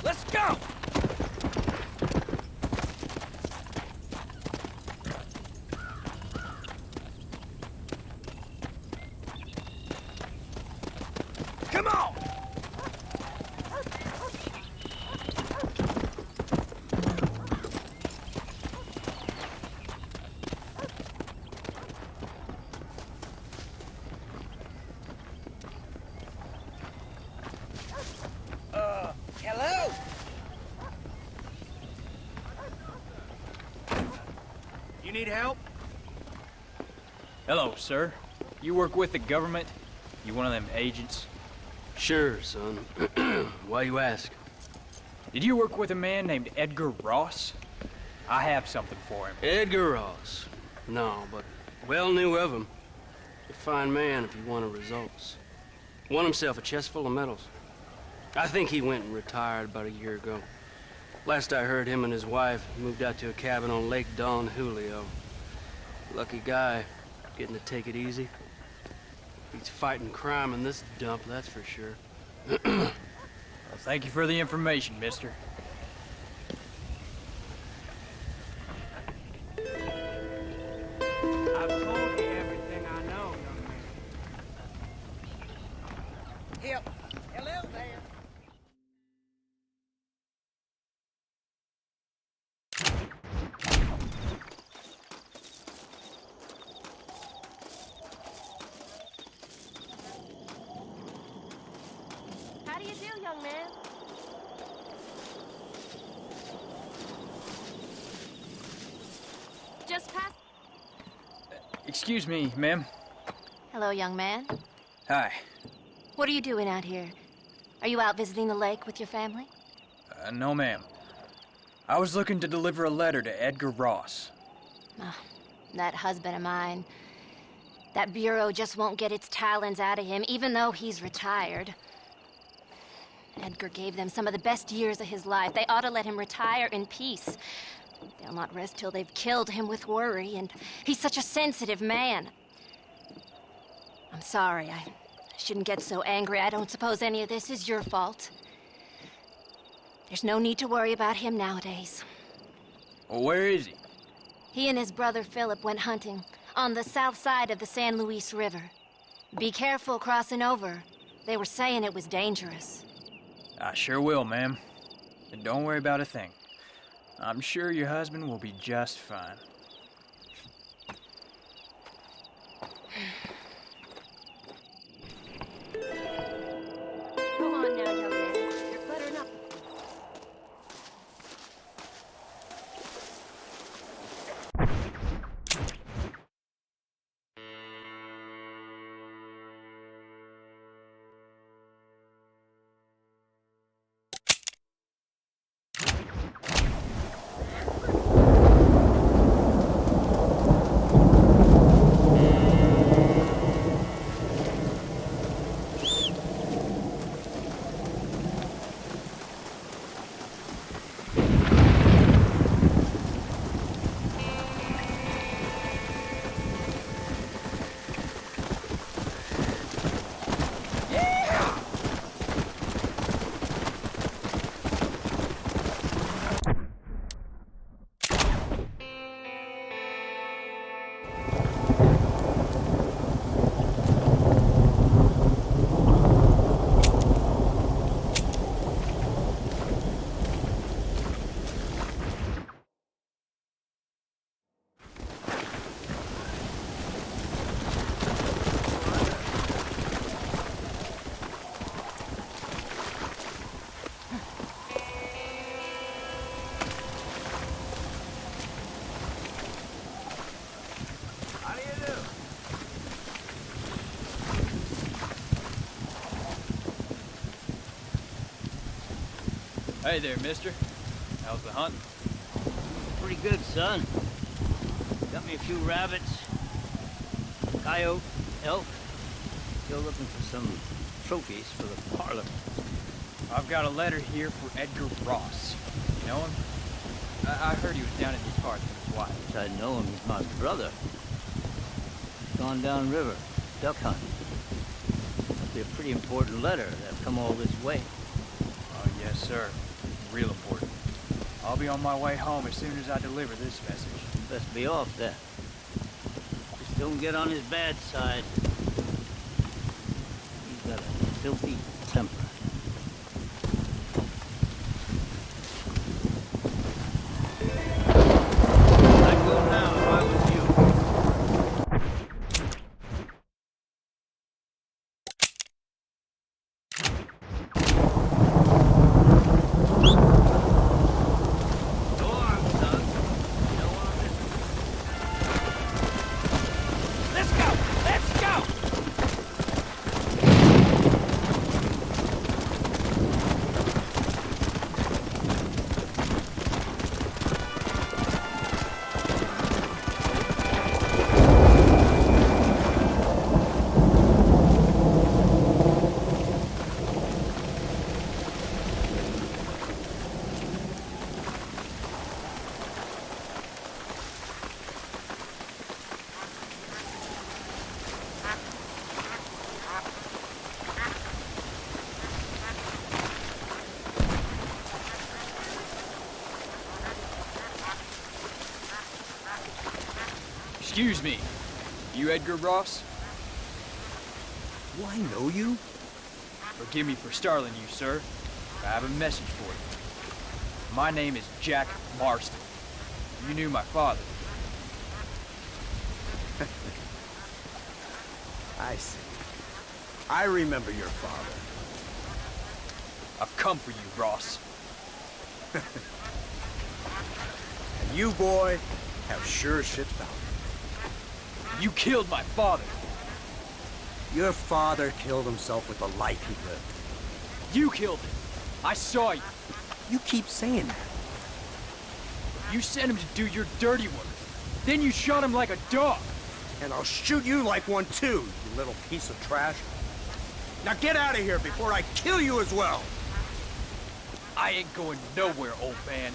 Let's go! Come on! Hello? You need help? Hello, sir. You work with the government? You one of them agents? Sure, son. Why you ask? Did you work with a man named Edgar Ross? I have something for him. Edgar Ross? No, but well knew of him. A fine man if he wanted results. Won himself a chest full of medals. I think he went and retired about a year ago. Last I heard, him and his wife moved out to a cabin on Lake Don Julio. Lucky guy, getting to take it easy. He's fighting crime in this dump, that's for sure. Well, thank you for the information, mister. I've told you everything I know, young man. Hello there. How do you do, young man? Just past... Excuse me, ma'am. Hello, young man. Hi. What are you doing out here? Are you out visiting the lake with your family? No, ma'am. I was looking to deliver a letter to Edgar Ross. Oh, that husband of mine. That bureau just won't get its talons out of him, even though he's retired. Edgar gave them some of the best years of his life. They ought to let him retire in peace. They'll not rest till they've killed him with worry, and he's such a sensitive man. I'm sorry, I shouldn't get so angry. I don't suppose any of this is your fault. There's no need to worry about him nowadays. Well, where is he? He and his brother Philip went hunting on the south side of the San Luis River. Be careful crossing over. They were saying it was dangerous. I sure will, ma'am. And don't worry about a thing. I'm sure your husband will be just fine. Go on now, young man. You're cluttering up. Hey there, mister. How's the hunting? Pretty good, son. Got me a few rabbits, coyote, elk. Still looking for some trophies for the parlor. I've got a letter here for Edgar Ross. You know him? I heard he was down in these parts with his wife. I know him. He's my brother. Gone down river, duck hunting. Must be a pretty important letter to have come all this way. Oh, yes, sir. real important. I'll be on my way home as soon as I deliver this message. Best be off there. Just don't get on his bad side. He's got a filthy temper. I'd go now if I was you. Excuse me. You Edgar Ross? Do I know you? Forgive me for startling you, sir. I have a message for you. My name is Jack Marston. You knew my father. I see. I remember your father. I've come for you, Ross. And you, boy, have sure shit found. You killed my father. Your father killed himself with the life he lived. You killed him. I saw you. You keep saying that. You sent him to do your dirty work. Then you shot him like a dog. And I'll shoot you like one too, you little piece of trash. Now get out of here before I kill you as well. I ain't going nowhere, old man.